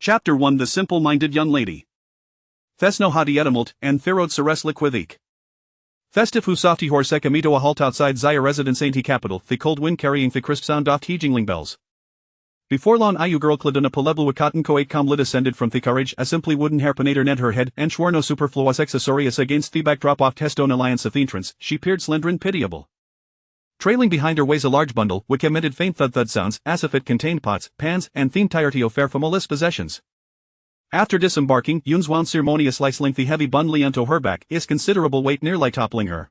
Chapter 1 The Simple-Minded Young Lady. Thes no hadi edamult, and thirod seres liquithik. Festive hu softy horse ekamito a halt outside Zaya residence ain't he capital, the cold wind carrying the crisp sound oft he jingling bells. Before long ayu girl claduna poleblu a cotton coat com lid ascended from the courage a simply wooden harponator ned her head and swore no superfluous accessorious against the backdrop off testone alliance of entrance, she peered slender and pitiable. Trailing behind her weighs a large bundle, which emitted faint thud-thud sounds, as if it contained pots, pans, and the entirety of fair famous possessions. After disembarking, Yun's wound ceremonious length the heavy bundle onto her back, is considerable weight nearly toppling her.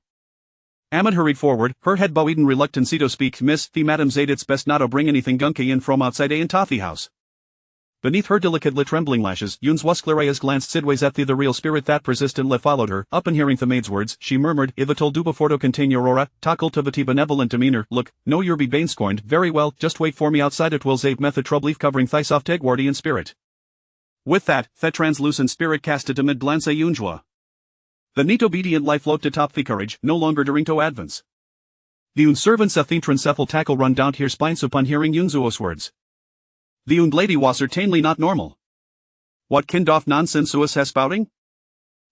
Ahmed hurried forward, her head bowed in reluctancy to speak. Miss, the madam said it's best not to bring anything gunky in from outside a toffee house. Beneath her delicately trembling lashes, Yun's wasclarias glanced sideways at the real spirit that persistently followed her. Up and hearing the maid's words, she murmured, "If it'll do before to contain your aura, ta cultivati benevolent demeanor, look, no you're be bane scorned, very well, just wait for me outside it will save method trouble leaf covering thy soft egg guardian spirit." With that, the translucent spirit casted amid Xiao Jiayun Zhuo. The neat obedient life float to top the courage, no longer during to advance. The un servants a thentrancephal tackle run down here spines upon hearing Yun Zhuo's words. The und lady was certainly not normal. What kind of nonsense was has spouting?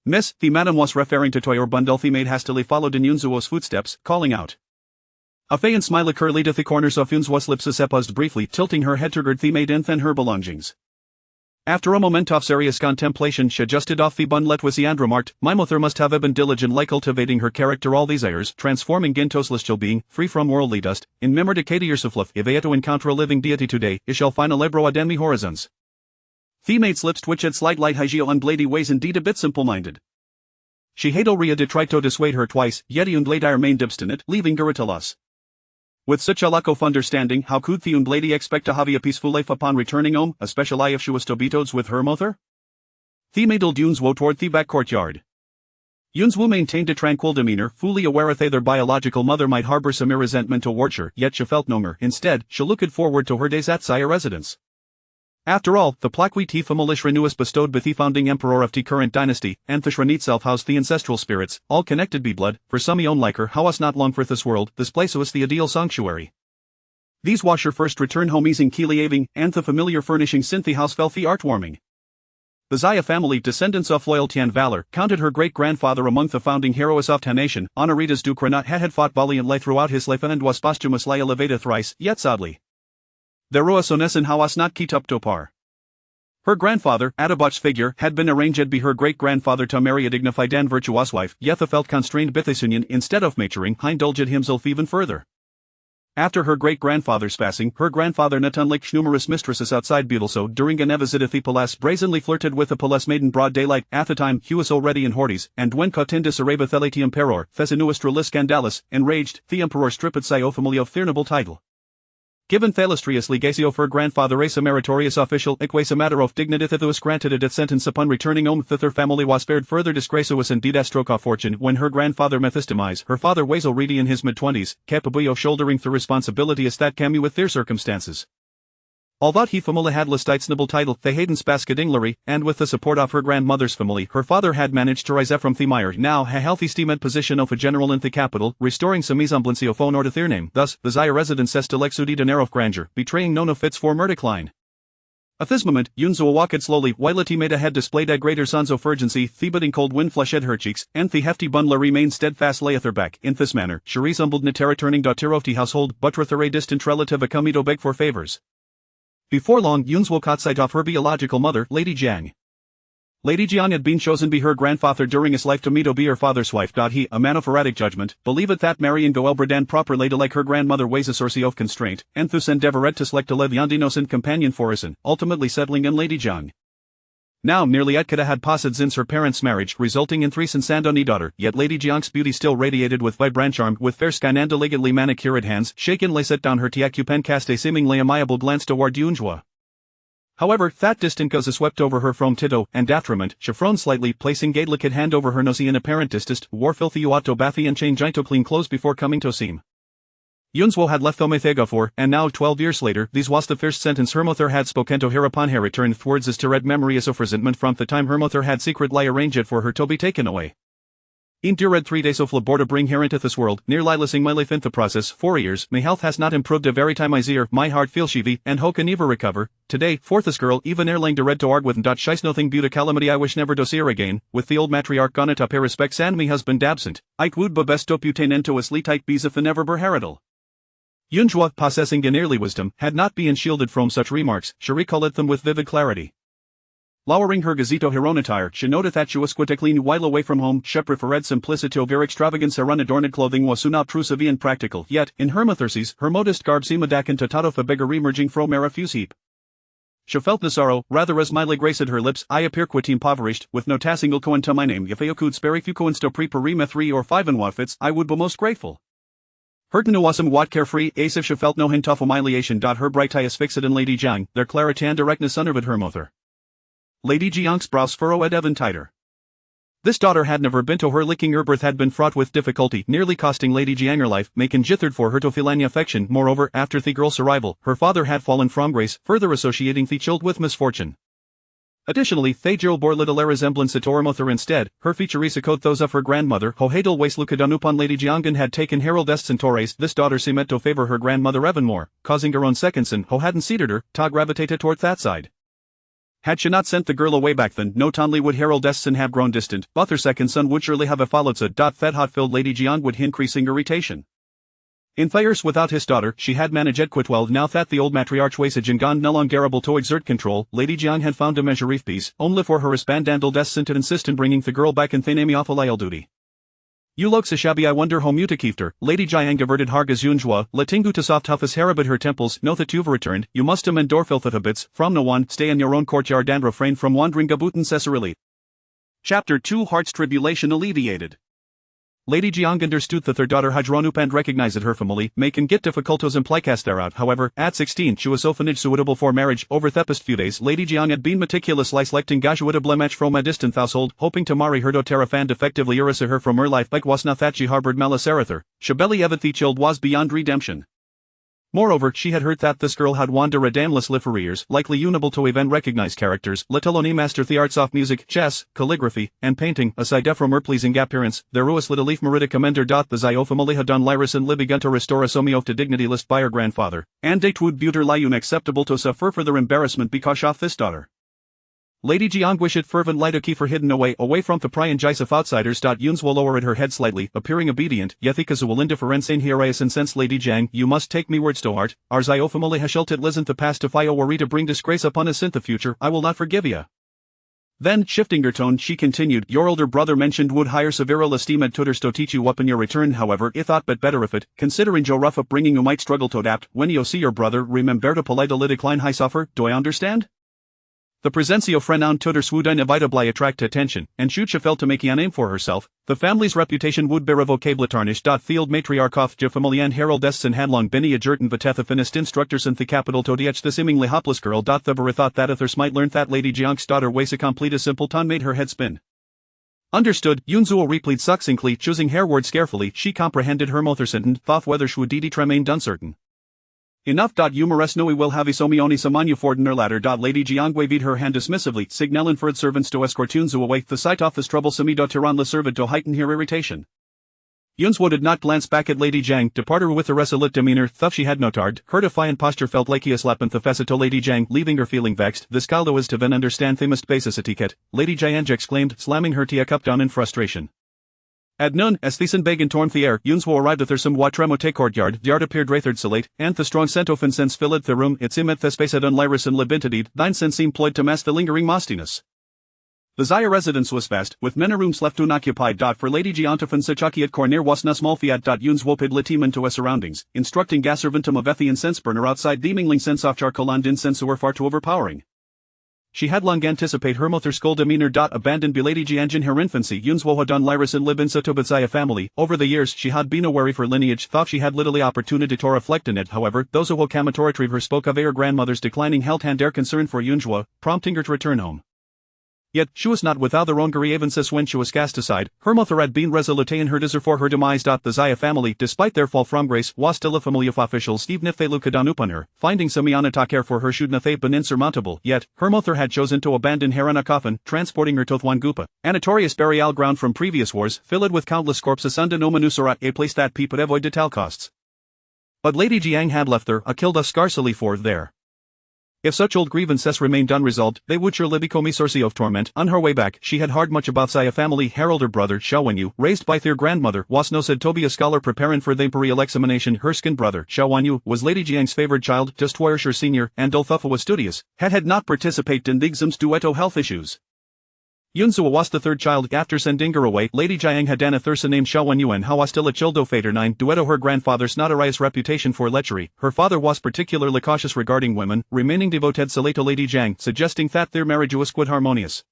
Miss, the madam was referring to toy or bundle the maid hastily followed in Yun Zhuo's footsteps, calling out. A faint smile occurred to the corners of Yun Zhuo's lips as paused briefly, tilting her head toward the maid and then her belongings. After a moment of serious contemplation she adjusted off the bundlet with the and remarked, "My mother must have been diligent like cultivating her character all these years, transforming into celestial being, free from worldly dust, in memory to your sufluf, if I to encounter a living deity today, I shall find a lebro ademi horizons." The maid's lips twitched slight light hygio and lady ways indeed a bit simple-minded. She had already tried to dissuade her twice, yet und lady remained obstinate, leaving her to loss. With such a lack of understanding, how could the und lady expect to have a peaceful life upon returning home, especially if she was to be toads with her mother? The maid led Yun Zhuo toward the back courtyard. Yun Zhuo maintained a tranquil demeanor, fully aware that their biological mother might harbor some resentment towards her, yet she felt no more. Instead, she looked forward to her days at Zaya residence. After all, the plaque the famalish renewus bestowed by the founding emperor of the current dynasty, and the Shran itself housed the ancestral spirits, all connected by blood, for some own like her how was not long for this world, this place was the ideal sanctuary. These was her first return home easing Kiliaving, and the familiar furnishing since the house felt the art-warming. The Zaya family, descendants of loyalty and valor, counted her great-grandfather among the founding heroes of the nation. Honoritas du Crenat had fought valiantly throughout his life and was posthumously elevated thrice, yet sadly. Their Roasonessen was not kept up to par. Her grandfather, Adabach's figure, had been arranged by her great-grandfather to marry a dignified and virtuous wife, yet the felt constrained by this union instead of maturing, indulged himself even further. After her great-grandfather's passing, her grandfather not unlike numerous mistresses outside Beetlesode during a visit at the palace brazenly flirted with a palace maiden broad daylight. At the time, he was already in hordes, and when caught in disarray the emperor, Thesinuestrally scandalous, enraged, the emperor stripped Xiao family of their noble title. Given Thalistrius legatio for grandfather as a meritorious official, it was a matter of dignity that was granted a death sentence upon returning home. That her family was spared further disgrace was indeed a stroke of fortune when her grandfather Methystemise, her father was already in his mid-20s, capable of shouldering the responsibility as that came with their circumstances. Although he family had Lestites noble title, they hadn't spaskadinglery, and with the support of her grandmother's family, her father had managed to rise up from the mire, now a healthy steamed position of a general in the capital, restoring some resemblancy of honor to their name. Thus, the Zaya residence still exuded an air of grandeur, betraying none of its former decline. At this moment, Yun Zhuo walked slowly, while it made a head displayed a greater sense of urgency, the biting cold wind flushed her cheeks, and the hefty bundler remained steadfastly at her back. In this manner, she resembled Natera returning daughter of the household, but with a distant relative a come to beg for favors. Before long, Yun Zhuo caught sight of her biological mother, Lady Jiang. Lady Jiang had been chosen by her grandfather during his life to meet be her father's wife. He, a man of erratic judgment, believed that marrying Goelbradan proper lady like her grandmother was a source of constraint, and thus endeavored to select a leviandinocent companion for his son, ultimately settling in Lady Jiang. Now nearly Etkada had passed since her parents' marriage, resulting in 3 sons and a daughter, yet Lady Jiang's beauty still radiated with vibrant charm. With fair skin and elegantly manicured hands, shakenly set down her tiacu pen cast a seemingly amiable glance toward Yun Zhuo. However, that distant gaze swept over her from Tito, and afterment, she frowned slightly, placing delicate hand over her nose in apparent distaste, wore filthy uato bathi and changed into clean clothes before coming to seem. Yun Zhuo had left Omethega for, and now 12 years later, this was the first sentence her mother had spoken to her upon her return towards his tirade memories of resentment from the time her mother had secretly arranged for her to be taken away. In dured 3 days of laborda bring her into this world, near lilising my life in the process, 4 years, my health has not improved a very time I ear, my heart feels shivy, and ho can never recover. Today, fourthest girl, even erlang de red to ard with dot shice nothing but a calamity I wish never to see her again, with the old matriarch gone to pay respects and me husband absent, Ike would best oputane into us lit Ike bees if never ber herital. Yun Zhuo, possessing nearly wisdom, had not been shielded from such remarks, she recalled them with vivid clarity. Lowering her gazito heronatire, she noted that she was quite a clean while away from home, she preferred simplicity over extravagance her unadorned clothing was soon obtrusive and practical, yet, in her metherses, her modest garb seemed akin to tot of a beggar emerging from a refuse heap. She felt the sorrow, rather as mildly graced her lips, I appear quite impoverished, with no tassingle coin to my name, if I could spare if you coins to preparima 3 or 5 and what fits, I would be most grateful. Hurtin awesome what carefree, as if she felt no hint of humiliation. Her bright eyes fixed in Lady Jiang, their clarity and directness unnerved her mother. Lady Jiang's brows furrowed even tighter. This daughter had never been to her licking her birth had been fraught with difficulty, nearly costing Lady Jiang her life, making jitherd for her to feel any affection. Moreover, after the girl's arrival, her father had fallen from grace, further associating the child with misfortune. Additionally, the girl bore little resemblance to her mother instead, her features echoed those of her grandmother, ho hadal waist lucadon upon Lady Jiangan had taken Herald Centaures, this daughter seemed to favor her grandmother even more, causing her own second son, ho hadn't ceded her, to gravitate toward that side. Had she not sent the girl away back then, not only would Herald Son have grown distant, but her second son would surely have followed so. That hot-filled Lady Jiang would increasing irritation. In fires without his daughter, she had managed quite well. Now that the old matriarch wasage and gone no longer able to exert control, Lady Jiang had found a measure of peace, only for her respandandal descent to insist in bringing the girl back in thanami awful I'll duty. You looks a shabby I wonder how muta keefter, Lady Jiang averted Hargas Yun Zhuo, letting to soft huffus harabit her temples, know that you've returned, you must endure filth at habits, from no one, stay in your own courtyard and refrain from wandering about in Cesarili. Chapter 2 Heart's Tribulation Alleviated. Lady Jiang understood that her daughter had grown up and recognized her family, making get difficultos implicas thereout. However, at 16 she was often suitable for marriage. Over the past few days Lady Jiang had been meticulously selecting Gajuita match from a distant household, hoping to marry her doTERRA and effectively erase her from her life. Like was not that she harbored malice erether, Shabeli evet the child was beyond redemption. Moreover, she had heard that this girl had wandered a damnless life for years, likely unable to even recognize characters, let alone master the arts of music, chess, calligraphy, and painting, aside from her pleasing appearance, the ruus little leaf merita commender. The Xiao had done Lyris and begun to restore a somio to dignity list by her grandfather, and it would buter Lyun acceptable to suffer further embarrassment because of this daughter. Lady Jiang wished fervent light to keep her hidden away from the prying jice of outsiders. Yun Zhuo lowered her head slightly, appearing obedient, yethicas will indifference in hierais and sense Lady Jiang, you must take me words to heart, our Xiao has shelted lisn't the past to fio worry to bring disgrace upon us in the future, I will not forgive ya. Then, shifting her tone, she continued, your older brother mentioned would hire several esteemed tutors to teach you up in your return. However, I thought but better of it, considering your rough upbringing you might struggle to adapt, when you see your brother, remember to politely decline high suffer, do I understand? The presencio frenown tutor would inevitably attract attention, and should she fail to make a name for herself, the family's reputation would be irrevocably tarnished. The old matriarch of the family and Herald Son had long been a jertin vitethaffinist instructors in the capital to ditch the seemingly hapless girl. The Bera thought that others might learn that Lady Jiang's daughter was a complete a simpleton made her head spin. Understood, Yun Zhuo replied succinctly, choosing her words carefully, she comprehended her mother's sentence, thought whether she would remained uncertain. Enough. Humorous no we will have isomioni samanu ford in her ladder. Lady Jiang waved her hand dismissively, signalling for its servants to escort Yun Zhuo away. The sight of this troublesome Tiran la served to heighten her irritation. Yun Zhuo did not glance back at Lady Jiang, departed with a resolute demeanor, though she had notard, her defiant posture felt like a slap in the face to Lady Jiang, leaving her feeling vexed. This caldo is to then understand the must basis etiquette, Lady Jiang exclaimed, slamming her tea cup down in frustration. At noon, as Thiessen Bagan torn the air, Yun Zhuo arrived at their somewhat tremote courtyard, the art appeared wrathered salate, and the strong scent of incense filled the room, it seemed the space had unlyris and libintidid, thine sense seemed ployed to mask the lingering mustiness. The Zaya residence was vast, with many rooms left unoccupied. For Lady Jiantafan Sachaki at Cornir was na small fiat. Yun Zhuo paid litiman to her surroundings, instructing Gasserventum of Ethi incense burner outside the mingling sense of charcoal and incense were far too overpowering. She had long anticipated her mother's cold demeanor. Abandoned by Lady Jiang in her infancy. Yun Zhuo had done Lyris and live in Sotobatsaya family. Over the years she had been aware of her lineage, thought she had little opportunity to reflect in it. However, those who came to retrieve her spoke of her grandmother's declining health and their concern for Yun Zhuo, prompting her to return home. Yet, she was not without their own grievances when she was cast aside. Her mother had been resolute in her desire for her demise. The Xia family, despite their fall from grace, was still a family of officials even if they looked down upon her. Finding Samiana to care for her should not have been insurmountable. Yet, her mother had chosen to abandon her in a coffin, transporting her to Thwangupa, a notorious burial ground from previous wars, filled with countless corpses under no Manusarat, a place that people avoid at all costs. But Lady Jiang had left her, killed us scarcely for there. If such old grievances remained unresolved, they would surely become a source of torment. On her way back, she had heard much about Xia family. Heralded brother Xiao, raised by their grandmother, was no said to be a scholar preparing for the imperial examination. Her skin brother Xiao was Lady Jiang's favored child, just twice her senior, and although was studious, had not participated in the exams due to health issues. Yunzhuo was the third child. After sending her away, Lady Jiang had a third son named Xiao who was still a child of 8 or 9 due to her grandfather's notorious reputation for lechery. Her father was particularly cautious regarding women, remaining devoted solely to Lady Jiang, suggesting that their marriage was quite harmonious.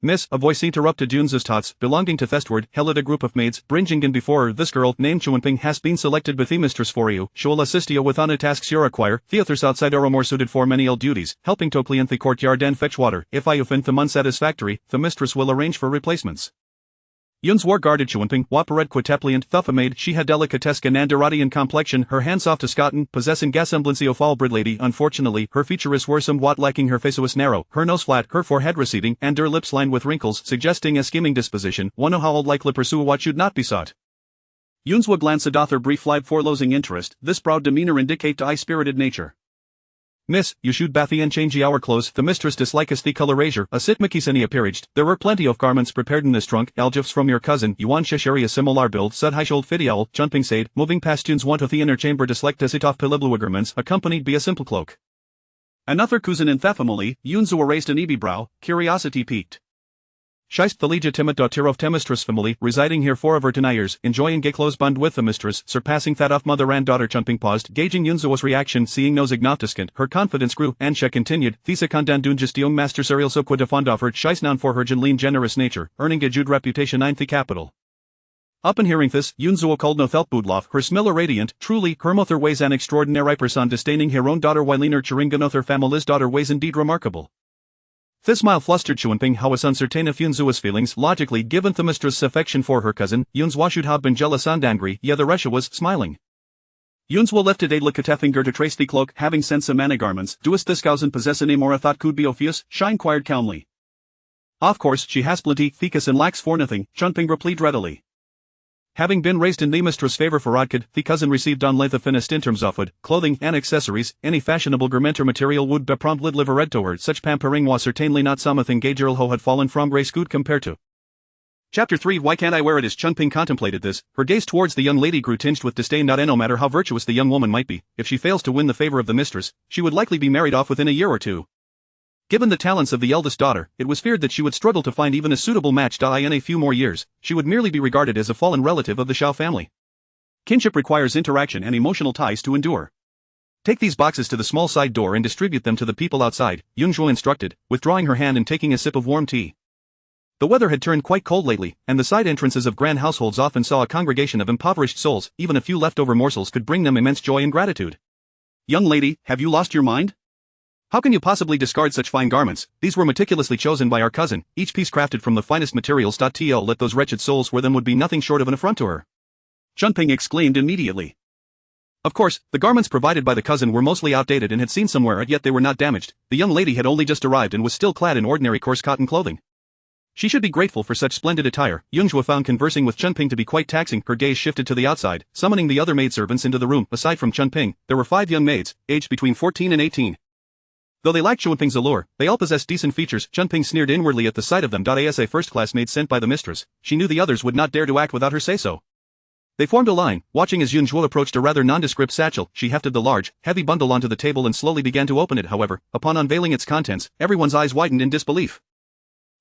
Miss, a voice interrupted Yunzhuo's thoughts, belonging to Thestward, held a group of maids, bringing in before her. This girl, named Xuanping, has been selected by the mistress for you. She will assist you with any tasks you require. Theatres outside are more suited for menial duties, helping to clean the courtyard and fetch water. If you find them unsatisfactory, the mistress will arrange for replacements. Yunzhuo guarded Xuanping, Wapared quitepliant, thuffa maid. She had delicatessen and Iranian complexion, her hands soft as cotton, possessing gas semblancy of all bred lady. Unfortunately, her features were somewhat lacking. Her face was narrow, her nose flat, her forehead receding, and her lips lined with wrinkles, suggesting a scheming disposition. One how old likely pursue what should not be sought. Yunzhuo glanced at her brief light for losing interest. This proud demeanor indicate a high-spirited nature. Miss, you should bathe and change our clothes. The mistress dislikes the color azure. A sitmakisani appeared. There were plenty of garments prepared in this trunk. Gifts from your cousin, Yuan Shishari, a similar build, said High-Shouled Fidial, Junping said, moving past Yun's one to the inner chamber disliked as it off piliblu garments, accompanied by a simple cloak. Another cousin in the family, Yunzhuo raised an ebi brow, curiosity piqued. Sheist the legitimate daughter of the mistress family, residing here for over 10 years, enjoying gay close bond with the mistress, surpassing that of mother and daughter. Junping paused, gauging Yunzhuo's reaction, seeing no significant. Her confidence grew, and she continued, Thisa condan just young master serial so quid fond offered. Sheist known for her genuine generous nature, earning a Jude reputation in the capital. Upon hearing this, Yunzhuo called no Thelpbudlov, her smell radiant. Truly, her mother weighs an extraordinary person, disdaining her own daughter while nurturing another family's daughter weighs indeed remarkable. This smile flustered Xuanping, how was uncertain of Yunzhuo's feelings. Logically, given the mistress' affection for her cousin, Yunzhuo should have been jealous and angry, yet the Resha was smiling. Yunzhuo lifted a finger to trace the cloak, having sent some mana garments. Doest this cousin possess any more? I thought could be obvious, she inquired calmly. Of course, she has plenty, Thecus and lacks for nothing, Xuanping replied readily. Having been raised in the mistress' favor for Rodkid, the cousin received on the finest in terms of food, clothing, and accessories. Any fashionable garment or material would be promptly delivered to her. Such pampering was certainly not something gay girl who had fallen from grace could compare to. Chapter 3 Why can't I wear it? As Xuanping contemplated this, her gaze towards the young lady grew tinged with disdain. No matter how virtuous the young woman might be, if she fails to win the favor of the mistress, she would likely be married off within a year or two. Given the talents of the eldest daughter, it was feared that she would struggle to find even a suitable match. In a few more years, she would merely be regarded as a fallen relative of the Xiao family. Kinship requires interaction and emotional ties to endure. Take these boxes to the small side door and distribute them to the people outside, Yunzhuo instructed, withdrawing her hand and taking a sip of warm tea. The weather had turned quite cold lately, and the side entrances of grand households often saw a congregation of impoverished souls. Even a few leftover morsels could bring them immense joy and gratitude. Young lady, have you lost your mind? How can you possibly discard such fine garments? These were meticulously chosen by our cousin, each piece crafted from the finest materials. Let those wretched souls wear them would be nothing short of an affront to her. Xuanping exclaimed immediately. Of course, the garments provided by the cousin were mostly outdated and had seen some wear, yet they were not damaged. The young lady had only just arrived and was still clad in ordinary coarse cotton clothing. She should be grateful for such splendid attire. Yunzhuo found conversing with Xuanping to be quite taxing. Her gaze shifted to the outside, summoning the other maidservants into the room. Aside from Xuanping, there were 5 young maids, aged between 14 and 18. Though they lacked Xuanping's allure, they all possessed decent features. Xuanping sneered inwardly at the sight of them. As a first-class maid sent by the mistress, she knew the others would not dare to act without her say-so. They formed a line, watching as Yunzhuo approached a rather nondescript satchel. She hefted the large, heavy bundle onto the table and slowly began to open it. However, upon unveiling its contents, everyone's eyes widened in disbelief.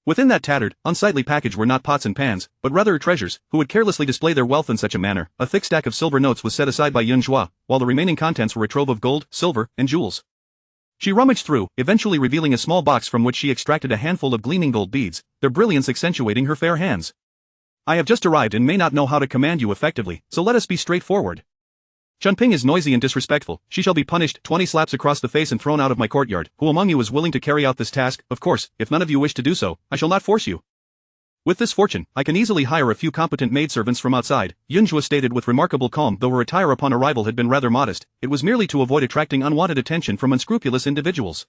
Within that tattered, unsightly package were not pots and pans, but rather treasures. Who would carelessly display their wealth in such a manner? A thick stack of silver notes was set aside by Yunzhuo, while the remaining contents were a trove of gold, silver, and jewels. She rummaged through, eventually revealing a small box from which she extracted a handful of gleaming gold beads, their brilliance accentuating her fair hands. I have just arrived and may not know how to command you effectively, so let us be straightforward. Chunping is noisy and disrespectful. She shall be punished 20 slaps across the face and thrown out of my courtyard. Who among you is willing to carry out this task? Of course, if none of you wish to do so, I shall not force you. With this fortune, I can easily hire a few competent maidservants from outside, Yun Zhuo stated with remarkable calm. Though her attire upon arrival had been rather modest, it was merely to avoid attracting unwanted attention from unscrupulous individuals.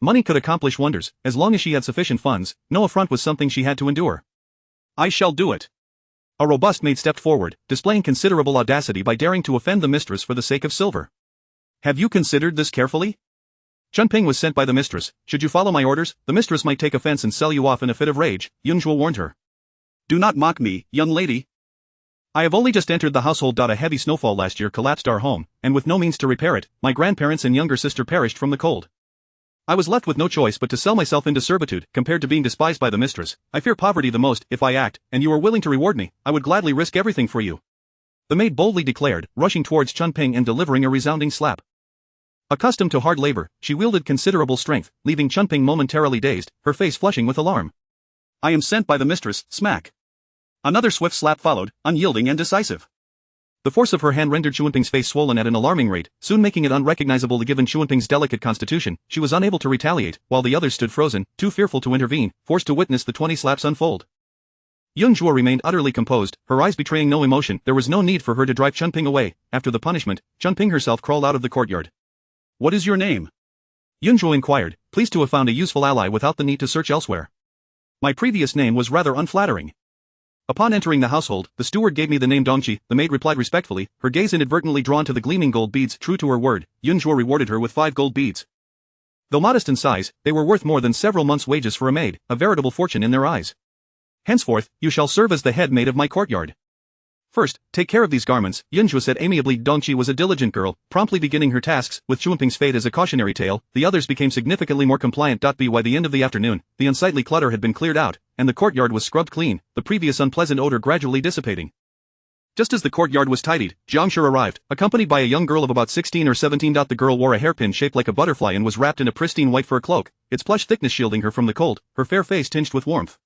Money could accomplish wonders. As long as she had sufficient funds, no affront was something she had to endure. I shall do it. A robust maid stepped forward, displaying considerable audacity by daring to offend the mistress for the sake of silver. Have you considered this carefully? Chunping was sent by the mistress. Should you follow my orders, the mistress might take offense and sell you off in a fit of rage, Yun Zhuo warned her. Do not mock me, young lady. I have only just entered the household. A heavy snowfall last year collapsed our home, and with no means to repair it, my grandparents and younger sister perished from the cold. I was left with no choice but to sell myself into servitude. Compared to being despised by the mistress, I fear poverty the most. If I act, and you are willing to reward me, I would gladly risk everything for you. The maid boldly declared, rushing towards Chunping and delivering a resounding slap. Accustomed to hard labor, she wielded considerable strength, leaving Chunping momentarily dazed, her face flushing with alarm. I am sent by the mistress, smack. Another swift slap followed, unyielding and decisive. The force of her hand rendered Chunping's face swollen at an alarming rate, soon making it unrecognizable. Given Chunping's delicate constitution, she was unable to retaliate, while the others stood frozen, too fearful to intervene, forced to witness the 20 slaps unfold. Yun Zhuo remained utterly composed, her eyes betraying no emotion. There was no need for her to drive Chunping away. After the punishment, Chunping herself crawled out of the courtyard. What is your name? Yun Zhuo inquired, pleased to have found a useful ally without the need to search elsewhere. My previous name was rather unflattering. Upon entering the household, the steward gave me the name Dongqi. The maid replied respectfully, her gaze inadvertently drawn to the gleaming gold beads. True to her word, Yun Zhuo rewarded her with 5 gold beads. Though modest in size, they were worth more than several months' wages for a maid, a veritable fortune in their eyes. Henceforth, you shall serve as the head maid of my courtyard. First, take care of these garments, Yun Zhuo said amiably. Dongqi was a diligent girl, promptly beginning her tasks. With Chunping's fate as a cautionary tale, the others became significantly more compliant. By the end of the afternoon, the unsightly clutter had been cleared out, and the courtyard was scrubbed clean, the previous unpleasant odor gradually dissipating. Just as the courtyard was tidied, Jiangshi arrived, accompanied by a young girl of about 16 or 17. The girl wore a hairpin shaped like a butterfly and was wrapped in a pristine white fur cloak, its plush thickness shielding her from the cold, her fair face tinged with warmth.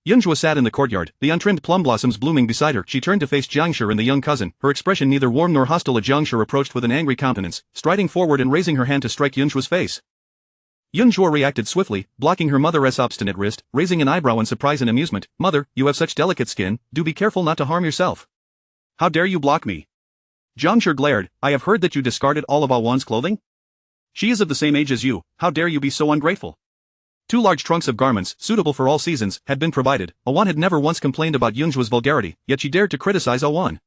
Yun Zhuo sat in the courtyard, the untrimmed plum blossoms blooming beside her. She turned to face Jiangshi and the young cousin, her expression neither warm nor hostile. Jiangshi approached with an angry countenance, striding forward and raising her hand to strike Yun Zhuo's face. Yun Zhuo reacted swiftly, blocking her mother's obstinate wrist, raising an eyebrow in surprise and amusement. Mother, you have such delicate skin, do be careful not to harm yourself. How dare you block me? Jiangshi glared, I have heard that you discarded all of Awan's clothing? She is of the same age as you, how dare you be so ungrateful? 2 large trunks of garments, suitable for all seasons, had been provided. Awan had never once complained about Yun Zhuo's vulgarity, yet she dared to criticize Awan.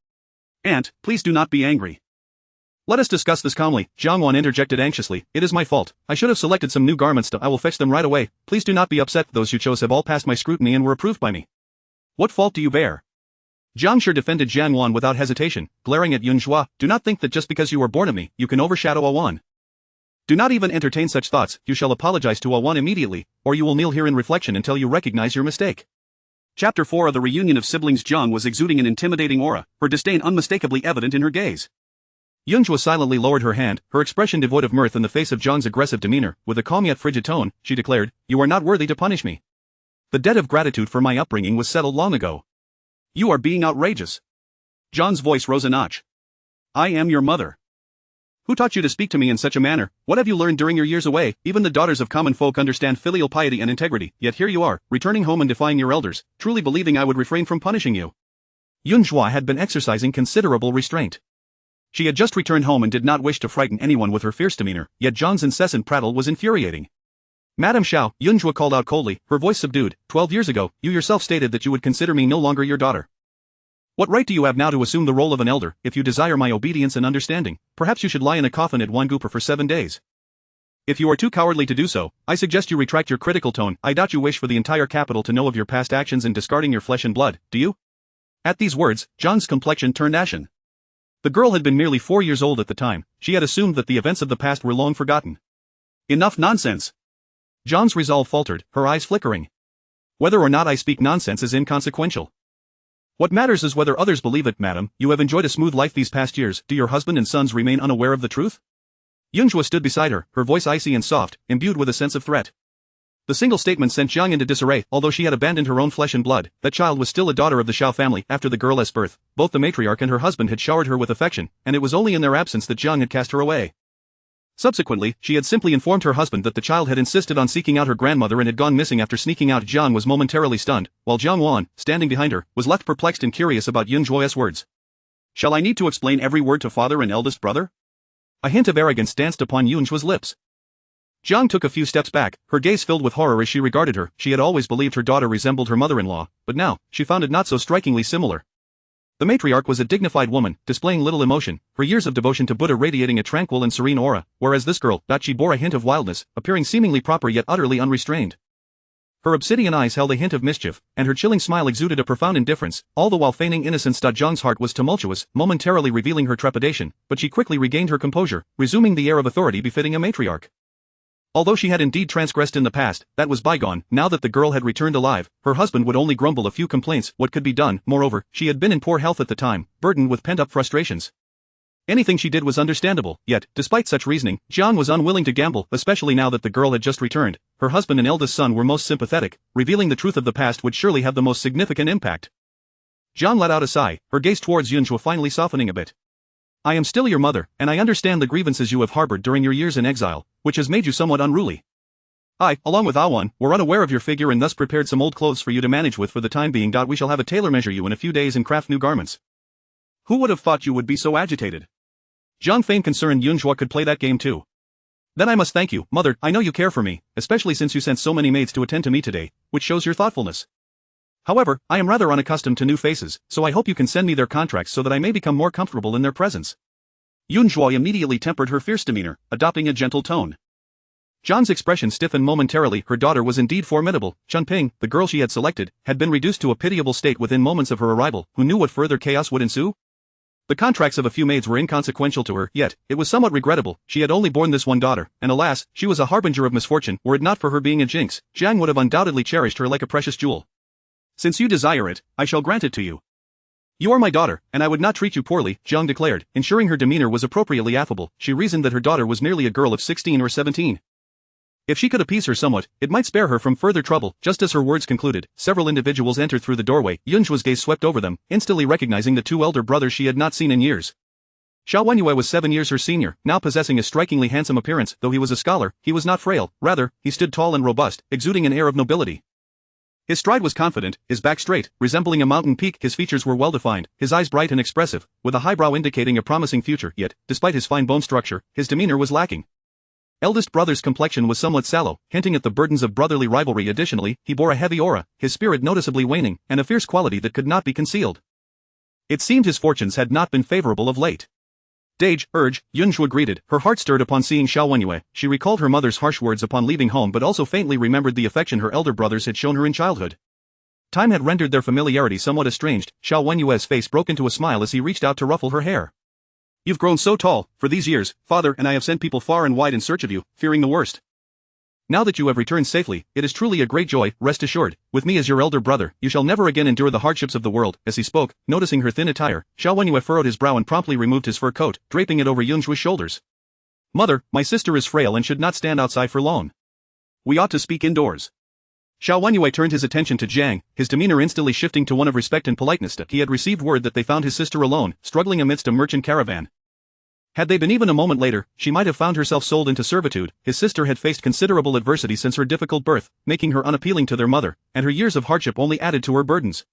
Aunt, please do not be angry. Let us discuss this calmly, Jiangwan interjected anxiously. It is my fault. I should have selected some new garments. I will fetch them right away. Please do not be upset. Those you chose have all passed my scrutiny and were approved by me. What fault do you bear? Jiangshi defended Jiangwan without hesitation, glaring at Yun Zhuo. Do not think that just because you were born of me, you can overshadow Awan. Do not even entertain such thoughts. You shall apologize to Awan immediately, or you will kneel here in reflection until you recognize your mistake. Chapter 4 of the reunion of siblings. Jiang was exuding an intimidating aura, her disdain unmistakably evident in her gaze. Yun Zhuo silently lowered her hand, her expression devoid of mirth in the face of Jiang's aggressive demeanor. With a calm yet frigid tone, she declared, you are not worthy to punish me. The debt of gratitude for my upbringing was settled long ago. You are being outrageous. Jiang's voice rose a notch. I am your mother. Who taught you to speak to me in such a manner? What have you learned during your years away? Even the daughters of common folk understand filial piety and integrity, yet here you are, returning home and defying your elders, truly believing I would refrain from punishing you. Yun Zhuo had been exercising considerable restraint. She had just returned home and did not wish to frighten anyone with her fierce demeanor, yet Jiang's incessant prattle was infuriating. Madam Xiao, Yun Zhuo called out coldly, her voice subdued. 12 years ago, you yourself stated that you would consider me no longer your daughter. What right do you have now to assume the role of an elder? If you desire my obedience and understanding, perhaps you should lie in a coffin at Wangupa for 7 days. If you are too cowardly to do so, I suggest you retract your critical tone. I doubt you wish for the entire capital to know of your past actions in discarding your flesh and blood, do you? At these words, Jiang's complexion turned ashen. The girl had been merely 4 years old at the time. She had assumed that the events of the past were long forgotten. Enough nonsense. Jiang's resolve faltered, her eyes flickering. Whether or not I speak nonsense is inconsequential. What matters is whether others believe it. Madam, you have enjoyed a smooth life these past years. Do your husband and sons remain unaware of the truth? Yun Zhuo stood beside her, her voice icy and soft, imbued with a sense of threat. The single statement sent Jiang into disarray. Although she had abandoned her own flesh and blood, that child was still a daughter of the Xiao family. After the girl's birth, both the matriarch and her husband had showered her with affection, and it was only in their absence that Jiang had cast her away. Subsequently, she had simply informed her husband that the child had insisted on seeking out her grandmother and had gone missing after sneaking out. Jiang was momentarily stunned, while Jiang Wan, standing behind her, was left perplexed and curious about Yun Zhuo's words. Shall I need to explain every word to father and eldest brother? A hint of arrogance danced upon Yun Zhuo's lips. Jiang took a few steps back, her gaze filled with horror as she regarded her. She had always believed her daughter resembled her mother-in-law, but now, she found it not so strikingly similar. The matriarch was a dignified woman, displaying little emotion, her years of devotion to Buddha radiating a tranquil and serene aura, whereas this girl, she bore a hint of wildness, appearing seemingly proper yet utterly unrestrained. Her obsidian eyes held a hint of mischief, and her chilling smile exuded a profound indifference, all the while feigning innocence. Jiang's heart was tumultuous, momentarily revealing her trepidation, but she quickly regained her composure, resuming the air of authority befitting a matriarch. Although she had indeed transgressed in the past, that was bygone. Now that the girl had returned alive, her husband would only grumble a few complaints. What could be done? Moreover, she had been in poor health at the time, burdened with pent-up frustrations. Anything she did was understandable, yet, despite such reasoning, Jiang was unwilling to gamble, especially now that the girl had just returned. Her husband and eldest son were most sympathetic, revealing the truth of the past would surely have the most significant impact. Jiang let out a sigh, her gaze towards Yun Zhuo finally softening a bit. I am still your mother, and I understand the grievances you have harbored during your years in exile, which has made you somewhat unruly. I, along with Awan, were unaware of your figure and thus prepared some old clothes for you to manage with for the time being. We shall have a tailor measure you in a few days and craft new garments. Who would have thought you would be so agitated? Jiang feigned concern. Yun Zhuo could play that game too. Then I must thank you, mother. I know you care for me, especially since you sent so many maids to attend to me today, which shows your thoughtfulness. However, I am rather unaccustomed to new faces, so I hope you can send me their contracts so that I may become more comfortable in their presence. Yun Zhuo immediately tempered her fierce demeanor, adopting a gentle tone. Jiang's expression stiffened momentarily. Her daughter was indeed formidable. Chunping, the girl she had selected, had been reduced to a pitiable state within moments of her arrival. Who knew what further chaos would ensue? The contracts of a few maids were inconsequential to her, yet, it was somewhat regrettable. She had only borne this one daughter, and alas, she was a harbinger of misfortune. Were it not for her being a jinx, Jiang would have undoubtedly cherished her like a precious jewel. Since you desire it, I shall grant it to you. You are my daughter, and I would not treat you poorly, Jiang declared, ensuring her demeanor was appropriately affable. She reasoned that her daughter was merely a girl of 16 or 17. If she could appease her somewhat, it might spare her from further trouble. Just as her words concluded, several individuals entered through the doorway. Yun Zhuo's gaze swept over them, instantly recognizing the two elder brothers she had not seen in years. Xiao Wenyue was 7 years her senior, now possessing a strikingly handsome appearance. Though he was a scholar, he was not frail, rather, he stood tall and robust, exuding an air of nobility. His stride was confident, his back straight, resembling a mountain peak. His features were well-defined, his eyes bright and expressive, with a high brow indicating a promising future. Yet, despite his fine bone structure, his demeanor was lacking. Eldest brother's complexion was somewhat sallow, hinting at the burdens of brotherly rivalry. Additionally, he bore a heavy aura, his spirit noticeably waning, and a fierce quality that could not be concealed. It seemed his fortunes had not been favorable of late. Dage, urge, Yun Zhuo greeted, her heart stirred upon seeing Xiao Wenyue. She recalled her mother's harsh words upon leaving home but also faintly remembered the affection her elder brothers had shown her in childhood. Time had rendered their familiarity somewhat estranged. Xiao Wenyue's face broke into a smile as he reached out to ruffle her hair. You've grown so tall, for these years, father and I have sent people far and wide in search of you, fearing the worst. Now that you have returned safely, it is truly a great joy. Rest assured, with me as your elder brother, you shall never again endure the hardships of the world. As he spoke, noticing her thin attire, Xiao Wenyue furrowed his brow and promptly removed his fur coat, draping it over Yun Zhuo's shoulders. Mother, my sister is frail and should not stand outside for long. We ought to speak indoors. Xiao Wenyue turned his attention to Jiang, his demeanor instantly shifting to one of respect and politeness. He had received word that they found his sister alone, struggling amidst a merchant caravan. Had they been even a moment later, she might have found herself sold into servitude. His sister had faced considerable adversity since her difficult birth, making her unappealing to their mother, and her years of hardship only added to her burdens.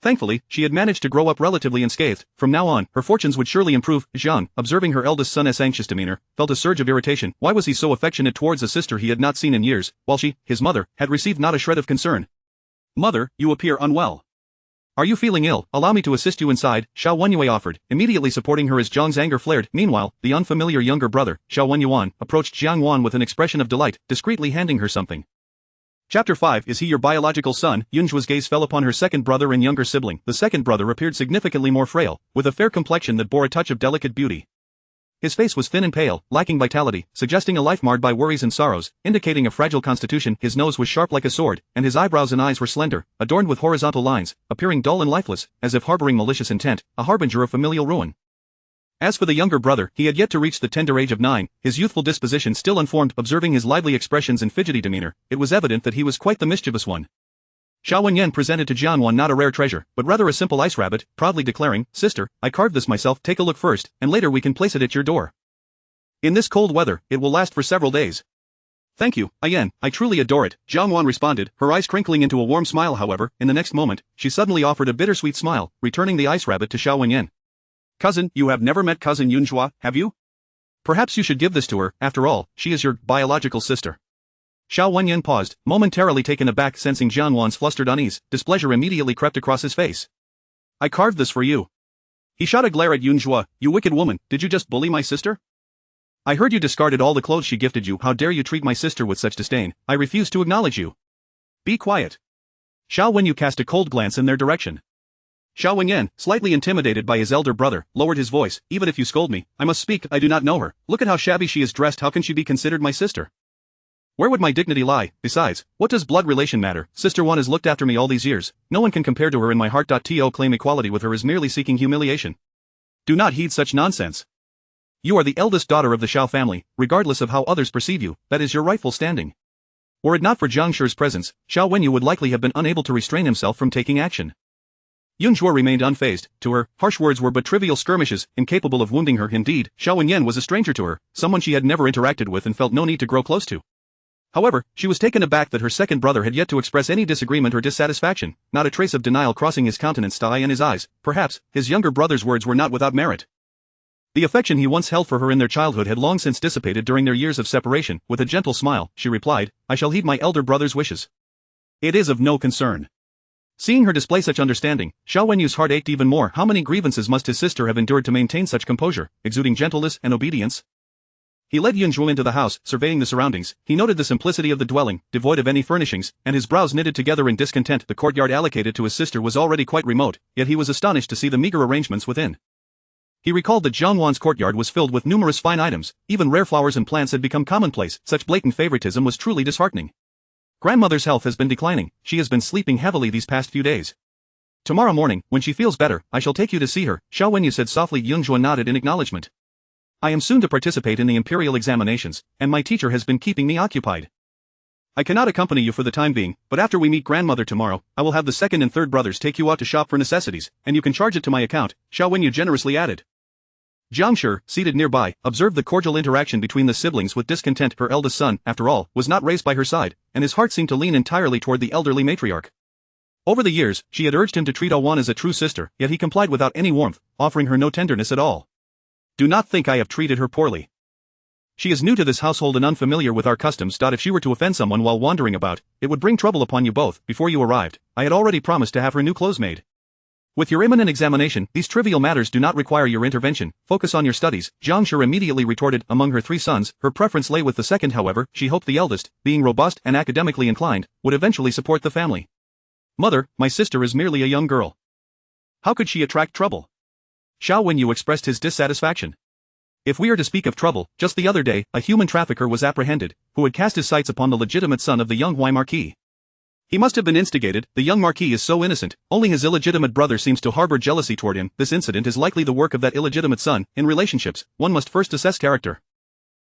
Thankfully, she had managed to grow up relatively unscathed. From now on, her fortunes would surely improve. Jiang, observing her eldest son's anxious demeanor, felt a surge of irritation. Why was he so affectionate towards a sister he had not seen in years, while she, his mother, had received not a shred of concern? Mother, you appear unwell. Are you feeling ill? Allow me to assist you inside, Xiao Wenyue offered, immediately supporting her as Jiang's anger flared. Meanwhile, the unfamiliar younger brother, Xiao Wenyuan, approached Jiang Wan with an expression of delight, discreetly handing her something. Chapter 5. Is he your biological son? Yun Zhuo's gaze fell upon her second brother and younger sibling. The second brother appeared significantly more frail, with a fair complexion that bore a touch of delicate beauty. His face was thin and pale, lacking vitality, suggesting a life marred by worries and sorrows, indicating a fragile constitution. His nose was sharp like a sword, and his eyebrows and eyes were slender, adorned with horizontal lines, appearing dull and lifeless, as if harboring malicious intent, a harbinger of familial ruin. As for the younger brother, he had yet to reach the tender age of 9, his youthful disposition still unformed. Observing his lively expressions and fidgety demeanor, it was evident that he was quite the mischievous one. Xiao Wenyan presented to Jianwan not a rare treasure, but rather a simple ice rabbit, proudly declaring, "Sister, I carved this myself, take a look first, and later we can place it at your door. In this cold weather, it will last for several days." "Thank you, Ayan, I truly adore it," Jianwan responded, her eyes crinkling into a warm smile. However, in the next moment, she suddenly offered a bittersweet smile, returning the ice rabbit to Xiao Wenyan. "Cousin, you have never met cousin Yunzhua, have you? Perhaps you should give this to her, after all, she is your biological sister." Xiao Wenyan paused, momentarily taken aback, sensing Jianwan's flustered unease. Displeasure immediately crept across his face. "I carved this for you." He shot a glare at Yunzhua. "You wicked woman, did you just bully my sister? I heard you discarded all the clothes she gifted you. How dare you treat my sister with such disdain? I refuse to acknowledge you." "Be quiet." Xiao Wenyu cast a cold glance in their direction. Xiao Wenyan, slightly intimidated by his elder brother, lowered his voice. "Even if you scold me, I must speak. I do not know her. Look at how shabby she is dressed. How can she be considered my sister? Where would my dignity lie? Besides, what does blood relation matter? Sister one has looked after me all these years. No one can compare to her in my heart. To claim equality with her is merely seeking humiliation. Do not heed such nonsense. You are the eldest daughter of the Xiao family, regardless of how others perceive you, that is your rightful standing." Were it not for Jiang Shi's presence, Xiao Wenyu would likely have been unable to restrain himself from taking action. Yunzhua remained unfazed. To her, harsh words were but trivial skirmishes, incapable of wounding her. Indeed, Xiao Wenyan was a stranger to her, someone she had never interacted with and felt no need to grow close to. However, she was taken aback that her second brother had yet to express any disagreement or dissatisfaction, not a trace of denial crossing his countenance. In his eyes, perhaps, his younger brother's words were not without merit. The affection he once held for her in their childhood had long since dissipated during their years of separation. With a gentle smile, she replied, "I shall heed my elder brother's wishes. It is of no concern." Seeing her display such understanding, Xiao Wenyu's heart ached even more. How many grievances must his sister have endured to maintain such composure, exuding gentleness and obedience? He led Yunzhua into the house, surveying the surroundings. He noted the simplicity of the dwelling, devoid of any furnishings, and his brows knitted together in discontent. The courtyard allocated to his sister was already quite remote, yet he was astonished to see the meager arrangements within. He recalled that Jiangwan's courtyard was filled with numerous fine items, even rare flowers and plants had become commonplace. Such blatant favoritism was truly disheartening. Grandmother's health has been declining, she has been sleeping heavily these past few days. Tomorrow morning, when she feels better, I shall take you to see her, Xiao Wenyu said softly. Yunzhua nodded in acknowledgement. I am soon to participate in the imperial examinations, and my teacher has been keeping me occupied. I cannot accompany you for the time being, but after we meet grandmother tomorrow, I will have the second and third brothers take you out to shop for necessities, and you can charge it to my account, Xiao Wenyu generously added. Jiang Shi, seated nearby, observed the cordial interaction between the siblings with discontent. Her eldest son, after all, was not raised by her side, and his heart seemed to lean entirely toward the elderly matriarch. Over the years, she had urged him to treat Awan as a true sister, yet he complied without any warmth, offering her no tenderness at all. Do not think I have treated her poorly. She is new to this household and unfamiliar with our customs. If she were to offend someone while wandering about, it would bring trouble upon you both. Before you arrived, I had already promised to have her new clothes made. With your imminent examination, these trivial matters do not require your intervention. Focus on your studies, Jiang Shi immediately retorted. Among her three sons, her preference lay with the second. However, she hoped the eldest, being robust and academically inclined, would eventually support the family. Mother, my sister is merely a young girl. How could she attract trouble? Xiao Wenyu expressed his dissatisfaction. If we are to speak of trouble, just the other day, a human trafficker was apprehended, who had cast his sights upon the legitimate son of the young Huai Marquis. He must have been instigated. The young Marquis is so innocent, only his illegitimate brother seems to harbor jealousy toward him. This incident is likely the work of that illegitimate son. In relationships, one must first assess character.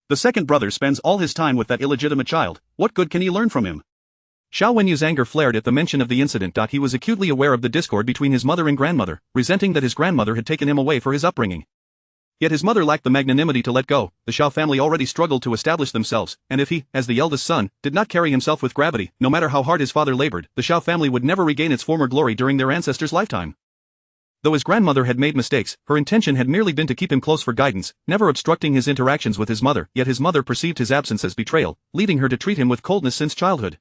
The second brother spends all his time with that illegitimate child. What good can he learn from him? Xiao Wenyu's anger flared at the mention of the incident. He was acutely aware of the discord between his mother and grandmother, resenting that his grandmother had taken him away for his upbringing. Yet his mother lacked the magnanimity to let go. The Xiao family already struggled to establish themselves, and if he, as the eldest son, did not carry himself with gravity, no matter how hard his father labored, the Xiao family would never regain its former glory during their ancestors' lifetime. Though his grandmother had made mistakes, her intention had merely been to keep him close for guidance, never obstructing his interactions with his mother. Yet his mother perceived his absence as betrayal, leading her to treat him with coldness since childhood.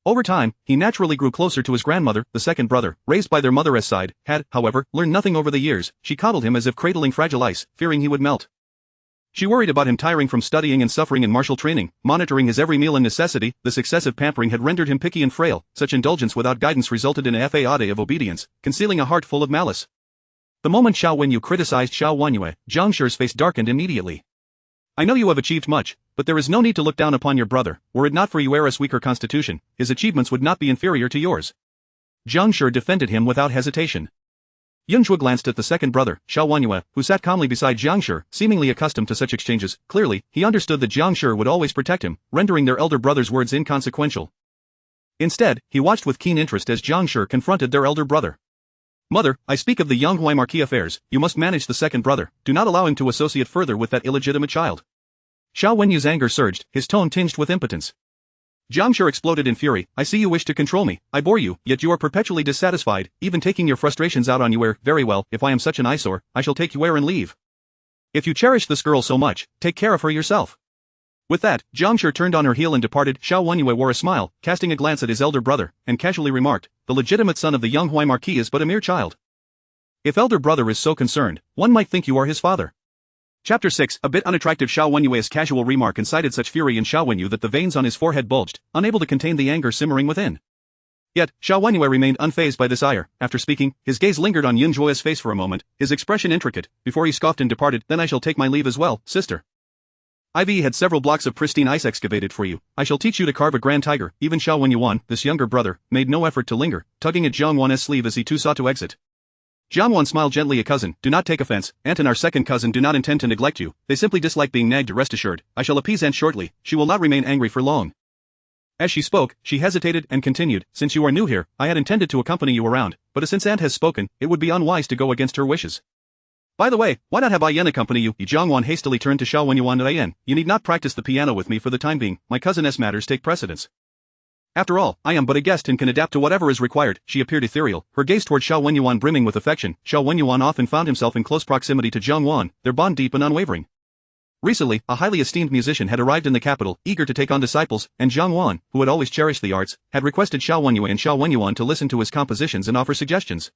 Over time, he naturally grew closer to his grandmother. The second brother, raised by their mother's side, had, however, learned nothing over the years. She coddled him as if cradling fragile ice, fearing he would melt. She worried about him tiring from studying and suffering in martial training, monitoring his every meal and necessity. This excessive pampering had rendered him picky and frail. Such indulgence without guidance resulted in a fade of obedience, concealing a heart full of malice. The moment Xiao Wenyu criticized Xiao Wanyue, Jiang Shi's face darkened immediately. I know you have achieved much, but there is no need to look down upon your brother. Were it not for Yuera's weaker constitution, his achievements would not be inferior to yours. Jiang Shi defended him without hesitation. Yun Zhuo glanced at the second brother, Xiao Jiayun, who sat calmly beside Jiang Shi, seemingly accustomed to such exchanges. Clearly, he understood that Jiang Shi would always protect him, rendering their elder brother's words inconsequential. Instead, he watched with keen interest as Jiang Shi confronted their elder brother. Mother, I speak of the young Huai marquis affairs. You must manage the second brother. Do not allow him to associate further with that illegitimate child. Xiao Wenyu's anger surged, his tone tinged with impotence. Jiang Shi exploded in fury. I see you wish to control me. I bore you, yet you are perpetually dissatisfied, even taking your frustrations out on Yue. Very well, if I am such an eyesore, I shall take Yue and leave. If you cherish this girl so much, take care of her yourself. With that, Jiang Shi turned on her heel and departed. Xiao Wenyue wore a smile, casting a glance at his elder brother, and casually remarked, the legitimate son of the young Huai marquis is but a mere child. If elder brother is so concerned, one might think you are his father. Chapter 6. A bit unattractive. Xiao Wenyue's casual remark incited such fury in Xiao Wenyu that the veins on his forehead bulged, unable to contain the anger simmering within. Yet, Xiao Wenyue remained unfazed by this ire. After speaking, his gaze lingered on Yun Zhuo's face for a moment, his expression intricate, before he scoffed and departed. Then I shall take my leave as well, sister. I've had several blocks of pristine ice excavated for you. I shall teach you to carve a grand tiger. Even Xiao Wenyuan, this younger brother, made no effort to linger, tugging at Jiang Wan's sleeve as he too sought to exit. Jiang Wan smiled gently. A cousin, do not take offense. Aunt and our second cousin do not intend to neglect you. They simply dislike being nagged. Rest assured, I shall appease Aunt shortly. She will not remain angry for long. As she spoke, she hesitated and continued, since you are new here, I had intended to accompany you around, but since Aunt has spoken, it would be unwise to go against her wishes. By the way, why not have Ayen accompany you? Jiang Wan hastily turned to Xiao Wenyuan. Ayen, you need not practice the piano with me for the time being. My cousin's matters take precedence. After all, I am but a guest and can adapt to whatever is required. She appeared ethereal, her gaze toward Xiao Wenyuan brimming with affection. Xiao Wenyuan often found himself in close proximity to Jiang Wan, their bond deep and unwavering. Recently, a highly esteemed musician had arrived in the capital, eager to take on disciples, and Jiang Wan, who had always cherished the arts, had requested Xiao Wenyue and Xiao Wenyuan to listen to his compositions and offer suggestions.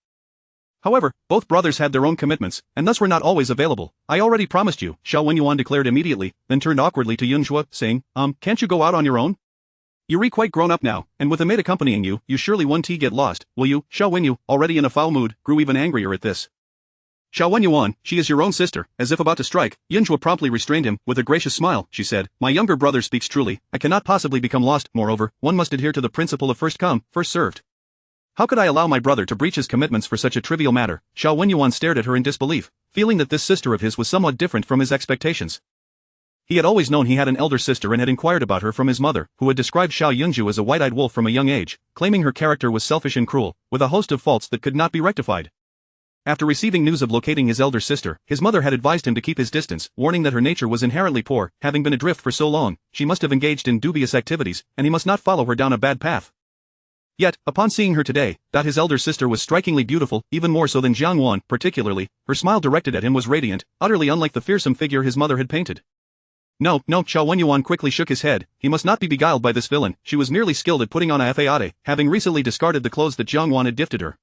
However, both brothers had their own commitments, and thus were not always available. I already promised you, Xiao Wenyuan declared immediately, then turned awkwardly to Yun Zhuo, saying, can't you go out on your own? You're quite grown up now, and with a maid accompanying you, you surely won't get lost, will you? Xiao Wenyu, already in a foul mood, grew even angrier at this. Xiao Wenyuan, she is your own sister. As if about to strike, Yun Zhuo promptly restrained him. With a gracious smile, she said, my younger brother speaks truly. I cannot possibly become lost. Moreover, one must adhere to the principle of first come, first served. How could I allow my brother to breach his commitments for such a trivial matter? Xiao Wenyuan stared at her in disbelief, feeling that this sister of his was somewhat different from his expectations. He had always known he had an elder sister and had inquired about her from his mother, who had described Xiao Yunju as a white-eyed wolf from a young age, claiming her character was selfish and cruel, with a host of faults that could not be rectified. After receiving news of locating his elder sister, his mother had advised him to keep his distance, warning that her nature was inherently poor. Having been adrift for so long, she must have engaged in dubious activities, and he must not follow her down a bad path. Yet, upon seeing her today, his elder sister was strikingly beautiful, even more so than Jiang Wan. Particularly, her smile directed at him was radiant, utterly unlike the fearsome figure his mother had painted. No, Xiao Wenyuan quickly shook his head. He must not be beguiled by this villain. She was merely skilled at putting on a fade, having recently discarded the clothes that Jiang Wan had gifted her.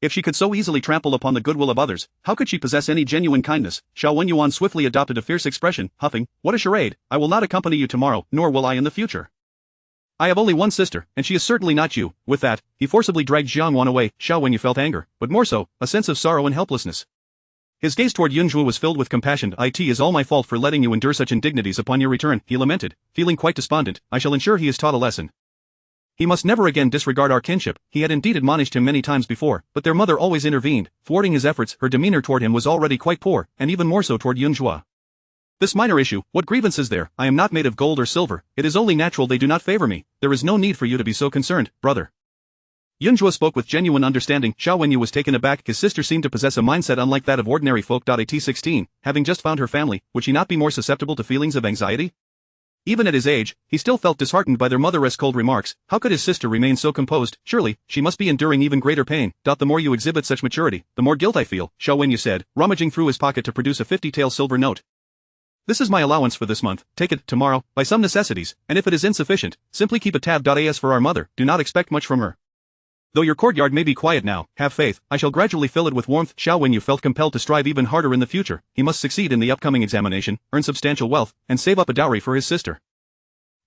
If she could so easily trample upon the goodwill of others, how could she possess any genuine kindness? Xiao Wenyuan swiftly adopted a fierce expression, huffing, what a charade. I will not accompany you tomorrow, nor will I in the future. I have only one sister, and she is certainly not you. With that, he forcibly dragged Jiang Wan away. Xiao Wenyu felt anger, but more so, a sense of sorrow and helplessness. His gaze toward Yun Zhuo was filled with compassion. It is all my fault for letting you endure such indignities upon your return, he lamented, feeling quite despondent. I shall ensure he is taught a lesson. He must never again disregard our kinship. He had indeed admonished him many times before, but their mother always intervened, thwarting his efforts. Her demeanor toward him was already quite poor, and even more so toward Yun Zhuo. This minor issue, what grievance is there? I am not made of gold or silver. It is only natural they do not favor me. There is no need for you to be so concerned, brother. Yun Zhuo spoke with genuine understanding. Xiao Wenyu was taken aback. His sister seemed to possess a mindset unlike that of ordinary folk. At 16, having just found her family, would she not be more susceptible to feelings of anxiety? Even at his age, he still felt disheartened by their mother's cold remarks. How could his sister remain so composed? Surely, she must be enduring even greater pain. The more you exhibit such maturity, the more guilt I feel, Xiao Wenyu said, rummaging through his pocket to produce a 50-tael silver note. This is my allowance for this month. Take it tomorrow, by some necessities, and if it is insufficient, simply keep a tab. As for our mother, do not expect much from her. Though your courtyard may be quiet now, have faith, I shall gradually fill it with warmth. Xiao Wenyu felt compelled to strive even harder in the future. He must succeed in the upcoming examination, earn substantial wealth, and save up a dowry for his sister.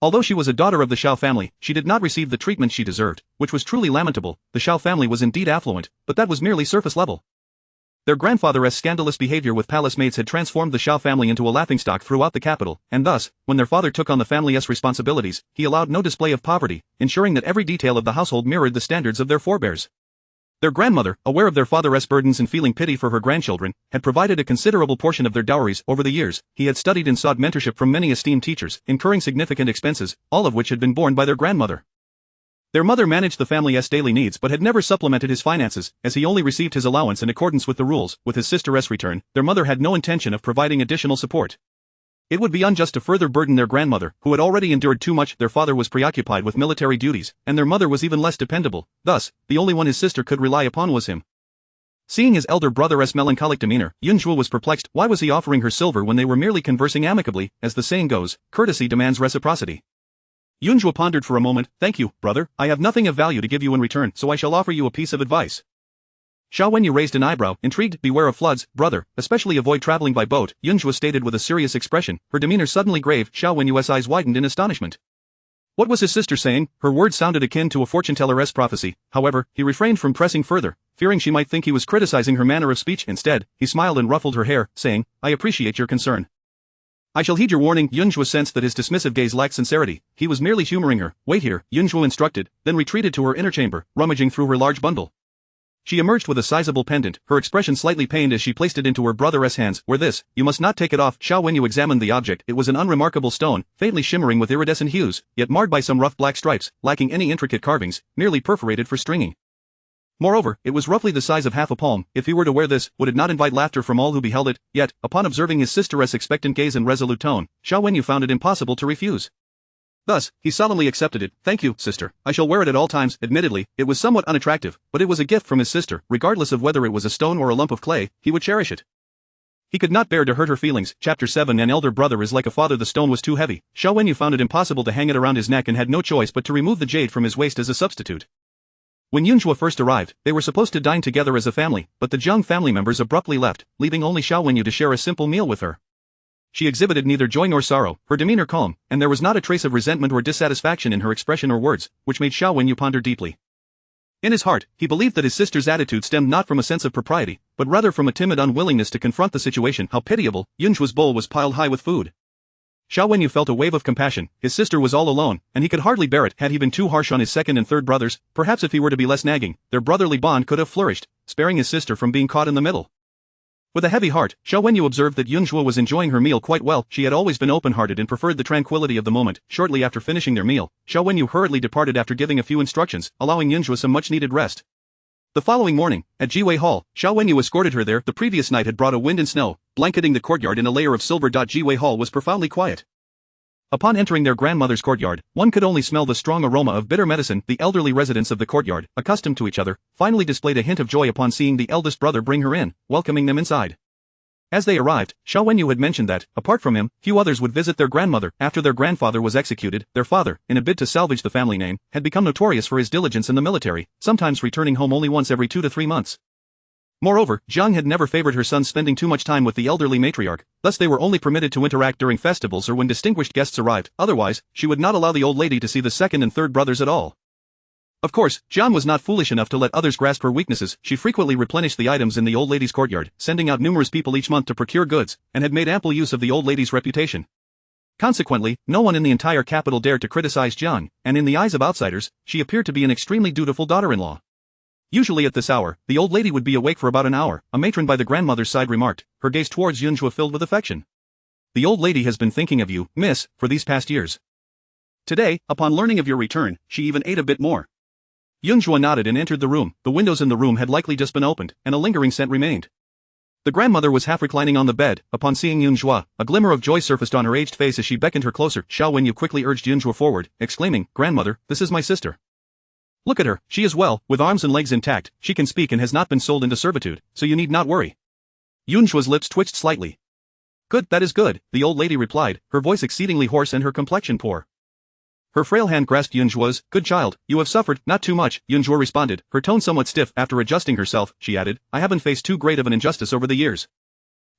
Although she was a daughter of the Xiao family, she did not receive the treatment she deserved, which was truly lamentable. The Xiao family was indeed affluent, but that was merely surface level. Their grandfather's scandalous behavior with palace maids had transformed the Xiao family into a laughingstock throughout the capital, and thus, when their father took on the family's responsibilities, he allowed no display of poverty, ensuring that every detail of the household mirrored the standards of their forebears. Their grandmother, aware of their father's burdens and feeling pity for her grandchildren, had provided a considerable portion of their dowries. Over the years, he had studied and sought mentorship from many esteemed teachers, incurring significant expenses, all of which had been borne by their grandmother. Their mother managed the family's daily needs but had never supplemented his finances, as he only received his allowance in accordance with the rules. With his sister's return, their mother had no intention of providing additional support. It would be unjust to further burden their grandmother, who had already endured too much. Their father was preoccupied with military duties, and their mother was even less dependable. Thus, the only one his sister could rely upon was him. Seeing his elder brother's melancholic demeanor, Yun Zhuo was perplexed. Why was he offering her silver when they were merely conversing amicably? As the saying goes, courtesy demands reciprocity. Yun Zhuo pondered for a moment. Thank you, brother, I have nothing of value to give you in return, so I shall offer you a piece of advice. Xiao raised an eyebrow, intrigued. Beware of floods, brother, especially avoid traveling by boat, Yun Zhuo stated with a serious expression, her demeanor suddenly grave. Xiao eyes widened in astonishment. What was his sister saying? Her words sounded akin to a fortune-teller's prophecy. However, he refrained from pressing further, fearing she might think he was criticizing her manner of speech. Instead, he smiled and ruffled her hair, saying, I appreciate your concern. I shall heed your warning. Yun Zhuo sensed that his dismissive gaze lacked sincerity. He was merely humoring her. Wait here, Yun Zhuo instructed, then retreated to her inner chamber, rummaging through her large bundle. She emerged with a sizable pendant, her expression slightly pained as she placed it into her brother's hands. Wear this, you must not take it off. Xiao examined the object. It was an unremarkable stone, faintly shimmering with iridescent hues, yet marred by some rough black stripes, lacking any intricate carvings, merely perforated for stringing. Moreover, it was roughly the size of half a palm. If he were to wear this, would it not invite laughter from all who beheld it? Yet, upon observing his sister's expectant gaze and resolute tone, Xiao found it impossible to refuse. Thus, he solemnly accepted it. Thank you, sister. I shall wear it at all times. Admittedly, it was somewhat unattractive, but it was a gift from his sister. Regardless of whether it was a stone or a lump of clay, he would cherish it. He could not bear to hurt her feelings. Chapter 7 An elder brother is like a father. The stone was too heavy. Xiao found it impossible to hang it around his neck and had no choice but to remove the jade from his waist as a substitute. When Yun Zhuo first arrived, they were supposed to dine together as a family, but the Zhang family members abruptly left, leaving only Xiao to share a simple meal with her. She exhibited neither joy nor sorrow, her demeanor calm, and there was not a trace of resentment or dissatisfaction in her expression or words, which made Xiao ponder deeply. In his heart, he believed that his sister's attitude stemmed not from a sense of propriety, but rather from a timid unwillingness to confront the situation. How pitiable! Yun Zhuo's bowl was piled high with food. Xiao felt a wave of compassion. His sister was all alone, and he could hardly bear it. Had he been too harsh on his second and third brothers, perhaps if he were to be less nagging, their brotherly bond could have flourished, sparing his sister from being caught in the middle. With a heavy heart, Xiao observed that Yun Zhuo was enjoying her meal quite well. She had always been open-hearted and preferred the tranquility of the moment. Shortly after finishing their meal, Xiao hurriedly departed after giving a few instructions, allowing Yun Zhuo some much-needed rest. The following morning, at Jiwei Hall, Xiao escorted her there. The previous night had brought a wind and snow, blanketing the courtyard in a layer of silver. Jiwei Hall was profoundly quiet. Upon entering their grandmother's courtyard, one could only smell the strong aroma of bitter medicine. The elderly residents of the courtyard, accustomed to each other, finally displayed a hint of joy upon seeing the eldest brother bring her in, welcoming them inside. As they arrived, Xiao had mentioned that, apart from him, few others would visit their grandmother. After their grandfather was executed, their father, in a bid to salvage the family name, had become notorious for his diligence in the military, sometimes returning home only once every 2 to 3 months. Moreover, Zhang had never favored her son spending too much time with the elderly matriarch, thus they were only permitted to interact during festivals or when distinguished guests arrived. Otherwise, she would not allow the old lady to see the second and third brothers at all. Of course, Zhang was not foolish enough to let others grasp her weaknesses. She frequently replenished the items in the old lady's courtyard, sending out numerous people each month to procure goods, and had made ample use of the old lady's reputation. Consequently, no one in the entire capital dared to criticize Zhang, and in the eyes of outsiders, she appeared to be an extremely dutiful daughter-in-law. Usually at this hour, the old lady would be awake for about an hour, a matron by the grandmother's side remarked, her gaze towards Yun Zhuo filled with affection. The old lady has been thinking of you, miss, for these past years. Today, upon learning of your return, she even ate a bit more. Yun Zhuo nodded and entered the room. The windows in the room had likely just been opened, and a lingering scent remained. The grandmother was half reclining on the bed. Upon seeing Yun Zhuo, a glimmer of joy surfaced on her aged face as she beckoned her closer. Xiao quickly urged Yun Zhuo forward, exclaiming, "Grandmother, this is my sister. Look at her, she is well, with arms and legs intact, she can speak and has not been sold into servitude, so you need not worry." Yun Zhuo's lips twitched slightly. "Good, that is good," the old lady replied, her voice exceedingly hoarse and her complexion poor. Her frail hand grasped Yun Zhuo's. "Good child, you have suffered, not too much," Yun Zhuo responded, her tone somewhat stiff. After adjusting herself, she added, "I haven't faced too great of an injustice over the years.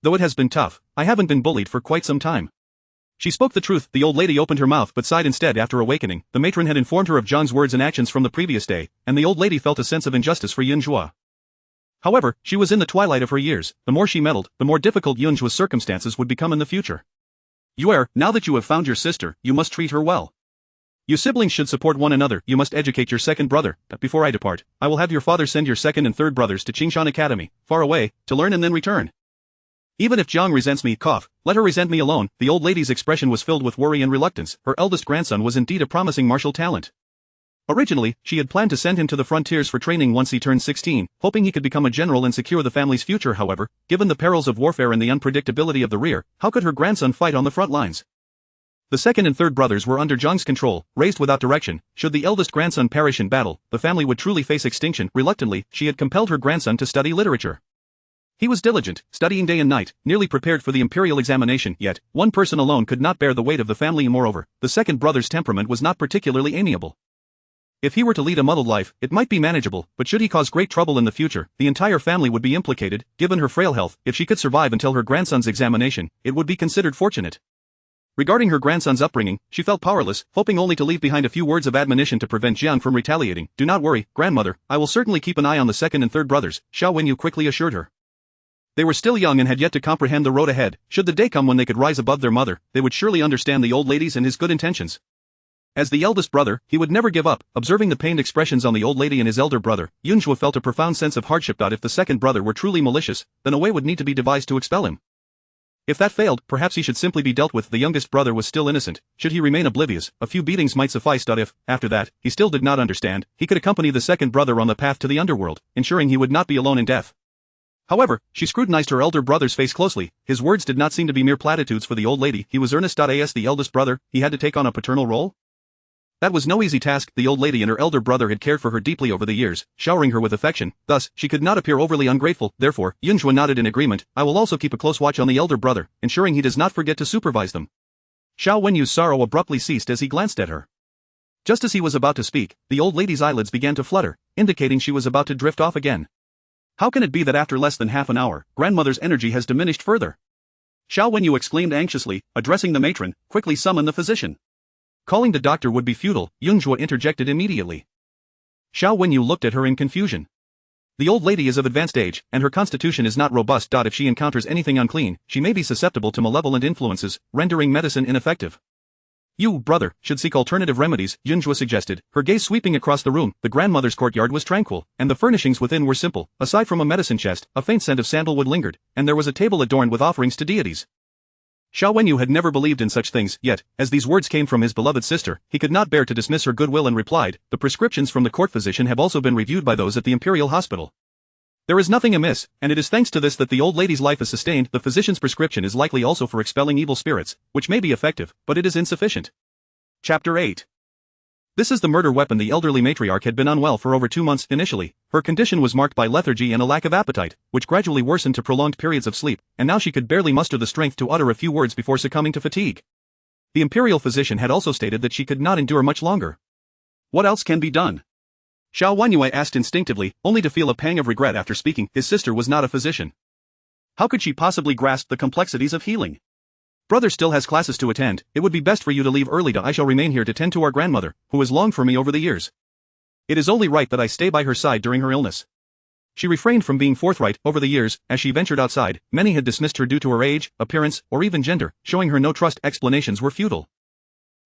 Though it has been tough, I haven't been bullied for quite some time." She spoke the truth. The old lady opened her mouth but sighed instead. After awakening, the matron had informed her of Zhang's words and actions from the previous day, and the old lady felt a sense of injustice for Yun Zhuo. However, she was in the twilight of her years. The more she meddled, the more difficult Yun Zhuo's circumstances would become in the future. Now that you have found your sister, you must treat her well. You siblings should support one another. You must educate your second brother. Before I depart, I will have your father send your second and third brothers to Qingshan Academy, far away, to learn and then return. Even if Jiang resents me, let her resent me alone. The old lady's expression was filled with worry and reluctance. Her eldest grandson was indeed a promising martial talent. Originally, she had planned to send him to the frontiers for training once he turned 16, hoping he could become a general and secure the family's future. However, given the perils of warfare and the unpredictability of the rear, how could her grandson fight on the front lines? The second and third brothers were under Jiang's control, raised without direction. Should the eldest grandson perish in battle, the family would truly face extinction. Reluctantly, she had compelled her grandson to study literature. He was diligent, studying day and night, nearly prepared for the imperial examination, yet, one person alone could not bear the weight of the family. Moreover, the second brother's temperament was not particularly amiable. If he were to lead a muddled life, it might be manageable, but should he cause great trouble in the future, the entire family would be implicated. Given her frail health, if she could survive until her grandson's examination, it would be considered fortunate. Regarding her grandson's upbringing, she felt powerless, hoping only to leave behind a few words of admonition to prevent Jiang from retaliating. Do not worry, grandmother, I will certainly keep an eye on the second and third brothers, Xiao Wenyu quickly assured her. They were still young and had yet to comprehend the road ahead. Should the day come when they could rise above their mother, they would surely understand the old ladies and his good intentions. As the eldest brother, he would never give up. Observing the pained expressions on the old lady and his elder brother, Yun Zhuo felt a profound sense of hardship. If the second brother were truly malicious, then a way would need to be devised to expel him. If that failed, perhaps he should simply be dealt with. The youngest brother was still innocent. Should he remain oblivious, a few beatings might suffice. If, after that, he still did not understand, he could accompany the second brother on the path to the underworld, ensuring he would not be alone in death. However, she scrutinized her elder brother's face closely. His words did not seem to be mere platitudes for the old lady. He was earnest. As the eldest brother, he had to take on a paternal role? That was no easy task. The old lady and her elder brother had cared for her deeply over the years, showering her with affection. Thus, she could not appear overly ungrateful. Therefore, Yun Zhuo nodded in agreement. I will also keep a close watch on the elder brother, ensuring he does not forget to supervise them. Xiao Wenyu's sorrow abruptly ceased as he glanced at her. Just as he was about to speak, the old lady's eyelids began to flutter, indicating she was about to drift off again. How can it be that after less than half an hour, grandmother's energy has diminished further? Xiao Wenyu exclaimed anxiously, addressing the matron. Quickly summon the physician. Calling the doctor would be futile. Yun Zhuo interjected immediately. Xiao Wenyu looked at her in confusion. The old lady is of advanced age, and her constitution is not robust. If she encounters anything unclean, she may be susceptible to malevolent influences, rendering medicine ineffective. You, brother, should seek alternative remedies, Yun Zhuo suggested, her gaze sweeping across the room. The grandmother's courtyard was tranquil, and the furnishings within were simple. Aside from a medicine chest, a faint scent of sandalwood lingered, and there was a table adorned with offerings to deities. Xiao Wenyu had never believed in such things, yet, as these words came from his beloved sister, he could not bear to dismiss her goodwill and replied, the prescriptions from the court physician have also been reviewed by those at the imperial hospital. There is nothing amiss, and it is thanks to this that the old lady's life is sustained. The physician's prescription is likely also for expelling evil spirits, which may be effective, but it is insufficient. Chapter 8. This is the murder weapon. The elderly matriarch had been unwell for over 2 months. Initially, her condition was marked by lethargy and a lack of appetite, which gradually worsened to prolonged periods of sleep, and now she could barely muster the strength to utter a few words before succumbing to fatigue. The imperial physician had also stated that she could not endure much longer. What else can be done? Xiao Wanyue asked instinctively, only to feel a pang of regret after speaking. His sister was not a physician. How could she possibly grasp the complexities of healing? Brother still has classes to attend. It would be best for you to leave early. I shall remain here to tend to our grandmother, who has longed for me over the years. It is only right that I stay by her side during her illness. She refrained from being forthright. Over the years, as she ventured outside, many had dismissed her due to her age, appearance, or even gender, showing her no trust. Explanations were futile.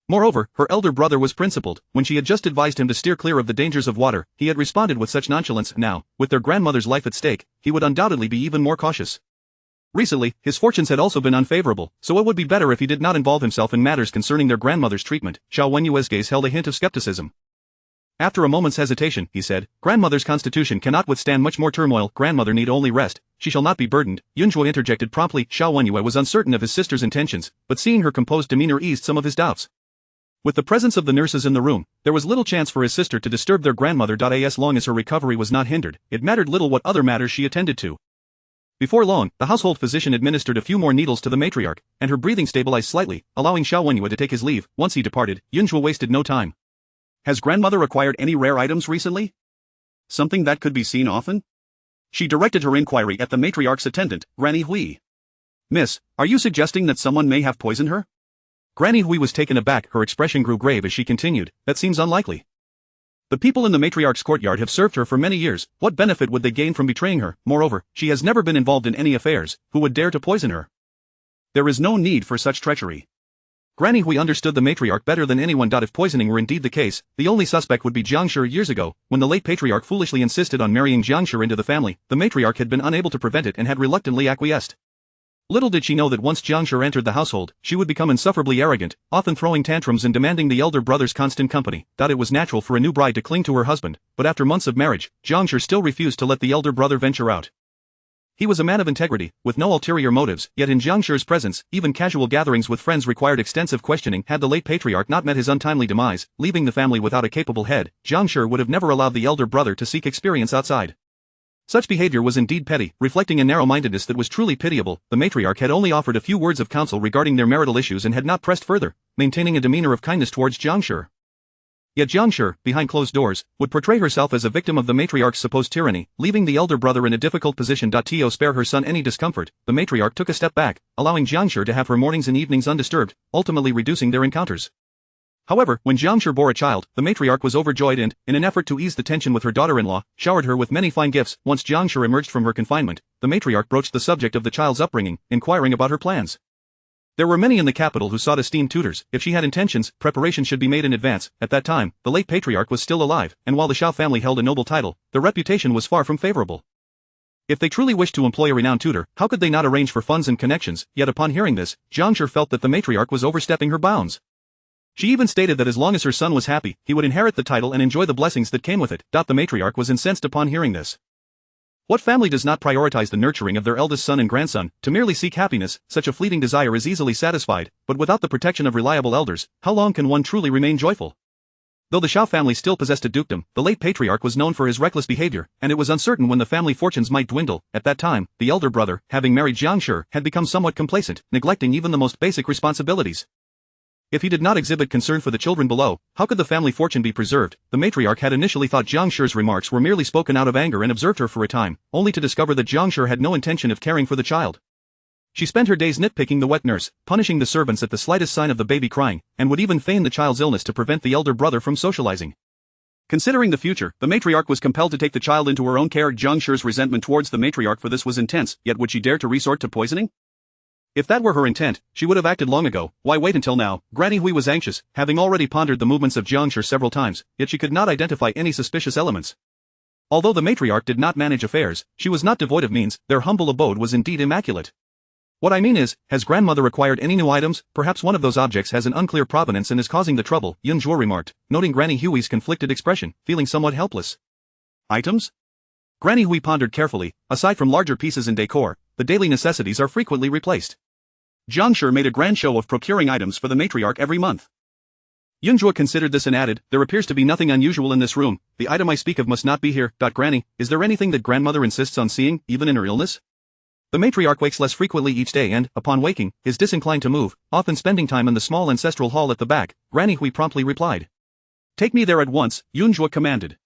Moreover, her elder brother was principled. When she had just advised him to steer clear of the dangers of water, he had responded with such nonchalance. Now, with their grandmother's life at stake, he would undoubtedly be even more cautious. Recently, his fortunes had also been unfavorable, so it would be better if he did not involve himself in matters concerning their grandmother's treatment. Xiao Wenyue's gaze held a hint of skepticism. After a moment's hesitation, he said, grandmother's constitution cannot withstand much more turmoil. Grandmother need only rest. She shall not be burdened. Yun Zhuo interjected promptly. Xiao Wenyue was uncertain of his sister's intentions, but seeing her composed demeanor eased some of his doubts. With the presence of the nurses in the room, there was little chance for his sister to disturb their grandmother. As long as her recovery was not hindered, it mattered little what other matters she attended to. Before long, the household physician administered a few more needles to the matriarch, and her breathing stabilized slightly, allowing Xiao Wenyue to take his leave. Once he departed, Yun Zhuo wasted no time. Has grandmother acquired any rare items recently? Something that could be seen often? She directed her inquiry at the matriarch's attendant, Granny Hui. Miss, are you suggesting that someone may have poisoned her? Granny Hui was taken aback. Her expression grew grave as she continued, that seems unlikely. The people in the matriarch's courtyard have served her for many years. What benefit would they gain from betraying her? Moreover, she has never been involved in any affairs. Who would dare to poison her? There is no need for such treachery. Granny Hui understood the matriarch better than anyone. If poisoning were indeed the case, the only suspect would be Jiangshi. Years ago, when the late patriarch foolishly insisted on marrying Jiangshi into the family, the matriarch had been unable to prevent it and had reluctantly acquiesced. Little did she know that once Jiangshi entered the household, she would become insufferably arrogant, often throwing tantrums and demanding the elder brother's constant company. It was natural for a new bride to cling to her husband, but after months of marriage, Jiangshi still refused to let the elder brother venture out. He was a man of integrity, with no ulterior motives, yet in Jiangshi's presence, even casual gatherings with friends required extensive questioning. Had the late patriarch not met his untimely demise, leaving the family without a capable head, Jiangshi would have never allowed the elder brother to seek experience outside. Such behavior was indeed petty, reflecting a narrow-mindedness that was truly pitiable. The matriarch had only offered a few words of counsel regarding their marital issues and had not pressed further, maintaining a demeanor of kindness towards Jiangshi. Yet Jiangshi, behind closed doors, would portray herself as a victim of the matriarch's supposed tyranny, leaving the elder brother in a difficult position. To spare her son any discomfort, the matriarch took a step back, allowing Jiangshi to have her mornings and evenings undisturbed, ultimately reducing their encounters. However, when Jiangshi bore a child, the matriarch was overjoyed and, in an effort to ease the tension with her daughter-in-law, showered her with many fine gifts. Once Jiangshi emerged from her confinement, the matriarch broached the subject of the child's upbringing, inquiring about her plans. There were many in the capital who sought esteemed tutors. If she had intentions, preparation should be made in advance. At that time, the late patriarch was still alive, and while the Xiao family held a noble title, their reputation was far from favorable. If they truly wished to employ a renowned tutor, how could they not arrange for funds and connections? Yet upon hearing this, Jiangshi felt that the matriarch was overstepping her bounds. She even stated that as long as her son was happy, he would inherit the title and enjoy the blessings that came with it. The matriarch was incensed upon hearing this. What family does not prioritize the nurturing of their eldest son and grandson? To merely seek happiness, such a fleeting desire is easily satisfied, but without the protection of reliable elders, how long can one truly remain joyful? Though the Xiao family still possessed a dukedom, the late patriarch was known for his reckless behavior, and it was uncertain when the family fortunes might dwindle. At that time, the elder brother, having married Jiangshi, had become somewhat complacent, neglecting even the most basic responsibilities. If he did not exhibit concern for the children below, how could the family fortune be preserved? The matriarch had initially thought Jiangshi's remarks were merely spoken out of anger and observed her for a time, only to discover that Jiangshi had no intention of caring for the child. She spent her days nitpicking the wet nurse, punishing the servants at the slightest sign of the baby crying, and would even feign the child's illness to prevent the elder brother from socializing. Considering the future, the matriarch was compelled to take the child into her own care. Jiangshi's resentment towards the matriarch for this was intense, yet would she dare to resort to poisoning? If that were her intent, she would have acted long ago. Why wait until now? Granny Hui was anxious, having already pondered the movements of Jiangshi several times, yet she could not identify any suspicious elements. Although the matriarch did not manage affairs, she was not devoid of means. Their humble abode was indeed immaculate. What I mean is, has grandmother acquired any new items? Perhaps one of those objects has an unclear provenance and is causing the trouble, Yun Zhuo remarked, noting Granny Hui's conflicted expression, feeling somewhat helpless. Items? Granny Hui pondered carefully. Aside from larger pieces in decor, the daily necessities are frequently replaced. Jiangshi made a grand show of procuring items for the matriarch every month. Yun Zhuo considered this and added, there appears to be nothing unusual in this room. The item I speak of must not be here. Granny, is there anything that grandmother insists on seeing, even in her illness? The matriarch wakes less frequently each day and, upon waking, is disinclined to move, often spending time in the small ancestral hall at the back. Granny Hui promptly replied. Take me there at once, Yun Zhuo commanded.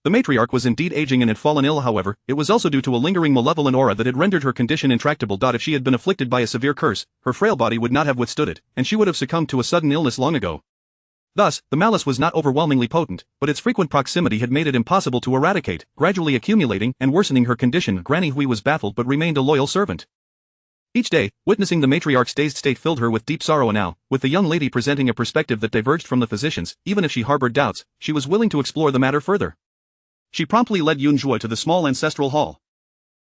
The matriarch was indeed aging and had fallen ill. However, it was also due to a lingering malevolent aura that had rendered her condition intractable. If she had been afflicted by a severe curse, her frail body would not have withstood it, and she would have succumbed to a sudden illness long ago. Thus, the malice was not overwhelmingly potent, but its frequent proximity had made it impossible to eradicate, gradually accumulating and worsening her condition. Granny Hui was baffled but remained a loyal servant. Each day, witnessing the matriarch's dazed state filled her with deep sorrow, and now, with the young lady presenting a perspective that diverged from the physician's, even if she harbored doubts, she was willing to explore the matter further. She promptly led Yun Zhuo to the small ancestral hall.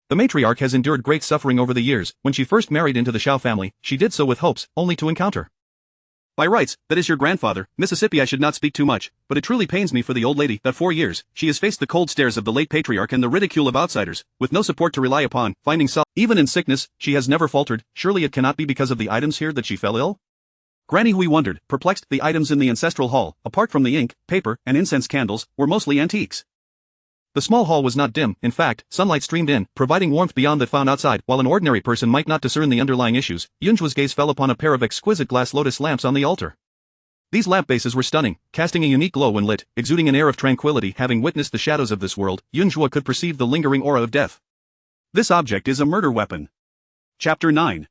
The matriarch has endured great suffering over the years. When she first married into the Xiao family, she did so with hopes, only to encounter. By rights, that is your grandfather, Mississippi. I should not speak too much, but it truly pains me for the old lady that for years, she has faced the cold stares of the late patriarch and the ridicule of outsiders, with no support to rely upon, finding solace. Even in sickness, she has never faltered. Surely it cannot be because of the items here that she fell ill? Granny Hui wondered, perplexed. The items in the ancestral hall, apart from the ink, paper, and incense candles, were mostly antiques. The small hall was not dim. In fact, sunlight streamed in, providing warmth beyond that found outside. While an ordinary person might not discern the underlying issues, Yun Zhuo's gaze fell upon a pair of exquisite glass lotus lamps on the altar. These lamp bases were stunning, casting a unique glow when lit, exuding an air of tranquility. Having witnessed the shadows of this world, Yun Zhuo could perceive the lingering aura of death. This object is a murder weapon. Chapter 9.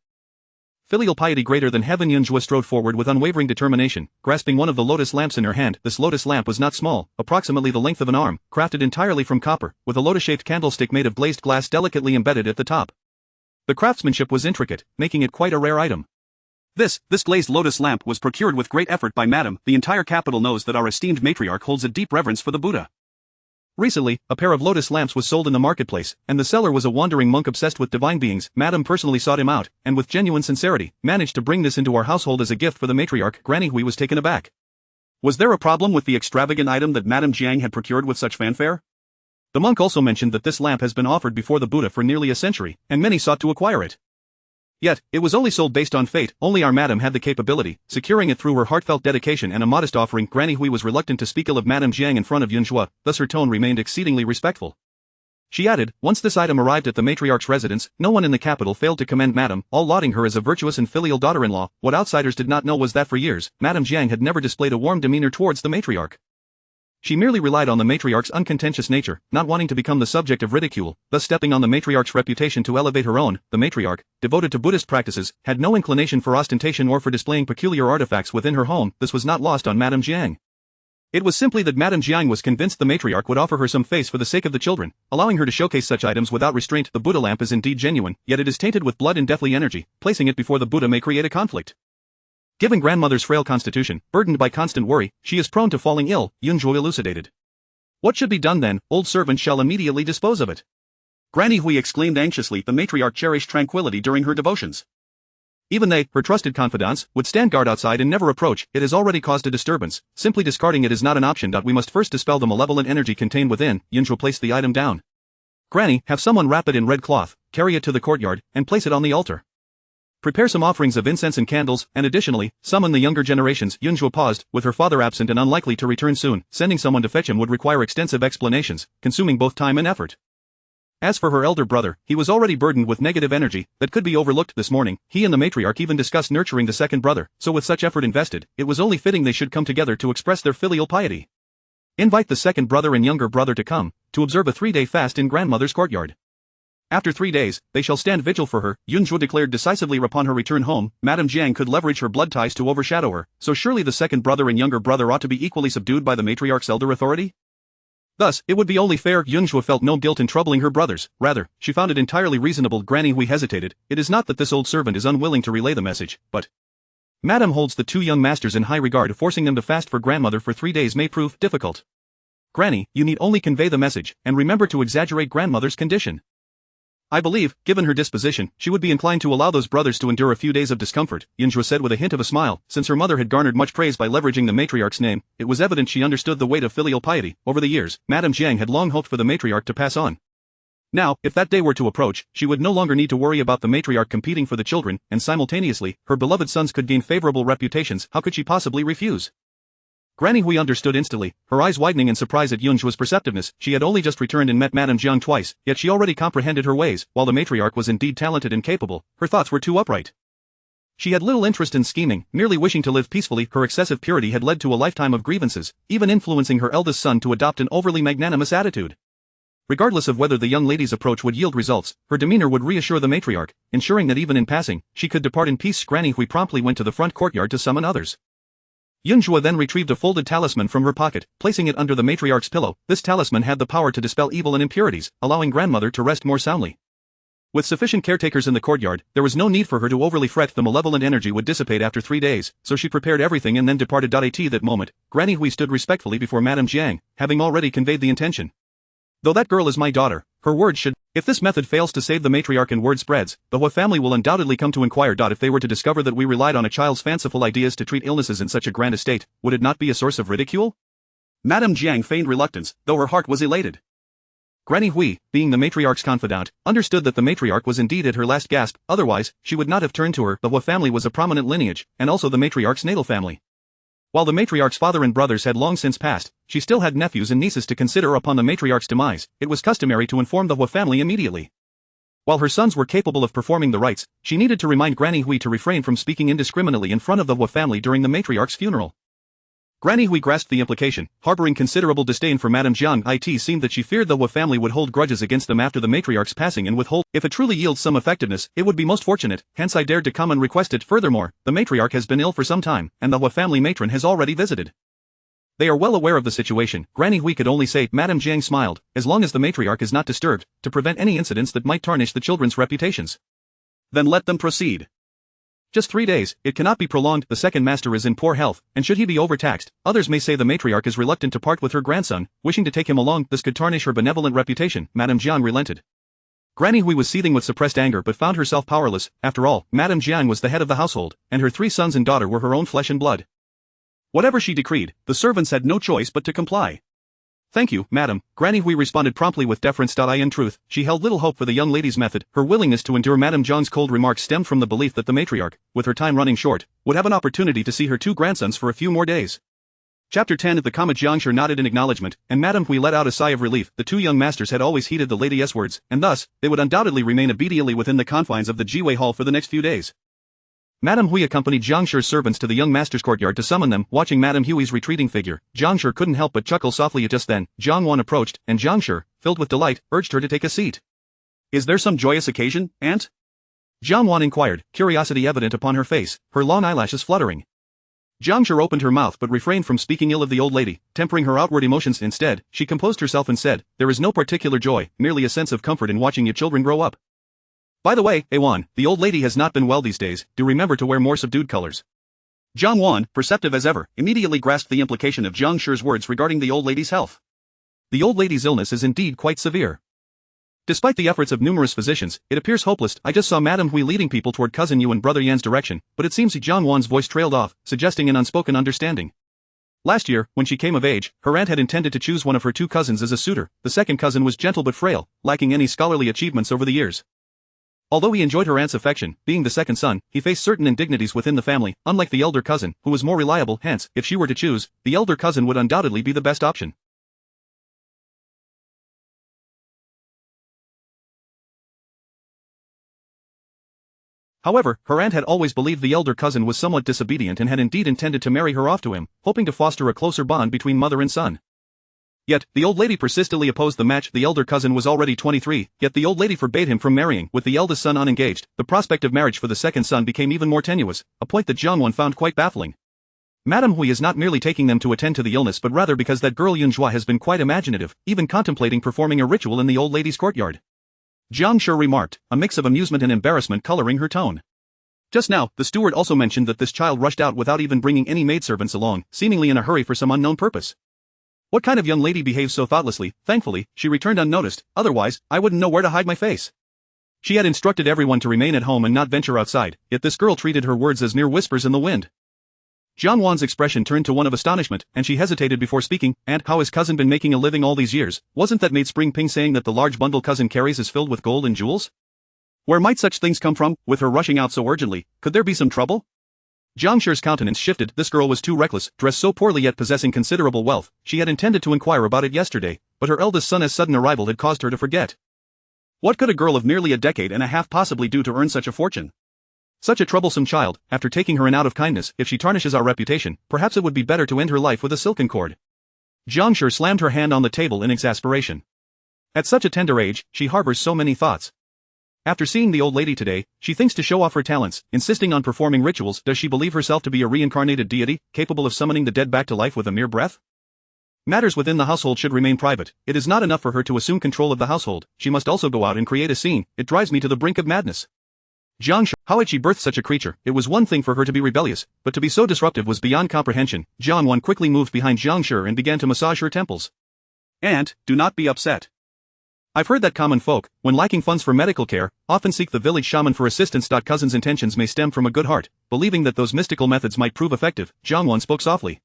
Filial piety greater than heaven. Yun Zhuo strode forward with unwavering determination, grasping one of the lotus lamps in her hand. This lotus lamp was not small, approximately the length of an arm, crafted entirely from copper, with a lotus-shaped candlestick made of glazed glass delicately embedded at the top. The craftsmanship was intricate, making it quite a rare item. This glazed lotus lamp was procured with great effort by Madam. The entire capital knows that our esteemed matriarch holds a deep reverence for the Buddha. Recently, a pair of lotus lamps was sold in the marketplace, and the seller was a wandering monk obsessed with divine beings. Madam personally sought him out, and with genuine sincerity, managed to bring this into our household as a gift for the matriarch. Granny Hui was taken aback. Was there a problem with the extravagant item that Madam Jiang had procured with such fanfare? The monk also mentioned that this lamp has been offered before the Buddha for nearly a century, and many sought to acquire it. Yet, it was only sold based on fate. Only our madam had the capability, securing it through her heartfelt dedication and a modest offering. Granny Hui was reluctant to speak ill of Madam Jiang in front of Yun Zhuo, thus her tone remained exceedingly respectful. She added, once this item arrived at the matriarch's residence, no one in the capital failed to commend Madam, all lauding her as a virtuous and filial daughter-in-law. What outsiders did not know was that for years, Madam Jiang had never displayed a warm demeanor towards the matriarch. She merely relied on the matriarch's uncontentious nature, not wanting to become the subject of ridicule, thus stepping on the matriarch's reputation to elevate her own. The matriarch, devoted to Buddhist practices, had no inclination for ostentation or for displaying peculiar artifacts within her home. This was not lost on Madam Jiang. It was simply that Madam Jiang was convinced the matriarch would offer her some face for the sake of the children, allowing her to showcase such items without restraint. The Buddha lamp is indeed genuine, yet it is tainted with blood and deathly energy. Placing it before the Buddha may create a conflict. Given grandmother's frail constitution, burdened by constant worry, she is prone to falling ill, Yun Zhuo elucidated. What should be done then? Old servant shall immediately dispose of it. Granny Hui exclaimed anxiously. The matriarch cherished tranquility during her devotions. Even they, her trusted confidants, would stand guard outside and never approach. It has already caused a disturbance. Simply discarding it is not an option. We must first dispel the malevolent energy contained within. Yun Zhuo placed the item down. Granny, have someone wrap it in red cloth, carry it to the courtyard, and place it on the altar. Prepare some offerings of incense and candles, and additionally, summon the younger generations. Yun Zhuo paused, with her father absent and unlikely to return soon. Sending someone to fetch him would require extensive explanations, consuming both time and effort. As for her elder brother, he was already burdened with negative energy that could be overlooked. This morning, he and the matriarch even discussed nurturing the second brother, so with such effort invested, it was only fitting they should come together to express their filial piety. Invite the second brother and younger brother to come, to observe a 3-day fast in grandmother's courtyard. After 3 days, they shall stand vigil for her, Yun Zhuo declared decisively. Upon her return home, Madam Jiang could leverage her blood ties to overshadow her, so surely the second brother and younger brother ought to be equally subdued by the matriarch's elder authority? Thus, it would be only fair. Yun Zhuo felt no guilt in troubling her brothers, rather, she found it entirely reasonable. Granny Hui hesitated. It is not that this old servant is unwilling to relay the message, but Madam holds the 2 young masters in high regard. Forcing them to fast for grandmother for 3 days may prove difficult. Granny, you need only convey the message, and remember to exaggerate grandmother's condition. I believe, given her disposition, she would be inclined to allow those brothers to endure a few days of discomfort, Yun Zhuo said with a hint of a smile. Since her mother had garnered much praise by leveraging the matriarch's name, it was evident she understood the weight of filial piety. Over the years, Madam Jiang had long hoped for the matriarch to pass on. Now, if that day were to approach, she would no longer need to worry about the matriarch competing for the children, and simultaneously, her beloved sons could gain favorable reputations. How could she possibly refuse? Granny Hui understood instantly, her eyes widening in surprise at Yun Zhuo's perceptiveness. She had only just returned and met Madame Jiang twice, yet she already comprehended her ways. While the matriarch was indeed talented and capable, her thoughts were too upright. She had little interest in scheming, merely wishing to live peacefully. Her excessive purity had led to a lifetime of grievances, even influencing her eldest son to adopt an overly magnanimous attitude. Regardless of whether the young lady's approach would yield results, her demeanor would reassure the matriarch, ensuring that even in passing, she could depart in peace. Granny Hui promptly went to the front courtyard to summon others. Yun Zhuo then retrieved a folded talisman from her pocket, placing it under the matriarch's pillow. This talisman had the power to dispel evil and impurities, allowing grandmother to rest more soundly. With sufficient caretakers in the courtyard, there was no need for her to overly fret. The malevolent energy would dissipate after 3 days, so she prepared everything and then departed. At that moment, Granny Hui stood respectfully before Madame Jiang, having already conveyed the intention. Though that girl is my daughter, her word should. If this method fails to save the matriarch and word spreads, the Hua family will undoubtedly come to inquire. If they were to discover that we relied on a child's fanciful ideas to treat illnesses in such a grand estate, would it not be a source of ridicule? Madame Jiang feigned reluctance, though her heart was elated. Granny Hui, being the matriarch's confidant, understood that the matriarch was indeed at her last gasp, otherwise, she would not have turned to her. The Hua family was a prominent lineage, and also the matriarch's natal family. While the matriarch's father and brothers had long since passed, she still had nephews and nieces to consider. Upon the matriarch's demise, it was customary to inform the Hua family immediately. While her sons were capable of performing the rites, she needed to remind Granny Hui to refrain from speaking indiscriminately in front of the Hua family during the matriarch's funeral. Granny Hui grasped the implication, harboring considerable disdain for Madame Jiang. It seemed that she feared the Hua family would hold grudges against them after the matriarch's passing and withhold. If it truly yields some effectiveness, it would be most fortunate, hence I dared to come and request it. Furthermore, the matriarch has been ill for some time, and the Hua family matron has already visited. They are well aware of the situation. Granny Hui could only say. Madame Jiang smiled, as long as the matriarch is not disturbed, to prevent any incidents that might tarnish the children's reputations. Then let them proceed. Just 3 days, it cannot be prolonged. The second master is in poor health, and should he be overtaxed, others may say the matriarch is reluctant to part with her grandson, wishing to take him along. This could tarnish her benevolent reputation. Madame Jiang relented. Granny Hui was seething with suppressed anger but found herself powerless. After all, Madame Jiang was the head of the household, and her 3 sons and daughter were her own flesh and blood. Whatever she decreed, the servants had no choice but to comply. Thank you, madam, Granny Hui responded promptly with deference. In truth, she held little hope for the young lady's method. Her willingness to endure Madame Jiang's cold remarks stemmed from the belief that the matriarch, with her time running short, would have an opportunity to see her 2 grandsons for a few more days. Chapter 10. The comma Jiangshi nodded in acknowledgement, and Madame Hui let out a sigh of relief. The 2 young masters had always heeded the lady's words, and thus, they would undoubtedly remain obediently within the confines of the Jiwei Hall for the next few days. Madame Hui accompanied Jiang Shi's servants to the young master's courtyard to summon them. Watching Madame Hui's retreating figure, Jiang Shi couldn't help but chuckle softly. Just then, Jiang Wan approached, and Jiang Shi, filled with delight, urged her to take a seat. Is there some joyous occasion, aunt? Jiang Wan inquired, curiosity evident upon her face, her long eyelashes fluttering. Jiang Shi opened her mouth but refrained from speaking ill of the old lady, tempering her outward emotions. Instead, she composed herself and said, there is no particular joy, merely a sense of comfort in watching your children grow up. By the way, Awan, the old lady has not been well these days. Do remember to wear more subdued colors. Jiang Wan, perceptive as ever, immediately grasped the implication of Jiang Shi's words regarding the old lady's health. The old lady's illness is indeed quite severe. Despite the efforts of numerous physicians, it appears hopeless. I just saw Madame Hui leading people toward cousin Yu and brother Yan's direction, but it seems Jiang Wan's voice trailed off, suggesting an unspoken understanding. Last year, when she came of age, her aunt had intended to choose one of her 2 cousins as a suitor. The second cousin was gentle but frail, lacking any scholarly achievements over the years. Although he enjoyed her aunt's affection, being the second son, he faced certain indignities within the family, unlike the elder cousin, who was more reliable. Hence, if she were to choose, the elder cousin would undoubtedly be the best option. However, her aunt had always believed the elder cousin was somewhat disobedient and had indeed intended to marry her off to him, hoping to foster a closer bond between mother and son. Yet, the old lady persistently opposed the match. The elder cousin was already 23, yet the old lady forbade him from marrying. With the eldest son unengaged, the prospect of marriage for the second son became even more tenuous, a point that Jiang Wan found quite baffling. Madame Hui is not merely taking them to attend to the illness but rather because that girl Yun Zhuo has been quite imaginative, even contemplating performing a ritual in the old lady's courtyard. Jiang Shi remarked, a mix of amusement and embarrassment coloring her tone. Just now, the steward also mentioned that this child rushed out without even bringing any maidservants along, seemingly in a hurry for some unknown purpose. What kind of young lady behaves so thoughtlessly? Thankfully, she returned unnoticed, otherwise, I wouldn't know where to hide my face. She had instructed everyone to remain at home and not venture outside, yet this girl treated her words as mere whispers in the wind. Jiang Wan's expression turned to one of astonishment, and she hesitated before speaking. And how has cousin been making a living all these years? Wasn't that maid Spring Ping saying that the large bundle cousin carries is filled with gold and jewels? Where might such things come from, with her rushing out so urgently? Could there be some trouble? Jiang Shi's countenance shifted. This girl was too reckless, dressed so poorly yet possessing considerable wealth. She had intended to inquire about it yesterday, but her eldest son's sudden arrival had caused her to forget. What could a girl of nearly a decade and a half possibly do to earn such a fortune? Such a troublesome child, after taking her in out of kindness. If she tarnishes our reputation, perhaps it would be better to end her life with a silken cord. Jiang Shi slammed her hand on the table in exasperation. At such a tender age, she harbors so many thoughts. After seeing the old lady today, she thinks to show off her talents, insisting on performing rituals. Does she believe herself to be a reincarnated deity, capable of summoning the dead back to life with a mere breath? Matters within the household should remain private. It is not enough for her to assume control of the household, she must also go out and create a scene. It drives me to the brink of madness. Jiang Shi, how had she birthed such a creature? It was one thing for her to be rebellious, but to be so disruptive was beyond comprehension. Jiang Wan quickly moved behind Jiang Shi and began to massage her temples. Aunt, do not be upset. I've heard that common folk, when lacking funds for medical care, often seek the village shaman for assistance. Cousin's intentions may stem from a good heart, believing that those mystical methods might prove effective. Jiang Wan spoke softly.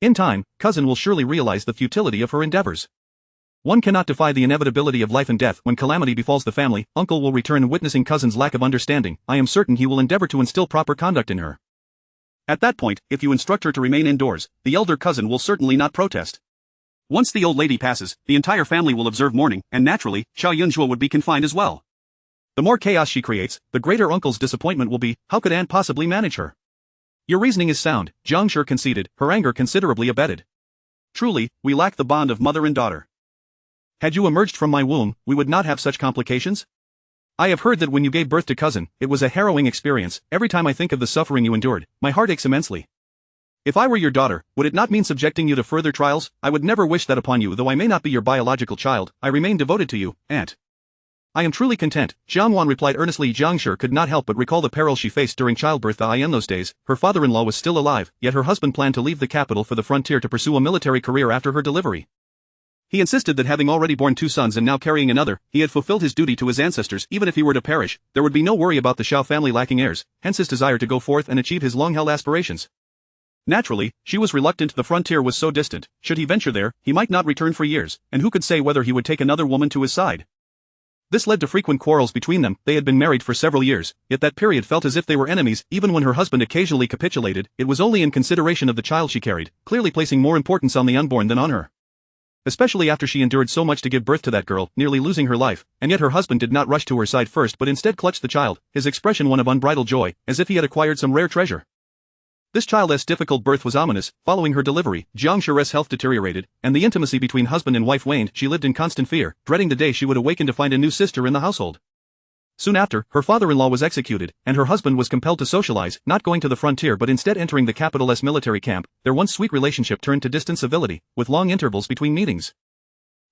In time, cousin will surely realize the futility of her endeavors. One cannot defy the inevitability of life and death. When calamity befalls the family, uncle will return. Witnessing cousin's lack of understanding, I am certain he will endeavor to instill proper conduct in her. At that point, if you instruct her to remain indoors, the elder cousin will certainly not protest. Once the old lady passes, the entire family will observe mourning, and naturally, Xiao Jiayun Zhuo would be confined as well. The more chaos she creates, the greater uncle's disappointment will be. How could aunt possibly manage her? Your reasoning is sound, Jiang Shi conceded, her anger considerably abated. Truly, we lack the bond of mother and daughter. Had you emerged from my womb, we would not have such complications? I have heard that when you gave birth to cousin, it was a harrowing experience. Every time I think of the suffering you endured, my heart aches immensely. If I were your daughter, would it not mean subjecting you to further trials? I would never wish that upon you. Though I may not be your biological child, I remain devoted to you, aunt. I am truly content, Xianwan replied earnestly. Jiangshi could not help but recall the peril she faced during childbirth. In those days, her father-in-law was still alive, yet her husband planned to leave the capital for the frontier to pursue a military career after her delivery. He insisted that having already borne 2 sons and now carrying another, he had fulfilled his duty to his ancestors. Even if he were to perish, there would be no worry about the Xiao family lacking heirs, hence his desire to go forth and achieve his long-held aspirations. Naturally, she was reluctant. The frontier was so distant. Should he venture there, he might not return for years, and who could say whether he would take another woman to his side? This led to frequent quarrels between them. They had been married for several years, yet that period felt as if they were enemies. Even when her husband occasionally capitulated, it was only in consideration of the child she carried, clearly placing more importance on the unborn than on her. Especially after she endured so much to give birth to that girl, nearly losing her life, and yet her husband did not rush to her side first but instead clutched the child, his expression one of unbridled joy, as if he had acquired some rare treasure. This child's difficult birth was ominous. Following her delivery, Jiangshi's health deteriorated, and the intimacy between husband and wife waned. She lived in constant fear, dreading the day she would awaken to find a new sister in the household. Soon after, her father-in-law was executed, and her husband was compelled to socialize, not going to the frontier but instead entering the capital's military camp. Their once sweet relationship turned to distant civility, with long intervals between meetings.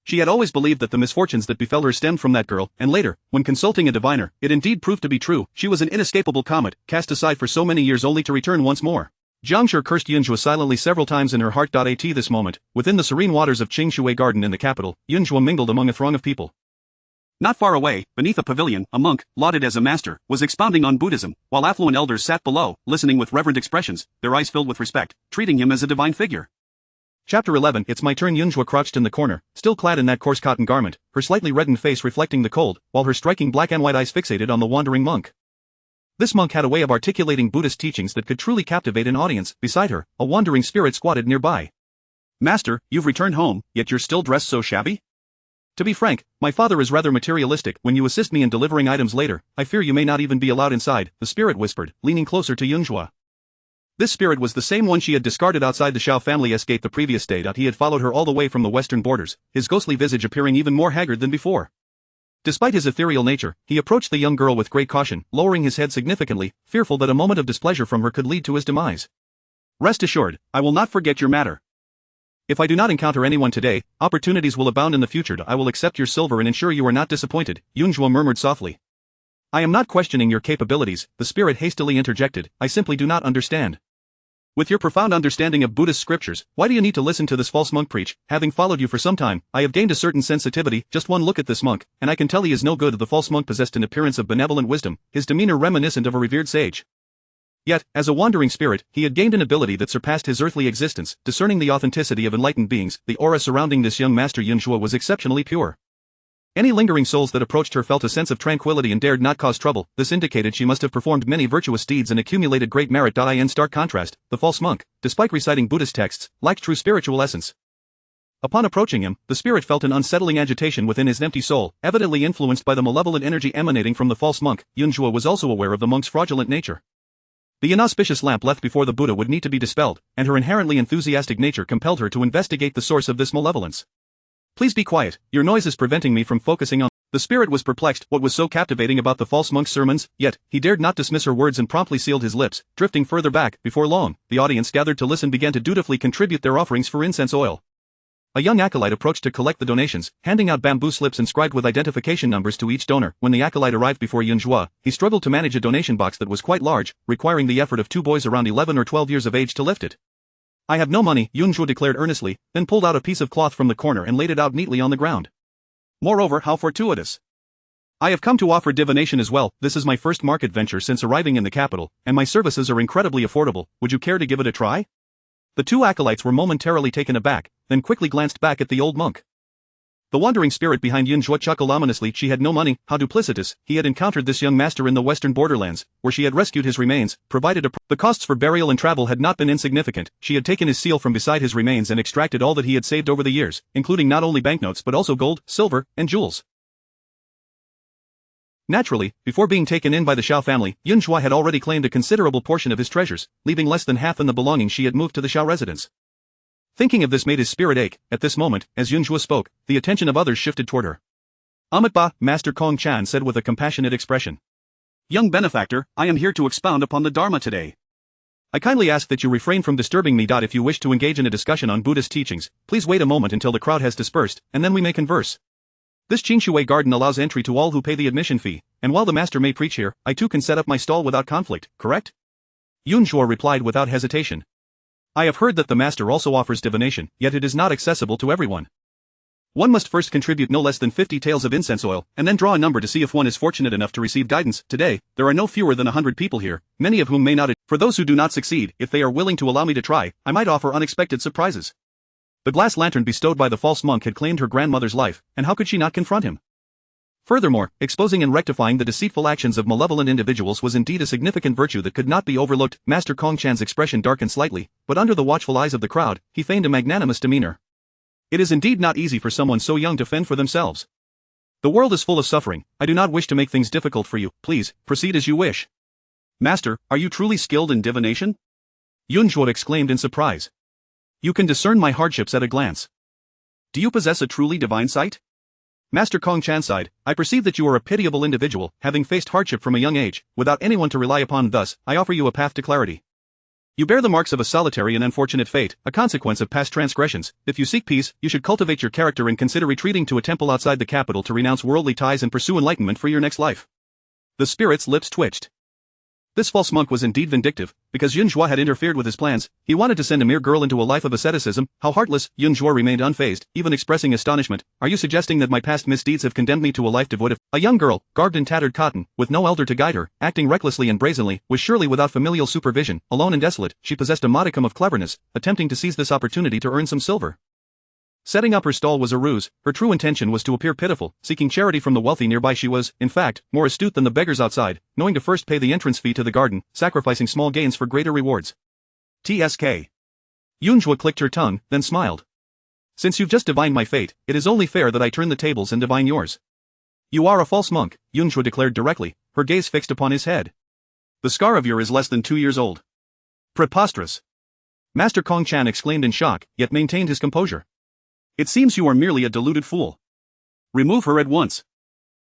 She had always believed that the misfortunes that befell her stemmed from that girl, and later, when consulting a diviner, it indeed proved to be true. She was an inescapable comet, cast aside for so many years only to return once more. Jiangshi cursed Yunzhuo silently several times in her heart. At this moment, within the serene waters of Qingshui Garden in the capital, Yunzhuo mingled among a throng of people. Not far away, beneath a pavilion, a monk, lauded as a master, was expounding on Buddhism, while affluent elders sat below, listening with reverent expressions, their eyes filled with respect, treating him as a divine figure. Chapter 11. It's my turn. Yunzhuo crouched in the corner, still clad in that coarse cotton garment, her slightly reddened face reflecting the cold, while her striking black and white eyes fixated on the wandering monk. This monk had a way of articulating Buddhist teachings that could truly captivate an audience. Beside her, a wandering spirit squatted nearby. Master, you've returned home, yet you're still dressed so shabby? To be frank, my father is rather materialistic. When you assist me in delivering items later, I fear you may not even be allowed inside, the spirit whispered, leaning closer to Yunzhuo. This spirit was the same one she had discarded outside the Xiao family's gate the previous day. He had followed her all the way from the western borders, his ghostly visage appearing even more haggard than before. Despite his ethereal nature, he approached the young girl with great caution, lowering his head significantly, fearful that a moment of displeasure from her could lead to his demise. Rest assured, I will not forget your matter. If I do not encounter anyone today, opportunities will abound in the future. I will accept your silver and ensure you are not disappointed, Yunzhuo murmured softly. I am not questioning your capabilities, the spirit hastily interjected, I simply do not understand. With your profound understanding of Buddhist scriptures, why do you need to listen to this false monk preach? Having followed you for some time, I have gained a certain sensitivity. Just one look at this monk, and I can tell he is no good. The false monk possessed an appearance of benevolent wisdom, his demeanor reminiscent of a revered sage. Yet, as a wandering spirit, he had gained an ability that surpassed his earthly existence, discerning the authenticity of enlightened beings. The aura surrounding this young master Yunzhuo was exceptionally pure. Any lingering souls that approached her felt a sense of tranquility and dared not cause trouble. This indicated she must have performed many virtuous deeds and accumulated great merit. In stark contrast, the false monk, despite reciting Buddhist texts, lacked true spiritual essence. Upon approaching him, the spirit felt an unsettling agitation within his empty soul, evidently influenced by the malevolent energy emanating from the false monk. Yunzhuo was also aware of the monk's fraudulent nature. The inauspicious lamp left before the Buddha would need to be dispelled, and her inherently enthusiastic nature compelled her to investigate the source of this malevolence. Please be quiet, your noise is preventing me from focusing on. The spirit was perplexed. What was so captivating about the false monk's sermons? Yet, he dared not dismiss her words and promptly sealed his lips, drifting further back. Before long, the audience gathered to listen began to dutifully contribute their offerings for incense oil. A young acolyte approached to collect the donations, handing out bamboo slips inscribed with identification numbers to each donor. When the acolyte arrived before Yunzhuo, he struggled to manage a donation box that was quite large, requiring the effort of 2 boys around 11 or 12 years of age to lift it. I have no money, Yunzhuo declared earnestly, then pulled out a piece of cloth from the corner and laid it out neatly on the ground. Moreover, how fortuitous. I have come to offer divination as well. This is my first market venture since arriving in the capital, and my services are incredibly affordable. Would you care to give it a try? The 2 acolytes were momentarily taken aback, then quickly glanced back at the old monk. The wandering spirit behind Yunzhuo chuckled ominously. She had no money. How duplicitous. He had encountered this young master in the western borderlands, where she had rescued his remains, provided the costs for burial and travel had not been insignificant. She had taken his seal from beside his remains and extracted all that he had saved over the years, including not only banknotes but also gold, silver, and jewels. Naturally, before being taken in by the Xiao family, Yunzhuo had already claimed a considerable portion of his treasures, leaving less than half in the belongings she had moved to the Xiao residence. Thinking of this made his spirit ache. At this moment, as Yunzhuo spoke, the attention of others shifted toward her. Amitba, Master Kong Chan said with a compassionate expression. Young benefactor, I am here to expound upon the Dharma today. I kindly ask that you refrain from disturbing me. If you wish to engage in a discussion on Buddhist teachings, please wait a moment until the crowd has dispersed, and then we may converse. This Qingshui garden allows entry to all who pay the admission fee, and while the master may preach here, I too can set up my stall without conflict, correct? Yun Zhuo replied without hesitation. I have heard that the master also offers divination, yet it is not accessible to everyone. One must first contribute no less than 50 taels of incense oil, and then draw a number to see if one is fortunate enough to receive guidance. Today, there are no fewer than 100 people here, many of whom may not. For those who do not succeed, if they are willing to allow me to try, I might offer unexpected surprises. The glass lantern bestowed by the false monk had claimed her grandmother's life, and how could she not confront him? Furthermore, exposing and rectifying the deceitful actions of malevolent individuals was indeed a significant virtue that could not be overlooked. Master Kong Chan's expression darkened slightly, but under the watchful eyes of the crowd, he feigned a magnanimous demeanor. It is indeed not easy for someone so young to fend for themselves. The world is full of suffering. I do not wish to make things difficult for you. Please, proceed as you wish. Master, are you truly skilled in divination? Yun Zhuo exclaimed in surprise. You can discern my hardships at a glance. Do you possess a truly divine sight? Master Kong Chan sighed. I perceive that you are a pitiable individual, having faced hardship from a young age, without anyone to rely upon. Thus, I offer you a path to clarity. You bear the marks of a solitary and unfortunate fate, a consequence of past transgressions. If you seek peace, you should cultivate your character and consider retreating to a temple outside the capital to renounce worldly ties and pursue enlightenment for your next life. The spirit's lips twitched. This false monk was indeed vindictive, because Yun Zhuo had interfered with his plans. He wanted to send a mere girl into a life of asceticism. How heartless! Yun Zhuo remained unfazed, even expressing astonishment. Are you suggesting that my past misdeeds have condemned me to a life devoid of... A young girl, garbed in tattered cotton, with no elder to guide her, acting recklessly and brazenly, was surely without familial supervision. Alone and desolate, she possessed a modicum of cleverness, attempting to seize this opportunity to earn some silver. Setting up her stall was a ruse. Her true intention was to appear pitiful, seeking charity from the wealthy nearby. She was, in fact, more astute than the beggars outside, knowing to first pay the entrance fee to the garden, sacrificing small gains for greater rewards. TSK. Yun Zhuo clicked her tongue, then smiled. Since you've just divined my fate, it is only fair that I turn the tables and divine yours. You are a false monk, Yun Zhuo declared directly, her gaze fixed upon his head. The scar of your is less than 2 years old. Preposterous. Master Kong Chan exclaimed in shock, yet maintained his composure. It seems you are merely a deluded fool. Remove her at once.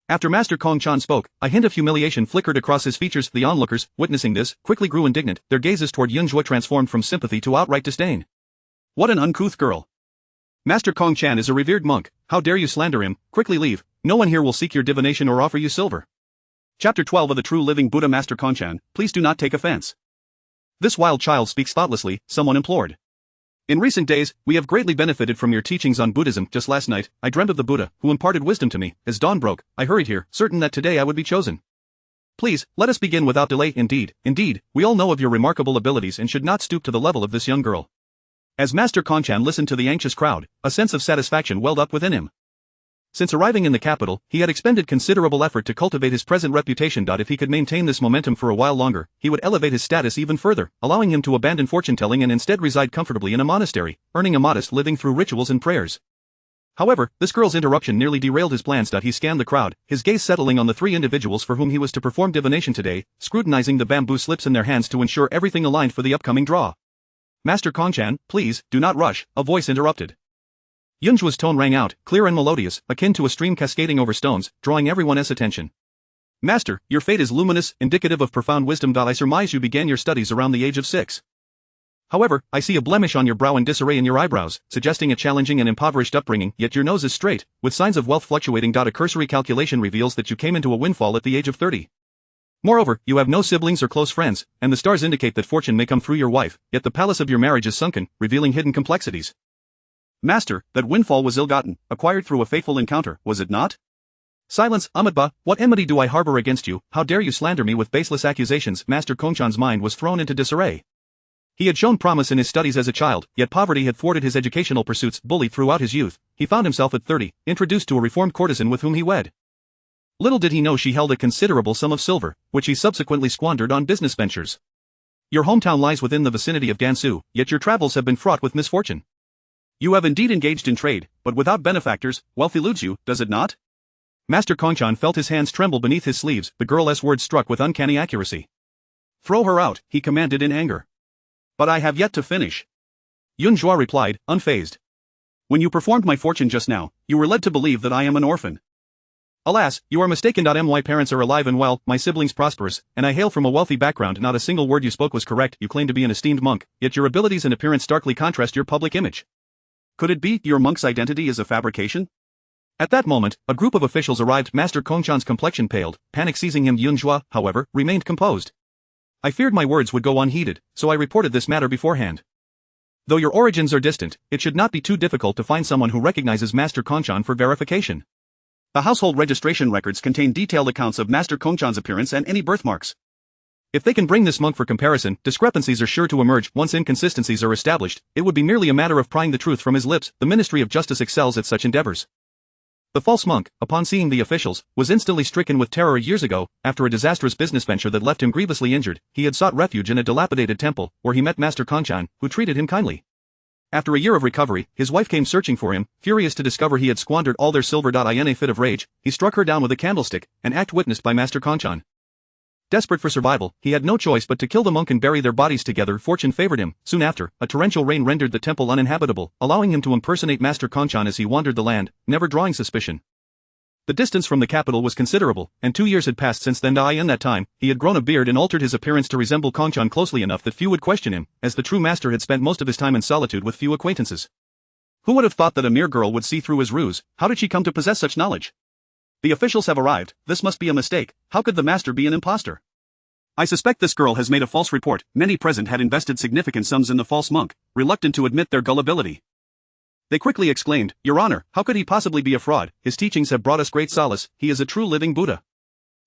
After Master Kong Chan spoke, a hint of humiliation flickered across his features. The onlookers, witnessing this, quickly grew indignant, their gazes toward Yun Zhuo transformed from sympathy to outright disdain. What an uncouth girl. Master Kong Chan is a revered monk, how dare you slander him? Quickly leave, no one here will seek your divination or offer you silver. Chapter 12 of the True Living Buddha. Master Kong Chan, please do not take offense. This wild child speaks thoughtlessly, someone implored. In recent days, we have greatly benefited from your teachings on Buddhism. Just last night, I dreamt of the Buddha, who imparted wisdom to me. As dawn broke, I hurried here, certain that today I would be chosen. Please, let us begin without delay. Indeed, we all know of your remarkable abilities and should not stoop to the level of this young girl. As Master Kong Chan listened to the anxious crowd, a sense of satisfaction welled up within him. Since arriving in the capital, he had expended considerable effort to cultivate his present reputation. If he could maintain this momentum for a while longer, he would elevate his status even further, allowing him to abandon fortune-telling and instead reside comfortably in a monastery, earning a modest living through rituals and prayers. However, this girl's interruption nearly derailed his plans. He scanned the crowd, his gaze settling on the 3 individuals for whom he was to perform divination today, scrutinizing the bamboo slips in their hands to ensure everything aligned for the upcoming draw. Master Kong Chan, please, do not rush, a voice interrupted. Yun Zhuo's tone rang out, clear and melodious, akin to a stream cascading over stones, drawing everyone's attention. Master, your fate is luminous, indicative of profound wisdom. I surmise you began your studies around the age of 6. However, I see a blemish on your brow and disarray in your eyebrows, suggesting a challenging and impoverished upbringing, yet your nose is straight, with signs of wealth fluctuating. A cursory calculation reveals that you came into a windfall at the age of 30. Moreover, you have no siblings or close friends, and the stars indicate that fortune may come through your wife, yet the palace of your marriage is sunken, revealing hidden complexities. Master, that windfall was ill-gotten, acquired through a fateful encounter, was it not? Silence, Amitabha, what enmity do I harbor against you? How dare you slander me with baseless accusations? Master Kongchan's mind was thrown into disarray. He had shown promise in his studies as a child, yet poverty had thwarted his educational pursuits. Bullied throughout his youth, he found himself at 30, introduced to a reformed courtesan with whom he wed. Little did he know she held a considerable sum of silver, which he subsequently squandered on business ventures. Your hometown lies within the vicinity of Gansu, yet your travels have been fraught with misfortune. You have indeed engaged in trade, but without benefactors, wealth eludes you, does it not? Master Kongchan felt his hands tremble beneath his sleeves. The girl's words struck with uncanny accuracy. Throw her out, he commanded in anger. But I have yet to finish. Yun Zhuo replied, unfazed. When you performed my fortune just now, you were led to believe that I am an orphan. Alas, you are mistaken. My parents are alive and well, my siblings prosperous, and I hail from a wealthy background. Not a single word you spoke was correct. You claim to be an esteemed monk, yet your abilities and appearance starkly contrast your public image. Could it be your monk's identity is a fabrication? At that moment, a group of officials arrived. Master Kongchan's complexion paled, panic seizing him. Yun Zhuo, however, remained composed. I feared my words would go unheeded, so I reported this matter beforehand. Though your origins are distant, it should not be too difficult to find someone who recognizes Master Kongchan for verification. The household registration records contain detailed accounts of Master Kongchan's appearance and any birthmarks. If they can bring this monk for comparison, discrepancies are sure to emerge. Once inconsistencies are established, it would be merely a matter of prying the truth from his lips. The Ministry of Justice excels at such endeavors. The false monk, upon seeing the officials, was instantly stricken with terror. Years ago, after a disastrous business venture that left him grievously injured, he had sought refuge in a dilapidated temple, where he met Master Kongchan, who treated him kindly. After a year of recovery, his wife came searching for him, furious to discover he had squandered all their silver. In a fit of rage, he struck her down with a candlestick, an act witnessed by Master Kongchan. Desperate for survival, he had no choice but to kill the monk and bury their bodies together. Fortune favored him. Soon after, a torrential rain rendered the temple uninhabitable, allowing him to impersonate Master Kongchan as he wandered the land, never drawing suspicion. The distance from the capital was considerable, and 2 years had passed since then. In that time, he had grown a beard and altered his appearance to resemble Kongchan closely enough that few would question him, as the true master had spent most of his time in solitude with few acquaintances. Who would have thought that a mere girl would see through his ruse? How did she come to possess such knowledge? The officials have arrived. This must be a mistake. How could the master be an impostor? I suspect this girl has made a false report. Many present had invested significant sums in the false monk, reluctant to admit their gullibility. They quickly exclaimed, "Your Honor, how could he possibly be a fraud? His teachings have brought us great solace. He is a true living Buddha."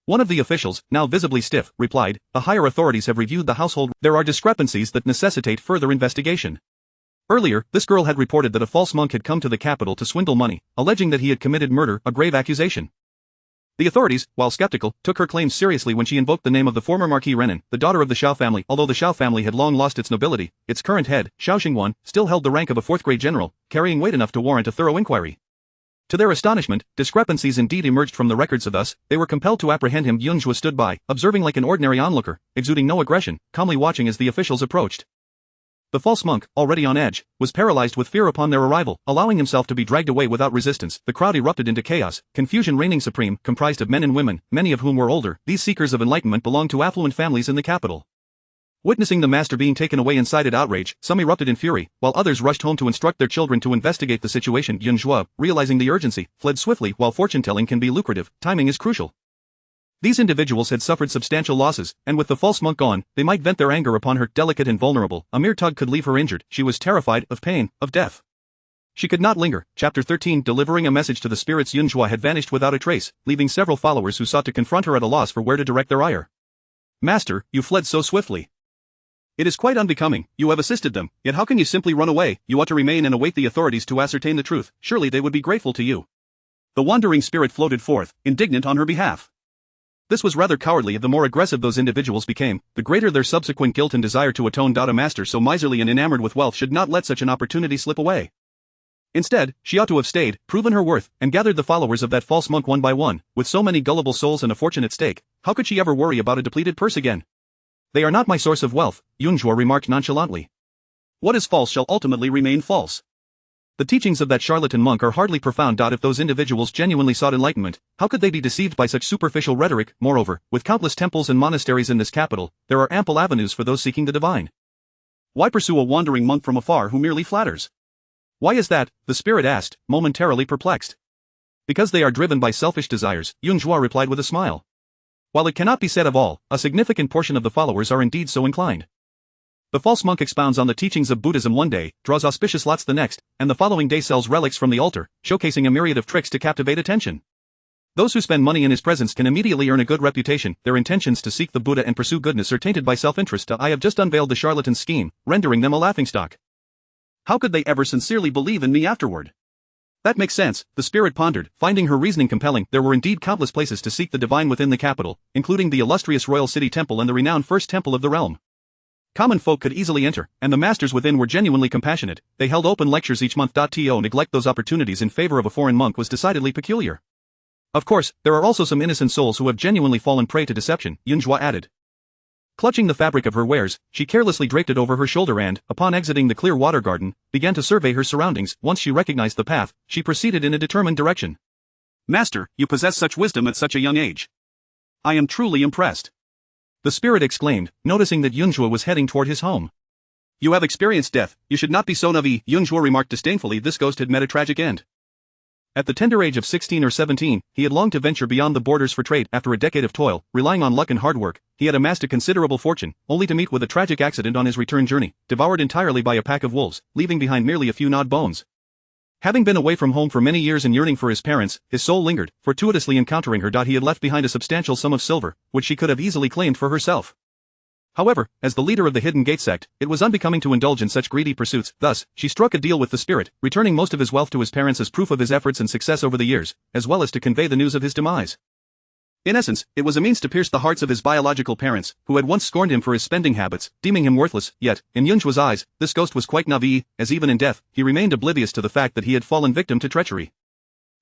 One of the officials, now visibly stiff, replied, "The higher authorities have reviewed the household. There are discrepancies that necessitate further investigation." Earlier, this girl had reported that a false monk had come to the capital to swindle money, alleging that he had committed murder, a grave accusation. The authorities, while skeptical, took her claims seriously when she invoked the name of the former Marquis Renan, the daughter of the Xiao family. Although the Xiao family had long lost its nobility, its current head, Xiao Xingwan, still held the rank of a fourth-grade general, carrying weight enough to warrant a thorough inquiry. To their astonishment, discrepancies indeed emerged from the records. Thus, they were compelled to apprehend him. Yun Zhuo stood by, observing like an ordinary onlooker, exuding no aggression, calmly watching as the officials approached. The false monk, already on edge, was paralyzed with fear upon their arrival, allowing himself to be dragged away without resistance. The crowd erupted into chaos, confusion reigning supreme, comprised of men and women, many of whom were older. These seekers of enlightenment belonged to affluent families in the capital. Witnessing the master being taken away incited outrage, some erupted in fury, while others rushed home to instruct their children to investigate the situation. Yun Zhuo, realizing the urgency, fled swiftly. While fortune-telling can be lucrative, timing is crucial. These individuals had suffered substantial losses, and with the false monk gone, they might vent their anger upon her. Delicate and vulnerable, a mere tug could leave her injured. She was terrified of pain, of death. She could not linger. Chapter 13. Delivering a message to the spirits. Yun Zhuo had vanished without a trace, leaving several followers who sought to confront her at a loss for where to direct their ire. "Master, you fled so swiftly. It is quite unbecoming. You have assisted them, yet how can you simply run away? You ought to remain and await the authorities to ascertain the truth. Surely they would be grateful to you." The wandering spirit floated forth, indignant on her behalf. This was rather cowardly. The more aggressive those individuals became, the greater their subsequent guilt and desire to atone. A master so miserly and enamored with wealth should not let such an opportunity slip away. Instead, she ought to have stayed, proven her worth, and gathered the followers of that false monk one by one. With so many gullible souls and a fortune at stake, how could she ever worry about a depleted purse again? "They are not my source of wealth," Yun Zhuo remarked nonchalantly. "What is false shall ultimately remain false. The teachings of that charlatan monk are hardly profound. If those individuals genuinely sought enlightenment, how could they be deceived by such superficial rhetoric? Moreover, with countless temples and monasteries in this capital, there are ample avenues for those seeking the divine. Why pursue a wandering monk from afar who merely flatters?" "Why is that?" the spirit asked, momentarily perplexed. "Because they are driven by selfish desires," Yun Zhuo replied with a smile. "While it cannot be said of all, a significant portion of the followers are indeed so inclined. The false monk expounds on the teachings of Buddhism one day, draws auspicious lots the next, and the following day sells relics from the altar, showcasing a myriad of tricks to captivate attention. Those who spend money in his presence can immediately earn a good reputation. Their intentions to seek the Buddha and pursue goodness are tainted by self-interest. I have just unveiled the charlatan's scheme, rendering them a laughingstock. How could they ever sincerely believe in me afterward?" "That makes sense," the spirit pondered, finding her reasoning compelling. There were indeed countless places to seek the divine within the capital, including the illustrious royal city temple and the renowned first temple of the realm. Common folk could easily enter, and the masters within were genuinely compassionate. They held open lectures each month. To neglect those opportunities in favor of a foreign monk was decidedly peculiar. "Of course, there are also some innocent souls who have genuinely fallen prey to deception," Yun Zhuo added. Clutching the fabric of her wares, she carelessly draped it over her shoulder and, upon exiting the clear water garden, began to survey her surroundings. Once she recognized the path, she proceeded in a determined direction. "Master, you possess such wisdom at such a young age. I am truly impressed," the spirit exclaimed, noticing that Yun Zhuo was heading toward his home. "You have experienced death, you should not be so naive," Yun Zhuo remarked disdainfully. This ghost had met a tragic end. At the tender age of 16 or 17, he had longed to venture beyond the borders for trade. After a decade of toil, relying on luck and hard work, he had amassed a considerable fortune, only to meet with a tragic accident on his return journey, devoured entirely by a pack of wolves, leaving behind merely a few gnawed bones. Having been away from home for many years and yearning for his parents, his soul lingered, fortuitously encountering her. He had left behind a substantial sum of silver, which she could have easily claimed for herself. However, as the leader of the Hidden Gate sect, it was unbecoming to indulge in such greedy pursuits. Thus, she struck a deal with the spirit, returning most of his wealth to his parents as proof of his efforts and success over the years, as well as to convey the news of his demise. In essence, it was a means to pierce the hearts of his biological parents, who had once scorned him for his spending habits, deeming him worthless. Yet, in Yunzhuo's eyes, this ghost was quite naive, as even in death, he remained oblivious to the fact that he had fallen victim to treachery.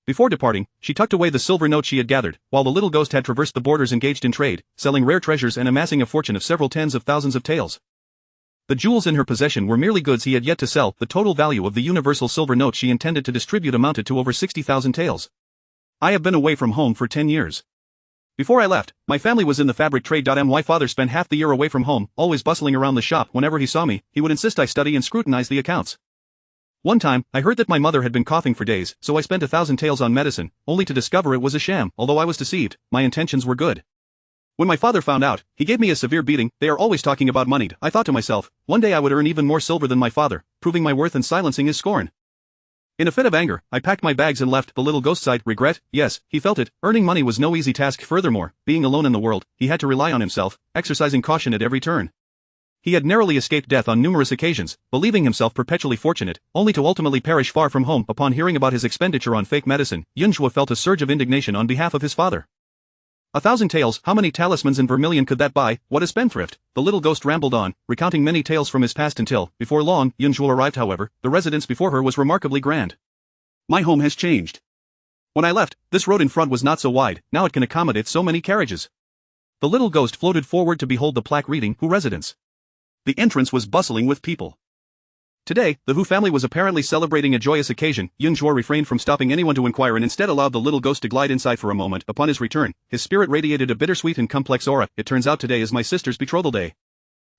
Before departing, she tucked away the silver notes she had gathered, while the little ghost had traversed the borders engaged in trade, selling rare treasures and amassing a fortune of several tens of thousands of taels. The jewels in her possession were merely goods he had yet to sell. The total value of the universal silver notes she intended to distribute amounted to over 60,000 taels. I have been away from home for 10 years. Before I left, my family was in the fabric trade. My father spent half the year away from home, always bustling around the shop. Whenever he saw me, he would insist I study and scrutinize the accounts. One time, I heard that my mother had been coughing for days, so I spent 1,000 taels on medicine, only to discover it was a sham. Although I was deceived, my intentions were good. When my father found out, he gave me a severe beating. They are always talking about money. I thought to myself, one day I would earn even more silver than my father, proving my worth and silencing his scorn. In a fit of anger, I packed my bags and left. The little ghost sighed. Regret? Yes, he felt it. Earning money was no easy task. Furthermore, being alone in the world, he had to rely on himself, exercising caution at every turn. He had narrowly escaped death on numerous occasions, believing himself perpetually fortunate, only to ultimately perish far from home. Upon hearing about his expenditure on fake medicine, Yunzhuo felt a surge of indignation on behalf of his father. 1,000 taels, how many talismans in vermilion could that buy? What a spendthrift! The little ghost rambled on, recounting many tales from his past until, before long, Yunzhuo arrived. However, the residence before her was remarkably grand. My home has changed. When I left, this road in front was not so wide, now it can accommodate so many carriages. The little ghost floated forward to behold the plaque reading, Hu Residence. The entrance was bustling with people. Today, the Hu family was apparently celebrating a joyous occasion. Yunzhuo refrained from stopping anyone to inquire and instead allowed the little ghost to glide inside for a moment. Upon his return, his spirit radiated a bittersweet and complex aura. It turns out today is my sister's betrothal day.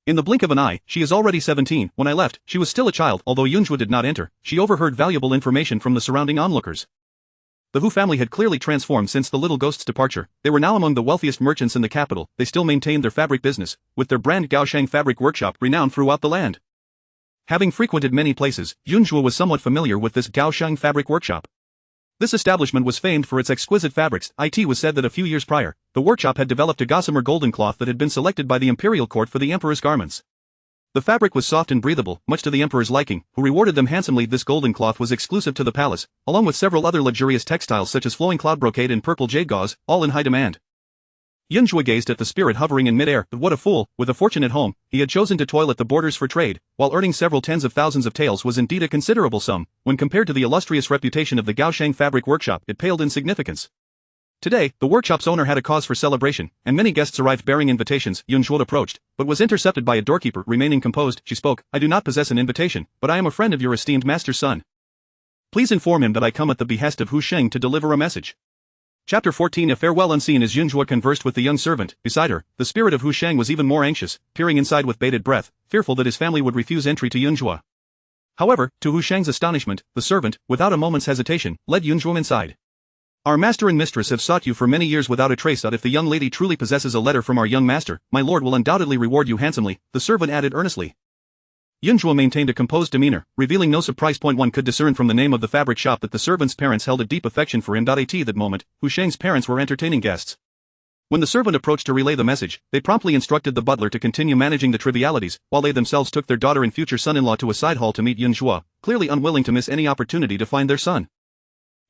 In the blink of an eye, she is already 17. When I left, she was still a child. Although Yunzhuo did not enter, she overheard valuable information from the surrounding onlookers. The Hu family had clearly transformed since the little ghost's departure. They were now among the wealthiest merchants in the capital. They still maintained their fabric business, with their brand Gaosheng Fabric Workshop renowned throughout the land. Having frequented many places, Yunzhuo was somewhat familiar with this Gaosheng Fabric Workshop. This establishment was famed for its exquisite fabrics. It was said that a few years prior, the workshop had developed a gossamer golden cloth that had been selected by the imperial court for the emperor's garments. The fabric was soft and breathable, much to the emperor's liking, who rewarded them handsomely. This golden cloth was exclusive to the palace, along with several other luxurious textiles such as flowing cloud brocade and purple jade gauze, all in high demand. Yunzhuo gazed at the spirit hovering in midair. But what a fool! With a fortune at home, he had chosen to toil at the borders for trade, while earning several tens of thousands of taels was indeed a considerable sum. When compared to the illustrious reputation of the Gaosheng Fabric Workshop, it paled in significance. Today, the workshop's owner had a cause for celebration, and many guests arrived bearing invitations. Yunzhuo approached, but was intercepted by a doorkeeper. Remaining composed, she spoke, I do not possess an invitation, but I am a friend of your esteemed master's son. Please inform him that I come at the behest of Hu Sheng to deliver a message. Chapter 14. A farewell. Unseen. As Yunzhuo conversed with the young servant, beside her, the spirit of Hu Sheng was even more anxious, peering inside with bated breath, fearful that his family would refuse entry to Yunzhuo. However, to Hu Sheng's astonishment, the servant, without a moment's hesitation, led Yunzhuo inside. Our master and mistress have sought you for many years without a trace. If the young lady truly possesses a letter from our young master, my lord will undoubtedly reward you handsomely, the servant added earnestly. Yunzhuo maintained a composed demeanor, revealing no surprise. One could discern from the name of the fabric shop that the servant's parents held a deep affection for him. At that moment, Hu Sheng's parents were entertaining guests. When the servant approached to relay the message, they promptly instructed the butler to continue managing the trivialities, while they themselves took their daughter and future son-in-law to a side hall to meet Yunzhuo, clearly unwilling to miss any opportunity to find their son.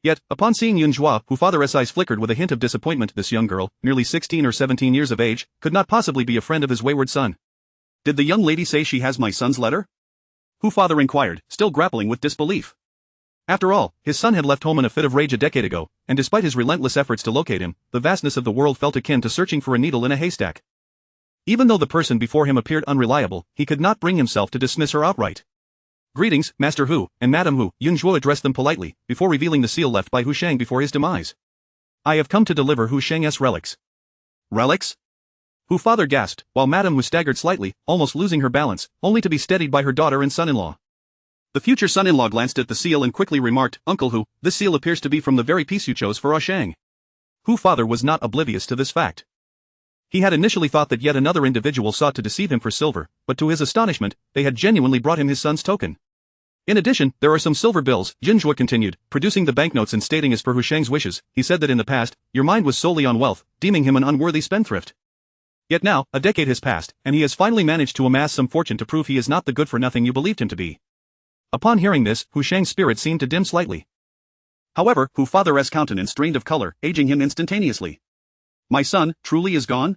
Yet, upon seeing Yunzhuo, Hu father's eyes flickered with a hint of disappointment. This young girl, nearly 16 or 17 years of age, could not possibly be a friend of his wayward son. Did the young lady say she has my son's letter? Hu father inquired, still grappling with disbelief. After all, his son had left home in a fit of rage a decade ago, and despite his relentless efforts to locate him, the vastness of the world felt akin to searching for a needle in a haystack. Even though the person before him appeared unreliable, he could not bring himself to dismiss her outright. Greetings, Master Hu, and Madam Hu. Yunzhuo addressed them politely, before revealing the seal left by Hu Sheng before his demise. I have come to deliver Hu Sheng's relics. Relics? Hu father gasped, while Madam Hu staggered slightly, almost losing her balance, only to be steadied by her daughter and son-in-law. The future son-in-law glanced at the seal and quickly remarked, "Uncle Hu, this seal appears to be from the very piece you chose for Shang." Hu father was not oblivious to this fact. He had initially thought that yet another individual sought to deceive him for silver, but to his astonishment, they had genuinely brought him his son's token. In addition, there are some silver bills, Jin Zhuo continued, producing the banknotes and stating as per Hu Shang's wishes. He said that in the past, your mind was solely on wealth, deeming him an unworthy spendthrift. Yet now, a decade has passed, and he has finally managed to amass some fortune to prove he is not the good-for-nothing you believed him to be. Upon hearing this, Hu Shang's spirit seemed to dim slightly. However, Hu father's countenance drained of color, aging him instantaneously. My son, truly is gone?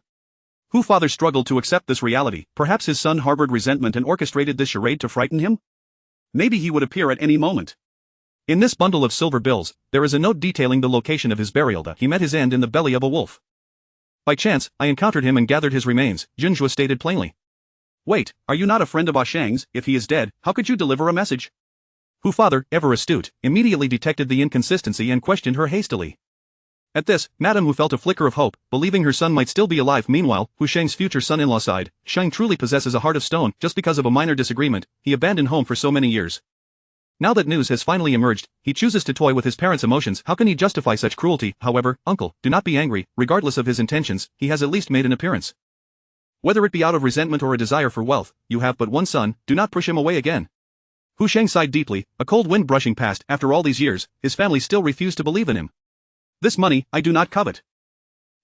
Hu father struggled to accept this reality. Perhaps his son harbored resentment and orchestrated this charade to frighten him? Maybe he would appear at any moment. In this bundle of silver bills, there is a note detailing the location of his burial. He met his end in the belly of a wolf. By chance, I encountered him and gathered his remains, Jin Zhuo stated plainly. Wait, are you not a friend of Shang's? If he is dead, how could you deliver a message? Hu father, ever astute, immediately detected the inconsistency and questioned her hastily. At this, Madame Hu felt a flicker of hope, believing her son might still be alive. Meanwhile, Hu Shang's future son-in-law sighed. Shang truly possesses a heart of stone. Just because of a minor disagreement, he abandoned home for so many years. Now that news has finally emerged, he chooses to toy with his parents' emotions. How can he justify such cruelty? However, uncle, do not be angry. Regardless of his intentions, he has at least made an appearance. Whether it be out of resentment or a desire for wealth, you have but one son, do not push him away again. Hu Shang sighed deeply, a cold wind brushing past. After all these years, his family still refused to believe in him. This money, I do not covet.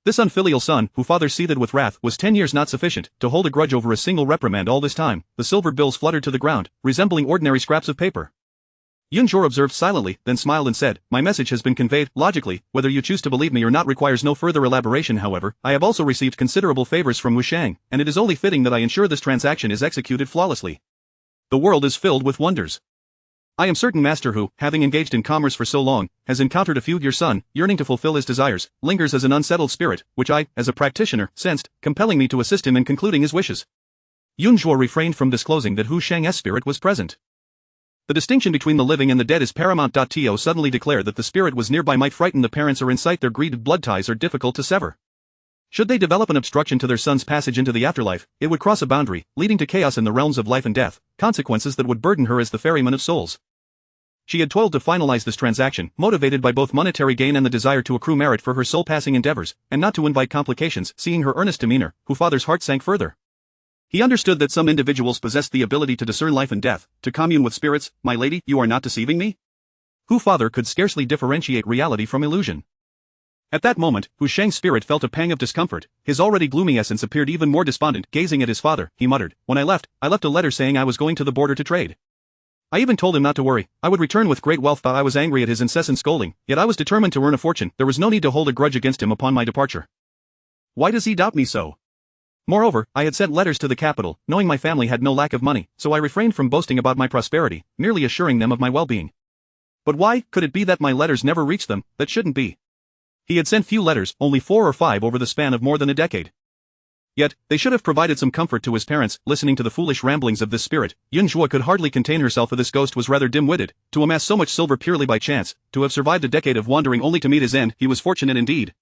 This unfilial son, who father seethed with wrath, was 10 years not sufficient to hold a grudge over a single reprimand. All this time, the silver bills fluttered to the ground, resembling ordinary scraps of paper. Yun Zhuo observed silently, then smiled and said, my message has been conveyed. Logically, whether you choose to believe me or not requires no further elaboration. However, I have also received considerable favors from Wu Shang, and it is only fitting that I ensure this transaction is executed flawlessly. The world is filled with wonders. I am certain Master Hu, having engaged in commerce for so long, has encountered a few. Your son, yearning to fulfill his desires, lingers as an unsettled spirit, which I, as a practitioner, sensed, compelling me to assist him in concluding his wishes. Yun Zhuo refrained from disclosing that Hu Shang's spirit was present. The distinction between the living and the dead is paramount. To suddenly declare that the spirit was nearby might frighten the parents or incite their greed. Blood ties are difficult to sever. Should they develop an obstruction to their son's passage into the afterlife, it would cross a boundary, leading to chaos in the realms of life and death, consequences that would burden her as the ferryman of souls. She had toiled to finalize this transaction, motivated by both monetary gain and the desire to accrue merit for her soul-passing endeavors, and not to invite complications. Seeing her earnest demeanor, Hu father's heart sank further. He understood that some individuals possessed the ability to discern life and death, to commune with spirits. My lady, you are not deceiving me? Hu father could scarcely differentiate reality from illusion. At that moment, Hu Shang's spirit felt a pang of discomfort. His already gloomy essence appeared even more despondent. Gazing at his father, he muttered, when I left a letter saying I was going to the border to trade. I even told him not to worry, I would return with great wealth. I was angry at his incessant scolding, yet I was determined to earn a fortune. There was no need to hold a grudge against him upon my departure. Why does he doubt me so? Moreover, I had sent letters to the capital, knowing my family had no lack of money, so I refrained from boasting about my prosperity, merely assuring them of my well-being. But why could it be that my letters never reached them? That shouldn't be. He had sent few letters, only 4 or 5 over the span of more than a decade. Yet, they should have provided some comfort to his parents. Listening to the foolish ramblings of this spirit, Yun Zhuo could hardly contain herself, for this ghost was rather dim-witted. To amass so much silver purely by chance, to have survived a decade of wandering only to meet his end, he was fortunate indeed.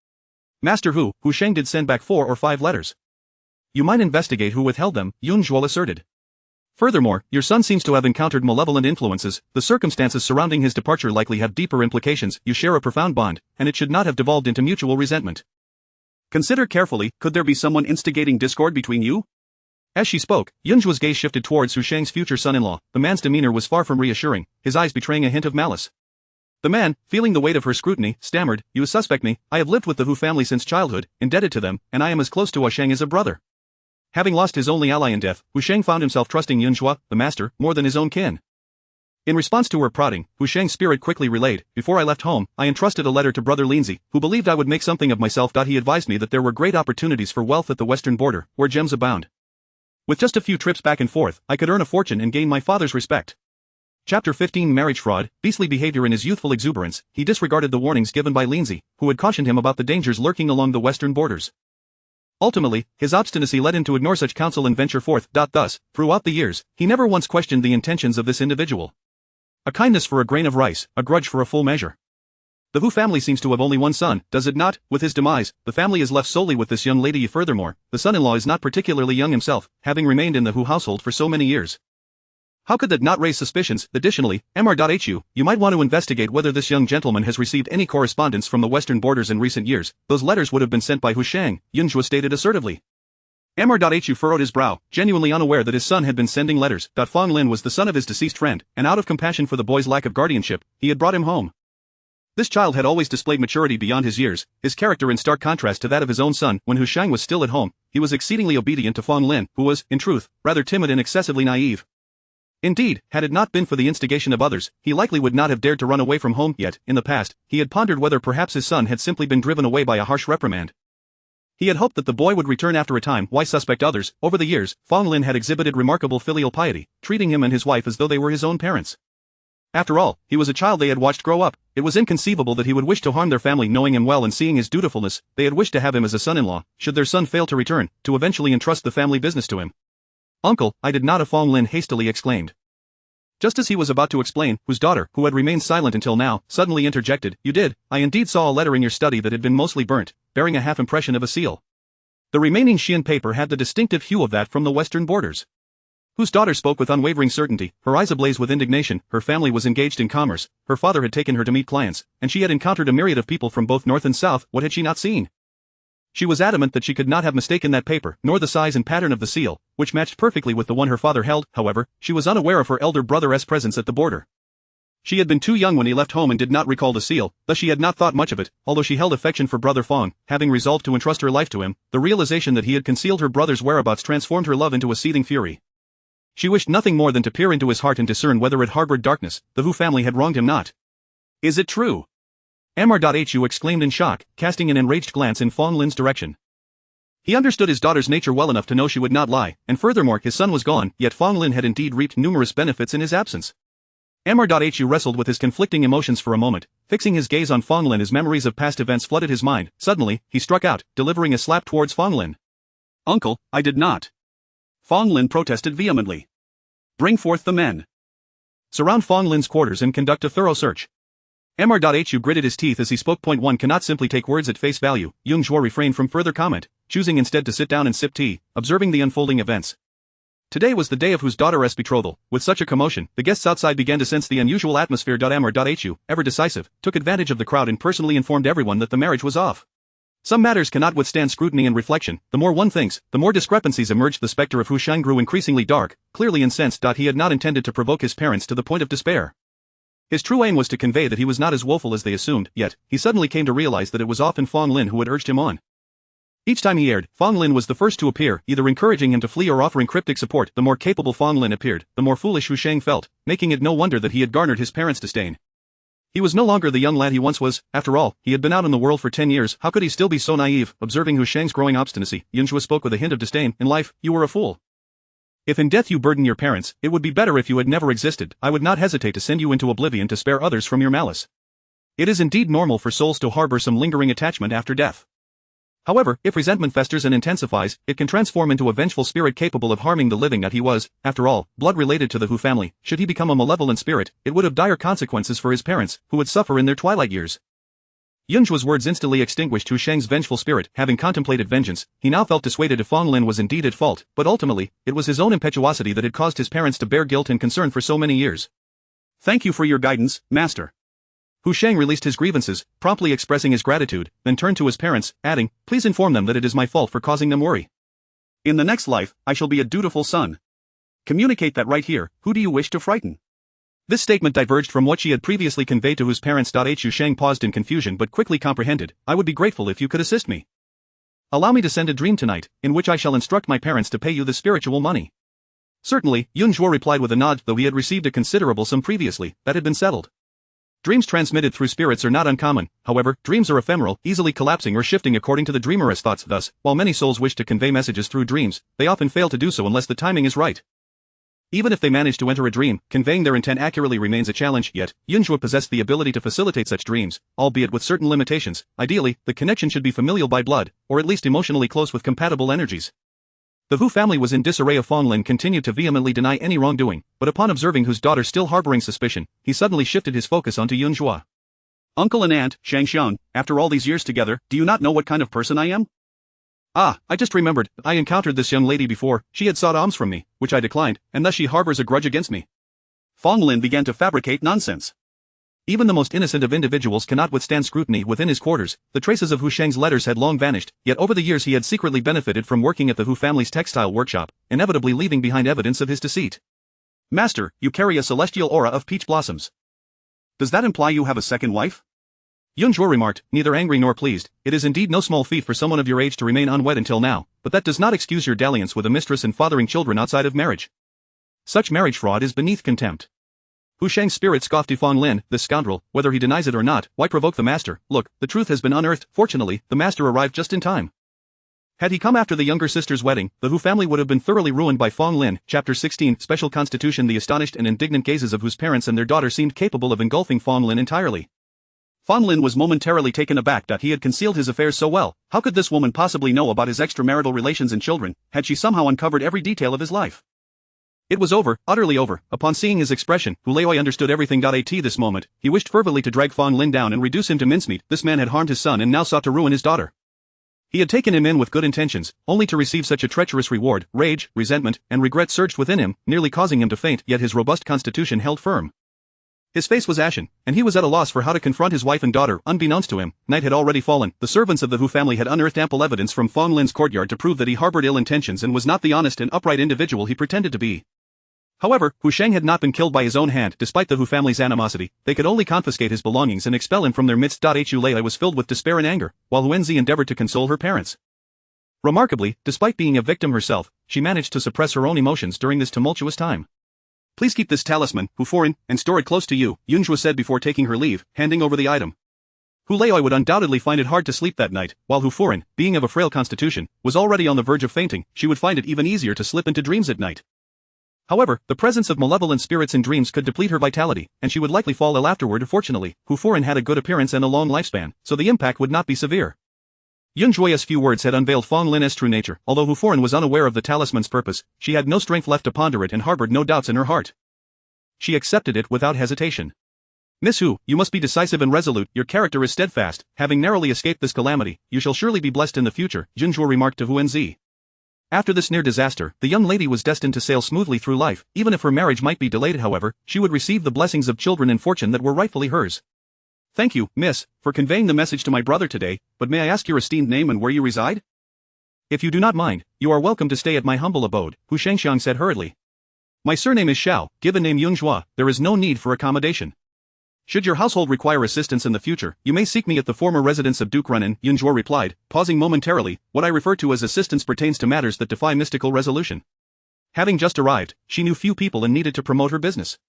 Master Hu Shang did send back 4 or 5 letters. You might investigate who withheld them, Yun Zhuo asserted. Furthermore, your son seems to have encountered malevolent influences. The circumstances surrounding his departure likely have deeper implications. You share a profound bond, and it should not have devolved into mutual resentment. Consider carefully, could there be someone instigating discord between you? As she spoke, Yun Zhuo's gaze shifted towards Hu Shang's future son-in-law. The man's demeanor was far from reassuring, his eyes betraying a hint of malice. The man, feeling the weight of her scrutiny, stammered, you suspect me? I have lived with the Hu family since childhood, indebted to them, and I am as close to Shang as a brother. Having lost his only ally in death, Hu Shang found himself trusting Yun Zhuo, the master, more than his own kin. In response to her prodding, Hu Shang's spirit quickly relayed, before I left home, I entrusted a letter to Brother Linzi, who believed I would make something of myself. He advised me that there were great opportunities for wealth at the western border, where gems abound. With just a few trips back and forth, I could earn a fortune and gain my father's respect. Chapter 15 Marriage Fraud. Beastly behavior. In his youthful exuberance, he disregarded the warnings given by Linzi, who had cautioned him about the dangers lurking along the western borders. Ultimately, his obstinacy led him to ignore such counsel and venture forth. Thus, throughout the years, he never once questioned the intentions of this individual. A kindness for a grain of rice, a grudge for a full measure. The Hu family seems to have only one son, does it not? With his demise, the family is left solely with this young lady. Furthermore, the son-in-law is not particularly young himself, having remained in the Hu household for so many years. How could that not raise suspicions? Additionally, Mr.Hu, you might want to investigate whether this young gentleman has received any correspondence from the western borders in recent years. Those letters would have been sent by Xuanmen, Zhuo stated assertively. Mr.Hu furrowed his brow, genuinely unaware that his son had been sending letters. Fong Lin was the son of his deceased friend, and out of compassion for the boy's lack of guardianship, he had brought him home. This child had always displayed maturity beyond his years, his character in stark contrast to that of his own son. When Xuanmen was still at home, he was exceedingly obedient to Fong Lin, who was, in truth, rather timid and excessively naive. Indeed, had it not been for the instigation of others, he likely would not have dared to run away from home. Yet, in the past, he had pondered whether perhaps his son had simply been driven away by a harsh reprimand. He had hoped that the boy would return after a time. Why suspect others? Over the years, Fong Lin had exhibited remarkable filial piety, treating him and his wife as though they were his own parents. After all, he was a child they had watched grow up. It was inconceivable that he would wish to harm their family. Knowing him well and seeing his dutifulness, they had wished to have him as a son-in-law, should their son fail to return, to eventually entrust the family business to him. "Uncle, I did not," Fong Lin hastily exclaimed. Just as he was about to explain, whose daughter, who had remained silent until now, suddenly interjected, "You did. I indeed saw a letter in your study that had been mostly burnt, bearing a half impression of a seal. The remaining Xian paper had the distinctive hue of that from the western borders." Whose daughter spoke with unwavering certainty, her eyes ablaze with indignation. Her family was engaged in commerce, her father had taken her to meet clients, and she had encountered a myriad of people from both north and south. What had she not seen? She was adamant that she could not have mistaken that paper, nor the size and pattern of the seal, which matched perfectly with the one her father held. However, she was unaware of her elder brother's presence at the border. She had been too young when he left home and did not recall the seal, thus she had not thought much of it. Although she held affection for brother Fong, having resolved to entrust her life to him, the realization that he had concealed her brother's whereabouts transformed her love into a seething fury. She wished nothing more than to peer into his heart and discern whether it harbored darkness. The Hu family had wronged him not. "Is it true?" Mr.Hu exclaimed in shock, casting an enraged glance in Fong Lin's direction. He understood his daughter's nature well enough to know she would not lie, and furthermore his son was gone, yet Fong Lin had indeed reaped numerous benefits in his absence. Mr.Hu wrestled with his conflicting emotions for a moment, fixing his gaze on Fong Lin as memories of past events flooded his mind. Suddenly, he struck out, delivering a slap towards Fong Lin. "Uncle, I did not." Fong Lin protested vehemently. "Bring forth the men. Surround Fong Lin's quarters and conduct a thorough search." Mr.Hu gritted his teeth as he spoke. One cannot simply take words at face value. Zhuo refrained from further comment, choosing instead to sit down and sip tea, observing the unfolding events. Today was the day of whose daughter's betrothal. With such a commotion, the guests outside began to sense the unusual atmosphere. Mr.Hu, ever decisive, took advantage of the crowd and personally informed everyone that the marriage was off. Some matters cannot withstand scrutiny and reflection. The more one thinks, the more discrepancies emerged. The specter of Xuanmen grew increasingly dark, clearly incensed. He had not intended to provoke his parents to the point of despair. His true aim was to convey that he was not as woeful as they assumed, yet, he suddenly came to realize that it was often Fong Lin who had urged him on. Each time he erred, Fong Lin was the first to appear, either encouraging him to flee or offering cryptic support. The more capable Fong Lin appeared, the more foolish Xuanmen felt, making it no wonder that he had garnered his parents' disdain. He was no longer the young lad he once was. After all, he had been out in the world for 10 years. How could he still be so naive? Observing Xuanmen's growing obstinacy, Zhuo spoke with a hint of disdain. "In life, you were a fool. If in death you burden your parents, it would be better if you had never existed. I would not hesitate to send you into oblivion to spare others from your malice. It is indeed normal for souls to harbor some lingering attachment after death. However, if resentment festers and intensifies, it can transform into a vengeful spirit capable of harming the living." That he was, after all, blood related to the Hu family. Should he become a malevolent spirit, it would have dire consequences for his parents, who would suffer in their twilight years. Zhuo's words instantly extinguished Xuanmen's vengeful spirit. Having contemplated vengeance, he now felt dissuaded if Fong Lin was indeed at fault, but ultimately, it was his own impetuosity that had caused his parents to bear guilt and concern for so many years. "Thank you for your guidance, master." Xuanmen released his grievances, promptly expressing his gratitude, then turned to his parents, adding, "Please inform them that it is my fault for causing them worry. In the next life, I shall be a dutiful son. Communicate that right here. Who do you wish to frighten?" This statement diverged from what she had previously conveyed to his parents. Xuanmen paused in confusion but quickly comprehended. "I would be grateful if you could assist me. Allow me to send a dream tonight, in which I shall instruct my parents to pay you the spiritual money." "Certainly," Zhuo replied with a nod. Though he had received a considerable sum previously, that had been settled. Dreams transmitted through spirits are not uncommon. However, dreams are ephemeral, easily collapsing or shifting according to the dreamer's thoughts. Thus, while many souls wish to convey messages through dreams, they often fail to do so unless the timing is right. Even if they manage to enter a dream, conveying their intent accurately remains a challenge. Yet, Zhuo possessed the ability to facilitate such dreams, albeit with certain limitations. Ideally, the connection should be familial by blood, or at least emotionally close with compatible energies. The Hu family was in disarray. Fong Lin continued to vehemently deny any wrongdoing, but upon observing whose daughter still harboring suspicion, he suddenly shifted his focus onto Zhuo. "Uncle and aunt, Xiang, after all these years together, do you not know what kind of person I am? Ah, I just remembered, I encountered this young lady before. She had sought alms from me, which I declined, and thus she harbors a grudge against me. Fong Lin began to fabricate nonsense. Even the most innocent of individuals cannot withstand scrutiny within his quarters. The traces of Hu Sheng's letters had long vanished, yet over the years he had secretly benefited from working at the Hu family's textile workshop, inevitably leaving behind evidence of his deceit. Master, you carry a celestial aura of peach blossoms. Does that imply you have a second wife? Yun Zhuo remarked, neither angry nor pleased. It is indeed no small feat for someone of your age to remain unwed until now, but that does not excuse your dalliance with a mistress and fathering children outside of marriage. Such marriage fraud is beneath contempt. Hu Sheng's spirit scoffed to Fong Lin, this scoundrel, whether he denies it or not. Why provoke the master? Look, the truth has been unearthed. Fortunately, the master arrived just in time. Had he come after the younger sister's wedding, the Hu family would have been thoroughly ruined by Fong Lin. Chapter 16 Special Constitution. The astonished and indignant gazes of Hu's parents and their daughter seemed capable of engulfing Fong Lin entirely. Fong Lin was momentarily taken aback that he had concealed his affairs so well. How could this woman possibly know about his extramarital relations and children? Had she somehow uncovered every detail of his life? It was over, utterly over. Upon seeing his expression, Hu Leoi understood everything. At this moment, he wished fervently to drag Fong Lin down and reduce him to mincemeat. This man had harmed his son and now sought to ruin his daughter. He had taken him in with good intentions, only to receive such a treacherous reward. Rage, resentment, and regret surged within him, nearly causing him to faint, yet his robust constitution held firm. His face was ashen, and he was at a loss for how to confront his wife and daughter. Unbeknownst to him, night had already fallen. The servants of the Hu family had unearthed ample evidence from Fong Lin's courtyard to prove that he harbored ill intentions and was not the honest and upright individual he pretended to be. However, Hu Sheng had not been killed by his own hand. Despite the Hu family's animosity, they could only confiscate his belongings and expel him from their midst. Hu Lei was filled with despair and anger, while Huenzi endeavored to console her parents. Remarkably, despite being a victim herself, she managed to suppress her own emotions during this tumultuous time. Please keep this talisman, Hu Foreign, and store it close to you, Yun Zhuo said before taking her leave, handing over the item. Hu Leoi would undoubtedly find it hard to sleep that night, while Hu Foreign, being of a frail constitution, was already on the verge of fainting. She would find it even easier to slip into dreams at night. However, the presence of malevolent spirits in dreams could deplete her vitality, and she would likely fall ill afterward. Fortunately, Hu Foreign had a good appearance and a long lifespan, so the impact would not be severe. Yun Zhuo's few words had unveiled Fong Lin's true nature. Although Hu Foreign was unaware of the talisman's purpose, she had no strength left to ponder it and harbored no doubts in her heart. She accepted it without hesitation. Miss Hu, you must be decisive and resolute. Your character is steadfast. Having narrowly escaped this calamity, you shall surely be blessed in the future, Yun Zhuo remarked to Huenzi. After this near disaster, the young lady was destined to sail smoothly through life. Even if her marriage might be delayed, however, she would receive the blessings of children and fortune that were rightfully hers. Thank you, miss, for conveying the message to my brother today, but may I ask your esteemed name and where you reside? If you do not mind, you are welcome to stay at my humble abode, Hu Shengxiang said hurriedly. My surname is Xiao, given name Yun Zhuo. There is no need for accommodation. Should your household require assistance in the future, you may seek me at the former residence of Duke Renan, Yun Zhuo replied, pausing momentarily. What I refer to as assistance pertains to matters that defy mystical resolution. Having just arrived, she knew few people and needed to promote her business.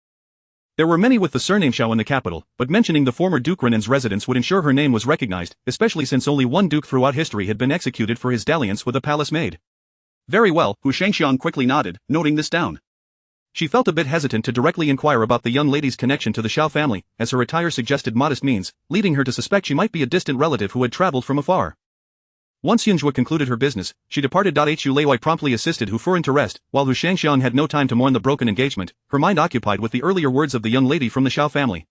There were many with the surname Xiao in the capital, but mentioning the former Duke Renan's residence would ensure her name was recognized, especially since only one duke throughout history had been executed for his dalliance with a palace maid. Very well, Hu Shengxiang quickly nodded, noting this down. She felt a bit hesitant to directly inquire about the young lady's connection to the Xiao family, as her attire suggested modest means, leading her to suspect she might be a distant relative who had traveled from afar. Once Yun Zhuo concluded her business, she departed. Hu Leoi promptly assisted Hu Furin to rest, while Hu Shengxiang had no time to mourn the broken engagement, her mind occupied with the earlier words of the young lady from the Xiao family.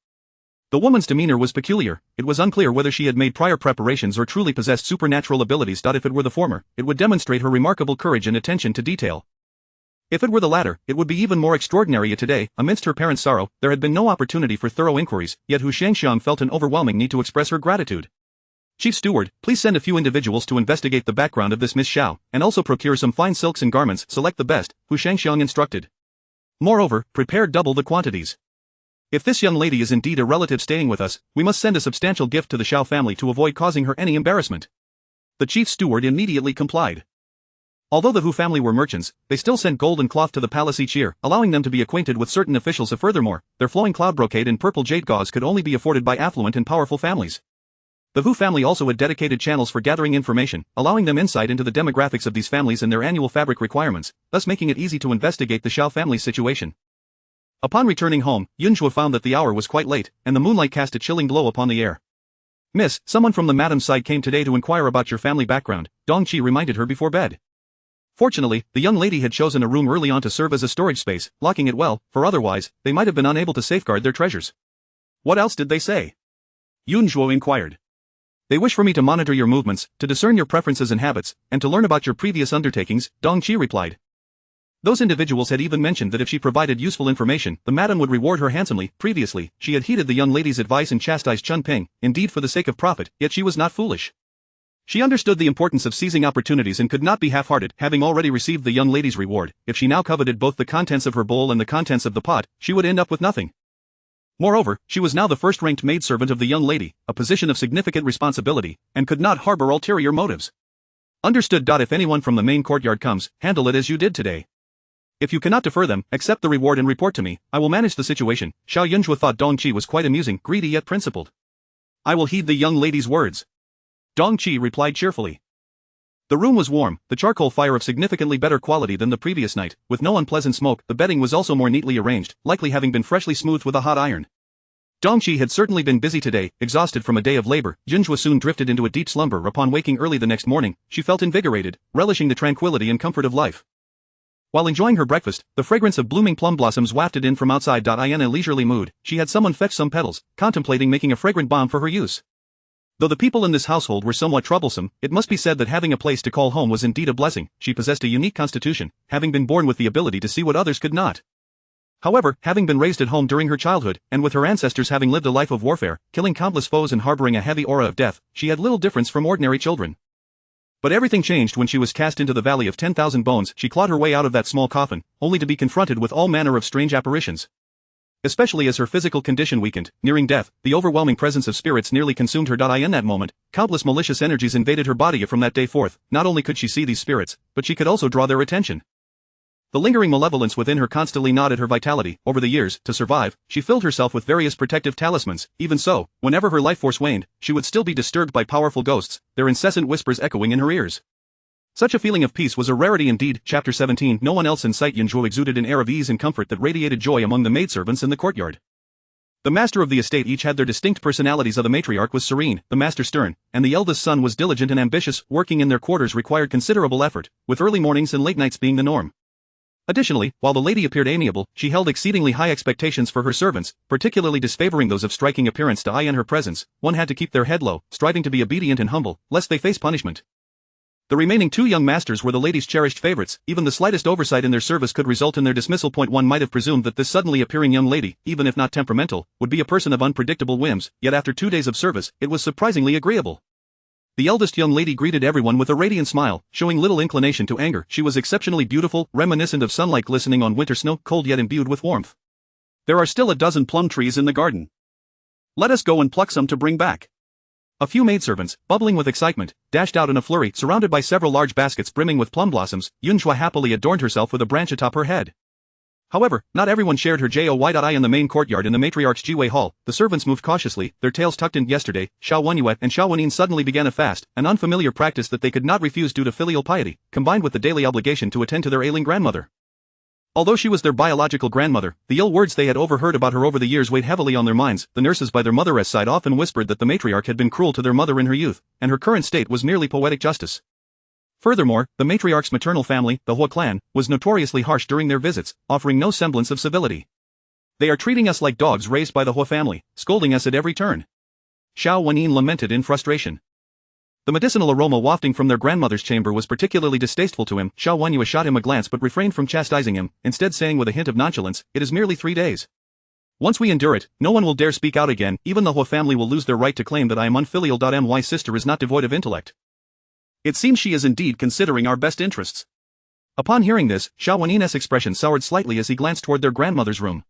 The woman's demeanor was peculiar. It was unclear whether she had made prior preparations or truly possessed supernatural abilities. If it were the former, it would demonstrate her remarkable courage and attention to detail. If it were the latter, it would be even more extraordinary. Yet today, amidst her parents' sorrow, there had been no opportunity for thorough inquiries, yet Hu Shengxiang felt an overwhelming need to express her gratitude. Chief Steward, please send a few individuals to investigate the background of this Miss Xiao, and also procure some fine silks and garments. Select the best, Hu Shengxiang instructed. Moreover, prepare double the quantities. If this young lady is indeed a relative staying with us, we must send a substantial gift to the Xiao family to avoid causing her any embarrassment. The Chief Steward immediately complied. Although the Hu family were merchants, they still sent gold and cloth to the palace each year, allowing them to be acquainted with certain officials. Furthermore, their flowing cloud brocade and purple jade gauze could only be afforded by affluent and powerful families. The Hu family also had dedicated channels for gathering information, allowing them insight into the demographics of these families and their annual fabric requirements, thus making it easy to investigate the Xiao family's situation. Upon returning home, Yun Zhuo found that the hour was quite late, and the moonlight cast a chilling glow upon the air. Miss, someone from the madam's side came today to inquire about your family background, Dong Qi reminded her before bed. Fortunately, the young lady had chosen a room early on to serve as a storage space, locking it well, for otherwise, they might have been unable to safeguard their treasures. What else did they say? Yun Zhuo inquired. They wish for me to monitor your movements, to discern your preferences and habits, and to learn about your previous undertakings, Dong Qi replied. Those individuals had even mentioned that if she provided useful information, the madam would reward her handsomely. Previously, she had heeded the young lady's advice and chastised Chun Ping, indeed for the sake of profit, yet she was not foolish. She understood the importance of seizing opportunities and could not be half-hearted. Having already received the young lady's reward, if she now coveted both the contents of her bowl and the contents of the pot, she would end up with nothing. Moreover, she was now the first-ranked maidservant of the young lady, a position of significant responsibility, and could not harbor ulterior motives. Understood. If anyone from the main courtyard comes, handle it as you did today. If you cannot defer them, accept the reward and report to me. I will manage the situation. Xiao Jiayun Zhuo thought Dong Qi was quite amusing, greedy yet principled. I will heed the young lady's words. Dong Qi replied cheerfully. The room was warm, the charcoal fire of significantly better quality than the previous night, with no unpleasant smoke. The bedding was also more neatly arranged, likely having been freshly smoothed with a hot iron. Dong Qi had certainly been busy today, exhausted from a day of labor. Jiayun Zhuo soon drifted into a deep slumber. Upon waking early the next morning, she felt invigorated, relishing the tranquility and comfort of life. While enjoying her breakfast, the fragrance of blooming plum blossoms wafted in from outside. In a leisurely mood, she had someone fetch some petals, contemplating making a fragrant bomb for her use. Though the people in this household were somewhat troublesome, it must be said that having a place to call home was indeed a blessing. She possessed a unique constitution, having been born with the ability to see what others could not. However, having been raised at home during her childhood, and with her ancestors having lived a life of warfare, killing countless foes and harboring a heavy aura of death, she had little difference from ordinary children. But everything changed when she was cast into the Valley of 10,000 Bones. She clawed her way out of that small coffin, only to be confronted with all manner of strange apparitions. Especially as her physical condition weakened, nearing death, the overwhelming presence of spirits nearly consumed her. In that moment, countless malicious energies invaded her body. From that day forth, not only could she see these spirits, but she could also draw their attention. The lingering malevolence within her constantly gnawed at her vitality. Over the years, to survive, she filled herself with various protective talismans. Even so, whenever her life force waned, she would still be disturbed by powerful ghosts, their incessant whispers echoing in her ears. Such a feeling of peace was a rarity indeed. Chapter 17. No one else in sight. Jiayun Zhuo exuded an air of ease and comfort that radiated joy among the maidservants in the courtyard. The master of the estate each had their distinct personalities. The matriarch was serene, the master stern, and the eldest son was diligent and ambitious. Working in their quarters required considerable effort, with early mornings and late nights being the norm. Additionally, while the lady appeared amiable, she held exceedingly high expectations for her servants, particularly disfavoring those of striking appearance. In her presence, one had to keep their head low, striving to be obedient and humble, lest they face punishment. The remaining two young masters were the lady's cherished favorites. Even the slightest oversight in their service could result in their dismissal. One might have presumed that this suddenly appearing young lady, even if not temperamental, would be a person of unpredictable whims, yet after 2 days of service, it was surprisingly agreeable. The eldest young lady greeted everyone with a radiant smile, showing little inclination to anger. She was exceptionally beautiful, reminiscent of sunlight glistening on winter snow, cold yet imbued with warmth. There are still a dozen plum trees in the garden. Let us go and pluck some to bring back. A few maidservants, bubbling with excitement, dashed out in a flurry. Surrounded by several large baskets brimming with plum blossoms, Jiayun Zhuo happily adorned herself with a branch atop her head. However, not everyone shared her joy. In the main courtyard in the matriarch's Jiwei hall, the servants moved cautiously, their tails tucked in. Yesterday, Xiao Wenyue and Xiao Wenin suddenly began a fast, an unfamiliar practice that they could not refuse due to filial piety, combined with the daily obligation to attend to their ailing grandmother. Although she was their biological grandmother, the ill words they had overheard about her over the years weighed heavily on their minds. The nurses by their mother's side often whispered that the matriarch had been cruel to their mother in her youth, and her current state was merely poetic justice. Furthermore, the matriarch's maternal family, the Hua clan, was notoriously harsh during their visits, offering no semblance of civility. They are treating us like dogs raised by the Hua family, scolding us at every turn. Xiao Wenin lamented in frustration. The medicinal aroma wafting from their grandmother's chamber was particularly distasteful to him. Xiao Wenyue shot him a glance but refrained from chastising him, instead saying with a hint of nonchalance, "It is merely 3 days. Once we endure it, no one will dare speak out again. Even the Hua family will lose their right to claim that I am unfilial. My sister is not devoid of intellect. It seems she is indeed considering our best interests." Upon hearing this, Xiao Wenin's expression soured slightly as he glanced toward their grandmother's room.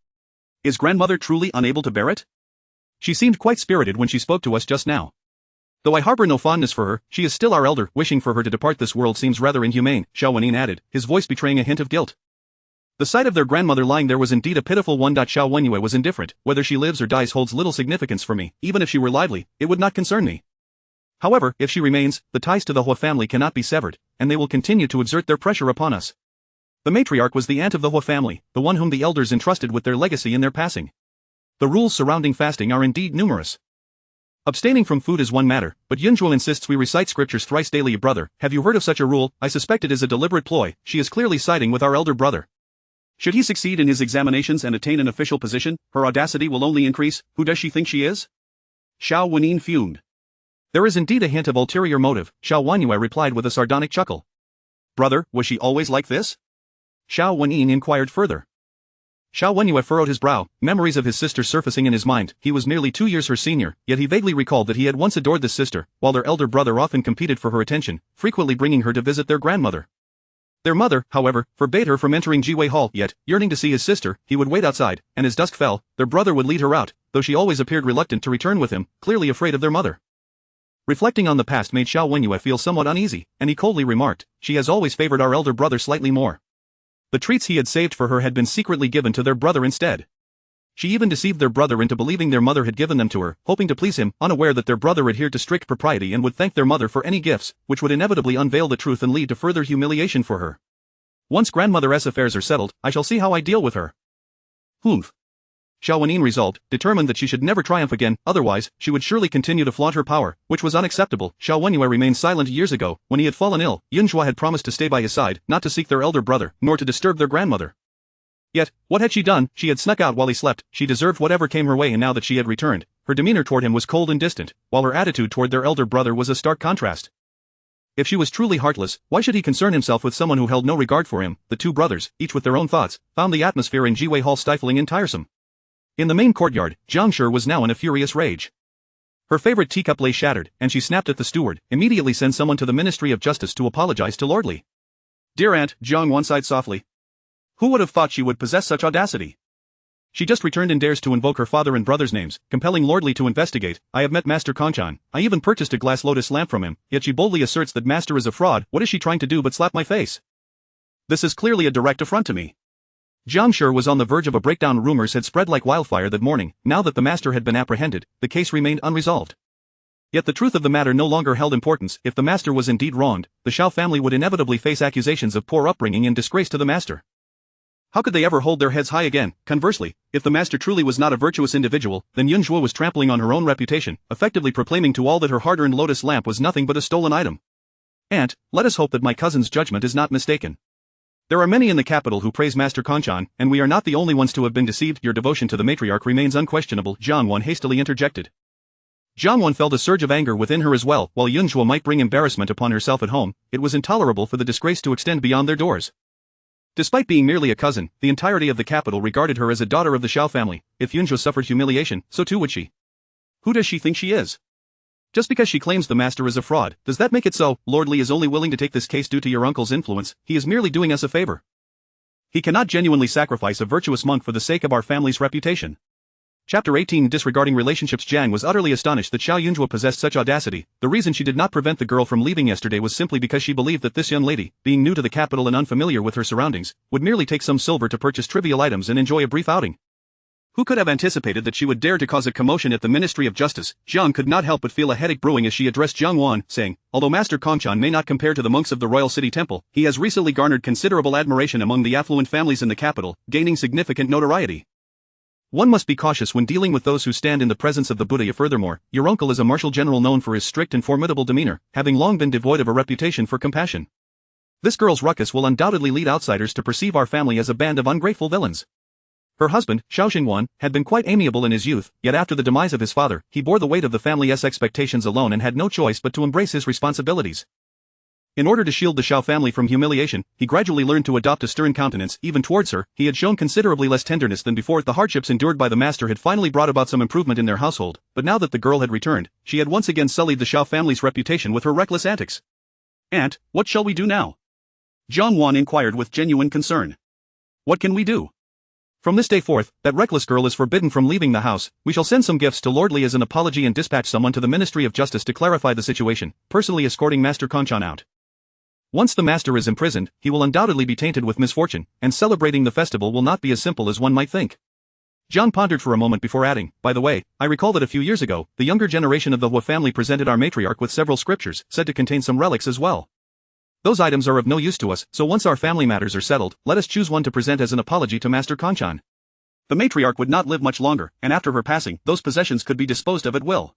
Is grandmother truly unable to bear it? She seemed quite spirited when she spoke to us just now. Though I harbor no fondness for her, she is still our elder. Wishing for her to depart this world seems rather inhumane, Xiao Wenin added, his voice betraying a hint of guilt. The sight of their grandmother lying there was indeed a pitiful one. Xiao Wenyue was indifferent. Whether she lives or dies holds little significance for me. Even if she were lively, it would not concern me. However, if she remains, the ties to the Hua family cannot be severed, and they will continue to exert their pressure upon us. The matriarch was the aunt of the Hua family, the one whom the elders entrusted with their legacy in their passing. The rules surrounding fasting are indeed numerous. Abstaining from food is one matter, but Jiayun Zhuo insists we recite scriptures thrice daily. Brother, have you heard of such a rule? I suspect it is a deliberate ploy. She is clearly siding with our elder brother. Should he succeed in his examinations and attain an official position, her audacity will only increase. Who does she think she is? Xiao Wenin fumed. There is indeed a hint of ulterior motive, Xiao Wenyue replied with a sardonic chuckle. Brother, was she always like this? Xiao Wenyin inquired further. Xiao Wenyue furrowed his brow, memories of his sister surfacing in his mind. He was nearly 2 years her senior, yet he vaguely recalled that he had once adored this sister, while their elder brother often competed for her attention, frequently bringing her to visit their grandmother. Their mother, however, forbade her from entering Jiwei Hall, yet, yearning to see his sister, he would wait outside, and as dusk fell, their brother would lead her out, though she always appeared reluctant to return with him, clearly afraid of their mother. Reflecting on the past made Xiao Wenyue feel somewhat uneasy, and he coldly remarked, "She has always favored our elder brother slightly more." The treats he had saved for her had been secretly given to their brother instead. She even deceived their brother into believing their mother had given them to her, hoping to please him, unaware that their brother adhered to strict propriety and would thank their mother for any gifts, which would inevitably unveil the truth and lead to further humiliation for her. Once grandmother's affairs are settled, I shall see how I deal with her. Humph. Xiao Wenying resolved, determined that she should never triumph again, otherwise, she would surely continue to flaunt her power, which was unacceptable. Xiao Wenyue remained silent years ago. When he had fallen ill, Yun Zhuo had promised to stay by his side, not to seek their elder brother, nor to disturb their grandmother. Yet, what had she done? She had snuck out while he slept. She deserved whatever came her way, and now that she had returned, her demeanor toward him was cold and distant, while her attitude toward their elder brother was a stark contrast. If she was truly heartless, why should he concern himself with someone who held no regard for him? The two brothers, each with their own thoughts, found the atmosphere in Jiwei Hall stifling and tiresome. In the main courtyard, Jiang Shi was now in a furious rage. Her favorite teacup lay shattered, and she snapped at the steward. "Immediately send someone to the Ministry of Justice to apologize to Lord Li." "Dear aunt," Jiang Wan sighed softly. "Who would have thought she would possess such audacity? She just returned and dares to invoke her father and brother's names, compelling Lord Li to investigate. I have met Master Konchan. I even purchased a glass lotus lamp from him, yet she boldly asserts that Master is a fraud. What is she trying to do but slap my face? This is clearly a direct affront to me." Jiang Shi was on the verge of a breakdown. Rumors had spread like wildfire that morning. Now that the master had been apprehended, the case remained unresolved. Yet the truth of the matter no longer held importance. If the master was indeed wronged, the Xiao family would inevitably face accusations of poor upbringing and disgrace to the master. How could they ever hold their heads high again? Conversely, if the master truly was not a virtuous individual, then Yun Zhuo was trampling on her own reputation, effectively proclaiming to all that her hard-earned lotus lamp was nothing but a stolen item. "Aunt, let us hope that my cousin's judgment is not mistaken. There are many in the capital who praise Master Konchan, and we are not the only ones to have been deceived. Your devotion to the matriarch remains unquestionable," Jiang Wan hastily interjected. Jiang Wan felt a surge of anger within her as well. While Yun Zhuo might bring embarrassment upon herself at home, it was intolerable for the disgrace to extend beyond their doors. Despite being merely a cousin, the entirety of the capital regarded her as a daughter of the Xiao family. If Yun Zhuo suffered humiliation, so too would she. Who does she think she is? Just because she claims the master is a fraud, does that make it so? Lord Li is only willing to take this case due to your uncle's influence. He is merely doing us a favor. He cannot genuinely sacrifice a virtuous monk for the sake of our family's reputation. Chapter 18 Disregarding Relationships. Jiang was utterly astonished that Xiao Yunzhuo possessed such audacity. The reason she did not prevent the girl from leaving yesterday was simply because she believed that this young lady, being new to the capital and unfamiliar with her surroundings, would merely take some silver to purchase trivial items and enjoy a brief outing. Who could have anticipated that she would dare to cause a commotion at the Ministry of Justice? Jiang could not help but feel a headache brewing as she addressed Jiang Wan, saying, "Although Master Konchan may not compare to the monks of the Royal City Temple, he has recently garnered considerable admiration among the affluent families in the capital, gaining significant notoriety. One must be cautious when dealing with those who stand in the presence of the Buddha. Furthermore, your uncle is a martial general known for his strict and formidable demeanor, having long been devoid of a reputation for compassion. This girl's ruckus will undoubtedly lead outsiders to perceive our family as a band of ungrateful villains." Her husband, Xiao Xingwan, had been quite amiable in his youth, yet after the demise of his father, he bore the weight of the family's expectations alone and had no choice but to embrace his responsibilities. In order to shield the Xiao family from humiliation, he gradually learned to adopt a stern countenance. Even towards her, he had shown considerably less tenderness than before. The hardships endured by the master had finally brought about some improvement in their household, but now that the girl had returned, she had once again sullied the Xiao family's reputation with her reckless antics. "Aunt, what shall we do now?" Jiang Wan inquired with genuine concern. "What can we do? From this day forth, that reckless girl is forbidden from leaving the house. We shall send some gifts to Lord Li as an apology and dispatch someone to the Ministry of Justice to clarify the situation, personally escorting Master Konchan out. Once the master is imprisoned, he will undoubtedly be tainted with misfortune, and celebrating the festival will not be as simple as one might think." Jiang pondered for a moment before adding, "By the way, I recall that a few years ago, the younger generation of the Hua family presented our matriarch with several scriptures, said to contain some relics as well. Those items are of no use to us, so once our family matters are settled, let us choose one to present as an apology to Master Konchan. The matriarch would not live much longer, and after her passing, those possessions could be disposed of at will."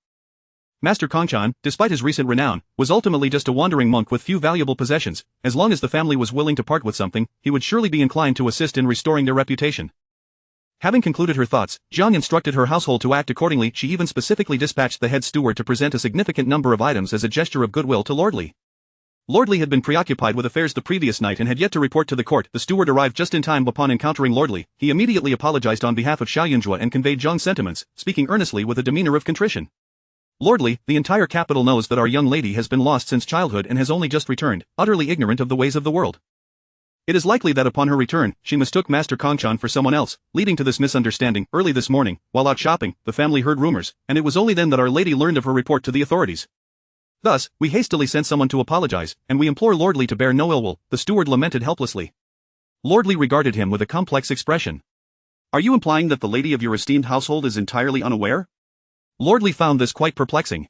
Master Konchan, despite his recent renown, was ultimately just a wandering monk with few valuable possessions. As long as the family was willing to part with something, he would surely be inclined to assist in restoring their reputation. Having concluded her thoughts, Jiang instructed her household to act accordingly. She even specifically dispatched the head steward to present a significant number of items as a gesture of goodwill to Lord Li. Lordly had been preoccupied with affairs the previous night and had yet to report to the court. The steward arrived just in time. Upon encountering Lordly, he immediately apologized on behalf of Jiayun Zhuo and conveyed Zhang's sentiments, speaking earnestly with a demeanor of contrition. Lordly, the entire capital knows that our young lady has been lost since childhood and has only just returned, utterly ignorant of the ways of the world. It is likely that upon her return, she mistook Master Kongchan for someone else, leading to this misunderstanding. Early this morning, while out shopping, the family heard rumors, and it was only then that our lady learned of her report to the authorities. Thus, we hastily sent someone to apologize, and we implore Lordly to bear no ill will. The steward lamented helplessly. Lordly regarded him with a complex expression. Are you implying that the lady of your esteemed household is entirely unaware? Lordly found this quite perplexing.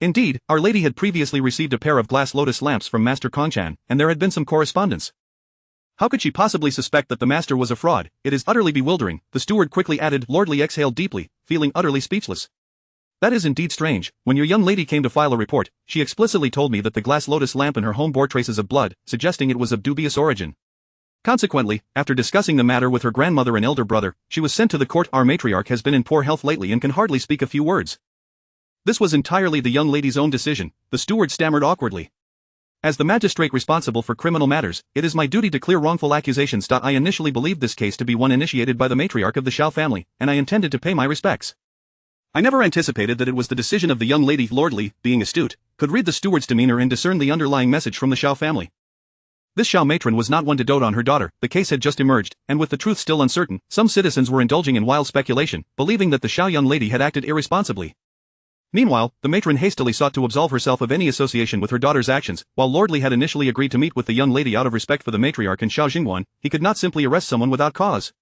Indeed, our lady had previously received a pair of glass lotus lamps from Master Kongchan, and there had been some correspondence. How could she possibly suspect that the master was a fraud? It is utterly bewildering, the steward quickly added. Lordly exhaled deeply, feeling utterly speechless. That is indeed strange. When your young lady came to file a report, she explicitly told me that the glass lotus lamp in her home bore traces of blood, suggesting it was of dubious origin. Consequently, after discussing the matter with her grandmother and elder brother, she was sent to the court. Our matriarch has been in poor health lately and can hardly speak a few words. This was entirely the young lady's own decision, the steward stammered awkwardly. As the magistrate responsible for criminal matters, it is my duty to clear wrongful accusations. I initially believed this case to be one initiated by the matriarch of the Xiao family, and I intended to pay my respects. I never anticipated that it was the decision of the young lady. Lordly, being astute, could read the steward's demeanor and discern the underlying message from the Xiao family. This Xiao matron was not one to dote on her daughter. The case had just emerged, and with the truth still uncertain, some citizens were indulging in wild speculation, believing that the Xiao young lady had acted irresponsibly. Meanwhile, the matron hastily sought to absolve herself of any association with her daughter's actions. While Lordly had initially agreed to meet with the young lady out of respect for the matriarch and Xiao Jingguan, he could not simply arrest someone without cause.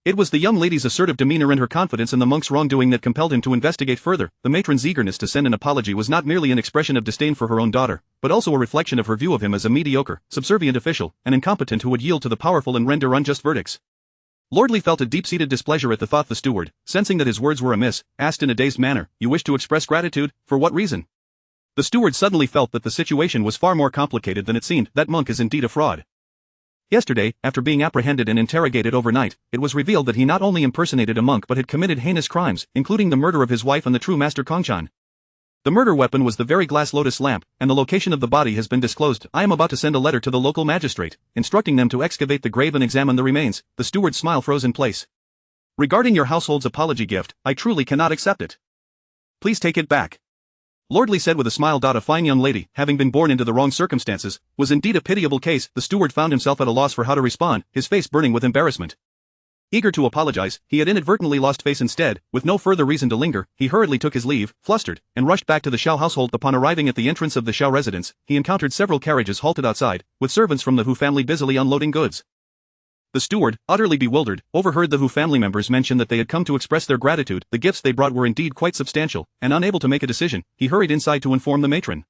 It was the young lady's assertive demeanor and her confidence in the monk's wrongdoing that compelled him to investigate further. The matron's eagerness to send an apology was not merely an expression of disdain for her own daughter, but also a reflection of her view of him as a mediocre, subservient official, an incompetent who would yield to the powerful and render unjust verdicts. Lordly felt a deep-seated displeasure at the thought. The steward, sensing that his words were amiss, asked in a dazed manner, "You wish to express gratitude? For what reason?" The steward suddenly felt that the situation was far more complicated than it seemed. That monk is indeed a fraud. Yesterday, after being apprehended and interrogated overnight, it was revealed that he not only impersonated a monk but had committed heinous crimes, including the murder of his wife and the true Master Kongchan. The murder weapon was the very glass lotus lamp, and the location of the body has been disclosed. I am about to send a letter to the local magistrate, instructing them to excavate the grave and examine the remains. The steward's smile froze in place. Regarding your household's apology gift, I truly cannot accept it. Please take it back. Lordly said with a smile. A fine young lady, having been born into the wrong circumstances, was indeed a pitiable case. The steward found himself at a loss for how to respond, his face burning with embarrassment. Eager to apologize, he had inadvertently lost face. Instead, with no further reason to linger, he hurriedly took his leave, flustered, and rushed back to the Xiao household. Upon arriving at the entrance of the Xiao residence, he encountered several carriages halted outside, with servants from the Hu family busily unloading goods. The steward, utterly bewildered, overheard the Hu family members mention that they had come to express their gratitude. The gifts they brought were indeed quite substantial, and unable to make a decision, he hurried inside to inform the matron.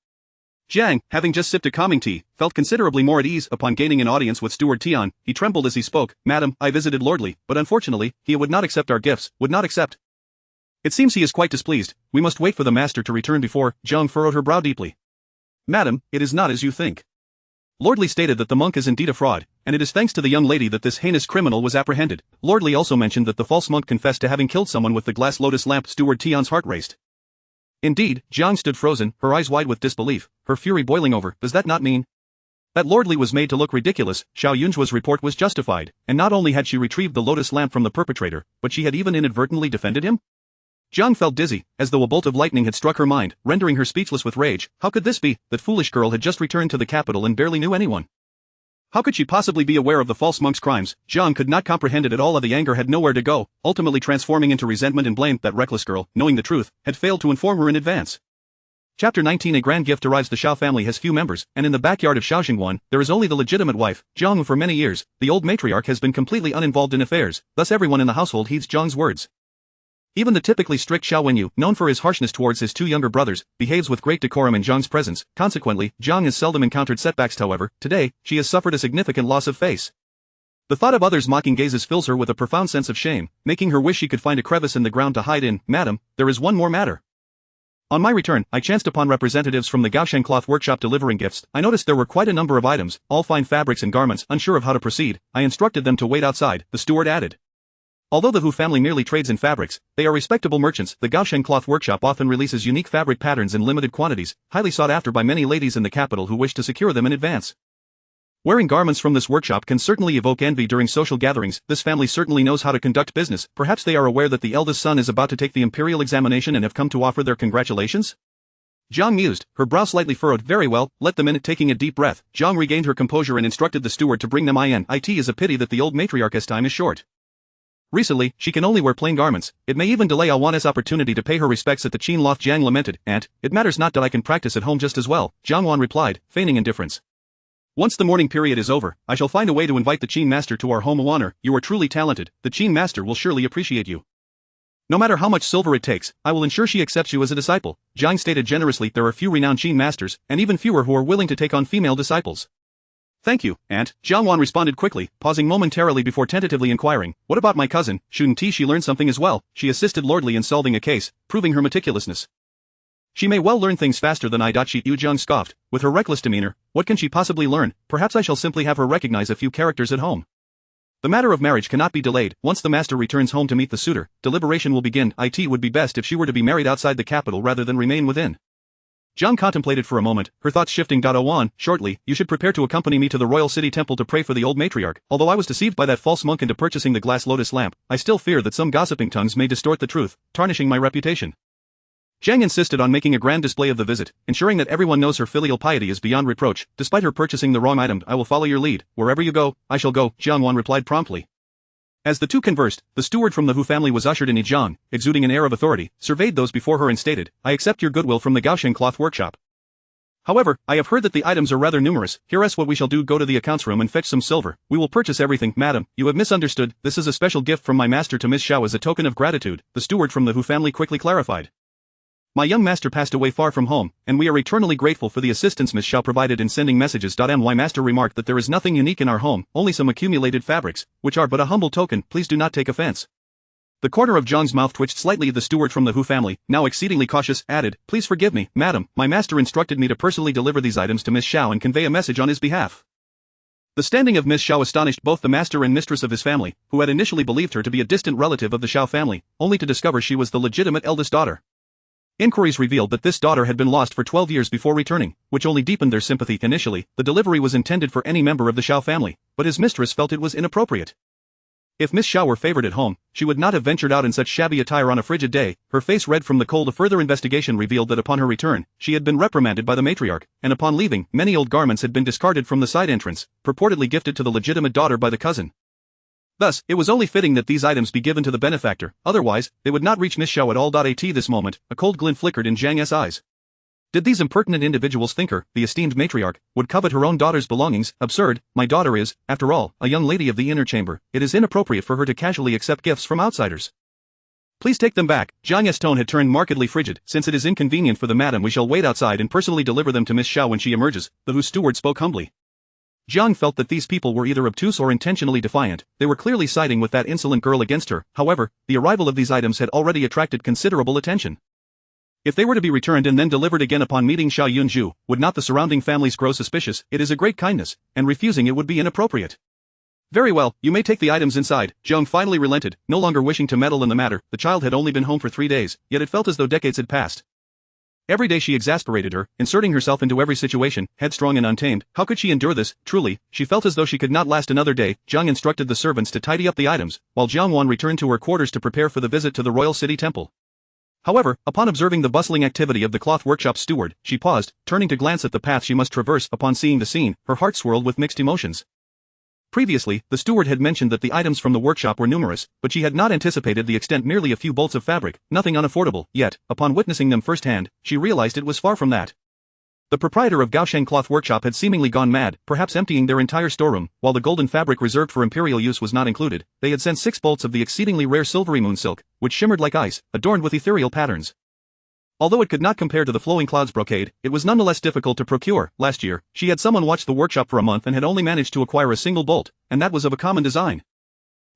Jiang, having just sipped a calming tea, felt considerably more at ease. Upon gaining an audience with Steward Tian, he trembled as he spoke. "Madam, I visited Lordly, but unfortunately, he would not accept our gifts, would not accept. It seems he is quite displeased. We must wait for the master to return before." Jiang furrowed her brow deeply. "Madam, it is not as you think. Lordly stated that the monk is indeed a fraud, and it is thanks to the young lady that this heinous criminal was apprehended." Lordly also mentioned that the false monk confessed to having killed someone with the glass lotus lamp. Steward Tian's heart raced. Indeed, Jiang stood frozen, her eyes wide with disbelief, her fury boiling over. Does that not mean that Lordly was made to look ridiculous? Xiao Yunzhuo's report was justified, and not only had she retrieved the lotus lamp from the perpetrator, but she had even inadvertently defended him? Jiang felt dizzy, as though a bolt of lightning had struck her mind, rendering her speechless with rage. How could this be? That foolish girl had just returned to the capital and barely knew anyone. How could she possibly be aware of the false monk's crimes? Jiang could not comprehend it at all. The anger had nowhere to go, ultimately transforming into resentment and blame. That reckless girl, knowing the truth, had failed to inform her in advance. Chapter 19. A grand gift arrives. The Xiao family has few members, and in the backyard of Xiao Jingguan, there is only the legitimate wife, Jiang. For many years, the old matriarch has been completely uninvolved in affairs, thus everyone in the household heeds Jiang's words. Even the typically strict Xiao Wenyu, known for his harshness towards his two younger brothers, behaves with great decorum in Jiang's presence. Consequently, Jiang has seldom encountered setbacks. However, today, she has suffered a significant loss of face. The thought of others' mocking gazes fills her with a profound sense of shame, making her wish she could find a crevice in the ground to hide in. "Madam, there is one more matter. On my return, I chanced upon representatives from the Gaoshan cloth workshop delivering gifts. I noticed there were quite a number of items, all fine fabrics and garments. Unsure of how to proceed, I instructed them to wait outside," the steward added. Although the Hu family merely trades in fabrics, they are respectable merchants. The Gaoshen Cloth Workshop often releases unique fabric patterns in limited quantities, highly sought after by many ladies in the capital who wish to secure them in advance. Wearing garments from this workshop can certainly evoke envy during social gatherings. This family certainly knows how to conduct business. Perhaps they are aware that the eldest son is about to take the imperial examination and have come to offer their congratulations? Jiang mused, her brow slightly furrowed. Very well, let them in. Taking a deep breath, Jiang regained her composure and instructed the steward to bring them in. It is a pity that the old matriarch's time is short. Recently, she can only wear plain garments. It may even delay Awan's opportunity to pay her respects at the Qin loft. Jiang lamented. Aunt, it matters not that I can practice at home just as well, Jiang Wan replied, feigning indifference. Once the mourning period is over, I shall find a way to invite the Qin master to our home. Awaner, you are truly talented. The Qin master will surely appreciate you. No matter how much silver it takes, I will ensure she accepts you as a disciple, Jiang stated generously. There are few renowned Qin masters, and even fewer who are willing to take on female disciples. Thank you, Aunt, Jiang Wan responded quickly, pausing momentarily before tentatively inquiring, what about my cousin, Shun Ti? She learned something as well. She assisted lordly in solving a case, proving her meticulousness. She may well learn things faster than I. Yu Jiang scoffed, with her reckless demeanor. What can she possibly learn? Perhaps I shall simply have her recognize a few characters at home. The matter of marriage cannot be delayed. Once the master returns home to meet the suitor, deliberation will begin. It would be best if she were to be married outside the capital rather than remain within. Jiang contemplated for a moment, her thoughts shifting. Owan, shortly, you should prepare to accompany me to the royal city temple to pray for the old matriarch. Although I was deceived by that false monk into purchasing the glass lotus lamp, I still fear that some gossiping tongues may distort the truth, tarnishing my reputation. Jiang insisted on making a grand display of the visit, ensuring that everyone knows her filial piety is beyond reproach. Despite her purchasing the wrong item, I will follow your lead. Wherever you go, I shall go, Jiang Wan replied promptly. As the two conversed, the steward from the Hu family was ushered in. Jiang, exuding an air of authority, surveyed those before her and stated, I accept your goodwill from the Gaoshen Cloth Workshop. However, I have heard that the items are rather numerous. Here's what we shall do. Go to the accounts room and fetch some silver. We will purchase everything. Madam, you have misunderstood. This is a special gift from my master to Miss Xiao as a token of gratitude, the steward from the Hu family quickly clarified. My young master passed away far from home, and we are eternally grateful for the assistance Miss Xiao provided in sending messages. My master remarked that there is nothing unique in our home, only some accumulated fabrics, which are but a humble token. Please do not take offense. The corner of Jiang's mouth twitched slightly. The steward from the Hu family, now exceedingly cautious, added, Please forgive me, madam, my master instructed me to personally deliver these items to Miss Xiao and convey a message on his behalf. The standing of Miss Xiao astonished both the master and mistress of his family, who had initially believed her to be a distant relative of the Xiao family, only to discover she was the legitimate eldest daughter. Inquiries revealed that this daughter had been lost for 12 years before returning, which only deepened their sympathy. Initially, the delivery was intended for any member of the Xiao family, but his mistress felt it was inappropriate. If Miss Xiao were favored at home, she would not have ventured out in such shabby attire on a frigid day. Her face red from the cold. A further investigation revealed that upon her return, she had been reprimanded by the matriarch, and upon leaving, many old garments had been discarded from the side entrance, purportedly gifted to the legitimate daughter by the cousin. Thus, it was only fitting that these items be given to the benefactor, otherwise, they would not reach Miss Xiao at all. At this moment, a cold glint flickered in Jiang's eyes. Did these impertinent individuals think her, the esteemed matriarch, would covet her own daughter's belongings? Absurd. My daughter is, after all, a young lady of the inner chamber. It is inappropriate for her to casually accept gifts from outsiders. Please take them back. Jiang's tone had turned markedly frigid. Since it is inconvenient for the madam, we shall wait outside and personally deliver them to Miss Xiao when she emerges, the Hu steward spoke humbly. Jiang felt that these people were either obtuse or intentionally defiant. They were clearly siding with that insolent girl against her. However, the arrival of these items had already attracted considerable attention. If they were to be returned and then delivered again upon meeting Xiao Jiayun Zhuo, would not the surrounding families grow suspicious? It is a great kindness, and refusing it would be inappropriate. Very well, you may take the items inside. Jiang finally relented, no longer wishing to meddle in the matter. The child had only been home for 3 days, yet it felt as though decades had passed. Every day she exasperated her, inserting herself into every situation, headstrong and untamed. How could she endure this? Truly, she felt as though she could not last another day. Jiang instructed the servants to tidy up the items, while Jiang Wan returned to her quarters to prepare for the visit to the royal city temple. However, upon observing the bustling activity of the cloth workshop steward, she paused, turning to glance at the path she must traverse. Upon seeing the scene, her heart swirled with mixed emotions. Previously, the steward had mentioned that the items from the workshop were numerous, but she had not anticipated the extent. Merely a few bolts of fabric, nothing unaffordable. Yet, upon witnessing them firsthand, she realized it was far from that. The proprietor of Gaoshen Cloth Workshop had seemingly gone mad, perhaps emptying their entire storeroom. While the golden fabric reserved for imperial use was not included, they had sent 6 bolts of the exceedingly rare silvery moon silk, which shimmered like ice, adorned with ethereal patterns. Although it could not compare to the flowing clouds brocade, it was nonetheless difficult to procure. Last year, she had someone watch the workshop for a month and had only managed to acquire a single bolt, and that was of a common design.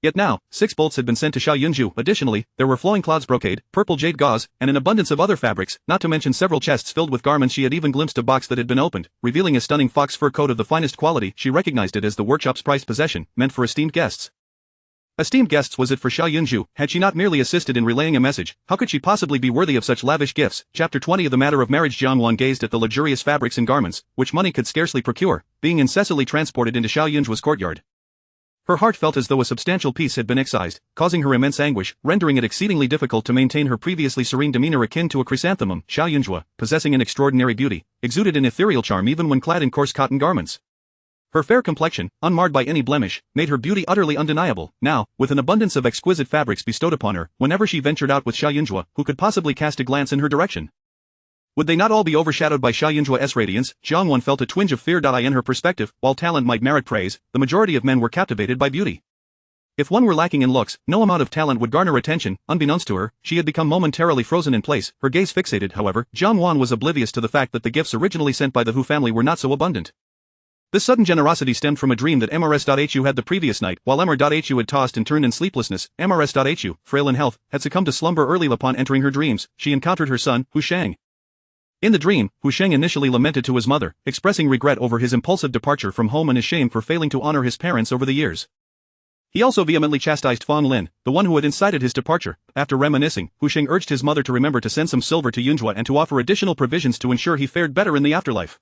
Yet now, 6 bolts had been sent to Xiao Jiayun Zhuo. Additionally, there were flowing clouds brocade, purple jade gauze, and an abundance of other fabrics, not to mention several chests filled with garments. She had even glimpsed a box that had been opened, revealing a stunning fox fur coat of the finest quality. She recognized it as the workshop's prized possession, meant for esteemed guests. Esteemed guests, was it for Jiayun Zhuo? Had she not merely assisted in relaying a message, how could she possibly be worthy of such lavish gifts? Chapter 20 of the Matter of Marriage. Jiangwan gazed at the luxurious fabrics and garments, which money could scarcely procure, being incessantly transported into Jiayun Zhuo's courtyard. Her heart felt as though a substantial piece had been excised, causing her immense anguish, rendering it exceedingly difficult to maintain her previously serene demeanor akin to a chrysanthemum. Jiayun Zhuo, possessing an extraordinary beauty, exuded an ethereal charm even when clad in coarse cotton garments. Her fair complexion, unmarred by any blemish, made her beauty utterly undeniable. Now, with an abundance of exquisite fabrics bestowed upon her, whenever she ventured out with Jiayun Zhuo, who could possibly cast a glance in her direction? Would they not all be overshadowed by Jiayun Zhuo's radiance? Jiangwan felt a twinge of fear. In her perspective, while talent might merit praise, the majority of men were captivated by beauty. If one were lacking in looks, no amount of talent would garner attention. Unbeknownst to her, she had become momentarily frozen in place, her gaze fixated. However, Jiangwan was oblivious to the fact that the gifts originally sent by the Hu family were not so abundant. This sudden generosity stemmed from a dream that MRS.HU had the previous night. While MR.HU had tossed and turned in sleeplessness, MRS.HU, frail in health, had succumbed to slumber early. Upon entering her dreams, she encountered her son, Hu Sheng. In the dream, Hu Sheng initially lamented to his mother, expressing regret over his impulsive departure from home and his shame for failing to honor his parents over the years. He also vehemently chastised Fang Lin, the one who had incited his departure. After reminiscing, Hu Sheng urged his mother to remember to send some silver to Yunzhua and to offer additional provisions to ensure he fared better in the afterlife.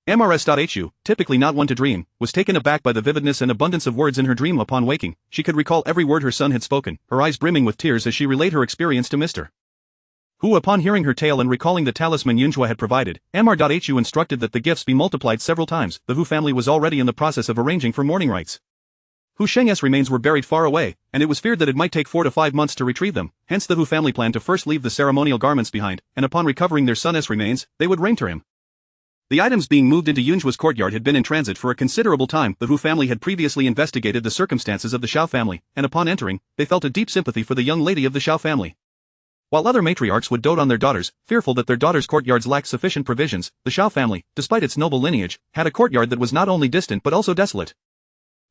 MRS.HU, typically not one to dream, was taken aback by the vividness and abundance of words in her dream. Upon waking, she could recall every word her son had spoken, her eyes brimming with tears as she relayed her experience to Mr. Hu. Upon hearing her tale and recalling the talisman Yunzhua had provided, MR.HU instructed that the gifts be multiplied several times. The Hu family was already in the process of arranging for mourning rites. Hu Sheng's remains were buried far away, and it was feared that it might take 4 to 5 months to retrieve them. Hence the Hu family planned to first leave the ceremonial garments behind, and upon recovering their son's remains, they would reign to him. The items being moved into Yunzhua's courtyard had been in transit for a considerable time. The Hu family had previously investigated the circumstances of the Xiao family, and upon entering, they felt a deep sympathy for the young lady of the Xiao family. While other matriarchs would dote on their daughters, fearful that their daughters' courtyards lacked sufficient provisions, the Xiao family, despite its noble lineage, had a courtyard that was not only distant but also desolate.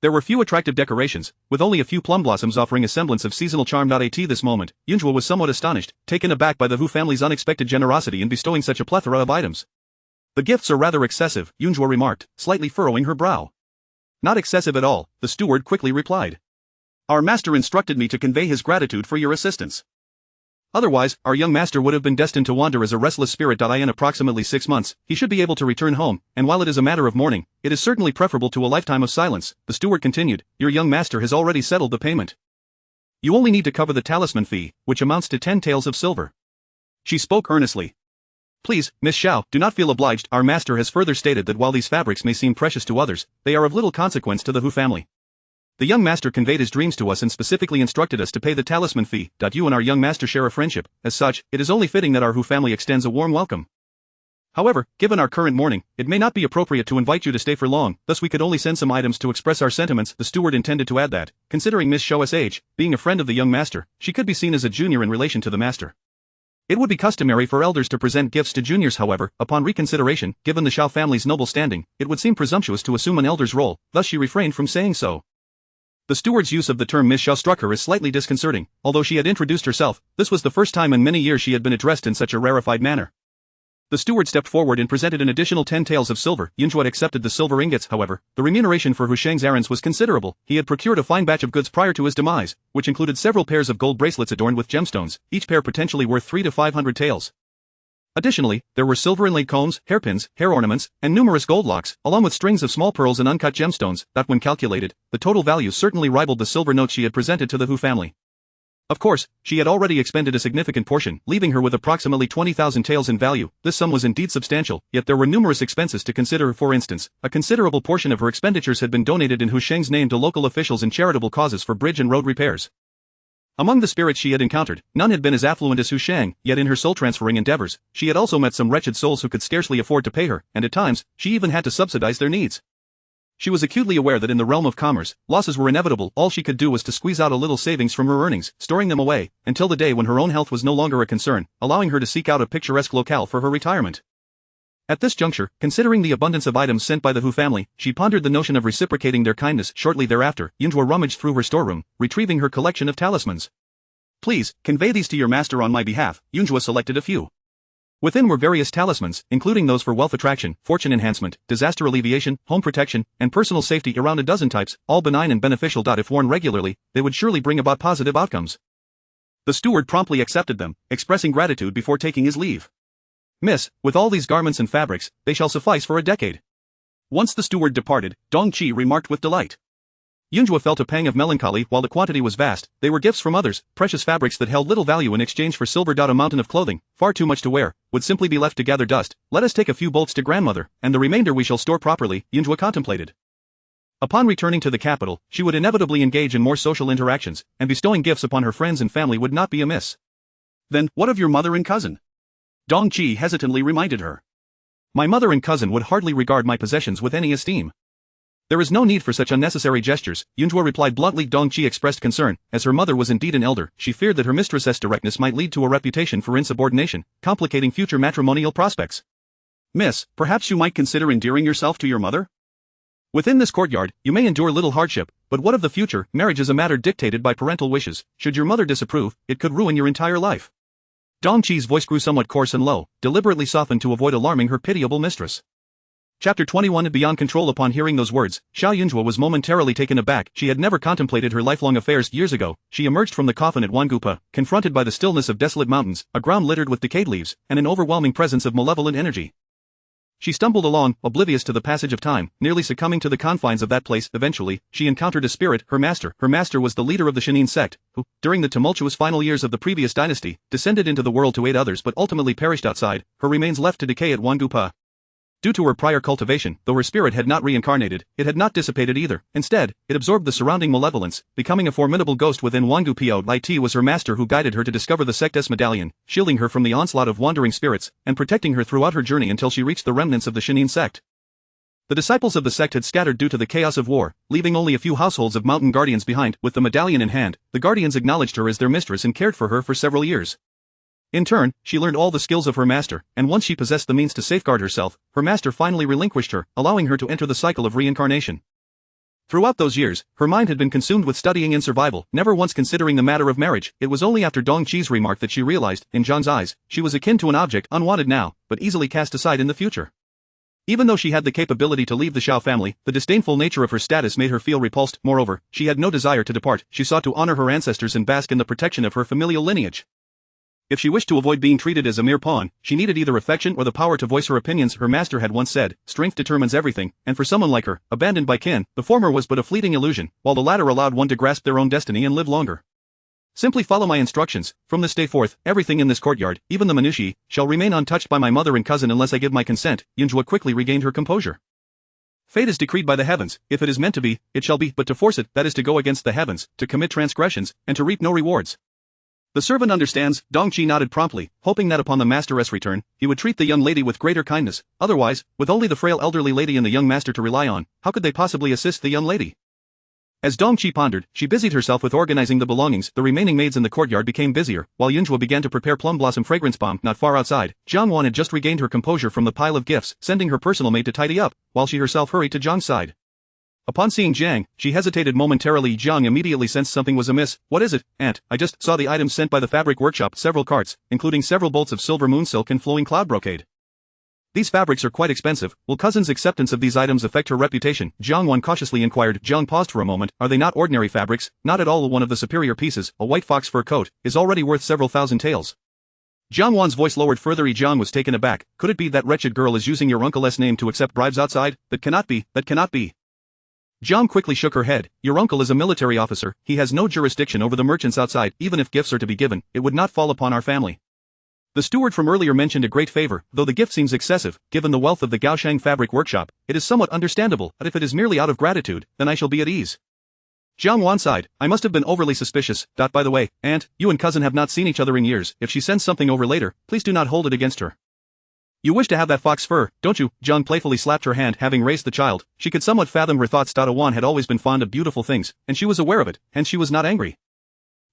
There were few attractive decorations, with only a few plum blossoms offering a semblance of seasonal charm. At this moment, Yunzhua was somewhat astonished, taken aback by the Hu family's unexpected generosity in bestowing such a plethora of items. The gifts are rather excessive, Yunzhua remarked, slightly furrowing her brow. Not excessive at all, the steward quickly replied. Our master instructed me to convey his gratitude for your assistance. Otherwise, our young master would have been destined to wander as a restless spirit. In approximately 6 months, he should be able to return home, and while it is a matter of mourning, it is certainly preferable to a lifetime of silence. The steward continued, your young master has already settled the payment. You only need to cover the talisman fee, which amounts to 10 taels of silver. She spoke earnestly. Please, Miss Xiao, do not feel obliged. Our master has further stated that while these fabrics may seem precious to others, they are of little consequence to the Hu family. The young master conveyed his dreams to us and specifically instructed us to pay the talisman fee. You and our young master share a friendship. As such, it is only fitting that our Hu family extends a warm welcome. However, given our current mourning, it may not be appropriate to invite you to stay for long, thus we could only send some items to express our sentiments. The steward intended to add that, considering Miss Xiao's age, being a friend of the young master, she could be seen as a junior in relation to the master. It would be customary for elders to present gifts to juniors. However, upon reconsideration, given the Xiao family's noble standing, it would seem presumptuous to assume an elder's role, thus she refrained from saying so. The steward's use of the term Miss Xiao struck her as slightly disconcerting. Although she had introduced herself, this was the first time in many years she had been addressed in such a rarefied manner. The steward stepped forward and presented an additional 10 taels of silver. Yunzhua accepted the silver ingots. However, the remuneration for Hu Sheng's errands was considerable. He had procured a fine batch of goods prior to his demise, which included several pairs of gold bracelets adorned with gemstones, each pair potentially worth 300 to 500 taels. Additionally, there were silver inlaid combs, hairpins, hair ornaments, and numerous gold locks, along with strings of small pearls and uncut gemstones, that when calculated, the total value certainly rivaled the silver notes she had presented to the Hu family. Of course, she had already expended a significant portion, leaving her with approximately 20,000 taels in value. This sum was indeed substantial, yet there were numerous expenses to consider. For instance, a considerable portion of her expenditures had been donated in Hu Sheng's name to local officials and charitable causes for bridge and road repairs. Among the spirits she had encountered, none had been as affluent as Hu Sheng, yet in her soul-transferring endeavors, she had also met some wretched souls who could scarcely afford to pay her, and at times, she even had to subsidize their needs. She was acutely aware that in the realm of commerce, losses were inevitable. All she could do was to squeeze out a little savings from her earnings, storing them away, until the day when her own health was no longer a concern, allowing her to seek out a picturesque locale for her retirement. At this juncture, considering the abundance of items sent by the Hu family, she pondered the notion of reciprocating their kindness. Shortly thereafter, Yunzhua rummaged through her storeroom, retrieving her collection of talismans. Please, convey these to your master on my behalf. Yunzhua selected a few. Within were various talismans, including those for wealth attraction, fortune enhancement, disaster alleviation, home protection, and personal safety, around a dozen types, all benign and beneficial. If worn regularly, they would surely bring about positive outcomes. The steward promptly accepted them, expressing gratitude before taking his leave. Miss, with all these garments and fabrics, they shall suffice for a decade. Once the steward departed, Dong Qi remarked with delight. Yunzhuo felt a pang of melancholy. While the quantity was vast, they were gifts from others, precious fabrics that held little value in exchange for silver. A mountain of clothing, far too much to wear, would simply be left to gather dust. Let us take a few bolts to grandmother, and the remainder we shall store properly, Yunzhuo contemplated. Upon returning to the capital, she would inevitably engage in more social interactions, and bestowing gifts upon her friends and family would not be amiss. Then, what of your mother and cousin? Dong Qi hesitantly reminded her. My mother and cousin would hardly regard my possessions with any esteem. There is no need for such unnecessary gestures, Yunzhuo replied bluntly. Dong Qi expressed concern. As her mother was indeed an elder, she feared that her mistress's directness might lead to a reputation for insubordination, complicating future matrimonial prospects. Miss, perhaps you might consider endearing yourself to your mother? Within this courtyard, you may endure little hardship, but what of the future? Marriage is a matter dictated by parental wishes. Should your mother disapprove, it could ruin your entire life. Dong Qi's voice grew somewhat coarse and low, deliberately softened to avoid alarming her pitiable mistress. Chapter 21. Beyond control. Upon hearing those words, Xiao Jiayun Zhuo was momentarily taken aback. She had never contemplated her lifelong affairs. Years ago, she emerged from the coffin at Wangupa, confronted by the stillness of desolate mountains, a ground littered with decayed leaves, and an overwhelming presence of malevolent energy. She stumbled along, oblivious to the passage of time, nearly succumbing to the confines of that place. Eventually, she encountered a spirit, her master. Her master was the leader of the Xuanmen sect, who, during the tumultuous final years of the previous dynasty, descended into the world to aid others but ultimately perished outside, her remains left to decay at Wangupa. Due to her prior cultivation, though her spirit had not reincarnated, it had not dissipated either. Instead, it absorbed the surrounding malevolence, becoming a formidable ghost within Wangu Piao. It was her master who guided her to discover the sect's medallion, shielding her from the onslaught of wandering spirits, and protecting her throughout her journey until she reached the remnants of the Xuanmen sect. The disciples of the sect had scattered due to the chaos of war, leaving only a few households of mountain guardians behind. With the medallion in hand, the guardians acknowledged her as their mistress and cared for her for several years. In turn, she learned all the skills of her master, and once she possessed the means to safeguard herself, her master finally relinquished her, allowing her to enter the cycle of reincarnation. Throughout those years, her mind had been consumed with studying and survival, never once considering the matter of marriage. It was only after Dong Qi's remark that she realized, in Zhang's eyes, she was akin to an object, unwanted now, but easily cast aside in the future. Even though she had the capability to leave the Xiao family, the disdainful nature of her status made her feel repulsed. Moreover, she had no desire to depart. She sought to honor her ancestors and bask in the protection of her familial lineage. If she wished to avoid being treated as a mere pawn, she needed either affection or the power to voice her opinions. Her master had once said, strength determines everything, and for someone like her, abandoned by kin, the former was but a fleeting illusion, while the latter allowed one to grasp their own destiny and live longer. Simply follow my instructions. From this day forth, everything in this courtyard, even the minutiae, shall remain untouched by my mother and cousin unless I give my consent. Yunzhuo quickly regained her composure. Fate is decreed by the heavens. If it is meant to be, it shall be, but to force it, that is to go against the heavens, to commit transgressions, and to reap no rewards. The servant understands. Dong Qi nodded promptly, hoping that upon the master's return, he would treat the young lady with greater kindness. Otherwise, with only the frail elderly lady and the young master to rely on, how could they possibly assist the young lady? As Dong Qi pondered, she busied herself with organizing the belongings. The remaining maids in the courtyard became busier, while Yunzhuo began to prepare plum blossom fragrance bomb. Not far outside, Jiangwan had just regained her composure from the pile of gifts, sending her personal maid to tidy up, while she herself hurried to Jiang's side. Upon seeing Jiang, she hesitated momentarily. Jiang immediately sensed something was amiss. What is it, aunt? I just saw the items sent by the fabric workshop, several carts, including several bolts of silver moon silk and flowing cloud brocade. These fabrics are quite expensive. Will cousin's acceptance of these items affect her reputation? Jiangwan cautiously inquired. Jiang paused for a moment. Are they not ordinary fabrics? Not at all. One of the superior pieces, a white fox fur coat, is already worth several thousand taels. Jiangwan's voice lowered further. Jiang was taken aback. Could it be that wretched girl is using your uncle's name to accept bribes outside? That cannot be. That cannot be. Jiang quickly shook her head. Your uncle is a military officer. He has no jurisdiction over the merchants outside. Even if gifts are to be given, it would not fall upon our family. The steward from earlier mentioned a great favor. Though the gift seems excessive, given the wealth of the Gaoshang fabric workshop, it is somewhat understandable. But if it is merely out of gratitude, then I shall be at ease. Jiangwan sighed. I must have been overly suspicious. By the way, aunt, you and cousin have not seen each other in years. If she sends something over later, please do not hold it against her. You wish to have that fox fur, don't you? Jiang playfully slapped her hand. Having raised the child, she could somewhat fathom her thoughts. Wan had always been fond of beautiful things, and she was aware of it, hence she was not angry.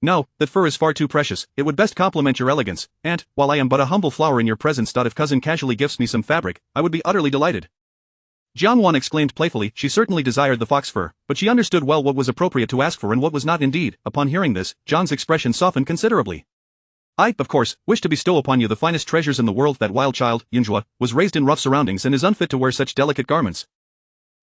No, that fur is far too precious. It would best complement your elegance, aunt, while I am but a humble flower in your presence. If cousin casually gifts me some fabric, I would be utterly delighted. Jiangwan exclaimed playfully. She certainly desired the fox fur, but she understood well what was appropriate to ask for and what was not. Indeed, upon hearing this, Jiang's expression softened considerably. I, of course, wish to bestow upon you the finest treasures in the world. That wild child, Yunzhuo, was raised in rough surroundings and is unfit to wear such delicate garments.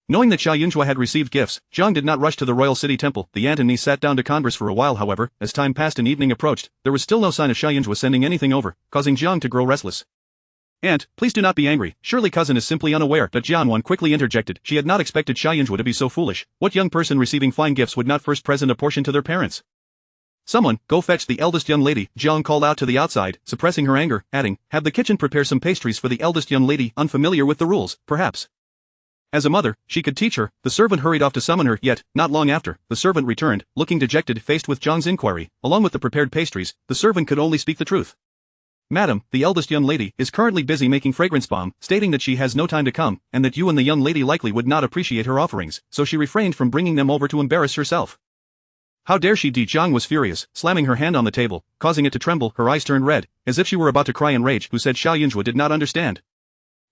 Knowing that Xiao Yunzhuo had received gifts, Zhang did not rush to the royal city temple. The aunt and niece sat down to converse for a while. However, as time passed and evening approached, there was still no sign of Xiao Yunzhuo sending anything over, causing Zhang to grow restless. Aunt, please do not be angry, surely cousin is simply unaware. That Jianwan quickly interjected. She had not expected Xiao Yunzhuo to be so foolish. What young person receiving fine gifts would not first present a portion to their parents? Someone, go fetch the eldest young lady, Zhang called out to the outside, suppressing her anger, adding, have the kitchen prepare some pastries for the eldest young lady. Unfamiliar with the rules, perhaps. As a mother, she could teach her. The servant hurried off to summon her, yet, not long after, the servant returned, looking dejected. Faced with Zhang's inquiry, along with the prepared pastries, the servant could only speak the truth. Madam, the eldest young lady is currently busy making fragrance bomb, stating that she has no time to come, and that you and the young lady likely would not appreciate her offerings, so she refrained from bringing them over to embarrass herself. How dare she? Zhang was furious, slamming her hand on the table, causing it to tremble. Her eyes turned red, as if she were about to cry in rage. Who said Xiao Yunzhuo did not understand?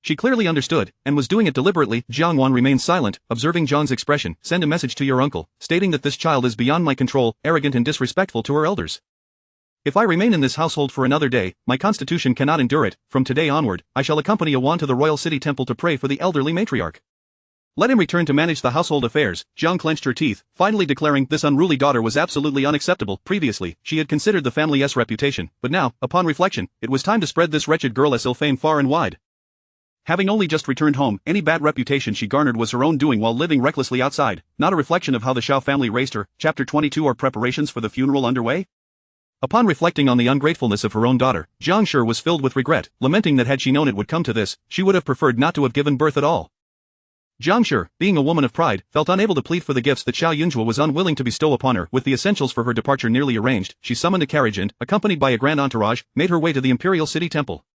She clearly understood, and was doing it deliberately. Jiang Wan remained silent, observing Zhang's expression. Send a message to your uncle, stating that this child is beyond my control, arrogant and disrespectful to her elders. If I remain in this household for another day, my constitution cannot endure it. From today onward, I shall accompany Yuan to the royal city temple to pray for the elderly matriarch. Let him return to manage the household affairs. Zhang clenched her teeth, finally declaring this unruly daughter was absolutely unacceptable. Previously, she had considered the family's reputation, but now, upon reflection, it was time to spread this wretched girl's ill fame far and wide. Having only just returned home, any bad reputation she garnered was her own doing while living recklessly outside, not a reflection of how the Xiao family raised her. Chapter 22. Are preparations for the funeral underway? Upon reflecting on the ungratefulness of her own daughter, Zhang Shi was filled with regret, lamenting that had she known it would come to this, she would have preferred not to have given birth at all. Zhang Shi, being a woman of pride, felt unable to plead for the gifts that Xiao Yunzhuo was unwilling to bestow upon her. With the essentials for her departure nearly arranged, she summoned a carriage and, accompanied by a grand entourage, made her way to the imperial city temple.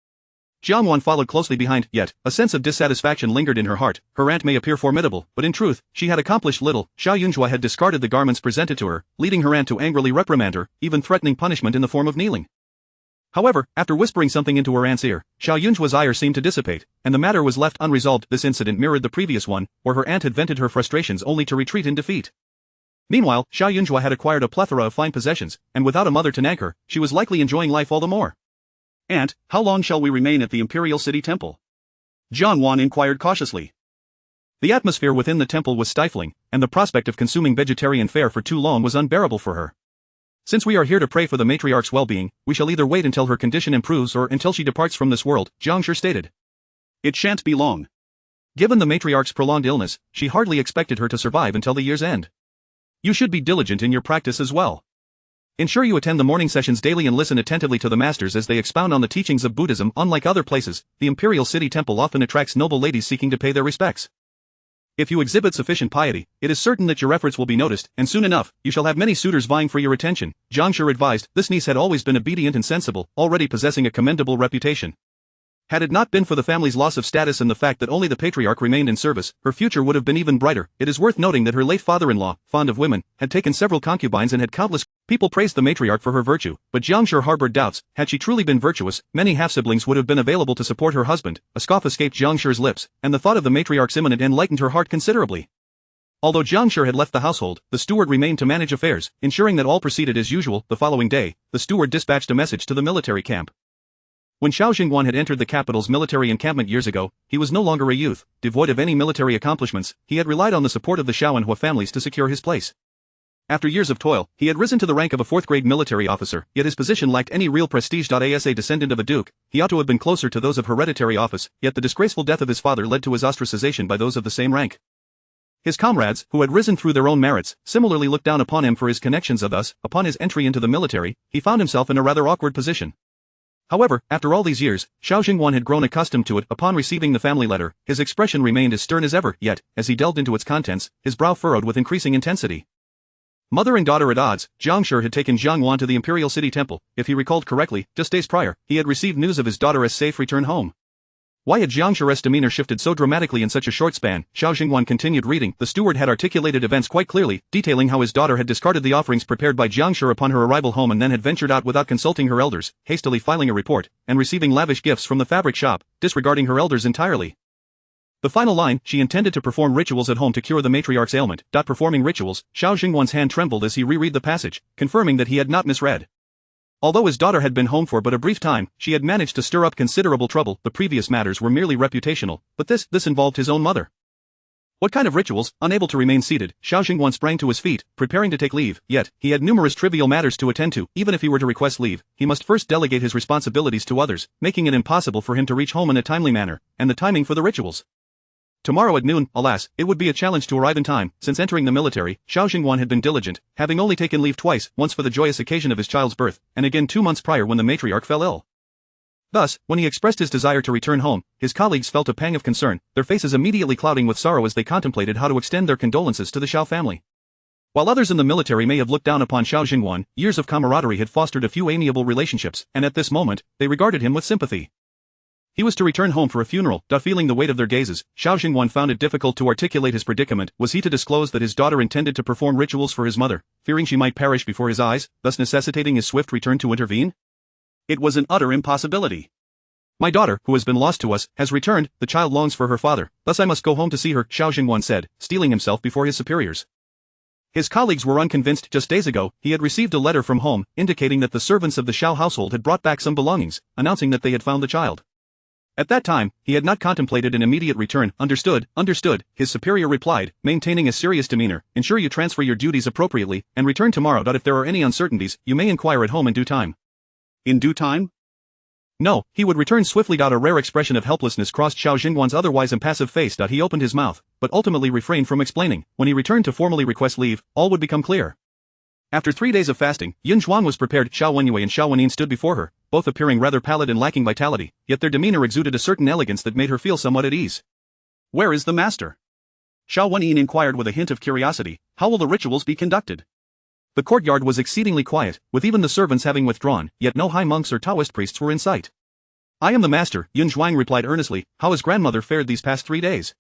Jiangwan followed closely behind, yet, a sense of dissatisfaction lingered in her heart. Her aunt may appear formidable, but in truth, she had accomplished little. Xiao Yunzhuo had discarded the garments presented to her, leading her aunt to angrily reprimand her, even threatening punishment in the form of kneeling. However, after whispering something into her aunt's ear, Xiao Yunzhuo's ire seemed to dissipate, and the matter was left unresolved. This incident mirrored the previous one, where her aunt had vented her frustrations only to retreat in defeat. Meanwhile, Xiao Yunzhuo had acquired a plethora of fine possessions, and without a mother to nag her, she was likely enjoying life all the more. Aunt, how long shall we remain at the Imperial City Temple? Jiang Wan inquired cautiously. The atmosphere within the temple was stifling, and the prospect of consuming vegetarian fare for too long was unbearable for her. Since we are here to pray for the matriarch's well-being, we shall either wait until her condition improves or until she departs from this world, Zhang Shi stated. It shan't be long. Given the matriarch's prolonged illness, she hardly expected her to survive until the year's end. You should be diligent in your practice as well. Ensure you attend the morning sessions daily and listen attentively to the masters as they expound on the teachings of Buddhism. Unlike other places, the Imperial City Temple often attracts noble ladies seeking to pay their respects. If you exhibit sufficient piety, it is certain that your efforts will be noticed, and soon enough, you shall have many suitors vying for your attention, Zhang Shi advised. This niece had always been obedient and sensible, already possessing a commendable reputation. Had it not been for the family's loss of status and the fact that only the patriarch remained in service, her future would have been even brighter. It is worth noting that her late father-in-law, fond of women, had taken several concubines and had countless. People praised the matriarch for her virtue, but Zhang Shi harbored doubts. Had she truly been virtuous, many half-siblings would have been available to support her husband. A scoff escaped Zhang Shi's lips, and the thought of the matriarch's imminent end lightened her heart considerably. Although Zhang Shi had left the household, the steward remained to manage affairs, ensuring that all proceeded as usual. The following day, the steward dispatched a message to the military camp. When Xiao Jingguan had entered the capital's military encampment years ago, he was no longer a youth, devoid of any military accomplishments. He had relied on the support of the Xiao and Hua families to secure his place. After years of toil, he had risen to the rank of a fourth-grade military officer, yet his position lacked any real prestige. As a descendant of a duke, he ought to have been closer to those of hereditary office, yet the disgraceful death of his father led to his ostracization by those of the same rank. His comrades, who had risen through their own merits, similarly looked down upon him for his connections. Thus, upon his entry into the military, he found himself in a rather awkward position. However, after all these years, Xiao Jingguan had grown accustomed to it. Upon receiving the family letter, his expression remained as stern as ever, yet, as he delved into its contents, his brow furrowed with increasing intensity. Mother and daughter at odds, Zhang Shi had taken Jiang Wan to the Imperial City Temple. If he recalled correctly, just days prior, he had received news of his daughter's safe return home. Why had Zhang Shi's demeanor shifted so dramatically in such a short span? Xiao Jingguan continued reading. The steward had articulated events quite clearly, detailing how his daughter had discarded the offerings prepared by Zhang Shi upon her arrival home and then had ventured out without consulting her elders, hastily filing a report, and receiving lavish gifts from the fabric shop, disregarding her elders entirely. The final line, she intended to perform rituals at home to cure the matriarch's ailment. Performing rituals, Xiao Jingguan's hand trembled as he reread the passage, confirming that he had not misread. Although his daughter had been home for but a brief time, she had managed to stir up considerable trouble. The previous matters were merely reputational, but this involved his own mother. What kind of rituals? Unable to remain seated, Xiao Jiayun sprang to his feet, preparing to take leave, yet, he had numerous trivial matters to attend to. Even if he were to request leave, he must first delegate his responsibilities to others, making it impossible for him to reach home in a timely manner, and the timing for the rituals. Tomorrow at noon, alas, it would be a challenge to arrive in time. Since entering the military, Xiao Jiayun had been diligent, having only taken leave twice, once for the joyous occasion of his child's birth, and again 2 months prior when the matriarch fell ill. Thus, when he expressed his desire to return home, his colleagues felt a pang of concern, their faces immediately clouding with sorrow as they contemplated how to extend their condolences to the Xiao family. While others in the military may have looked down upon Xiao Jiayun, years of camaraderie had fostered a few amiable relationships, and at this moment, they regarded him with sympathy. He was to return home for a funeral. Feeling the weight of their gazes, Xiao Jiayun found it difficult to articulate his predicament. Was he to disclose that his daughter intended to perform rituals for his mother, fearing she might perish before his eyes, thus necessitating his swift return to intervene? It was an utter impossibility. My daughter, who has been lost to us, has returned. The child longs for her father, thus I must go home to see her, Xiao Jiayun said, steeling himself before his superiors. His colleagues were unconvinced. Just days ago, he had received a letter from home, indicating that the servants of the Xiao household had brought back some belongings, announcing that they had found the child. At that time, he had not contemplated an immediate return. Understood, his superior replied, maintaining a serious demeanor. Ensure you transfer your duties appropriately, and return tomorrow. If there are any uncertainties, you may inquire at home in due time. In due time? No, he would return swiftly. A rare expression of helplessness crossed Xiao Jiayun's otherwise impassive face. He opened his mouth, but ultimately refrained from explaining. When he returned to formally request leave, all would become clear. After 3 days of fasting, Yun Zhuang was prepared. Xiao Wenyue and Xiao Wenin stood before her, both appearing rather pallid and lacking vitality, yet their demeanor exuded a certain elegance that made her feel somewhat at ease. Where is the master? Xiao Wenin inquired with a hint of curiosity. How will the rituals be conducted? The courtyard was exceedingly quiet, with even the servants having withdrawn, yet no high monks or Taoist priests were in sight. I am the master, Yun Zhuang replied earnestly. How has grandmother fared these past 3 days?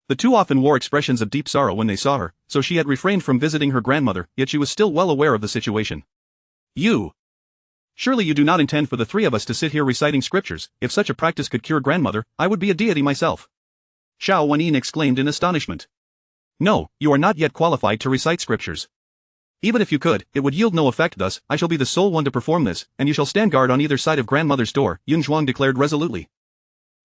The two often wore expressions of deep sorrow when they saw her, so she had refrained from visiting her grandmother, yet she was still well aware of the situation. You! Surely you do not intend for the 3 of us to sit here reciting scriptures. If such a practice could cure grandmother, I would be a deity myself. Xiao Wenin exclaimed in astonishment. No, you are not yet qualified to recite scriptures. Even if you could, it would yield no effect. Thus, I shall be the sole one to perform this, and you shall stand guard on either side of grandmother's door, Yun Zhuang declared resolutely.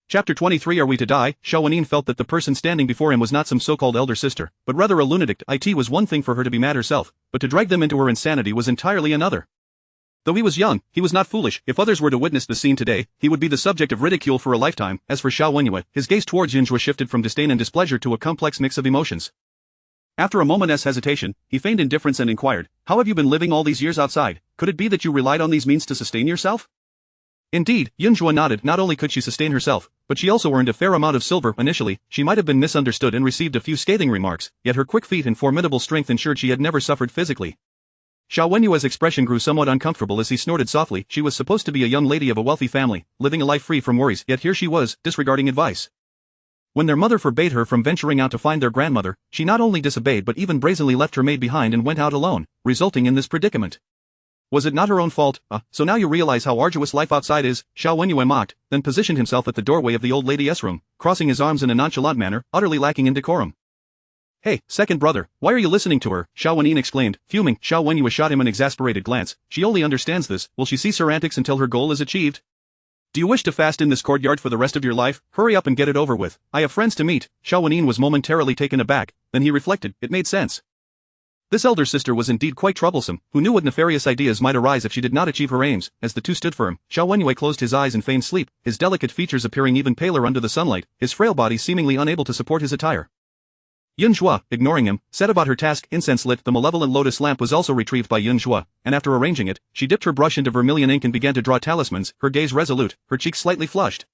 Chapter 23 Are we to die? Xiao Wenin felt that the person standing before him was not some so-called elder sister, but rather a lunatic. It was one thing for her to be mad herself, but to drag them into her insanity was entirely another. Though he was young, he was not foolish. If others were to witness the scene today, he would be the subject of ridicule for a lifetime. As for Xiao Wenyue, his gaze towards Yun Zhuo shifted from disdain and displeasure to a complex mix of emotions. After a moment's hesitation, he feigned indifference and inquired, How have you been living all these years outside? Could it be that you relied on these means to sustain yourself? Indeed, Yun Zhuo nodded. Not only could she sustain herself, but she also earned a fair amount of silver. Initially, she might have been misunderstood and received a few scathing remarks, yet her quick feet and formidable strength ensured she had never suffered physically. Xiao Wenyue's expression grew somewhat uncomfortable as he snorted softly. She was supposed to be a young lady of a wealthy family, living a life free from worries, yet here she was, disregarding advice. When their mother forbade her from venturing out to find their grandmother, she not only disobeyed but even brazenly left her maid behind and went out alone, resulting in this predicament. Was it not her own fault? So now you realize how arduous life outside is, Xiao Wenyue mocked, then positioned himself at the doorway of the old lady's room, crossing his arms in a nonchalant manner, utterly lacking in decorum. Hey, second brother, why are you listening to her? Xiao Wenin exclaimed, fuming. Xiao Wenyue shot him an exasperated glance. She only understands this. Will she cease her antics until her goal is achieved? Do you wish to fast in this courtyard for the rest of your life? Hurry up and get it over with. I have friends to meet. Xiao Wenin was momentarily taken aback, then he reflected, it made sense. This elder sister was indeed quite troublesome, who knew what nefarious ideas might arise if she did not achieve her aims. As the two stood firm, Xiao Wenyue closed his eyes and feigned sleep, his delicate features appearing even paler under the sunlight, his frail body seemingly unable to support his attire. Yun Zhuo, ignoring him, set about her task. Incense lit. The malevolent lotus lamp was also retrieved by Yun Zhuo, and after arranging it, she dipped her brush into vermilion ink and began to draw talismans, her gaze resolute, her cheeks slightly flushed.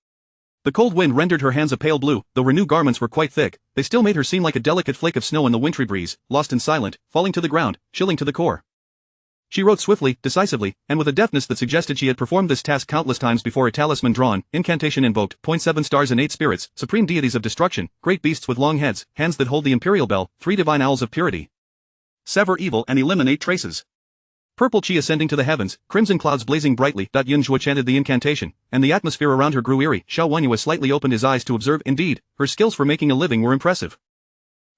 The cold wind rendered her hands a pale blue. Though her new garments were quite thick, they still made her seem like a delicate flake of snow in the wintry breeze, lost and silent, falling to the ground, chilling to the core. She wrote swiftly, decisively, and with a deftness that suggested she had performed this task countless times before. A talisman drawn, incantation invoked, 7 stars and 8 spirits, supreme deities of destruction, great beasts with long heads, hands that hold the imperial bell, 3 divine owls of purity. Sever evil and eliminate traces. Purple chi ascending to the heavens, crimson clouds blazing brightly. Yun Zhuo chanted the incantation, and the atmosphere around her grew eerie. Xiao Wenyue slightly opened his eyes to observe. Indeed, her skills for making a living were impressive.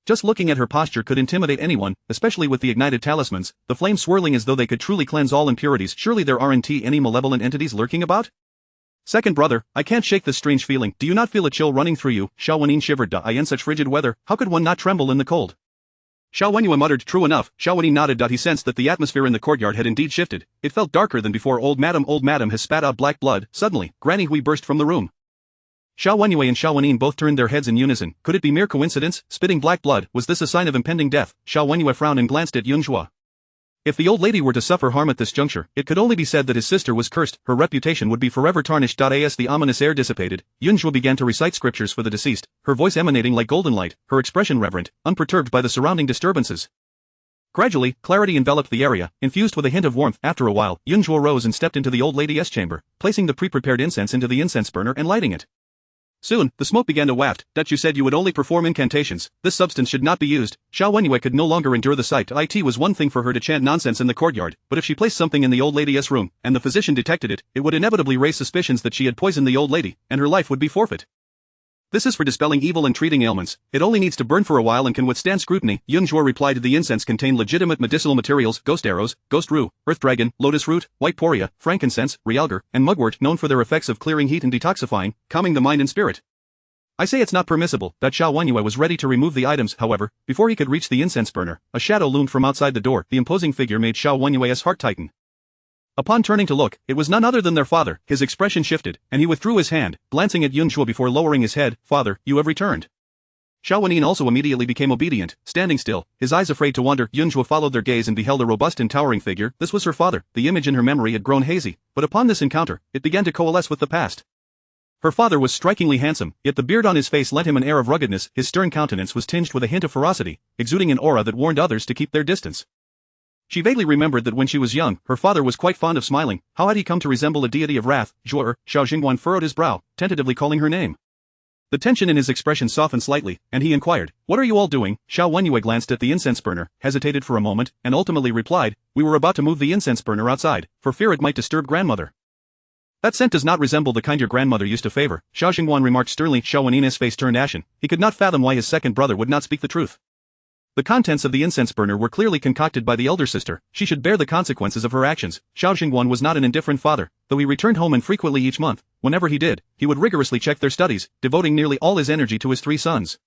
Just looking at her posture could intimidate anyone, especially with the ignited talismans, the flames swirling as though they could truly cleanse all impurities. Surely there aren't any malevolent entities lurking about? Second brother, I can't shake this strange feeling. Do you not feel a chill running through you? Xiao shivered. In such frigid weather, how could one not tremble in the cold? Xiao Wenyu muttered. True enough. Xiao nodded. He sensed that the atmosphere in the courtyard had indeed shifted. It felt darker than before. Old madam has spat out black blood. Suddenly, Granny Hui burst from the room. Xiao Wenyu and Xiao both turned their heads in unison. Could it be mere coincidence? Spitting black blood, was this a sign of impending death? Xiao Wenyu frowned and glanced at Yun Zhuo. If the old lady were to suffer harm at this juncture, it could only be said that his sister was cursed. Her reputation would be forever tarnished. As the ominous air dissipated, Yun Zhuo began to recite scriptures for the deceased, her voice emanating like golden light, her expression reverent, unperturbed by the surrounding disturbances. Gradually, clarity enveloped the area, infused with a hint of warmth. After a while, Yun Zhuo rose and stepped into the old lady's chamber, placing the pre-prepared incense into the incense burner and lighting it. Soon, the smoke began to waft. You said you would only perform incantations. This substance should not be used. Xiao Wenyu could no longer endure the sight. It was one thing for her to chant nonsense in the courtyard, but if she placed something in the old lady's room, and the physician detected it, it would inevitably raise suspicions that she had poisoned the old lady, and her life would be forfeit. This is for dispelling evil and treating ailments. It only needs to burn for a while and can withstand scrutiny. Yun Zhuo replied. The incense contained legitimate medicinal materials: ghost arrows, ghost rue, earth dragon, lotus root, white poria, frankincense, realgar, and mugwort, known for their effects of clearing heat and detoxifying, calming the mind and spirit. I say it's not permissible. Xiao Wenyu was ready to remove the items. However, before he could reach the incense burner, a shadow loomed from outside the door. The imposing figure made Xiao Wenyu's heart tighten. Upon turning to look, it was none other than their father. His expression shifted, and he withdrew his hand, glancing at Yun Zhuo before lowering his head. Father, you have returned. Xiao Wenyin also immediately became obedient, standing still, his eyes afraid to wander. Yun Zhuo followed their gaze and beheld a robust and towering figure. This was her father. The image in her memory had grown hazy, but upon this encounter, it began to coalesce with the past. Her father was strikingly handsome, yet the beard on his face lent him an air of ruggedness. His stern countenance was tinged with a hint of ferocity, exuding an aura that warned others to keep their distance. She vaguely remembered that when she was young, her father was quite fond of smiling. How had he come to resemble a deity of wrath? Xiao Jingguan furrowed his brow, tentatively calling her name. The tension in his expression softened slightly, and he inquired, "What are you all doing?" Xiao Wenyu glanced at the incense burner, hesitated for a moment, and ultimately replied, "We were about to move the incense burner outside, for fear it might disturb grandmother." "That scent does not resemble the kind your grandmother used to favor," Xiao Jingguan remarked sternly. Xiao Wenyi's face turned ashen. He could not fathom why his second brother would not speak the truth. The contents of the incense burner were clearly concocted by the elder sister. She should bear the consequences of her actions. Xiao Jingguan was not an indifferent father, though he returned home infrequently each month. Whenever he did, he would rigorously check their studies, devoting nearly all his energy to his three sons.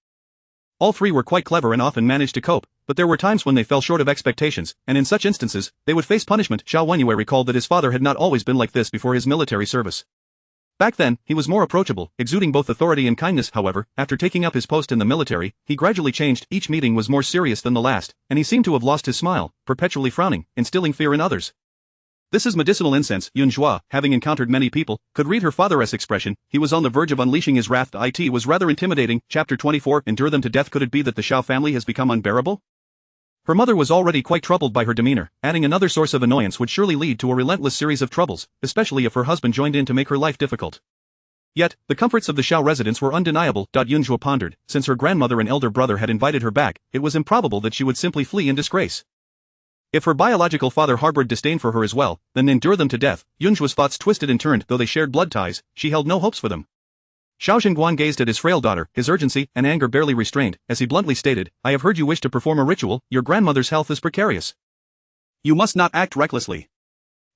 All three were quite clever and often managed to cope, but there were times when they fell short of expectations, and in such instances, they would face punishment. Xiao Wenyu recalled that his father had not always been like this before his military service. Back then, he was more approachable, exuding both authority and kindness. However, after taking up his post in the military, he gradually changed. Each meeting was more serious than the last, and he seemed to have lost his smile, perpetually frowning, instilling fear in others. This is medicinal incense. Yun Zhuo, having encountered many people, could read her father's expression. He was on the verge of unleashing his wrath. It was rather intimidating. Chapter 24. Endure them to death. Could it be that the Xiao family has become unbearable? Her mother was already quite troubled by her demeanor. Adding another source of annoyance would surely lead to a relentless series of troubles, especially if her husband joined in to make her life difficult. Yet, the comforts of the Xiao residence were undeniable. Yun Zhuo pondered. Since her grandmother and elder brother had invited her back, it was improbable that she would simply flee in disgrace. If her biological father harbored disdain for her as well, then endure them to death. Yun Zhuo's thoughts twisted and turned. Though they shared blood ties, she held no hopes for them. Xiao Jingguan gazed at his frail daughter, his urgency and anger barely restrained, as he bluntly stated, "I have heard you wish to perform a ritual. Your grandmother's health is precarious. You must not act recklessly."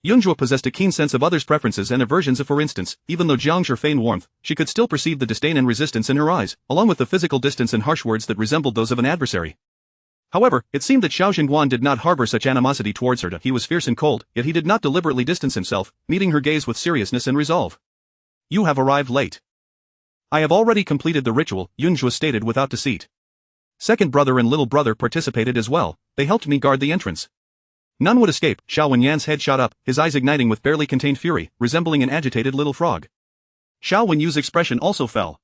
Yun Zhuo possessed a keen sense of others' preferences and aversions. For instance, even though Jiang Shi feigned warmth, she could still perceive the disdain and resistance in her eyes, along with the physical distance and harsh words that resembled those of an adversary. However, it seemed that Xiao Jingguan did not harbor such animosity towards her. He was fierce and cold, yet he did not deliberately distance himself, meeting her gaze with seriousness and resolve. "You have arrived late. I have already completed the ritual," Yun Zhuo stated without deceit. Second brother and little brother participated as well. They helped me guard the entrance. None would escape. Xiao Wenyan's head shot up, his eyes igniting with barely contained fury, resembling an agitated little frog. Xiao Wenyu's expression also fell.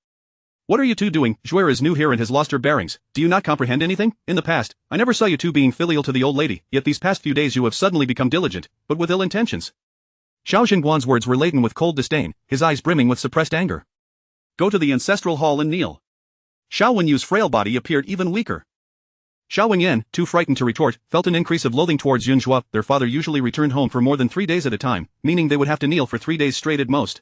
"What are you two doing? Zhuer is new here and has lost her bearings. Do you not comprehend anything? In the past, I never saw you two being filial to the old lady, yet these past few days you have suddenly become diligent, but with ill intentions." Xiao Jingguan's words were laden with cold disdain, his eyes brimming with suppressed anger. "Go to the ancestral hall and kneel." Xiao Wenyu's frail body appeared even weaker. Xiao Wenyan, too frightened to retort, felt an increase of loathing towards Yun Zhuo. Their father usually returned home for more than 3 days at a time, meaning they would have to kneel for 3 days straight at most.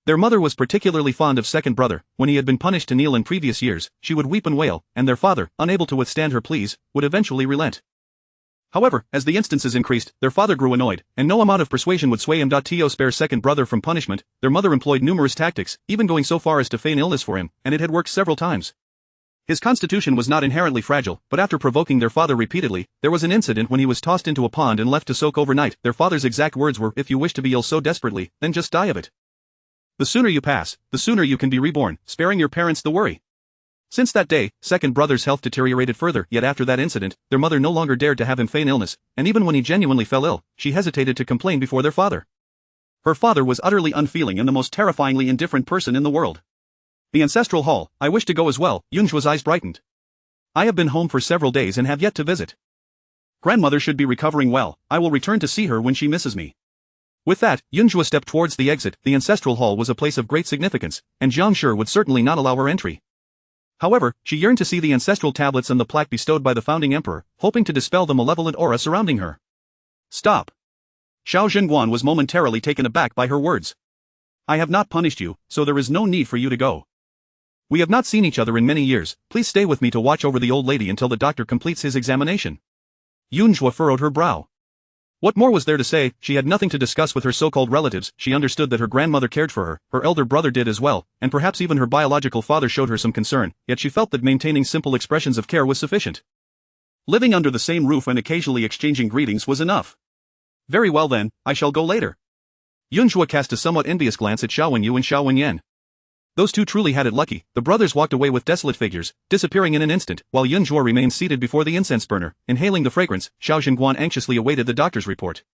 Their mother was particularly fond of second brother. When he had been punished to kneel in previous years, she would weep and wail, and their father, unable to withstand her pleas, would eventually relent. However, as the instances increased, their father grew annoyed, and no amount of persuasion would sway him to spare second brother from punishment. Their mother employed numerous tactics, even going so far as to feign illness for him, and it had worked several times. His constitution was not inherently fragile, but after provoking their father repeatedly, there was an incident when he was tossed into a pond and left to soak overnight. Their father's exact words were, "If you wish to be ill so desperately, then just die of it. The sooner you pass, the sooner you can be reborn, sparing your parents the worry." Since that day, second brother's health deteriorated further, yet after that incident, their mother no longer dared to have him feign illness, and even when he genuinely fell ill, she hesitated to complain before their father. Her father was utterly unfeeling and the most terrifyingly indifferent person in the world. The ancestral hall, I wish to go as well. Yunzhuo's eyes brightened. I have been home for several days and have yet to visit. Grandmother should be recovering well. I will return to see her when she misses me. With that, Yunzhuo stepped towards the exit. The ancestral hall was a place of great significance, and Jiang Shi would certainly not allow her entry. However, she yearned to see the ancestral tablets and the plaque bestowed by the founding emperor, hoping to dispel the malevolent aura surrounding her. Stop. Xiao Jiayun was momentarily taken aback by her words. I have not punished you, so there is no need for you to go. We have not seen each other in many years. Please stay with me to watch over the old lady until the doctor completes his examination. Yunzhuo furrowed her brow. What more was there to say? She had nothing to discuss with her so-called relatives. She understood that her grandmother cared for her elder brother did as well, and perhaps even her biological father showed her some concern, yet she felt that maintaining simple expressions of care was sufficient. Living under the same roof and occasionally exchanging greetings was enough. Very well then, I shall go later. Yunzhuo cast a somewhat envious glance at Xiao Wenyu and Xiao Wenyan. Those two truly had it lucky. The brothers walked away with desolate figures, disappearing in an instant, while Yunzhuo remained seated before the incense burner, inhaling the fragrance. Xiao Jiayun anxiously awaited the doctor's report.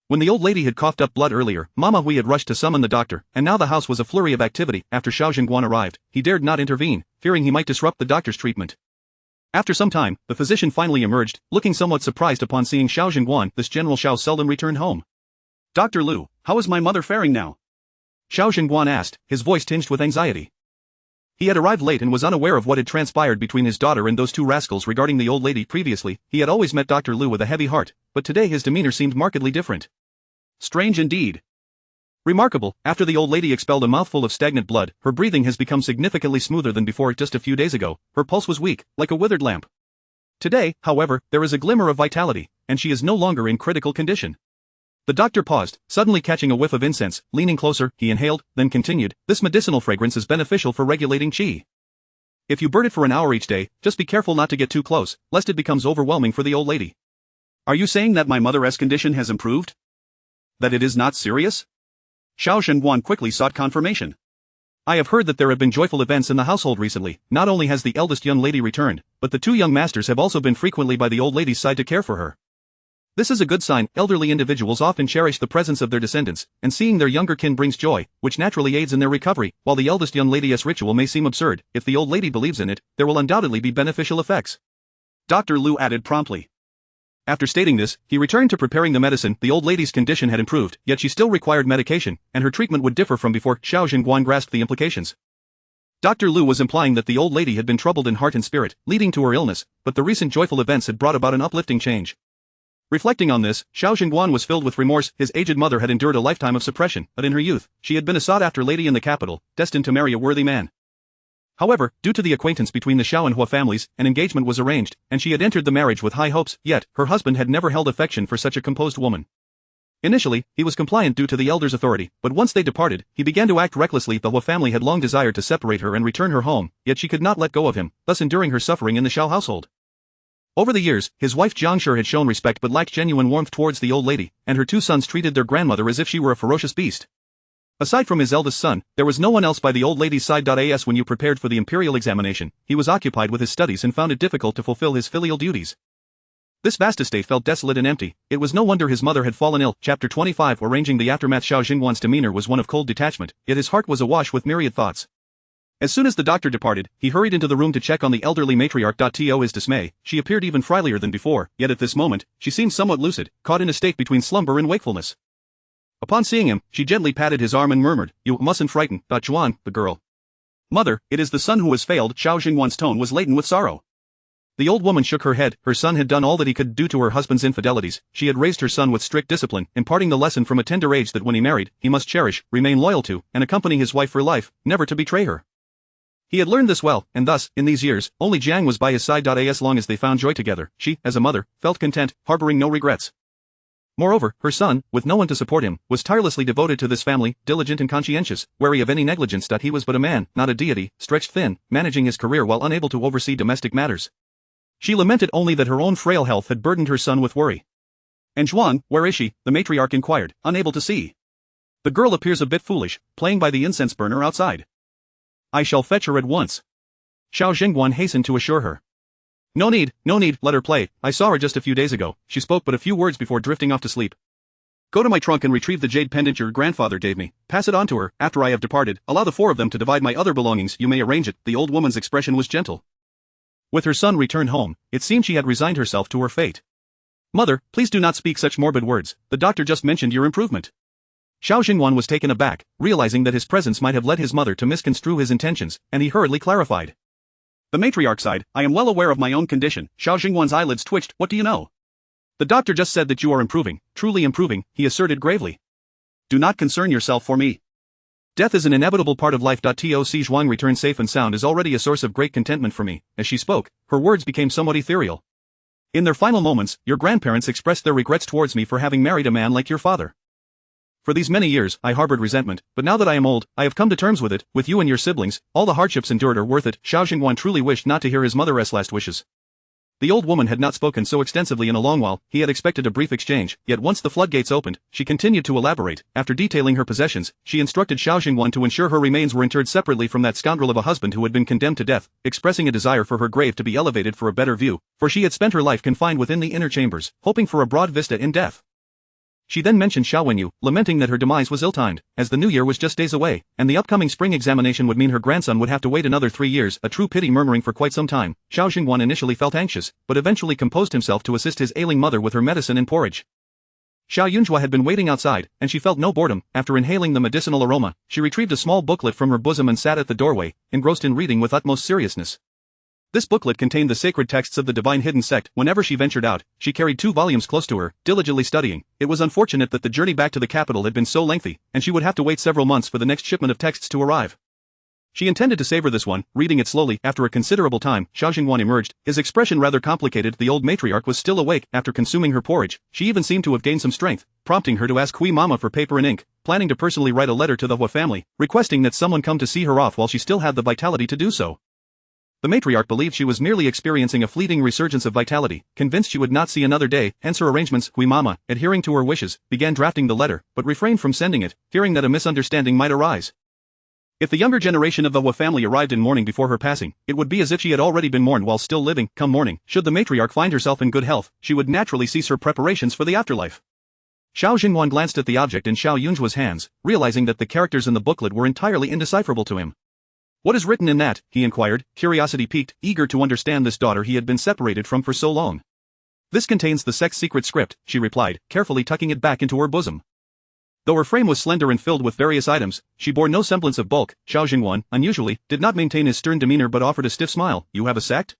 When the old lady had coughed up blood earlier, Mama Hui had rushed to summon the doctor, and now the house was a flurry of activity. After Xiao Jiayun arrived, he dared not intervene, fearing he might disrupt the doctor's treatment. After some time, the physician finally emerged, looking somewhat surprised upon seeing Xiao Jiayun. This General Xiao seldom returned home. Dr. Lu, how is my mother faring now? Xiao Jiayun asked, his voice tinged with anxiety. He had arrived late and was unaware of what had transpired between his daughter and those two rascals regarding the old lady previously. He had always met Dr. Lu with a heavy heart, but today his demeanor seemed markedly different. Strange indeed. Remarkable, after the old lady expelled a mouthful of stagnant blood, her breathing has become significantly smoother than before. Just a few days ago, her pulse was weak, like a withered lamp. Today, however, there is a glimmer of vitality, and she is no longer in critical condition. The doctor paused, suddenly catching a whiff of incense. Leaning closer, he inhaled, then continued, this medicinal fragrance is beneficial for regulating qi. If you burn it for an hour each day, just be careful not to get too close, lest it becomes overwhelming for the old lady. Are you saying that my mother's condition has improved? That it is not serious? Xiao Jiayun quickly sought confirmation. I have heard that there have been joyful events in the household recently. Not only has the eldest young lady returned, but the two young masters have also been frequently by the old lady's side to care for her. This is a good sign. Elderly individuals often cherish the presence of their descendants, and seeing their younger kin brings joy, which naturally aids in their recovery. While the eldest young lady's ritual may seem absurd, if the old lady believes in it, there will undoubtedly be beneficial effects. Dr. Lu added promptly. After stating this, he returned to preparing the medicine. The old lady's condition had improved, yet she still required medication, and her treatment would differ from before. Xiao Jiayun grasped the implications. Dr. Lu was implying that the old lady had been troubled in heart and spirit, leading to her illness, but the recent joyful events had brought about an uplifting change. Reflecting on this, Xiao Jiayun was filled with remorse. His aged mother had endured a lifetime of suppression, but in her youth, she had been a sought-after lady in the capital, destined to marry a worthy man. However, due to the acquaintance between the Xiao and Hua families, an engagement was arranged, and she had entered the marriage with high hopes, yet, her husband had never held affection for such a composed woman. Initially, he was compliant due to the elder's authority, but once they departed, he began to act recklessly. The Hua family had long desired to separate her and return her home, yet she could not let go of him, thus enduring her suffering in the Xiao household. Over the years, his wife Jiang Shi had shown respect but lacked genuine warmth towards the old lady, and her two sons treated their grandmother as if she were a ferocious beast. Aside from his eldest son, there was no one else by the old lady's side. As when you prepared for the imperial examination, he was occupied with his studies and found it difficult to fulfill his filial duties. This vast estate felt desolate and empty. It was no wonder his mother had fallen ill. Chapter 25. Arranging the aftermath. Xiao Jiayun's demeanor was one of cold detachment, yet his heart was awash with myriad thoughts. As soon as the doctor departed, he hurried into the room to check on the elderly matriarch. To his dismay, she appeared even frilier than before, yet at this moment, she seemed somewhat lucid, caught in a state between slumber and wakefulness. Upon seeing him, she gently patted his arm and murmured, "You mustn't frighten, Juan, the girl. Mother, it is the son who has failed." Xiao Jiayun's tone was laden with sorrow. The old woman shook her head. Her son had done all that he could do to her husband's infidelities. She had raised her son with strict discipline, imparting the lesson from a tender age that when he married, he must cherish, remain loyal to, and accompany his wife for life, never to betray her. He had learned this well, and thus, in these years, only Jiang was by his side. As long as they found joy together, she, as a mother, felt content, harboring no regrets. Moreover, her son, with no one to support him, was tirelessly devoted to this family, diligent and conscientious, wary of any negligence. He was but a man, not a deity, stretched thin, managing his career while unable to oversee domestic matters. She lamented only that her own frail health had burdened her son with worry. "And Xuan, where is she?" the matriarch inquired, unable to see. "The girl appears a bit foolish, playing by the incense burner outside." "I shall fetch her at once," Xiao Jingguan hastened to assure her. No need, let her play. I saw her just a few days ago." She spoke but a few words before drifting off to sleep. "Go to my trunk and retrieve the jade pendant your grandfather gave me. Pass it on to her. After I have departed, allow the four of them to divide my other belongings. You may arrange it." The old woman's expression was gentle. With her son returned home, it seemed she had resigned herself to her fate. "Mother, please do not speak such morbid words. The doctor just mentioned your improvement." Xiao Jingguan was taken aback, realizing that his presence might have led his mother to misconstrue his intentions, and he hurriedly clarified. The matriarch sighed. "I am well aware of my own condition." Xiao Jingguan's eyelids twitched. "What do you know?" "The doctor just said that you are improving, truly improving," he asserted gravely. "Do not concern yourself for me. Death is an inevitable part of life. Toc Zhuang returned safe and sound is already a source of great contentment for me." As she spoke, her words became somewhat ethereal. "In their final moments, your grandparents expressed their regrets towards me for having married a man like your father. For these many years, I harbored resentment, but now that I am old, I have come to terms with it. With you and your siblings, all the hardships endured are worth it." Xiao Jingguan truly wished not to hear his mother's last wishes. The old woman had not spoken so extensively in a long while. He had expected a brief exchange, yet once the floodgates opened, she continued to elaborate. After detailing her possessions, she instructed Xiao Jingguan to ensure her remains were interred separately from that scoundrel of a husband who had been condemned to death, expressing a desire for her grave to be elevated for a better view, for she had spent her life confined within the inner chambers, hoping for a broad vista in death. She then mentioned Xiao Wenyu, lamenting that her demise was ill-timed, as the new year was just days away, and the upcoming spring examination would mean her grandson would have to wait another 3 years, a true pity. Murmuring for quite some time, Xiao Jingguan initially felt anxious, but eventually composed himself to assist his ailing mother with her medicine and porridge. Xiao Jiayun had been waiting outside, and she felt no boredom. After inhaling the medicinal aroma, she retrieved a small booklet from her bosom and sat at the doorway, engrossed in reading with utmost seriousness. This booklet contained the sacred texts of the divine hidden sect. Whenever she ventured out, she carried 2 volumes close to her, diligently studying. It was unfortunate that the journey back to the capital had been so lengthy, and she would have to wait several months for the next shipment of texts to arrive. She intended to savor this one, reading it slowly. After a considerable time, Xiao Jingguan emerged, his expression rather complicated. The old matriarch was still awake. After consuming her porridge, she even seemed to have gained some strength, prompting her to ask Hui Mama for paper and ink, planning to personally write a letter to the Hua family, requesting that someone come to see her off while she still had the vitality to do so. The matriarch believed she was merely experiencing a fleeting resurgence of vitality, convinced she would not see another day, hence her arrangements. Hui Mama, adhering to her wishes, began drafting the letter, but refrained from sending it, fearing that a misunderstanding might arise. If the younger generation of the Hua family arrived in mourning before her passing, it would be as if she had already been mourned while still living. Come morning, should the matriarch find herself in good health, she would naturally cease her preparations for the afterlife. Xiao Jingguan jianguan at the object in Xiao Yunzhuo's hands, realizing that the characters in the booklet were entirely indecipherable to him. "What is written in that?" he inquired, curiosity piqued, eager to understand this daughter he had been separated from for so long. "This contains the sect's secret script," she replied, carefully tucking it back into her bosom. Though her frame was slender and filled with various items, she bore no semblance of bulk. Xiao Jingguan, unusually, did not maintain his stern demeanor but offered a stiff smile. "You have a sect?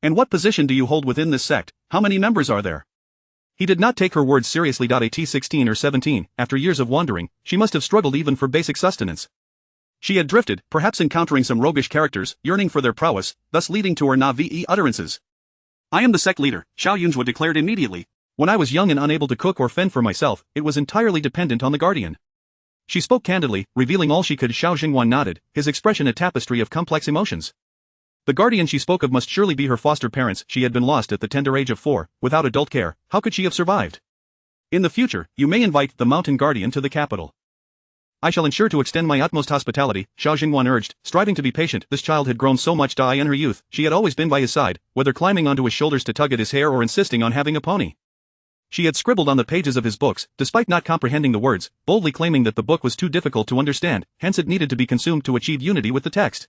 And what position do you hold within this sect? How many members are there?" He did not take her words seriously. At 16 or 17, after years of wandering, she must have struggled even for basic sustenance. She had drifted, perhaps encountering some roguish characters, yearning for their prowess, thus leading to her na-ve utterances. "I am the sect leader," Xiao Yunzhuo declared immediately. "When I was young and unable to cook or fend for myself, it was entirely dependent on the guardian." She spoke candidly, revealing all she could. Xiao Jingguan nodded, his expression a tapestry of complex emotions. The guardian she spoke of must surely be her foster parents. She had been lost at the tender age of 4, without adult care. How could she have survived? "In the future, you may invite the mountain guardian to the capital. I shall ensure to extend my utmost hospitality," Xiao Jingguan urged, striving to be patient. This child had grown so much in her youth. She had always been by his side, whether climbing onto his shoulders to tug at his hair or insisting on having a pony. She had scribbled on the pages of his books, despite not comprehending the words, boldly claiming that the book was too difficult to understand, hence it needed to be consumed to achieve unity with the text.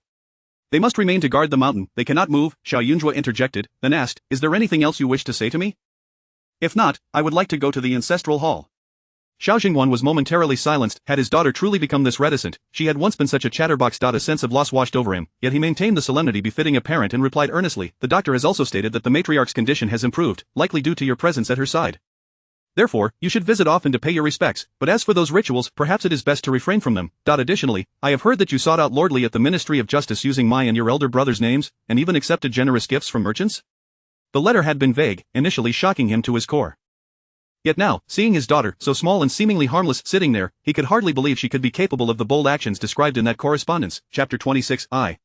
"They must remain to guard the mountain, they cannot move," Xiao Yunzhuo interjected, then asked, "Is there anything else you wish to say to me? If not, I would like to go to the ancestral hall." Xiao Jingwan was momentarily silenced. Had his daughter truly become this reticent? She had once been such a chatterbox. A sense of loss washed over him, yet he maintained the solemnity befitting a parent and replied earnestly, "The doctor has also stated that the matriarch's condition has improved, likely due to your presence at her side. Therefore, you should visit often to pay your respects, but as for those rituals, perhaps it is best to refrain from them." Additionally, I have heard that you sought out lordly at the Ministry of Justice using my and your elder brother's names, and even accepted generous gifts from merchants? The letter had been vague, initially shocking him to his core. Yet now, seeing his daughter, so small and seemingly harmless, sitting there, he could hardly believe she could be capable of the bold actions described in that correspondence. Chapter 26. I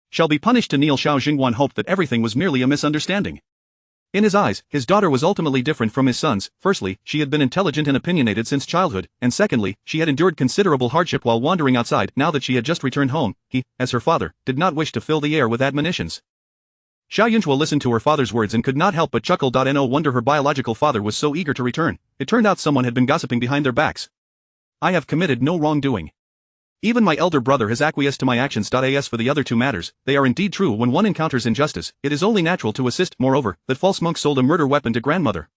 shall be punished to kneel. Xiao Jingwan hoped that everything was merely a misunderstanding. In his eyes, his daughter was ultimately different from his sons. Firstly, she had been intelligent and opinionated since childhood, and secondly, she had endured considerable hardship while wandering outside. Now that she had just returned home, he, as her father, did not wish to fill the air with admonitions. Xiao Jiayun listened to her father's words and could not help but chuckle. No wonder her biological father was so eager to return. It turned out someone had been gossiping behind their backs. I have committed no wrongdoing. Even my elder brother has acquiesced to my actions. As for the other two matters, they are indeed true. When one encounters injustice, it is only natural to assist. Moreover, that false monk sold a murder weapon to grandmother.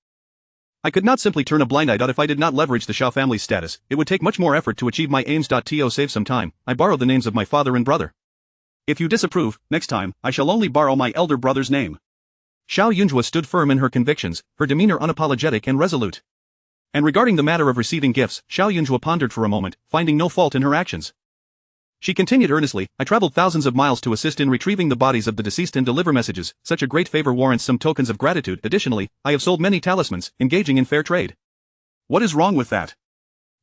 I could not simply turn a blind eye. If I did not leverage the Xiao family's status, it would take much more effort to achieve my aims. To save some time, I borrowed the names of my father and brother. If you disapprove, next time, I shall only borrow my elder brother's name. Xiao Jiayun Zhuo stood firm in her convictions, her demeanor unapologetic and resolute. And regarding the matter of receiving gifts, Xiao Jiayun Zhuo pondered for a moment, finding no fault in her actions. She continued earnestly, I traveled thousands of miles to assist in retrieving the bodies of the deceased and deliver messages. Such a great favor warrants some tokens of gratitude. Additionally, I have sold many talismans, engaging in fair trade. What is wrong with that?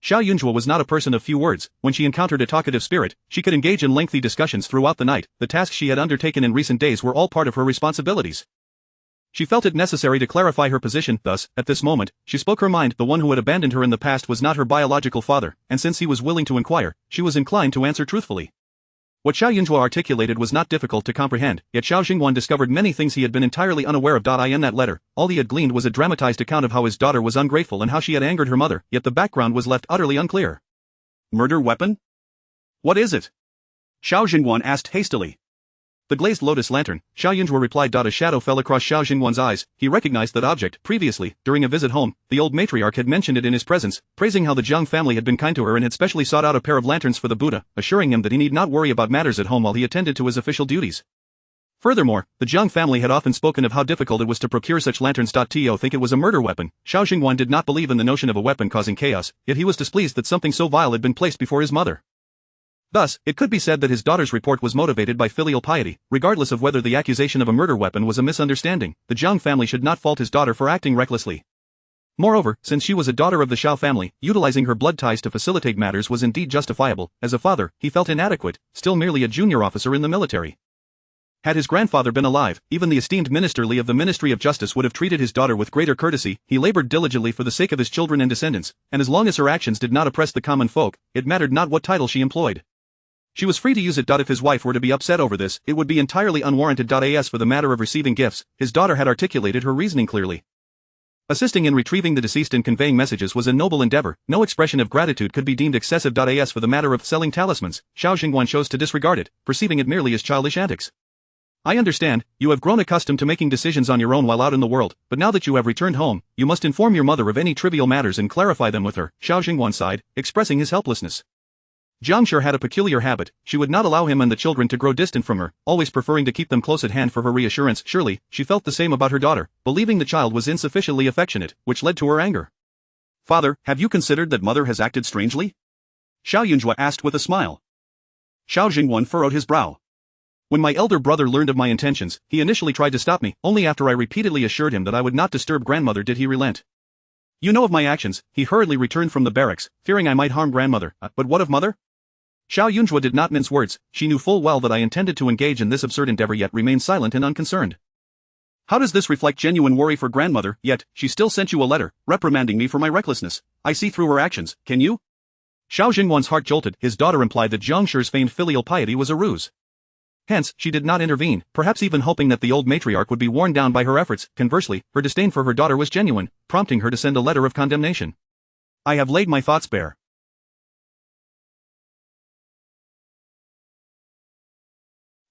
Xiao Jiayun Zhuo was not a person of few words. When she encountered a talkative spirit, she could engage in lengthy discussions throughout the night. The tasks she had undertaken in recent days were all part of her responsibilities. She felt it necessary to clarify her position. Thus, at this moment, she spoke her mind. The one who had abandoned her in the past was not her biological father, and since he was willing to inquire, she was inclined to answer truthfully. What Xiao Jiayun Zhuo articulated was not difficult to comprehend, yet Xiao Jingwan discovered many things he had been entirely unaware of. In that letter, all he had gleaned was a dramatized account of how his daughter was ungrateful and how she had angered her mother, yet the background was left utterly unclear. Murder weapon? What is it? Xiao Jingwan asked hastily. The glazed lotus lantern, Xiao Jiayun Zhuo replied. A shadow fell across Xiao Jingwan's eyes. He recognized that object. Previously, during a visit home, the old matriarch had mentioned it in his presence, praising how the Jiang family had been kind to her and had specially sought out a pair of lanterns for the Buddha, assuring him that he need not worry about matters at home while he attended to his official duties. Furthermore, the Jiang family had often spoken of how difficult it was to procure such lanterns. To think it was a murder weapon, Xiao Jingwan did not believe in the notion of a weapon causing chaos, yet he was displeased that something so vile had been placed before his mother. Thus, it could be said that his daughter's report was motivated by filial piety. Regardless of whether the accusation of a murder weapon was a misunderstanding, the Jiang family should not fault his daughter for acting recklessly. Moreover, since she was a daughter of the Xiao family, utilizing her blood ties to facilitate matters was indeed justifiable. As a father, he felt inadequate, still merely a junior officer in the military. Had his grandfather been alive, even the esteemed Minister Li of the Ministry of Justice would have treated his daughter with greater courtesy. He labored diligently for the sake of his children and descendants, and as long as her actions did not oppress the common folk, it mattered not what title she employed. She was free to use it. If his wife were to be upset over this, it would be entirely unwarranted. As for the matter of receiving gifts, his daughter had articulated her reasoning clearly. Assisting in retrieving the deceased and conveying messages was a noble endeavor. No expression of gratitude could be deemed excessive. As for the matter of selling talismans, Xiao Jingwan chose to disregard it, perceiving it merely as childish antics. I understand, you have grown accustomed to making decisions on your own while out in the world, but now that you have returned home, you must inform your mother of any trivial matters and clarify them with her. Xiao Jingwan sighed, expressing his helplessness. Jiang Shi had a peculiar habit. She would not allow him and the children to grow distant from her, always preferring to keep them close at hand for her reassurance. Surely, she felt the same about her daughter, believing the child was insufficiently affectionate, which led to her anger. Father, have you considered that mother has acted strangely? Xiao Jiayun Zhuo asked with a smile. Xiao Jingwan furrowed his brow. When my elder brother learned of my intentions, he initially tried to stop me. Only after I repeatedly assured him that I would not disturb grandmother did he relent. You know of my actions. He hurriedly returned from the barracks, fearing I might harm grandmother. But what of mother? Xiao Jiayun Zhuo did not mince words. She knew full well that I intended to engage in this absurd endeavor, yet remained silent and unconcerned. How does this reflect genuine worry for grandmother? Yet, she still sent you a letter, reprimanding me for my recklessness. I see through her actions, can you? Xiao Jingwan's heart jolted. His daughter implied that Jiang Shi's feigned filial piety was a ruse. Hence, she did not intervene, perhaps even hoping that the old matriarch would be worn down by her efforts. Conversely, her disdain for her daughter was genuine, prompting her to send a letter of condemnation. I have laid my thoughts bare.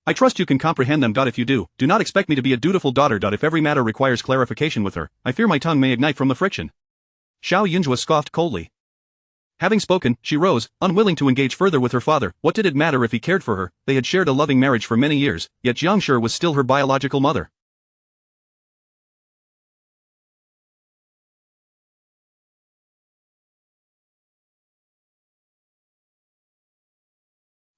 I trust you can comprehend them. If you do, do not expect me to be a dutiful daughter. If every matter requires clarification with her, I fear my tongue may ignite from the friction. Xiao Jiayun Zhuo scoffed coldly. Having spoken, she rose, unwilling to engage further with her father. What did it matter if he cared for her? They had shared a loving marriage for many years, yet Jiang Shi was still her biological mother.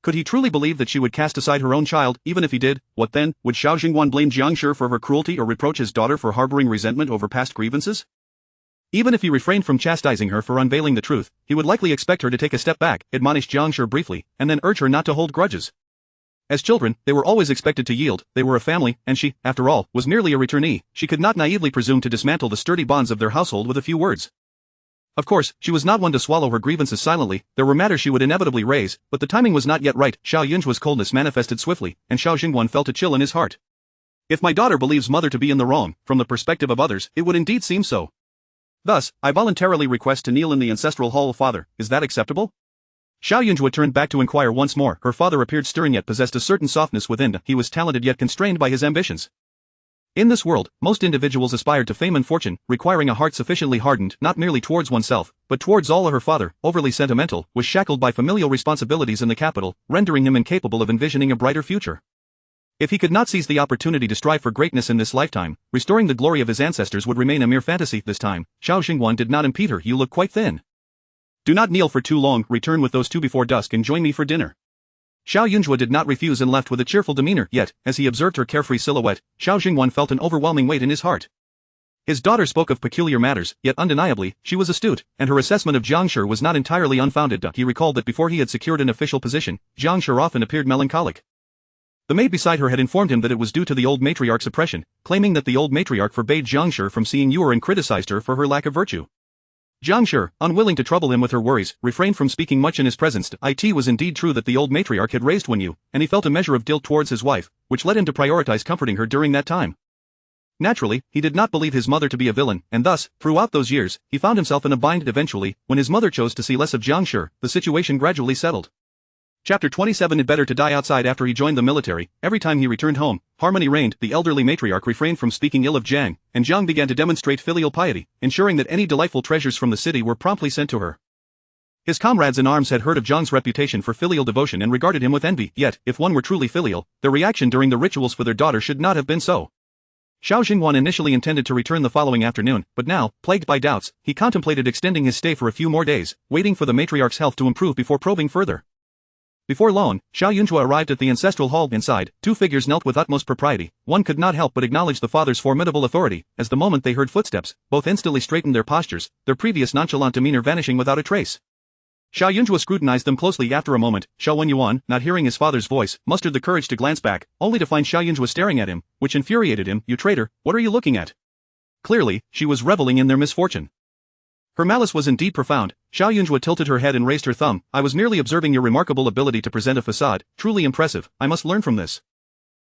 Could he truly believe that she would cast aside her own child? Even if he did, what then? Would Xiao Jingwan blame Jiang Shi for her cruelty or reproach his daughter for harboring resentment over past grievances? Even if he refrained from chastising her for unveiling the truth, he would likely expect her to take a step back, admonish Jiang Shi briefly, and then urge her not to hold grudges. As children, they were always expected to yield. They were a family, and she, after all, was merely a returnee. She could not naively presume to dismantle the sturdy bonds of their household with a few words. Of course, she was not one to swallow her grievances silently. There were matters she would inevitably raise, but the timing was not yet right. Xiao Yunzhuo's coldness manifested swiftly, and Xiao Jingwan felt a chill in his heart. If my daughter believes mother to be in the wrong, from the perspective of others, it would indeed seem so. Thus, I voluntarily request to kneel in the ancestral hall. Father, is that acceptable? Xiao Yunzhuo turned back to inquire once more. Her father appeared stern yet possessed a certain softness within. He was talented yet constrained by his ambitions. In this world, most individuals aspired to fame and fortune, requiring a heart sufficiently hardened not merely towards oneself, but towards all. Her father, overly sentimental, was shackled by familial responsibilities in the capital, rendering him incapable of envisioning a brighter future. If he could not seize the opportunity to strive for greatness in this lifetime, restoring the glory of his ancestors would remain a mere fantasy. This time, Xiao Jingwan did not impede her. You look quite thin. Do not kneel for too long. Return with those two before dusk and join me for dinner. Xiao Yunzhuo did not refuse and left with a cheerful demeanor, yet, as he observed her carefree silhouette, Xiao Jingwan felt an overwhelming weight in his heart. His daughter spoke of peculiar matters, yet undeniably, she was astute, and her assessment of Jiang Shi was not entirely unfounded. He recalled that before he had secured an official position, Jiang Shi often appeared melancholic. The maid beside her had informed him that it was due to the old matriarch's oppression, claiming that the old matriarch forbade Jiang Shi from seeing you and criticized her for her lack of virtue. Jiang Shi, unwilling to trouble him with her worries, refrained from speaking much in his presence. It was indeed true that the old matriarch had raised Wen, and he felt a measure of guilt towards his wife, which led him to prioritize comforting her during that time. Naturally, he did not believe his mother to be a villain, and thus, throughout those years, he found himself in a bind. Eventually, when his mother chose to see less of Jiang Shi, the situation gradually settled. Chapter 27. It better to die outside. After he joined the military, every time he returned home, harmony reigned. The elderly matriarch refrained from speaking ill of Jiang, and Jiang began to demonstrate filial piety, ensuring that any delightful treasures from the city were promptly sent to her. His comrades in arms had heard of Jiang's reputation for filial devotion and regarded him with envy, yet, if one were truly filial, their reaction during the rituals for their daughter should not have been so. Xiao Jingwan initially intended to return the following afternoon, but now, plagued by doubts, he contemplated extending his stay for a few more days, waiting for the matriarch's health to improve before probing further. Before long, Xiao Yunzhuo arrived at the ancestral hall. Inside, two figures knelt with utmost propriety. One could not help but acknowledge the father's formidable authority, as the moment they heard footsteps, both instantly straightened their postures, their previous nonchalant demeanor vanishing without a trace. Xiao Yunzhuo scrutinized them closely. After a moment, Xiao Wenyuan, not hearing his father's voice, mustered the courage to glance back, only to find Xiao Yunzhuo staring at him, which infuriated him. You traitor, what are you looking at? Clearly, she was reveling in their misfortune. Her malice was indeed profound. Xiao Yunzhuo tilted her head and raised her thumb. I was merely observing your remarkable ability to present a facade, truly impressive. I must learn from this.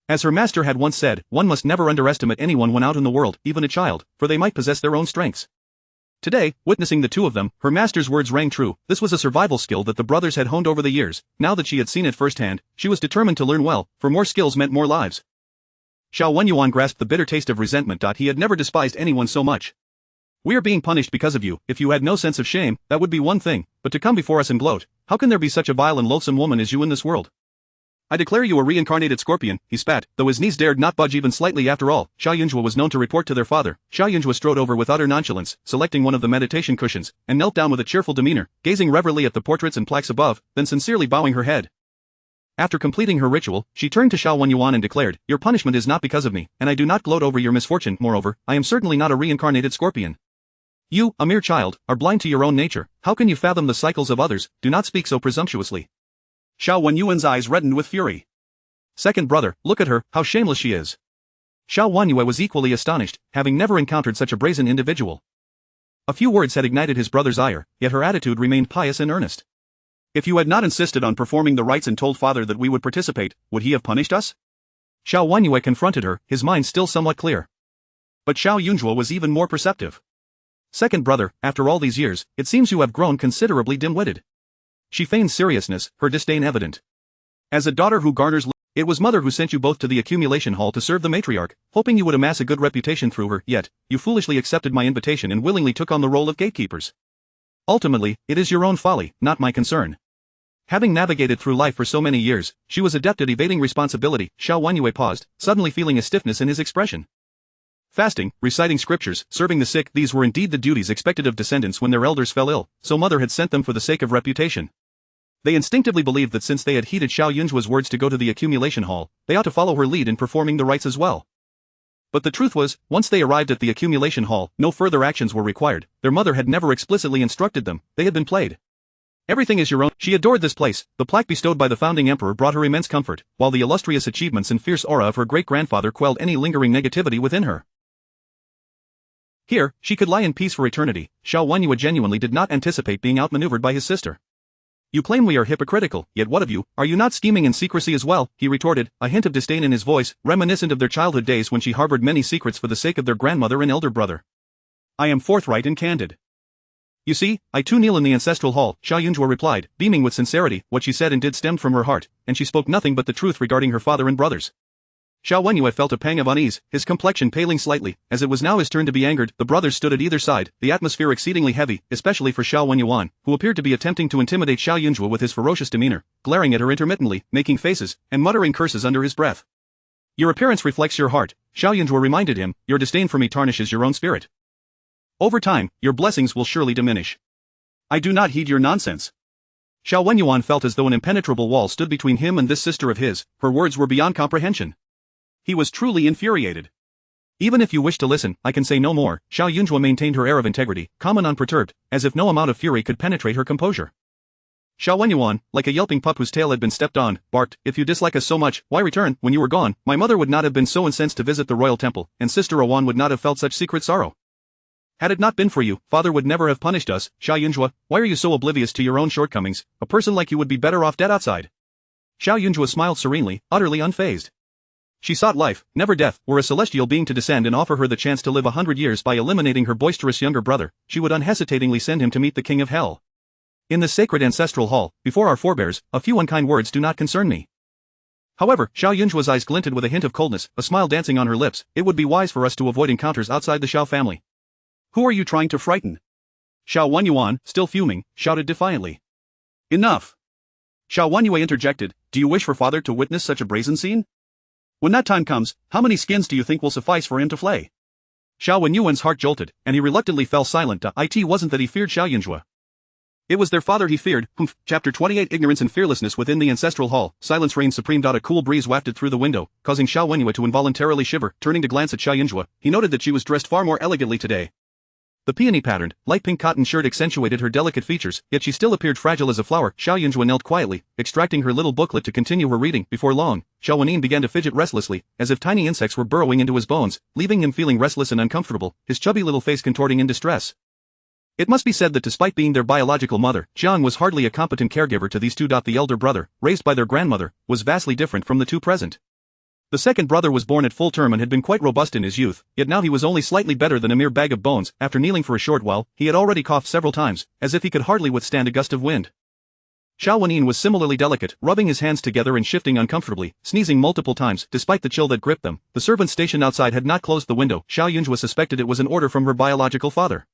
As her master had once said, one must never underestimate anyone when out in the world, even a child, for they might possess their own strengths. Today, witnessing the two of them, her master's words rang true. This was a survival skill that the brothers had honed over the years. Now that she had seen it firsthand, she was determined to learn well, for more skills meant more lives. Xiao Wenyuan grasped the bitter taste of resentment. He had never despised anyone so much. We are being punished because of you. If you had no sense of shame, that would be one thing, but to come before us and gloat, how can there be such a vile and loathsome woman as you in this world? I declare you a reincarnated scorpion, he spat, though his knees dared not budge even slightly. After all, Xiao Yunzhuo was known to report to their father. Xiao Yunzhuo strode over with utter nonchalance, selecting one of the meditation cushions, and knelt down with a cheerful demeanor, gazing reverently at the portraits and plaques above, then sincerely bowing her head. After completing her ritual, she turned to Xiao Wenyuan and declared, your punishment is not because of me, and I do not gloat over your misfortune. Moreover, I am certainly not a reincarnated scorpion. You, a mere child, are blind to your own nature. How can you fathom the cycles of others? Do not speak so presumptuously. Xiao Wenyuan's eyes reddened with fury. Second brother, look at her, how shameless she is. Xiao Wenyue was equally astonished, having never encountered such a brazen individual. A few words had ignited his brother's ire, yet her attitude remained pious and earnest. If you had not insisted on performing the rites and told father that we would participate, would he have punished us? Xiao Wenyue confronted her, his mind still somewhat clear. But Xiao Yunzhuo was even more perceptive. Second brother, after all these years, it seems you have grown considerably dim-witted. She feigned seriousness, her disdain evident. As a daughter who garners, it was mother who sent you both to the accumulation hall to serve the matriarch, hoping you would amass a good reputation through her, yet, you foolishly accepted my invitation and willingly took on the role of gatekeepers. Ultimately, it is your own folly, not my concern. Having navigated through life for so many years, she was adept at evading responsibility. Xiao Wenyue paused, suddenly feeling a stiffness in his expression. Fasting, reciting scriptures, serving the sick, these were indeed the duties expected of descendants when their elders fell ill, so mother had sent them for the sake of reputation. They instinctively believed that since they had heeded Xiao Yunzhuo's words to go to the accumulation hall, they ought to follow her lead in performing the rites as well. But the truth was, once they arrived at the accumulation hall, no further actions were required. Their mother had never explicitly instructed them, they had been played. Everything is your own. She adored this place. The plaque bestowed by the founding emperor brought her immense comfort, while the illustrious achievements and fierce aura of her great-grandfather quelled any lingering negativity within her. Here, she could lie in peace for eternity. Xiao Wenyue genuinely did not anticipate being outmaneuvered by his sister. You claim we are hypocritical, yet what of you? Are you not scheming in secrecy as well? He retorted, a hint of disdain in his voice, reminiscent of their childhood days when she harbored many secrets for the sake of their grandmother and elder brother. I am forthright and candid. You see, I too kneel in the ancestral hall, Xiao Yunzhuo replied, beaming with sincerity. What she said and did stemmed from her heart, and she spoke nothing but the truth regarding her father and brothers. Xiao Wenyue felt a pang of unease, his complexion paling slightly. As it was now his turn to be angered, the brothers stood at either side, the atmosphere exceedingly heavy, especially for Xiao Wenyuan, who appeared to be attempting to intimidate Xiao Yunzhuo with his ferocious demeanor, glaring at her intermittently, making faces, and muttering curses under his breath. Your appearance reflects your heart, Xiao Yunzhuo reminded him, your disdain for me tarnishes your own spirit. Over time, your blessings will surely diminish. I do not heed your nonsense. Xiao Wenyuan felt as though an impenetrable wall stood between him and this sister of his. Her words were beyond comprehension. He was truly infuriated. Even if you wish to listen, I can say no more. Xiao Yunzhuo maintained her air of integrity, calm and unperturbed, as if no amount of fury could penetrate her composure. Xiao Wenyuan, like a yelping pup whose tail had been stepped on, barked, if you dislike us so much, why return? When you were gone, my mother would not have been so incensed to visit the royal temple, and sister Awan would not have felt such secret sorrow. Had it not been for you, father would never have punished us. Xiao Yunzhuo, why are you so oblivious to your own shortcomings? A person like you would be better off dead outside. Xiao Yunzhuo smiled serenely, utterly unfazed. She sought life, never death. Were a celestial being to descend and offer her the chance to live 100 years by eliminating her boisterous younger brother, she would unhesitatingly send him to meet the king of hell. In the sacred ancestral hall, before our forebears, a few unkind words do not concern me. However, Xiao Yunzhuo's eyes glinted with a hint of coldness, a smile dancing on her lips. It would be wise for us to avoid encounters outside the Xiao family. Who are you trying to frighten? Xiao Wenyuan, still fuming, shouted defiantly. Enough! Xiao Wenyue interjected, do you wish for father to witness such a brazen scene? When that time comes, how many skins do you think will suffice for him to flay? Xiao Wenyuan's heart jolted, and he reluctantly fell silent. It wasn't that he feared Xiao Yunzhuo. It was their father he feared. Chapter 28 Ignorance and Fearlessness within the ancestral hall. Silence reigned supreme. A cool breeze wafted through the window, causing Xiao Wenyue to involuntarily shiver. Turning to glance at Xiao Yunzhuo, he noted that she was dressed far more elegantly today. The peony-patterned, light pink cotton shirt accentuated her delicate features, yet she still appeared fragile as a flower. Xiao Yunzhuo knelt quietly, extracting her little booklet to continue her reading. Before long, Xiao Wenyuan began to fidget restlessly, as if tiny insects were burrowing into his bones, leaving him feeling restless and uncomfortable, his chubby little face contorting in distress. It must be said that despite being their biological mother, Jiang was hardly a competent caregiver to these two. The elder brother, raised by their grandmother, was vastly different from the two present. The second brother was born at full term and had been quite robust in his youth, yet now he was only slightly better than a mere bag of bones. After kneeling for a short while, he had already coughed several times, as if he could hardly withstand a gust of wind. Xiao Wenyuan was similarly delicate, rubbing his hands together and shifting uncomfortably, sneezing multiple times. Despite the chill that gripped them, the servants stationed outside had not closed the window. Xiao Yunzhuo suspected it was an order from her biological father.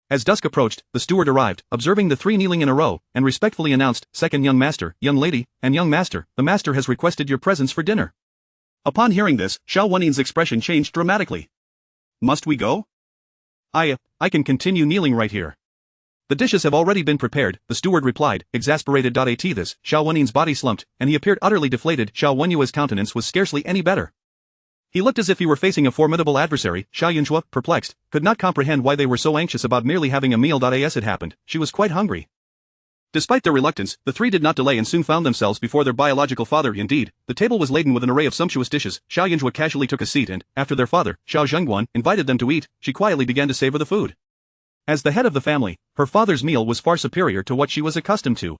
As dusk approached, the steward arrived, observing the three kneeling in a row, and respectfully announced, "Second young master, young lady, and young master, the master has requested your presence for dinner." Upon hearing this, Xiao Wenyuan's expression changed dramatically. Must we go? I can continue kneeling right here. The dishes have already been prepared, the steward replied, exasperated. At this, Xiao Wenyuan's body slumped, and he appeared utterly deflated. Xiao Wenyuan's countenance was scarcely any better. He looked as if he were facing a formidable adversary. Xiao Yunzhuo, perplexed, could not comprehend why they were so anxious about merely having a meal. As it happened, she was quite hungry. Despite their reluctance, the three did not delay and soon found themselves before their biological father. Indeed, the table was laden with an array of sumptuous dishes. Xiao Yunzhuo casually took a seat and, after their father, Xiao Zhengguan, invited them to eat, she quietly began to savor the food. As the head of the family, her father's meal was far superior to what she was accustomed to.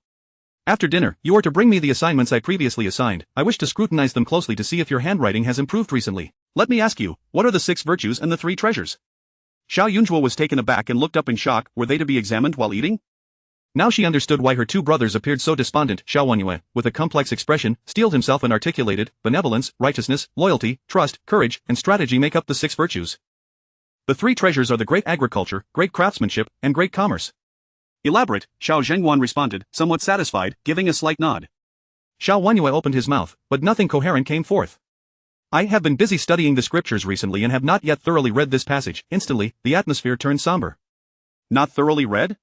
After dinner, you are to bring me the assignments I previously assigned. I wish to scrutinize them closely to see if your handwriting has improved recently. Let me ask you, what are the 6 virtues and the 3 treasures? Xiao Yunzhuo was taken aback and looked up in shock. Were they to be examined while eating? Now she understood why her two brothers appeared so despondent. Xiao Wenyue, with a complex expression, steeled himself and articulated, benevolence, righteousness, loyalty, trust, courage, and strategy make up the 6 virtues. The 3 treasures are the great agriculture, great craftsmanship, and great commerce. Elaborate, Xiao Zhenguan responded, somewhat satisfied, giving a slight nod. Xiao Wanyue opened his mouth, but nothing coherent came forth. I have been busy studying the scriptures recently and have not yet thoroughly read this passage. Instantly, the atmosphere turned somber. Not thoroughly read?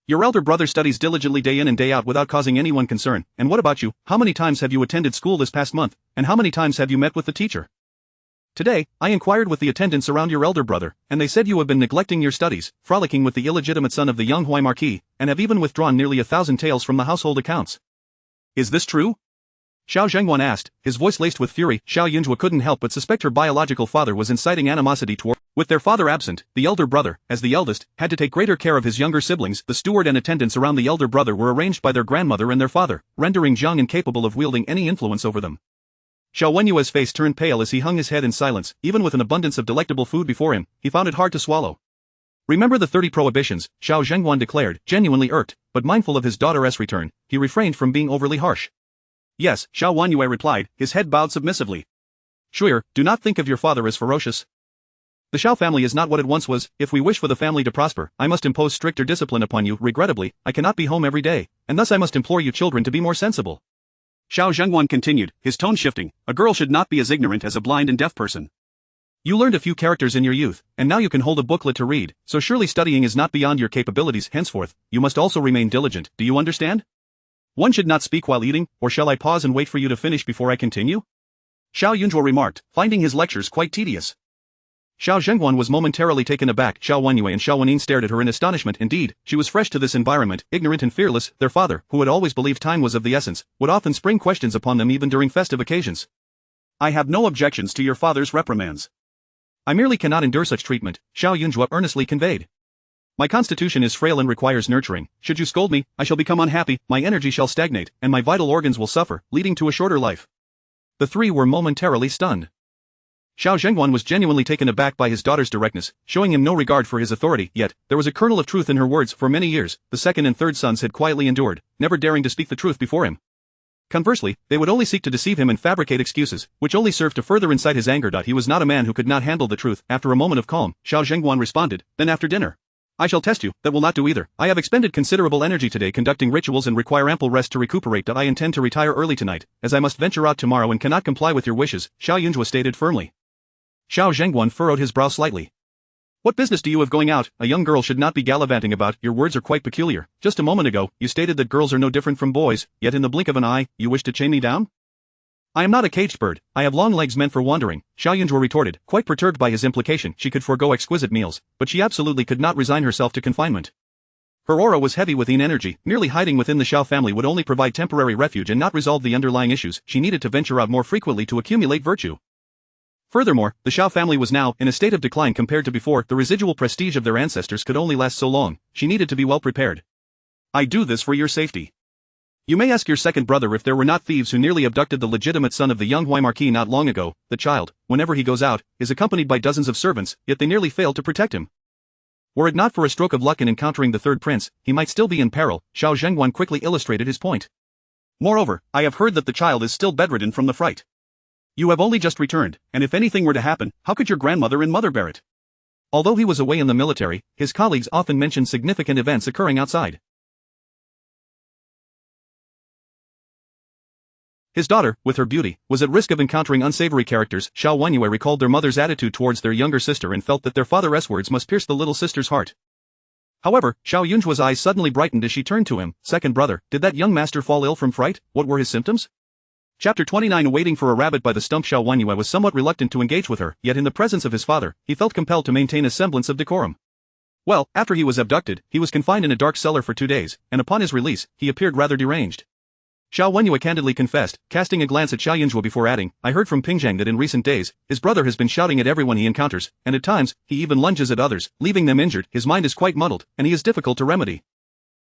Your elder brother studies diligently day in and day out without causing anyone concern, and what about you? How many times have you attended school this past month, and how many times have you met with the teacher? Today, I inquired with the attendants around your elder brother, and they said you have been neglecting your studies, frolicking with the illegitimate son of the young Huai Marquis, and have even withdrawn nearly 1,000 taels from the household accounts. Is this true? Xiao Zhenguan asked, his voice laced with fury. Xiao Jiayun Zhuo couldn't help but suspect her biological father was inciting animosity toward. With their father absent, the elder brother, as the eldest, had to take greater care of his younger siblings. The steward and attendants around the elder brother were arranged by their grandmother and their father, rendering Zhang incapable of wielding any influence over them. Xiao Wenyue's face turned pale as he hung his head in silence. Even with an abundance of delectable food before him, he found it hard to swallow. Remember the 30 prohibitions, Xiao Zhenguan declared, genuinely irked, but mindful of his daughter's return, he refrained from being overly harsh. Yes, Xiao Wanyue replied, his head bowed submissively. Shuir, do not think of your father as ferocious. The Xiao family is not what it once was. If we wish for the family to prosper, I must impose stricter discipline upon you. Regrettably, I cannot be home every day, and thus I must implore you children to be more sensible. Xiao Zhenguan continued, his tone shifting, a girl should not be as ignorant as a blind and deaf person. You learned a few characters in your youth, and now you can hold a booklet to read, so surely studying is not beyond your capabilities. Henceforth, you must also remain diligent. Do you understand? One should not speak while eating, or shall I pause and wait for you to finish before I continue? Xiao Yunzhuo remarked, finding his lectures quite tedious. Xiao Zhenguan was momentarily taken aback. Xiao Wanyue and Xiao Wenin stared at her in astonishment. Indeed, she was fresh to this environment, ignorant and fearless. Their father, who had always believed time was of the essence, would often spring questions upon them even during festive occasions. I have no objections to your father's reprimands. I merely cannot endure such treatment, Xiao Yunzhuo earnestly conveyed. My constitution is frail and requires nurturing. Should you scold me, I shall become unhappy, my energy shall stagnate, and my vital organs will suffer, leading to a shorter life. The three were momentarily stunned. Xiao Zhenguan was genuinely taken aback by his daughter's directness, showing him no regard for his authority. Yet, there was a kernel of truth in her words. For many years, the second and third sons had quietly endured, never daring to speak the truth before him. Conversely, they would only seek to deceive him and fabricate excuses, which only served to further incite his anger. He was not a man who could not handle the truth. After a moment of calm, Xiao Zhenguan responded, then after dinner. I shall test you. That will not do either. I have expended considerable energy today conducting rituals and require ample rest to recuperate. I intend to retire early tonight, as I must venture out tomorrow and cannot comply with your wishes, Xiao Yunzhuo stated firmly. Xiao Zhenguan furrowed his brow slightly. What business do you have going out? A young girl should not be gallivanting about. Your words are quite peculiar. Just a moment ago, you stated that girls are no different from boys, yet in the blink of an eye, you wish to chain me down? I am not a caged bird. I have long legs meant for wandering, Xiao Yunzhuo retorted, quite perturbed by his implication. She could forego exquisite meals, but she absolutely could not resign herself to confinement. Her aura was heavy with energy. Merely hiding within the Xiao family would only provide temporary refuge and not resolve the underlying issues. She needed to venture out more frequently to accumulate virtue. Furthermore, the Xiao family was now in a state of decline compared to before. The residual prestige of their ancestors could only last so long. She needed to be well prepared. I do this for your safety. You may ask your second brother if there were not thieves who nearly abducted the legitimate son of the young Huai Marquis not long ago. The child, whenever he goes out, is accompanied by dozens of servants, yet they nearly failed to protect him. Were it not for a stroke of luck in encountering the third prince, he might still be in peril. Xiao Zhenguan quickly illustrated his point. Moreover, I have heard that the child is still bedridden from the fright. You have only just returned, and if anything were to happen, how could your grandmother and mother bear it? Although he was away in the military, his colleagues often mentioned significant events occurring outside. His daughter, with her beauty, was at risk of encountering unsavory characters. Xiao Wanyue recalled their mother's attitude towards their younger sister and felt that their father's words must pierce the little sister's heart. However, Xiao Yunzhuo's eyes suddenly brightened as she turned to him. Second brother, did that young master fall ill from fright? What were his symptoms? Chapter 29. Waiting for a rabbit by the stump. Xiao Wanyue was somewhat reluctant to engage with her, yet in the presence of his father, he felt compelled to maintain a semblance of decorum. Well, after he was abducted, he was confined in a dark cellar for 2 days, and upon his release, he appeared rather deranged. Xiao Wanyue candidly confessed, casting a glance at Xiao Yunzhuo before adding, I heard from Pingzhang that in recent days, his brother has been shouting at everyone he encounters, and at times, he even lunges at others, leaving them injured. His mind is quite muddled, and he is difficult to remedy.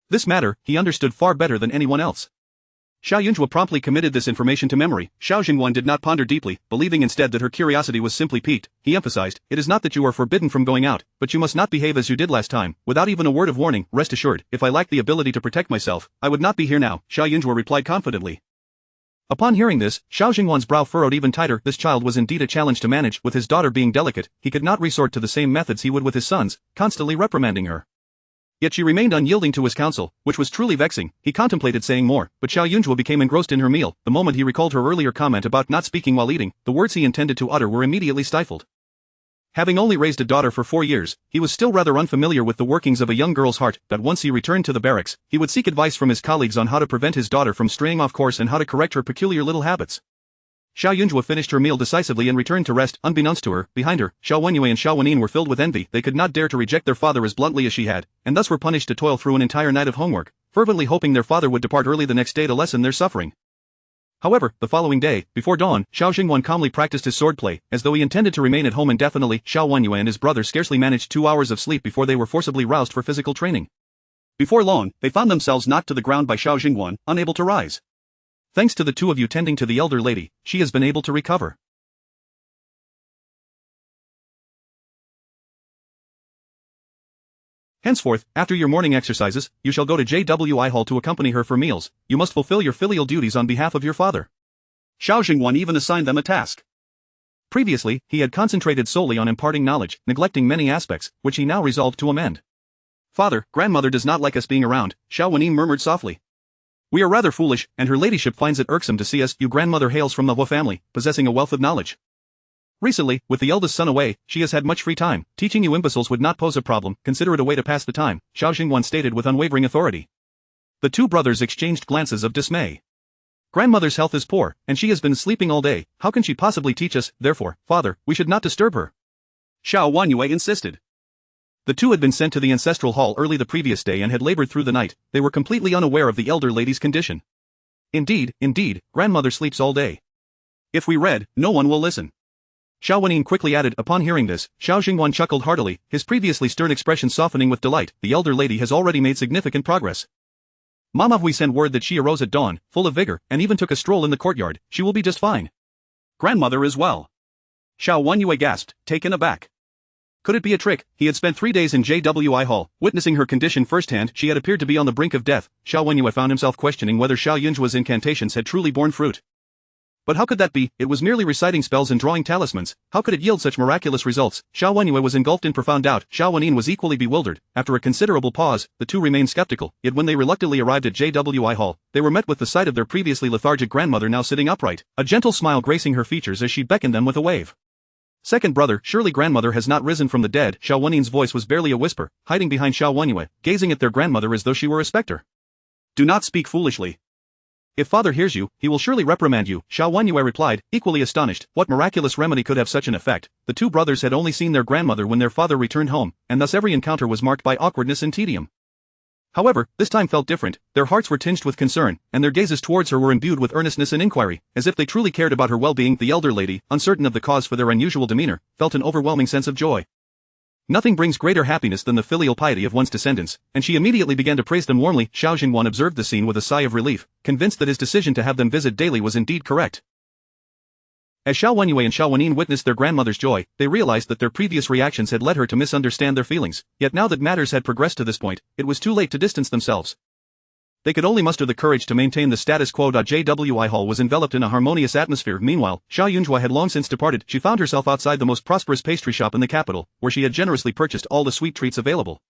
This matter, he understood far better than anyone else. Xiao Yunzhuo promptly committed this information to memory. Xiao Zhenguan did not ponder deeply, believing instead that her curiosity was simply piqued. He emphasized, it is not that you are forbidden from going out, but you must not behave as you did last time, without even a word of warning. Rest assured, if I lacked the ability to protect myself, I would not be here now, Xiao Yunzhuo replied confidently. Upon hearing this, Xiao Zhenguan's brow furrowed even tighter. This child was indeed a challenge to manage. With his daughter being delicate, he could not resort to the same methods he would with his sons, constantly reprimanding her. Yet she remained unyielding to his counsel, which was truly vexing. He contemplated saying more, but Xiao Zhuo became engrossed in her meal. The moment he recalled her earlier comment about not speaking while eating, the words he intended to utter were immediately stifled. Having only raised a daughter for 4 years, he was still rather unfamiliar with the workings of a young girl's heart. That once he returned to the barracks, he would seek advice from his colleagues on how to prevent his daughter from straying off course and how to correct her peculiar little habits. Xiao Zhuo finished her meal decisively and returned to rest. Unbeknownst to her, behind her, Xiao Wenyue and Xiao Wenin were filled with envy. They could not dare to reject their father as bluntly as she had, and thus were punished to toil through an entire night of homework, fervently hoping their father would depart early the next day to lessen their suffering. However, the following day, before dawn, Xiao Jingwan calmly practiced his swordplay, as though he intended to remain at home indefinitely. Xiao Wenyue and his brother scarcely managed 2 hours of sleep before they were forcibly roused for physical training. Before long, they found themselves knocked to the ground by Xiao Jingwan, unable to rise. Thanks to the two of you tending to the elder lady, she has been able to recover. Henceforth, after your morning exercises, you shall go to JWI Hall to accompany her for meals. You must fulfill your filial duties on behalf of your father. Xiao Jingwan even assigned them a task. Previously, he had concentrated solely on imparting knowledge, neglecting many aspects, which he now resolved to amend. Father, grandmother does not like us being around, Xiao Wenin murmured softly. We are rather foolish, and her ladyship finds it irksome to see us. Your grandmother hails from the Hua family, possessing a wealth of knowledge. Recently, with the eldest son away, she has had much free time. Teaching you imbeciles would not pose a problem, consider it a way to pass the time, Xiao Jingwan stated with unwavering authority. The two brothers exchanged glances of dismay. Grandmother's health is poor, and she has been sleeping all day. How can she possibly teach us? Therefore, father, we should not disturb her. Xiao Wenyue insisted. The two had been sent to the ancestral hall early the previous day and had labored through the night. They were completely unaware of the elder lady's condition. Indeed, grandmother sleeps all day. If we read, no one will listen. Xiao Wenin quickly added. Upon hearing this, Xiao Jingwan chuckled heartily, his previously stern expression softening with delight. The elder lady has already made significant progress. Mama Hui sent word that she arose at dawn, full of vigor, and even took a stroll in the courtyard. She will be just fine. Grandmother is well. Xiao Wenyue gasped, taken aback. Could it be a trick? He had spent 3 days in JWI Hall, witnessing her condition firsthand. She had appeared to be on the brink of death. Xiao Wenyue found himself questioning whether Xiao Yunzhuo's incantations had truly borne fruit. But how could that be? It was merely reciting spells and drawing talismans. How could it yield such miraculous results? Xiao Wenyue was engulfed in profound doubt. Xiao Wenin was equally bewildered. After a considerable pause, the two remained skeptical. Yet when they reluctantly arrived at JWI Hall, they were met with the sight of their previously lethargic grandmother now sitting upright, a gentle smile gracing her features as she beckoned them with a wave. Second brother, surely grandmother has not risen from the dead. Xiao Wenin's voice was barely a whisper, hiding behind Xiao Wenyue, gazing at their grandmother as though she were a specter. Do not speak foolishly. If father hears you, he will surely reprimand you, Xiao Wenyue replied, equally astonished. What miraculous remedy could have such an effect? The two brothers had only seen their grandmother when their father returned home, and thus every encounter was marked by awkwardness and tedium. However, this time felt different. Their hearts were tinged with concern, and their gazes towards her were imbued with earnestness and inquiry, as if they truly cared about her well-being. The elder lady, uncertain of the cause for their unusual demeanor, felt an overwhelming sense of joy. Nothing brings greater happiness than the filial piety of one's descendants, and she immediately began to praise them warmly. Xiao Jingwan observed the scene with a sigh of relief, convinced that his decision to have them visit daily was indeed correct. As Xiao Wenyue and Xiao Wenin witnessed their grandmother's joy, they realized that their previous reactions had led her to misunderstand their feelings, yet now that matters had progressed to this point, it was too late to distance themselves. They could only muster the courage to maintain the status quo. JWI Hall was enveloped in a harmonious atmosphere. Meanwhile, Xiao Zhuo had long since departed. She found herself outside the most prosperous pastry shop in the capital, where she had generously purchased all the sweet treats available.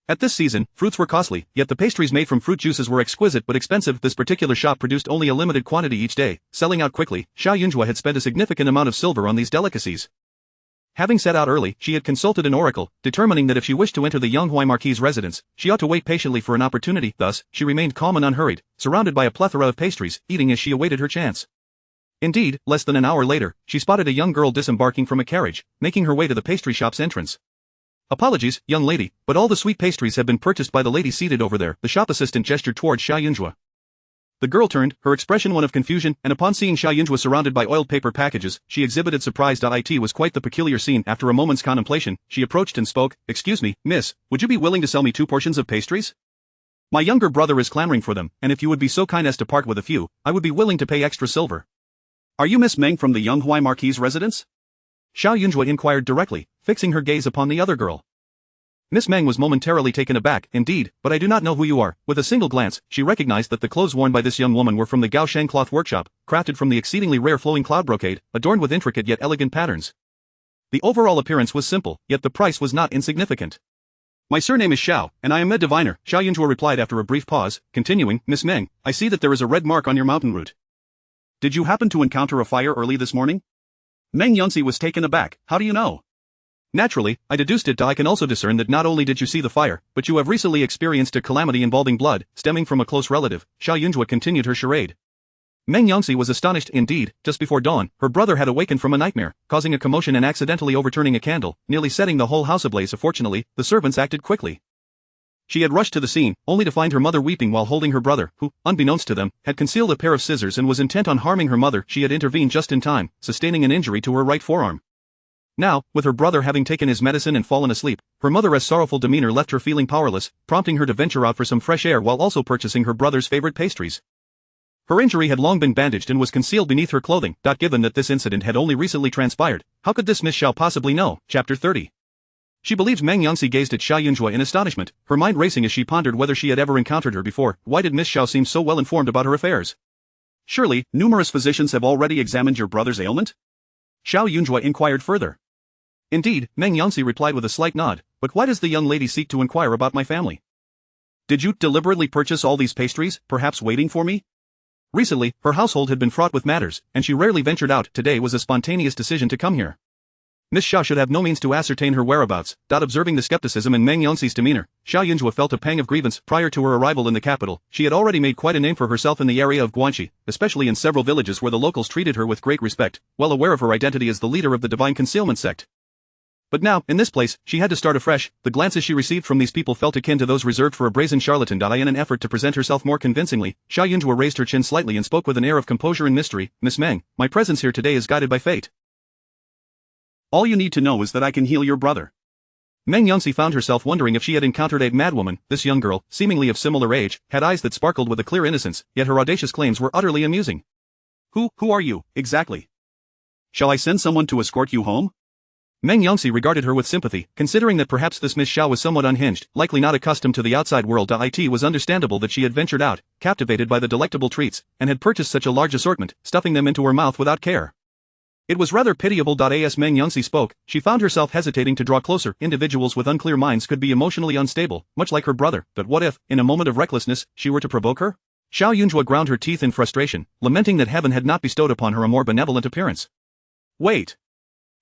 At this season, fruits were costly, yet the pastries made from fruit juices were exquisite but expensive. This particular shop produced only a limited quantity each day, selling out quickly. Xiao Zhuo had spent a significant amount of silver on these delicacies. Having set out early, she had consulted an oracle, determining that if she wished to enter the young Huai Marquis' residence, she ought to wait patiently for an opportunity. Thus, she remained calm and unhurried, surrounded by a plethora of pastries, eating as she awaited her chance. Indeed, less than an hour later, she spotted a young girl disembarking from a carriage, making her way to the pastry shop's entrance. Apologies, young lady, but all the sweet pastries have been purchased by the lady seated over there. The shop assistant gestured towards Xiao Zhuo. The girl turned, her expression one of confusion, and upon seeing Xiao Zhuo surrounded by oiled paper packages, she exhibited surprise. It was quite the peculiar scene. After a moment's contemplation, she approached and spoke. Excuse me, miss, would you be willing to sell me 2 portions of pastries? My younger brother is clamoring for them, and if you would be so kind as to part with a few, I would be willing to pay extra silver. Are you Miss Meng from the young Huai Marquis' residence? Xiao Zhuo inquired directly, fixing her gaze upon the other girl. Miss Meng was momentarily taken aback. Indeed, but I do not know who you are. With a single glance, she recognized that the clothes worn by this young woman were from the Gaosheng cloth workshop, crafted from the exceedingly rare flowing cloud brocade, adorned with intricate yet elegant patterns. The overall appearance was simple, yet the price was not insignificant. My surname is Xiao, and I am a diviner, Xiao Zhuo replied after a brief pause, continuing, Miss Meng, I see that there is a red mark on your mountain route. Did you happen to encounter a fire early this morning? Meng Yunxi was taken aback. How do you know? Naturally, I deduced it. I can also discern that not only did you see the fire, but you have recently experienced a calamity involving blood, stemming from a close relative. Xiao Jiayun Zhuo continued her charade. Meng Yunxi was astonished indeed. Just before dawn, her brother had awakened from a nightmare, causing a commotion and accidentally overturning a candle, nearly setting the whole house ablaze. Fortunately, the servants acted quickly. She had rushed to the scene, only to find her mother weeping while holding her brother, who, unbeknownst to them, had concealed a pair of scissors and was intent on harming her mother. She had intervened just in time, sustaining an injury to her right forearm. Now, with her brother having taken his medicine and fallen asleep, her mother's sorrowful demeanor left her feeling powerless, prompting her to venture out for some fresh air while also purchasing her brother's favorite pastries. Her injury had long been bandaged and was concealed beneath her clothing. Given that this incident had only recently transpired, how could this Miss Xiao possibly know? Chapter 30. She believed Meng Yunxi gazed at Xiao Jiayun Zhuo in astonishment, her mind racing as she pondered whether she had ever encountered her before. Why did Miss Xiao seem so well informed about her affairs? Surely, numerous physicians have already examined your brother's ailment? Xiao Jiayun Zhuo inquired further. Indeed, Meng Yunxi replied with a slight nod, but why does the young lady seek to inquire about my family? Did you deliberately purchase all these pastries, perhaps waiting for me? Recently, her household had been fraught with matters, and she rarely ventured out. Today was a spontaneous decision to come here. Miss Xiao should have no means to ascertain her whereabouts. Observing the skepticism in Meng Yunxi's demeanor, Xiao Jiayun Zhuo felt a pang of grievance. Prior to her arrival in the capital, she had already made quite a name for herself in the area of Guanxi, especially in several villages where the locals treated her with great respect, well aware of her identity as the leader of the Divine Concealment sect. But now, in this place, she had to start afresh. The glances she received from these people felt akin to those reserved for a brazen charlatan. In an effort to present herself more convincingly, Xiao Jiayun Zhuo raised her chin slightly and spoke with an air of composure and mystery. Miss Meng, my presence here today is guided by fate. All you need to know is that I can heal your brother. Meng Yunxi found herself wondering if she had encountered a madwoman. This young girl, seemingly of similar age, had eyes that sparkled with a clear innocence, yet her audacious claims were utterly amusing. Who are you, exactly? Shall I send someone to escort you home? Meng Yunxi regarded her with sympathy, considering that perhaps this Miss Xiao was somewhat unhinged, likely not accustomed to the outside world. It was understandable that she had ventured out, captivated by the delectable treats, and had purchased such a large assortment, stuffing them into her mouth without care. It was rather pitiable. As Meng Yunxi spoke, she found herself hesitating to draw closer. Individuals with unclear minds could be emotionally unstable, much like her brother, but what if, in a moment of recklessness, she were to provoke her? Xiao Jiayun Zhuo ground her teeth in frustration, lamenting that heaven had not bestowed upon her a more benevolent appearance. Wait.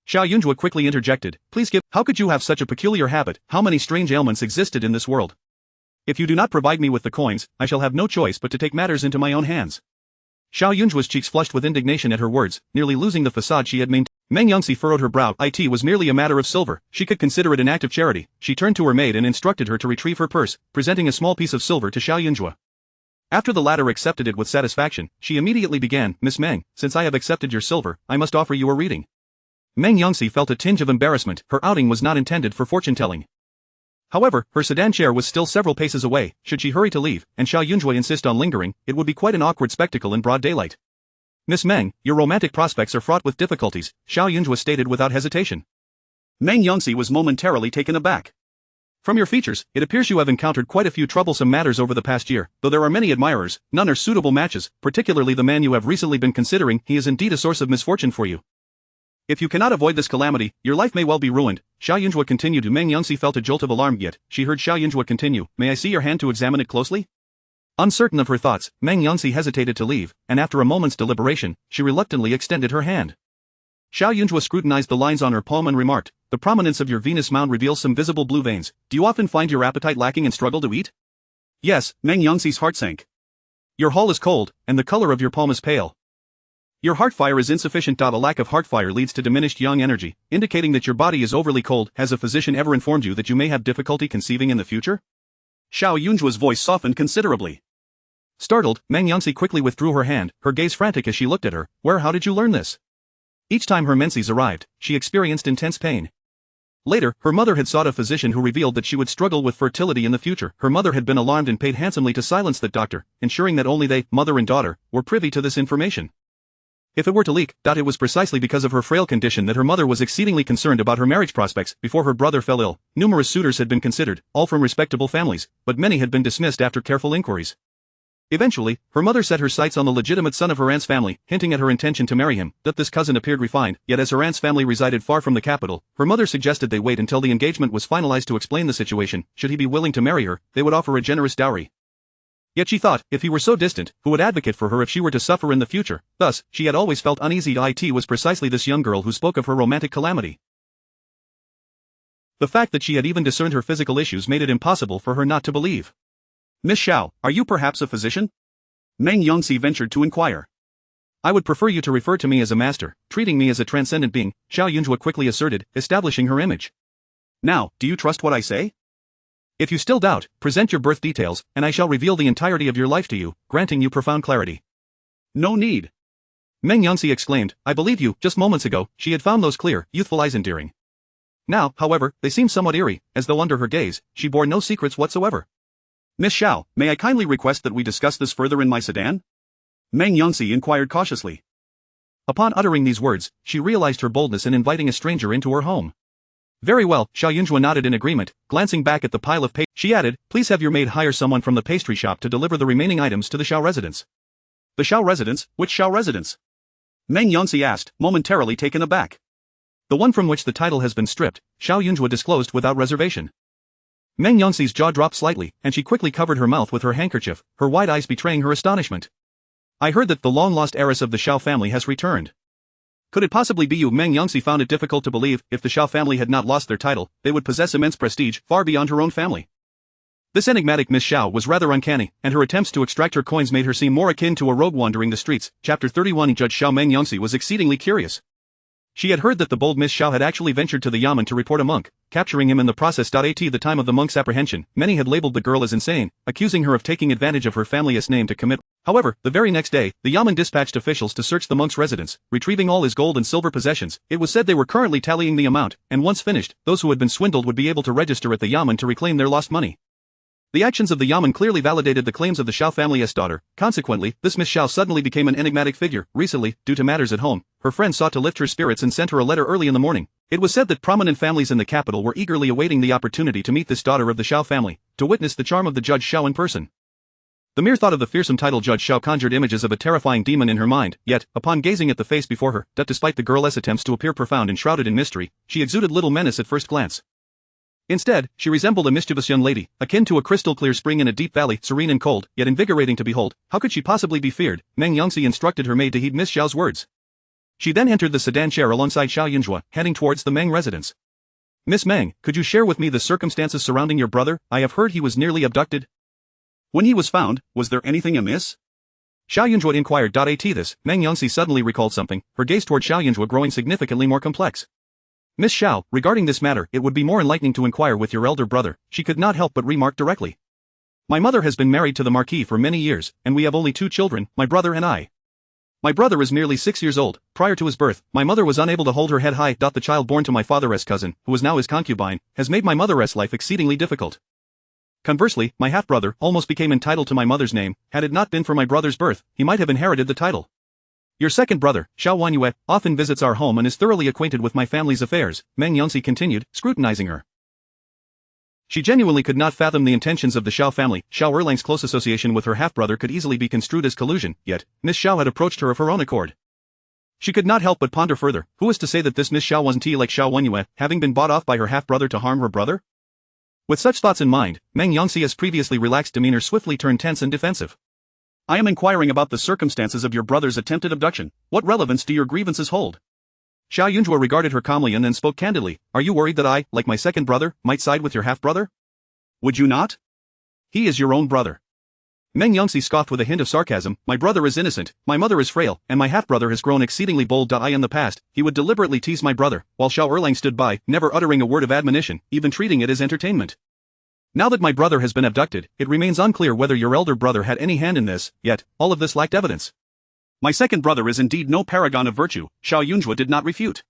Xiao Jiayun Zhuo quickly interjected, please give, how could you have such a peculiar habit? How many strange ailments existed in this world? If you do not provide me with the coins, I shall have no choice but to take matters into my own hands. Xiao Jiayun Zhuo's cheeks flushed with indignation at her words, nearly losing the facade she had maintained. Meng Yunxi furrowed her brow. It was merely a matter of silver. She could consider it an act of charity. She turned to her maid and instructed her to retrieve her purse, presenting a small piece of silver to Xiao Jiayun Zhuo. After the latter accepted it with satisfaction, she immediately began, Miss Meng, since I have accepted your silver, I must offer you a reading. Meng Yunxi felt a tinge of embarrassment. Her outing was not intended for fortune-telling. However, her sedan chair was still several paces away. Should she hurry to leave, and Xiao Jiayun Zhuo insist on lingering, it would be quite an awkward spectacle in broad daylight. Miss Meng, your romantic prospects are fraught with difficulties, Xiao Jiayun Zhuo stated without hesitation. Meng Yunxi was momentarily taken aback. From your features, it appears you have encountered quite a few troublesome matters over the past year. Though there are many admirers, none are suitable matches, particularly the man you have recently been considering. He is indeed a source of misfortune for you. If you cannot avoid this calamity, your life may well be ruined, Xiao Jiayun Zhuo continued. Meng Yunxi felt a jolt of alarm, yet she heard Xiao Jiayun Zhuo continue, may I see your hand to examine it closely? Uncertain of her thoughts, Meng Yunxi hesitated to leave, and after a moment's deliberation, she reluctantly extended her hand. Xiao Jiayun Zhuo scrutinized the lines on her palm and remarked, the prominence of your Venus mound reveals some visible blue veins. Do you often find your appetite lacking and struggle to eat? Yes, Meng Yunxi's heart sank. Your hull is cold, and the color of your palm is pale. Your heart fire is insufficient. A lack of heart fire leads to diminished yang energy, indicating that your body is overly cold. Has a physician ever informed you that you may have difficulty conceiving in the future? Xiao Jiayun Zhuo's voice softened considerably. Startled, Meng Yunxi quickly withdrew her hand, her gaze frantic as she looked at her. How did you learn this? Each time her menses arrived, she experienced intense pain. Later, her mother had sought a physician who revealed that she would struggle with fertility in the future. Her mother had been alarmed and paid handsomely to silence that doctor, ensuring that only they, mother and daughter, were privy to this information. If it were to leak, it was precisely because of her frail condition that her mother was exceedingly concerned about her marriage prospects. Before her brother fell ill, numerous suitors had been considered, all from respectable families, but many had been dismissed after careful inquiries. Eventually, her mother set her sights on the legitimate son of her aunt's family, hinting at her intention to marry him. That this cousin appeared refined, yet as her aunt's family resided far from the capital, her mother suggested they wait until the engagement was finalized to explain the situation. Should he be willing to marry her, they would offer a generous dowry. Yet she thought, if he were so distant, who would advocate for her if she were to suffer in the future? Thus, she had always felt uneasy. It was precisely this young girl who spoke of her romantic calamity. The fact that she had even discerned her physical issues made it impossible for her not to believe. Miss Xiao, are you perhaps a physician? Meng Yongxi ventured to inquire. I would prefer you to refer to me as a master, treating me as a transcendent being, Xiao Jiayun Zhuo quickly asserted, establishing her image. Now, do you trust what I say? If you still doubt, present your birth details, and I shall reveal the entirety of your life to you, granting you profound clarity. No need. Meng Yongxi exclaimed, I believe you. Just moments ago, she had found those clear, youthful eyes endearing. Now, however, they seemed somewhat eerie, as though under her gaze, she bore no secrets whatsoever. Miss Xiao, may I kindly request that we discuss this further in my sedan? Meng Yongxi inquired cautiously. Upon uttering these words, she realized her boldness in inviting a stranger into her home. Very well, Xiao Jiayun Zhuo nodded in agreement, glancing back at the pile of pastry. She added, please have your maid hire someone from the pastry shop to deliver the remaining items to the Xiao residence. The Xiao residence? Which Xiao residence? Meng Yongxi asked, momentarily taken aback. The one from which the title has been stripped, Xiao Jiayun Zhuo disclosed without reservation. Meng Yongxi's jaw dropped slightly, and she quickly covered her mouth with her handkerchief, her wide eyes betraying her astonishment. I heard that the long-lost heiress of the Xiao family has returned. Could it possibly be you? Meng Yongxi found it difficult to believe, if the Xiao family had not lost their title, they would possess immense prestige, far beyond her own family. This enigmatic Miss Xiao was rather uncanny, and her attempts to extract her coins made her seem more akin to a rogue wandering the streets. Chapter 31 Judge Xiao. Meng Yongxi was exceedingly curious. She had heard that the bold Miss Xiao had actually ventured to the yamen to report a monk, capturing him in the process. At the time of the monk's apprehension, many had labeled the girl as insane, accusing her of taking advantage of her family's name to commit. However, the very next day, the yamen dispatched officials to search the monk's residence, retrieving all his gold and silver possessions. It was said they were currently tallying the amount, and once finished, those who had been swindled would be able to register at the yamen to reclaim their lost money. The actions of the yamen clearly validated the claims of the Xiao family's daughter. Consequently, this Miss Xiao suddenly became an enigmatic figure. Recently, due to matters at home, her friends sought to lift her spirits and sent her a letter early in the morning. It was said that prominent families in the capital were eagerly awaiting the opportunity to meet this daughter of the Xiao family, to witness the charm of the Judge Xiao in person. The mere thought of the fearsome title Judge Xiao conjured images of a terrifying demon in her mind, yet, upon gazing at the face before her, despite the girl's attempts to appear profound and shrouded in mystery, she exuded little menace at first glance. Instead, she resembled a mischievous young lady, akin to a crystal-clear spring in a deep valley, serene and cold, yet invigorating to behold. How could she possibly be feared? Meng Yongxi instructed her maid to heed Miss Xiao's words. She then entered the sedan chair alongside Xiao Jiayun Zhuo, heading towards the Meng residence. Miss Meng, could you share with me the circumstances surrounding your brother? I have heard he was nearly abducted. When he was found, was there anything amiss? Xiao Jiayun Zhuo inquired. At this, Meng Yongxi suddenly recalled something, her gaze toward Xiao Jiayun Zhuo growing significantly more complex. Miss Xiao, regarding this matter, it would be more enlightening to inquire with your elder brother, she could not help but remark directly. My mother has been married to the Marquis for many years, and we have only 2 children, my brother and I. My brother is merely 6 years old. Prior to his birth, my mother was unable to hold her head high. The child born to my father's cousin, who is now his concubine, has made my mother's life exceedingly difficult. Conversely, my half-brother almost became entitled to my mother's name. Had it not been for my brother's birth, he might have inherited the title. Your second brother, Xiao Wanyue, often visits our home and is thoroughly acquainted with my family's affairs, Meng Yongxi continued, scrutinizing her. She genuinely could not fathom the intentions of the Xiao family. Xiao Erlang's close association with her half-brother could easily be construed as collusion, yet, Miss Xiao had approached her of her own accord. She could not help but ponder further, who was to say that this Miss Xiao wasn't like Xiao Wanyue, having been bought off by her half-brother to harm her brother? With such thoughts in mind, Meng Yongxi's previously relaxed demeanor swiftly turned tense and defensive. I am inquiring about the circumstances of your brother's attempted abduction. What relevance do your grievances hold? Xiao Jiayun Zhuo regarded her calmly and then spoke candidly. Are you worried that I, like my second brother, might side with your half-brother? Would you not? He is your own brother. Meng Yongxi scoffed with a hint of sarcasm. My brother is innocent, my mother is frail, and my half-brother has grown exceedingly bold. In the past, he would deliberately tease my brother, while Xiao Erlang stood by, never uttering a word of admonition, even treating it as entertainment. Now that my brother has been abducted, it remains unclear whether your elder brother had any hand in this, yet, all of this lacked evidence. My second brother is indeed no paragon of virtue, Xiao Jiayun Zhuo did not refute.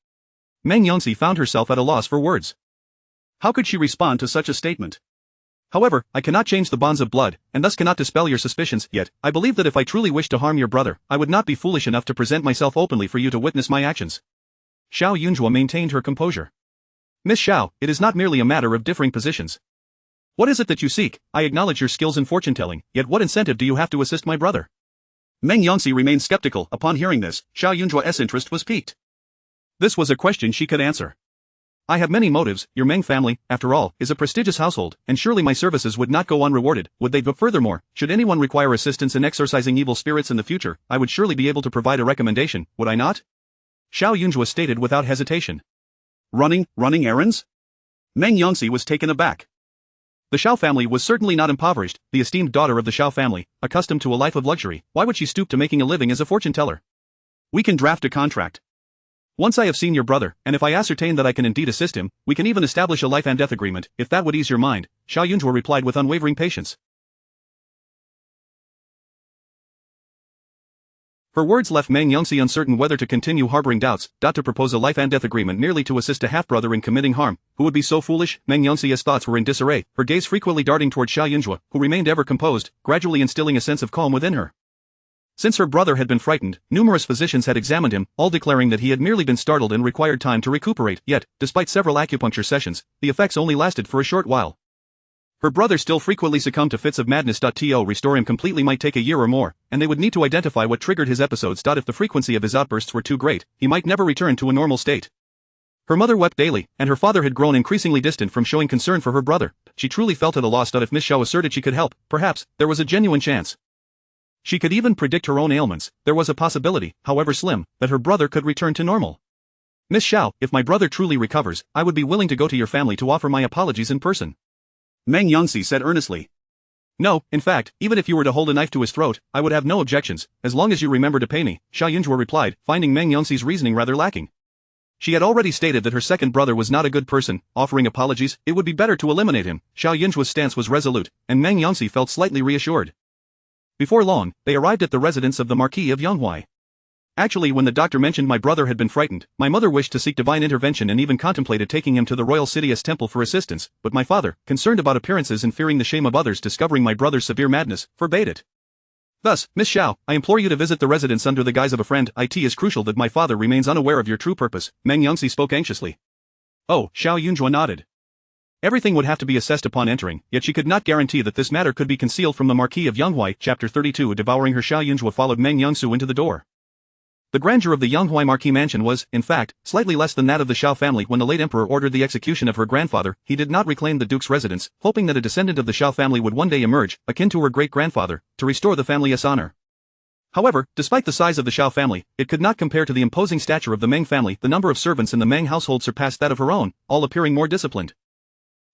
Meng Yongxi found herself at a loss for words. How could she respond to such a statement? However, I cannot change the bonds of blood, and thus cannot dispel your suspicions, yet, I believe that if I truly wished to harm your brother, I would not be foolish enough to present myself openly for you to witness my actions. Xiao Jiayun Zhuo maintained her composure. Miss Xiao, it is not merely a matter of differing positions. What is it that you seek? I acknowledge your skills in fortune-telling, yet what incentive do you have to assist my brother? Meng Yangxi remained skeptical. Upon hearing this, Xiaoyun Zhuo's interest was piqued. This was a question she could answer. I have many motives. Your Meng family, after all, is a prestigious household, and surely my services would not go unrewarded, would they? But furthermore, should anyone require assistance in exorcising evil spirits in the future, I would surely be able to provide a recommendation, would I not? Xiaoyun Zhuo stated without hesitation. Running errands? Meng Yangxi was taken aback. The Xiao family was certainly not impoverished. The esteemed daughter of the Xiao family, accustomed to a life of luxury, why would she stoop to making a living as a fortune teller? We can draft a contract. Once I have seen your brother, and if I ascertain that I can indeed assist him, we can even establish a life and death agreement, if that would ease your mind, Xiaoyun Zhuo replied with unwavering patience. Her words left Meng Yangxi uncertain whether to continue harboring doubts, to propose a life and death agreement merely to assist a half-brother in committing harm, who would be so foolish. Meng Yangxi's thoughts were in disarray, her gaze frequently darting toward Xiaoyun Zhuo, who remained ever composed, gradually instilling a sense of calm within her. Since her brother had been frightened, numerous physicians had examined him, all declaring that he had merely been startled and required time to recuperate, yet, despite several acupuncture sessions, the effects only lasted for a short while. Her brother still frequently succumbed to fits of madness. To restore him completely might take a year or more, and they would need to identify what triggered his episodes. If the frequency of his outbursts were too great, he might never return to a normal state. Her mother wept daily, and her father had grown increasingly distant from showing concern for her brother. She truly felt at a loss. If Miss Xiao asserted she could help, perhaps, there was a genuine chance. She could even predict her own ailments. There was a possibility, however slim, that her brother could return to normal. Miss Xiao, if my brother truly recovers, I would be willing to go to your family to offer my apologies in person. Meng Yangxi said earnestly. No, in fact, even if you were to hold a knife to his throat, I would have no objections, as long as you remember to pay me, Xiaoyun Zhuo replied, finding Meng Yangxi's reasoning rather lacking. She had already stated that her second brother was not a good person. Offering apologies, it would be better to eliminate him. Xiaoyun Zhuo's stance was resolute, and Meng Yangxi felt slightly reassured. Before long, they arrived at the residence of the Marquis of Yanghuai. Actually, when the doctor mentioned my brother had been frightened, my mother wished to seek divine intervention and even contemplated taking him to the royal Sidious temple for assistance, but my father, concerned about appearances and fearing the shame of others discovering my brother's severe madness, forbade it. Thus, Miss Xiao, I implore you to visit the residence under the guise of a friend. It is crucial that my father remains unaware of your true purpose. Meng Yangxi spoke anxiously. Oh, Xiaoyun Zhuo nodded. Everything would have to be assessed upon entering, yet she could not guarantee that this matter could be concealed from the Marquis of Yanghuai. Chapter 32. Devouring her, Xiaoyun Zhuo followed Meng Yangxi into the door. The grandeur of the Yanghuai Marquis mansion was, in fact, slightly less than that of the Xiao family. When the late emperor ordered the execution of her grandfather, he did not reclaim the duke's residence, hoping that a descendant of the Xiao family would one day emerge, akin to her great-grandfather, to restore the family's honor. However, despite the size of the Xiao family, it could not compare to the imposing stature of the Meng family. The number of servants in the Meng household surpassed that of her own, all appearing more disciplined.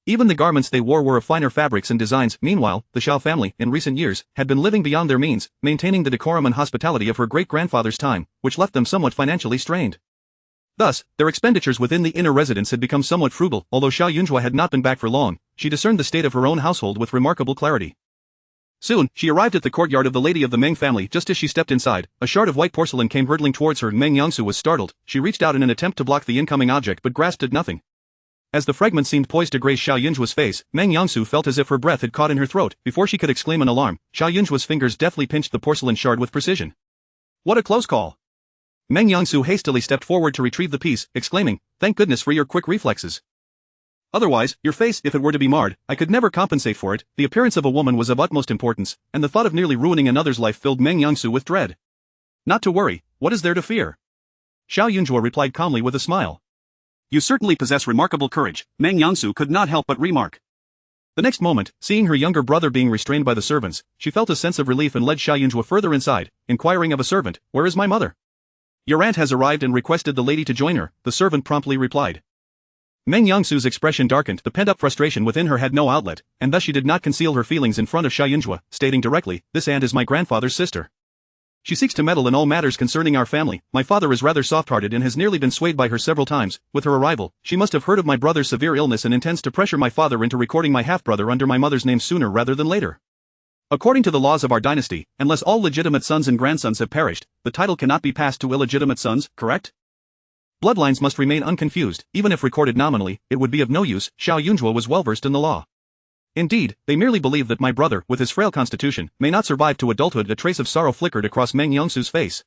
Even the garments they wore were of finer fabrics and designs. Meanwhile, the Xiao family, in recent years, had been living beyond their means, maintaining the decorum and hospitality of her great-grandfather's time, which left them somewhat financially strained. Thus, their expenditures within the inner residence had become somewhat frugal. Although Xiaoyun Zhuo had not been back for long, she discerned the state of her own household with remarkable clarity. Soon, she arrived at the courtyard of the lady of the Meng family. Just as she stepped inside, a shard of white porcelain came hurtling towards her. Meng Yangxi was startled. She reached out in an attempt to block the incoming object but grasped at nothing. As the fragment seemed poised to graze Xiaoyun Zhuo's face, Meng Yangxi felt as if her breath had caught in her throat. Before she could exclaim in alarm, Xiaoyun Zhuo's fingers deftly pinched the porcelain shard with precision. What a close call! Meng Yangxi hastily stepped forward to retrieve the piece, exclaiming, "Thank goodness for your quick reflexes. Otherwise, your face, if it were to be marred, I could never compensate for it." The appearance of a woman was of utmost importance, and the thought of nearly ruining another's life filled Meng Yangxi with dread. Not to worry, what is there to fear? Xiaoyun Zhuo replied calmly with a smile. You certainly possess remarkable courage, Meng Yangxi could not help but remark. The next moment, seeing her younger brother being restrained by the servants, she felt a sense of relief and led Xiaoyun Zhuo further inside, inquiring of a servant, "Where is my mother?" "Your aunt has arrived and requested the lady to join her," the servant promptly replied. Meng Yangxi's expression darkened. The pent-up frustration within her had no outlet, and thus she did not conceal her feelings in front of Xiaoyun Zhuo, stating directly, "This aunt is my grandfather's sister. She seeks to meddle in all matters concerning our family. My father is rather soft-hearted and has nearly been swayed by her several times. With her arrival, she must have heard of my brother's severe illness and intends to pressure my father into recording my half-brother under my mother's name sooner rather than later. According to the laws of our dynasty, unless all legitimate sons and grandsons have perished, the title cannot be passed to illegitimate sons, correct? Bloodlines must remain unconfused. Even if recorded nominally, it would be of no use." Xiaoyun Zhuo was well-versed in the law. "Indeed, they merely believe that my brother, with his frail constitution, may not survive to adulthood." A trace of sorrow flickered across Meng Yangxi's face.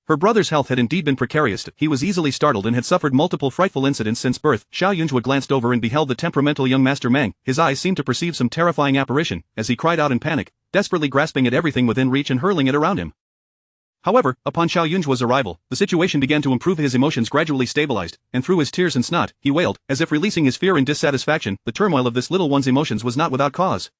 Her brother's health had indeed been precarious. He was easily startled and had suffered multiple frightful incidents since birth. Xiao Jiayun Zhuo glanced over and beheld the temperamental young Master Meng. His eyes seemed to perceive some terrifying apparition, as he cried out in panic, desperately grasping at everything within reach and hurling it around him. However, upon Xiao Jiayun Zhuo's arrival, the situation began to improve. His emotions gradually stabilized, and through his tears and snot, he wailed, as if releasing his fear and dissatisfaction. The turmoil of this little one's emotions was not without cause.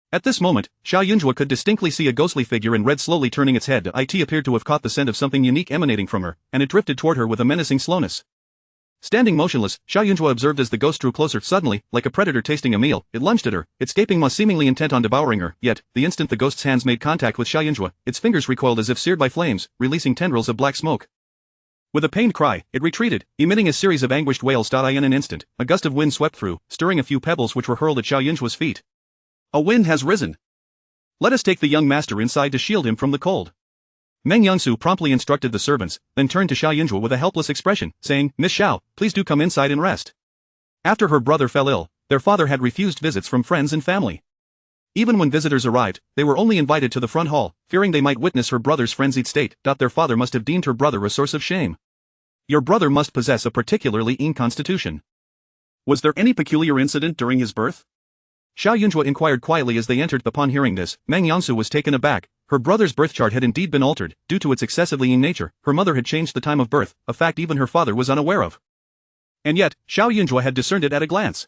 At this moment, Xiao Jiayun Zhuo could distinctly see a ghostly figure in red slowly turning its head. It appeared to have caught the scent of something unique emanating from her, and it drifted toward her with a menacing slowness. Standing motionless, Xiao Jiayun Zhuo observed as the ghost drew closer. Suddenly, like a predator tasting a meal, it lunged at her, its gaping maw seemingly intent on devouring her. Yet, the instant the ghost's hands made contact with Xiao Jiayun Zhuo, its fingers recoiled as if seared by flames, releasing tendrils of black smoke. With a pained cry, it retreated, emitting a series of anguished wails. In an instant, a gust of wind swept through, stirring a few pebbles which were hurled at Xiao Jiayun Zhuo's feet. A wind has risen. Let us take the young master inside to shield him from the cold. Meng Yongsu promptly instructed the servants, then turned to Xiao Jiayun Zhuo with a helpless expression, saying, Miss Xiao, please do come inside and rest. After her brother fell ill, their father had refused visits from friends and family. Even when visitors arrived, they were only invited to the front hall, fearing they might witness her brother's frenzied state. Their father must have deemed her brother a source of shame. Your brother must possess a particularly keen constitution. Was there any peculiar incident during his birth? Xiao Jiayun Zhuo inquired quietly as they entered. Upon hearing this, Meng Yongsu was taken aback. Her brother's birth chart had indeed been altered, due to its excessively keen nature. Her mother had changed the time of birth, a fact even her father was unaware of. And yet, Xiao Jiayun Zhuo had discerned it at a glance.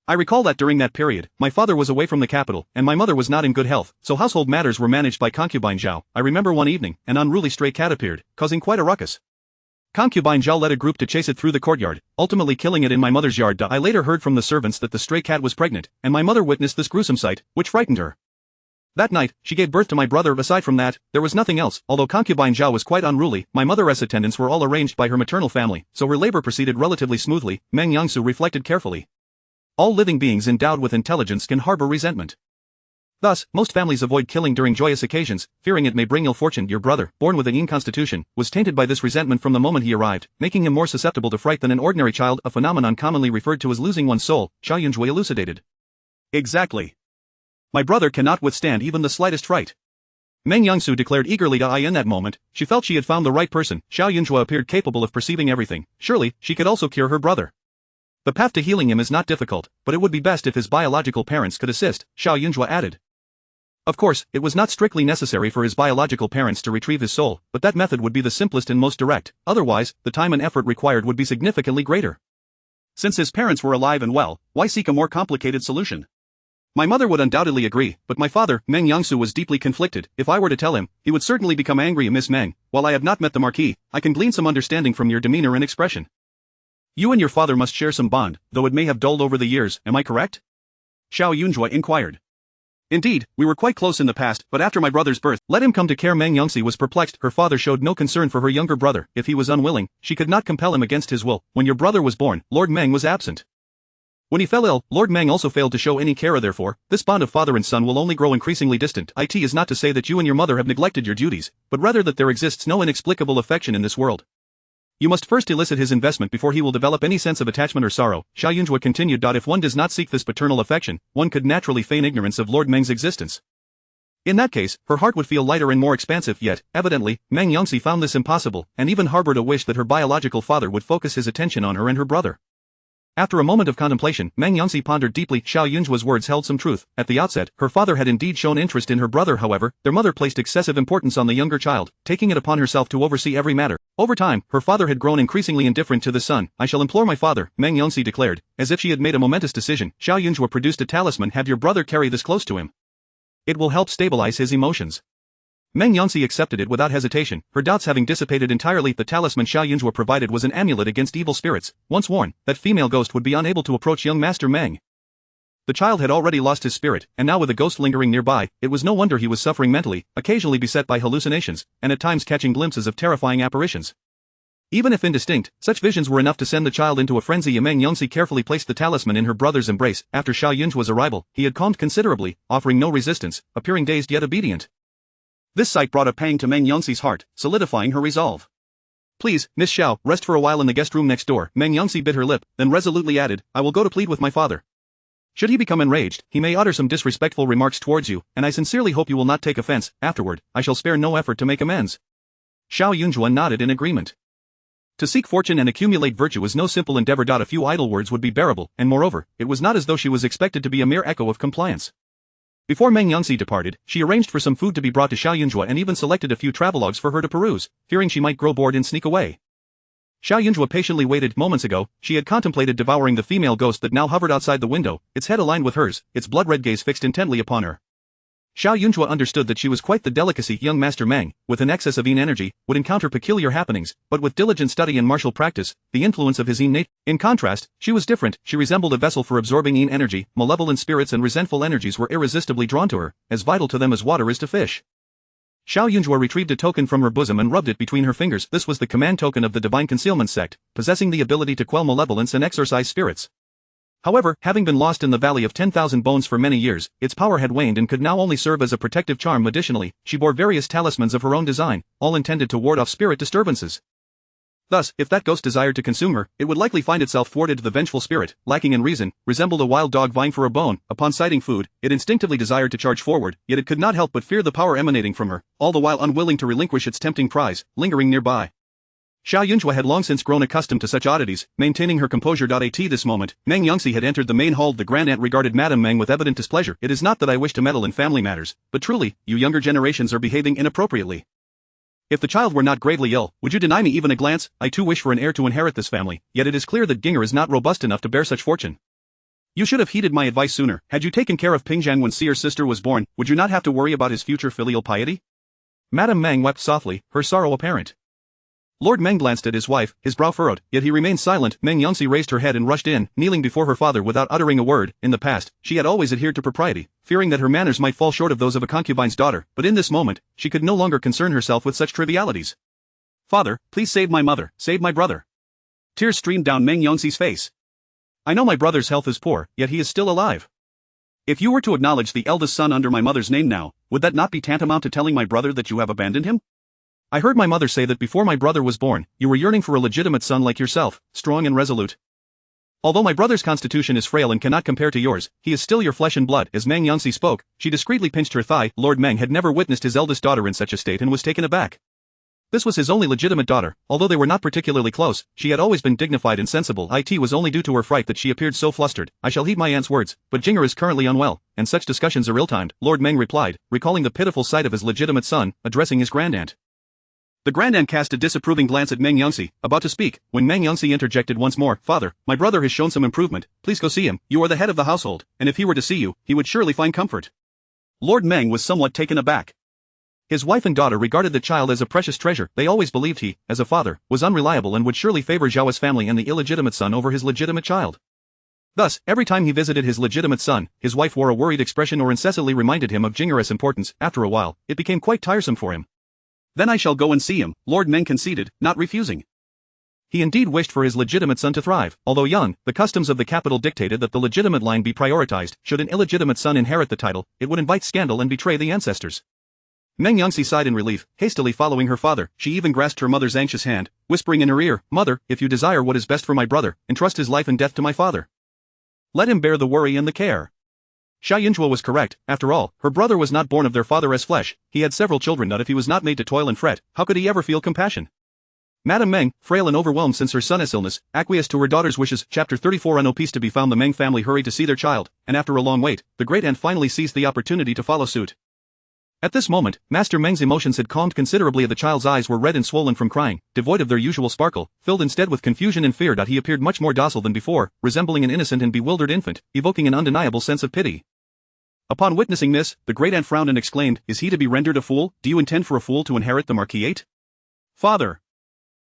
I recall that during that period, my father was away from the capital, and my mother was not in good health, so household matters were managed by concubine Zhao. I remember one evening, an unruly stray cat appeared, causing quite a ruckus. Concubine Zhao led a group to chase it through the courtyard, ultimately killing it in my mother's yard. I later heard from the servants that the stray cat was pregnant, and my mother witnessed this gruesome sight, which frightened her. That night, she gave birth to my brother. Aside from that, there was nothing else. Although concubine Zhao was quite unruly, my mother's attendants were all arranged by her maternal family, so her labor proceeded relatively smoothly. Meng Yongsu reflected carefully. All living beings endowed with intelligence can harbor resentment. Thus, most families avoid killing during joyous occasions, fearing it may bring ill fortune. Your brother, born with a keen constitution, was tainted by this resentment from the moment he arrived, making him more susceptible to fright than an ordinary child, a phenomenon commonly referred to as losing one's soul, Xiao Jiayun Zhuo elucidated. Exactly. My brother cannot withstand even the slightest fright. Meng Yongsu declared eagerly. In that moment, she felt she had found the right person. Xiao Jiayun Zhuo appeared capable of perceiving everything. Surely, she could also cure her brother. The path to healing him is not difficult, but it would be best if his biological parents could assist, Xiao Jiayun Zhuo added. Of course, it was not strictly necessary for his biological parents to retrieve his soul, but that method would be the simplest and most direct. Otherwise, the time and effort required would be significantly greater. Since his parents were alive and well, why seek a more complicated solution? My mother would undoubtedly agree, but my father, Meng Yongsu, was deeply conflicted. If I were to tell him, he would certainly become angry. Miss Meng, while I have not met the Marquis, I can glean some understanding from your demeanor and expression. You and your father must share some bond, though it may have dulled over the years, am I correct? Xiao Jiayun Zhuo inquired. Indeed, we were quite close in the past, but after my brother's birth, let him come to care. Meng Yongxi was perplexed. Her father showed no concern for her younger brother. If he was unwilling, she could not compel him against his will. When your brother was born, Lord Meng was absent. When he fell ill, Lord Meng also failed to show any care. Therefore, this bond of father and son will only grow increasingly distant. It is not to say that you and your mother have neglected your duties, but rather that there exists no inexplicable affection in this world. You must first elicit his investment before he will develop any sense of attachment or sorrow. Xiao Jiayun Zhuo continued. If one does not seek this paternal affection, one could naturally feign ignorance of Lord Meng's existence. In that case, her heart would feel lighter and more expansive. Yet, evidently, Meng Yongxi found this impossible, and even harbored a wish that her biological father would focus his attention on her and her brother. After a moment of contemplation, Meng Yongxi pondered deeply. Xiao Jiayun Zhuo's words held some truth. At the outset, her father had indeed shown interest in her brother. However, their mother placed excessive importance on the younger child, taking it upon herself to oversee every matter. Over time, her father had grown increasingly indifferent to the son. I shall implore my father, Meng Yongxi declared, as if she had made a momentous decision. Xiao Jiayun Zhuo produced a talisman. Have your brother carry this close to him. It will help stabilize his emotions. Meng Yongxi accepted it without hesitation, her doubts having dissipated entirely. The talisman Xiao Jiayun Zhuo provided was an amulet against evil spirits. Once worn, that female ghost would be unable to approach young Master Meng. The child had already lost his spirit, and now with a ghost lingering nearby, it was no wonder he was suffering mentally, occasionally beset by hallucinations, and at times catching glimpses of terrifying apparitions. Even if indistinct, such visions were enough to send the child into a frenzy. Meng Yongxi carefully placed the talisman in her brother's embrace. After Xiao Jiayun Zhuo's arrival, he had calmed considerably, offering no resistance, appearing dazed yet obedient. This sight brought a pang to Meng Yongxi's heart, solidifying her resolve. Please, Miss Xiao, rest for a while in the guest room next door. Meng Yongxi bit her lip, then resolutely added, I will go to plead with my father. Should he become enraged, he may utter some disrespectful remarks towards you, and I sincerely hope you will not take offense. Afterward, I shall spare no effort to make amends. Xiao Jiayun nodded in agreement. To seek fortune and accumulate virtue was no simple endeavor. A few idle words would be bearable, and moreover, it was not as though she was expected to be a mere echo of compliance. Before Meng Yangxi departed, she arranged for some food to be brought to Xiao Jiayun and even selected a few travelogues for her to peruse, fearing she might grow bored and sneak away. Xiao Jiayun patiently waited. Moments ago, she had contemplated devouring the female ghost that now hovered outside the window, its head aligned with hers, its blood-red gaze fixed intently upon her. Xiao Jiayun understood that she was quite the delicacy. Young Master Meng, with an excess of yin energy, would encounter peculiar happenings, but with diligent study and martial practice, the influence of his yin nature. In contrast, she was different. She resembled a vessel for absorbing yin energy. Malevolent spirits and resentful energies were irresistibly drawn to her, as vital to them as water is to fish. Xiao Jiayun retrieved a token from her bosom and rubbed it between her fingers. This was the command token of the Divine Concealment sect, possessing the ability to quell malevolence and exorcise spirits. However, having been lost in the Valley of 10,000 Bones for many years, its power had waned and could now only serve as a protective charm. Additionally, she bore various talismans of her own design, all intended to ward off spirit disturbances. Thus, if that ghost desired to consume her, it would likely find itself thwarted. The vengeful spirit, lacking in reason, resembled a wild dog vying for a bone. Upon sighting food, it instinctively desired to charge forward, yet it could not help but fear the power emanating from her, all the while unwilling to relinquish its tempting prize, lingering nearby. Xiao Jiayun had long since grown accustomed to such oddities, maintaining her composure. At this moment, Meng Yangxi had entered the main hall. The Grand Aunt regarded Madame Meng with evident displeasure. It is not that I wish to meddle in family matters, but truly, you younger generations are behaving inappropriately. If the child were not gravely ill, would you deny me even a glance? I too wish for an heir to inherit this family, yet it is clear that Ginger is not robust enough to bear such fortune. You should have heeded my advice sooner. Had you taken care of Pingzhan when Seer's sister was born, would you not have to worry about his future filial piety? Madame Meng wept softly, her sorrow apparent. Lord Meng glanced at his wife, his brow furrowed, yet he remained silent. Meng Yangxi raised her head and rushed in, kneeling before her father without uttering a word. In the past, she had always adhered to propriety, fearing that her manners might fall short of those of a concubine's daughter, but in this moment, she could no longer concern herself with such trivialities. Father, please save my mother, save my brother. Tears streamed down Meng Yangxi's face. I know my brother's health is poor, yet he is still alive. If you were to acknowledge the eldest son under my mother's name now, would that not be tantamount to telling my brother that you have abandoned him? I heard my mother say that before my brother was born, you were yearning for a legitimate son like yourself, strong and resolute. Although my brother's constitution is frail and cannot compare to yours, he is still your flesh and blood. As Meng Yangxi spoke, she discreetly pinched her thigh. Lord Meng had never witnessed his eldest daughter in such a state and was taken aback. This was his only legitimate daughter. Although they were not particularly close, she had always been dignified and sensible. It was only due to her fright that she appeared so flustered. I shall heed my aunt's words, but Ginger is currently unwell, and such discussions are ill-timed, Lord Meng replied, recalling the pitiful sight of his legitimate son, addressing his grandaunt. The Grand Aunt cast a disapproving glance at Meng Yangxi, about to speak, when Meng Yangxi interjected once more. Father, my brother has shown some improvement, please go see him. You are the head of the household, and if he were to see you, he would surely find comfort. Lord Meng was somewhat taken aback. His wife and daughter regarded the child as a precious treasure. They always believed he, as a father, was unreliable and would surely favor Zhao's family and the illegitimate son over his legitimate child. Thus, every time he visited his legitimate son, his wife wore a worried expression or incessantly reminded him of Jinger's importance. After a while, it became quite tiresome for him. Then I shall go and see him, Lord Meng conceded, not refusing. He indeed wished for his legitimate son to thrive. Although young, the customs of the capital dictated that the legitimate line be prioritized. Should an illegitimate son inherit the title, it would invite scandal and betray the ancestors. Meng Yangxi sighed in relief, hastily following her father. She even grasped her mother's anxious hand, whispering in her ear, Mother, if you desire what is best for my brother, entrust his life and death to my father. Let him bear the worry and the care. Xiao Jiayun Zhuo was correct. After all, her brother was not born of their father as flesh. He had several children. That if he was not made to toil and fret, how could he ever feel compassion? Madame Meng, frail and overwhelmed since her son's illness, acquiesced to her daughter's wishes. Chapter 34. No peace to be found. The Meng family hurried to see their child, and after a long wait, the great aunt finally seized the opportunity to follow suit. At this moment, Master Meng's emotions had calmed considerably. The child's eyes were red and swollen from crying, devoid of their usual sparkle, filled instead with confusion and fear. He appeared much more docile than before, resembling an innocent and bewildered infant, evoking an undeniable sense of pity. Upon witnessing this, the great aunt frowned and exclaimed, Is he to be rendered a fool? Do you intend for a fool to inherit the marquisate? Father!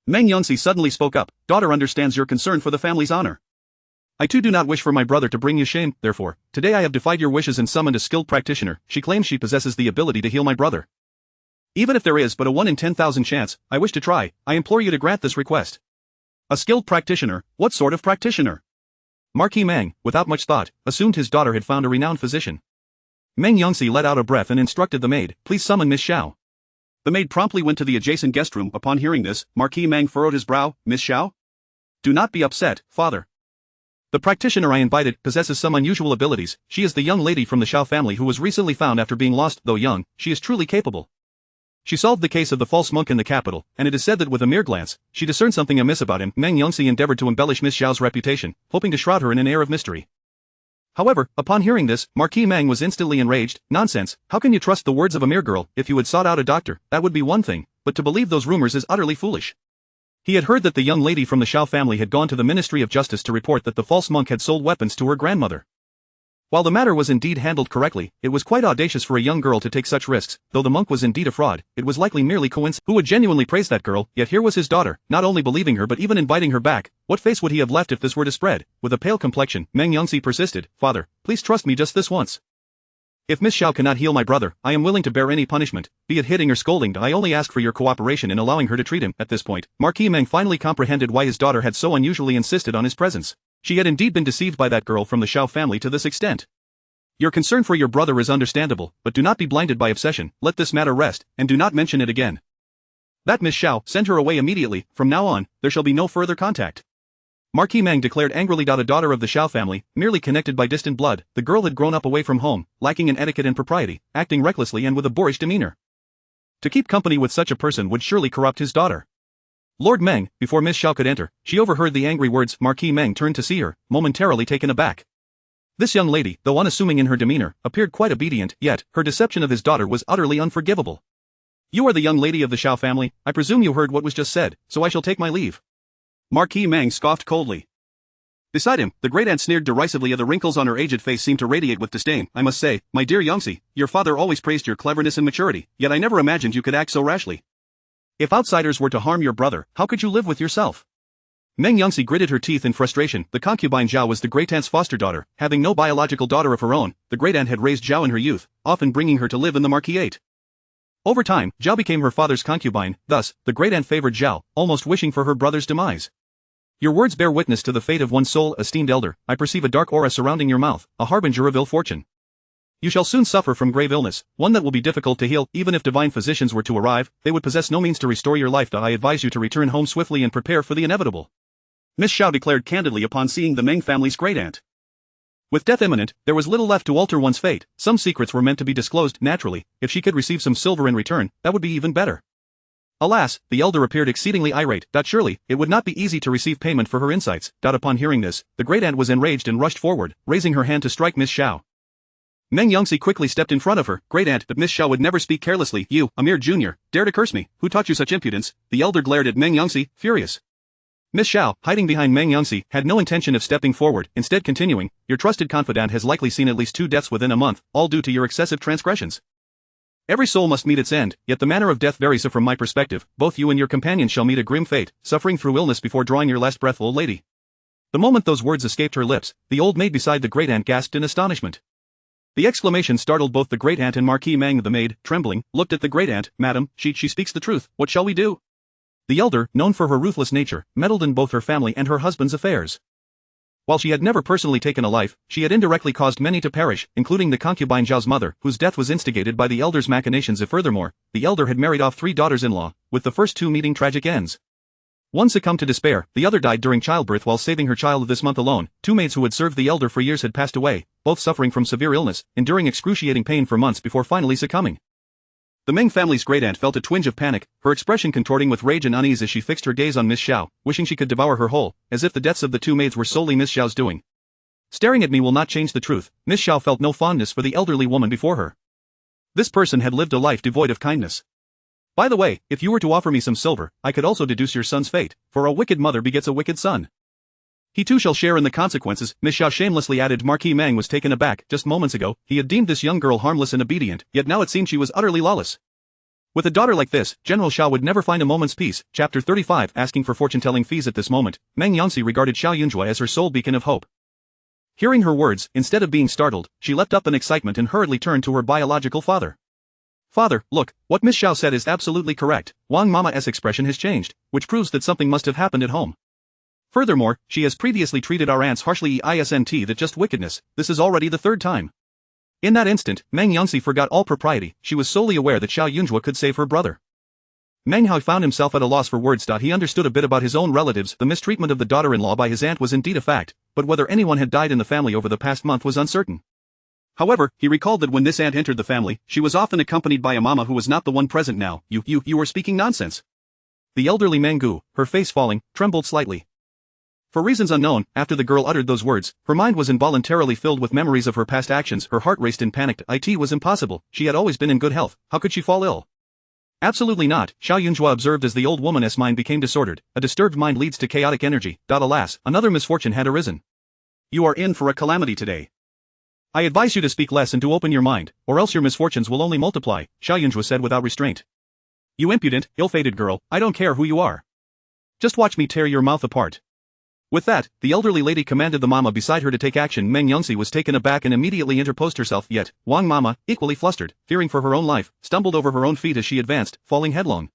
Meng Yangxi suddenly spoke up, Daughter understands your concern for the family's honor. I too do not wish for my brother to bring you shame, therefore, today I have defied your wishes and summoned a skilled practitioner. She claims she possesses the ability to heal my brother. Even if there is but a 1 in 10,000 chance, I wish to try. I implore you to grant this request. A skilled practitioner? What sort of practitioner? Marquis Meng, without much thought, assumed his daughter had found a renowned physician. Meng Yangxi let out a breath and instructed the maid, Please summon Miss Xiao. The maid promptly went to the adjacent guest room. Upon hearing this, Marquis Meng furrowed his brow. Miss Xiao? Do not be upset, father. The practitioner I invited possesses some unusual abilities. She is the young lady from the Xiao family who was recently found after being lost. Though young, she is truly capable. She solved the case of the false monk in the capital, and it is said that with a mere glance, she discerned something amiss about him. Meng Yongxi endeavored to embellish Miss Xiao's reputation, hoping to shroud her in an air of mystery. However, upon hearing this, Marquis Meng was instantly enraged. Nonsense, how can you trust the words of a mere girl? If you had sought out a doctor, that would be one thing, but to believe those rumors is utterly foolish. He had heard that the young lady from the Xiao family had gone to the Ministry of Justice to report that the false monk had sold weapons to her grandmother. While the matter was indeed handled correctly, it was quite audacious for a young girl to take such risks. Though the monk was indeed a fraud, it was likely merely coincidence. Who would genuinely praise that girl? Yet here was his daughter, not only believing her but even inviting her back. What face would he have left if this were to spread? With a pale complexion, Meng Yongxi persisted. Father, please trust me just this once. If Miss Xiao cannot heal my brother, I am willing to bear any punishment, be it hitting or scolding. I only ask for your cooperation in allowing her to treat him. At this point, Marquis Meng finally comprehended why his daughter had so unusually insisted on his presence. She had indeed been deceived by that girl from the Xiao family to this extent. Your concern for your brother is understandable, but do not be blinded by obsession. Let this matter rest, and do not mention it again. That Miss Xiao, send her away immediately. From now on, there shall be no further contact. Marquis Meng declared angrily. A daughter of the Xiao family, merely connected by distant blood, the girl had grown up away from home, lacking in etiquette and propriety, acting recklessly and with a boorish demeanor. To keep company with such a person would surely corrupt his daughter. Lord Meng, before Miss Xiao could enter, she overheard the angry words. Marquis Meng turned to see her, momentarily taken aback. This young lady, though unassuming in her demeanor, appeared quite obedient, yet, her deception of his daughter was utterly unforgivable. You are the young lady of the Xiao family, I presume you heard what was just said, so I shall take my leave. Marquis Meng scoffed coldly. Beside him, the great aunt sneered derisively. The wrinkles on her aged face seemed to radiate with disdain. I must say, my dear Yongxi, your father always praised your cleverness and maturity, yet I never imagined you could act so rashly. If outsiders were to harm your brother, how could you live with yourself? Meng Yongxi gritted her teeth in frustration. The concubine Zhao was the great aunt's foster daughter, having no biological daughter of her own. The great aunt had raised Zhao in her youth, often bringing her to live in the marquisate. Over time, Zhao became her father's concubine. Thus, the great aunt favored Zhao, almost wishing for her brother's demise. Your words bear witness to the fate of one soul, esteemed elder. I perceive a dark aura surrounding your mouth, a harbinger of ill fortune. You shall soon suffer from grave illness, one that will be difficult to heal. Even if divine physicians were to arrive, they would possess no means to restore your life. I advise you to return home swiftly and prepare for the inevitable. Miss Xiao declared candidly upon seeing the Meng family's great aunt. With death imminent, there was little left to alter one's fate. Some secrets were meant to be disclosed. Naturally, if she could receive some silver in return, that would be even better. Alas, the elder appeared exceedingly irate. Surely, it would not be easy to receive payment for her insights. Upon hearing this, the great aunt was enraged and rushed forward, raising her hand to strike Miss Xiao. Meng Yongxi quickly stepped in front of her. Great aunt, but Miss Xiao would never speak carelessly. You, a mere junior, dare to curse me. Who taught you such impudence? The elder glared at Meng Yongxi, furious. Miss Xiao, hiding behind Meng Yongxi, had no intention of stepping forward, instead continuing, your trusted confidant has likely seen at least 2 deaths within a month, all due to your excessive transgressions. Every soul must meet its end, yet the manner of death varies. From my perspective, both you and your companions shall meet a grim fate, suffering through illness before drawing your last breath. Old lady. The moment those words escaped her lips, the old maid beside the great aunt gasped in astonishment. The exclamation startled both the great aunt and Marquis Meng. The maid, trembling, looked at the great aunt. Madam, she speaks the truth, what shall we do? The elder, known for her ruthless nature, meddled in both her family and her husband's affairs. While she had never personally taken a life, she had indirectly caused many to perish, including the concubine Zhao's mother, whose death was instigated by the elder's machinations. Furthermore, the elder had married off 3 daughters-in-law, with the first 2 meeting tragic ends. One succumbed to despair, the other died during childbirth while saving her child. This month alone, 2 maids who had served the elder for years had passed away, both suffering from severe illness, enduring excruciating pain for months before finally succumbing. The Meng family's great aunt felt a twinge of panic, her expression contorting with rage and unease as she fixed her gaze on Miss Xiao, wishing she could devour her whole, as if the deaths of the 2 maids were solely Miss Xiao's doing. Staring at me will not change the truth. Miss Xiao felt no fondness for the elderly woman before her. This person had lived a life devoid of kindness. By the way, if you were to offer me some silver, I could also deduce your son's fate, for a wicked mother begets a wicked son. He too shall share in the consequences, Miss Xiao shamelessly added. Marquis Meng was taken aback. Just moments ago, he had deemed this young girl harmless and obedient, yet now it seemed she was utterly lawless. With a daughter like this, General Xiao would never find a moment's peace. Chapter 35. Asking for fortune-telling fees. At this moment, Meng Yongxi regarded Xiaoyun Zhuo as her sole beacon of hope. Hearing her words, instead of being startled, she leapt up in excitement and hurriedly turned to her biological father. Father, look, what Miss Xiao said is absolutely correct. Wang Mama's expression has changed, which proves that something must have happened at home. Furthermore, she has previously treated our aunts harshly. Isn't that just wickedness? This is already the 3rd time. In that instant, Meng Yongxi forgot all propriety. She was solely aware that Xiaoyun Zhuo could save her brother. Meng Hao found himself at a loss for words. He understood a bit about his own relatives. The mistreatment of the daughter-in-law by his aunt was indeed a fact, but whether anyone had died in the family over the past month was uncertain. However, he recalled that when this aunt entered the family, she was often accompanied by a mama who was not the one present now. You were speaking nonsense. The elderly Mangu, her face falling, trembled slightly. For reasons unknown, after the girl uttered those words, her mind was involuntarily filled with memories of her past actions. Her heart raced in panic. It was impossible. She had always been in good health. How could she fall ill? Absolutely not, Xiaoyun Zhuo observed as the old woman's mind became disordered. A disturbed mind leads to chaotic energy. Alas, another misfortune had arisen. You are in for a calamity today. I advise you to speak less and to open your mind, or else your misfortunes will only multiply, Xiaoyun Zhuo said without restraint. You impudent, ill-fated girl, I don't care who you are. Just watch me tear your mouth apart. With that, the elderly lady commanded the mama beside her to take action. Meng Yongxi was taken aback and immediately interposed herself, yet, Wang Mama, equally flustered, fearing for her own life, stumbled over her own feet as she advanced, falling headlong.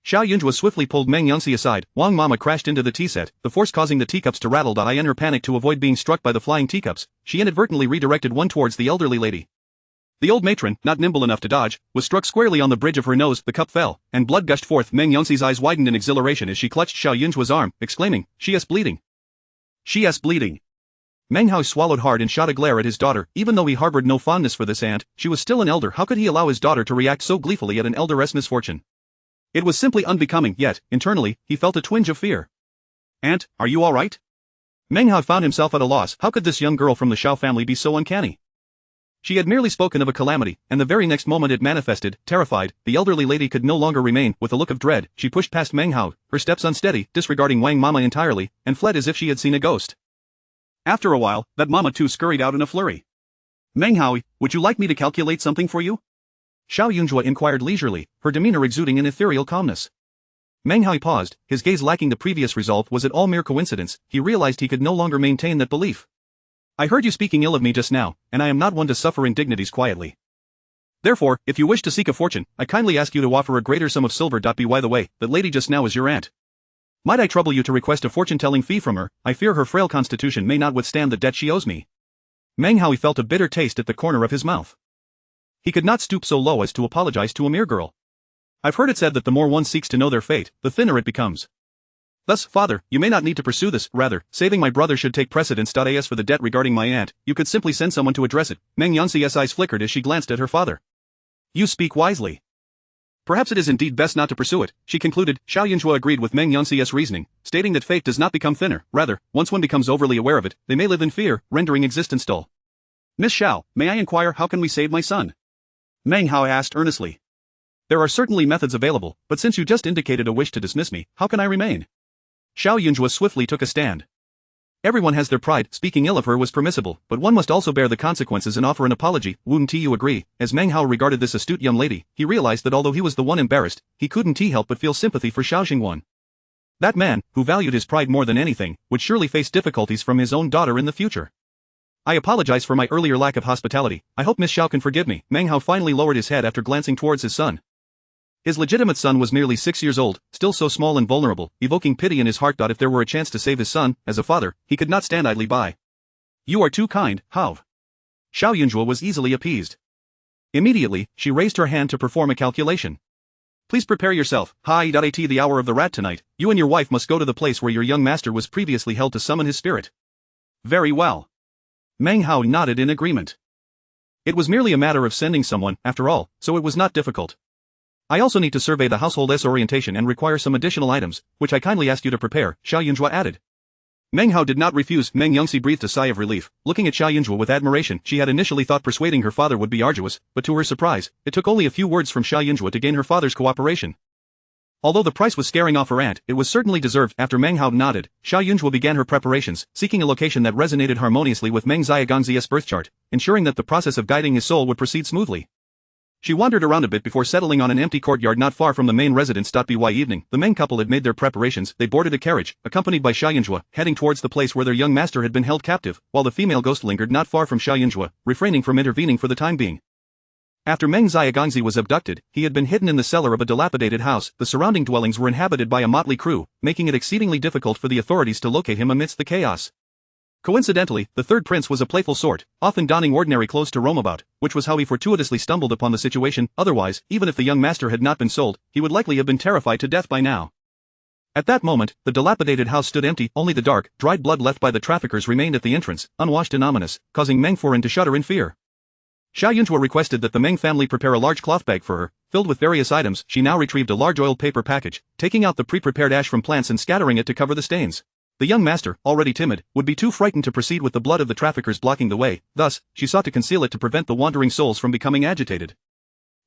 Xiao Yunzhuo swiftly pulled Meng Yongxi aside. Wang Mama crashed into the tea set, the force causing the teacups to rattle. In her panic to avoid being struck by the flying teacups, she inadvertently redirected one towards the elderly lady. The old matron, not nimble enough to dodge, was struck squarely on the bridge of her nose. The cup fell, and blood gushed forth. Meng Yongxi's eyes widened in exhilaration as she clutched Xiao Yunzhuo's arm, exclaiming, "She is bleeding. She is bleeding." Meng Hao swallowed hard and shot a glare at his daughter. Even though he harbored no fondness for this aunt, she was still an elder. How could he allow his daughter to react so gleefully at an elder's misfortune? It was simply unbecoming, yet, internally, he felt a twinge of fear. "Aunt, are you all right?" Meng Hao found himself at a loss. How could this young girl from the Xiao family be so uncanny? She had merely spoken of a calamity, and the very next moment it manifested. Terrified, the elderly lady could no longer remain. With a look of dread, she pushed past Meng Hao, her steps unsteady, disregarding Wang Mama entirely, and fled as if she had seen a ghost. After a while, that mama too scurried out in a flurry. "Meng Hao, would you like me to calculate something for you?" Xiao Yunzhuo inquired leisurely, her demeanor exuding an ethereal calmness. Meng Hao paused, his gaze lacking the previous resolve. Was it all mere coincidence? He realized he could no longer maintain that belief. "I heard you speaking ill of me just now, and I am not one to suffer indignities quietly. Therefore, if you wish to seek a fortune, I kindly ask you to offer a greater sum of silver. By the way, that lady just now is your aunt. Might I trouble you to request a fortune-telling fee from her? I fear her frail constitution may not withstand the debt she owes me." Meng Hao felt a bitter taste at the corner of his mouth. He could not stoop so low as to apologize to a mere girl. "I've heard it said that the more one seeks to know their fate, the thinner it becomes. Thus, father, you may not need to pursue this. Rather, saving my brother should take precedence. As for the debt regarding my aunt, you could simply send someone to address it." Meng Yongxi's eyes flickered as she glanced at her father. "You speak wisely. Perhaps it is indeed best not to pursue it," she concluded. Xiao Yunzhuo agreed with Meng Yongxi's reasoning, stating that fate does not become thinner. Rather, once one becomes overly aware of it, they may live in fear, rendering existence dull. "Miss Xiao, may I inquire how can we save my son?" Meng Hao asked earnestly. "There are certainly methods available, but since you just indicated a wish to dismiss me, how can I remain?" Xiao Yunzhuo swiftly took a stand. Everyone has their pride. Speaking ill of her was permissible, but one must also bear the consequences and offer an apology. "Wouldn't you agree?" As Meng Hao regarded this astute young lady, he realized that although he was the one embarrassed, he couldn't help but feel sympathy for Xiao Jingwan. That man, who valued his pride more than anything, would surely face difficulties from his own daughter in the future. "I apologize for my earlier lack of hospitality. I hope Miss Xiao can forgive me." Meng Hao finally lowered his head after glancing towards his son. His legitimate son was merely 6 years old, still so small and vulnerable, evoking pity in his heart. If there were a chance to save his son, as a father, he could not stand idly by. "You are too kind, Hao." Xiao Yunzhuo was easily appeased. Immediately, she raised her hand to perform a calculation. "Please prepare yourself. At the hour of the rat tonight, you and your wife must go to the place where your young master was previously held to summon his spirit." "Very well." Meng Hao nodded in agreement. It was merely a matter of sending someone, after all, so it was not difficult. "I also need to survey the household's orientation and require some additional items, which I kindly ask you to prepare," Xiao Yunzhuo added. Meng Hao did not refuse. Meng Yongxi breathed a sigh of relief, looking at Xiao Yunzhuo with admiration. She had initially thought persuading her father would be arduous, but to her surprise, it took only a few words from Xiao Yunzhuo to gain her father's cooperation. Although the price was scaring off her aunt, it was certainly deserved. After Meng Hao nodded, Xiao Yunzhuo began her preparations, seeking a location that resonated harmoniously with Meng Ziyagangzi's birth chart, ensuring that the process of guiding his soul would proceed smoothly. She wandered around a bit before settling on an empty courtyard not far from the main residence. By evening, the Meng couple had made their preparations. They boarded a carriage, accompanied by Xiao Yunzhuo, heading towards the place where their young master had been held captive, while the female ghost lingered not far from Xiao Yunzhuo, refraining from intervening for the time being. After Meng Ziyagangzi was abducted, he had been hidden in the cellar of a dilapidated house. The surrounding dwellings were inhabited by a motley crew, making it exceedingly difficult for the authorities to locate him amidst the chaos. Coincidentally, the third prince was a playful sort, often donning ordinary clothes to roam about, which was how he fortuitously stumbled upon the situation. Otherwise, even if the young master had not been sold, he would likely have been terrified to death by now. At that moment, the dilapidated house stood empty. Only the dark, dried blood left by the traffickers remained at the entrance, unwashed and ominous, causing Meng Foren to shudder in fear. Xiao Jiayun requested that the Meng family prepare a large cloth bag for her, filled with various items. She now retrieved a large oiled paper package, taking out the pre-prepared ash from plants and scattering it to cover the stains. The young master, already timid, would be too frightened to proceed with the blood of the traffickers blocking the way, thus, she sought to conceal it to prevent the wandering souls from becoming agitated.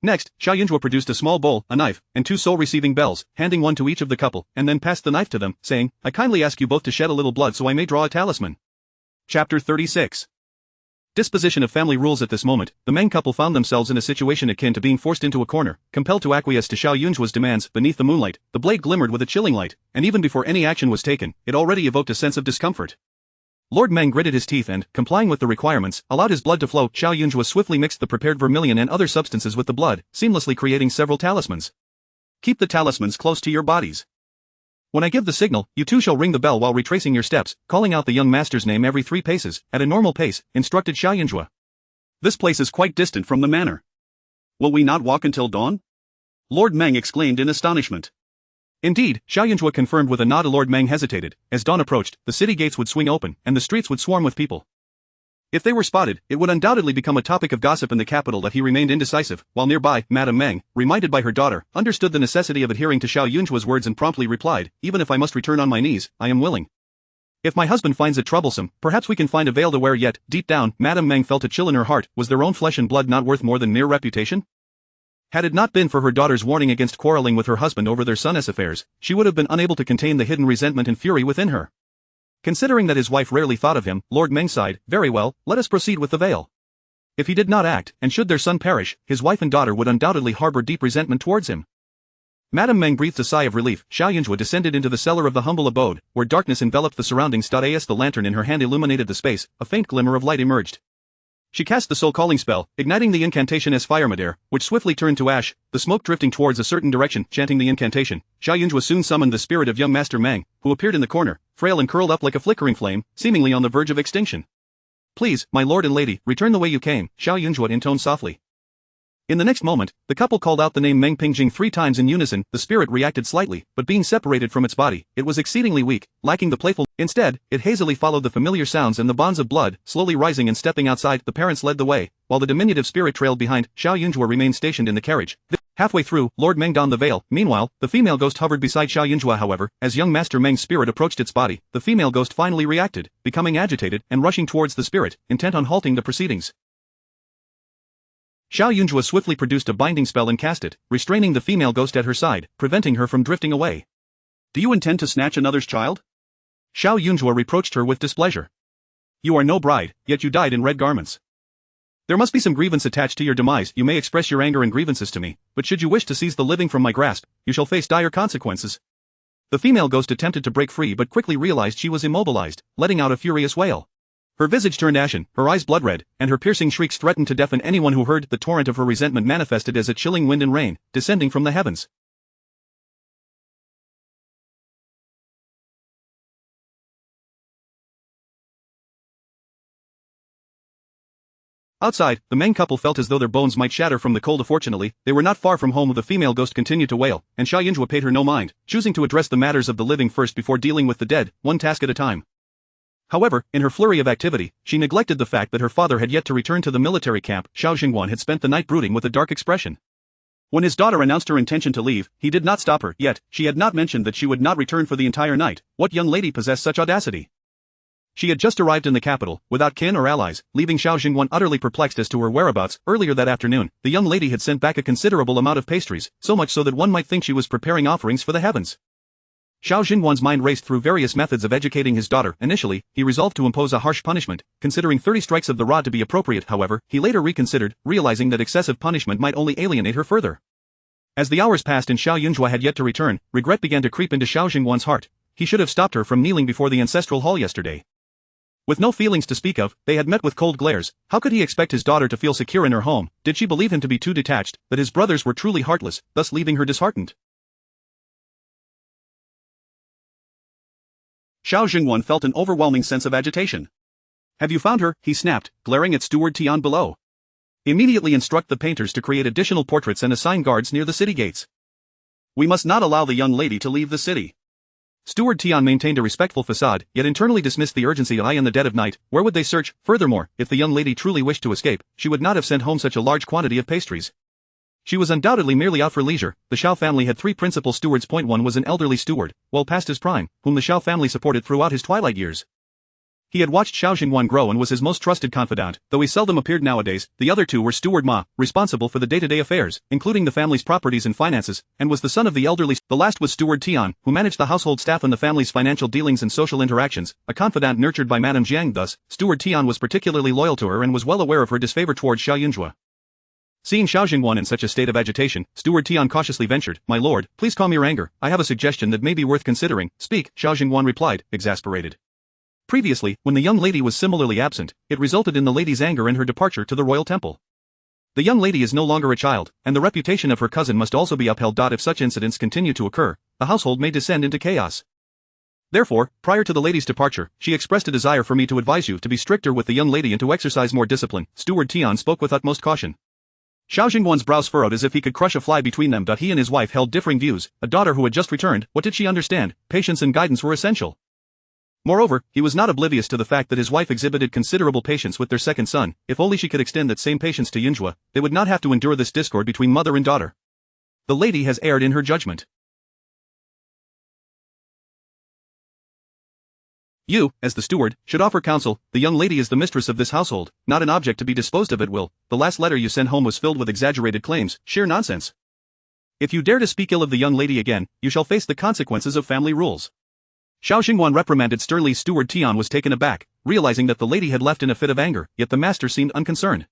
Next, Xiao Jiayun produced a small bowl, a knife, and 2 soul-receiving bells, handing one to each of the couple, and then passed the knife to them, saying, "I kindly ask you both to shed a little blood so I may draw a talisman." Chapter 36. Disposition of family rules. At this moment, the Meng couple found themselves in a situation akin to being forced into a corner, compelled to acquiesce to Xiao Jiayun's demands. Beneath the moonlight, the blade glimmered with a chilling light, and even before any action was taken, it already evoked a sense of discomfort. Lord Meng gritted his teeth and, complying with the requirements, allowed his blood to flow. Xiao Jiayun swiftly mixed the prepared vermilion and other substances with the blood, seamlessly creating several talismans. Keep the talismans close to your bodies. When I give the signal, you two shall ring the bell while retracing your steps, calling out the young master's name every 3 paces, at a normal pace, instructed Xiao Jiayun. This place is quite distant from the manor. Will we not walk until dawn? Lord Meng exclaimed in astonishment. Indeed, Xiao Jiayun confirmed with a nod. Lord Meng hesitated. As dawn approached, the city gates would swing open, and the streets would swarm with people. If they were spotted, it would undoubtedly become a topic of gossip in the capital. That he remained indecisive, while nearby, Madame Meng, reminded by her daughter, understood the necessity of adhering to Xiao Jiayun's words and promptly replied, "Even if I must return on my knees, I am willing. If my husband finds it troublesome, perhaps we can find a veil to wear." Yet, deep down, Madame Meng felt a chill in her heart. Was their own flesh and blood not worth more than mere reputation? Had it not been for her daughter's warning against quarreling with her husband over their son's affairs, she would have been unable to contain the hidden resentment and fury within her. Considering that his wife rarely thought of him, Lord Meng sighed. "Very well, let us proceed with the veil." If he did not act, and should their son perish, his wife and daughter would undoubtedly harbor deep resentment towards him. Madame Meng breathed a sigh of relief. Xiao Jiayun descended into the cellar of the humble abode, where darkness enveloped the surroundings. As the lantern in her hand illuminated the space, a faint glimmer of light emerged. She cast the soul-calling spell, igniting the incantation as fire madare, which swiftly turned to ash, the smoke drifting towards a certain direction. Chanting the incantation, Xiao Jiayun soon summoned the spirit of young Master Meng, who appeared in the corner, frail and curled up like a flickering flame, seemingly on the verge of extinction. "Please, my lord and lady, return the way you came," Xiao Jiayun intoned softly. In the next moment, the couple called out the name Meng Pingjing 3 times in unison. The spirit reacted slightly, but being separated from its body, it was exceedingly weak, lacking the playful. Instead, it hazily followed the familiar sounds and the bonds of blood, slowly rising and stepping outside. The parents led the way, while the diminutive spirit trailed behind. Xiao Jiayun remained stationed in the carriage. Halfway through, Lord Meng donned the veil. Meanwhile, the female ghost hovered beside Xiao Jiayun. However, as young Master Meng's spirit approached its body, the female ghost finally reacted, becoming agitated and rushing towards the spirit, intent on halting the proceedings. Xiao Jiayun swiftly produced a binding spell and cast it, restraining the female ghost at her side, preventing her from drifting away. "Do you intend to snatch another's child?" Xiao Jiayun reproached her with displeasure. "You are no bride, yet you died in red garments. There must be some grievance attached to your demise. You may express your anger and grievances to me, but should you wish to seize the living from my grasp, you shall face dire consequences." The female ghost attempted to break free but quickly realized she was immobilized, letting out a furious wail. Her visage turned ashen, her eyes blood-red, and her piercing shrieks threatened to deafen anyone who heard. The torrent of her resentment manifested as a chilling wind and rain, descending from the heavens. Outside, the Meng couple felt as though their bones might shatter from the cold. Fortunately, they were not far from home. The female ghost continued to wail, and Xiao Jiayun paid her no mind, choosing to address the matters of the living first before dealing with the dead, one task at a time. However, in her flurry of activity, she neglected the fact that her father had yet to return to the military camp. Xiao Jiayun had spent the night brooding with a dark expression. When his daughter announced her intention to leave, he did not stop her. Yet, she had not mentioned that she would not return for the entire night. What young lady possessed such audacity? She had just arrived in the capital, without kin or allies, leaving Xiao Jiayun utterly perplexed as to her whereabouts. Earlier that afternoon, the young lady had sent back a considerable amount of pastries, so much so that one might think she was preparing offerings for the heavens. Xiao Jiayun's mind raced through various methods of educating his daughter. Initially, he resolved to impose a harsh punishment, considering 30 strikes of the rod to be appropriate. However, he later reconsidered, realizing that excessive punishment might only alienate her further. As the hours passed and Xiao Jiayun had yet to return, regret began to creep into Xiao Jiayun's heart. He should have stopped her from kneeling before the ancestral hall yesterday. With no feelings to speak of, they had met with cold glares. How could he expect his daughter to feel secure in her home? Did she believe him to be too detached, that his brothers were truly heartless, thus leaving her disheartened? Xiao Jiayun felt an overwhelming sense of agitation. "Have you found her?" he snapped, glaring at Steward Tian below. "Immediately instruct the painters to create additional portraits and assign guards near the city gates. We must not allow the young lady to leave the city." Steward Tian maintained a respectful facade, yet internally dismissed the urgency of in the dead of night. Where would they search? Furthermore, if the young lady truly wished to escape, she would not have sent home such a large quantity of pastries. She was undoubtedly merely out for leisure. The Xiao family had 3 principal stewards. One was an elderly steward, well past his prime, whom the Xiao family supported throughout his twilight years. He had watched Xiao Jingwan grow and was his most trusted confidant, though he seldom appeared nowadays. The other 2 were Steward Ma, responsible for the day-to-day affairs, including the family's properties and finances, and was the son of the elderly. The last was Steward Tian, who managed the household staff and the family's financial dealings and social interactions, a confidant nurtured by Madame Jiang. Thus, Steward Tian was particularly loyal to her and was well aware of her disfavor towards Xiaoyun Zhuo. Seeing Xiao Jingwan in such a state of agitation, Steward Tian cautiously ventured, "My lord, please calm your anger. I have a suggestion that may be worth considering." "Speak," Xiao Jingwan replied, exasperated. Previously, when the young lady was similarly absent, it resulted in the lady's anger and her departure to the royal temple. The young lady is no longer a child, and the reputation of her cousin must also be upheld. If such incidents continue to occur, the household may descend into chaos. Therefore, prior to the lady's departure, she expressed a desire for me to advise you to be stricter with the young lady and to exercise more discipline. Steward Tian spoke with utmost caution. Xiao Jingwan's brows furrowed as if he could crush a fly between them. He and his wife held differing views. A daughter who had just returned, what did she understand? Patience and guidance were essential. Moreover, he was not oblivious to the fact that his wife exhibited considerable patience with their second son. If only she could extend that same patience to Yunzhua, they would not have to endure this discord between mother and daughter. The lady has erred in her judgment. You, as the steward, should offer counsel. The young lady is the mistress of this household, not an object to be disposed of at will. The last letter you sent home was filled with exaggerated claims, sheer nonsense. If you dare to speak ill of the young lady again, you shall face the consequences of family rules. Xiao Jingwan reprimanded sternly. Steward Tian was taken aback, realizing that the lady had left in a fit of anger, yet the master seemed unconcerned.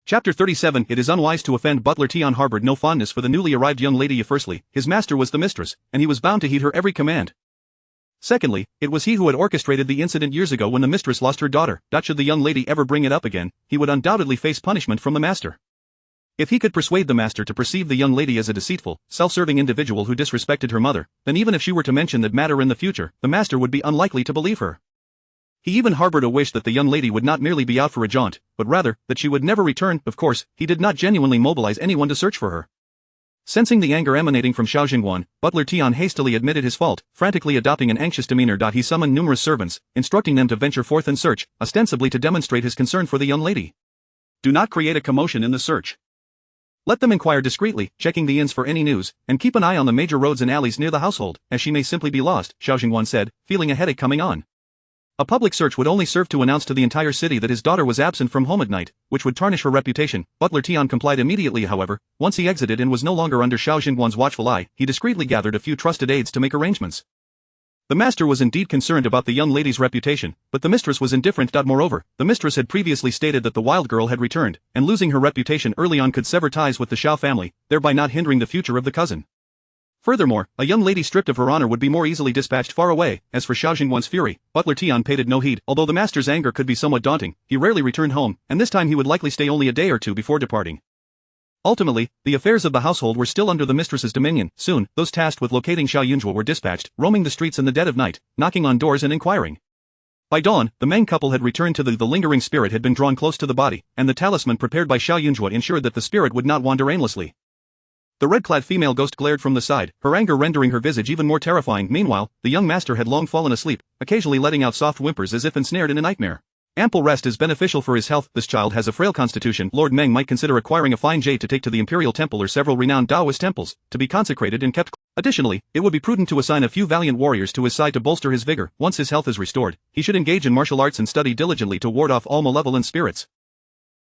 Chapter 37 It is unwise to offend. Butler Tian harbored no fondness for the newly arrived young lady. Firstly, his master was the mistress, and he was bound to heed her every command. Secondly, it was he who had orchestrated the incident years ago when the mistress lost her daughter. Should the young lady ever bring it up again, he would undoubtedly face punishment from the master. If he could persuade the master to perceive the young lady as a deceitful, self-serving individual who disrespected her mother, then even if she were to mention that matter in the future, the master would be unlikely to believe her. He even harbored a wish that the young lady would not merely be out for a jaunt, but rather, that she would never return. Of course, he did not genuinely mobilize anyone to search for her. Sensing the anger emanating from Xiao Jingwan, Butler Tian hastily admitted his fault, frantically adopting an anxious demeanor. He summoned numerous servants, instructing them to venture forth and search, ostensibly to demonstrate his concern for the young lady. Do not create a commotion in the search. Let them inquire discreetly, checking the inns for any news, and keep an eye on the major roads and alleys near the household, as she may simply be lost, Xiao Jingwan said, feeling a headache coming on. A public search would only serve to announce to the entire city that his daughter was absent from home at night, which would tarnish her reputation. Butler Tian complied immediately. However, once he exited and was no longer under Xiao Jingwan's watchful eye, he discreetly gathered a few trusted aides to make arrangements. The master was indeed concerned about the young lady's reputation, but the mistress was indifferent. Moreover, the mistress had previously stated that the wild girl had returned, and losing her reputation early on could sever ties with the Xiao family, thereby not hindering the future of the cousin. Furthermore, a young lady stripped of her honor would be more easily dispatched far away. As for Xiao Jingwan's fury, Butler Tian paid it no heed. Although the master's anger could be somewhat daunting, he rarely returned home, and this time he would likely stay only a day or two before departing. Ultimately, the affairs of the household were still under the mistress's dominion. Soon, those tasked with locating Xiaoyun Zhuo were dispatched, roaming the streets in the dead of night, knocking on doors and inquiring. By dawn, the Meng couple had returned to the lingering spirit had been drawn close to the body, and the talisman prepared by Xiaoyun Zhuo ensured that the spirit would not wander aimlessly. The red-clad female ghost glared from the side, her anger rendering her visage even more terrifying. Meanwhile, the young master had long fallen asleep, occasionally letting out soft whimpers as if ensnared in a nightmare. Ample rest is beneficial for his health. This child has a frail constitution. Lord Meng might consider acquiring a fine jade to take to the Imperial Temple or several renowned Taoist temples, to be consecrated and kept. Additionally, it would be prudent to assign a few valiant warriors to his side to bolster his vigor. Once his health is restored, he should engage in martial arts and study diligently to ward off all malevolent spirits.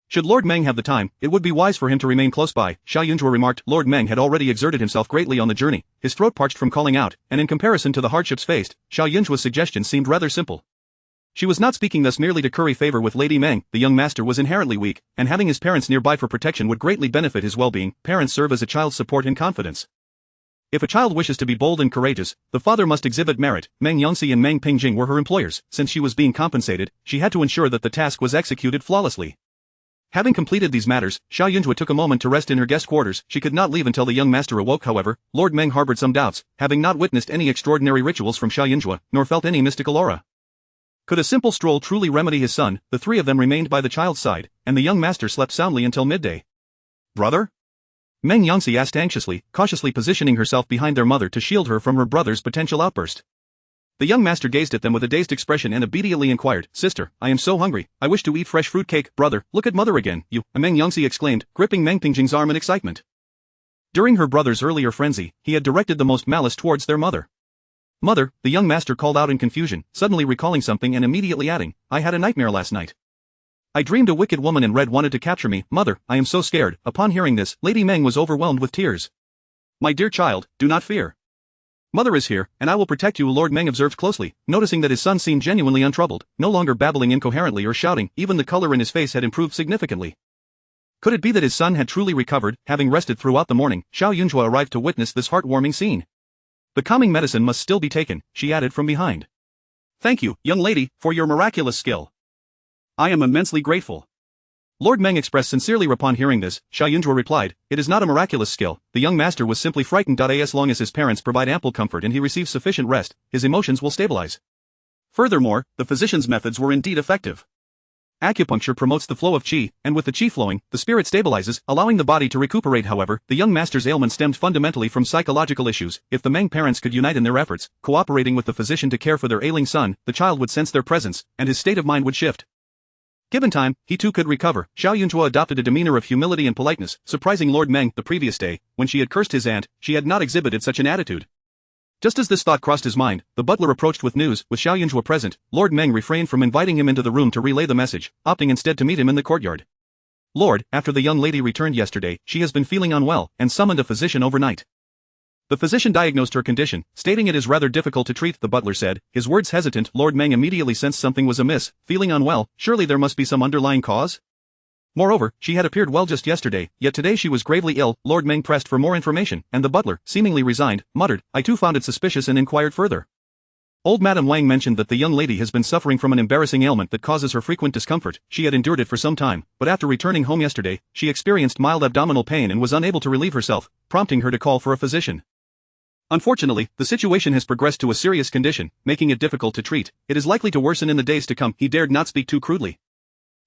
Should Lord Meng have the time, it would be wise for him to remain close by, Xiaoyun Zhuo remarked. Lord Meng had already exerted himself greatly on the journey, his throat parched from calling out, and in comparison to the hardships faced, Xiaoyun Zhuo's suggestion seemed rather simple. She was not speaking thus merely to curry favor with Lady Meng. The young master was inherently weak, and having his parents nearby for protection would greatly benefit his well-being. Parents serve as a child's support and confidence. If a child wishes to be bold and courageous, the father must exhibit merit. Meng Yongxi and Meng Pingjing were her employers. Since she was being compensated, she had to ensure that the task was executed flawlessly. Having completed these matters, Xiaoyun Zhuo took a moment to rest in her guest quarters. She could not leave until the young master awoke. However, Lord Meng harbored some doubts, having not witnessed any extraordinary rituals from Xiaoyun Zhuo, nor felt any mystical aura. Could a simple stroll truly remedy his son? The three of them remained by the child's side, and the young master slept soundly until midday. Brother? Meng Yongxi asked anxiously, cautiously positioning herself behind their mother to shield her from her brother's potential outburst. The young master gazed at them with a dazed expression and obediently inquired, "Sister, I am so hungry, I wish to eat fresh fruit cake." "Brother, look at mother again, you," Meng Yongxi exclaimed, gripping Meng Pingjing's arm in excitement. During her brother's earlier frenzy, he had directed the most malice towards their mother. "Mother," the young master called out in confusion, suddenly recalling something and immediately adding, "I had a nightmare last night. I dreamed a wicked woman in red wanted to capture me. Mother, I am so scared." Upon hearing this, Lady Meng was overwhelmed with tears. "My dear child, do not fear. Mother is here, and I will protect you." Lord Meng observed closely, noticing that his son seemed genuinely untroubled, no longer babbling incoherently or shouting. Even the color in his face had improved significantly. Could it be that his son had truly recovered? Having rested throughout the morning, Xiao Jiayun Zhuo arrived to witness this heartwarming scene. "The calming medicine must still be taken," she added from behind. "Thank you, young lady, for your miraculous skill. I am immensely grateful." Lord Meng expressed sincerely. Upon hearing this, Xiao Jiayun Zhuo replied, "It is not a miraculous skill, the young master was simply frightened. As long as his parents provide ample comfort and he receives sufficient rest, his emotions will stabilize." Furthermore, the physician's methods were indeed effective. Acupuncture promotes the flow of qi, and with the qi flowing, the spirit stabilizes, allowing the body to recuperate. However, the young master's ailment stemmed fundamentally from psychological issues. If the Meng parents could unite in their efforts, cooperating with the physician to care for their ailing son, the child would sense their presence, and his state of mind would shift. Given time, he too could recover. Xiao Jiayun Zhuo adopted a demeanor of humility and politeness, surprising Lord Meng. The previous day, when she had cursed his aunt, she had not exhibited such an attitude. Just as this thought crossed his mind, the butler approached with news. With Xiao Jiayun Zhuo present, Lord Meng refrained from inviting him into the room to relay the message, opting instead to meet him in the courtyard. "Lord, after the young lady returned yesterday, she has been feeling unwell, and summoned a physician overnight. The physician diagnosed her condition, stating it is rather difficult to treat," the butler said, his words hesitant. Lord Meng immediately sensed something was amiss. Feeling unwell, surely there must be some underlying cause? Moreover, she had appeared well just yesterday, yet today she was gravely ill. Lord Meng pressed for more information, and the butler, seemingly resigned, muttered, "I too found it suspicious," and inquired further. Old Madame Wang mentioned that the young lady has been suffering from an embarrassing ailment that causes her frequent discomfort. She had endured it for some time, but after returning home yesterday, she experienced mild abdominal pain and was unable to relieve herself, prompting her to call for a physician. "Unfortunately, the situation has progressed to a serious condition, making it difficult to treat. It is likely to worsen in the days to come." He dared not speak too crudely.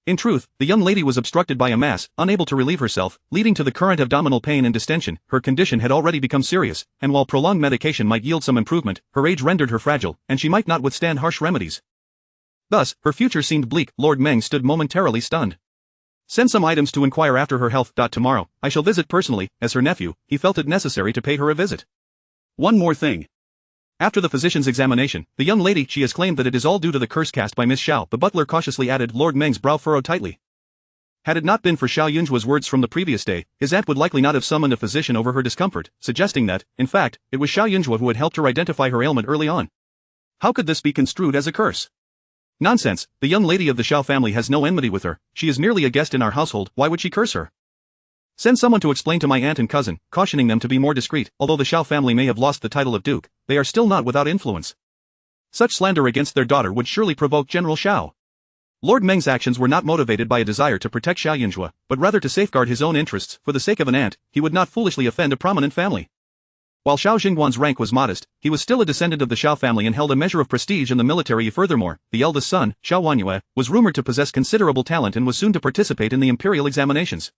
In truth, the young lady was obstructed by a mass, unable to relieve herself, leading to the current abdominal pain and distension. Her condition had already become serious, and while prolonged medication might yield some improvement, her age rendered her fragile, and she might not withstand harsh remedies. Thus, her future seemed bleak. Lord Meng stood momentarily stunned. "Send some items to inquire after her health. Tomorrow, I shall visit personally." As her nephew, he felt it necessary to pay her a visit. "One more thing. After the physician's examination, the young lady, she has claimed that it is all due to the curse cast by Miss Xiao," the butler cautiously added. Lord Meng's brow furrowed tightly. Had it not been for Xiao Jiayun Zhuo's words from the previous day, his aunt would likely not have summoned a physician over her discomfort, suggesting that, in fact, it was Xiao Jiayun Zhuo who had helped her identify her ailment early on. How could this be construed as a curse? Nonsense, the young lady of the Xiao family has no enmity with her, she is merely a guest in our household. Why would she curse her? Send someone to explain to my aunt and cousin, cautioning them to be more discreet. Although the Xiao family may have lost the title of duke, they are still not without influence. Such slander against their daughter would surely provoke General Xiao. Lord Meng's actions were not motivated by a desire to protect Xiao Jiayun Zhuo, but rather to safeguard his own interests. For the sake of an aunt, he would not foolishly offend a prominent family. While Xiao Jingguan's rank was modest, he was still a descendant of the Xiao family and held a measure of prestige in the military. Furthermore, the eldest son, Xiao Wanyue, was rumored to possess considerable talent and was soon to participate in the imperial examinations.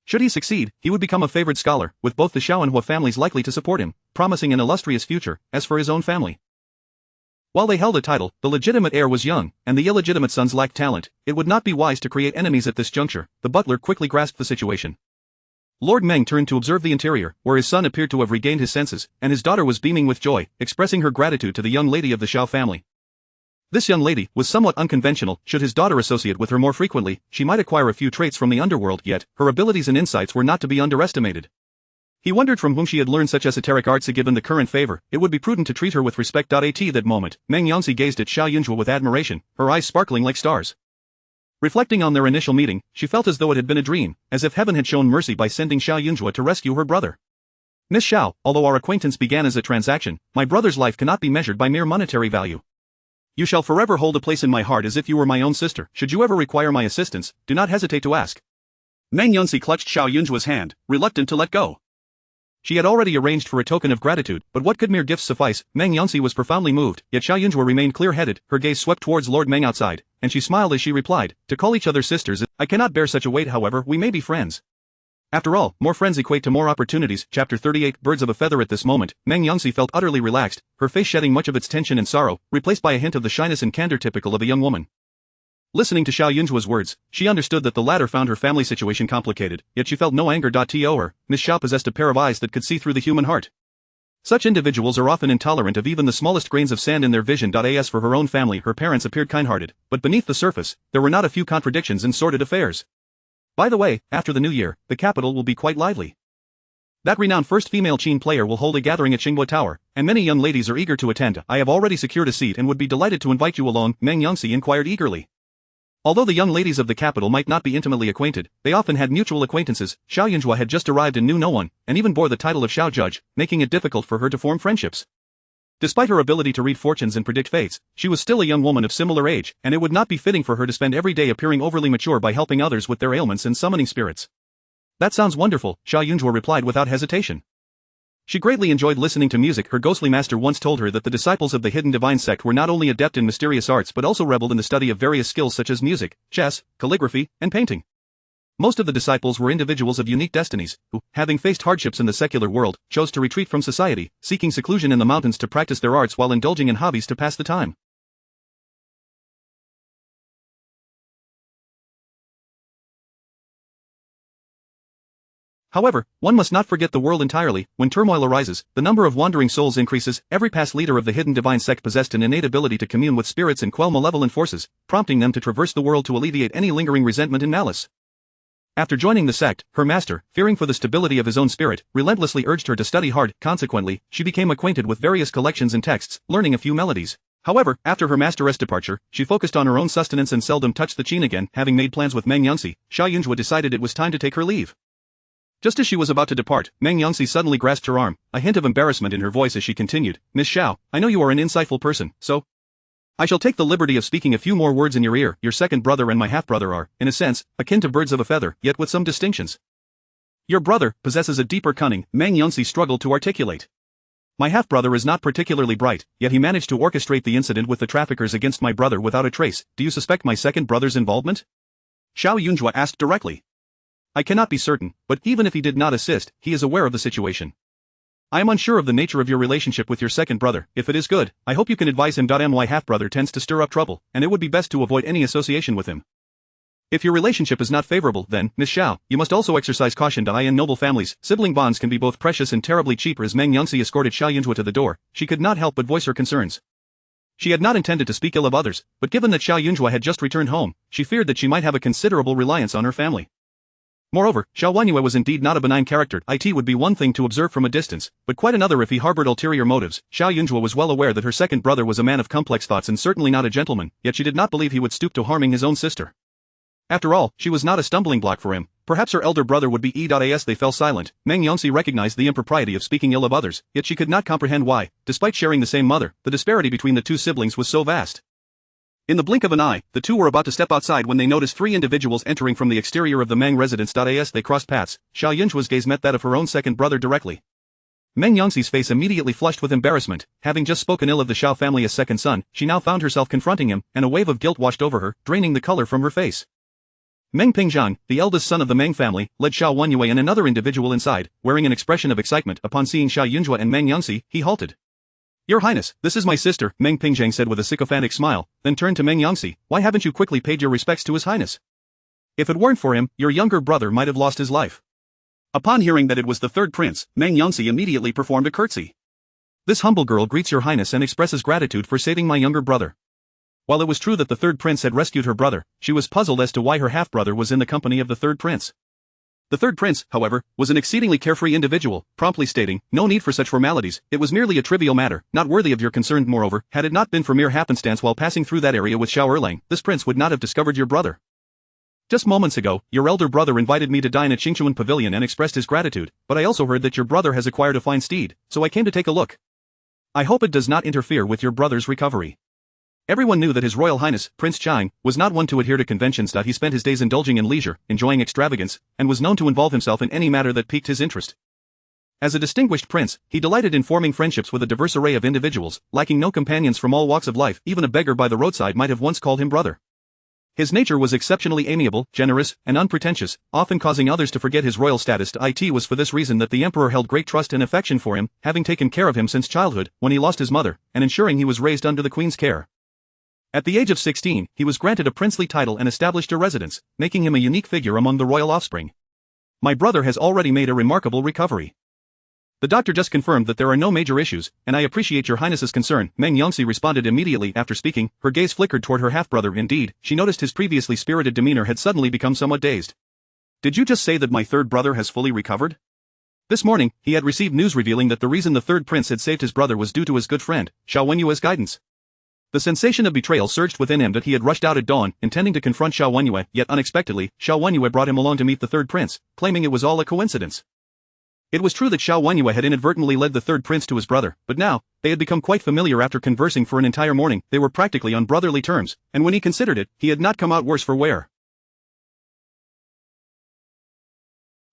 Should he succeed, he would become a favored scholar, with both the Xiao and Hua families likely to support him, promising an illustrious future. As for his own family, while they held a title, the legitimate heir was young, and the illegitimate sons lacked talent. It would not be wise to create enemies at this juncture. The butler quickly grasped the situation. Lord Meng turned to observe the interior, where his son appeared to have regained his senses, and his daughter was beaming with joy, expressing her gratitude to the young lady of the Xiao family. This young lady was somewhat unconventional. Should his daughter associate with her more frequently, she might acquire a few traits from the underworld, yet her abilities and insights were not to be underestimated. He wondered from whom she had learned such esoteric arts. Given the current favor, it would be prudent to treat her with respect. At that moment, Meng Yongxi gazed at Xiao Jiayun Zhuo with admiration, her eyes sparkling like stars. Reflecting on their initial meeting, she felt as though it had been a dream, as if heaven had shown mercy by sending Xiao Jiayun Zhuo to rescue her brother. "Miss Xiao, although our acquaintance began as a transaction, my brother's life cannot be measured by mere monetary value. You shall forever hold a place in my heart as if you were my own sister. Should you ever require my assistance, do not hesitate to ask." Meng Yongxi clutched Xiao Jiayun Zhuo's hand, reluctant to let go. She had already arranged for a token of gratitude, but what could mere gifts suffice? Meng Yongxi was profoundly moved, yet Xiao Jiayun Zhuo remained clear-headed. Her gaze swept towards Lord Meng outside, and she smiled as she replied, "To call each other sisters, I cannot bear such a weight. However, we may be friends." After all, more friends equate to more opportunities. Chapter 38 Birds of a Feather. At this moment, Meng Yangxi felt utterly relaxed, her face shedding much of its tension and sorrow, replaced by a hint of the shyness and candor typical of a young woman. Listening to Xiao Jiayun words, she understood that the latter found her family situation complicated, yet she felt no anger. To her, Miss Xiao possessed a pair of eyes that could see through the human heart. Such individuals are often intolerant of even the smallest grains of sand in their vision. As for her own family, her parents appeared kind-hearted, but beneath the surface, there were not a few contradictions and sordid affairs. By the way, after the new year, the capital will be quite lively. That renowned first female Qin player will hold a gathering at Xinghua Tower, and many young ladies are eager to attend. I have already secured a seat and would be delighted to invite you along, Meng Yangxi inquired eagerly. Although the young ladies of the capital might not be intimately acquainted, they often had mutual acquaintances. Xiao Jiayun had just arrived and knew no one, and even bore the title of Xiao Judge, making it difficult for her to form friendships. Despite her ability to read fortunes and predict fates, she was still a young woman of similar age, and it would not be fitting for her to spend every day appearing overly mature by helping others with their ailments and summoning spirits. That sounds wonderful, Xiao Jiayun replied without hesitation. She greatly enjoyed listening to music. Her ghostly master once told her that the disciples of the hidden divine sect were not only adept in mysterious arts but also reveled in the study of various skills such as music, chess, calligraphy, and painting. Most of the disciples were individuals of unique destinies, who, having faced hardships in the secular world, chose to retreat from society, seeking seclusion in the mountains to practice their arts while indulging in hobbies to pass the time. However, one must not forget the world entirely. When turmoil arises, the number of wandering souls increases. Every past leader of the hidden divine sect possessed an innate ability to commune with spirits and quell malevolent forces, prompting them to traverse the world to alleviate any lingering resentment and malice. After joining the sect, her master, fearing for the stability of his own spirit, relentlessly urged her to study hard. Consequently, she became acquainted with various collections and texts, learning a few melodies. However, after her master's departure, she focused on her own sustenance and seldom touched the qin again. Having made plans with Meng Yangxi, Xiao Jiayun decided it was time to take her leave. Just as she was about to depart, Meng Yangxi suddenly grasped her arm, a hint of embarrassment in her voice as she continued, Miss Xiao, I know you are an insightful person, so I shall take the liberty of speaking a few more words in your ear. Your second brother and my half-brother are, in a sense, akin to birds of a feather, yet with some distinctions. Your brother possesses a deeper cunning, Meng Yangxi struggled to articulate. My half-brother is not particularly bright, yet he managed to orchestrate the incident with the traffickers against my brother without a trace. Do you suspect my second brother's involvement? Xiao Jiayun asked directly. I cannot be certain, but even if he did not assist, he is aware of the situation. I am unsure of the nature of your relationship with your second brother. If it is good, I hope you can advise him. My half-brother tends to stir up trouble, and it would be best to avoid any association with him. If your relationship is not favorable, then, Miss Xiao, you must also exercise caution. In noble families, sibling bonds can be both precious and terribly cheap. As Meng Yangxi escorted Xiao Jiayun to the door, she could not help but voice her concerns. She had not intended to speak ill of others, but given that Xiao Jiayun had just returned home, she feared that she might have a considerable reliance on her family. Moreover, Xiao Jiayun was indeed not a benign character. It would be one thing to observe from a distance, but quite another if he harbored ulterior motives. Xiao Jiayun was well aware that her second brother was a man of complex thoughts and certainly not a gentleman, yet she did not believe he would stoop to harming his own sister. After all, she was not a stumbling block for him. Perhaps her elder brother would be. As they fell silent, Meng Yangxi recognized the impropriety of speaking ill of others, yet she could not comprehend why, despite sharing the same mother, the disparity between the two siblings was so vast. In the blink of an eye, the two were about to step outside when they noticed three individuals entering from the exterior of the Meng residence. As they crossed paths, Xiao Jiayun's gaze met that of her own second brother directly. Meng Yangxi's face immediately flushed with embarrassment. Having just spoken ill of the Xiao family as second son, she now found herself confronting him, and a wave of guilt washed over her, draining the color from her face. Meng Pingzhang, the eldest son of the Meng family, led Xiao Jiayun and another individual inside, wearing an expression of excitement. Upon seeing Xiao Jiayun and Meng Yangxi, he halted. Your Highness, this is my sister, Meng Pingzhang said with a sycophantic smile, then turned to Meng Yangxi. Why haven't you quickly paid your respects to His Highness? If it weren't for him, your younger brother might have lost his life. Upon hearing that it was the third prince, Meng Yangxi immediately performed a curtsy. This humble girl greets your Highness and expresses gratitude for saving my younger brother. While it was true that the third prince had rescued her brother, she was puzzled as to why her half-brother was in the company of the third prince. The third prince, however, was an exceedingly carefree individual, promptly stating, no need for such formalities, it was merely a trivial matter, not worthy of your concern. Moreover, had it not been for mere happenstance while passing through that area with Xiao Erlang, this prince would not have discovered your brother. Just moments ago, your elder brother invited me to dine at Xingchuan Pavilion and expressed his gratitude, but I also heard that your brother has acquired a fine steed, so I came to take a look. I hope it does not interfere with your brother's recovery. Everyone knew that His Royal Highness, Prince Chang, was not one to adhere to conventions. He spent his days indulging in leisure, enjoying extravagance, and was known to involve himself in any matter that piqued his interest. As a distinguished prince, he delighted in forming friendships with a diverse array of individuals, lacking no companions from all walks of life. Even a beggar by the roadside might have once called him brother. His nature was exceptionally amiable, generous, and unpretentious, often causing others to forget his royal status. It was for this reason that the emperor held great trust and affection for him, having taken care of him since childhood, when he lost his mother, and ensuring he was raised under the queen's care. At the age of 16, he was granted a princely title and established a residence, making him a unique figure among the royal offspring. My brother has already made a remarkable recovery. The doctor just confirmed that there are no major issues, and I appreciate your highness's concern. Meng Yongxi responded immediately after speaking, her gaze flickered toward her half-brother. Indeed, she noticed his previously spirited demeanor had suddenly become somewhat dazed. Did you just say that my third brother has fully recovered? This morning, he had received news revealing that the reason the third prince had saved his brother was due to his good friend, Xiao Wenyue's guidance. The sensation of betrayal surged within him that he had rushed out at dawn, intending to confront Xiao Wenyue, yet unexpectedly, Xiao Wenyue brought him along to meet the third prince, claiming it was all a coincidence. It was true that Xiao Wenyue had inadvertently led the third prince to his brother, but now, they had become quite familiar after conversing for an entire morning. They were practically on brotherly terms, and when he considered it, he had not come out worse for wear.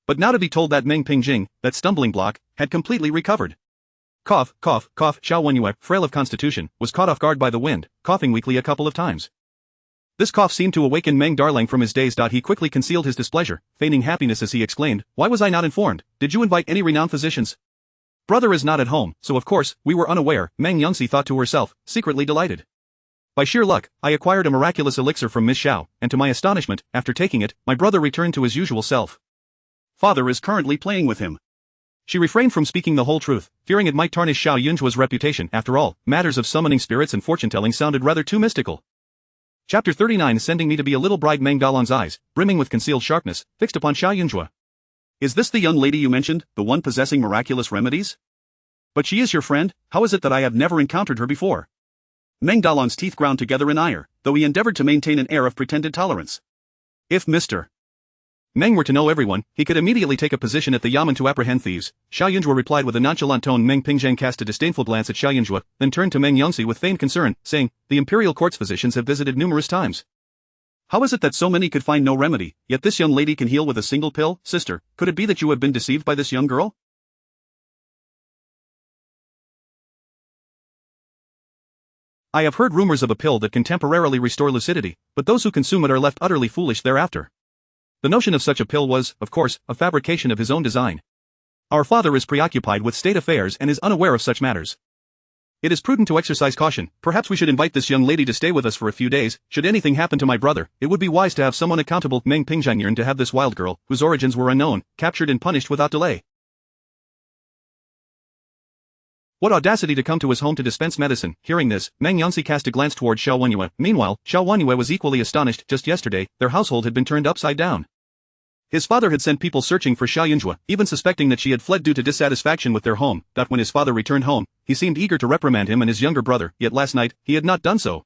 But now to be told that Meng Pingjing, that stumbling block, had completely recovered. Cough, cough, cough. Xiao Wenyue, frail of constitution, was caught off guard by the wind, coughing weakly a couple of times. This cough seemed to awaken Meng Darling from his daze. He quickly concealed his displeasure, feigning happiness as he exclaimed, "Why was I not informed? Did you invite any renowned physicians?" "Brother is not at home, so of course, we were unaware," Meng Yongxi thought to herself, secretly delighted. By sheer luck, I acquired a miraculous elixir from Miss Xiao, and to my astonishment, after taking it, my brother returned to his usual self. Father is currently playing with him. She refrained from speaking the whole truth, fearing it might tarnish Xiao Yunzhuo's reputation. After all, matters of summoning spirits and fortune-telling sounded rather too mystical. Chapter 39 Sending me to be a little bride. Meng Dalong's eyes, brimming with concealed sharpness, fixed upon Xiao Yunzhuo. Is this the young lady you mentioned, the one possessing miraculous remedies? But she is your friend. How is it that I have never encountered her before? Meng Dalong's teeth ground together in ire, though he endeavored to maintain an air of pretended tolerance. If Mr. Meng were to know everyone, he could immediately take a position at the Yamen to apprehend thieves. Xiao Yunzhuo replied with a nonchalant tone. Meng Pingjing cast a disdainful glance at Xiao Yunzhuo, then turned to Meng Yongxi with feigned concern, saying, "The imperial court's physicians have visited numerous times. How is it that so many could find no remedy, yet this young lady can heal with a single pill? Sister, could it be that you have been deceived by this young girl?" "I have heard rumors of a pill that can temporarily restore lucidity, but those who consume it are left utterly foolish thereafter. The notion of such a pill was, of course, a fabrication of his own design. Our father is preoccupied with state affairs and is unaware of such matters. It is prudent to exercise caution. Perhaps we should invite this young lady to stay with us for a few days. Should anything happen to my brother, it would be wise to have someone accountable." Meng Pingjing yearned to have this wild girl, whose origins were unknown, captured and punished without delay. What audacity to come to his home to dispense medicine. Hearing this, Meng Yongxi cast a glance toward Xiao Wenyue. Meanwhile, Xiao Wenyue was equally astonished. Just yesterday, their household had been turned upside down. His father had sent people searching for Xiao Yunzhuo, even suspecting that she had fled due to dissatisfaction with their home. That when his father returned home, he seemed eager to reprimand him and his younger brother, yet last night, he had not done so.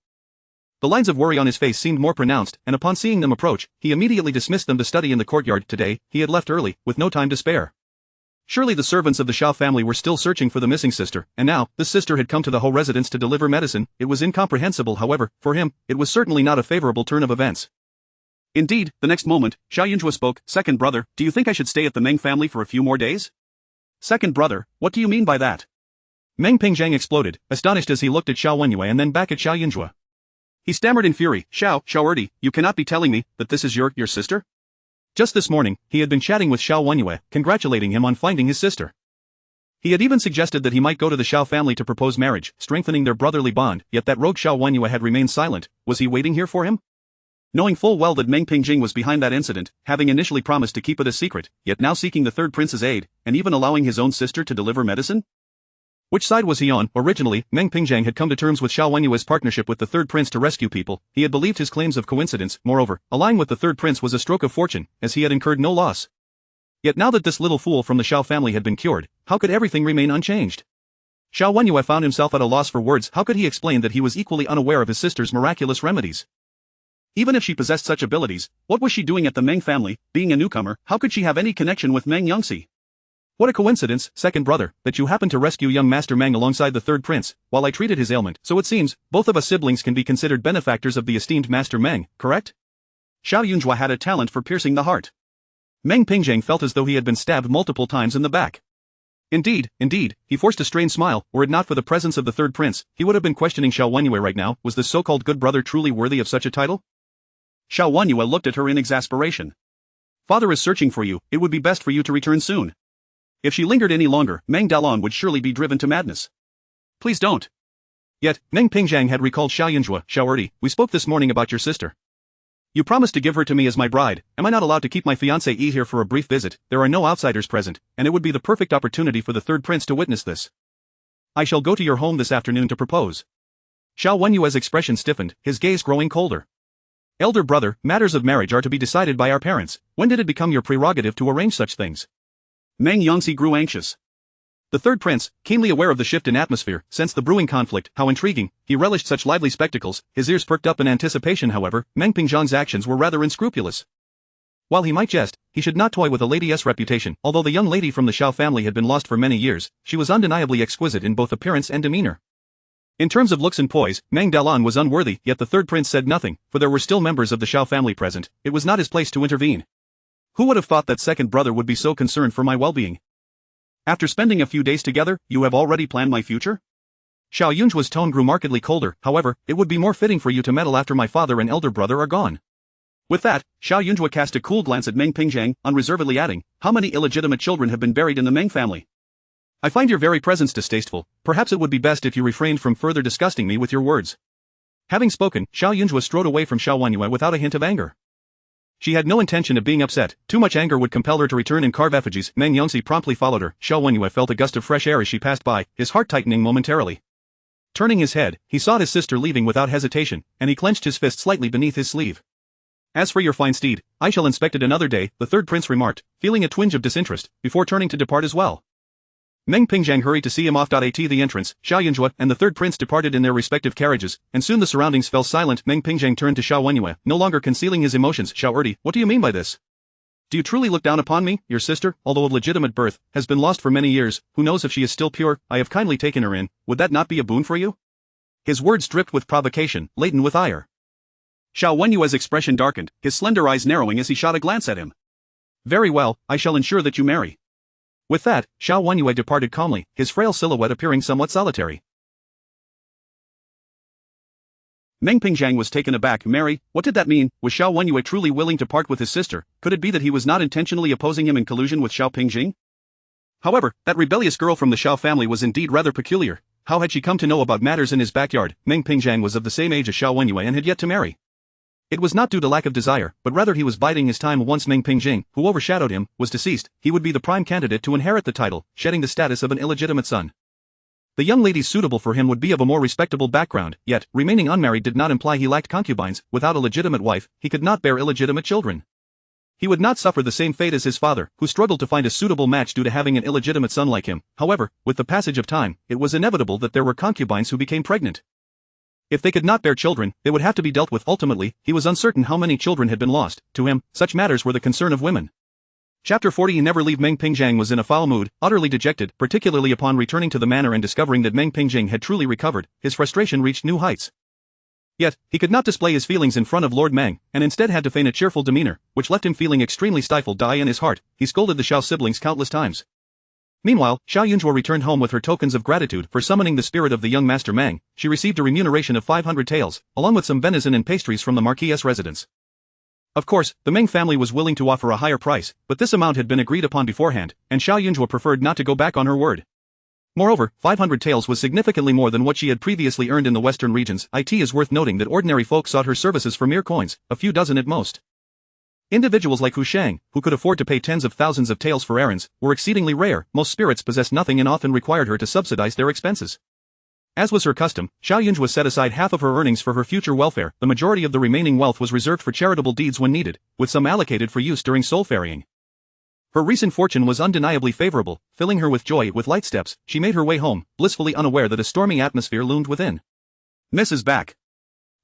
The lines of worry on his face seemed more pronounced, and upon seeing them approach, he immediately dismissed them to study in the courtyard. Today, he had left early, with no time to spare. Surely the servants of the Xiao family were still searching for the missing sister, and now, this sister had come to the Ho residence to deliver medicine. It was incomprehensible. However, for him, it was certainly not a favorable turn of events. Indeed, the next moment, Xiao Yunzhuo spoke. "Second brother, do you think I should stay at the Meng family for a few more days?" "Second brother, what do you mean by that?" Meng Pingjing exploded, astonished as he looked at Xiao Wenyue and then back at Xiao Yunzhuo. He stammered in fury, Xiao, you cannot be telling me that this is your sister?" Just this morning, he had been chatting with Xiao Wenyue, congratulating him on finding his sister. He had even suggested that he might go to the Xiao family to propose marriage, strengthening their brotherly bond, yet that rogue Xiao Wenyue had remained silent. Was he waiting here for him? Knowing full well that Meng Pingjing was behind that incident, having initially promised to keep it a secret, yet now seeking the third prince's aid, and even allowing his own sister to deliver medicine? Which side was he on? Originally, Meng Pingjing had come to terms with Xiao Wenyue's partnership with the third prince to rescue people. He had believed his claims of coincidence. Moreover, allying with the third prince was a stroke of fortune, as he had incurred no loss. Yet now that this little fool from the Xiao family had been cured, how could everything remain unchanged? Xiao Wenyue found himself at a loss for words. How could he explain that he was equally unaware of his sister's miraculous remedies? Even if she possessed such abilities, what was she doing at the Meng family? Being a newcomer, how could she have any connection with Meng Yongxi? What a coincidence, second brother, that you happened to rescue young Master Meng alongside the third prince, while I treated his ailment. So it seems, both of us siblings can be considered benefactors of the esteemed Master Meng, correct? Xiao Yunzhuo had a talent for piercing the heart. Meng Pingjing felt as though he had been stabbed multiple times in the back. Indeed, he forced a strained smile. Were it not for the presence of the third prince, he would have been questioning Xiao Wenyue right now. Was this so-called good brother truly worthy of such a title? Xiao Wanyue looked at her in exasperation. Father is searching for you, it would be best for you to return soon. If she lingered any longer, Meng Dalong would surely be driven to madness. Please don't. Yet, Meng Pingjiang had recalled Xiaoyun Zhuo. Xiaoerdi, we spoke this morning about your sister. You promised to give her to me as my bride. Am I not allowed to keep my fiancée here for a brief visit? There are no outsiders present, and it would be the perfect opportunity for the third prince to witness this. I shall go to your home this afternoon to propose. Xiao Wenyue's expression stiffened, his gaze growing colder. Elder brother, matters of marriage are to be decided by our parents. When did it become your prerogative to arrange such things? Meng Yongxi grew anxious. The third prince, keenly aware of the shift in atmosphere, sensed the brewing conflict. How intriguing! He relished such lively spectacles. His ears perked up in anticipation. However, Meng Pingzhang's actions were rather unscrupulous. While he might jest, he should not toy with a lady's reputation. Although the young lady from the Xiao family had been lost for many years, she was undeniably exquisite in both appearance and demeanor. In terms of looks and poise, Meng Dalong was unworthy, yet the third prince said nothing, for there were still members of the Xiao family present. It was not his place to intervene. Who would have thought that second brother would be so concerned for my well-being? After spending a few days together, you have already planned my future? Xiao Yunzhuo's tone grew markedly colder. However, it would be more fitting for you to meddle after my father and elder brother are gone. With that, Xiao Yunzhuo cast a cool glance at Meng Pingjiang, unreservedly adding, how many illegitimate children have been buried in the Meng family? I find your very presence distasteful. Perhaps it would be best if you refrained from further disgusting me with your words. Having spoken, Xiao Yunzhuo strode away from Xiao Wanyue without a hint of anger. She had no intention of being upset. Too much anger would compel her to return and carve effigies. Meng Yongxi promptly followed her. Xiao Wanyue felt a gust of fresh air as she passed by, his heart tightening momentarily. Turning his head, he saw his sister leaving without hesitation, and he clenched his fist slightly beneath his sleeve. As for your fine steed, I shall inspect it another day, the third prince remarked, feeling a twinge of disinterest, before turning to depart as well. Meng Pingjiang hurried to see him off. At the entrance, Xiao Yunzhuo and the third prince departed in their respective carriages, and soon the surroundings fell silent. Meng Pingjiang turned to Xiao Wenyue, no longer concealing his emotions. Xiaoerdi, what do you mean by this? Do you truly look down upon me? Your sister, although of legitimate birth, has been lost for many years. Who knows if she is still pure? I have kindly taken her in. Would that not be a boon for you? His words dripped with provocation, laden with ire. Xiao Wenyue's expression darkened, his slender eyes narrowing as he shot a glance at him. Very well, I shall ensure that you marry. With that, Xiao Wanyue departed calmly, his frail silhouette appearing somewhat solitary. Meng Pingjiang was taken aback. Marry? What did that mean? Was Xiao Wanyue truly willing to part with his sister? Could it be that he was not intentionally opposing him in collusion with Xiao Pingjing? However, that rebellious girl from the Xiao family was indeed rather peculiar. How had she come to know about matters in his backyard? Meng Pingjiang was of the same age as Xiao Wanyue and had yet to marry. It was not due to lack of desire, but rather he was biding his time. Once Meng Pingjing, who overshadowed him, was deceased, he would be the prime candidate to inherit the title, shedding the status of an illegitimate son. The young ladies suitable for him would be of a more respectable background, yet, remaining unmarried did not imply he lacked concubines. Without a legitimate wife, he could not bear illegitimate children. He would not suffer the same fate as his father, who struggled to find a suitable match due to having an illegitimate son like him. However, with the passage of time, it was inevitable that there were concubines who became pregnant. If they could not bear children, they would have to be dealt with. Ultimately, he was uncertain how many children had been lost. To him, such matters were the concern of women. Chapter 40. Never leave. Meng Pingjiang was in a foul mood, utterly dejected, particularly upon returning to the manor and discovering that Meng Pingjing had truly recovered. His frustration reached new heights. Yet, he could not display his feelings in front of Lord Meng, and instead had to feign a cheerful demeanor, which left him feeling extremely stifled. In his heart, he scolded the Xiao siblings countless times. Meanwhile, Xiao Yunzhuo returned home with her tokens of gratitude for summoning the spirit of the young master Meng. She received a remuneration of 500 taels, along with some venison and pastries from the Marquis's residence. Of course, the Meng family was willing to offer a higher price, but this amount had been agreed upon beforehand, and Xiao Yunzhuo preferred not to go back on her word. Moreover, 500 taels was significantly more than what she had previously earned in the western regions. It is worth noting that ordinary folk sought her services for mere coins, a few dozen at most. Individuals like Hu Shang, who could afford to pay tens of thousands of taels for errands, were exceedingly rare. Most spirits possessed nothing and often required her to subsidize their expenses. As was her custom, Xiao Yunzhuo set aside half of her earnings for her future welfare. The majority of the remaining wealth was reserved for charitable deeds when needed, with some allocated for use during soul ferrying. Her recent fortune was undeniably favorable, filling her with joy. With light steps, she made her way home, blissfully unaware that a stormy atmosphere loomed within. Miss is back.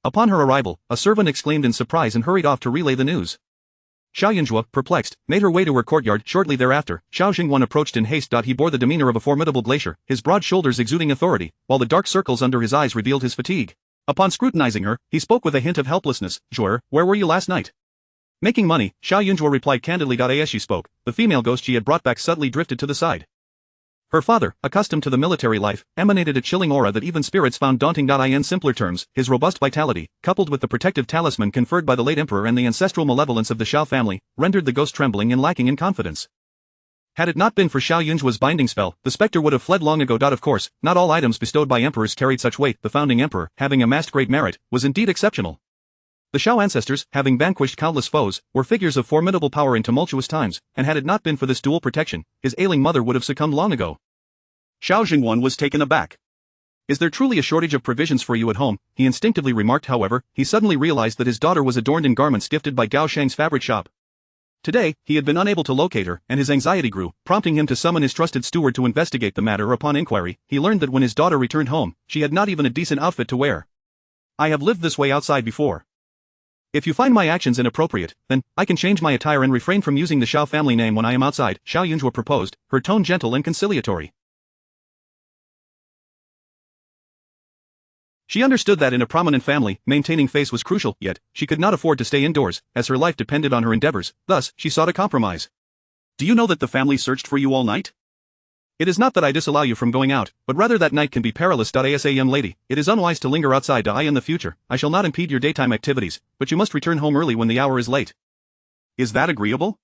Upon her arrival, a servant exclaimed in surprise and hurried off to relay the news. Xiao Yunzhuo, perplexed, made her way to her courtyard. Shortly thereafter, Xiao Jingwan approached in haste. He bore the demeanor of a formidable glacier, his broad shoulders exuding authority, while the dark circles under his eyes revealed his fatigue. Upon scrutinizing her, he spoke with a hint of helplessness. Zhuo, where were you last night? Making money, Xiao Yunzhuo replied candidly. As she spoke, the female ghost she had brought back suddenly drifted to the side. Her father, accustomed to the military life, emanated a chilling aura that even spirits found daunting. In simpler terms, his robust vitality, coupled with the protective talisman conferred by the late emperor and the ancestral malevolence of the Xiao family, rendered the ghost trembling and lacking in confidence. Had it not been for Xiao Yunzhuo's binding spell, the specter would have fled long ago. Of course, not all items bestowed by emperors carried such weight. The founding emperor, having amassed great merit, was indeed exceptional. The Xiao ancestors, having vanquished countless foes, were figures of formidable power in tumultuous times, and had it not been for this dual protection, his ailing mother would have succumbed long ago. Xiao Jingwan was taken aback. Is there truly a shortage of provisions for you at home? He instinctively remarked. However, he suddenly realized that his daughter was adorned in garments gifted by Gao Shang's fabric shop. Today, he had been unable to locate her, and his anxiety grew, prompting him to summon his trusted steward to investigate the matter. Upon inquiry, he learned that when his daughter returned home, she had not even a decent outfit to wear. I have lived this way outside before. If you find my actions inappropriate, then I can change my attire and refrain from using the Xiao family name when I am outside, Xiao Yunzhuo proposed, her tone gentle and conciliatory. She understood that in a prominent family, maintaining face was crucial, yet she could not afford to stay indoors, as her life depended on her endeavors. Thus, she sought a compromise. Do you know that the family searched for you all night? It is not that I disallow you from going out, but rather that night can be perilous. As a young lady, it is unwise to linger outside. In the future, I shall not impede your daytime activities, but you must return home early when the hour is late. Is that agreeable?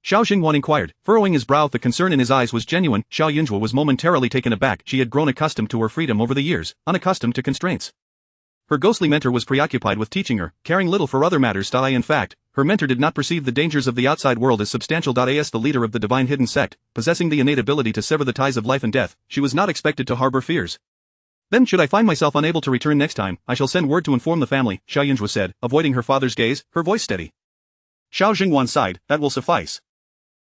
Xiao Jingwan inquired, furrowing his brow. The concern in his eyes was genuine. Xiao Yunzhuo was momentarily taken aback. She had grown accustomed to her freedom over the years, unaccustomed to constraints. Her ghostly mentor was preoccupied with teaching her, caring little for other matters. In fact, her mentor did not perceive the dangers of the outside world as substantial. As the leader of the divine hidden sect, possessing the innate ability to sever the ties of life and death, she was not expected to harbor fears. Then should I find myself unable to return next time, I shall send word to inform the family, Xiao Yunzhuo said, avoiding her father's gaze, her voice steady. Xiao Jingwan sighed, that will suffice.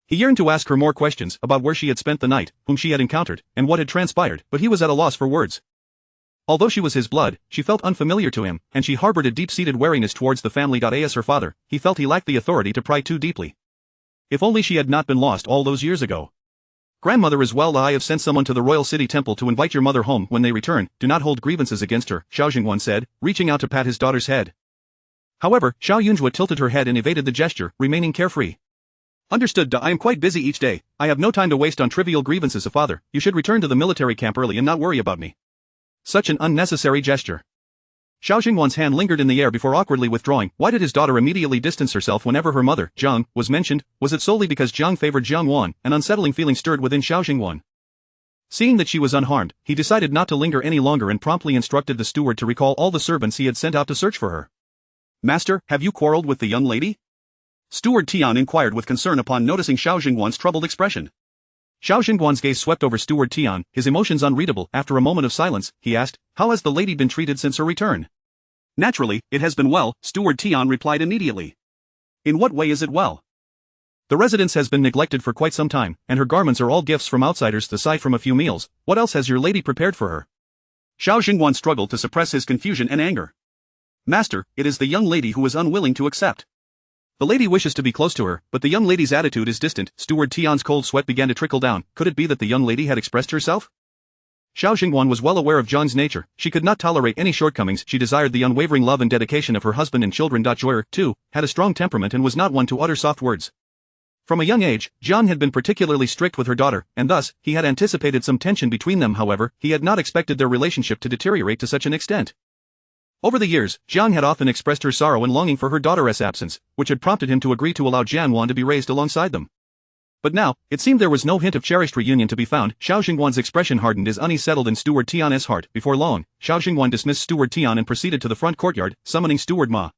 He yearned to ask her more questions about where she had spent the night, whom she had encountered, and what had transpired, but he was at a loss for words. Although she was his blood, she felt unfamiliar to him, and she harbored a deep-seated wariness towards the family. As her father, he felt he lacked the authority to pry too deeply. If only she had not been lost all those years ago. Grandmother is well. I have sent someone to the royal city temple to invite your mother home. When they return, do not hold grievances against her, Xiao Jingwan said, reaching out to pat his daughter's head. However, Xiao Yunzhuo tilted her head and evaded the gesture, remaining carefree. Understood. I am quite busy each day. I have no time to waste on trivial grievances. Father, you should return to the military camp early and not worry about me. Such an unnecessary gesture. Xiao Jingwan's hand lingered in the air before awkwardly withdrawing. Why did his daughter immediately distance herself whenever her mother, Jiang, was mentioned? Was it solely because Jiang favored Jiang Wan? An unsettling feeling stirred within Xiao Jingwan. Seeing that she was unharmed, he decided not to linger any longer and promptly instructed the steward to recall all the servants he had sent out to search for her. Master, have you quarreled with the young lady? Steward Tian inquired with concern upon noticing Xiao Jingwan's troubled expression. Xiao Jingwan's gaze swept over Steward Tian, his emotions unreadable. After a moment of silence, he asked, how has the lady been treated since her return? Naturally, it has been well, Steward Tian replied immediately. In what way is it well? The residence has been neglected for quite some time, and her garments are all gifts from outsiders aside from a few meals. What else has your lady prepared for her? Xiao Jingwan struggled to suppress his confusion and anger. Master, it is the young lady who is unwilling to accept. The lady wishes to be close to her, but the young lady's attitude is distant. Steward Tian's cold sweat began to trickle down. Could it be that the young lady had expressed herself? Xiao Jingwan was well aware of Zhang's nature. She could not tolerate any shortcomings. She desired the unwavering love and dedication of her husband and children. Joyer, too, had a strong temperament and was not one to utter soft words. From a young age, Zhang had been particularly strict with her daughter, and thus, he had anticipated some tension between them. However, he had not expected their relationship to deteriorate to such an extent. Over the years, Jiang had often expressed her sorrow and longing for her daughter's absence, which had prompted him to agree to allow Jianwan to be raised alongside them. But now, it seemed there was no hint of cherished reunion to be found. Xiao Jingwan's expression hardened as unease settled in Steward Tian's heart. Before long, Xiao Jingwan dismissed Steward Tian and proceeded to the front courtyard, summoning Steward Ma.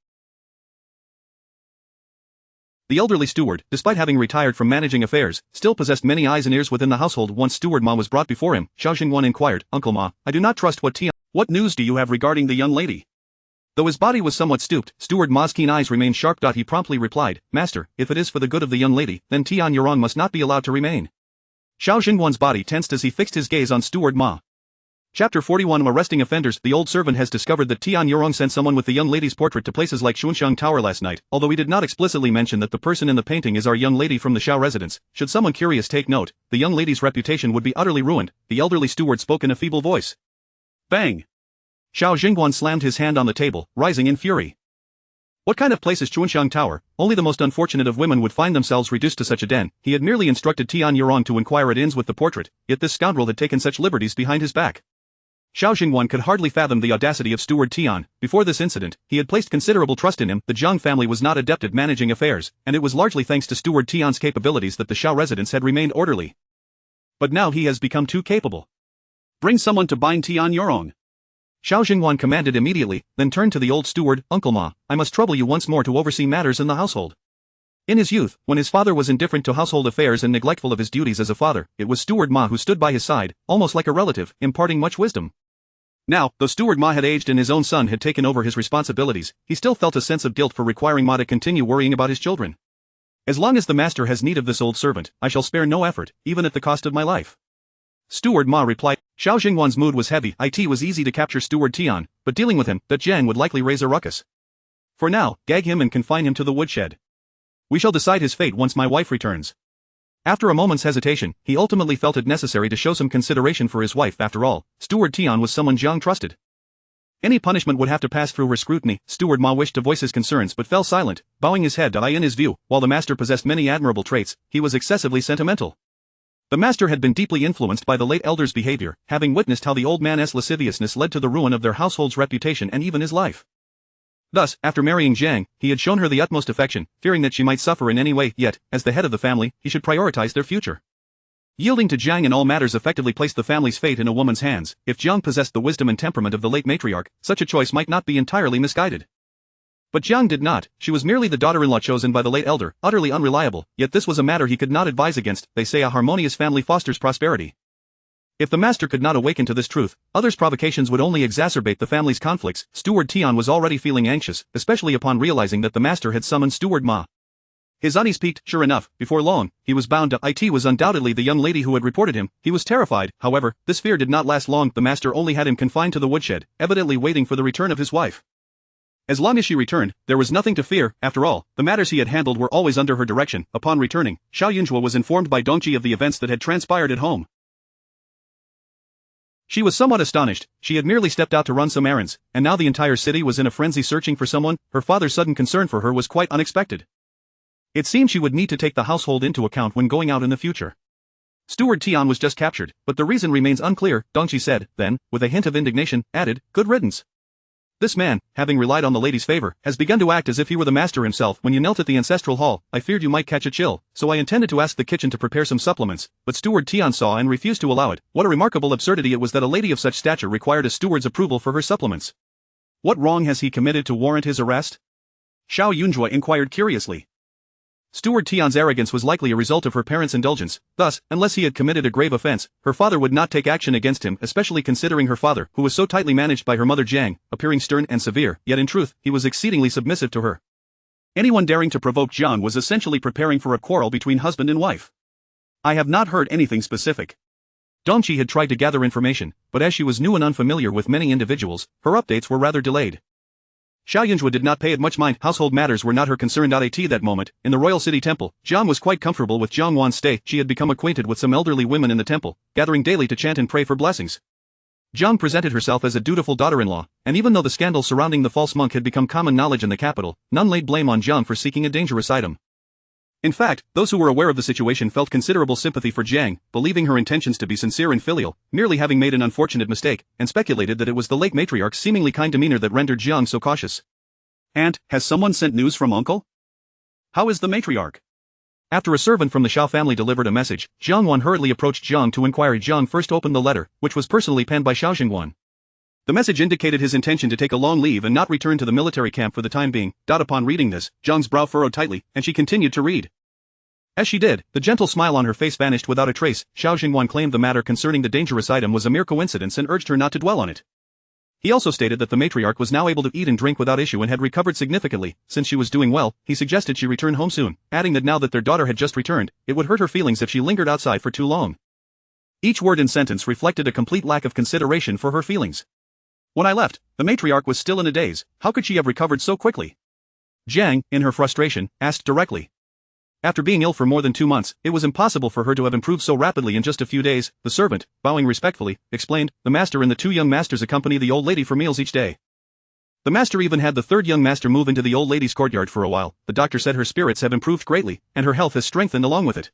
The elderly steward, despite having retired from managing affairs, still possessed many eyes and ears within the household. Once Steward Ma was brought before him, Xiao Jingwan inquired, Uncle Ma, I do not trust what Tian... What news do you have regarding the young lady? Though his body was somewhat stooped, Steward Ma's keen eyes remained sharp. He promptly replied, Master, if it is for the good of the young lady, then Tian Yurong must not be allowed to remain. Xiao Jingwan's body tensed as he fixed his gaze on Steward Ma. Chapter 41 Arresting Offenders. The old servant has discovered that Tian Yurong sent someone with the young lady's portrait to places like Shunxiang Tower last night, although he did not explicitly mention that the person in the painting is our young lady from the Xiao residence. Should someone curious take note, the young lady's reputation would be utterly ruined. The elderly steward spoke in a feeble voice. Bang! Xiao Jingwan slammed his hand on the table, rising in fury. What kind of place is Chuanxiang Tower? Only the most unfortunate of women would find themselves reduced to such a den. He had merely instructed Tian Yurong to inquire at inns with the portrait, yet this scoundrel had taken such liberties behind his back. Xiao Jingwan could hardly fathom the audacity of Steward Tian. Before this incident, he had placed considerable trust in him. The Zhang family was not adept at managing affairs, and it was largely thanks to Steward Tian's capabilities that the Xiao residence had remained orderly. But now he has become too capable. Bring someone to bind Tian Yurong. Xiao Jingwan commanded immediately, then turned to the old steward, Uncle Ma, I must trouble you once more to oversee matters in the household. In his youth, when his father was indifferent to household affairs and neglectful of his duties as a father, it was Steward Ma who stood by his side, almost like a relative, imparting much wisdom. Now, though Steward Ma had aged and his own son had taken over his responsibilities, he still felt a sense of guilt for requiring Ma to continue worrying about his children. As long as the master has need of this old servant, I shall spare no effort, even at the cost of my life. Steward Ma replied. Xiao Jingwan's mood was heavy. It was easy to capture Steward Tian, but dealing with him, that Jiang would likely raise a ruckus. For now, gag him and confine him to the woodshed. We shall decide his fate once my wife returns. After a moment's hesitation, he ultimately felt it necessary to show some consideration for his wife. After all, Steward Tian was someone Jiang trusted. Any punishment would have to pass through her scrutiny. Steward Ma wished to voice his concerns but fell silent, bowing his head. In his view, while the master possessed many admirable traits, he was excessively sentimental. The master had been deeply influenced by the late elder's behavior, having witnessed how the old man's lasciviousness led to the ruin of their household's reputation and even his life. Thus, after marrying Jiang, he had shown her the utmost affection, fearing that she might suffer in any way, yet, as the head of the family, he should prioritize their future. Yielding to Jiang in all matters effectively placed the family's fate in a woman's hands. If Jiang possessed the wisdom and temperament of the late matriarch, such a choice might not be entirely misguided. But Jiang did not. She was merely the daughter-in-law chosen by the late elder, utterly unreliable, yet this was a matter he could not advise against. They say a harmonious family fosters prosperity. If the master could not awaken to this truth, others' provocations would only exacerbate the family's conflicts. Steward Tian was already feeling anxious, especially upon realizing that the master had summoned Steward Ma. His unease peaked. Sure enough, before long, he was bound to. It was undoubtedly the young lady who had reported him. He was terrified. However, this fear did not last long. The master only had him confined to the woodshed, evidently waiting for the return of his wife. As long as she returned, there was nothing to fear. After all, the matters he had handled were always under her direction. Upon returning, Xiao Jiayun Zhuo was informed by Dongqi of the events that had transpired at home. She was somewhat astonished. She had merely stepped out to run some errands, and now the entire city was in a frenzy searching for someone. Her father's sudden concern for her was quite unexpected. It seemed she would need to take the household into account when going out in the future. Steward Tian was just captured, but the reason remains unclear, Dongqi said, then, with a hint of indignation, added, good riddance. This man, having relied on the lady's favor, has begun to act as if he were the master himself. When you knelt at the ancestral hall, I feared you might catch a chill, so I intended to ask the kitchen to prepare some supplements, but Steward Tian saw and refused to allow it. What a remarkable absurdity it was that a lady of such stature required a steward's approval for her supplements. What wrong has he committed to warrant his arrest? Xiao Jiayun Zhuo inquired curiously. Steward Tian's arrogance was likely a result of her parents' indulgence. Thus, unless he had committed a grave offense, her father would not take action against him, especially considering her father, who was so tightly managed by her mother Jiang, appearing stern and severe, yet in truth, he was exceedingly submissive to her. Anyone daring to provoke Jiang was essentially preparing for a quarrel between husband and wife. I have not heard anything specific. Dongqi had tried to gather information, but as she was new and unfamiliar with many individuals, her updates were rather delayed. Xiao Jiayun Zhuo did not pay much mind. Household matters were not her concern. At that moment, in the royal city temple, Jiang was quite comfortable with Jiang Wan's stay. She had become acquainted with some elderly women in the temple, gathering daily to chant and pray for blessings. Jiang presented herself as a dutiful daughter-in-law, and even though the scandal surrounding the false monk had become common knowledge in the capital, none laid blame on Jiang for seeking a dangerous item. In fact, those who were aware of the situation felt considerable sympathy for Jiang, believing her intentions to be sincere and filial, merely having made an unfortunate mistake, and speculated that it was the late matriarch's seemingly kind demeanor that rendered Jiang so cautious. And, has someone sent news from uncle? How is the matriarch? After a servant from the Xiao family delivered a message, Jiang Wan hurriedly approached Jiang to inquire. Jiang first opened the letter, which was personally penned by Xiao Jingwan. The message indicated his intention to take a long leave and not return to the military camp for the time being. Upon reading this, Jiang's brow furrowed tightly, and she continued to read. As she did, the gentle smile on her face vanished without a trace. Xiao Jingwan claimed the matter concerning the dangerous item was a mere coincidence and urged her not to dwell on it. He also stated that the matriarch was now able to eat and drink without issue and had recovered significantly. Since she was doing well, he suggested she return home soon, adding that now that their daughter had just returned, it would hurt her feelings if she lingered outside for too long. Each word and sentence reflected a complete lack of consideration for her feelings. When I left, the matriarch was still in a daze. How could she have recovered so quickly? Jiang, in her frustration, asked directly. After being ill for more than 2 months, it was impossible for her to have improved so rapidly in just a few days. The servant, bowing respectfully, explained, the master and the 2 young masters accompany the old lady for meals each day. The master even had the third young master move into the old lady's courtyard for a while. The doctor said her spirits have improved greatly, and her health has strengthened along with it.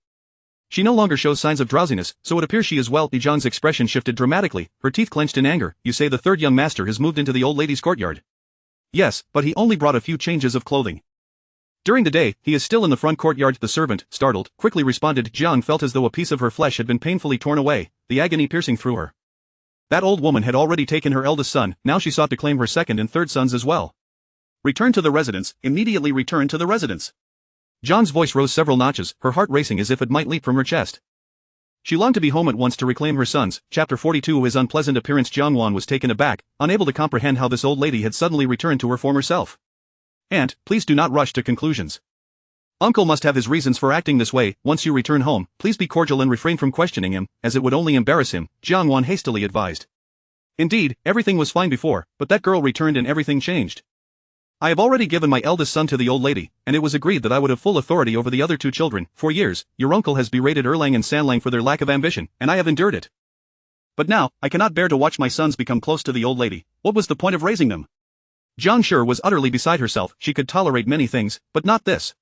She no longer shows signs of drowsiness, so it appears she is well. Zhang's expression shifted dramatically, her teeth clenched in anger. You say the third young master has moved into the old lady's courtyard? Yes, but he only brought a few changes of clothing. During the day, he is still in the front courtyard. The servant, startled, quickly responded. Jiang felt as though a piece of her flesh had been painfully torn away, the agony piercing through her. That old woman had already taken her eldest son, now she sought to claim her second and third sons as well. Return to the residence, immediately return to the residence. Jiang's voice rose several notches, her heart racing as if it might leap from her chest. She longed to be home at once to reclaim her sons. Chapter 42. His unpleasant appearance. Jiang Wan was taken aback, unable to comprehend how this old lady had suddenly returned to her former self. Aunt, please do not rush to conclusions. Uncle must have his reasons for acting this way. Once you return home, please be cordial and refrain from questioning him, as it would only embarrass him, Jiang Wan hastily advised. Indeed, everything was fine before, but that girl returned and everything changed. I have already given my eldest son to the old lady, and it was agreed that I would have full authority over the other two children. For years, your uncle has berated Erlang and Sanlang for their lack of ambition, and I have endured it. But now, I cannot bear to watch my sons become close to the old lady. What was the point of raising them? Zhang Shi was utterly beside herself. She could tolerate many things, but not this.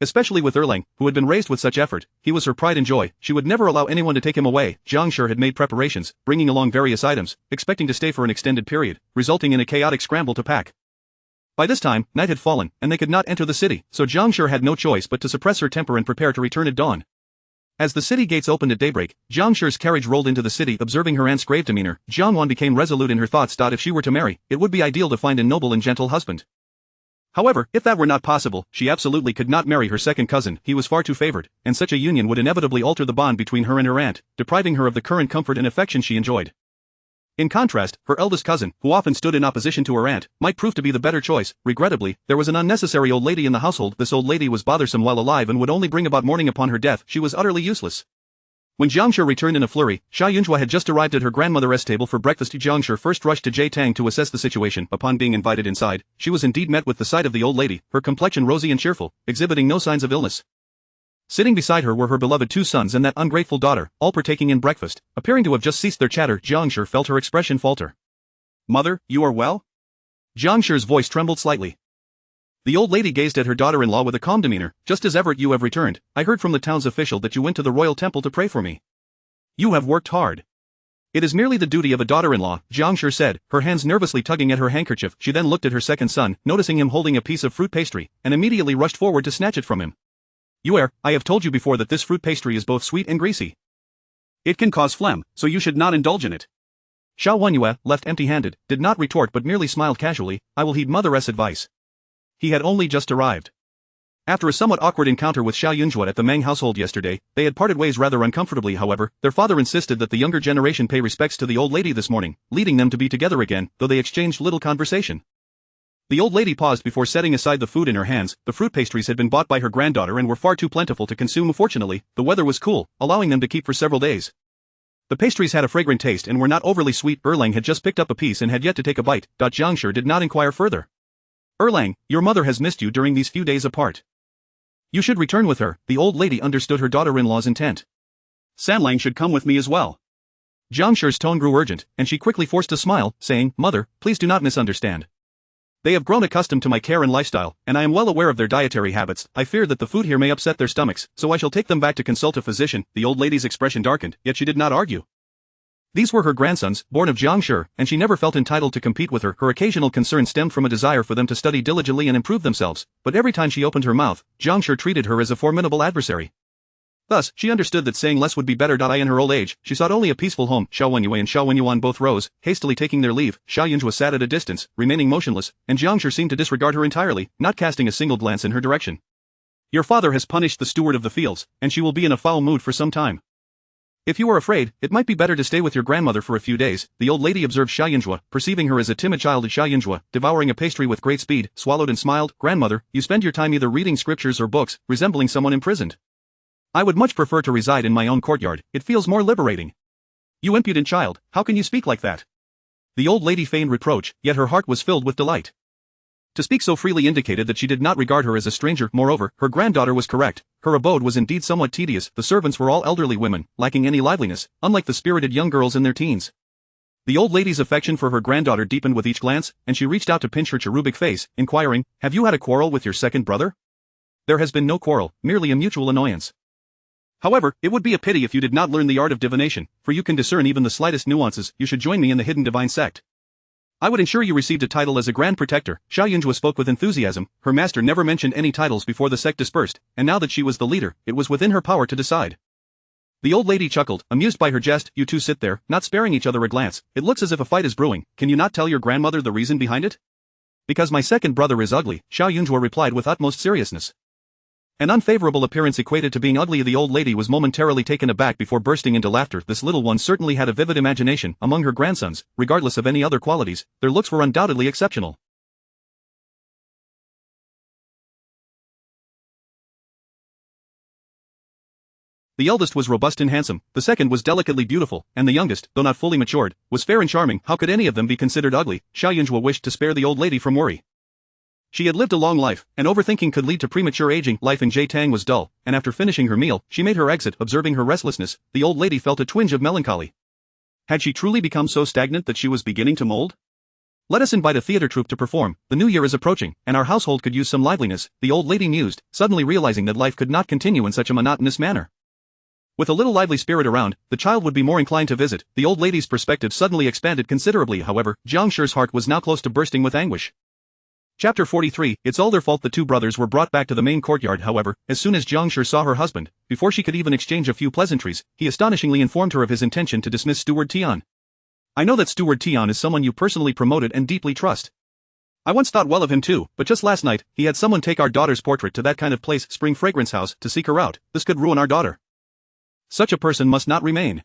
Especially with Erlang, who had been raised with such effort. He was her pride and joy. She would never allow anyone to take him away. Zhang Shi had made preparations, bringing along various items, expecting to stay for an extended period, resulting in a chaotic scramble to pack. By this time, night had fallen, and they could not enter the city, so Zhang Shi had no choice but to suppress her temper and prepare to return at dawn. As the city gates opened at daybreak, Zhang Shi's carriage rolled into the city. Observing her aunt's grave demeanor, Jiang Wan became resolute in her thoughts. If she were to marry, it would be ideal to find a noble and gentle husband. However, if that were not possible, she absolutely could not marry her second cousin. He was far too favored, and such a union would inevitably alter the bond between her and her aunt, depriving her of the current comfort and affection she enjoyed. In contrast, her eldest cousin, who often stood in opposition to her aunt, might prove to be the better choice. Regrettably, there was an unnecessary old lady in the household. This old lady was bothersome while alive and would only bring about mourning upon her death. She was utterly useless. When Jiang Shi returned in a flurry, Xiao Jiayun Zhuo had just arrived at her grandmother's table for breakfast. Jiang Shi first rushed to Jie Tang to assess the situation. Upon being invited inside, she was indeed met with the sight of the old lady, her complexion rosy and cheerful, exhibiting no signs of illness. Sitting beside her were her beloved two sons and that ungrateful daughter, all partaking in breakfast, appearing to have just ceased their chatter. Jiang Shi felt her expression falter. Mother, you are well? Jiang Shi's voice trembled slightly. The old lady gazed at her daughter-in-law with a calm demeanor. Just as ever you have returned. I heard from the town's official that you went to the royal temple to pray for me. You have worked hard. It is merely the duty of a daughter-in-law, Jiang Shi said, her hands nervously tugging at her handkerchief. She then looked at her second son, noticing him holding a piece of fruit pastry, and immediately rushed forward to snatch it from him. I have told you before that this fruit pastry is both sweet and greasy. It can cause phlegm, so you should not indulge in it. Xiao Wenyue, left empty-handed, did not retort but merely smiled casually. I will heed mother's advice. He had only just arrived. After a somewhat awkward encounter with Xiao Jiayun Zhuo at the Meng household yesterday, they had parted ways rather uncomfortably. However, their father insisted that the younger generation pay respects to the old lady this morning, leading them to be together again, though they exchanged little conversation. The old lady paused before setting aside the food in her hands. The fruit pastries had been bought by her granddaughter and were far too plentiful to consume. Fortunately, the weather was cool, allowing them to keep for several days. The pastries had a fragrant taste and were not overly sweet. Erlang had just picked up a piece and had yet to take a bite. Jiang Shi did not inquire further. Erlang, your mother has missed you during these few days apart. You should return with her. The old lady understood her daughter-in-law's intent. Sanlang should come with me as well. Jiang Shi's tone grew urgent, and she quickly forced a smile, saying, Mother, please do not misunderstand. They have grown accustomed to my care and lifestyle, and I am well aware of their dietary habits. I fear that the food here may upset their stomachs, so I shall take them back to consult a physician. The old lady's expression darkened, yet she did not argue. These were her grandsons, born of Jiang Shi, and she never felt entitled to compete with her. Her occasional concern stemmed from a desire for them to study diligently and improve themselves, but every time she opened her mouth, Jiang Shi treated her as a formidable adversary. Thus, she understood that saying less would be better. In her old age, she sought only a peaceful home. Xiao Wenyue and Xiao Wenyuan both rose, hastily taking their leave. Xiao Jiayun Zhuo sat at a distance, remaining motionless, and Jiang Shi seemed to disregard her entirely, not casting a single glance in her direction. Your father has punished the steward of the fields, and she will be in a foul mood for some time. If you are afraid, it might be better to stay with your grandmother for a few days. The old lady observed Xiao Jiayun Zhuo, perceiving her as a timid child. Xiao Jiayun Zhuo, devouring a pastry with great speed, swallowed and smiled. Grandmother, you spend your time either reading scriptures or books, resembling someone imprisoned. I would much prefer to reside in my own courtyard. It feels more liberating. You impudent child, how can you speak like that? The old lady feigned reproach, yet her heart was filled with delight. To speak so freely indicated that she did not regard her as a stranger. Moreover, her granddaughter was correct. Her abode was indeed somewhat tedious. The servants were all elderly women, lacking any liveliness, unlike the spirited young girls in their teens. The old lady's affection for her granddaughter deepened with each glance, and she reached out to pinch her cherubic face, inquiring, "Have you had a quarrel with your second brother?" "There has been no quarrel, merely a mutual annoyance. However, it would be a pity if you did not learn the art of divination, for you can discern even the slightest nuances. You should join me in the hidden divine sect. I would ensure you received a title as a Grand Protector." Xiao Jiayun spoke with enthusiasm. Her master never mentioned any titles before the sect dispersed, and now that she was the leader, it was within her power to decide. The old lady chuckled, amused by her jest. "You two sit there, not sparing each other a glance. It looks as if a fight is brewing. Can you not tell your grandmother the reason behind it?" "Because my second brother is ugly," Xiao Jiayun Zhuo replied with utmost seriousness. An unfavorable appearance equated to being ugly. The old lady was momentarily taken aback before bursting into laughter. This little one certainly had a vivid imagination. Among her grandsons, regardless of any other qualities, their looks were undoubtedly exceptional. The eldest was robust and handsome, the second was delicately beautiful, and the youngest, though not fully matured, was fair and charming. How could any of them be considered ugly? Xiao Jiayun Zhuo wished to spare the old lady from worry. She had lived a long life, and overthinking could lead to premature aging. Life in Jiatang was dull, and after finishing her meal, she made her exit. Observing her restlessness, the old lady felt a twinge of melancholy. Had she truly become so stagnant that she was beginning to mold? "Let us invite a theater troupe to perform. The new year is approaching, and our household could use some liveliness," the old lady mused, suddenly realizing that life could not continue in such a monotonous manner. With a little lively spirit around, the child would be more inclined to visit. The old lady's perspective suddenly expanded considerably. However, Jiang Shi's heart was now close to bursting with anguish. Chapter 43, It's all their fault. The two brothers were brought back to the main courtyard. However, as soon as Jiang Shi saw her husband, before she could even exchange a few pleasantries, he astonishingly informed her of his intention to dismiss Steward Tian. "I know that Steward Tian is someone you personally promoted and deeply trust. I once thought well of him too, but just last night, he had someone take our daughter's portrait to that kind of place, Spring Fragrance House, to seek her out. This could ruin our daughter. Such a person must not remain."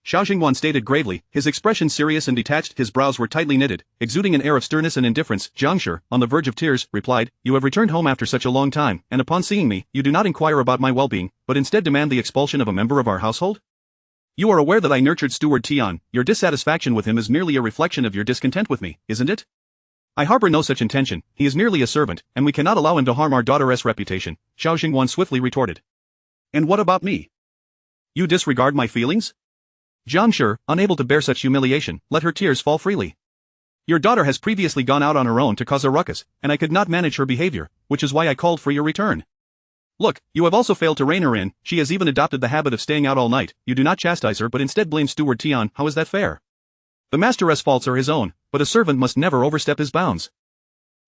Xiao Jingwan stated gravely, his expression serious and detached. His brows were tightly knitted, exuding an air of sternness and indifference. Jiang Shi, on the verge of tears, replied, "You have returned home after such a long time, and upon seeing me, you do not inquire about my well-being, but instead demand the expulsion of a member of our household? You are aware that I nurtured Steward Tian. Your dissatisfaction with him is merely a reflection of your discontent with me, isn't it?" "I harbor no such intention. He is merely a servant, and we cannot allow him to harm our daughter's reputation," Xiao Jingwan swiftly retorted. "And what about me? You disregard my feelings?" Jiang Shi, unable to bear such humiliation, let her tears fall freely. "Your daughter has previously gone out on her own to cause a ruckus, and I could not manage her behavior, which is why I called for your return. Look, you have also failed to rein her in. She has even adopted the habit of staying out all night. You do not chastise her but instead blame Steward Tian. How is that fair? The master's faults are his own, but a servant must never overstep his bounds.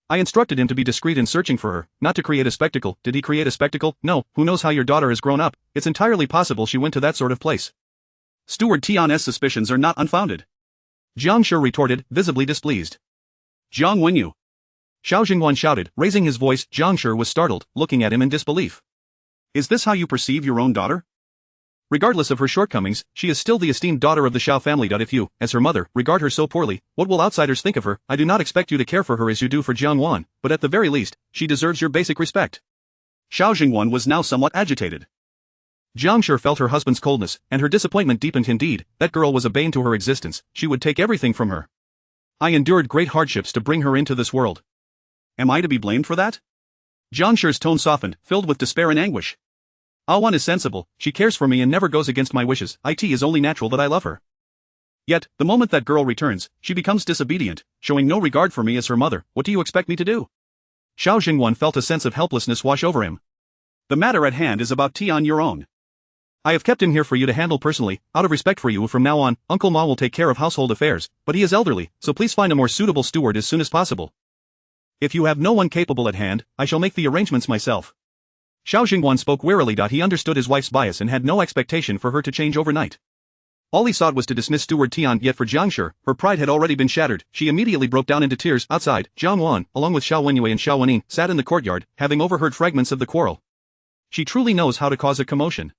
I instructed him to be discreet in searching for her, not to create a spectacle. Did he create a spectacle? No. Who knows how your daughter has grown up? It's entirely possible she went to that sort of place. Steward Tian's suspicions are not unfounded." Jiang Shi retorted, visibly displeased. "Jiang Wenyu!" Xiao Jingwan shouted, raising his voice. Jiang Shi was startled, looking at him in disbelief. "Is this how you perceive your own daughter? Regardless of her shortcomings, she is still the esteemed daughter of the Xiao family. If you, as her mother, regard her so poorly, what will outsiders think of her? I do not expect you to care for her as you do for Jiang Wan, but at the very least, she deserves your basic respect." Xiao Jingwan was now somewhat agitated. Jiang Shi felt her husband's coldness, and her disappointment deepened. Indeed, that girl was a bane to her existence. She would take everything from her. I endured great hardships to bring her into this world. Am I to be blamed for that? Jiang Shi's tone softened, filled with despair and anguish. Awan is sensible, she cares for me and never goes against my wishes. It is only natural that I love her. Yet, the moment that girl returns, she becomes disobedient, showing no regard for me as her mother. What do you expect me to do? Xiao Jingwan felt a sense of helplessness wash over him. The matter at hand is about Tian your own. I have kept him here for you to handle personally, out of respect for you. From now on, Uncle Ma will take care of household affairs, but he is elderly, so please find a more suitable steward as soon as possible. If you have no one capable at hand, I shall make the arrangements myself. Xiao Jingwan spoke wearily. He understood his wife's bias and had no expectation for her to change overnight. All he sought was to dismiss Steward Tian, yet for Jiang Shi, her pride had already been shattered. She immediately broke down into tears. Outside, Jiang Wan, along with Xiao Wenyue and Xiao Wenin, sat in the courtyard, having overheard fragments of the quarrel. She truly knows how to cause a commotion.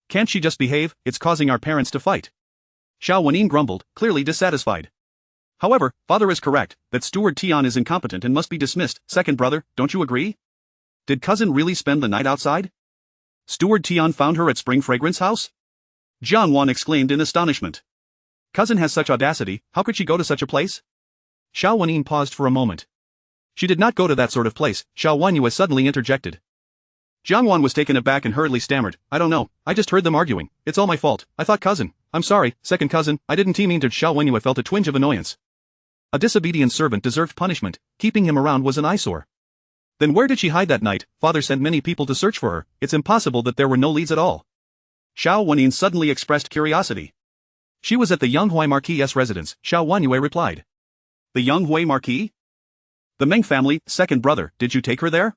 Can't she just behave? It's causing our parents to fight. Xiao Wenin grumbled, clearly dissatisfied. However, father is correct, that Steward Tian is incompetent and must be dismissed. Second brother, don't you agree? Did cousin really spend the night outside? Steward Tian found her at Spring Fragrance House? Jiang Wan exclaimed in astonishment. Cousin has such audacity, how could she go to such a place? Xiao Wenin paused for a moment. She did not go to that sort of place, Xiao Wenyue suddenly interjected. Jiangwan was taken aback and hurriedly stammered, I don't know, I just heard them arguing, it's all my fault, I thought cousin, I'm sorry, second cousin, I didn't mean to. Xiao Wenyue felt a twinge of annoyance. A disobedient servant deserved punishment, keeping him around was an eyesore. Then where did she hide that night? Father sent many people to search for her, it's impossible that there were no leads at all. Xiao Wenyue suddenly expressed curiosity. She was at the Yonghui Marquis' residence, Xiao Wenyue replied. The Yonghui Marquis? The Meng family, second brother, did you take her there?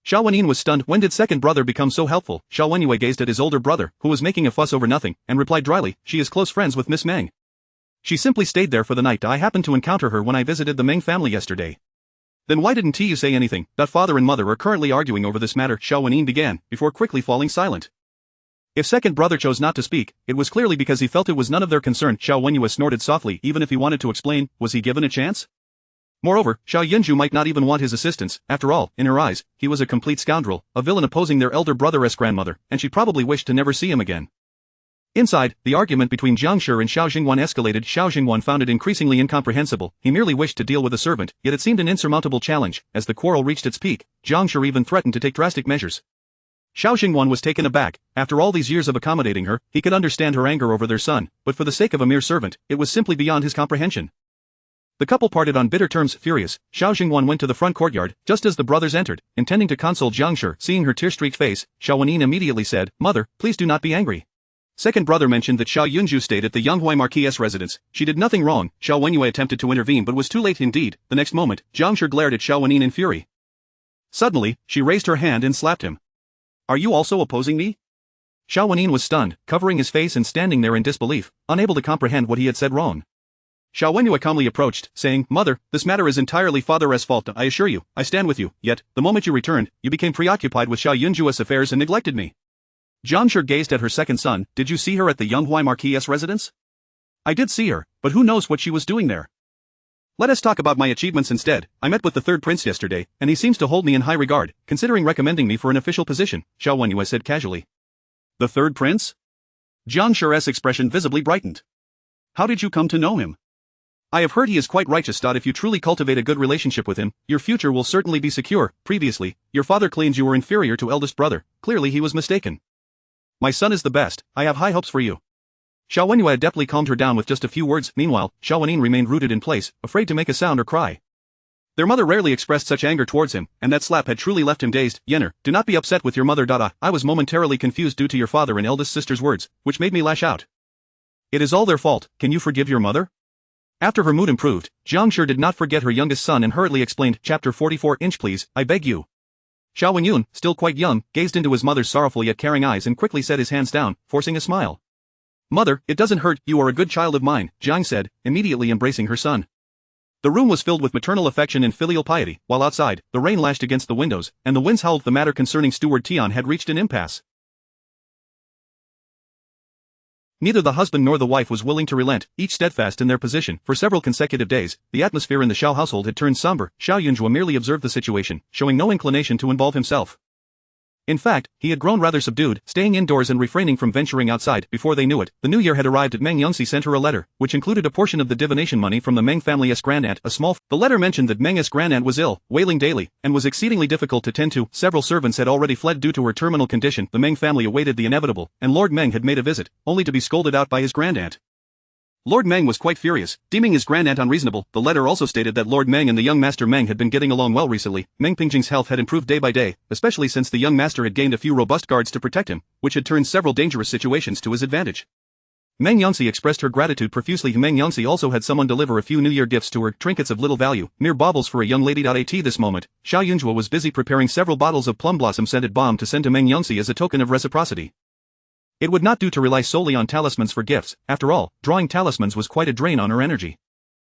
Xiao Wenyue was stunned. When did second brother become so helpful? Xiao Wenyue gazed at his older brother, who was making a fuss over nothing, and replied dryly, she is close friends with Miss Meng. She simply stayed there for the night. I happened to encounter her when I visited the Meng family yesterday. Then why didn't you say anything? That father and mother are currently arguing over this matter, Xiao Wenyue began, before quickly falling silent. If second brother chose not to speak, it was clearly because he felt it was none of their concern. Xiao Wenyue snorted softly. Even if he wanted to explain, was he given a chance? Moreover, Xiao Yunzhu might not even want his assistance. After all, in her eyes, he was a complete scoundrel, a villain opposing their elder brother's grandmother, and she probably wished to never see him again. Inside, the argument between Jiang Shi and Xiao Jingwan escalated. Xiao Jingwan found it increasingly incomprehensible. He merely wished to deal with a servant, yet it seemed an insurmountable challenge. As the quarrel reached its peak, Jiang Shi even threatened to take drastic measures. Xiao Jingwan was taken aback. After all these years of accommodating her, he could understand her anger over their son, but for the sake of a mere servant, it was simply beyond his comprehension. The couple parted on bitter terms. Furious, Xiao Jingwan went to the front courtyard, just as the brothers entered, intending to console Jiang Shi. Seeing her tear-streaked face, Xiao Wenyue immediately said, Mother, please do not be angry. Second brother mentioned that Xiao Yunzhu stayed at the Yonghui Marquis' residence. She did nothing wrong. Xiao Wenyue attempted to intervene but was too late indeed. The next moment, Jiang Shi glared at Xiao Wenyue in fury. Suddenly, she raised her hand and slapped him. Are you also opposing me? Xiao Wenyue was stunned, covering his face and standing there in disbelief, unable to comprehend what he had said wrong. Xiao Wenyue calmly approached, saying, Mother, this matter is entirely father's fault. I assure you, I stand with you. Yet, the moment you returned, you became preoccupied with Xiao Yunzhu's affairs and neglected me. Jiang Shi gazed at her second son. Did you see her at the Yonghui Marquis' residence? I did see her, but who knows what she was doing there? Let us talk about my achievements instead. I met with the third prince yesterday, and he seems to hold me in high regard, considering recommending me for an official position, Xiao Wenyue said casually. The third prince? Jiang Shi's expression visibly brightened. How did you come to know him? I have heard he is quite righteous. If you truly cultivate a good relationship with him, your future will certainly be secure. Previously, your father claims you were inferior to eldest brother. Clearly he was mistaken. My son is the best. I have high hopes for you. Xiao Wenyue adeptly calmed her down with just a few words. Meanwhile, Xiao Wenyue remained rooted in place, afraid to make a sound or cry. Their mother rarely expressed such anger towards him, and that slap had truly left him dazed. Yenner, do not be upset with your mother. I was momentarily confused due to your father and eldest sister's words, which made me lash out. It is all their fault. Can you forgive your mother? After her mood improved, Jiang Shi did not forget her youngest son and hurriedly explained, Chapter 44. Please, I beg you. Xiao Wenyue, still quite young, gazed into his mother's sorrowful yet caring eyes and quickly set his hands down, forcing a smile. Mother, it doesn't hurt. You are a good child of mine, Jiang said, immediately embracing her son. The room was filled with maternal affection and filial piety, while outside, the rain lashed against the windows, and the winds howled. The matter concerning Steward Tian had reached an impasse. Neither the husband nor the wife was willing to relent, each steadfast in their position. For several consecutive days, the atmosphere in the Xiao household had turned somber. Xiao Yunzhuo merely observed the situation, showing no inclination to involve himself. In fact, he had grown rather subdued, staying indoors and refraining from venturing outside. Before they knew it, the new year had arrived. Meng Yongxi sent her a letter, which included a portion of the divination money from the Meng family's grandaunt. The letter mentioned that Meng's grandaunt was ill, wailing daily, and was exceedingly difficult to tend to. Several servants had already fled due to her terminal condition. The Meng family awaited the inevitable, and Lord Meng had made a visit, only to be scolded out by his grandaunt. Lord Meng was quite furious, deeming his grandaunt unreasonable. The letter also stated that Lord Meng and the young master Meng had been getting along well recently. Meng Pingjing's health had improved day by day, especially since the young master had gained a few robust guards to protect him, which had turned several dangerous situations to his advantage. Meng Yongxi expressed her gratitude profusely. Meng Yongxi also had someone deliver a few New Year gifts to her, trinkets of little value, mere baubles for a young lady. At this moment, Xiao Yunzhuo was busy preparing several bottles of plum blossom scented balm to send to Meng Yongxi as a token of reciprocity. It would not do to rely solely on talismans for gifts. After all, drawing talismans was quite a drain on her energy.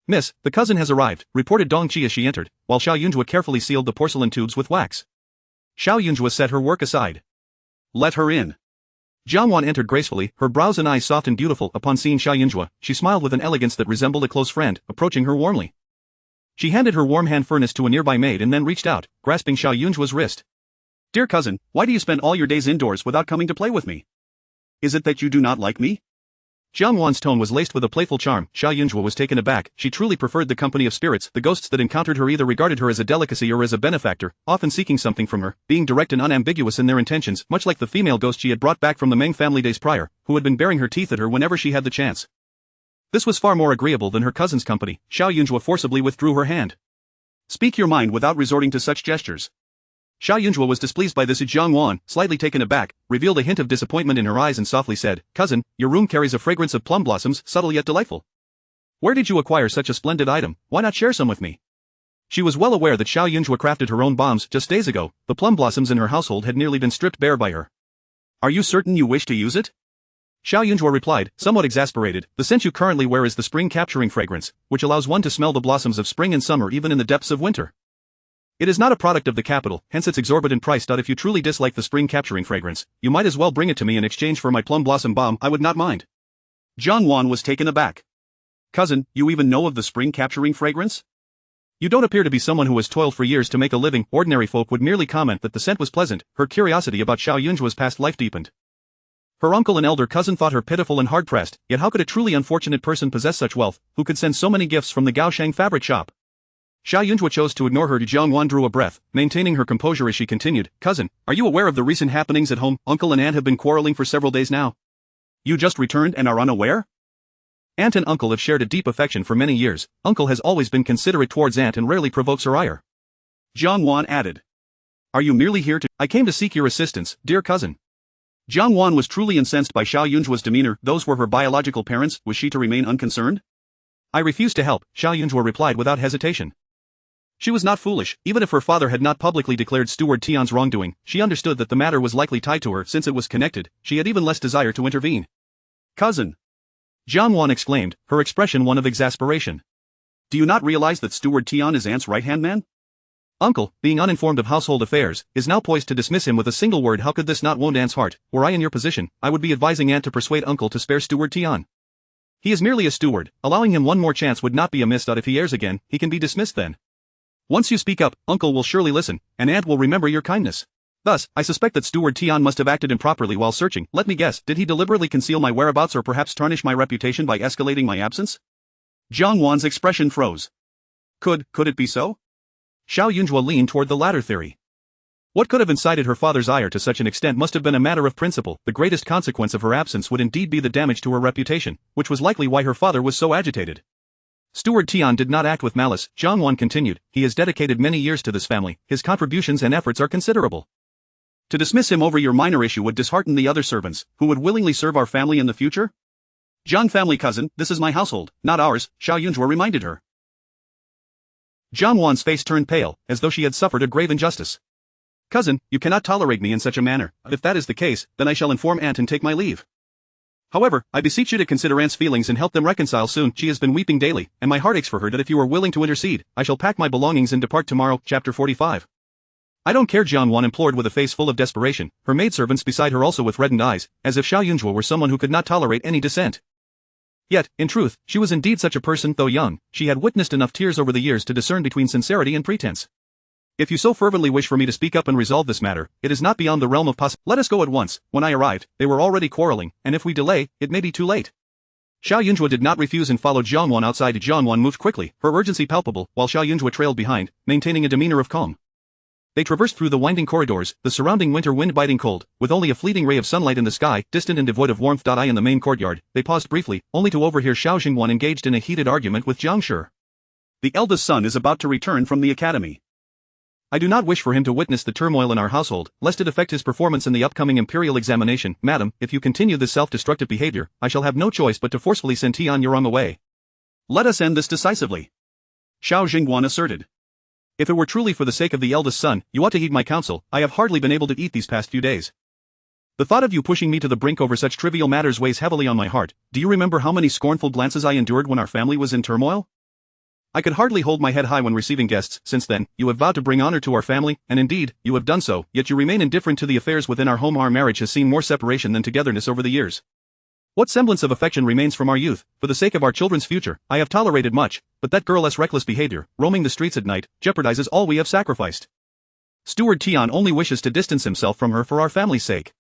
Miss, the cousin has arrived, reported Dong Qi as she entered, while Xiao Yunzhuo carefully sealed the porcelain tubes with wax. Xiao Yunzhuo set her work aside. Let her in. Jiangwan entered gracefully, her brows and eyes soft and beautiful. Upon seeing Xiao Yunzhuo, she smiled with an elegance that resembled a close friend, approaching her warmly. She handed her warm hand furnace to a nearby maid and then reached out, grasping Xiao Yunzhuo's wrist. Dear cousin, why do you spend all your days indoors without coming to play with me? Is it that you do not like me? Jiang Wan's tone was laced with a playful charm. Xiao Jiayun was taken aback. She truly preferred the company of spirits. The ghosts that encountered her either regarded her as a delicacy or as a benefactor, often seeking something from her, being direct and unambiguous in their intentions, much like the female ghost she had brought back from the Meng family days prior, who had been baring her teeth at her whenever she had the chance. This was far more agreeable than her cousin's company. Xiao Jiayun forcibly withdrew her hand. Speak your mind without resorting to such gestures. Xiao Jiayun was displeased by this. Jiang Wan, slightly taken aback, revealed a hint of disappointment in her eyes and softly said, "Cousin, your room carries a fragrance of plum blossoms, subtle yet delightful. Where did you acquire such a splendid item? Why not share some with me?" She was well aware that Xiao Jiayun crafted her own bombs. Just days ago, the plum blossoms in her household had nearly been stripped bare by her. Are you certain you wish to use it? Xiao Jiayun replied, somewhat exasperated. The scent you currently wear is the spring-capturing fragrance, which allows one to smell the blossoms of spring and summer even in the depths of winter. It is not a product of the capital, hence its exorbitant price. If you truly dislike the spring-capturing fragrance, you might as well bring it to me in exchange for my plum blossom bomb. I would not mind. Jiang Wan was taken aback. Cousin, you even know of the spring-capturing fragrance? You don't appear to be someone who has toiled for years to make a living. Ordinary folk would merely comment that the scent was pleasant. Her curiosity about Xiao Jiayun's past life deepened. Her uncle and elder cousin thought her pitiful and hard-pressed, yet how could a truly unfortunate person possess such wealth, who could send so many gifts from the Gaoshang fabric shop? Xiao Jiayun chose to ignore her. Jiang Wan drew a breath, maintaining her composure as she continued, "Cousin, are you aware of the recent happenings at home? Uncle and aunt have been quarreling for several days now." You just returned and are unaware? Aunt and uncle have shared a deep affection for many years. Uncle has always been considerate towards aunt and rarely provokes her ire. Jiang Wan added. Are you merely here to— I came to seek your assistance, dear cousin. Jiang Wan was truly incensed by Xiao Jiayun's demeanor. Those were her biological parents. Was she to remain unconcerned? I refuse to help, Xiao Jiayun replied without hesitation. She was not foolish. Even if her father had not publicly declared Steward Tian's wrongdoing, she understood that the matter was likely tied to her. Since it was connected, she had even less desire to intervene. Cousin! Jiang Wan exclaimed, her expression one of exasperation. Do you not realize that Steward Tian is aunt's right-hand man? Uncle, being uninformed of household affairs, is now poised to dismiss him with a single word. How could this not wound aunt's heart? Were I in your position, I would be advising aunt to persuade uncle to spare Steward Tian. He is merely a steward. Allowing him one more chance would not be amiss. If he errs again, he can be dismissed then. Once you speak up, uncle will surely listen, and aunt will remember your kindness. Thus, I suspect that Steward Tian must have acted improperly while searching. Let me guess, did he deliberately conceal my whereabouts or perhaps tarnish my reputation by escalating my absence? Jiang Wan's expression froze. Could it be so? Xiao Jiayun leaned toward the latter theory. What could have incited her father's ire to such an extent must have been a matter of principle. The greatest consequence of her absence would indeed be the damage to her reputation, which was likely why her father was so agitated. Steward Tian did not act with malice, Jiang Wan continued. He has dedicated many years to this family. His contributions and efforts are considerable. To dismiss him over your minor issue would dishearten the other servants, who would willingly serve our family in the future? Jiang family cousin, this is my household, not ours, Xiao Jiayun reminded her. Jiang Wan's face turned pale, as though she had suffered a grave injustice. Cousin, you cannot tolerate me in such a manner. If that is the case, then I shall inform aunt and take my leave. However, I beseech you to consider aunt's feelings and help them reconcile soon. She has been weeping daily, and my heart aches for her. That if you are willing to intercede, I shall pack my belongings and depart tomorrow. Chapter 45. I don't care, Jiang Wan implored with a face full of desperation, her maidservants beside her also with reddened eyes, as if Xiao Jiayun were someone who could not tolerate any dissent. Yet, in truth, she was indeed such a person. Though young, she had witnessed enough tears over the years to discern between sincerity and pretense. If you so fervently wish for me to speak up and resolve this matter, it is not beyond the realm of possibility. Let us go at once. When I arrived, they were already quarreling, and if we delay, it may be too late. Xiao Jiayun did not refuse and followed Jiang Wan outside. Jiang Wan moved quickly, her urgency palpable, while Xiao Jiayun trailed behind, maintaining a demeanor of calm. They traversed through the winding corridors, the surrounding winter wind biting cold, with only a fleeting ray of sunlight in the sky, distant and devoid of warmth. In the main courtyard, they paused briefly, only to overhear Xiao Jiayun engaged in a heated argument with Jiang Shi. The eldest son is about to return from the academy. I do not wish for him to witness the turmoil in our household, lest it affect his performance in the upcoming imperial examination. Madam, if you continue this self-destructive behavior, I shall have no choice but to forcefully send Tian Yurong away. Let us end this decisively. Xiao Jiayun asserted. If it were truly for the sake of the eldest son, you ought to heed my counsel. I have hardly been able to eat these past few days. The thought of you pushing me to the brink over such trivial matters weighs heavily on my heart. Do you remember how many scornful glances I endured when our family was in turmoil? I could hardly hold my head high when receiving guests. Since then, you have vowed to bring honor to our family, and indeed, you have done so, yet you remain indifferent to the affairs within our home. Our marriage has seen more separation than togetherness over the years. What semblance of affection remains from our youth? For the sake of our children's future, I have tolerated much, but that girl's reckless behavior, roaming the streets at night, jeopardizes all we have sacrificed. Steward Tian only wishes to distance himself from her for our family's sake.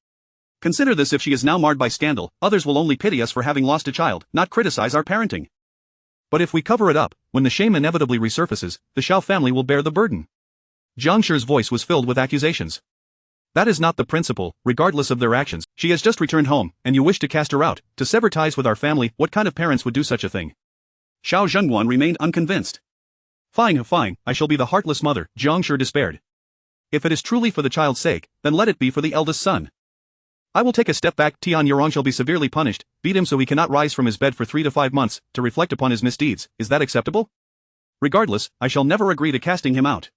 Consider this: if she is now marred by scandal, others will only pity us for having lost a child, not criticize our parenting. But if we cover it up, when the shame inevitably resurfaces, the Xiao family will bear the burden. Jiang Shi's voice was filled with accusations. That is not the principle, regardless of their actions. She has just returned home, and you wish to cast her out, to sever ties with our family. What kind of parents would do such a thing? Xiao Zhenguan remained unconvinced. Fine, I shall be the heartless mother, Jiang Shi despaired. If it is truly for the child's sake, then let it be for the eldest son. I will take a step back. Tian Yurong shall be severely punished, beat him so he cannot rise from his bed for 3 to 5 months, to reflect upon his misdeeds. Is that acceptable? Regardless, I shall never agree to casting him out.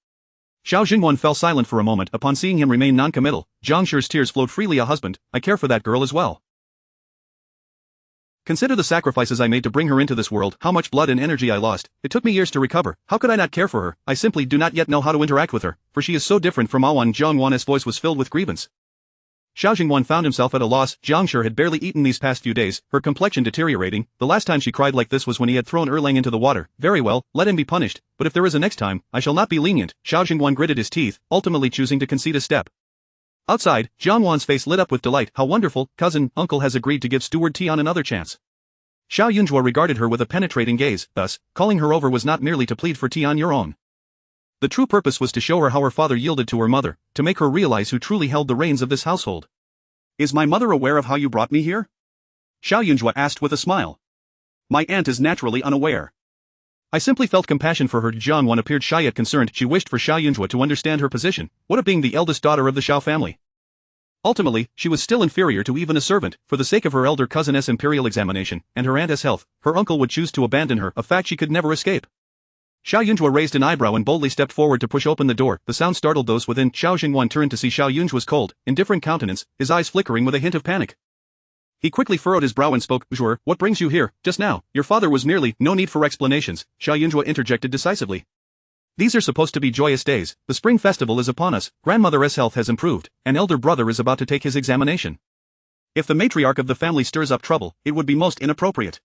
Xiao Jingwan fell silent for a moment. Upon seeing him remain non-committal, Jiang Shi's tears flowed freely. A husband, I care for that girl as well. Consider the sacrifices I made to bring her into this world, how much blood and energy I lost. It took me years to recover. How could I not care for her? I simply do not yet know how to interact with her, for she is so different from Awan. Jiangwan's voice was filled with grievance. Xiao Jingwan found himself at a loss. Jiang Shi had barely eaten these past few days, her complexion deteriorating. The last time she cried like this was when he had thrown Erlang into the water. Very well, let him be punished, but if there is a next time, I shall not be lenient. Xiao Jingwan gritted his teeth, ultimately choosing to concede a step. Outside, Jiangwan's face lit up with delight. How wonderful, cousin, uncle has agreed to give Steward Tian another chance. Xiao Yunzhuo regarded her with a penetrating gaze, thus, calling her over was not merely to plead for Tian Yurong. The true purpose was to show her how her father yielded to her mother, to make her realize who truly held the reins of this household. Is my mother aware of how you brought me here? Xiao Yunzhuo asked with a smile. My aunt is naturally unaware. I simply felt compassion for her. Jiangwan appeared shy yet concerned. She wished for Xiao Yunzhuo to understand her position, what of being the eldest daughter of the Xiao family. Ultimately, she was still inferior to even a servant. For the sake of her elder cousin's imperial examination, and her aunt's health, her uncle would choose to abandon her, a fact she could never escape. Xiao Yunzhuo raised an eyebrow and boldly stepped forward to push open the door. The sound startled those within. Xiao Jingwan turned to see Xiao Yunzhuo's cold, indifferent countenance, his eyes flickering with a hint of panic. He quickly furrowed his brow and spoke. Zhuo, what brings you here? Just now, your father was merely. No need for explanations, Xiao Yunzhuo interjected decisively. These are supposed to be joyous days. The spring festival is upon us. Grandmother's health has improved, and elder brother is about to take his examination. If the matriarch of the family stirs up trouble, it would be most inappropriate.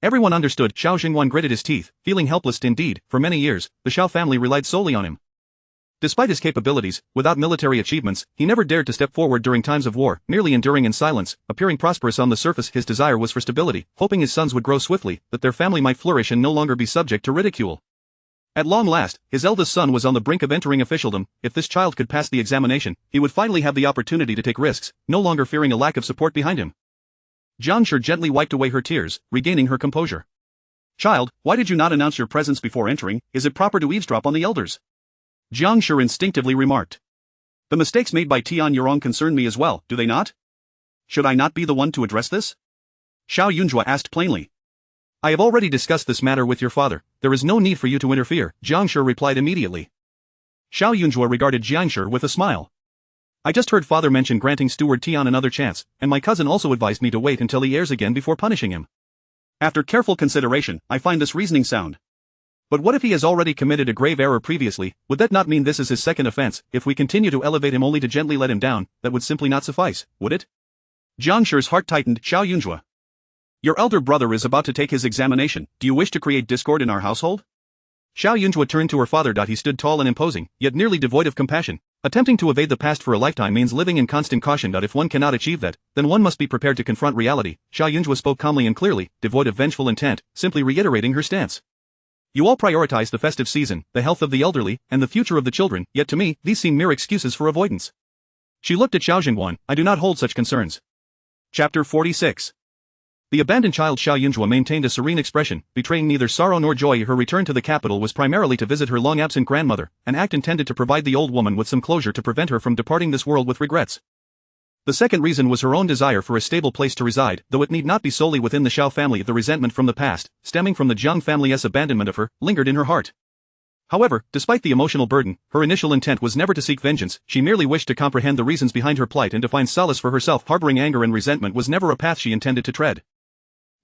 Everyone understood. Xiao Jingwan gritted his teeth, feeling helpless indeed. For many years, the Xiao family relied solely on him. Despite his capabilities, without military achievements, he never dared to step forward during times of war, merely enduring in silence, appearing prosperous on the surface. His desire was for stability, hoping his sons would grow swiftly, that their family might flourish and no longer be subject to ridicule. At long last, his eldest son was on the brink of entering officialdom. If this child could pass the examination, he would finally have the opportunity to take risks, no longer fearing a lack of support behind him. Jiang Shi gently wiped away her tears, regaining her composure. Child, why did you not announce your presence before entering? Is it proper to eavesdrop on the elders? Jiang Shi instinctively remarked. The mistakes made by Tian Yurong concern me as well, do they not? Should I not be the one to address this? Xiao Yunzhuo asked plainly. I have already discussed this matter with your father. There is no need for you to interfere, Jiang Shi replied immediately. Xiao Yunzhuo regarded Jiang Shi with a smile. I just heard father mention granting Steward Tian another chance, and my cousin also advised me to wait until he errs again before punishing him. After careful consideration, I find this reasoning sound. But what if he has already committed a grave error previously? Would that not mean this is his second offense? If we continue to elevate him only to gently let him down, that would simply not suffice, would it? Jiang Shi's heart tightened. Xiao Yunzhuo. Your elder brother is about to take his examination. Do you wish to create discord in our household? Xiao Yunzhuo turned to her father. He stood tall and imposing, yet nearly devoid of compassion. Attempting to evade the past for a lifetime means living in constant caution. If one cannot achieve that, then one must be prepared to confront reality. Xiao Yunzhuo spoke calmly and clearly, devoid of vengeful intent, simply reiterating her stance. You all prioritize the festive season, the health of the elderly, and the future of the children, yet to me, these seem mere excuses for avoidance. She looked at Xiao Jingwan. I do not hold such concerns. Chapter 46. The abandoned child Xiao Yunzhuo maintained a serene expression, betraying neither sorrow nor joy. Her return to the capital was primarily to visit her long-absent grandmother, an act intended to provide the old woman with some closure to prevent her from departing this world with regrets. The second reason was her own desire for a stable place to reside, though it need not be solely within the Xiao family. The resentment from the past, stemming from the Jiang family's abandonment of her, lingered in her heart. However, despite the emotional burden, her initial intent was never to seek vengeance. She merely wished to comprehend the reasons behind her plight and to find solace for herself. Harboring anger and resentment was never a path she intended to tread.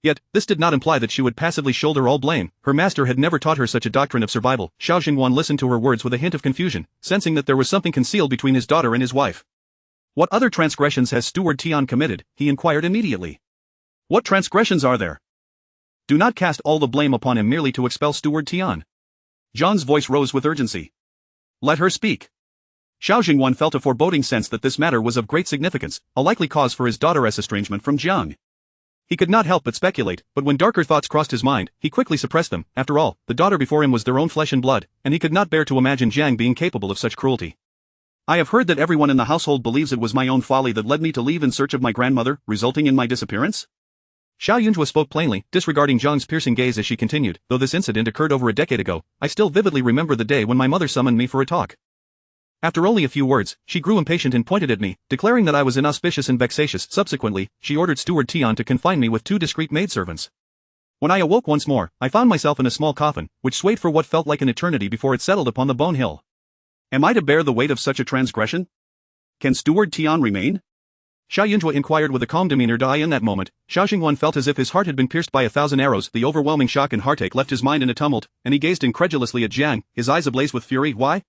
Yet, this did not imply that she would passively shoulder all blame. Her master had never taught her such a doctrine of survival. Xiao Jingwan listened to her words with a hint of confusion, sensing that there was something concealed between his daughter and his wife. What other transgressions has Steward Tian committed? He inquired immediately. What transgressions are there? Do not cast all the blame upon him merely to expel Steward Tian. John's voice rose with urgency. Let her speak. Xiao Jiayun felt a foreboding sense that this matter was of great significance, a likely cause for his daughter's estrangement from Jiang. He could not help but speculate, but when darker thoughts crossed his mind, he quickly suppressed them. After all, the daughter before him was their own flesh and blood, and he could not bear to imagine Jiang being capable of such cruelty. I have heard that everyone in the household believes it was my own folly that led me to leave in search of my grandmother, resulting in my disappearance? Xiao Jiayun Zhuo spoke plainly, disregarding Jiang's piercing gaze as she continued. Though this incident occurred over a decade ago, I still vividly remember the day when my mother summoned me for a talk. After only a few words, she grew impatient and pointed at me, declaring that I was inauspicious and vexatious. Subsequently, she ordered Steward Tian to confine me with 2 discreet maidservants. When I awoke once more, I found myself in a small coffin, which swayed for what felt like an eternity before it settled upon the bone hill. Am I to bear the weight of such a transgression? Can Steward Tian remain? Xiao Jiayun Zhuo inquired with a calm demeanor. In that moment, Xiao Jiayun felt as if his heart had been pierced by 1,000 arrows. The overwhelming shock and heartache left his mind in a tumult, and he gazed incredulously at Jiang, his eyes ablaze with fury. Why?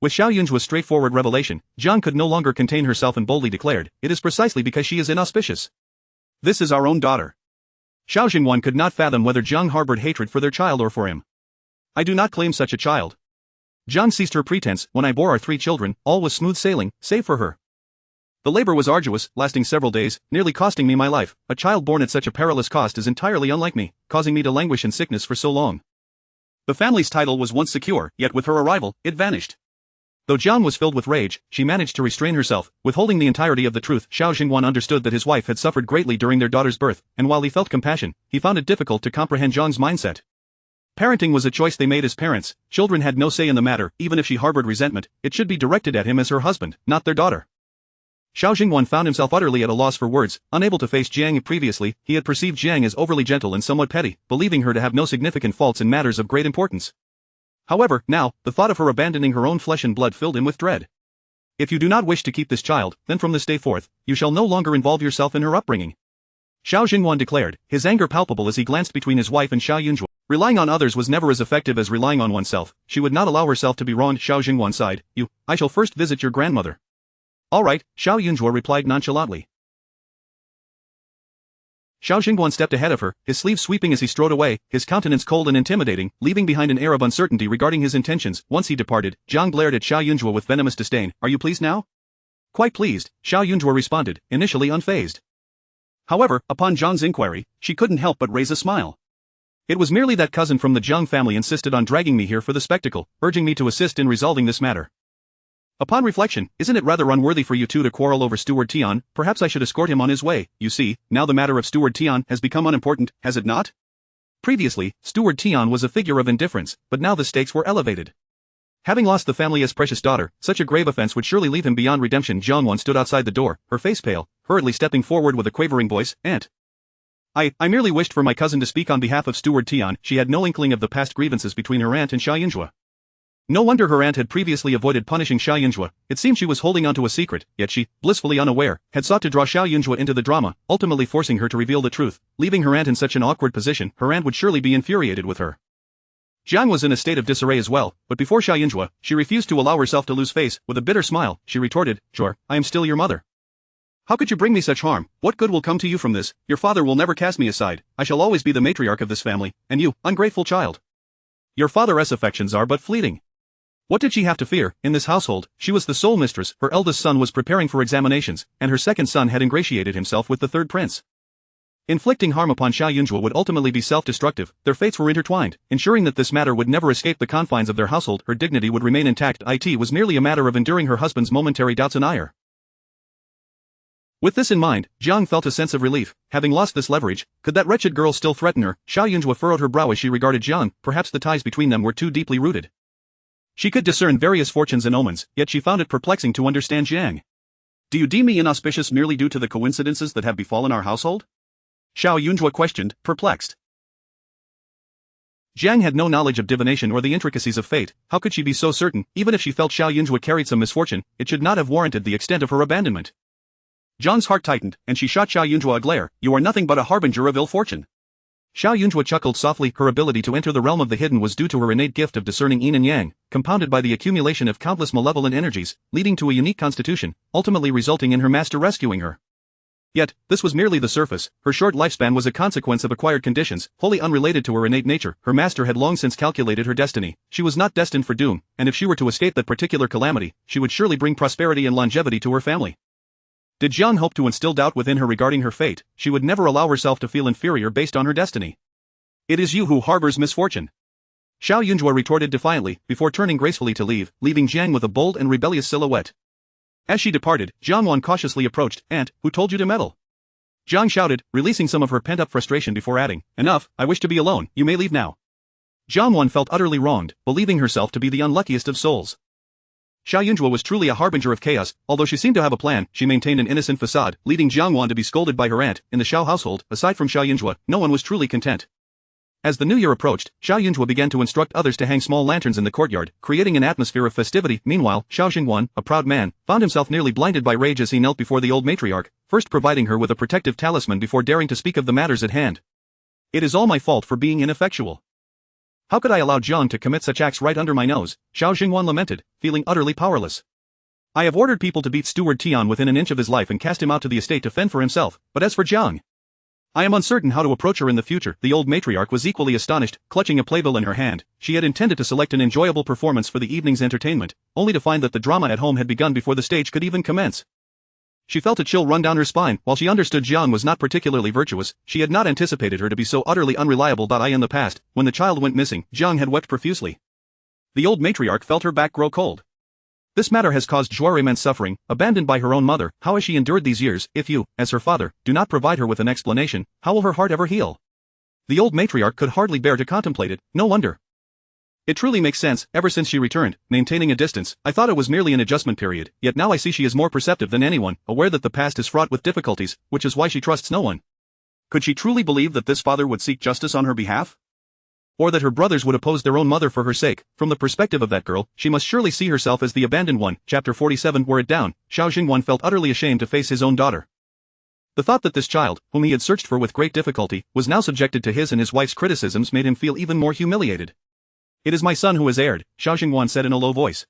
With Xiao Jiayun Zhuo's straightforward revelation, Jiang could no longer contain herself and boldly declared, "It is precisely because she is inauspicious. This is our own daughter." Xiao Jiayun could not fathom whether Jiang harbored hatred for their child or for him. "I do not claim such a child." Jiang ceased her pretense. "When I bore our 3 children, all was smooth sailing, save for her. The labor was arduous, lasting several days, nearly costing me my life. A child born at such a perilous cost is entirely unlike me, causing me to languish in sickness for so long." The family's title was once secure, yet with her arrival, it vanished. Though Jiang was filled with rage, she managed to restrain herself, withholding the entirety of the truth. Xiao Jiayun understood that his wife had suffered greatly during their daughter's birth, and while he felt compassion, he found it difficult to comprehend Jiang's mindset. Parenting was a choice they made as parents. Children had no say in the matter. Even if she harbored resentment, it should be directed at him as her husband, not their daughter. Xiao Jiayun found himself utterly at a loss for words, unable to face Jiang. Previously, he had perceived Jiang as overly gentle and somewhat petty, believing her to have no significant faults in matters of great importance. However, now, the thought of her abandoning her own flesh and blood filled him with dread. "If you do not wish to keep this child, then from this day forth, you shall no longer involve yourself in her upbringing," Xiao Jiayun declared, his anger palpable as he glanced between his wife and Xiao Jiayun Zhuo. Relying on others was never as effective as relying on oneself. She would not allow herself to be wronged. Xiao Jiayun sighed. I shall first visit your grandmother." "All right," Xiao Jiayun Zhuo replied nonchalantly. Xiao Jiayun stepped ahead of her, his sleeve sweeping as he strode away, his countenance cold and intimidating, leaving behind an air of uncertainty regarding his intentions. Once he departed, Jiang glared at Xiao Jiayun with venomous disdain. "Are you pleased now?" "Quite pleased," Xiao Jiayun responded, initially unfazed. However, upon Jiang's inquiry, she couldn't help but raise a smile. "It was merely that cousin from the Jiang family insisted on dragging me here for the spectacle, urging me to assist in resolving this matter. Upon reflection, isn't it rather unworthy for you two to quarrel over Steward Tian? Perhaps I should escort him on his way. You see, now the matter of Steward Tian has become unimportant, has it not? Previously, Steward Tian was a figure of indifference, but now the stakes were elevated. Having lost the family's precious daughter, such a grave offense would surely leave him beyond redemption." Jiang stood outside the door, her face pale, hurriedly stepping forward with a quavering voice. "Aunt. I merely wished for my cousin to speak on behalf of Steward Tian." She had no inkling of the past grievances between her aunt and Xiao Jiayun Zhuo. No wonder her aunt had previously avoided punishing Xiao Jiayun Zhuo. It seemed she was holding onto a secret, yet she, blissfully unaware, had sought to draw Xiao Jiayun Zhuo into the drama, ultimately forcing her to reveal the truth. Leaving her aunt in such an awkward position, her aunt would surely be infuriated with her. Jiang was in a state of disarray as well, but before Xiao Jiayun Zhuo, she refused to allow herself to lose face. With a bitter smile, she retorted, "Sure, I am still your mother. How could you bring me such harm? What good will come to you from this? Your father will never cast me aside. I shall always be the matriarch of this family, and you, ungrateful child. Your father's affections are but fleeting." What did she have to fear? In this household, she was the sole mistress. Her eldest son was preparing for examinations, and her second son had ingratiated himself with the third prince. Inflicting harm upon Xiao Jiayun Zhuo would ultimately be self-destructive. Their fates were intertwined, ensuring that this matter would never escape the confines of their household. Her dignity would remain intact. It was merely a matter of enduring her husband's momentary doubts and ire. With this in mind, Jiang felt a sense of relief. Having lost this leverage, could that wretched girl still threaten her? Xiao Jiayun Zhuo furrowed her brow as she regarded Jiang. Perhaps the ties between them were too deeply rooted. She could discern various fortunes and omens, yet she found it perplexing to understand Jiang. "Do you deem me inauspicious merely due to the coincidences that have befallen our household?" Xiao Jiayun Zhuo questioned, perplexed. Jiang had no knowledge of divination or the intricacies of fate. How could she be so certain? Even if she felt Xiao Jiayun Zhuo carried some misfortune, it should not have warranted the extent of her abandonment. Jiang's heart tightened, and she shot Xiao Jiayun Zhuo a glare. "You are nothing but a harbinger of ill fortune." Xiao Jiayun Zhuo chuckled softly. Her ability to enter the realm of the hidden was due to her innate gift of discerning yin and yang, compounded by the accumulation of countless malevolent energies, leading to a unique constitution, ultimately resulting in her master rescuing her. Yet, this was merely the surface. Her short lifespan was a consequence of acquired conditions, wholly unrelated to her innate nature. Her master had long since calculated her destiny. She was not destined for doom, and if she were to escape that particular calamity, she would surely bring prosperity and longevity to her family. Did Jiang hope to instill doubt within her regarding her fate, she would never allow herself to feel inferior based on her destiny. It is you who harbors misfortune. Xiao Jiayun Zhuo retorted defiantly, before turning gracefully to leave, leaving Jiang with a bold and rebellious silhouette. As she departed, Jiang Wan cautiously approached, "Aunt, who told you to meddle?" Jiang shouted, releasing some of her pent-up frustration before adding, "Enough, I wish to be alone, you may leave now." Jiang Wan felt utterly wronged, believing herself to be the unluckiest of souls. Xiao Jiayun Zhuo was truly a harbinger of chaos. Although she seemed to have a plan, she maintained an innocent facade, leading Jiang Wan to be scolded by her aunt. In the Xiao household, aside from Xiao Jiayun Zhuo, no one was truly content. As the new year approached, Xiao Jiayun Zhuo began to instruct others to hang small lanterns in the courtyard, creating an atmosphere of festivity. Meanwhile, Xiao Jingwan, a proud man, found himself nearly blinded by rage as he knelt before the old matriarch, first providing her with a protective talisman before daring to speak of the matters at hand. "It is all my fault for being ineffectual. How could I allow Jiang to commit such acts right under my nose?" Xiao Jingwan lamented, feeling utterly powerless. "I have ordered people to beat Steward Tian within an inch of his life and cast him out to the estate to fend for himself, but as for Jiang, I am uncertain how to approach her in the future." The old matriarch was equally astonished, clutching a playbill in her hand. She had intended to select an enjoyable performance for the evening's entertainment, only to find that the drama at home had begun before the stage could even commence. She felt a chill run down her spine. While she understood Jiang was not particularly virtuous, she had not anticipated her to be so utterly unreliable. In the past, when the child went missing, Jiang had wept profusely. The old matriarch felt her back grow cold. This matter has caused Zhuo immense suffering, abandoned by her own mother. How has she endured these years? If you, as her father, do not provide her with an explanation, how will her heart ever heal? The old matriarch could hardly bear to contemplate it. No wonder. It truly makes sense. Ever since she returned, maintaining a distance, I thought it was merely an adjustment period, yet now I see she is more perceptive than anyone, aware that the past is fraught with difficulties, which is why she trusts no one. Could she truly believe that this father would seek justice on her behalf? Or that her brothers would oppose their own mother for her sake? From the perspective of that girl, she must surely see herself as the abandoned one. Chapter 47. Were it down, Xiao Jingwan felt utterly ashamed to face his own daughter. The thought that this child, whom he had searched for with great difficulty, was now subjected to his and his wife's criticisms made him feel even more humiliated. "It is my son who has erred," Xiao Jingwan said in a low voice.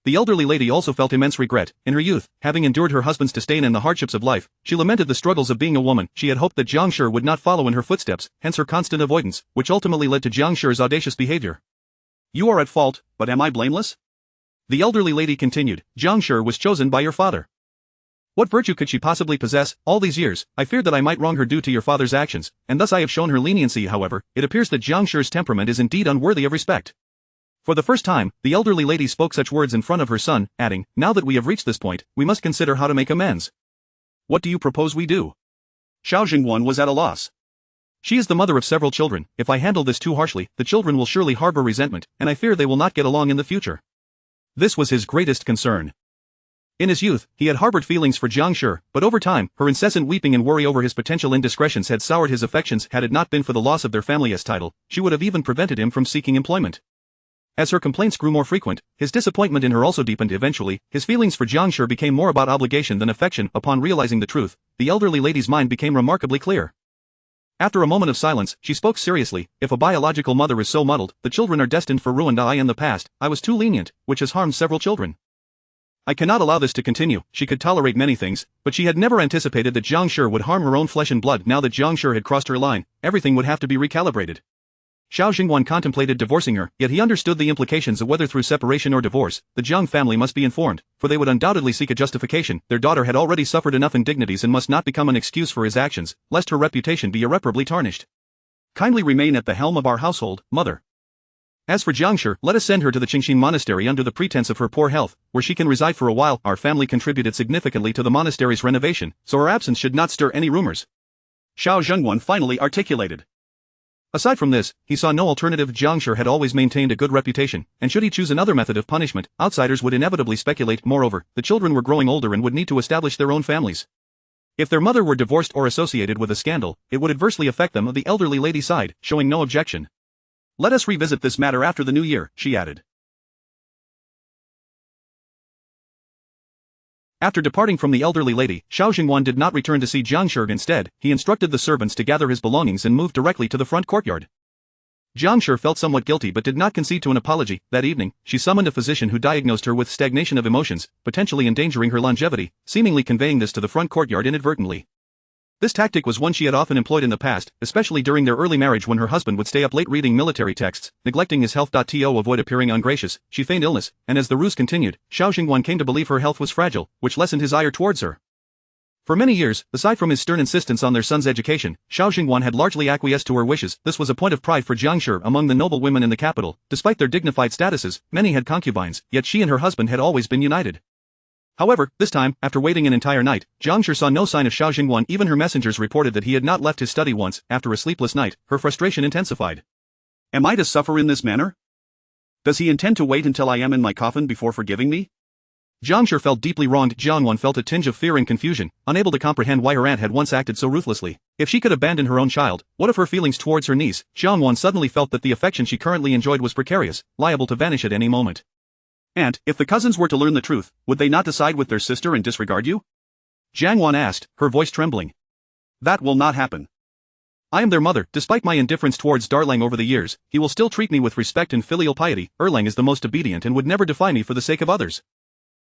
The elderly lady also felt immense regret. In her youth, having endured her husband's disdain and the hardships of life, she lamented the struggles of being a woman. She had hoped that Jiang Shi would not follow in her footsteps, hence her constant avoidance, which ultimately led to Jiang Shi's audacious behavior. "You are at fault, but am I blameless?" The elderly lady continued. "Jiang Shi was chosen by your father. What virtue could she possibly possess? All these years, I feared that I might wrong her due to your father's actions, and thus I have shown her leniency. However, it appears that Jiang Shi's temperament is indeed unworthy of respect." For the first time, the elderly lady spoke such words in front of her son, adding, "Now that we have reached this point, we must consider how to make amends. What do you propose we do?" Xiao Jingwan was at a loss. "She is the mother of several children. If I handle this too harshly, the children will surely harbor resentment, and I fear they will not get along in the future." This was his greatest concern. In his youth, he had harbored feelings for Jiang Shi, but over time, her incessant weeping and worry over his potential indiscretions had soured his affections. Had it not been for the loss of their family's title, she would have even prevented him from seeking employment. As her complaints grew more frequent, his disappointment in her also deepened. Eventually, his feelings for Jiang Shi became more about obligation than affection. Upon realizing the truth, the elderly lady's mind became remarkably clear. After a moment of silence, she spoke seriously. "If a biological mother is so muddled, the children are destined for ruin. In the past, I was too lenient, which has harmed several children. I cannot allow this to continue." She could tolerate many things, but she had never anticipated that Jiang Shi would harm her own flesh and blood. Now that Jiang Shi had crossed her line, everything would have to be recalibrated. Xiao Jingwan contemplated divorcing her, yet he understood the implications of whether through separation or divorce, the Jiang family must be informed, for they would undoubtedly seek a justification. Their daughter had already suffered enough indignities and must not become an excuse for his actions, lest her reputation be irreparably tarnished. "Kindly remain at the helm of our household, mother. As for Jiang Shi, let us send her to the Qingxin monastery under the pretense of her poor health, where she can reside for a while. Our family contributed significantly to the monastery's renovation, so her absence should not stir any rumors," Xiao Jingwan finally articulated. Aside from this, he saw no alternative. Jiang Shi had always maintained a good reputation, and should he choose another method of punishment, outsiders would inevitably speculate. Moreover, the children were growing older and would need to establish their own families. If their mother were divorced or associated with a scandal, it would adversely affect them. The elderly lady sighed, showing no objection. "Let us revisit this matter after the new year," she added. After departing from the elderly lady, Xiao Jingwan did not return to see Jiang Shi. Instead, he instructed the servants to gather his belongings and move directly to the front courtyard. Jiang Shi felt somewhat guilty but did not concede to an apology. That evening, she summoned a physician who diagnosed her with stagnation of emotions, potentially endangering her longevity, seemingly conveying this to the front courtyard inadvertently. This tactic was one she had often employed in the past, especially during their early marriage when her husband would stay up late reading military texts, neglecting his health. To avoid appearing ungracious, she feigned illness, and as the ruse continued, Xiao Jingwan came to believe her health was fragile, which lessened his ire towards her. For many years, aside from his stern insistence on their son's education, Xiao Jingwan had largely acquiesced to her wishes. This was a point of pride for Jiang Shi among the noble women in the capital. Despite their dignified statuses, many had concubines, yet she and her husband had always been united. However, this time, after waiting an entire night, Jiang Shi saw no sign of Xiao Jingwan. Even her messengers reported that he had not left his study once. After a sleepless night, her frustration intensified. Am I to suffer in this manner? Does he intend to wait until I am in my coffin before forgiving me? Jiang Shi felt deeply wronged. Jiangwan felt a tinge of fear and confusion, unable to comprehend why her aunt had once acted so ruthlessly. If she could abandon her own child, what of her feelings towards her niece? Jiangwan suddenly felt that the affection she currently enjoyed was precarious, liable to vanish at any moment. And, if the cousins were to learn the truth, would they not decide with their sister and disregard you? Jiangwan asked, her voice trembling. That will not happen. I am their mother. Despite my indifference towards Darlang over the years, he will still treat me with respect and filial piety. Erlang is the most obedient and would never defy me for the sake of others.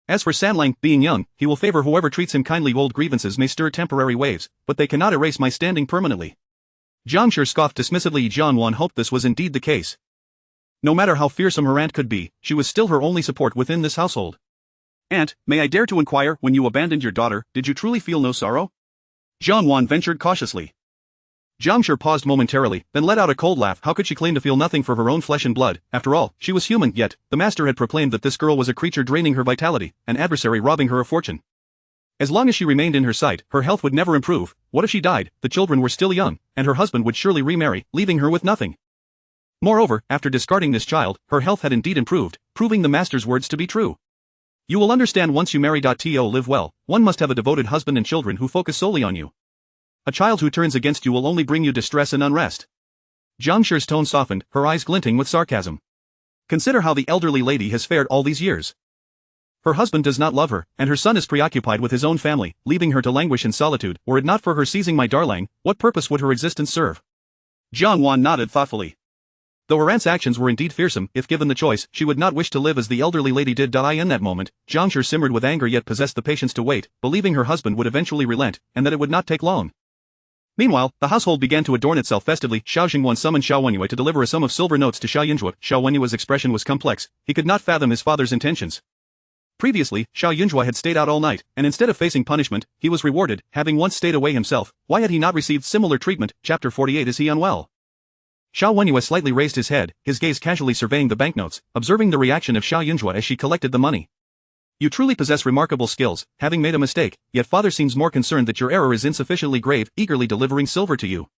As for Sanlang, being young, he will favor whoever treats him kindly. Old grievances may stir temporary waves, but they cannot erase my standing permanently. Jiang Shi scoffed dismissively. Jiangwan hoped this was indeed the case. No matter how fearsome her aunt could be, she was still her only support within this household. Aunt, may I dare to inquire, when you abandoned your daughter, did you truly feel no sorrow? Jiangwan ventured cautiously. Jiang Shi paused momentarily, then let out a cold laugh. How could she claim to feel nothing for her own flesh and blood? After all, she was human. Yet, the master had proclaimed that this girl was a creature draining her vitality, an adversary robbing her of fortune. As long as she remained in her sight, her health would never improve. What if she died? The children were still young, and her husband would surely remarry, leaving her with nothing. Moreover, after discarding this child, her health had indeed improved, proving the master's words to be true. You will understand once you marry. To live well, one must have a devoted husband and children who focus solely on you. A child who turns against you will only bring you distress and unrest. Jiang Shi's tone softened, her eyes glinting with sarcasm. Consider how the elderly lady has fared all these years. Her husband does not love her, and her son is preoccupied with his own family, leaving her to languish in solitude. Were it not for her seizing my darling, what purpose would her existence serve? Jiangwan nodded thoughtfully. Though her aunt's actions were indeed fearsome, if given the choice, she would not wish to live as the elderly lady did. In that moment, Jiang Shi simmered with anger yet possessed the patience to wait, believing her husband would eventually relent, and that it would not take long. Meanwhile, the household began to adorn itself festively. Xiao Jingwan summoned Xiao Wenyue to deliver a sum of silver notes to Xiao Yunzhuo. Xiao Wenyue's expression was complex. He could not fathom his father's intentions. Previously, Xiao Yunzhuo had stayed out all night, and instead of facing punishment, he was rewarded. Having once stayed away himself, why had he not received similar treatment? Chapter 48. Is he unwell? Xiao Wenyue slightly raised his head, his gaze casually surveying the banknotes, observing the reaction of Xiao Yunzhuo as she collected the money. You truly possess remarkable skills, having made a mistake, yet father seems more concerned that your error is insufficiently grave, eagerly delivering silver to you.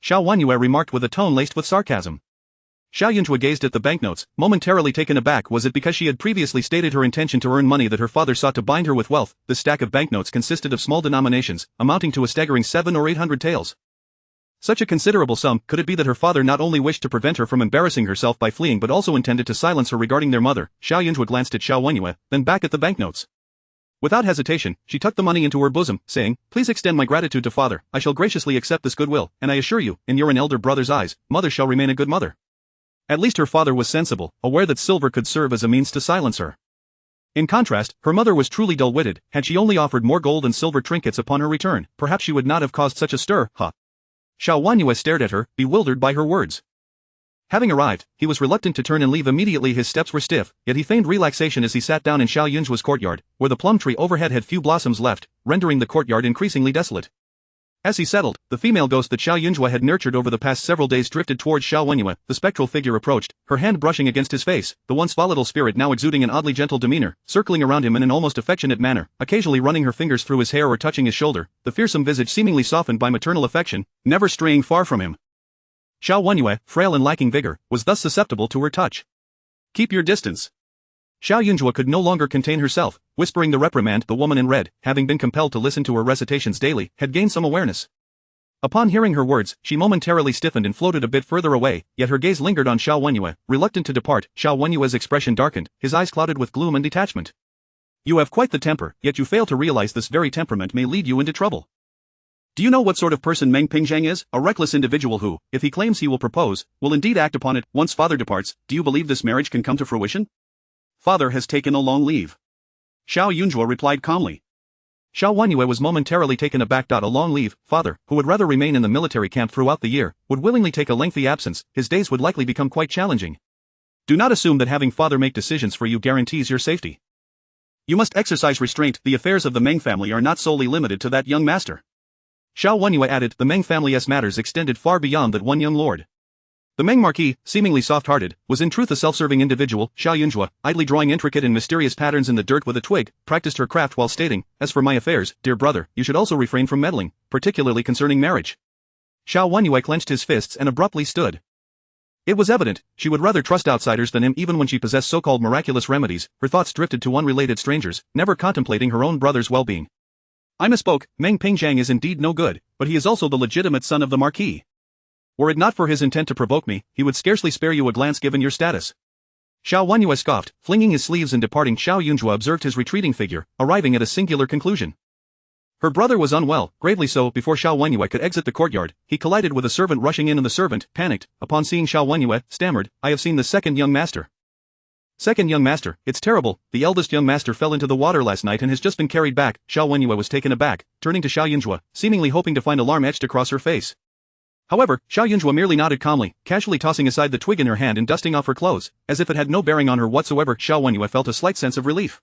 Xiao Wenyue remarked with a tone laced with sarcasm. Xiao Yunzhuo gazed at the banknotes, momentarily taken aback. Was it because she had previously stated her intention to earn money that her father sought to bind her with wealth? The stack of banknotes consisted of small denominations, amounting to a staggering 700 or 800 taels. Such a considerable sum. Could it be that her father not only wished to prevent her from embarrassing herself by fleeing but also intended to silence her regarding their mother? Xiao Yunzhuo glanced at Xiao Wenyue, then back at the banknotes. Without hesitation, she tucked the money into her bosom, saying, "Please extend my gratitude to father. I shall graciously accept this goodwill, and I assure you, in your and elder brother's eyes, mother shall remain a good mother." At least her father was sensible, aware that silver could serve as a means to silence her. In contrast, her mother was truly dull-witted. Had she only offered more gold and silver trinkets upon her return, perhaps she would not have caused such a stir. Xiao Wenyue stared at her, bewildered by her words. Having arrived, he was reluctant to turn and leave immediately. His steps were stiff, yet he feigned relaxation as he sat down in Xiao Yunzhuo's courtyard, where the plum tree overhead had few blossoms left, rendering the courtyard increasingly desolate. As he settled, the female ghost that Xiao Yunzhuo had nurtured over the past several days drifted towards Xiao Wenyue. The spectral figure approached, her hand brushing against his face, the once volatile spirit now exuding an oddly gentle demeanor, circling around him in an almost affectionate manner, occasionally running her fingers through his hair or touching his shoulder, the fearsome visage seemingly softened by maternal affection, never straying far from him. Xiao Wenyue, frail and lacking vigor, was thus susceptible to her touch. "Keep your distance." Xiao Yunzhuo could no longer contain herself, whispering the reprimand. The woman in red, having been compelled to listen to her recitations daily, had gained some awareness. Upon hearing her words, she momentarily stiffened and floated a bit further away, yet her gaze lingered on Xiao Wenyue. Reluctant to depart, Xiao Wenyue's expression darkened, his eyes clouded with gloom and detachment. "You have quite the temper, yet you fail to realize this very temperament may lead you into trouble." Do you know what sort of person Meng Pingzhang is? A reckless individual who, if he claims he will propose, will indeed act upon it once father departs. Do you believe this marriage can come to fruition? Father has taken a long leave. Xiao Jiayun Zhuo replied calmly. Xiao Jiayun was momentarily taken aback. A long leave, father, who would rather remain in the military camp throughout the year, would willingly take a lengthy absence. His days would likely become quite challenging. Do not assume that having father make decisions for you guarantees your safety. You must exercise restraint. The affairs of the Meng family are not solely limited to that young master. Xiao Jiayun added, the Meng family's matters extended far beyond that one young lord. The Meng Marquis, seemingly soft-hearted, was in truth a self-serving individual. Xiao Jiayun Zhuo, idly drawing intricate and mysterious patterns in the dirt with a twig, practiced her craft while stating, as for my affairs, dear brother, you should also refrain from meddling, particularly concerning marriage. Xiao Jiayun clenched his fists and abruptly stood. It was evident, she would rather trust outsiders than him. Even when she possessed so-called miraculous remedies, her thoughts drifted to unrelated strangers, never contemplating her own brother's well-being. I misspoke, Meng Pingzhang is indeed no good, but he is also the legitimate son of the Marquis. Were it not for his intent to provoke me, he would scarcely spare you a glance given your status. Xiao Jiayun scoffed, flinging his sleeves and departing. Xiao Jiayun Zhuo observed his retreating figure, arriving at a singular conclusion. Her brother was unwell, gravely so. Before Xiao Jiayun could exit the courtyard, he collided with a servant rushing in and the servant, panicked, upon seeing Xiao Jiayun, stammered, I have seen the second young master. Second young master, it's terrible, the eldest young master fell into the water last night and has just been carried back. Xiao Jiayun was taken aback, turning to Xiao Jiayun Zhuo, seemingly hoping to find alarm etched across her face. However, Xiao Jiayun Zhuo merely nodded calmly, casually tossing aside the twig in her hand and dusting off her clothes, as if it had no bearing on her whatsoever. Xiao Jiayun felt a slight sense of relief.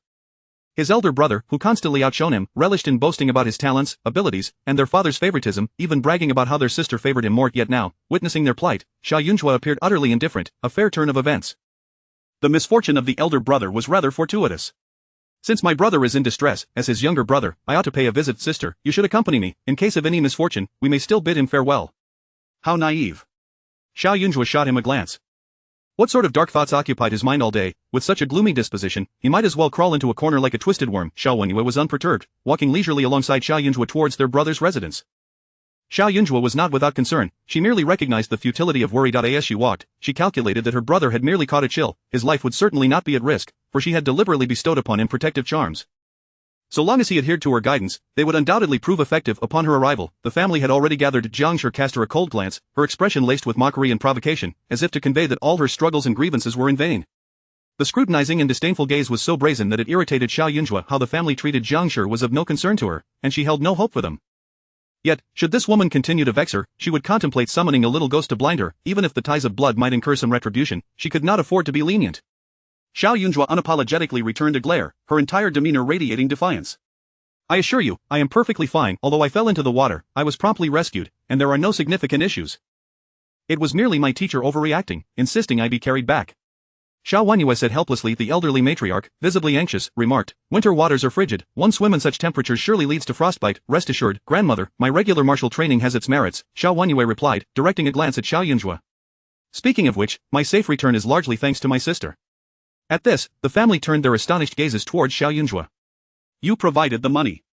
His elder brother, who constantly outshone him, relished in boasting about his talents, abilities, and their father's favoritism, even bragging about how their sister favored him more. Yet now, witnessing their plight, Xiao Jiayun Zhuo appeared utterly indifferent, a fair turn of events. The misfortune of the elder brother was rather fortuitous. Since my brother is in distress, as his younger brother, I ought to pay a visit. Sister, you should accompany me. In case of any misfortune, we may still bid him farewell. How naive. Xiao Jiayun Zhuo shot him a glance. What sort of dark thoughts occupied his mind all day? With such a gloomy disposition, he might as well crawl into a corner like a twisted worm. Xiao Jiayun was unperturbed, walking leisurely alongside Xiao Jiayun Zhuo towards their brother's residence. Xiao Jiayun Zhuo was not without concern. She merely recognized the futility of worry. As she walked, she calculated that her brother had merely caught a chill. His life would certainly not be at risk, for she had deliberately bestowed upon him protective charms. So long as he adhered to her guidance, they would undoubtedly prove effective. Upon her arrival, the family had already gathered. Jiangshi cast her a cold glance, her expression laced with mockery and provocation, as if to convey that all her struggles and grievances were in vain. The scrutinizing and disdainful gaze was so brazen that it irritated Xiao Jiayun Zhuo. How the family treated Jiangshi was of no concern to her, and she held no hope for them. Yet, should this woman continue to vex her, she would contemplate summoning a little ghost to blind her. Even if the ties of blood might incur some retribution, she could not afford to be lenient. Xiao Jiayun Zhuo unapologetically returned a glare, her entire demeanor radiating defiance. I assure you, I am perfectly fine. Although I fell into the water, I was promptly rescued, and there are no significant issues. It was merely my teacher overreacting, insisting I be carried back. Xiao Jiayun said helplessly. The elderly matriarch, visibly anxious, remarked, winter waters are frigid, one swim in such temperatures surely leads to frostbite. Rest assured, grandmother, my regular martial training has its merits, Xiao Jiayun replied, directing a glance at Xiao Jiayun Zhuo. Speaking of which, my safe return is largely thanks to my sister. At this, the family turned their astonished gazes towards Xiao Jiayun Zhuo. You provided the money.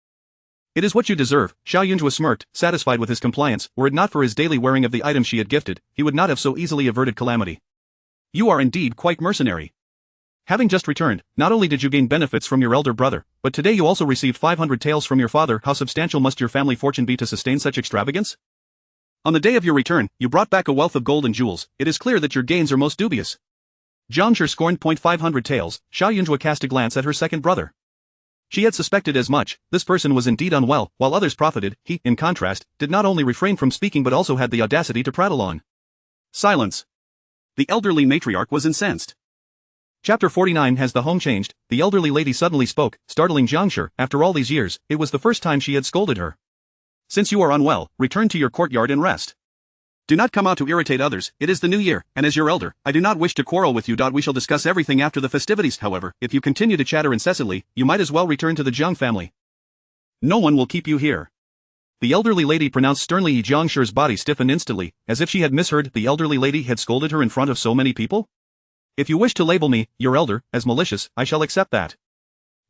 It is what you deserve. Xiao Jiayun Zhuo smirked, satisfied with his compliance. Were it not for his daily wearing of the items she had gifted, he would not have so easily averted calamity. You are indeed quite mercenary. Having just returned, not only did you gain benefits from your elder brother, but today you also received 500 taels from your father. How substantial must your family fortune be to sustain such extravagance? On the day of your return, you brought back a wealth of gold and jewels. It is clear that your gains are most dubious. Jiangshi scorned. 500 taels. Xiao Jiayun Zhuo cast a glance at her second brother. She had suspected as much. This person was indeed unwell, while others profited. He, in contrast, did not only refrain from speaking but also had the audacity to prattle on. Silence. The elderly matriarch was incensed. Chapter 49. Has the home changed? The elderly lady suddenly spoke, startling Jiangshi. After all these years, it was the first time she had scolded her. Since you are unwell, return to your courtyard and rest. Do not come out to irritate others. It is the new year, and as your elder, I do not wish to quarrel with you. We shall discuss everything after the festivities. However, if you continue to chatter incessantly, you might as well return to the Jiang family. No one will keep you here. The elderly lady pronounced sternly. Jiangshi's body stiffened instantly, as if she had misheard. The elderly lady had scolded her in front of so many people? If you wish to label me, your elder, as malicious, I shall accept that.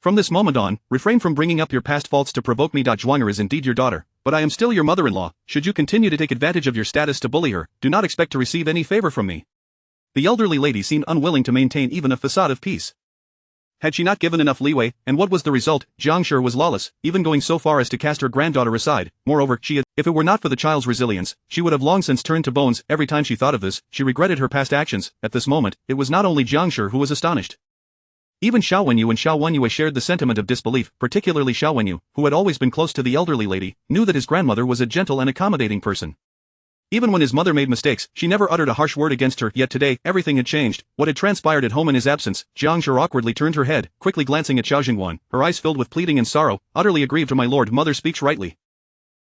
From this moment on, refrain from bringing up your past faults to provoke me. Zhuang'er is indeed your daughter, but I am still your mother-in-law. Should you continue to take advantage of your status to bully her, do not expect to receive any favor from me. The elderly lady seemed unwilling to maintain even a facade of peace. Had she not given enough leeway, and what was the result? Jiang Shi was lawless, even going so far as to cast her granddaughter aside. Moreover, if it were not for the child's resilience, she would have long since turned to bones. Every time she thought of this, she regretted her past actions. At this moment, it was not only Jiang Shi who was astonished. Even Xiao Wenyu and Xiao Wenyue shared the sentiment of disbelief, particularly Xiao Wenyu, who had always been close to the elderly lady, knew that his grandmother was a gentle and accommodating person. Even when his mother made mistakes, she never uttered a harsh word against her, yet today, everything had changed. What had transpired at home in his absence? Jiang Shi awkwardly turned her head, quickly glancing at Xiao Jingwan, her eyes filled with pleading and sorrow. Utterly aggrieved, my lord, mother speaks rightly.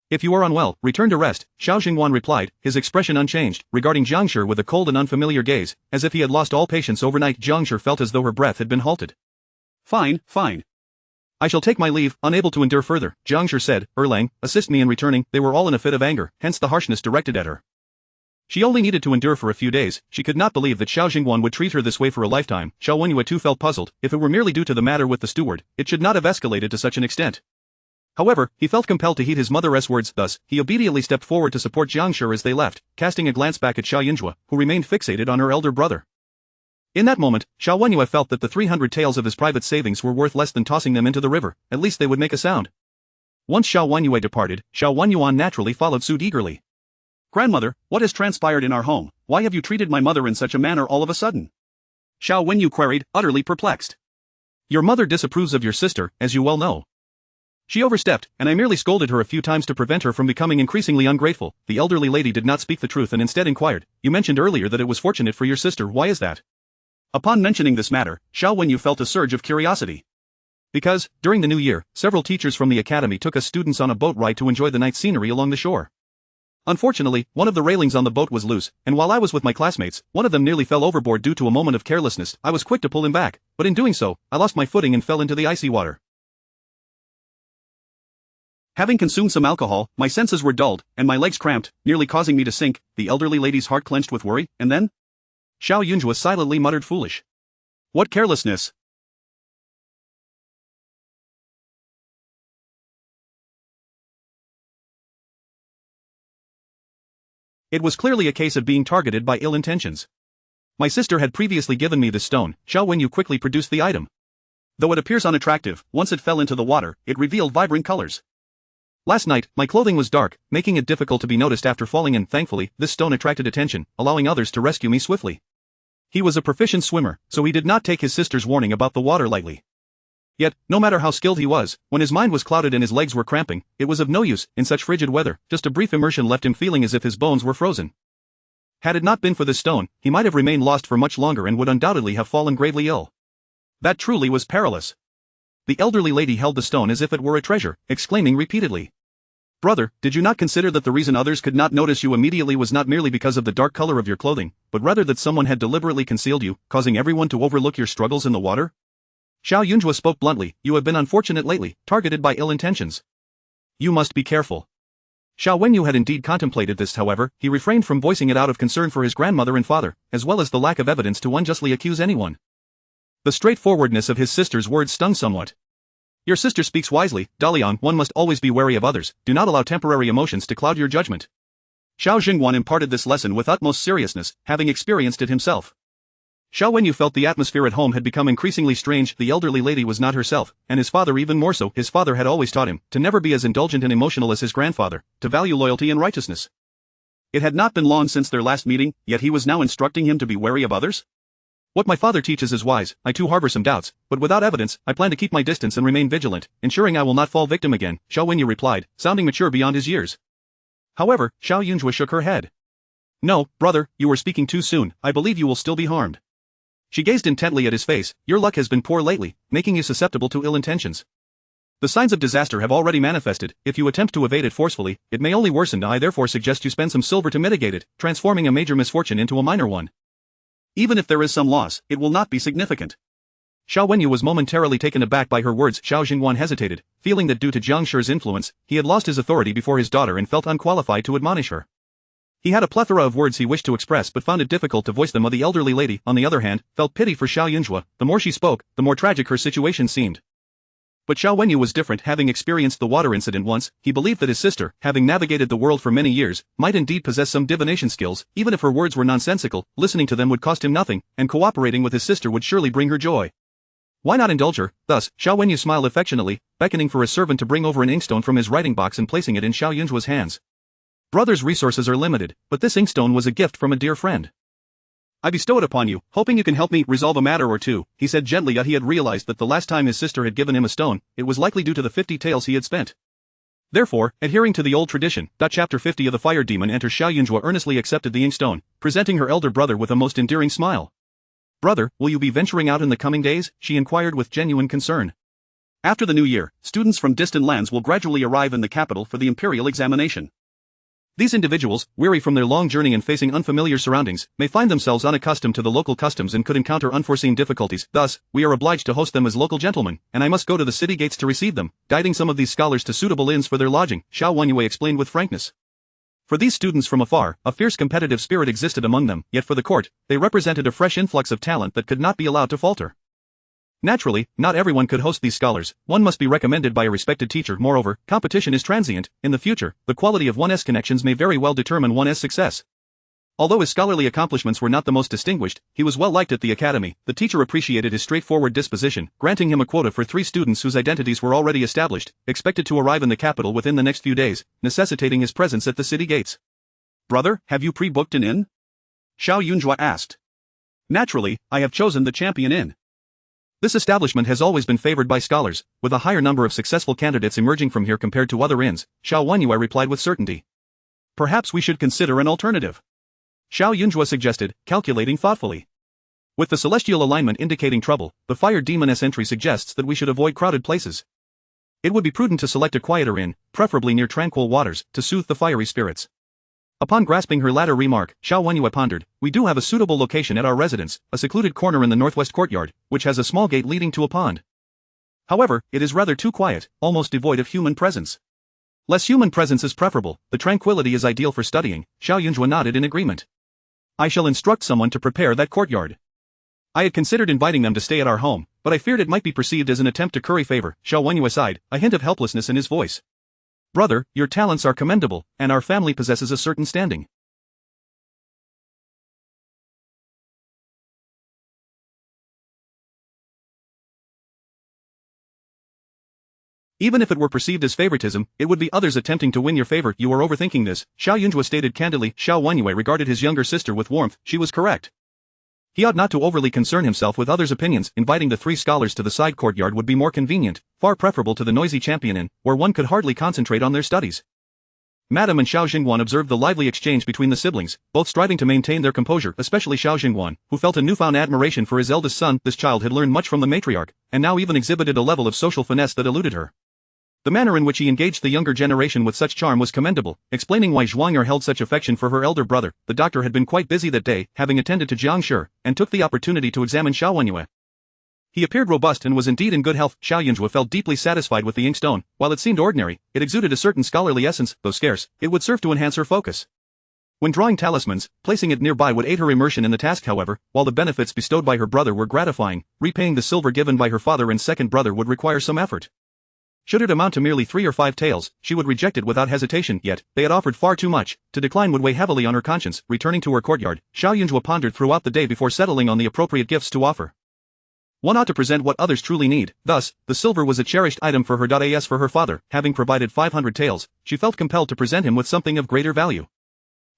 If you are unwell, return to rest, Xiao Jingwan replied, his expression unchanged, regarding Jiang Shi with a cold and unfamiliar gaze, as if he had lost all patience overnight. Jiang Shi felt as though her breath had been halted. Fine, fine. I shall take my leave, unable to endure further, Jiang Shi said. Erlang, assist me in returning. They were all in a fit of anger, hence the harshness directed at her. She only needed to endure for a few days. She could not believe that Xiao Jingwan would treat her this way for a lifetime. Xiao Wenyue too felt puzzled. If it were merely due to the matter with the steward, it should not have escalated to such an extent. However, he felt compelled to heed his mother's words, thus, he obediently stepped forward to support Jiang Shi as they left, casting a glance back at Xiao Jiayun Zhuo, who remained fixated on her elder brother. In that moment, Xiao Wenyue felt that the 300 taels of his private savings were worth less than tossing them into the river. At least they would make a sound. Once Xiao Wenyue departed, Xiao Wenyuan naturally followed suit eagerly. Grandmother, what has transpired in our home? Why have you treated my mother in such a manner all of a sudden? Xiao Wenyu queried, utterly perplexed. Your mother disapproves of your sister, as you well know. She overstepped, and I merely scolded her a few times to prevent her from becoming increasingly ungrateful. The elderly lady did not speak the truth and instead inquired, you mentioned earlier that it was fortunate for your sister, why is that? Upon mentioning this matter, Xiao Wenyu felt a surge of curiosity. Because, during the new year, several teachers from the academy took us students on a boat ride to enjoy the night scenery along the shore. Unfortunately, one of the railings on the boat was loose, and while I was with my classmates, one of them nearly fell overboard due to a moment of carelessness. I was quick to pull him back, but in doing so, I lost my footing and fell into the icy water. Having consumed some alcohol, my senses were dulled, and my legs cramped, nearly causing me to sink. The elderly lady's heart clenched with worry, and then? Xiao Jiayun Zhuo silently muttered, foolish. What carelessness! It was clearly a case of being targeted by ill intentions. My sister had previously given me this stone. Xiao Wenyu quickly produced the item. Though it appears unattractive, once it fell into the water, it revealed vibrant colors. Last night, my clothing was dark, making it difficult to be noticed after falling in. Thankfully, this stone attracted attention, allowing others to rescue me swiftly. He was a proficient swimmer, so he did not take his sister's warning about the water lightly. Yet, no matter how skilled he was, when his mind was clouded and his legs were cramping, it was of no use. In such frigid weather, just a brief immersion left him feeling as if his bones were frozen. Had it not been for this stone, he might have remained lost for much longer and would undoubtedly have fallen gravely ill. That truly was perilous. The elderly lady held the stone as if it were a treasure, exclaiming repeatedly. Brother, did you not consider that the reason others could not notice you immediately was not merely because of the dark color of your clothing, but rather that someone had deliberately concealed you, causing everyone to overlook your struggles in the water? Xiao Jiayun Zhuo spoke bluntly, you have been unfortunate lately, targeted by ill intentions. You must be careful. Xiao Wenyu had indeed contemplated this, however, he refrained from voicing it out of concern for his grandmother and father, as well as the lack of evidence to unjustly accuse anyone. The straightforwardness of his sister's words stung somewhat. Your sister speaks wisely, Dalian, one must always be wary of others, do not allow temporary emotions to cloud your judgment. Xiao Jingwan imparted this lesson with utmost seriousness, having experienced it himself. Xiao Wenyu felt the atmosphere at home had become increasingly strange. The elderly lady was not herself, and his father even more so. His father had always taught him to never be as indulgent and emotional as his grandfather, to value loyalty and righteousness. It had not been long since their last meeting, yet he was now instructing him to be wary of others? What my father teaches is wise. I too harbor some doubts, but without evidence, I plan to keep my distance and remain vigilant, ensuring I will not fall victim again, Xiao Wenyu replied, sounding mature beyond his years. However, Xiao Jiayun Zhuo shook her head. No, brother, you were speaking too soon, I believe you will still be harmed. She gazed intently at his face, your luck has been poor lately, making you susceptible to ill intentions. The signs of disaster have already manifested. If you attempt to evade it forcefully, it may only worsen. I therefore suggest you spend some silver to mitigate it, transforming a major misfortune into a minor one. Even if there is some loss, it will not be significant. Xiao Wenyu was momentarily taken aback by her words. Xiao Jingwan hesitated, feeling that due to Jiang Shi's influence, he had lost his authority before his daughter and felt unqualified to admonish her. He had a plethora of words he wished to express but found it difficult to voice them. The elderly lady, on the other hand, felt pity for Xiao Jiayun Zhuo. The more she spoke, the more tragic her situation seemed. But Xiao Wenyu was different. Having experienced the water incident once, he believed that his sister, having navigated the world for many years, might indeed possess some divination skills. Even if her words were nonsensical, listening to them would cost him nothing, and cooperating with his sister would surely bring her joy. Why not indulge her? Thus, Xiao Wenyu smiled affectionately, beckoning for his servant to bring over an inkstone from his writing box and placing it in Xiao Yunzhuo's hands. Brother's resources are limited, but this inkstone was a gift from a dear friend. I bestow it upon you, hoping you can help me resolve a matter or two, he said gently, yet he had realized that the last time his sister had given him a stone, it was likely due to the 50 taels he had spent. Therefore, adhering to the old tradition, Chapter 50 of the Fire Demon enters Xiao Yunzhuo earnestly accepted the inkstone, presenting her elder brother with a most endearing smile. Brother, will you be venturing out in the coming days? She inquired with genuine concern. After the new year, students from distant lands will gradually arrive in the capital for the imperial examination. These individuals, weary from their long journey and facing unfamiliar surroundings, may find themselves unaccustomed to the local customs and could encounter unforeseen difficulties. Thus, we are obliged to host them as local gentlemen, and I must go to the city gates to receive them, guiding some of these scholars to suitable inns for their lodging, Xiao Wenyue explained with frankness. For these students from afar, a fierce competitive spirit existed among them, yet for the court, they represented a fresh influx of talent that could not be allowed to falter. Naturally, not everyone could host these scholars, one must be recommended by a respected teacher. Moreover, competition is transient. In the future, the quality of one's connections may very well determine one's success. Although his scholarly accomplishments were not the most distinguished, he was well liked at the academy. The teacher appreciated his straightforward disposition, granting him a quota for 3 students whose identities were already established, expected to arrive in the capital within the next few days, necessitating his presence at the city gates. Brother, have you pre-booked an inn? Xiao Yunzhuo asked. Naturally, I have chosen the Champion Inn. This establishment has always been favored by scholars, with a higher number of successful candidates emerging from here compared to other inns, Xiao Wenyue replied with certainty. Perhaps we should consider an alternative. Xiao Yunzhuo suggested, calculating thoughtfully. With the celestial alignment indicating trouble, the fire demoness entry suggests that we should avoid crowded places. It would be prudent to select a quieter inn, preferably near tranquil waters, to soothe the fiery spirits. Upon grasping her latter remark, Xiao Wenyue pondered, we do have a suitable location at our residence, a secluded corner in the northwest courtyard, which has a small gate leading to a pond. However, it is rather too quiet, almost devoid of human presence. Less human presence is preferable, the tranquility is ideal for studying, Xiao Yunzhuo nodded in agreement. I shall instruct someone to prepare that courtyard. I had considered inviting them to stay at our home, but I feared it might be perceived as an attempt to curry favor, Xiao Wenyue sighed, a hint of helplessness in his voice. Brother, your talents are commendable, and our family possesses a certain standing. Even if it were perceived as favoritism, it would be others attempting to win your favor. You are overthinking this, Xiao Yunzhuo stated candidly. Xiao Wenyue regarded his younger sister with warmth, she was correct. He ought not to overly concern himself with others' opinions. Inviting the 3 scholars to the side courtyard would be more convenient, far preferable to the noisy Champion Inn, where one could hardly concentrate on their studies. Madame and Xiao Jingguan observed the lively exchange between the siblings, both striving to maintain their composure, especially Xiao Jingguan, who felt a newfound admiration for his eldest son. This child had learned much from the matriarch, and now even exhibited a level of social finesse that eluded her. The manner in which he engaged the younger generation with such charm was commendable, explaining why Zhuang'er held such affection for her elder brother. The doctor had been quite busy that day, having attended to Jiangshi, and took the opportunity to examine Xiao Wenyue. He appeared robust and was indeed in good health. Xiao Yunzhuo felt deeply satisfied with the inkstone. While it seemed ordinary, it exuded a certain scholarly essence. Though scarce, it would serve to enhance her focus. When drawing talismans, placing it nearby would aid her immersion in the task. However, while the benefits bestowed by her brother were gratifying, repaying the silver given by her father and second brother would require some effort. Should it amount to merely 3 or 5 taels, she would reject it without hesitation. Yet, they had offered far too much. To decline would weigh heavily on her conscience. Returning to her courtyard, Xiao Yunzhuo pondered throughout the day before settling on the appropriate gifts to offer. One ought to present what others truly need. Thus, the silver was a cherished item for her. As for her father, having provided 500 taels, she felt compelled to present him with something of greater value.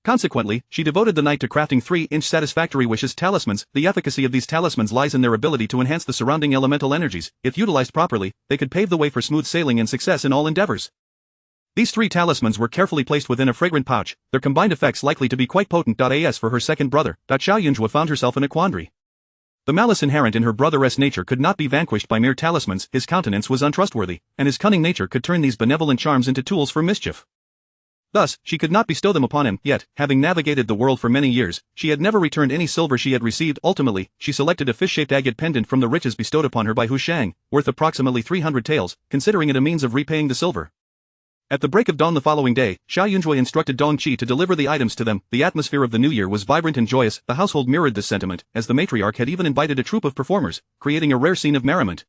Consequently, she devoted the night to crafting 3-inch satisfactory wishes talismans. The efficacy of these talismans lies in their ability to enhance the surrounding elemental energies. If utilized properly, they could pave the way for smooth sailing and success in all endeavors. These 3 talismans were carefully placed within a fragrant pouch, their combined effects likely to be quite potent. As for her second brother, Xiao Yunzhuo found herself in a quandary. The malice inherent in her brother's nature could not be vanquished by mere talismans. His countenance was untrustworthy, and his cunning nature could turn these benevolent charms into tools for mischief. Thus, she could not bestow them upon him. Yet, having navigated the world for many years, she had never returned any silver she had received. Ultimately, she selected a fish-shaped agate pendant from the riches bestowed upon her by Hu Shang, worth approximately 300 taels, considering it a means of repaying the silver. At the break of dawn the following day, Xiao Yunzhuo instructed Dong Qi to deliver the items to them. The atmosphere of the new year was vibrant and joyous. The household mirrored this sentiment, as the matriarch had even invited a troupe of performers, creating a rare scene of merriment.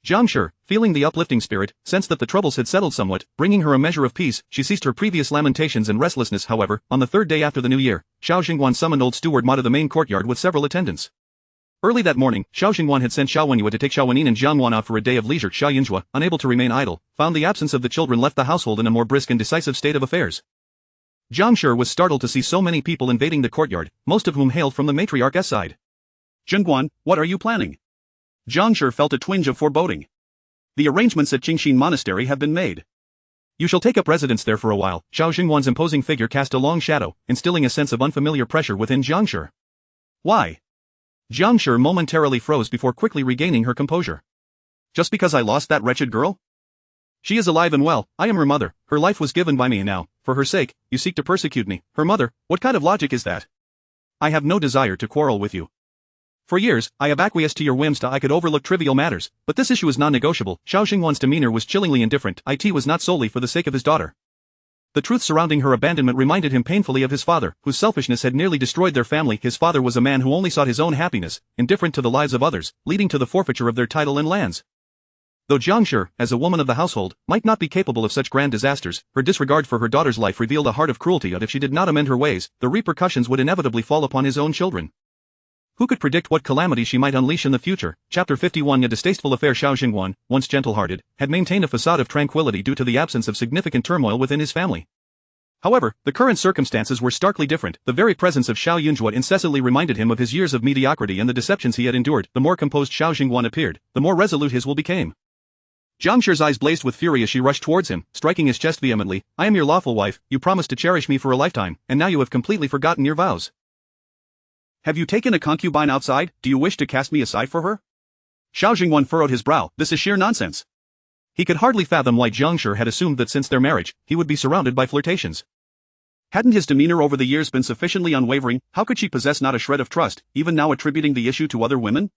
Jiangshi, feeling the uplifting spirit, sensed that the troubles had settled somewhat, bringing her a measure of peace. She ceased her previous lamentations and restlessness. However, on the 3rd day after the new year, Xiao Jingguan summoned old steward Ma to the main courtyard with several attendants. Early that morning, Xiao Jingwan had sent Xiao Wenyue to take Xiao Wenin and Jiang Wan out for a day of leisure. Xiao Zhuo, unable to remain idle, found the absence of the children left the household in a more brisk and decisive state of affairs. Jiang Shi was startled to see so many people invading the courtyard, most of whom hailed from the matriarch's side. Zhengguan, what are you planning? Jiang Shi felt a twinge of foreboding. The arrangements at Qingxin Monastery have been made. You shall take up residence there for a while. Xiao Jingwan's imposing figure cast a long shadow, instilling a sense of unfamiliar pressure within Jiang Shi. Why? Jiang Shi momentarily froze before quickly regaining her composure. Just because I lost that wretched girl? She is alive and well. I am her mother. Her life was given by me and now, for her sake, you seek to persecute me. Her mother, what kind of logic is that? I have no desire to quarrel with you. For years, I have acquiesced to your whims. I could overlook trivial matters, but this issue is non-negotiable. Xiao Jingwan's demeanor was chillingly indifferent. It was not solely for the sake of his daughter. The truth surrounding her abandonment reminded him painfully of his father, whose selfishness had nearly destroyed their family. His father was a man who only sought his own happiness, indifferent to the lives of others, leading to the forfeiture of their title and lands. Though Jiang Shi, as a woman of the household, might not be capable of such grand disasters, her disregard for her daughter's life revealed a heart of cruelty that if she did not amend her ways, the repercussions would inevitably fall upon his own children. Who could predict what calamity she might unleash in the future? Chapter 51. A distasteful affair. Xiao Jingwan, once gentle-hearted, had maintained a facade of tranquility due to the absence of significant turmoil within his family. However, the current circumstances were starkly different. The very presence of Xiao Jiayun incessantly reminded him of his years of mediocrity and the deceptions he had endured. The more composed Xiao Jingwan appeared, the more resolute his will became. Jiang Shi's eyes blazed with fury as she rushed towards him, striking his chest vehemently. I am your lawful wife, you promised to cherish me for a lifetime, and now you have completely forgotten your vows. Have you taken a concubine outside? Do you wish to cast me aside for her? Xiao Jingwan furrowed his brow. This is sheer nonsense. He could hardly fathom why Jiang Shi had assumed that since their marriage, he would be surrounded by flirtations. Hadn't his demeanor over the years been sufficiently unwavering? How could she possess not a shred of trust, even now attributing the issue to other women?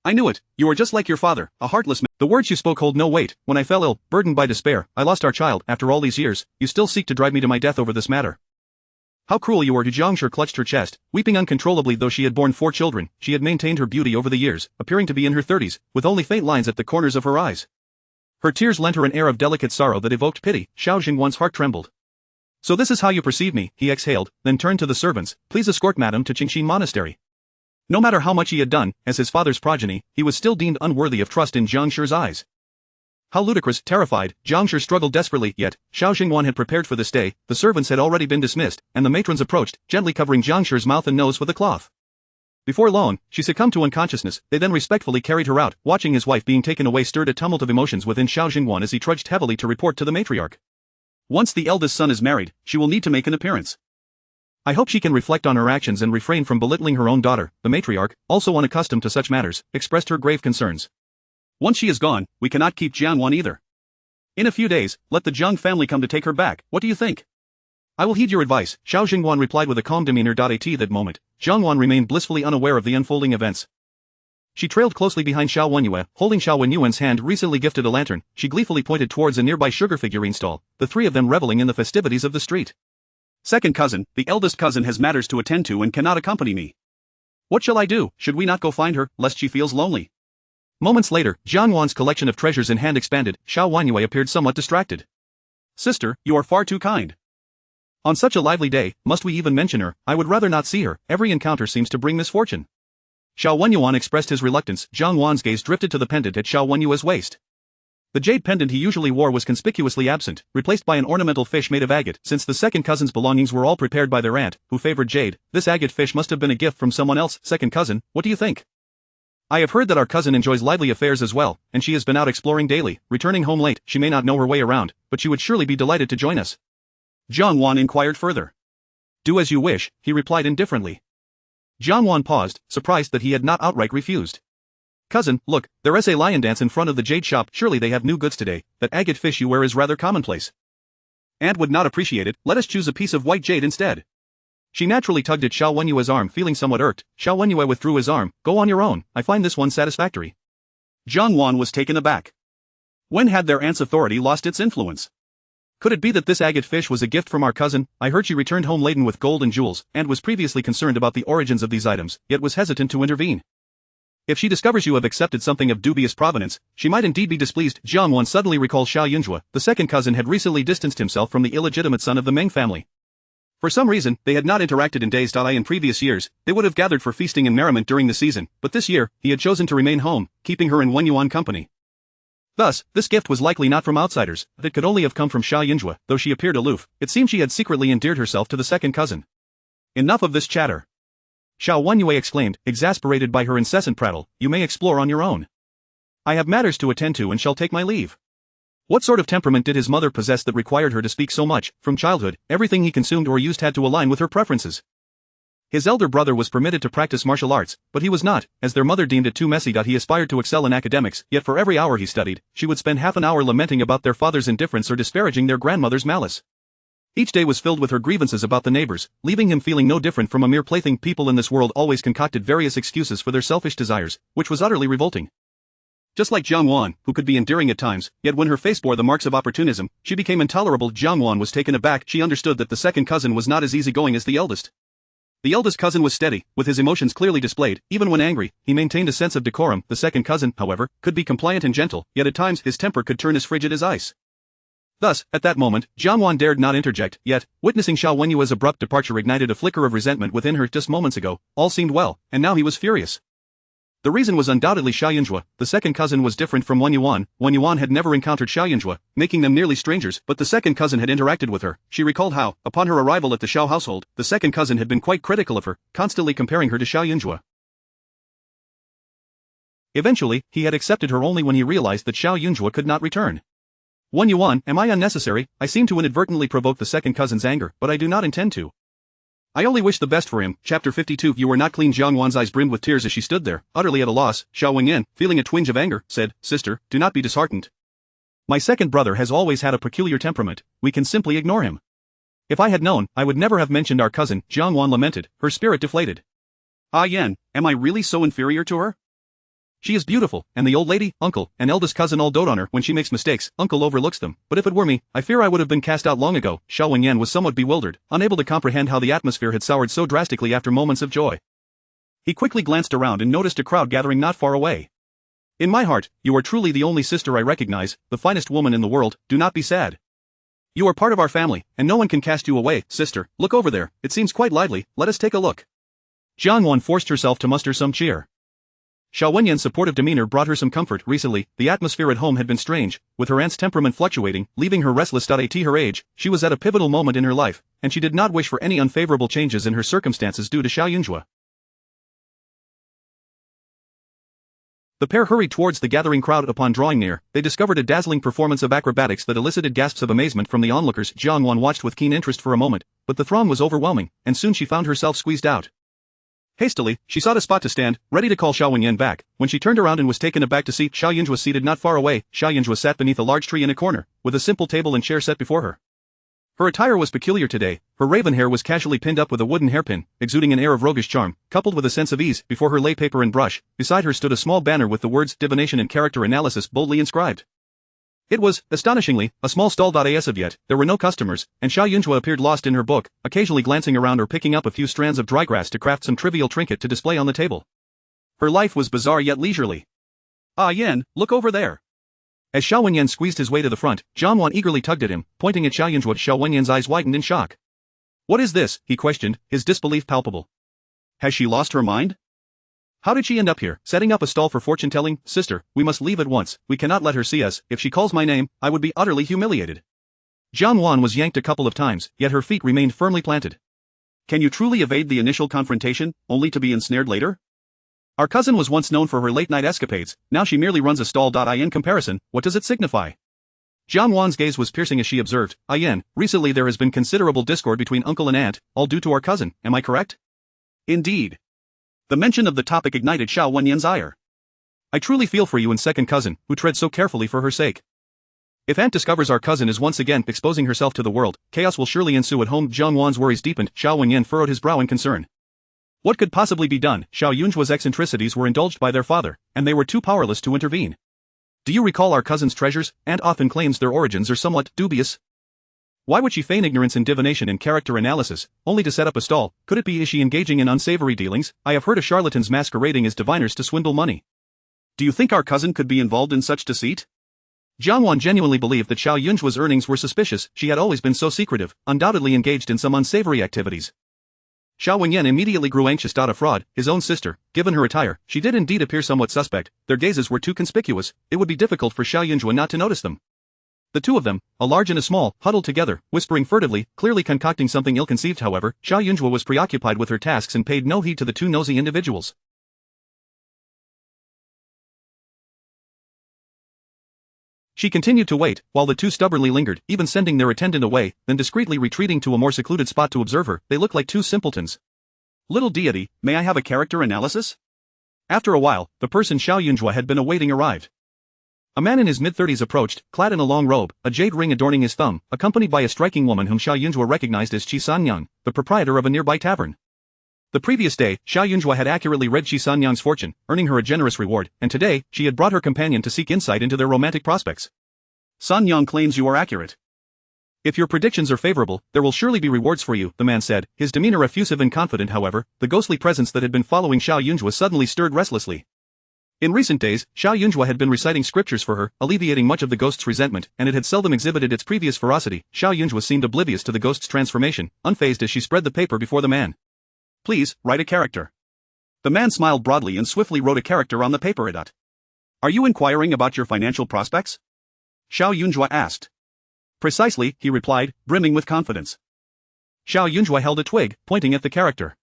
I knew it. You are just like your father, a heartless man. The words you spoke hold no weight. When I fell ill, burdened by despair, I lost our child. After all these years, you still seek to drive me to my death over this matter. How cruel you are. Jiang Shi clutched her chest, weeping uncontrollably. Though she had borne 4 children, she had maintained her beauty over the years, appearing to be in her 30s, with only faint lines at the corners of her eyes. Her tears lent her an air of delicate sorrow that evoked pity. Xiao Jingwan's heart trembled. So this is how you perceive me, he exhaled, then turned to the servants. Please escort madam to Qingxin Monastery. No matter how much he had done, as his father's progeny, he was still deemed unworthy of trust in Jiang Shi's eyes. How ludicrous. Terrified, Jiang Shi struggled desperately, yet, Xiao Jingwan had prepared for this day. The servants had already been dismissed, and the matrons approached, gently covering Jiang Shi's mouth and nose with a cloth. Before long, she succumbed to unconsciousness. They then respectfully carried her out. Watching his wife being taken away stirred a tumult of emotions within Xiao Jingwan as he trudged heavily to report to the matriarch. Once the eldest son is married, she will need to make an appearance. I hope she can reflect on her actions and refrain from belittling her own daughter. The matriarch, also unaccustomed to such matters, expressed her grave concerns. Once she is gone, we cannot keep Jianwan either. In a few days, let the Zheng family come to take her back. What do you think? I will heed your advice, Xiao Jingwan replied with a calm demeanor. At that moment, Jiangwan remained blissfully unaware of the unfolding events. She trailed closely behind Xiao Wenyue, holding Xiao Wenyuan's hand recently gifted a lantern. She gleefully pointed towards a nearby sugar figurine stall, the 3 of them reveling in the festivities of the street. Second cousin, the eldest cousin has matters to attend to and cannot accompany me. What shall I do? Should we not go find her, lest she feels lonely? Moments later, Jiangwan's collection of treasures in hand expanded. Xiao Wenyue appeared somewhat distracted. Sister, you are far too kind. On such a lively day, must we even mention her? I would rather not see her. Every encounter seems to bring misfortune. Xiao Wenyuan expressed his reluctance. Jiangwan's gaze drifted to the pendant at Xiao Wenyue's waist. The jade pendant he usually wore was conspicuously absent, replaced by an ornamental fish made of agate. Since the second cousin's belongings were all prepared by their aunt, who favored jade, this agate fish must have been a gift from someone else. Second cousin, what do you think? I have heard that our cousin enjoys lively affairs as well, and she has been out exploring daily, returning home late. She may not know her way around, but she would surely be delighted to join us. Jiangwan inquired further. Do as you wish, he replied indifferently. Jiangwan paused, surprised that he had not outright refused. Cousin, look, there is a lion dance in front of the jade shop. Surely they have new goods today. That agate fish you wear is rather commonplace. Aunt would not appreciate it. Let us choose a piece of white jade instead. She naturally tugged at Xiao Wenyue's arm, feeling somewhat irked. Xiao Wenyue withdrew his arm. Go on your own, I find this one satisfactory. Jiangwan was taken aback. When had their aunt's authority lost its influence? Could it be that this agate fish was a gift from our cousin? I heard she returned home laden with gold and jewels, and was previously concerned about the origins of these items, yet was hesitant to intervene. If she discovers you have accepted something of dubious provenance, she might indeed be displeased. Jiangwan suddenly recalled Xiao Jiayun Zhuo. The second cousin had recently distanced himself from the illegitimate son of the Meng family. For some reason, they had not interacted in days. In previous years, they would have gathered for feasting and merriment during the season, but this year, he had chosen to remain home, keeping her in Wen Yuan company. Thus, this gift was likely not from outsiders, it could only have come from Xiao Jiayun Zhuo. Though she appeared aloof, it seemed she had secretly endeared herself to the second cousin. Enough of this chatter. Xiao Wenyue exclaimed, exasperated by her incessant prattle, you may explore on your own. I have matters to attend to and shall take my leave. What sort of temperament did his mother possess that required her to speak so much? From childhood, everything he consumed or used had to align with her preferences. His elder brother was permitted to practice martial arts, but he was not, as their mother deemed it too messy. He aspired to excel in academics, yet for every hour he studied, she would spend half an hour lamenting about their father's indifference or disparaging their grandmother's malice. Each day was filled with her grievances about the neighbors, leaving him feeling no different from a mere plaything. People in this world always concocted various excuses for their selfish desires, which was utterly revolting. Just like Jiang Wan, who could be endearing at times, yet when her face bore the marks of opportunism, she became intolerable. Jiang Wan was taken aback. She understood that the second cousin was not as easygoing as the eldest. The eldest cousin was steady, with his emotions clearly displayed. Even when angry, he maintained a sense of decorum. The second cousin, however, could be compliant and gentle, yet at times his temper could turn as frigid as ice. Thus, at that moment, Jiang Wan dared not interject, yet, witnessing Xiao Wenyue's abrupt departure ignited a flicker of resentment within her. Just moments ago, all seemed well, and now he was furious. The reason was undoubtedly Xiao Jiayun Zhuo. The second cousin was different from Wen Yuan. Wen Yuan had never encountered Xiao Jiayun Zhuo, making them nearly strangers, but the second cousin had interacted with her. She recalled how, upon her arrival at the Xiao household, the second cousin had been quite critical of her, constantly comparing her to Xiao Jiayun Zhuo. Eventually, he had accepted her only when he realized that Xiao Jiayun Zhuo could not return. Wen Yuan, am I unnecessary? I seem to inadvertently provoke the second cousin's anger, but I do not intend to. I only wish the best for him. Chapter 52. You were not clean. Jiang Wan's eyes brimmed with tears as she stood there, utterly at a loss. Xiao Wenyan, feeling a twinge of anger, said, Sister, do not be disheartened. My second brother has always had a peculiar temperament, we can simply ignore him. If I had known, I would never have mentioned our cousin, Jiang Wan lamented, her spirit deflated. Ah Yan, am I really so inferior to her? She is beautiful, and the old lady, uncle, and eldest cousin all dote on her. When she makes mistakes, uncle overlooks them, but if it were me, I fear I would have been cast out long ago. Xiao Wenyan was somewhat bewildered, unable to comprehend how the atmosphere had soured so drastically after moments of joy. He quickly glanced around and noticed a crowd gathering not far away. In my heart, you are truly the only sister I recognize, the finest woman in the world. Do not be sad. You are part of our family, and no one can cast you away. Sister, look over there, it seems quite lively, let us take a look. Jiang Wan forced herself to muster some cheer. Xiao Wenyan's supportive demeanor brought her some comfort. Recently, the atmosphere at home had been strange, with her aunt's temperament fluctuating, leaving her restless. At her age, she was at a pivotal moment in her life, and she did not wish for any unfavorable changes in her circumstances due to Xiao Jiayun Zhuo. The pair hurried towards the gathering crowd. Upon drawing near, they discovered a dazzling performance of acrobatics that elicited gasps of amazement from the onlookers. Jiang Wan watched with keen interest for a moment, but the throng was overwhelming, and soon she found herself squeezed out. Hastily, she sought a spot to stand, ready to call Xiao Wenyan back. When she turned around and was taken aback to see, Xiao Jiayun was seated not far away. Xiao Jiayun was sat beneath a large tree in a corner, with a simple table and chair set before her. Her attire was peculiar today. Her raven hair was casually pinned up with a wooden hairpin, exuding an air of roguish charm, coupled with a sense of ease. Before her lay paper and brush. Beside her stood a small banner with the words Divination and Character Analysis boldly inscribed. It was, astonishingly, a small stall. As of yet, there were no customers, and Xiao Jiayun Zhuo appeared lost in her book, occasionally glancing around or picking up a few strands of dry grass to craft some trivial trinket to display on the table. Her life was bizarre yet leisurely. Ah Yan, look over there. As Xiao Wenyan squeezed his way to the front, Jiang Wan eagerly tugged at him, pointing at Xiao Jiayun Zhuo. Xiao Wenyan's eyes widened in shock. What is this? He questioned, his disbelief palpable. Has she lost her mind? How did she end up here, setting up a stall for fortune-telling? Sister, we must leave at once, we cannot let her see us. If she calls my name, I would be utterly humiliated. Jiang Wan was yanked a couple of times, yet her feet remained firmly planted. Can you truly evade the initial confrontation, only to be ensnared later? Our cousin was once known for her late-night escapades, now she merely runs a stall. In comparison, what does it signify? Jiang Wan's gaze was piercing as she observed, Yan, recently there has been considerable discord between uncle and aunt, all due to our cousin, am I correct? Indeed. The mention of the topic ignited Xiao Wenyan's ire. I truly feel for you and second cousin, who tread so carefully for her sake. If aunt discovers our cousin is once again exposing herself to the world, chaos will surely ensue at home. Jiang Wan's worries deepened. Xiao Wenyan furrowed his brow in concern. What could possibly be done? Xiao Jiayun Zhuo's eccentricities were indulged by their father, and they were too powerless to intervene. Do you recall our cousin's treasures? Aunt often claims their origins are somewhat dubious. Why would she feign ignorance in divination and character analysis, only to set up a stall? Could it be is she engaging in unsavory dealings? I have heard of charlatans masquerading as diviners to swindle money. Do you think our cousin could be involved in such deceit? Jiang Wan genuinely believed that Xiao Yunzhuo's earnings were suspicious. She had always been so secretive, undoubtedly engaged in some unsavory activities. Xiao Wenyan immediately grew anxious. A fraud, his own sister, given her attire, she did indeed appear somewhat suspect. Their gazes were too conspicuous, it would be difficult for Xiao Yunzhuo not to notice them. The two of them, a large and a small, huddled together, whispering furtively, clearly concocting something ill-conceived. However, Xiao Yunzhuo was preoccupied with her tasks and paid no heed to the two nosy individuals. She continued to wait, while the two stubbornly lingered, even sending their attendant away, then discreetly retreating to a more secluded spot to observe her. They looked like two simpletons. Little deity, may I have a character analysis? After a while, the person Xiao Yunzhuo had been awaiting arrived. A man in his mid-30s approached, clad in a long robe, a jade ring adorning his thumb, accompanied by a striking woman whom Xiao Yunzhuo recognized as Qi Sanyang, the proprietor of a nearby tavern. The previous day, Xiao Yunzhuo had accurately read Qi Sanyang's fortune, earning her a generous reward, and today, she had brought her companion to seek insight into their romantic prospects. Sanyang claims you are accurate. If your predictions are favorable, there will surely be rewards for you, the man said, his demeanor effusive and confident. However, the ghostly presence that had been following Xiao Yunzhuo suddenly stirred restlessly. In recent days, Xiao Yunzhuo had been reciting scriptures for her, alleviating much of the ghost's resentment, and it had seldom exhibited its previous ferocity. Xiao Yunzhuo seemed oblivious to the ghost's transformation, unfazed as she spread the paper before the man. Please, write a character. The man smiled broadly and swiftly wrote a character on the paper. Are you inquiring about your financial prospects? Xiao Yunzhuo asked. Precisely, he replied, brimming with confidence. Xiao Yunzhuo held a twig, pointing at the character.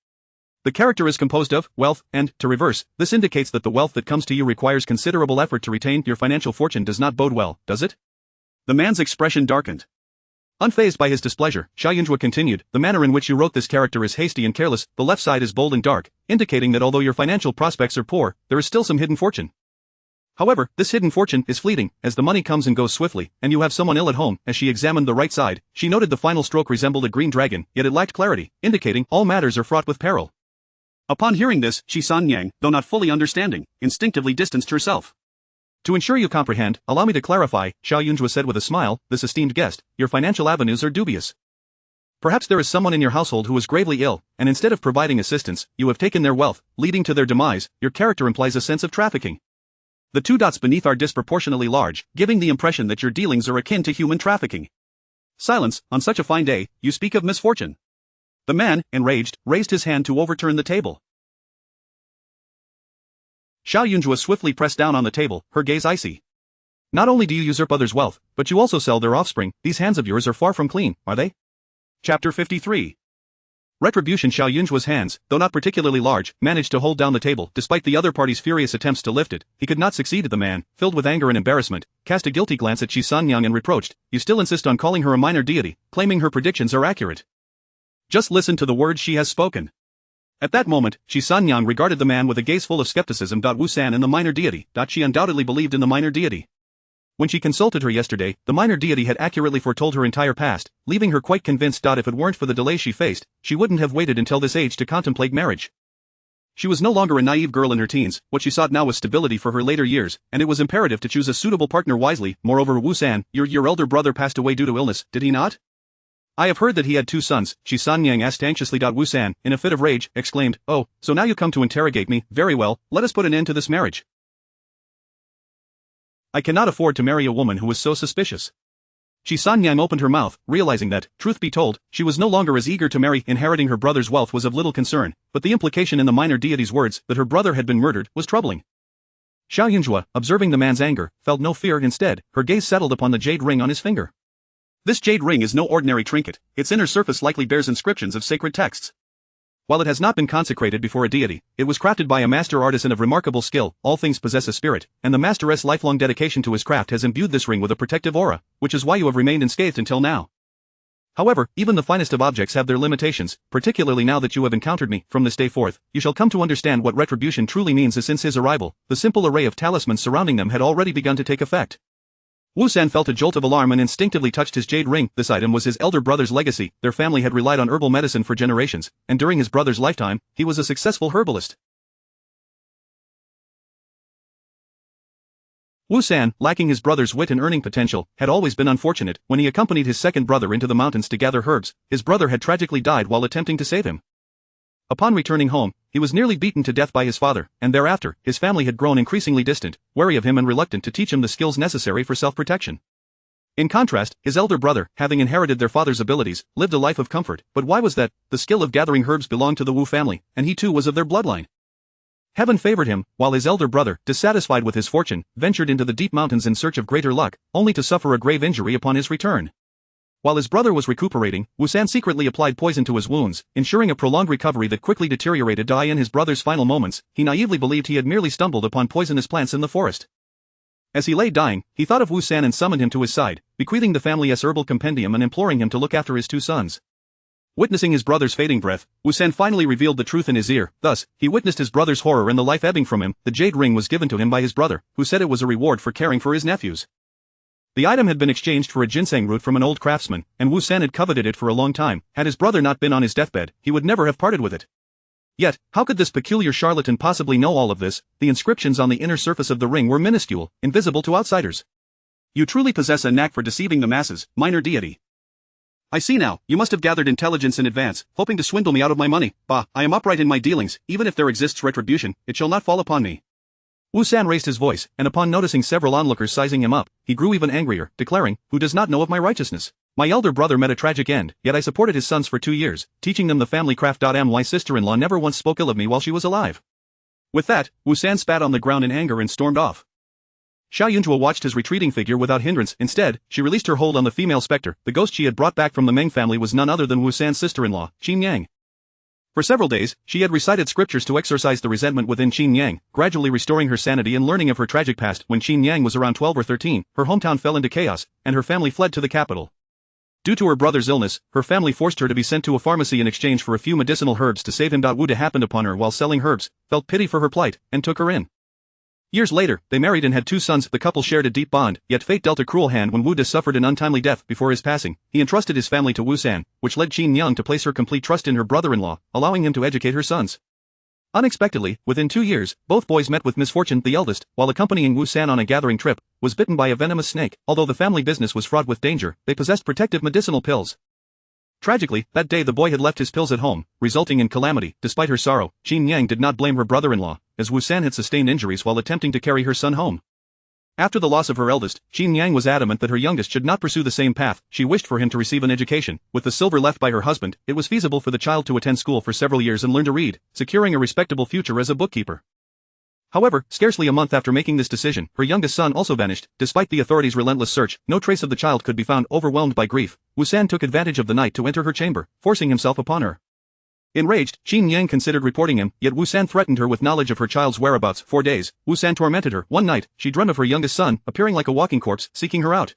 The character is composed of wealth, and, to reverse, this indicates that the wealth that comes to you requires considerable effort to retain. Your financial fortune does not bode well, does it? The man's expression darkened. Unfazed by his displeasure, Xiao Yunzhuo continued, the manner in which you wrote this character is hasty and careless, the left side is bold and dark, indicating that although your financial prospects are poor, there is still some hidden fortune. However, this hidden fortune is fleeting, as the money comes and goes swiftly, and you have someone ill at home. As she examined the right side, she noted the final stroke resembled a green dragon, yet it lacked clarity, indicating all matters are fraught with peril. Upon hearing this, Qi Sanyang, though not fully understanding, instinctively distanced herself. To ensure you comprehend, allow me to clarify, Xiao Yunzhuo said with a smile, this esteemed guest, your financial avenues are dubious. Perhaps there is someone in your household who is gravely ill, and instead of providing assistance, you have taken their wealth, leading to their demise. Your character implies a sense of trafficking. The two dots beneath are disproportionately large, giving the impression that your dealings are akin to human trafficking. Silence, on such a fine day, you speak of misfortune. The man, enraged, raised his hand to overturn the table. Xiao Yunzhuo swiftly pressed down on the table, her gaze icy. Not only do you usurp others' wealth, but you also sell their offspring. These hands of yours are far from clean, are they? Chapter 53. Retribution. Xiao Yunzhuo's hands, though not particularly large, managed to hold down the table. Despite the other party's furious attempts to lift it, he could not succeed. The man, filled with anger and embarrassment, cast a guilty glance at Qi Sanyang and reproached, you still insist on calling her a minor deity, claiming her predictions are accurate. Just listen to the words she has spoken. At that moment, Qi Sanyang regarded the man with a gaze full of skepticism. Wu San and the minor deity. She undoubtedly believed in the minor deity. When she consulted her yesterday, the minor deity had accurately foretold her entire past, leaving her quite convinced. If it weren't for the delays she faced, she wouldn't have waited until this age to contemplate marriage. She was no longer a naive girl in her teens, what she sought now was stability for her later years, and it was imperative to choose a suitable partner wisely. Moreover, Wu San, your elder brother passed away due to illness, did he not? I have heard that he had 2 sons, Qi Sanyang asked anxiously. Wu San, in a fit of rage, exclaimed, oh, so now you come to interrogate me. Very well, let us put an end to this marriage. I cannot afford to marry a woman who is so suspicious. Qi Sanyang opened her mouth, realizing that, truth be told, she was no longer as eager to marry. Inheriting her brother's wealth was of little concern, but the implication in the minor deity's words, that her brother had been murdered, was troubling. Xiao Yunzhuo, observing the man's anger, felt no fear. Instead, her gaze settled upon the jade ring on his finger. This jade ring is no ordinary trinket, its inner surface likely bears inscriptions of sacred texts. While it has not been consecrated before a deity, it was crafted by a master artisan of remarkable skill. All things possess a spirit, and the master's lifelong dedication to his craft has imbued this ring with a protective aura, which is why you have remained unscathed until now. However, even the finest of objects have their limitations, particularly now that you have encountered me. From this day forth, you shall come to understand what retribution truly means. Since his arrival, the simple array of talismans surrounding them had already begun to take effect. Wu San felt a jolt of alarm and instinctively touched his jade ring. This item was his elder brother's legacy. Their family had relied on herbal medicine for generations, and during his brother's lifetime, he was a successful herbalist. Wu San, lacking his brother's wit and earning potential, had always been unfortunate. When he accompanied his second brother into the mountains to gather herbs, his brother had tragically died while attempting to save him. Upon returning home, he was nearly beaten to death by his father, and thereafter, his family had grown increasingly distant, wary of him and reluctant to teach him the skills necessary for self-protection. In contrast, his elder brother, having inherited their father's abilities, lived a life of comfort. But why was that? The skill of gathering herbs belonged to the Wu family, and he too was of their bloodline. Heaven favored him, while his elder brother, dissatisfied with his fortune, ventured into the deep mountains in search of greater luck, only to suffer a grave injury upon his return. While his brother was recuperating, Wu San secretly applied poison to his wounds, ensuring a prolonged recovery that quickly deteriorated. In his brother's final moments, he naively believed he had merely stumbled upon poisonous plants in the forest. As he lay dying, he thought of Wu San and summoned him to his side, bequeathing the family's herbal compendium and imploring him to look after his two sons. Witnessing his brother's fading breath, Wu San finally revealed the truth in his ear. Thus, he witnessed his brother's horror and the life ebbing from him. The jade ring was given to him by his brother, who said it was a reward for caring for his nephews. The item had been exchanged for a ginseng root from an old craftsman, and Wu San had coveted it for a long time. Had his brother not been on his deathbed, he would never have parted with it. Yet, how could this peculiar charlatan possibly know all of this? The inscriptions on the inner surface of the ring were minuscule, invisible to outsiders. You truly possess a knack for deceiving the masses, minor deity. I see now, you must have gathered intelligence in advance, hoping to swindle me out of my money. Bah, I am upright in my dealings, even if there exists retribution, it shall not fall upon me. Wu San raised his voice, and upon noticing several onlookers sizing him up, he grew even angrier, declaring, "Who does not know of my righteousness? My elder brother met a tragic end, yet I supported his sons for 2 years, teaching them the family craft. My sister-in-law never once spoke ill of me while she was alive." With that, Wu San spat on the ground in anger and stormed off. Xiao Jiayun Zhuo watched his retreating figure without hindrance. Instead, she released her hold on the female specter. The ghost she had brought back from the Meng family was none other than Wu San's sister-in-law, Qin Yang. For several days, she had recited scriptures to exorcise the resentment within Qin Yang, gradually restoring her sanity and learning of her tragic past. When Qin Yang was around 12 or 13, her hometown fell into chaos, and her family fled to the capital. Due to her brother's illness, her family forced her to be sent to a pharmacy in exchange for a few medicinal herbs to save him. Wu De happened upon her while selling herbs, felt pity for her plight, and took her in. Years later, they married and had 2 sons. The couple shared a deep bond, yet fate dealt a cruel hand when Wu De suffered an untimely death. Before his passing, he entrusted his family to Wu San, which led Qin Yang to place her complete trust in her brother-in-law, allowing him to educate her sons. Unexpectedly, within 2 years, both boys met with misfortune. The eldest, while accompanying Wu San on a gathering trip, was bitten by a venomous snake. Although the family business was fraught with danger, they possessed protective medicinal pills. Tragically, that day the boy had left his pills at home, resulting in calamity. Despite her sorrow, Qin Yang did not blame her brother-in-law, as Wu San had sustained injuries while attempting to carry her son home. After the loss of her eldest, Qin Yang was adamant that her youngest should not pursue the same path. She wished for him to receive an education. With the silver left by her husband, it was feasible for the child to attend school for several years and learn to read, securing a respectable future as a bookkeeper. However, scarcely a month after making this decision, her youngest son also vanished. Despite the authorities' relentless search, no trace of the child could be found. Overwhelmed by grief, Wu San took advantage of the night to enter her chamber, forcing himself upon her. Enraged, Qin Yang considered reporting him, yet Wu San threatened her with knowledge of her child's whereabouts. 4 days, Wu San tormented her. One night, she dreamt of her youngest son, appearing like a walking corpse, seeking her out.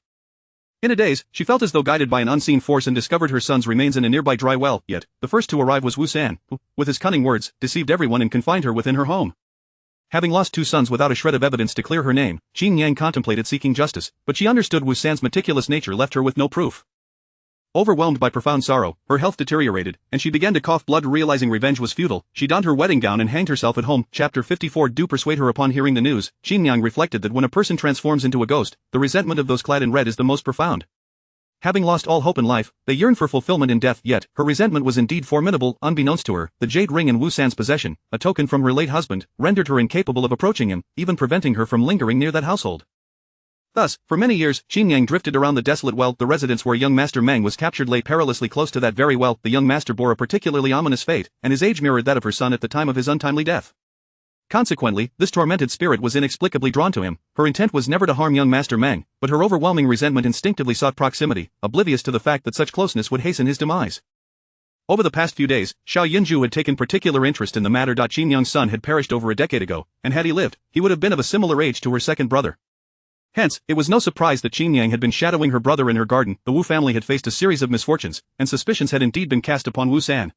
In a daze, she felt as though guided by an unseen force and discovered her son's remains in a nearby dry well. Yet, the first to arrive was Wu San, who, with his cunning words, deceived everyone and confined her within her home. Having lost 2 sons without a shred of evidence to clear her name, Qin Yang contemplated seeking justice, but she understood Wu San's meticulous nature left her with no proof. Overwhelmed by profound sorrow, her health deteriorated, and she began to cough blood. Realizing revenge was futile, she donned her wedding gown and hanged herself at home. Chapter 54. Do persuade her. Upon hearing the news, Qin Yang reflected that when a person transforms into a ghost, the resentment of those clad in red is the most profound. Having lost all hope in life, they yearn for fulfillment in death. Yet, her resentment was indeed formidable. Unbeknownst to her, the jade ring in Wu San's possession, a token from her late husband, rendered her incapable of approaching him, even preventing her from lingering near that household. Thus, for many years, Qin Yang drifted around the desolate well. The residence where young Master Meng was captured lay perilously close to that very well. The young master bore a particularly ominous fate, and his age mirrored that of her son at the time of his untimely death. Consequently, this tormented spirit was inexplicably drawn to him. Her intent was never to harm young Master Meng, but her overwhelming resentment instinctively sought proximity, oblivious to the fact that such closeness would hasten his demise. Over the past few days, Xiao Jiayun Zhuo had taken particular interest in the matter. Qin Yang's son had perished over a decade ago, and had he lived, he would have been of a similar age to her second brother. Hence, it was no surprise that Qin Yang had been shadowing her brother in her garden. The Wu family had faced a series of misfortunes, and suspicions had indeed been cast upon Wu San.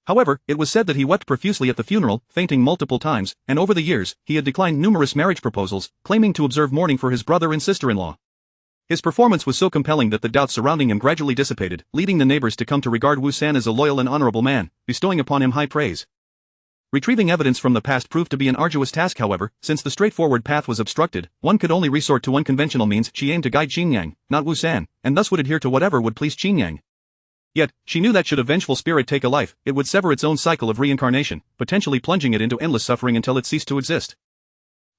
However, it was said that he wept profusely at the funeral, fainting multiple times, and over the years, he had declined numerous marriage proposals, claiming to observe mourning for his brother and sister-in-law. His performance was so compelling that the doubts surrounding him gradually dissipated, leading the neighbors to come to regard Wu San as a loyal and honorable man, bestowing upon him high praise. Retrieving evidence from the past proved to be an arduous task. However, since the straightforward path was obstructed, one could only resort to unconventional means. She aimed to guide Qin Yang, not Wu San, and thus would adhere to whatever would please Qin Yang. Yet, she knew that should a vengeful spirit take a life, it would sever its own cycle of reincarnation, potentially plunging it into endless suffering until it ceased to exist.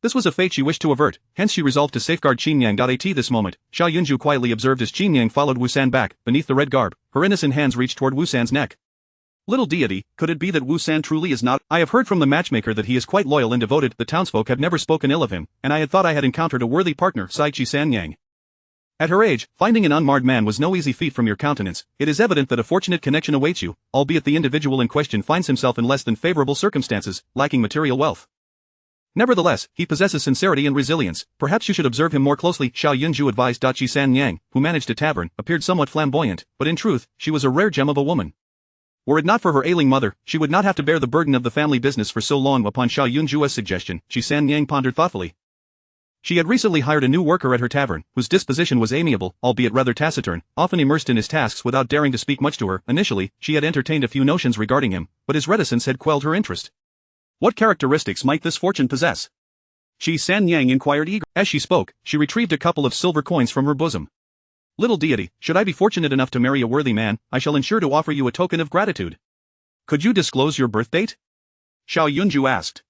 This was a fate she wished to avert, hence she resolved to safeguard Qinyang. At this moment, Xiao Jiayun quietly observed as Qinyang followed Wu San back, beneath the red garb, her innocent hands reached toward Wu San's neck. Little deity, could it be that Wu San truly is not? I have heard from the matchmaker that he is quite loyal and devoted, the townsfolk have never spoken ill of him, and I had thought I had encountered a worthy partner, sighed Qinyang. At her age, finding an unmarred man was no easy feat. From your countenance, it is evident that a fortunate connection awaits you, albeit the individual in question finds himself in less than favorable circumstances, lacking material wealth. Nevertheless, he possesses sincerity and resilience, perhaps you should observe him more closely, Xiao Jiayun Zhuo advised. Qinyang, who managed a tavern, appeared somewhat flamboyant, but in truth, she was a rare gem of a woman. Were it not for her ailing mother, she would not have to bear the burden of the family business for so long. Upon Xiao Jiayun Zhuo's suggestion, Qinyang pondered thoughtfully. She had recently hired a new worker at her tavern, whose disposition was amiable, albeit rather taciturn, often immersed in his tasks without daring to speak much to her. Initially, she had entertained a few notions regarding him, but his reticence had quelled her interest. What characteristics might this fortune possess? Qinyang inquired eagerly. As she spoke, she retrieved a couple of silver coins from her bosom. Little deity, should I be fortunate enough to marry a worthy man, I shall ensure to offer you a token of gratitude. Could you disclose your birth date? Xiao Jiayun Zhuo asked.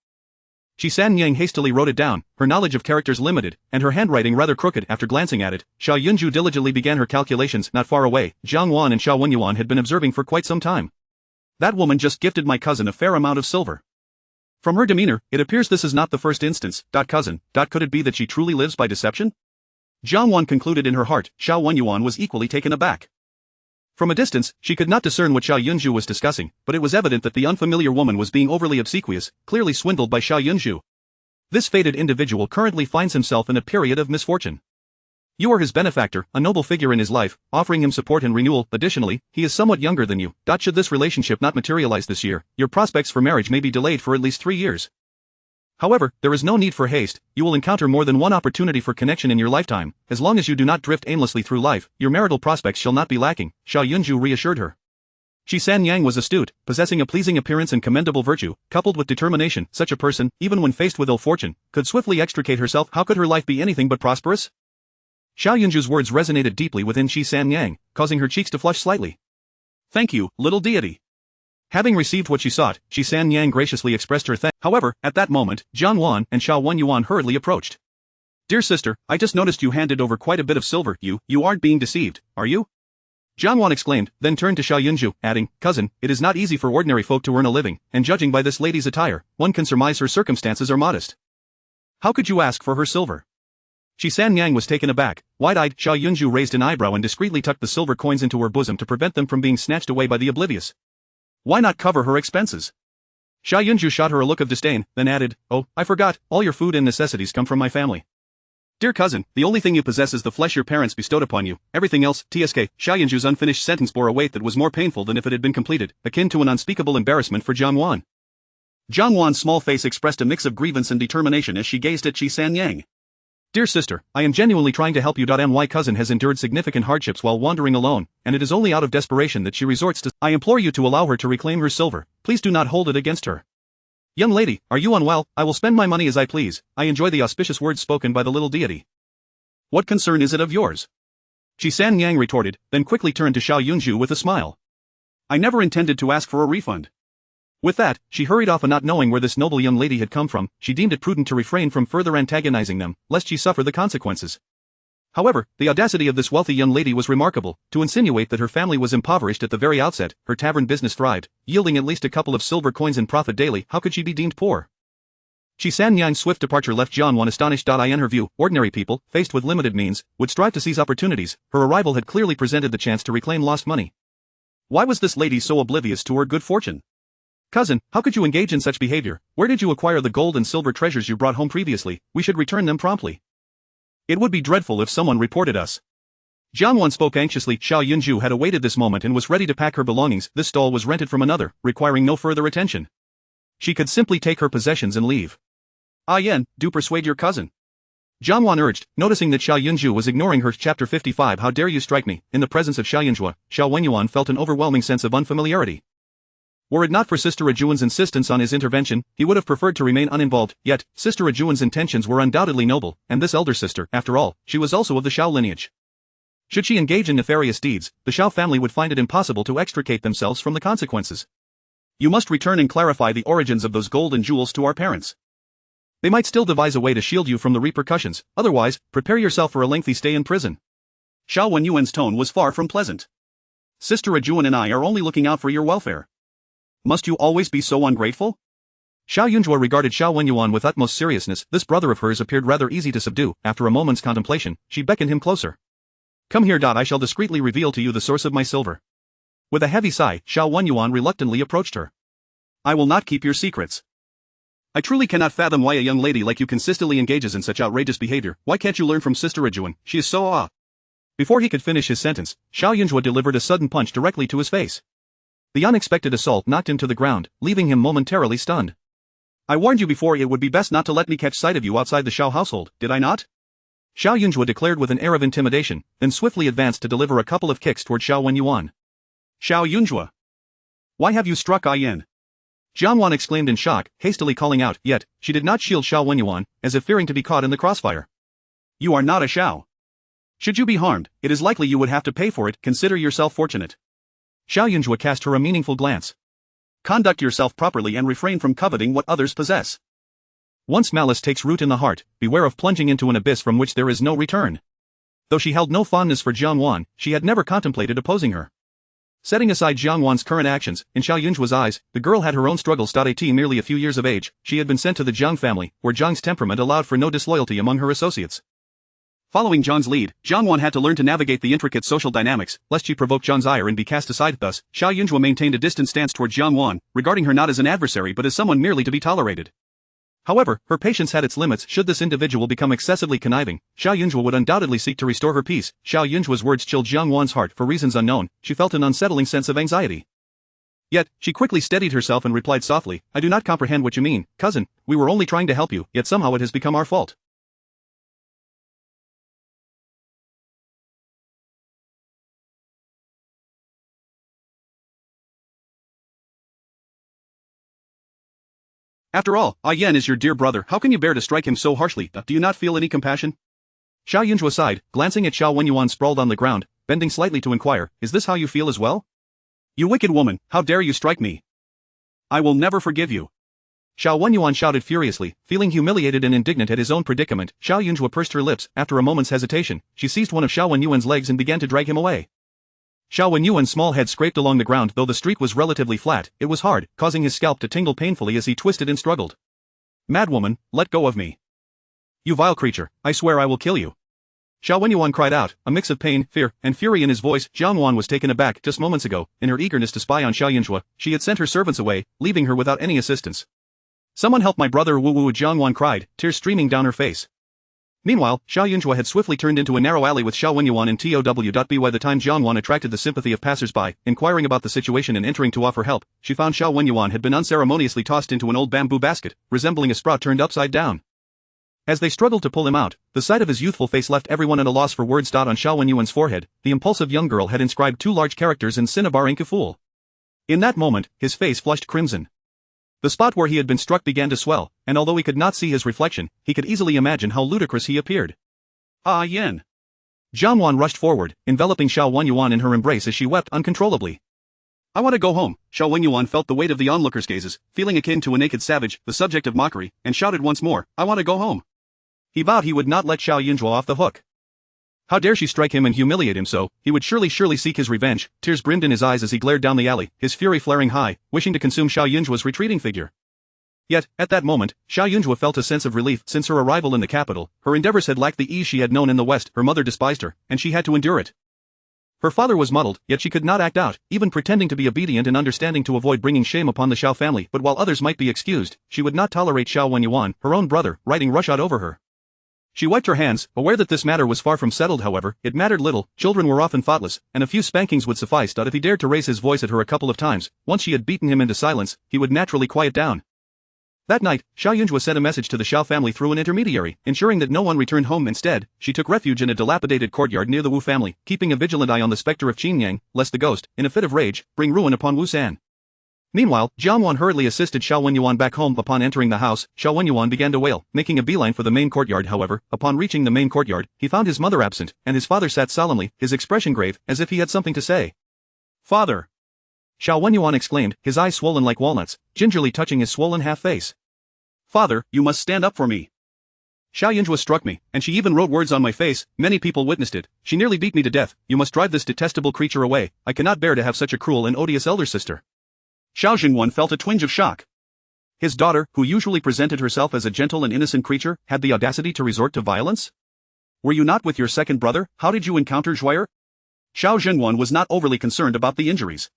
Qinyang hastily wrote it down, her knowledge of characters limited, and her handwriting rather crooked. After glancing at it, Xiao Jiayun Zhuo diligently began her calculations. Not far away, Jiang Wan and Xiao Wenyuan had been observing for quite some time. That woman just gifted my cousin a fair amount of silver. From her demeanor, it appears this is not the first instance. Cousin, could it be that she truly lives by deception? Jiang Wan concluded in her heart. Xiao Wenyuan was equally taken aback. From a distance, she could not discern what Xiao Jiayun Zhuo was discussing, but it was evident that the unfamiliar woman was being overly obsequious, clearly swindled by Xiao Jiayun Zhuo. This fated individual currently finds himself in a period of misfortune. You are his benefactor, a noble figure in his life, offering him support and renewal. Additionally, he is somewhat younger than you. Should this relationship not materialize this year, your prospects for marriage may be delayed for at least 3 years. However, there is no need for haste, you will encounter more than one opportunity for connection in your lifetime. As long as you do not drift aimlessly through life, your marital prospects shall not be lacking, Xiao Jiayun Zhuo reassured her. Qinyang was astute, possessing a pleasing appearance and commendable virtue, coupled with determination. Such a person, even when faced with ill fortune, could swiftly extricate herself. How could her life be anything but prosperous? Xiao Jiayun Zhuo's words resonated deeply within Qinyang, causing her cheeks to flush slightly. Thank you, little deity. Having received what she sought, Qinyang graciously expressed her thanks. However, at that moment, Jiang Wan and Xiao Wenyuan hurriedly approached. Dear sister, I just noticed you handed over quite a bit of silver. You aren't being deceived, are you? Jiang Wan exclaimed, then turned to Xiao Jiayun Zhuo, adding, Cousin, it is not easy for ordinary folk to earn a living, and judging by this lady's attire, one can surmise her circumstances are modest. How could you ask for her silver? Qinyang was taken aback. Wide-eyed, Xiao Jiayun Zhuo raised an eyebrow and discreetly tucked the silver coins into her bosom to prevent them from being snatched away by the oblivious. Why not cover her expenses? Xiao Jiayun Zhuo shot her a look of disdain, then added, Oh, I forgot, all your food and necessities come from my family. Dear cousin, the only thing you possess is the flesh your parents bestowed upon you. Everything else, Xiao Jiayun Zhuo's unfinished sentence bore a weight that was more painful than if it had been completed, akin to an unspeakable embarrassment for Jiang Wan. Jiang Wan's small face expressed a mix of grievance and determination as she gazed at Qinyang. Dear sister, I am genuinely trying to help you. My cousin has endured significant hardships while wandering alone, and it is only out of desperation that she resorts to. I implore you to allow her to reclaim her silver. Please do not hold it against her. Young lady, are you unwell? I will spend my money as I please. I enjoy the auspicious words spoken by the little deity. What concern is it of yours? Qinyang retorted, then quickly turned to Xiao Jiayun Zhuo with a smile. I never intended to ask for a refund. With that, she hurried off, and not knowing where this noble young lady had come from, she deemed it prudent to refrain from further antagonizing them, lest she suffer the consequences. However, the audacity of this wealthy young lady was remarkable. To insinuate that her family was impoverished at the very outset, her tavern business thrived, yielding at least a couple of silver coins in profit daily. How could she be deemed poor? Qinyang's swift departure left Jiang Wan astonished. In her view, ordinary people, faced with limited means, would strive to seize opportunities. Her arrival had clearly presented the chance to reclaim lost money. Why was this lady so oblivious to her good fortune? Cousin, how could you engage in such behavior? Where did you acquire the gold and silver treasures you brought home previously? We should return them promptly. It would be dreadful if someone reported us. Jiang Wan spoke anxiously. Xiao Jiayun Zhuo had awaited this moment and was ready to pack her belongings. This stall was rented from another, requiring no further attention. She could simply take her possessions and leave. Ah Yan, do persuade your cousin. Jiang Wan urged, noticing that Xiao Jiayun Zhuo was ignoring her. Chapter 55. How dare you strike me? In the presence of Xiao Jiayun Zhuo, Xiao Wenyuan felt an overwhelming sense of unfamiliarity. Were it not for Sister Ajuan's insistence on his intervention, he would have preferred to remain uninvolved. Yet, Sister Ajuan's intentions were undoubtedly noble, and this elder sister, after all, she was also of the Xiao lineage. Should she engage in nefarious deeds, the Xiao family would find it impossible to extricate themselves from the consequences. You must return and clarify the origins of those gold and jewels to our parents. They might still devise a way to shield you from the repercussions, otherwise, prepare yourself for a lengthy stay in prison. Xiao Wenyuan's tone was far from pleasant. Sister Ajuan and I are only looking out for your welfare. Must you always be so ungrateful? Xiaoyun Zhuo regarded Xiao Wenyuan with utmost seriousness. This brother of hers appeared rather easy to subdue. After a moment's contemplation, she beckoned him closer. Come here. I shall discreetly reveal to you the source of my silver. With a heavy sigh, Xiao Wenyuan reluctantly approached her. I will not keep your secrets. I truly cannot fathom why a young lady like you consistently engages in such outrageous behavior. Why can't you learn from Sister Ajuan? She is so Before he could finish his sentence, Xiaoyun Zhuo delivered a sudden punch directly to his face. The unexpected assault knocked him to the ground, leaving him momentarily stunned. I warned you before it would be best not to let me catch sight of you outside the Xiao household, did I not? Xiaoyun Zhuo declared with an air of intimidation, then swiftly advanced to deliver a couple of kicks toward Xiao Wenyuan. Xiaoyun Zhuo. Why have you struck Ayan? Jiangwan exclaimed in shock, hastily calling out, yet, she did not shield Xiao Wenyuan, as if fearing to be caught in the crossfire. You are not a Xiao. Should you be harmed, it is likely you would have to pay for it. Consider yourself fortunate. Xiaoyun Zhuo cast her a meaningful glance. Conduct yourself properly and refrain from coveting what others possess. Once malice takes root in the heart, beware of plunging into an abyss from which there is no return. Though she held no fondness for Jiangwan, she had never contemplated opposing her. Setting aside Jiangwan's current actions, in Xiaoyun Zhuo's eyes, the girl had her own struggles. At merely a few years of age, she had been sent to the Jiang family, where Jiang's temperament allowed for no disloyalty among her associates. Following Zhang's lead, Jiangwan had to learn to navigate the intricate social dynamics, lest she provoke Zhang's ire and be cast aside. Thus, Xiaoyun Zhuo maintained a distant stance toward Jiangwan, regarding her not as an adversary but as someone merely to be tolerated. However, her patience had its limits. Should this individual become excessively conniving, Xiaoyun Zhuo would undoubtedly seek to restore her peace. Xiaoyun Zhuo's words chilled Jiangwan's heart. For reasons unknown, she felt an unsettling sense of anxiety. Yet, she quickly steadied herself and replied softly, I do not comprehend what you mean, cousin. We were only trying to help you, yet somehow it has become our fault. After all, Ayan is your dear brother. How can you bear to strike him so harshly? Do you not feel any compassion? Xiaoyun Zhuo sighed, glancing at Xiao Wenyuan sprawled on the ground, bending slightly to inquire, is this how you feel as well? You wicked woman, how dare you strike me? I will never forgive you. Xiao Wenyuan shouted furiously, feeling humiliated and indignant at his own predicament. Xiaoyun Zhuo pursed her lips. After a moment's hesitation, she seized one of Xiao Wenyuan's legs and began to drag him away. Xiao Wenyuan's small head scraped along the ground. Though the street was relatively flat, it was hard, causing his scalp to tingle painfully as he twisted and struggled. Madwoman, let go of me. You vile creature, I swear I will kill you. Xiao Wenyuan cried out, a mix of pain, fear, and fury in his voice. Jiangwan was taken aback. Just moments ago, in her eagerness to spy on Xiaoyun Zhuo, she had sent her servants away, leaving her without any assistance. Someone help my brother, Wu Wu, Jiangwan cried, tears streaming down her face. Meanwhile, Xiaoyun Zhuo had swiftly turned into a narrow alley with Xiao Wenyuan in TOW. By the time Jiangwan attracted the sympathy of passers-by, inquiring about the situation and entering to offer help, she found Xiao Wenyuan had been unceremoniously tossed into an old bamboo basket, resembling a sprout turned upside down. As they struggled to pull him out, the sight of his youthful face left everyone at a loss for words. On Xiao Wenyuan's forehead, the impulsive young girl had inscribed two large characters in cinnabar ink fool. In that moment, his face flushed crimson. The spot where he had been struck began to swell, and although he could not see his reflection, he could easily imagine how ludicrous he appeared. Ah Yen. Jiangwan rushed forward, enveloping Xiao Wenyuan in her embrace as she wept uncontrollably. I want to go home. Xiao Wenyuan felt the weight of the onlookers' gazes, feeling akin to a naked savage, the subject of mockery, and shouted once more, I want to go home. He vowed he would not let Xiaoyun Zhuo off the hook. How dare she strike him and humiliate him so? He would surely seek his revenge. Tears brimmed in his eyes as he glared down the alley, his fury flaring high, wishing to consume Xiaoyun Zhuo's retreating figure. Yet, at that moment, Xiaoyun Zhuo felt a sense of relief. Since her arrival in the capital, her endeavors had lacked the ease she had known in the West. Her mother despised her, and she had to endure it. Her father was muddled, yet she could not act out, even pretending to be obedient and understanding to avoid bringing shame upon the Xiao family. But while others might be excused, she would not tolerate Xiao Wenyuan, her own brother, riding roughshod over her. She wiped her hands, aware that this matter was far from settled. However, it mattered little. Children were often thoughtless, and a few spankings would suffice. If he dared to raise his voice at her a couple of times, once she had beaten him into silence, he would naturally quiet down. That night, Xiaoyun Zhuo sent a message to the Xiao family through an intermediary, ensuring that no one returned home. Instead, she took refuge in a dilapidated courtyard near the Wu family, keeping a vigilant eye on the specter of Qin Yang, lest the ghost, in a fit of rage, bring ruin upon Wu San. Meanwhile, Jiang hurriedly assisted Xiao Wenyuan back home. Upon entering the house, Xiao Wenyuan began to wail, making a beeline for the main courtyard. However, upon reaching the main courtyard, he found his mother absent, and his father sat solemnly, his expression grave, as if he had something to say. Father! Xiao Wenyuan exclaimed, his eyes swollen like walnuts, gingerly touching his swollen half-face. Father, you must stand up for me. Xiao Zhuo struck me, and she even wrote words on my face. Many people witnessed it. She nearly beat me to death. You must drive this detestable creature away. I cannot bear to have such a cruel and odious elder sister. Xiao Jingwan felt a twinge of shock. His daughter, who usually presented herself as a gentle and innocent creature, had the audacity to resort to violence? Were you not with your second brother? How did you encounter Zhuo'er? Xiao Jingwan was not overly concerned about the injuries.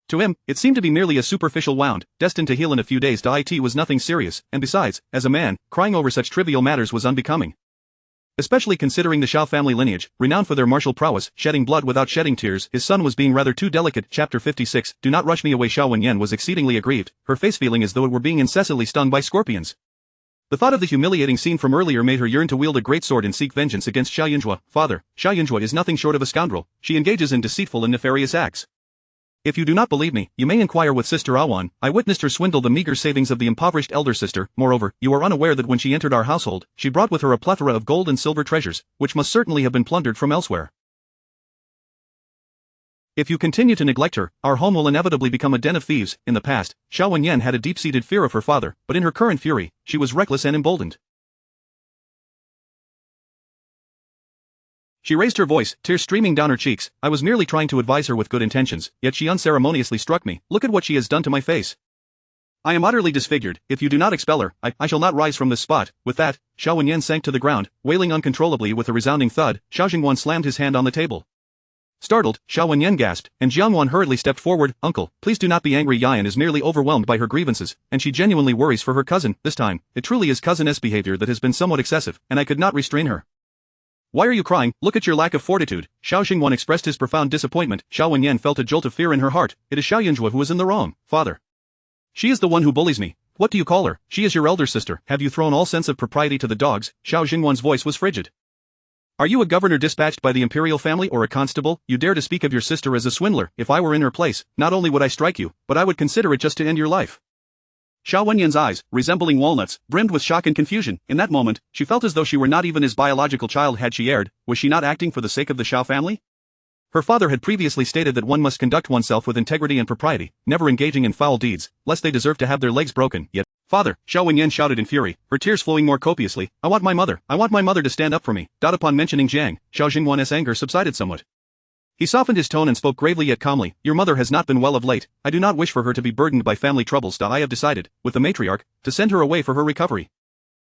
To him, it seemed to be merely a superficial wound, destined to heal in a few days. It was nothing serious, and besides, as a man, crying over such trivial matters was unbecoming. Especially considering the Xiao family lineage, renowned for their martial prowess, shedding blood without shedding tears. His son was being rather too delicate. Chapter 56, Do not rush me away. Xiao Wenyan was exceedingly aggrieved, her face feeling as though it were being incessantly stung by scorpions. The thought of the humiliating scene from earlier made her yearn to wield a great sword and seek vengeance against Xiao Zhuo. Father, Xiao Zhuo is nothing short of a scoundrel. She engages in deceitful and nefarious acts. If you do not believe me, you may inquire with Sister Awan. I witnessed her swindle the meager savings of the impoverished elder sister. Moreover, you are unaware that when she entered our household, she brought with her a plethora of gold and silver treasures, which must certainly have been plundered from elsewhere. If you continue to neglect her, our home will inevitably become a den of thieves. In the past, Xiao Wenyan had a deep-seated fear of her father, but in her current fury, she was reckless and emboldened. She raised her voice, tears streaming down her cheeks. I was merely trying to advise her with good intentions, yet she unceremoniously struck me. Look at what she has done to my face. I am utterly disfigured. If you do not expel her, I shall not rise from this spot. With that, Xiao Wenyan sank to the ground, wailing uncontrollably. With a resounding thud, Xiao Jingwan slammed his hand on the table. Startled, Xiao Wenyan gasped, and Jiangwan hurriedly stepped forward. Uncle, please do not be angry. Yayan is merely overwhelmed by her grievances, and she genuinely worries for her cousin. This time, it truly is cousin's behavior that has been somewhat excessive, and I could not restrain her. Why are you crying? Look at your lack of fortitude. Xiao Jingwan expressed his profound disappointment. Xiao Wenyan felt a jolt of fear in her heart. It is Xiao Yunzhuo who is in the wrong, father. She is the one who bullies me. What do you call her? She is your elder sister. Have you thrown all sense of propriety to the dogs? Xiao Jingwan's voice was frigid. Are you a governor dispatched by the imperial family or a constable? You dare to speak of your sister as a swindler. If I were in her place, not only would I strike you, but I would consider it just to end your life. Xiao Wenyan's eyes, resembling walnuts, brimmed with shock and confusion. In that moment, she felt as though she were not even his biological child. Had she erred, was she not acting for the sake of the Xiao family? Her father had previously stated that one must conduct oneself with integrity and propriety, never engaging in foul deeds, lest they deserve to have their legs broken. Yet, father, Xiao Wenyan shouted in fury, her tears flowing more copiously, I want my mother to stand up for me. Upon mentioning Jiang, Xiao Jingwan's anger subsided somewhat. He softened his tone and spoke gravely yet calmly. Your mother has not been well of late. I do not wish for her to be burdened by family troubles. I have decided, with the matriarch, to send her away for her recovery.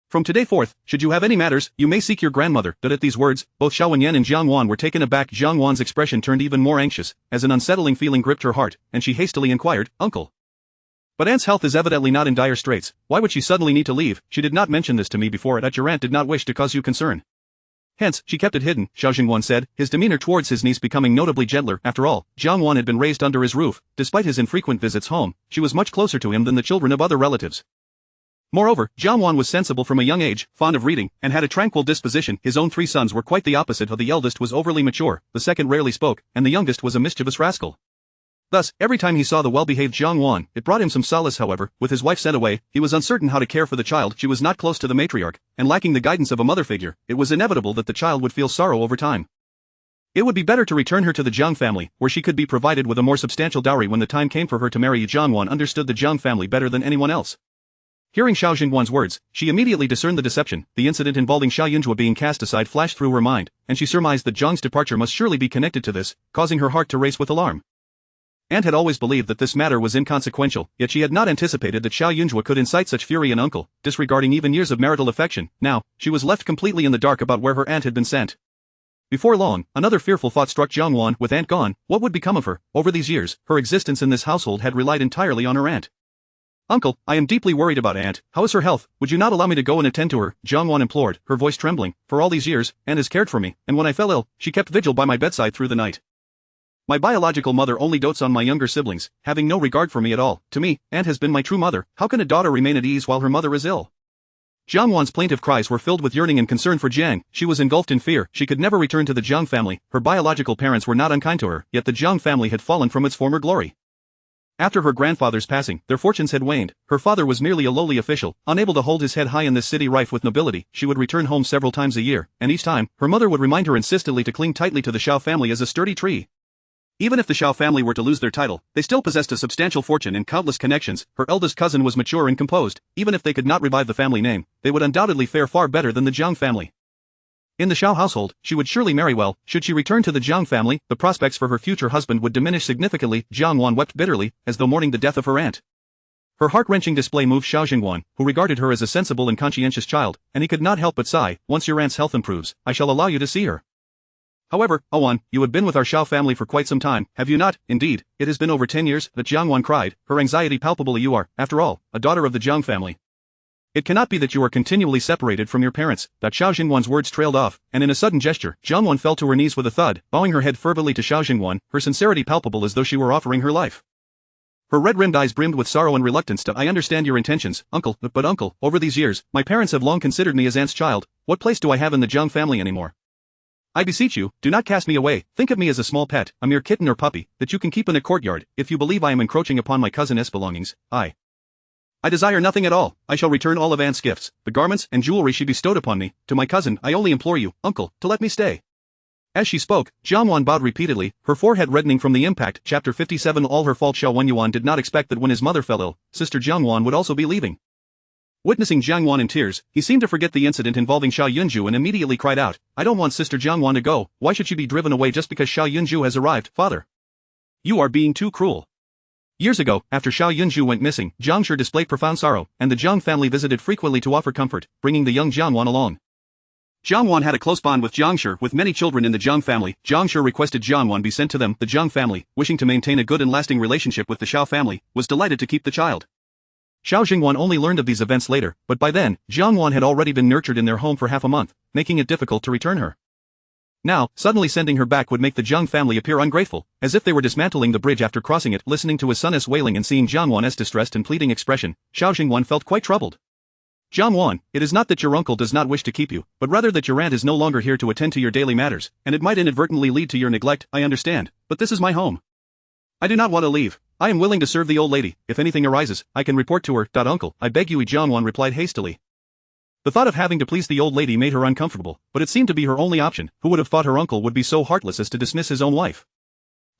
From today forth, should you have any matters, you may seek your grandmother. At these words, both Xiao Wenyan and Jiang Wan were taken aback. Jiang Wan's expression turned even more anxious, as an unsettling feeling gripped her heart, and she hastily inquired, Uncle. But Aunt's health is evidently not in dire straits. Why would she suddenly need to leave? She did not mention this to me before. That your aunt did not wish to cause you concern. Hence, she kept it hidden, Xiao Jingwan said, his demeanor towards his niece becoming notably gentler. After all, Jiang Wan had been raised under his roof. Despite his infrequent visits home, she was much closer to him than the children of other relatives. Moreover, Jiang Wan was sensible from a young age, fond of reading, and had a tranquil disposition. His own 3 sons were quite the opposite. The eldest was overly mature, the second rarely spoke, and the youngest was a mischievous rascal. Thus, every time he saw the well-behaved Jiang Wan, it brought him some solace. However, with his wife sent away, he was uncertain how to care for the child. She was not close to the matriarch, and lacking the guidance of a mother figure, it was inevitable that the child would feel sorrow over time. It would be better to return her to the Jiang family, where she could be provided with a more substantial dowry when the time came for her to marry. Jiang Wan understood the Jiang family better than anyone else. Hearing Xiao Jingwan's words, she immediately discerned the deception. The incident involving Xiao Yunzhuo being cast aside flashed through her mind, and she surmised that Jiang's departure must surely be connected to this, causing her heart to race with alarm. Aunt had always believed that this matter was inconsequential, yet she had not anticipated that Xiao Yunzhuo could incite such fury in uncle, disregarding even years of marital affection. Now, she was left completely in the dark about where her aunt had been sent. Before long, another fearful thought struck Jiang Wan. With aunt gone, what would become of her? Over these years, her existence in this household had relied entirely on her aunt. Uncle, I am deeply worried about aunt. How is her health? Would you not allow me to go and attend to her? Jiang Wan implored, her voice trembling. For all these years, aunt has cared for me, and when I fell ill, she kept vigil by my bedside through the night. My biological mother only dotes on my younger siblings, having no regard for me at all. To me, aunt has been my true mother. How can a daughter remain at ease while her mother is ill? Jiang Wan's plaintive cries were filled with yearning and concern for Jiang. She was engulfed in fear. She could never return to the Jiang family. Her biological parents were not unkind to her, yet the Jiang family had fallen from its former glory. After her grandfather's passing, their fortunes had waned. Her father was merely a lowly official, unable to hold his head high in this city rife with nobility. She would return home several times a year, and each time, her mother would remind her insistently to cling tightly to the Xiao family as a sturdy tree. Even if the Xiao family were to lose their title, they still possessed a substantial fortune and countless connections. Her eldest cousin was mature and composed. Even if they could not revive the family name, they would undoubtedly fare far better than the Jiang family. In the Xiao household, she would surely marry well. Should she return to the Jiang family, the prospects for her future husband would diminish significantly. Jiang Wan wept bitterly, as though mourning the death of her aunt. Her heart-wrenching display moved Xiao Jingwan, who regarded her as a sensible and conscientious child, and he could not help but sigh. Once your aunt's health improves, I shall allow you to see her. However, Owan, you have been with our Xiao family for quite some time, have you not? Indeed, it has been over 10 years, that Jiang Wan cried, her anxiety palpable. You are, after all, a daughter of the Jiang family. It cannot be that you are continually separated from your parents. That Xiao Jingwan's words trailed off, and in a sudden gesture, Jiang Wan fell to her knees with a thud, bowing her head fervently to Xiao Jingwan, her sincerity palpable as though she were offering her life. Her red-rimmed eyes brimmed with sorrow and reluctance. I understand your intentions, uncle, but uncle, over these years, my parents have long considered me as aunt's child. What place do I have in the Jiang family anymore? I beseech you, do not cast me away. Think of me as a small pet, a mere kitten or puppy, that you can keep in a courtyard. If you believe I am encroaching upon my cousin's belongings, I desire nothing at all. I shall return all of Aunt's gifts, the garments and jewelry she bestowed upon me, to my cousin. I only implore you, uncle, to let me stay. As she spoke, Jiang Wan bowed repeatedly, her forehead reddening from the impact. Chapter 57. All her fault. Xiao Yuan did not expect that when his mother fell ill, sister Jiang Wan would also be leaving. Witnessing Jiang Wan in tears, he seemed to forget the incident involving Xiao Yunzhu and immediately cried out, I don't want sister Jiang Wan to go. Why should she be driven away just because Xiao Yunzhu has arrived? Father, you are being too cruel. Years ago, after Xiao Yunzhu went missing, Jiang Shi displayed profound sorrow, and the Jiang family visited frequently to offer comfort, bringing the young Jiang Wan along. Jiang Wan had a close bond with Jiang Shi. With many children in the Jiang family, Jiang Shi requested Jiang Wan be sent to them. The Jiang family, wishing to maintain a good and lasting relationship with the Xiao family, was delighted to keep the child. Xiao Jingwan only learned of these events later, but by then, Jiang Wan had already been nurtured in their home for half a month, making it difficult to return her. Now, suddenly sending her back would make the Jiang family appear ungrateful, as if they were dismantling the bridge after crossing it. Listening to his son's wailing and seeing Jiang Wan's distressed and pleading expression, Xiao Jingwan felt quite troubled. Jiang Wan, it is not that your uncle does not wish to keep you, but rather that your aunt is no longer here to attend to your daily matters, and it might inadvertently lead to your neglect. I understand, but this is my home. I do not want to leave. I am willing to serve the old lady. If anything arises, I can report to her. Uncle, I beg you. Jiang Wan replied hastily. The thought of having to please the old lady made her uncomfortable, but it seemed to be her only option. Who would have thought her uncle would be so heartless as to dismiss his own wife?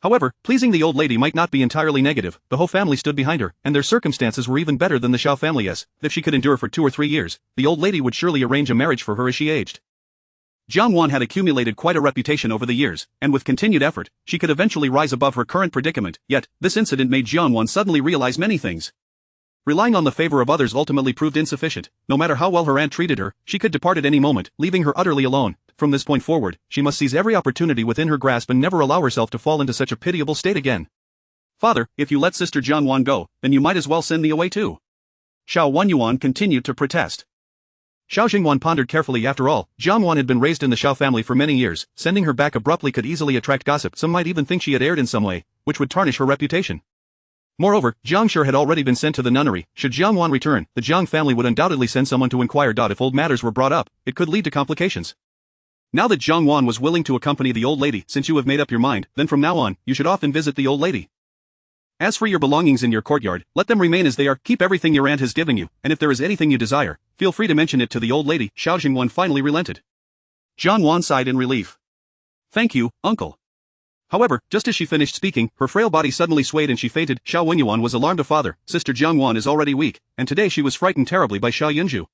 However, pleasing the old lady might not be entirely negative. The whole family stood behind her, and their circumstances were even better than the Xiao family's. If she could endure for 2 or 3 years, the old lady would surely arrange a marriage for her as she aged. Jiang Wan had accumulated quite a reputation over the years, and with continued effort, she could eventually rise above her current predicament. Yet, this incident made Jiang Wan suddenly realize many things. Relying on the favor of others ultimately proved insufficient. No matter how well her aunt treated her, she could depart at any moment, leaving her utterly alone. From this point forward, she must seize every opportunity within her grasp and never allow herself to fall into such a pitiable state again. Father, if you let sister Jiang Wan go, then you might as well send me away too. Xiao Wenyuan continued to protest. Xiao Jingwan pondered carefully. After all, Jiang Wan had been raised in the Xiao family for many years. Sending her back abruptly could easily attract gossip. Some might even think she had erred in some way, which would tarnish her reputation. Moreover, Jiang Shi had already been sent to the nunnery. Should Jiang Wan return, the Jiang family would undoubtedly send someone to inquire. If old matters were brought up, it could lead to complications. Now that Jiang Wan was willing to accompany the old lady, since you have made up your mind, then from now on, you should often visit the old lady. As for your belongings in your courtyard, let them remain as they are. Keep everything your aunt has given you, and if there is anything you desire, feel free to mention it to the old lady. Xiao Jingwan finally relented. Jiang Wan sighed in relief. Thank you, uncle. However, just as she finished speaking, her frail body suddenly swayed and she fainted. Xiao Wenyuan was alarmed. Father, sister Jiang Wan is already weak, and today she was frightened terribly by Xiao Yunzhu.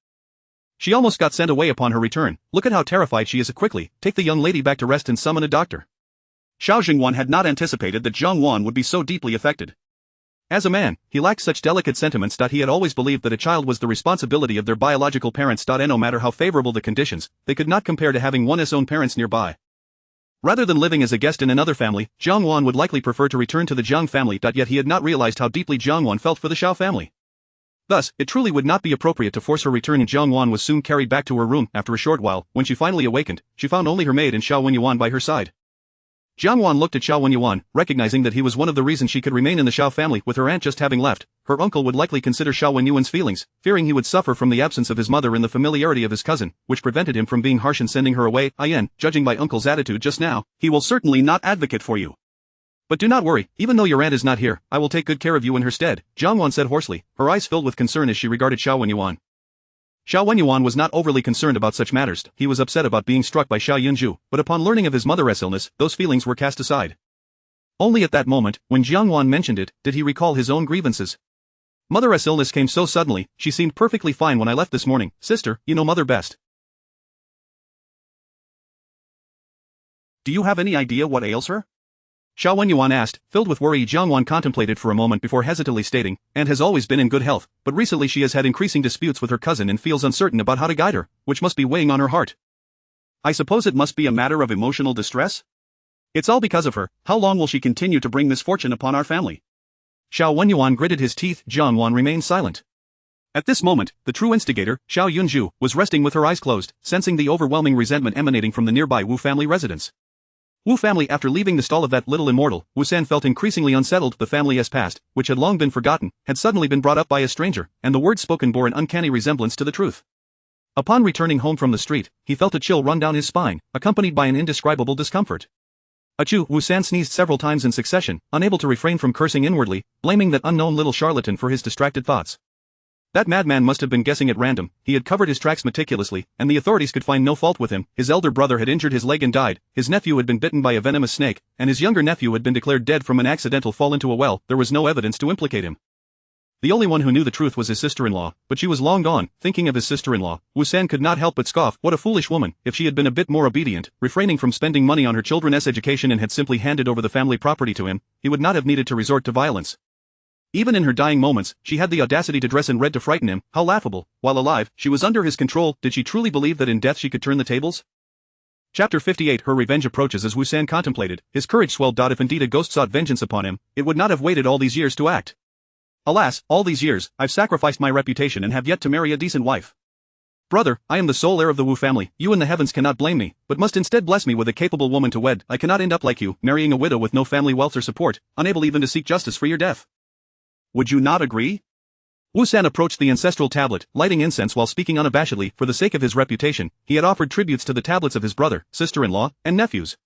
She almost got sent away upon her return. Look at how terrified she is. Quickly, take the young lady back to rest and summon a doctor. Xiao Jingwan had not anticipated that Jiang Wan would be so deeply affected. As a man, he lacked such delicate sentiments. He had always believed that a child was the responsibility of their biological parents. And no matter how favorable the conditions, they could not compare to having one's own parents nearby. Rather than living as a guest in another family, Jiang Wan would likely prefer to return to the Jiang family. Yet he had not realized how deeply Jiang Wan felt for the Xiao family. Thus, it truly would not be appropriate to force her return. Jiang Wan was soon carried back to her room. After a short while, when she finally awakened, she found only her maid and Xiao Wenyuan by her side. Jiang Wan looked at Xiao Wenyuan, recognizing that he was one of the reasons she could remain in the Xiao family. With her aunt just having left, her uncle would likely consider Xiao Wenyuan's feelings, fearing he would suffer from the absence of his mother and the familiarity of his cousin, which prevented him from being harsh in sending her away. Judging by uncle's attitude just now, he will certainly not advocate for you. But do not worry, even though your aunt is not here, I will take good care of you in her stead, Jiang Wan said hoarsely, her eyes filled with concern as she regarded Xiao Wenyuan. Xiao Wenyuan was not overly concerned about such matters, he was upset about being struck by Xiaoyun Zhuo, but upon learning of his mother's illness, those feelings were cast aside. Only at that moment, when Jiang Wan mentioned it, did he recall his own grievances. Mother's illness came so suddenly, she seemed perfectly fine when I left this morning, sister, you know mother best. Do you have any idea what ails her? Xiao Wenyuan asked, filled with worry. Jiang Wan contemplated for a moment before hesitantly stating, "Aunt has always been in good health, but recently she has had increasing disputes with her cousin and feels uncertain about how to guide her, which must be weighing on her heart." I suppose it must be a matter of emotional distress? It's all because of her. How long will she continue to bring misfortune upon our family? Xiao Wenyuan gritted his teeth. Jiang Wan remained silent. At this moment, the true instigator, Xiaoyun Zhuo, was resting with her eyes closed, sensing the overwhelming resentment emanating from the nearby Wu family residence. Wu family. After leaving the stall of that little immortal, Wu San felt increasingly unsettled. The family as past, which had long been forgotten, had suddenly been brought up by a stranger, and the words spoken bore an uncanny resemblance to the truth. Upon returning home from the street, he felt a chill run down his spine, accompanied by an indescribable discomfort. Achoo! Wu San sneezed several times in succession, unable to refrain from cursing inwardly, blaming that unknown little charlatan for his distracted thoughts. That madman must have been guessing at random. He had covered his tracks meticulously, and the authorities could find no fault with him. His elder brother had injured his leg and died, his nephew had been bitten by a venomous snake, and his younger nephew had been declared dead from an accidental fall into a well. There was no evidence to implicate him. The only one who knew the truth was his sister-in-law, but she was long gone. Thinking of his sister-in-law, Wu San could not help but scoff. What a foolish woman! If she had been a bit more obedient, refraining from spending money on her children's education and had simply handed over the family property to him, he would not have needed to resort to violence. Even in her dying moments, she had the audacity to dress in red to frighten him. How laughable! While alive, she was under his control. Did she truly believe that in death she could turn the tables? Chapter 58. Her revenge approaches. As Wu San contemplated, his courage swelled. If indeed a ghost sought vengeance upon him, it would not have waited all these years to act. Alas, all these years, I've sacrificed my reputation and have yet to marry a decent wife. Brother, I am the sole heir of the Wu family. You in the heavens cannot blame me, but must instead bless me with a capable woman to wed. I cannot end up like you, marrying a widow with no family wealth or support, unable even to seek justice for your death. Would you not agree? Wu San approached the ancestral tablet, lighting incense while speaking unabashedly. For the sake of his reputation, he had offered tributes to the tablets of his brother, sister-in-law, and nephews.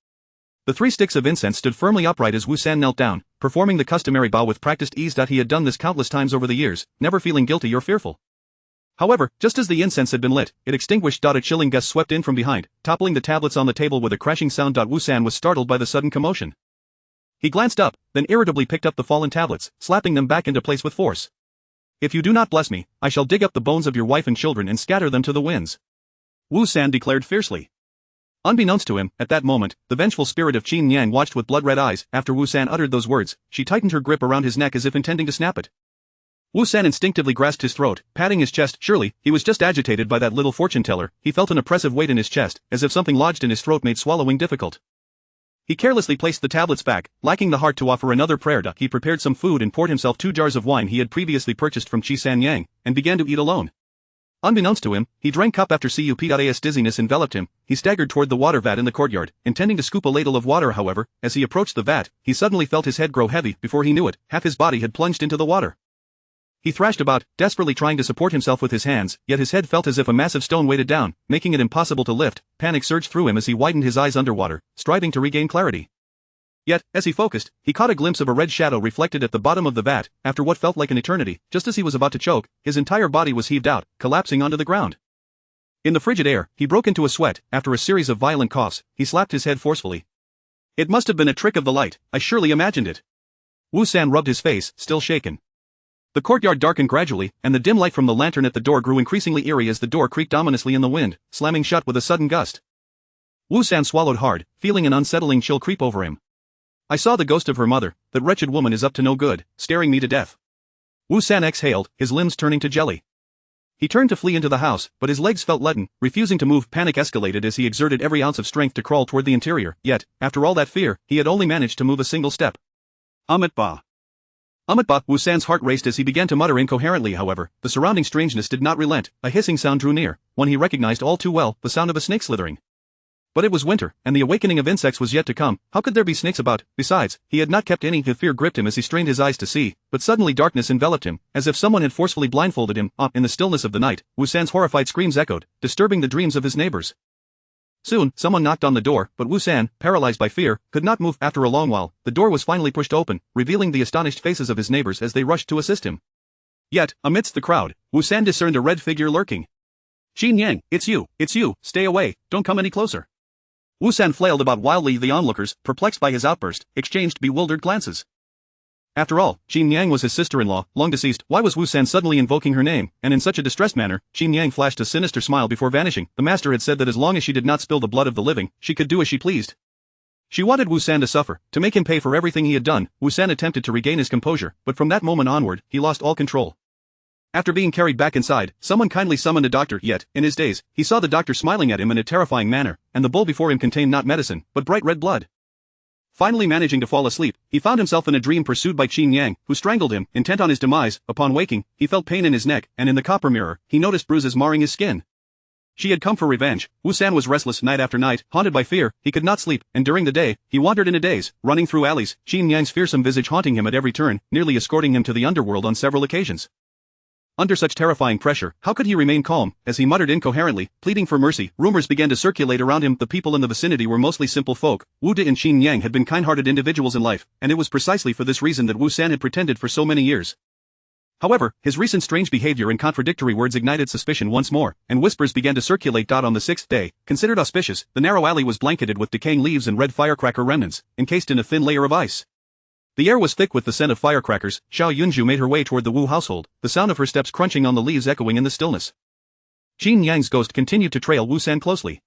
The 3 sticks of incense stood firmly upright as Wu San knelt down, performing the customary bow with practiced ease. He had done this countless times over the years, never feeling guilty or fearful. However, just as the incense had been lit, it extinguished. A chilling gust swept in from behind, toppling the tablets on the table with a crashing sound. Wu San was startled by the sudden commotion. He glanced up, then irritably picked up the fallen tablets, slapping them back into place with force. If you do not bless me, I shall dig up the bones of your wife and children and scatter them to the winds, Wu San declared fiercely. Unbeknownst to him, at that moment, the vengeful spirit of Qin Yang watched with blood-red eyes. After Wu San uttered those words, she tightened her grip around his neck as if intending to snap it. Wu San instinctively grasped his throat, patting his chest. Surely, he was just agitated by that little fortune-teller. He felt an oppressive weight in his chest, as if something lodged in his throat made swallowing difficult. He carelessly placed the tablets back, lacking the heart to offer another prayer. He prepared some food and poured himself 2 jars of wine he had previously purchased from Qi San Yang, and began to eat alone. Unbeknownst to him, he drank cup after cup. As dizziness enveloped him, he staggered toward the water vat in the courtyard, intending to scoop a ladle of water. However, as he approached the vat, he suddenly felt his head grow heavy. Before he knew it, half his body had plunged into the water. He thrashed about, desperately trying to support himself with his hands, yet his head felt as if a massive stone weighted down, making it impossible to lift. Panic surged through him as he widened his eyes underwater, striving to regain clarity. Yet, as he focused, he caught a glimpse of a red shadow reflected at the bottom of the vat. After what felt like an eternity, just as he was about to choke, his entire body was heaved out, collapsing onto the ground. In the frigid air, he broke into a sweat. After a series of violent coughs, he slapped his head forcefully. It must have been a trick of the light, I surely imagined it. Wu San rubbed his face, still shaken. The courtyard darkened gradually, and the dim light from the lantern at the door grew increasingly eerie as the door creaked ominously in the wind, slamming shut with a sudden gust. Wu San swallowed hard, feeling an unsettling chill creep over him. I saw the ghost of her mother. That wretched woman is up to no good, staring me to death. Wu San exhaled, his limbs turning to jelly. He turned to flee into the house, but his legs felt leaden, refusing to move. Panic escalated as he exerted every ounce of strength to crawl toward the interior, yet, after all that fear, he had only managed to move a single step. Amitba. Amitba. Wu San's heart raced as he began to mutter incoherently. However, the surrounding strangeness did not relent. A hissing sound drew near, one he recognized all too well, the sound of a snake slithering. But it was winter, and the awakening of insects was yet to come. How could there be snakes about? Besides, he had not kept any. Fear gripped him as he strained his eyes to see, but suddenly darkness enveloped him, as if someone had forcefully blindfolded him. In the stillness of the night, Wu San's horrified screams echoed, disturbing the dreams of his neighbors. Soon, someone knocked on the door, but Wu San, paralyzed by fear, could not move. After a long while, the door was finally pushed open, revealing the astonished faces of his neighbors as they rushed to assist him. Yet, amidst the crowd, Wu San discerned a red figure lurking. "Xin Yang, it's you, stay away, don't come any closer." Wu San flailed about wildly. The onlookers, perplexed by his outburst, exchanged bewildered glances. After all, Xin Yang was his sister-in-law, long deceased. Why was Wu San suddenly invoking her name, and in such a distressed manner? Xin Yang flashed a sinister smile before vanishing. The master had said that as long as she did not spill the blood of the living, she could do as she pleased. She wanted Wu San to suffer, to make him pay for everything he had done. Wu San attempted to regain his composure, but from that moment onward, he lost all control. After being carried back inside, someone kindly summoned a doctor. Yet, in his daze, he saw the doctor smiling at him in a terrifying manner, and the bowl before him contained not medicine, but bright red blood. Finally managing to fall asleep, he found himself in a dream pursued by Xin Yang, who strangled him, intent on his demise. Upon waking, he felt pain in his neck, and in the copper mirror, he noticed bruises marring his skin. She had come for revenge. Wu San was restless night after night, haunted by fear. He could not sleep, and during the day, he wandered in a daze, running through alleys, Xin Yang's fearsome visage haunting him at every turn, nearly escorting him to the underworld on several occasions. Under such terrifying pressure, how could he remain calm? As he muttered incoherently, pleading for mercy, rumors began to circulate around him. The people in the vicinity were mostly simple folk. Wu De and Xin Yang had been kind-hearted individuals in life, and it was precisely for this reason that Wu San had pretended for so many years. However, his recent strange behavior and contradictory words ignited suspicion once more, and whispers began to circulate. On the sixth day, considered auspicious, the narrow alley was blanketed with decaying leaves and red firecracker remnants, encased in a thin layer of ice. The air was thick with the scent of firecrackers. Xiao Jiayun Zhuo made her way toward the Wu household, the sound of her steps crunching on the leaves echoing in the stillness. Xin Yang's ghost continued to trail Wu San closely.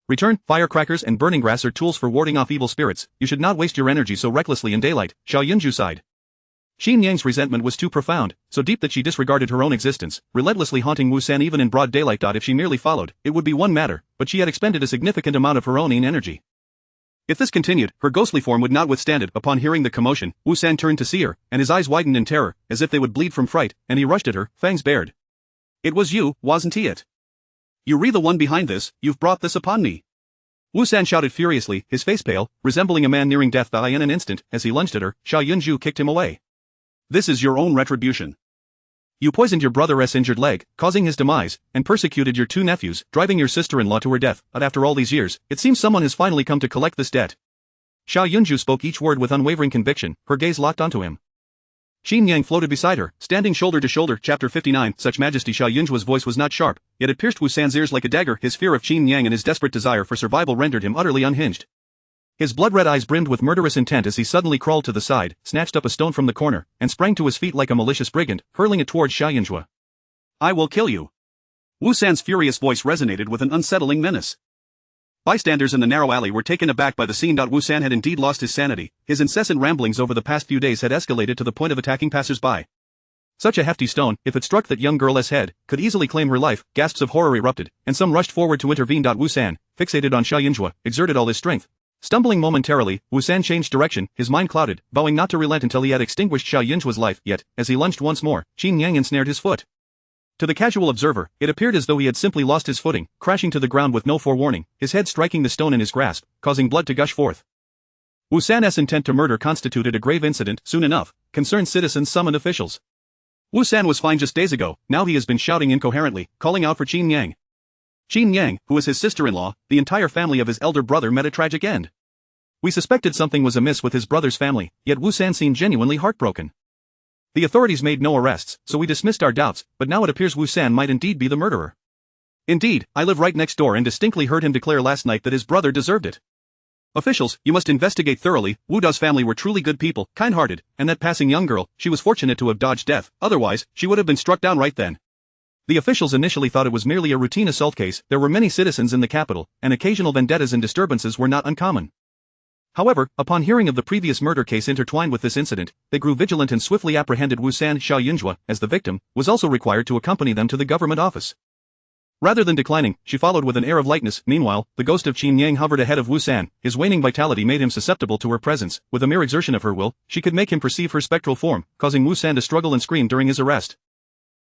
"Return, firecrackers and burning grass are tools for warding off evil spirits. You should not waste your energy so recklessly in daylight," Xiao Jiayun Zhuo sighed. Xin Yang's resentment was too profound, so deep that she disregarded her own existence, relentlessly haunting Wu San even in broad daylight. If she merely followed, it would be one matter, but she had expended a significant amount of her own energy. If this continued, her ghostly form would not withstand it. Upon hearing the commotion, Wu San turned to see her, and his eyes widened in terror, as if they would bleed from fright, and he rushed at her, fangs bared. "It was you, wasn't it? You're the one behind this, you've brought this upon me." Wu San shouted furiously, his face pale, resembling a man nearing death. In an instant, as he lunged at her, Xiao Jiayun Zhuo kicked him away. "This is your own retribution. You poisoned your brother's injured leg, causing his demise, and persecuted your two nephews, driving your sister-in-law to her death. But after all these years, it seems someone has finally come to collect this debt." Xiao Jiayun Zhuo spoke each word with unwavering conviction, her gaze locked onto him. Xin Yang floated beside her, standing shoulder to shoulder. Chapter 59. Such majesty. Xiao Jiayun Zhuo's voice was not sharp, yet it pierced Wu San's ears like a dagger. His fear of Xin Yang and his desperate desire for survival rendered him utterly unhinged. His blood-red eyes brimmed with murderous intent as he suddenly crawled to the side, snatched up a stone from the corner, and sprang to his feet like a malicious brigand, hurling it towards Xiao Jiayun Zhuo. "I will kill you." Wu San's furious voice resonated with an unsettling menace. Bystanders in the narrow alley were taken aback by the scene. Wu San had indeed lost his sanity. His incessant ramblings over the past few days had escalated to the point of attacking passers-by. Such a hefty stone, if it struck that young girl's head, could easily claim her life. Gasps of horror erupted, and some rushed forward to intervene. Wu San, fixated on Xiao Jiayun Zhuo, exerted all his strength. Stumbling momentarily, Wu San changed direction, his mind clouded, vowing not to relent until he had extinguished Xiao Jiayun Zhuo's life. Yet, as he lunged once more, Xin Yang ensnared his foot. To the casual observer, it appeared as though he had simply lost his footing, crashing to the ground with no forewarning, his head striking the stone in his grasp, causing blood to gush forth. Wu San's intent to murder constituted a grave incident. Soon enough, concerned citizens summoned officials. Wu San was fine just days ago, now he has been shouting incoherently, calling out for Xin Yang. Xin Yang, who was his sister-in-law, the entire family of his elder brother met a tragic end. We suspected something was amiss with his brother's family, yet Wu San seemed genuinely heartbroken. The authorities made no arrests, so we dismissed our doubts, but now it appears Wu San might indeed be the murderer. Indeed, I live right next door and distinctly heard him declare last night that his brother deserved it. Officials, you must investigate thoroughly. Wu Da's family were truly good people, kind-hearted, and that passing young girl, she was fortunate to have dodged death, otherwise, she would have been struck down right then. The officials initially thought it was merely a routine assault case. There were many citizens in the capital, and occasional vendettas and disturbances were not uncommon. However, upon hearing of the previous murder case intertwined with this incident, they grew vigilant and swiftly apprehended Wu San. Xiao Jiayun Zhuo, as the victim, was also required to accompany them to the government office. Rather than declining, she followed with an air of lightness. Meanwhile, the ghost of Xin Yang hovered ahead of Wu San. His waning vitality made him susceptible to her presence. With a mere exertion of her will, she could make him perceive her spectral form, causing Wu San to struggle and scream during his arrest.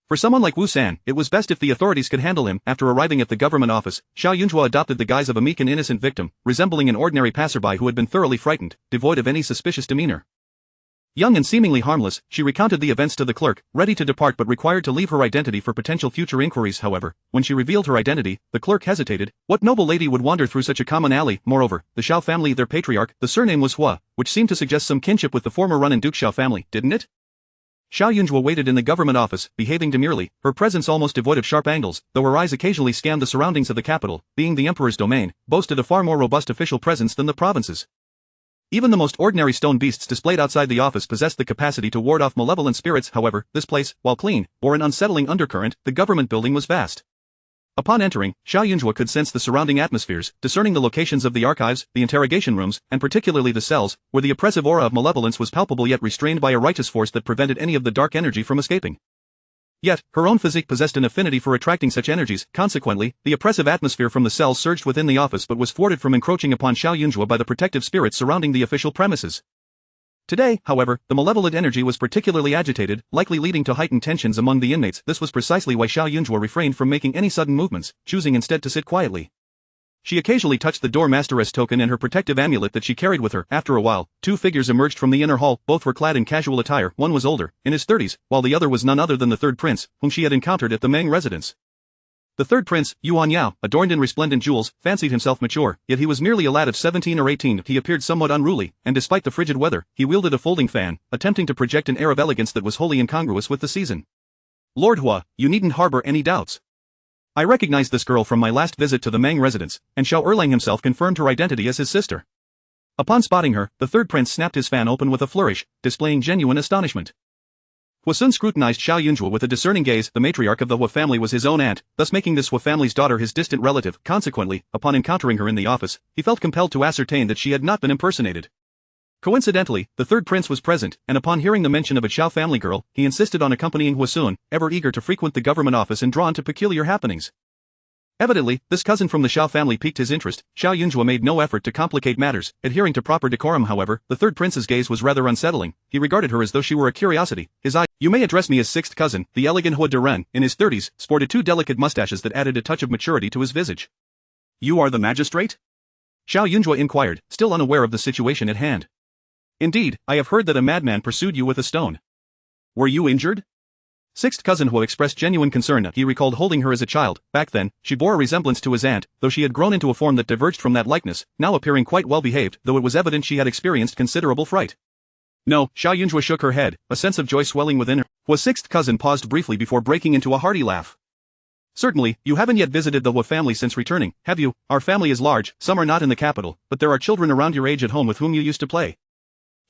For someone like Wu San, it was best if the authorities could handle him. After arriving at the government office, Xiao Jiayun Zhuo adopted the guise of a meek and innocent victim, resembling an ordinary passerby who had been thoroughly frightened, devoid of any suspicious demeanor. Young and seemingly harmless, she recounted the events to the clerk, ready to depart but required to leave her identity for potential future inquiries. However, when she revealed her identity, the clerk hesitated. What noble lady would wander through such a common alley? Moreover, the Xiao family, their patriarch, the surname was Hua, which seemed to suggest some kinship with the former Run and Duke Xiao family, didn't it? Jiayun Zhuo waited in the government office, behaving demurely, her presence almost devoid of sharp angles, though her eyes occasionally scanned the surroundings of the capital, being the emperor's domain, boasted a far more robust official presence than the provinces. Even the most ordinary stone beasts displayed outside the office possessed the capacity to ward off malevolent spirits. However, this place, while clean, bore an unsettling undercurrent. The government building was vast. Upon entering, Jiayun Zhuo could sense the surrounding atmospheres, discerning the locations of the archives, the interrogation rooms, and particularly the cells, where the oppressive aura of malevolence was palpable yet restrained by a righteous force that prevented any of the dark energy from escaping. Yet, her own physique possessed an affinity for attracting such energies. Consequently, the oppressive atmosphere from the cells surged within the office but was thwarted from encroaching upon Jiayun Zhuo by the protective spirits surrounding the official premises. Today, however, the malevolent energy was particularly agitated, likely leading to heightened tensions among the inmates. This was precisely why Jiayun Zhuo refrained from making any sudden movements, choosing instead to sit quietly. She occasionally touched the door masteress token and her protective amulet that she carried with her. After a while, two figures emerged from the inner hall. Both were clad in casual attire. One was older, in his 30s, while the other was none other than the third prince, whom she had encountered at the Meng residence. The third prince, Yuan Yao, adorned in resplendent jewels, fancied himself mature, yet he was merely a lad of 17 or 18. He appeared somewhat unruly, and despite the frigid weather, he wielded a folding fan, attempting to project an air of elegance that was wholly incongruous with the season. Lord Hua, you needn't harbor any doubts. I recognized this girl from my last visit to the Meng residence, and Xiao Erlang himself confirmed her identity as his sister. Upon spotting her, the third prince snapped his fan open with a flourish, displaying genuine astonishment. Hua Sun scrutinized Jiayun Zhuo with a discerning gaze. The matriarch of the Hua family was his own aunt, thus making this Hua family's daughter his distant relative. Consequently, upon encountering her in the office, he felt compelled to ascertain that she had not been impersonated. Coincidentally, the third prince was present, and upon hearing the mention of a Xiao family girl, he insisted on accompanying Hua Sun, ever eager to frequent the government office and drawn to peculiar happenings. Evidently, this cousin from the Xiao family piqued his interest. Jiayun Zhuo made no effort to complicate matters, adhering to proper decorum. However, the third prince's gaze was rather unsettling. He regarded her as though she were a curiosity. His eye, "You may address me as sixth cousin." The elegant Hua Duren, in his 30s, sported two delicate mustaches that added a touch of maturity to his visage. "You are the magistrate?" Jiayun Zhuo inquired, still unaware of the situation at hand. "Indeed, I have heard that a madman pursued you with a stone. Were you injured?" Sixth cousin Hua expressed genuine concern. He recalled holding her as a child. Back then, she bore a resemblance to his aunt, though she had grown into a form that diverged from that likeness, now appearing quite well behaved, though it was evident she had experienced considerable fright. "No," Jiayun Zhuo shook her head, a sense of joy swelling within her. Hua's sixth cousin paused briefly before breaking into a hearty laugh. "Certainly, you haven't yet visited the Hua family since returning, have you? Our family is large, some are not in the capital, but there are children around your age at home with whom you used to play.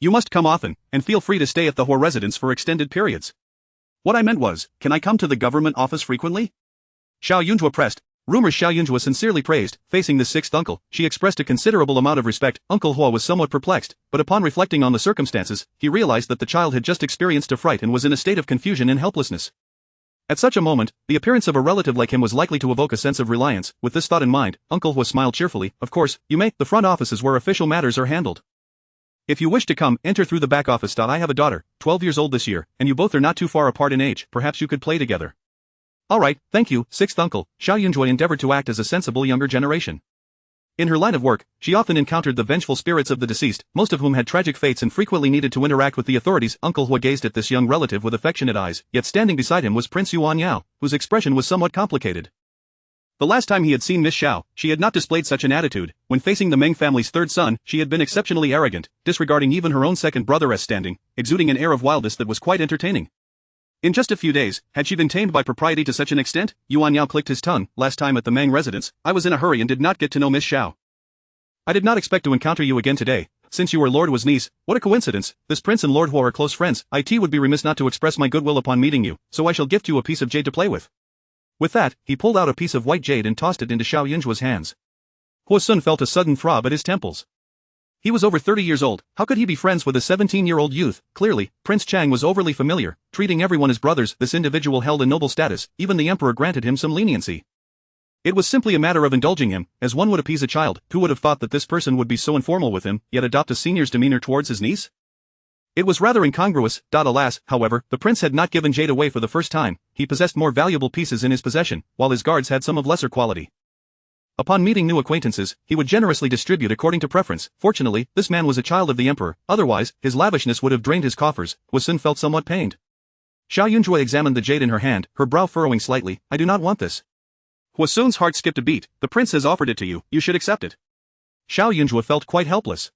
You must come often, and feel free to stay at the Hua residence for extended periods." "What I meant was, can I come to the government office frequently?" Jiayun Zhuo pressed. Rumors Jiayun Zhuo sincerely praised. Facing this sixth uncle, she expressed a considerable amount of respect. Uncle Hua was somewhat perplexed, but upon reflecting on the circumstances, he realized that the child had just experienced a fright and was in a state of confusion and helplessness. At such a moment, the appearance of a relative like him was likely to evoke a sense of reliance. With this thought in mind, Uncle Hua smiled cheerfully. "Of course, you may. The front office is where official matters are handled. If you wish to come, enter through the back office. I have a daughter, 12 years old this year, and you both are not too far apart in age. Perhaps you could play together." "All right, thank you, sixth uncle." Jiayun Zhuo endeavored to act as a sensible younger generation. In her line of work, she often encountered the vengeful spirits of the deceased, most of whom had tragic fates and frequently needed to interact with the authorities. Uncle Hua gazed at this young relative with affectionate eyes, yet standing beside him was Prince Yuan Yao, whose expression was somewhat complicated. The last time he had seen Miss Xiao, she had not displayed such an attitude. When facing the Meng family's third son, she had been exceptionally arrogant, disregarding even her own second brother's standing, exuding an air of wildness that was quite entertaining. In just a few days, had she been tamed by propriety to such an extent? Yuan Yao clicked his tongue. "Last time at the Meng residence, I was in a hurry and did not get to know Miss Xiao. I did not expect to encounter you again today, since you were Lord Hua's niece. What a coincidence, this prince and Lord Hua are close friends. It would be remiss not to express my goodwill upon meeting you, so I shall gift you a piece of jade to play with." With that, he pulled out a piece of white jade and tossed it into Jiayun Zhuo's hands. Hua Sun felt a sudden throb at his temples. He was over 30 years old. How could he be friends with a 17-year-old youth? Clearly, Prince Chang was overly familiar, treating everyone as brothers. This individual held a noble status. Even the emperor granted him some leniency. It was simply a matter of indulging him, as one would appease a child. Who would have thought that this person would be so informal with him, yet adopt a senior's demeanor towards his niece? It was rather incongruous. Alas, however, the prince had not given jade away for the first time. He possessed more valuable pieces in his possession, while his guards had some of lesser quality. Upon meeting new acquaintances, he would generously distribute according to preference. Fortunately, this man was a child of the emperor, otherwise, his lavishness would have drained his coffers. Huasun felt somewhat pained. Xiao Jiayun examined the jade in her hand, her brow furrowing slightly. I do not want this. Huasun's heart skipped a beat. The prince has offered it to you, you should accept it. Xiao Jiayun felt quite helpless.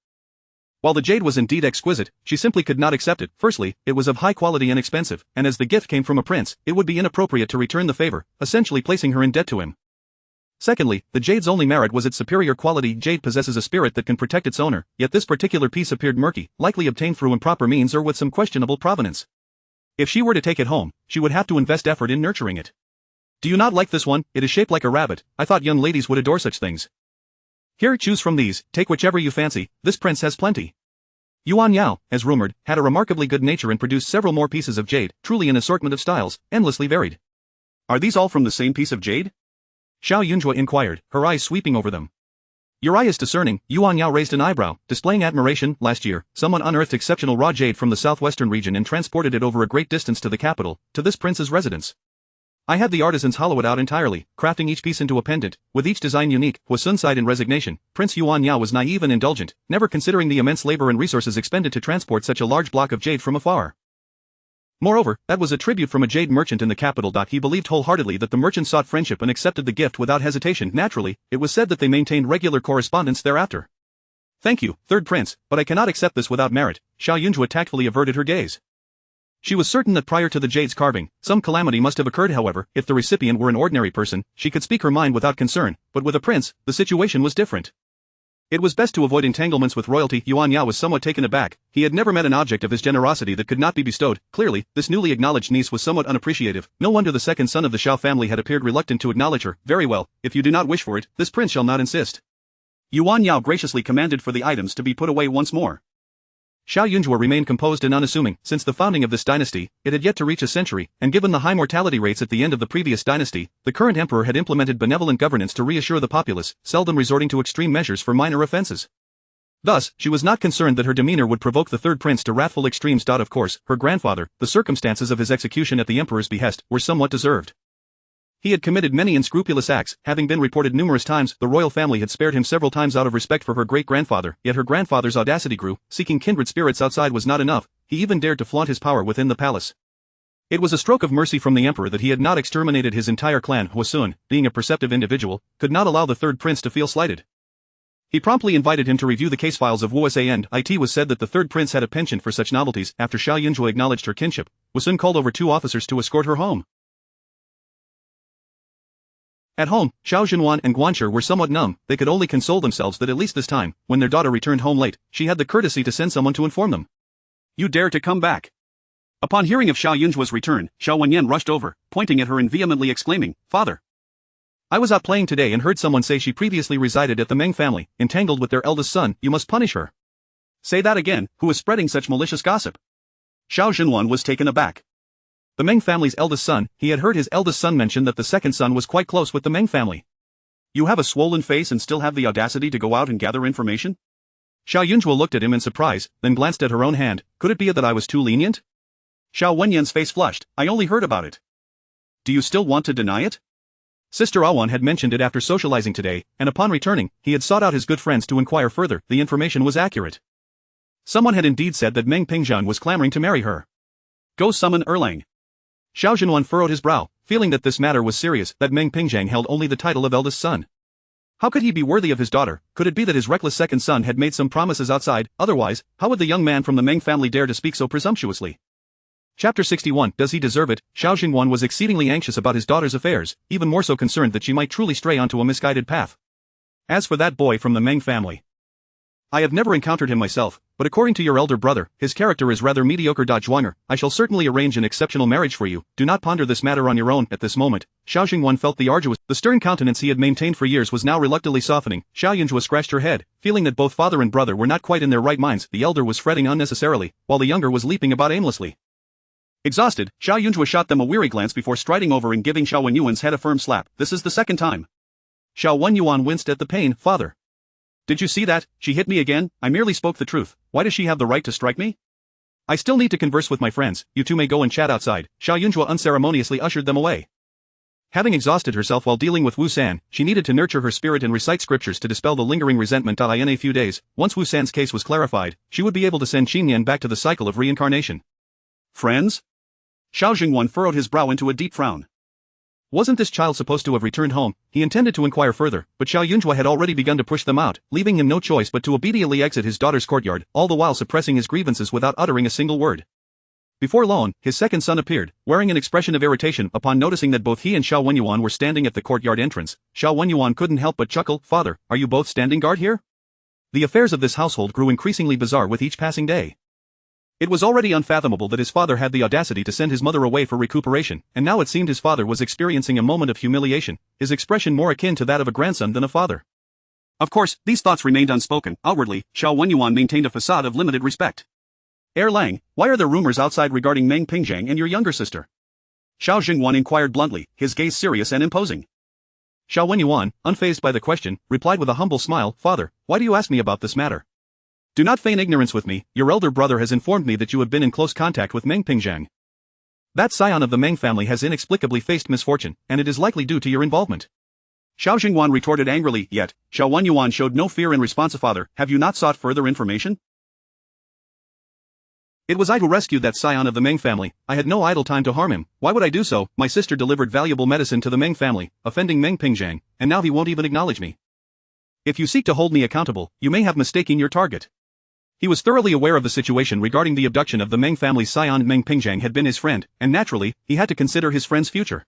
While the jade was indeed exquisite, she simply could not accept it. Firstly, it was of high quality and expensive, and as the gift came from a prince, it would be inappropriate to return the favor, essentially placing her in debt to him. Secondly, the jade's only merit was its superior quality. Jade possesses a spirit that can protect its owner, yet this particular piece appeared murky, likely obtained through improper means or with some questionable provenance. If she were to take it home, she would have to invest effort in nurturing it. Do you not like this one? It is shaped like a rabbit. I thought young ladies would adore such things. Here, choose from these, take whichever you fancy, this prince has plenty. Yuan Yao, as rumored, had a remarkably good nature and produced several more pieces of jade, truly an assortment of styles, endlessly varied. Are these all from the same piece of jade? Xiao Jiayun inquired, her eyes sweeping over them. Your eye is discerning. Yuan Yao raised an eyebrow, displaying admiration. Last year, someone unearthed exceptional raw jade from the southwestern region and transported it over a great distance to the capital, to this prince's residence. I had the artisans hollow it out entirely, crafting each piece into a pendant, with each design unique. Huasun sighed in resignation. Prince Yuan Yao was naive and indulgent, never considering the immense labor and resources expended to transport such a large block of jade from afar. Moreover, that was a tribute from a jade merchant in the capital. He believed wholeheartedly that the merchant sought friendship and accepted the gift without hesitation. Naturally, it was said that they maintained regular correspondence thereafter. Thank you, third prince, but I cannot accept this without merit. Xiao Jiayun tactfully averted her gaze. She was certain that prior to the jade's carving, some calamity must have occurred. However, if the recipient were an ordinary person, she could speak her mind without concern, but with a prince, the situation was different. It was best to avoid entanglements with royalty. Yuan Yao was somewhat taken aback. He had never met an object of his generosity that could not be bestowed. Clearly, this newly acknowledged niece was somewhat unappreciative. No wonder the second son of the Xiao family had appeared reluctant to acknowledge her. Very well, if you do not wish for it, this prince shall not insist. Yuan Yao graciously commanded for the items to be put away once more. Xiao Jiayun remained composed and unassuming. Since the founding of this dynasty, it had yet to reach a century, and given the high mortality rates at the end of the previous dynasty, the current emperor had implemented benevolent governance to reassure the populace, seldom resorting to extreme measures for minor offenses. Thus, she was not concerned that her demeanor would provoke the third prince to wrathful extremes. Of course, her grandfather, the circumstances of his execution at the emperor's behest, were somewhat deserved. He had committed many unscrupulous acts, having been reported numerous times. The royal family had spared him several times out of respect for her great-grandfather, yet her grandfather's audacity grew. Seeking kindred spirits outside was not enough, he even dared to flaunt his power within the palace. It was a stroke of mercy from the emperor that he had not exterminated his entire clan. Huasun, being a perceptive individual, could not allow the third prince to feel slighted. He promptly invited him to review the case files of Wusan. It was said that the third prince had a penchant for such novelties. After Xiao Jiayun acknowledged her kinship, Huasun called over 2 officers to escort her home. At home, Xiao Jiayun and Guanxi were somewhat numb. They could only console themselves that at least this time, when their daughter returned home late, she had the courtesy to send someone to inform them. You dare to come back? Upon hearing of Xiao Yun's return, Xiao Wenyan rushed over, pointing at her and vehemently exclaiming, Father! I was out playing today and heard someone say she previously resided at the Meng family, entangled with their eldest son. You must punish her. Say that again. Who is spreading such malicious gossip? Xiao Jiayun was taken aback. The Meng family's eldest son. He had heard his eldest son mention that the second son was quite close with the Meng family. You have a swollen face and still have the audacity to go out and gather information? Xiao Jiayun looked at him in surprise, then glanced at her own hand. Could it be that I was too lenient? Xiao Wenyan's face flushed. I only heard about it. Do you still want to deny it? Sister Awan had mentioned it after socializing today, and upon returning, he had sought out his good friends to inquire further. The information was accurate. Someone had indeed said that Meng Pingzhan was clamoring to marry her. Go summon Erlang. Xiao Jiayun furrowed his brow, feeling that this matter was serious, that Meng Pingzhan held only the title of eldest son. How could he be worthy of his daughter? Could it be that his reckless second son had made some promises outside? Otherwise, how would the young man from the Meng family dare to speak so presumptuously? Chapter 61. Does he deserve it? Xiao Jiayun was exceedingly anxious about his daughter's affairs, even more so concerned that she might truly stray onto a misguided path. As for that boy from the Meng family, I have never encountered him myself, but according to your elder brother, his character is rather mediocre. Zhuang'er, I shall certainly arrange an exceptional marriage for you. Do not ponder this matter on your own. At this moment, Xiao Jiayun felt the arduous, the stern countenance he had maintained for years was now reluctantly softening. Xiao Jiayun scratched her head, feeling that both father and brother were not quite in their right minds. The elder was fretting unnecessarily, while the younger was leaping about aimlessly. Exhausted, Xiao Jiayun shot them a weary glance before striding over and giving Xiao Wenyuan's head a firm slap. This is the second time. Xiao Wenyuan winced at the pain. Father. Did you see that? She hit me again. I merely spoke the truth. Why does she have the right to strike me? I still need to converse with my friends. You two may go and chat outside. Xiao Jiayun unceremoniously ushered them away. Having exhausted herself while dealing with Wu San, she needed to nurture her spirit and recite scriptures to dispel the lingering resentment. In a few days, once Wu San's case was clarified, she would be able to send Qinyan back to the cycle of reincarnation. Friends? Xiao Jiayun furrowed his brow into a deep frown. Wasn't this child supposed to have returned home? He intended to inquire further, but Xiaoyun Zhuo had already begun to push them out, leaving him no choice but to obediently exit his daughter's courtyard, all the while suppressing his grievances without uttering a single word. Before long, his second son appeared, wearing an expression of irritation upon noticing that both he and Xiao Wenyuan were standing at the courtyard entrance. Xiao Wenyuan couldn't help but chuckle. "Father, are you both standing guard here?" The affairs of this household grew increasingly bizarre with each passing day. It was already unfathomable that his father had the audacity to send his mother away for recuperation, and now it seemed his father was experiencing a moment of humiliation, his expression more akin to that of a grandson than a father. Of course, these thoughts remained unspoken. Outwardly, Xiao Wenyuan maintained a facade of limited respect. Lang, why are there rumors outside regarding Meng Pingzhang and your younger sister? Xiao Jingwan inquired bluntly, his gaze serious and imposing. Xiao Wenyuan, unfazed by the question, replied with a humble smile, "Father, why do you ask me about this matter? Do not feign ignorance with me. Your elder brother has informed me that you have been in close contact with Meng Pingzhang. That scion of the Meng family has inexplicably faced misfortune, and it is likely due to your involvement." Xiao Jingwan retorted angrily, yet, Xiao Wenyuan showed no fear in response. "Father, have you not sought further information? It was I who rescued that scion of the Meng family. I had no idle time to harm him. Why would I do so? My sister delivered valuable medicine to the Meng family, offending Meng Pingzhang, and now he won't even acknowledge me. If you seek to hold me accountable, you may have mistaken your target." He was thoroughly aware of the situation regarding the abduction of the Meng family's scion. Meng Pingzhang had been his friend, and naturally, he had to consider his friend's future.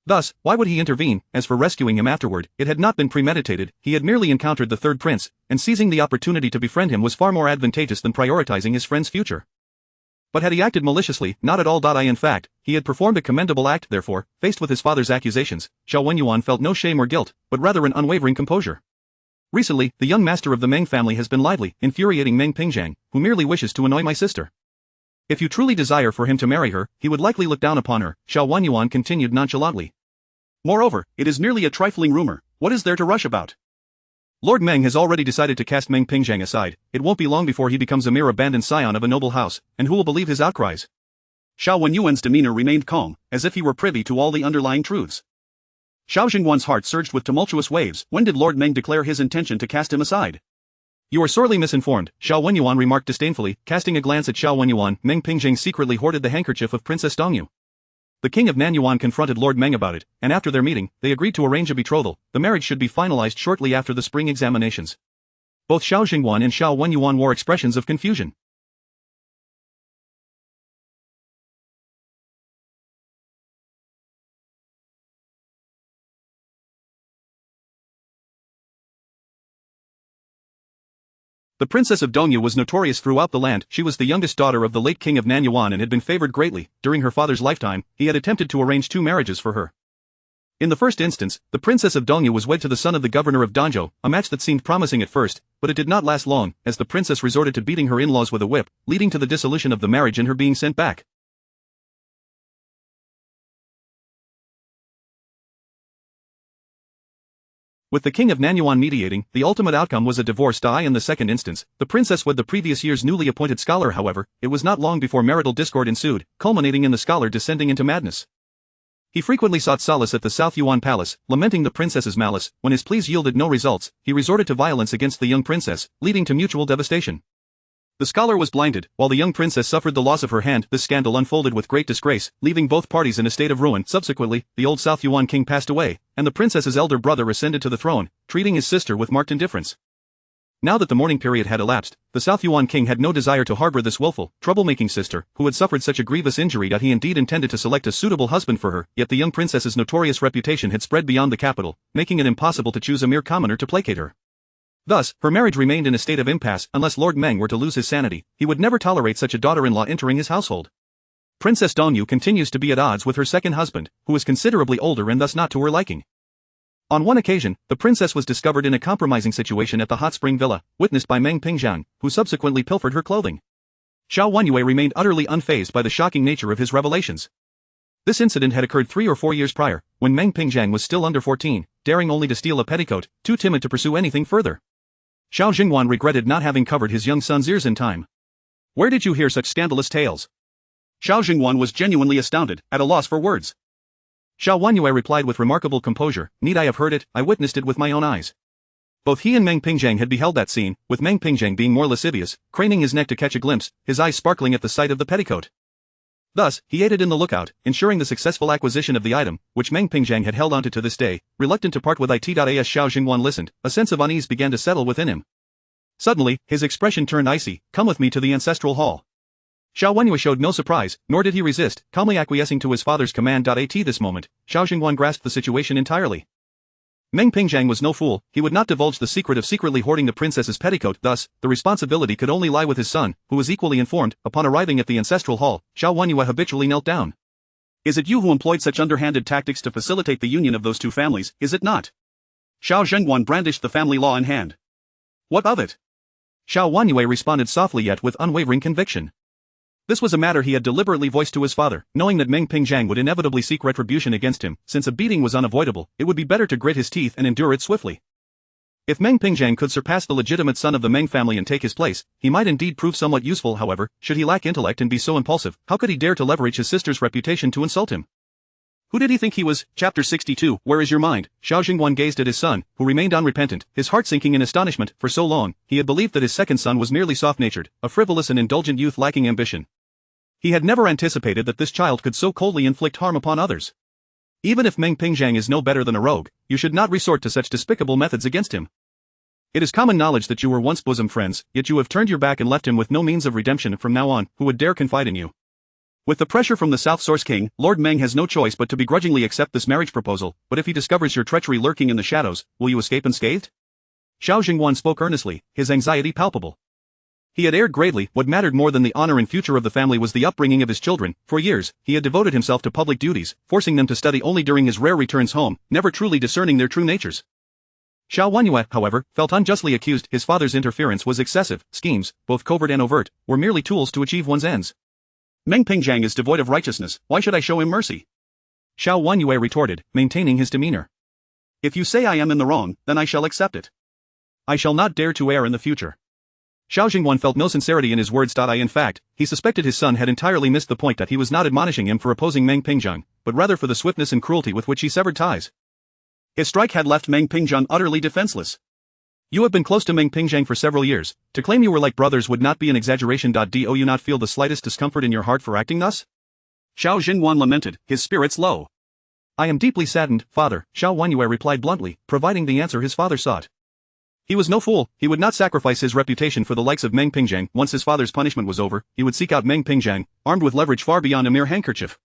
Thus, why would he intervene? As for rescuing him afterward, it had not been premeditated, he had merely encountered the third prince, and seizing the opportunity to befriend him was far more advantageous than prioritizing his friend's future. But had he acted maliciously? Not at all. In fact, he had performed a commendable act. Therefore, faced with his father's accusations, Xiao Wenyuan felt no shame or guilt, but rather an unwavering composure. Recently, the young master of the Meng family has been lively, infuriating Meng Pingzhang, who merely wishes to annoy my sister. If you truly desire for him to marry her, he would likely look down upon her, Xiao Wenyuan continued nonchalantly. Moreover, it is merely a trifling rumor. What is there to rush about? Lord Meng has already decided to cast Meng Pingzhang aside. It won't be long before he becomes a mere abandoned scion of a noble house, and who will believe his outcries? Xiao Wenyuan's demeanor remained calm, as if he were privy to all the underlying truths. Xiao Jingwan's heart surged with tumultuous waves. When did Lord Meng declare his intention to cast him aside? You are sorely misinformed, Xiao Wenyuan remarked disdainfully, casting a glance at Xiao Wenyuan. Meng Pingzhang secretly hoarded the handkerchief of Princess Dongyu. The king of Nanyuan confronted Lord Meng about it, and after their meeting, they agreed to arrange a betrothal. The marriage should be finalized shortly after the spring examinations. Both Xiao Jingwan and Xiao Wenyuan wore expressions of confusion. The princess of Dongyu was notorious throughout the land. She was the youngest daughter of the late king of Nanyuan and had been favored greatly. During her father's lifetime, he had attempted to arrange 2 marriages for her. In the first instance, the princess of Dongyu was wed to the son of the governor of Danzhou, a match that seemed promising at first, but it did not last long, as the princess resorted to beating her in-laws with a whip, leading to the dissolution of the marriage and her being sent back. With the king of Nanyuan mediating, the ultimate outcome was a divorce. In the second instance, the princess wed the previous year's newly appointed scholar. However, it was not long before marital discord ensued, culminating in the scholar descending into madness. He frequently sought solace at the South Yuan Palace, lamenting the princess's malice. When his pleas yielded no results, he resorted to violence against the young princess, leading to mutual devastation. The scholar was blinded, while the young princess suffered the loss of her hand. This scandal unfolded with great disgrace, leaving both parties in a state of ruin. Subsequently, the old South Yuan king passed away, and the princess's elder brother ascended to the throne, treating his sister with marked indifference. Now that the mourning period had elapsed, the South Yuan king had no desire to harbor this willful, troublemaking sister, who had suffered such a grievous injury that he indeed intended to select a suitable husband for her. Yet the young princess's notorious reputation had spread beyond the capital, making it impossible to choose a mere commoner to placate her. Thus, her marriage remained in a state of impasse. Unless Lord Meng were to lose his sanity, he would never tolerate such a daughter-in-law entering his household. Princess Dongyu continues to be at odds with her second husband, who is considerably older and thus not to her liking. On one occasion, the princess was discovered in a compromising situation at the hot spring villa, witnessed by Meng Pingzhang, who subsequently pilfered her clothing. Xiao Wenyue remained utterly unfazed by the shocking nature of his revelations. This incident had occurred 3 or 4 years prior, when Meng Pingzhang was still under 14, daring only to steal a petticoat, too timid to pursue anything further. Xiao Jingwan regretted not having covered his young son's ears in time. Where did you hear such scandalous tales? Xiao Jingwan was genuinely astounded, at a loss for words. Xiao Wanyue replied with remarkable composure, need I have heard it, I witnessed it with my own eyes. Both he and Meng Pingjiang had beheld that scene, with Meng Pingjiang being more lascivious, craning his neck to catch a glimpse, his eyes sparkling at the sight of the petticoat. Thus, he aided in the lookout, ensuring the successful acquisition of the item, which Meng Pingjiang had held onto to this day, reluctant to part with it. As Xiao Jingwan listened, a sense of unease began to settle within him. Suddenly, his expression turned icy, come with me to the ancestral hall. Xiao Wanyue showed no surprise, nor did he resist, calmly acquiescing to his father's command. At this moment, Xiao Jingwan grasped the situation entirely. Meng Pingjiang was no fool, he would not divulge the secret of secretly hoarding the princess's petticoat, thus, the responsibility could only lie with his son, who was equally informed. Upon arriving at the ancestral hall, Xiao Wanyue habitually knelt down. Is it you who employed such underhanded tactics to facilitate the union of those two families, is it not? Xiao Zhengguan brandished the family law in hand. What of it? Xiao Wanyue responded softly yet with unwavering conviction. This was a matter he had deliberately voiced to his father, knowing that Meng Pingjiang would inevitably seek retribution against him. Since a beating was unavoidable, it would be better to grit his teeth and endure it swiftly. If Meng Pingjiang could surpass the legitimate son of the Meng family and take his place, he might indeed prove somewhat useful. However, should he lack intellect and be so impulsive, how could he dare to leverage his sister's reputation to insult him? Who did he think he was? Chapter 62, Where is your mind? Xiao Jingwan gazed at his son, who remained unrepentant, his heart sinking in astonishment. For so long, he had believed that his second son was merely soft-natured, a frivolous and indulgent youth lacking ambition. He had never anticipated that this child could so coldly inflict harm upon others. Even if Meng Pingjiang is no better than a rogue, you should not resort to such despicable methods against him. It is common knowledge that you were once bosom friends, yet you have turned your back and left him with no means of redemption. From now on, who would dare confide in you? With the pressure from the South Source King, Lord Meng has no choice but to begrudgingly accept this marriage proposal, but if he discovers your treachery lurking in the shadows, will you escape unscathed? Xiao Jingwan spoke earnestly, his anxiety palpable. He had erred gravely. What mattered more than the honor and future of the family was the upbringing of his children. For years, he had devoted himself to public duties, forcing them to study only during his rare returns home, never truly discerning their true natures. Xiao Wanyue, however, felt unjustly accused. His father's interference was excessive. Schemes, both covert and overt, were merely tools to achieve one's ends. Meng Pingjiang is devoid of righteousness, why should I show him mercy? Xiao Wanyue retorted, maintaining his demeanor. If you say I am in the wrong, then I shall accept it. I shall not dare to err in the future. Xiao Jingwan felt no sincerity in his words. In fact, he suspected his son had entirely missed the point, that he was not admonishing him for opposing Meng Pingjiang, but rather for the swiftness and cruelty with which he severed ties. His strike had left Meng Pingjiang utterly defenseless. You have been close to Meng Pingjiang for several years. To claim you were like brothers would not be an exaggeration. Do you not feel the slightest discomfort in your heart for acting thus? Xiao Jingwan lamented, his spirits low. I am deeply saddened, father, Xiao Wanyue replied bluntly, providing the answer his father sought. He was no fool. He would not sacrifice his reputation for the likes of Meng Pingjiang. Once his father's punishment was over, he would seek out Meng Pingjiang, armed with leverage far beyond a mere handkerchief.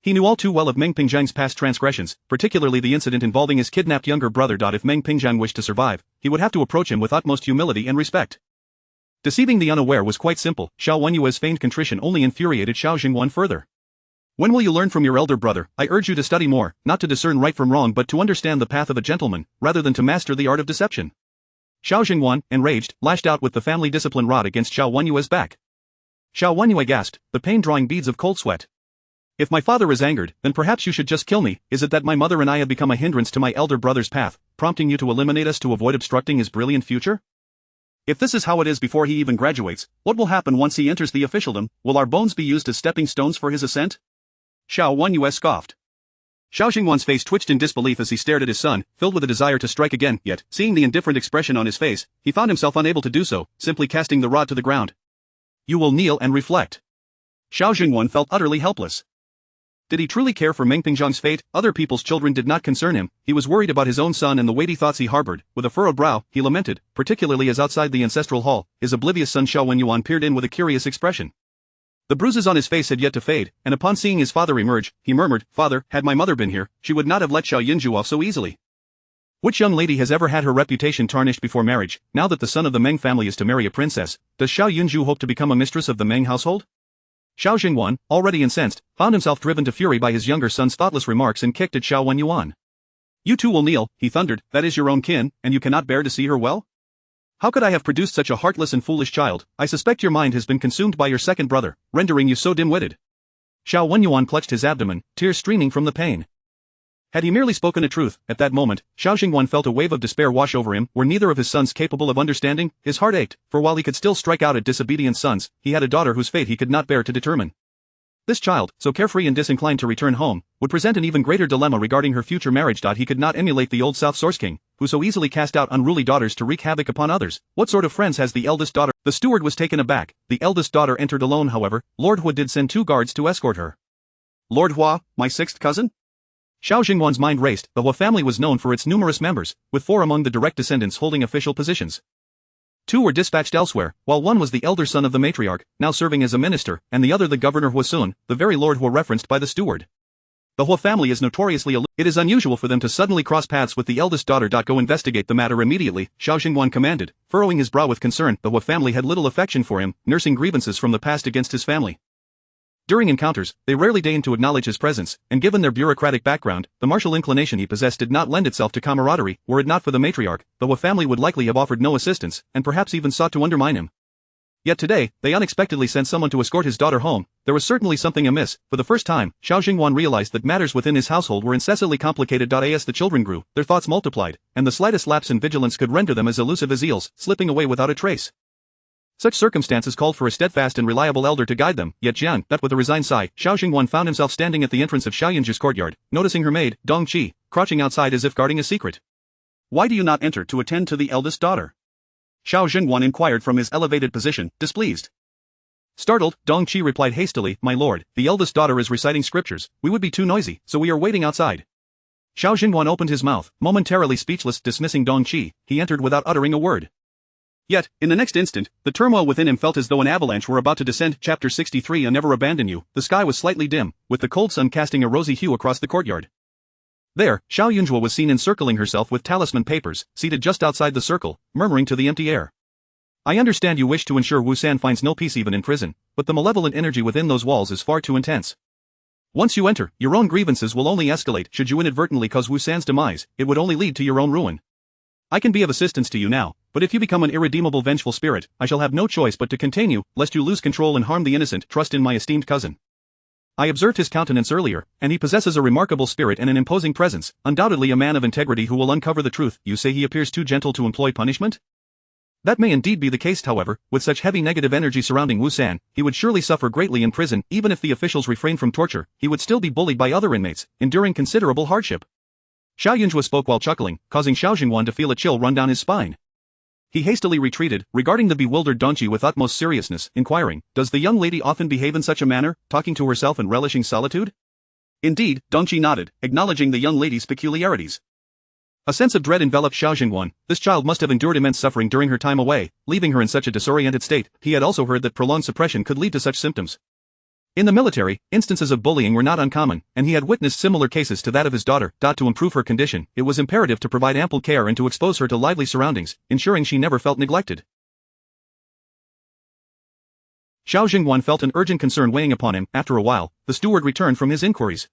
He knew all too well of Meng Pingjiang's past transgressions, particularly the incident involving his kidnapped younger brother. If Meng Pingjiang wished to survive, he would have to approach him with utmost humility and respect. Deceiving the unaware was quite simple. Xiao Wanyue's feigned contrition only infuriated Xiao Jingwan further. When will you learn from your elder brother? I urge you to study more, not to discern right from wrong but to understand the path of a gentleman, rather than to master the art of deception. Xiao Jingwan, enraged, lashed out with the family discipline rod against Xiao Wanyue's back. Xiao Wanyue gasped, the pain drawing beads of cold sweat. If my father is angered, then perhaps you should just kill me. Is it that my mother and I have become a hindrance to my elder brother's path, prompting you to eliminate us to avoid obstructing his brilliant future? If this is how it is before he even graduates, what will happen once he enters the officialdom? Will our bones be used as stepping stones for his ascent? Xiao Wanyue scoffed. Xiao Jingwan's face twitched in disbelief as he stared at his son, filled with a desire to strike again, yet, seeing the indifferent expression on his face, he found himself unable to do so, simply casting the rod to the ground. You will kneel and reflect. Xiao Jingwan felt utterly helpless. Did he truly care for Meng Pingjiang's fate? Other people's children did not concern him. He was worried about his own son and the weighty thoughts he harbored. With a furrowed brow, he lamented, particularly as outside the ancestral hall, his oblivious son Xiao Wenyuan peered in with a curious expression. The bruises on his face had yet to fade, and upon seeing his father emerge, he murmured, Father, had my mother been here, she would not have let Xiao Jiayun Zhuo off so easily. Which young lady has ever had her reputation tarnished before marriage? Now that the son of the Meng family is to marry a princess, does Xiao Jiayun Zhuo hope to become a mistress of the Meng household? Xiao Jingwan, already incensed, found himself driven to fury by his younger son's thoughtless remarks and kicked at Xiao Wenyuan. You too will kneel, he thundered, that is your own kin, and you cannot bear to see her well? How could I have produced such a heartless and foolish child? I suspect your mind has been consumed by your second brother, rendering you so dim-witted. Xiao Wenyuan clutched his abdomen, tears streaming from the pain. Had he merely spoken the truth, at that moment, Xiao Jingwan felt a wave of despair wash over him. Were neither of his sons capable of understanding? His heart ached, for while he could still strike out at disobedient sons, he had a daughter whose fate he could not bear to determine. This child, so carefree and disinclined to return home, would present an even greater dilemma regarding her future marriage. He could not emulate the old South Source King, who so easily cast out unruly daughters to wreak havoc upon others. What sort of friends has the eldest daughter? The steward was taken aback. The eldest daughter entered alone. However, Lord Hua did send 2 guards to escort her. Lord Hua, my 6th cousin? Xiao Jingwan's mind raced. The Hua family was known for its numerous members, with 4 among the direct descendants holding official positions. 2 were dispatched elsewhere, while 1 was the elder son of the matriarch, now serving as a minister, and the other the governor Hua Sun, the very Lord Hua referenced by the steward. The Hua family is notoriously It is unusual for them to suddenly cross paths with the eldest daughter. Go investigate the matter immediately, Xiao Jingwan commanded, furrowing his brow with concern. The Hua family had little affection for him, nursing grievances from the past against his family. During encounters, they rarely deigned to acknowledge his presence, and given their bureaucratic background, the martial inclination he possessed did not lend itself to camaraderie. Were it not for the matriarch, the Hua family would likely have offered no assistance, and perhaps even sought to undermine him. Yet today, they unexpectedly sent someone to escort his daughter home. There was certainly something amiss. For the first time, Xiao Jingwan realized that matters within his household were incessantly complicated. As the children grew, their thoughts multiplied, and the slightest lapse in vigilance could render them as elusive as eels, slipping away without a trace. Such circumstances called for a steadfast and reliable elder to guide them. Yet Jian, that with a resigned sigh, Xiao Jingwan found himself standing at the entrance of Xiaoyun Zhuo's courtyard, noticing her maid, Dong Qi, crouching outside as if guarding a secret. Why do you not enter to attend to the eldest daughter? Xiao Jingwan inquired from his elevated position, displeased. Startled, Dong Qi replied hastily, My lord, the eldest daughter is reciting scriptures. We would be too noisy, so we are waiting outside. Xiao Jingwan opened his mouth, momentarily speechless. Dismissing Dong Qi, he entered without uttering a word. Yet, in the next instant, the turmoil within him felt as though an avalanche were about to descend. Chapter 63 I Never Abandon You. The sky was slightly dim, with the cold sun casting a rosy hue across the courtyard. There, Xiao Jiayun Zhuo was seen encircling herself with talisman papers, seated just outside the circle, murmuring to the empty air. I understand you wish to ensure Wu San finds no peace even in prison, but the malevolent energy within those walls is far too intense. Once you enter, your own grievances will only escalate. Should you inadvertently cause Wu San's demise, it would only lead to your own ruin. I can be of assistance to you now, but if you become an irredeemable vengeful spirit, I shall have no choice but to contain you, lest you lose control and harm the innocent. Trust in my esteemed cousin. I observed his countenance earlier, and he possesses a remarkable spirit and an imposing presence, undoubtedly a man of integrity who will uncover the truth. You say he appears too gentle to employ punishment? That may indeed be the case. However, with such heavy negative energy surrounding Wu San, he would surely suffer greatly in prison. Even if the officials refrain from torture, he would still be bullied by other inmates, enduring considerable hardship. Xiao Jiayun Zhuo spoke while chuckling, causing Xiao Jingwan to feel a chill run down his spine. He hastily retreated, regarding the bewildered Dong Qi with utmost seriousness, inquiring, Does the young lady often behave in such a manner, talking to herself and relishing solitude? Indeed, Dong Qi nodded, acknowledging the young lady's peculiarities. A sense of dread enveloped Xiao Jingwan. This child must have endured immense suffering during her time away, leaving her in such a disoriented state. He had also heard that prolonged suppression could lead to such symptoms. In the military, instances of bullying were not uncommon, and he had witnessed similar cases to that of his daughter. To improve her condition, it was imperative to provide ample care and to expose her to lively surroundings, ensuring she never felt neglected. Xiao Jingwan felt an urgent concern weighing upon him. After a while, the steward returned from his inquiries.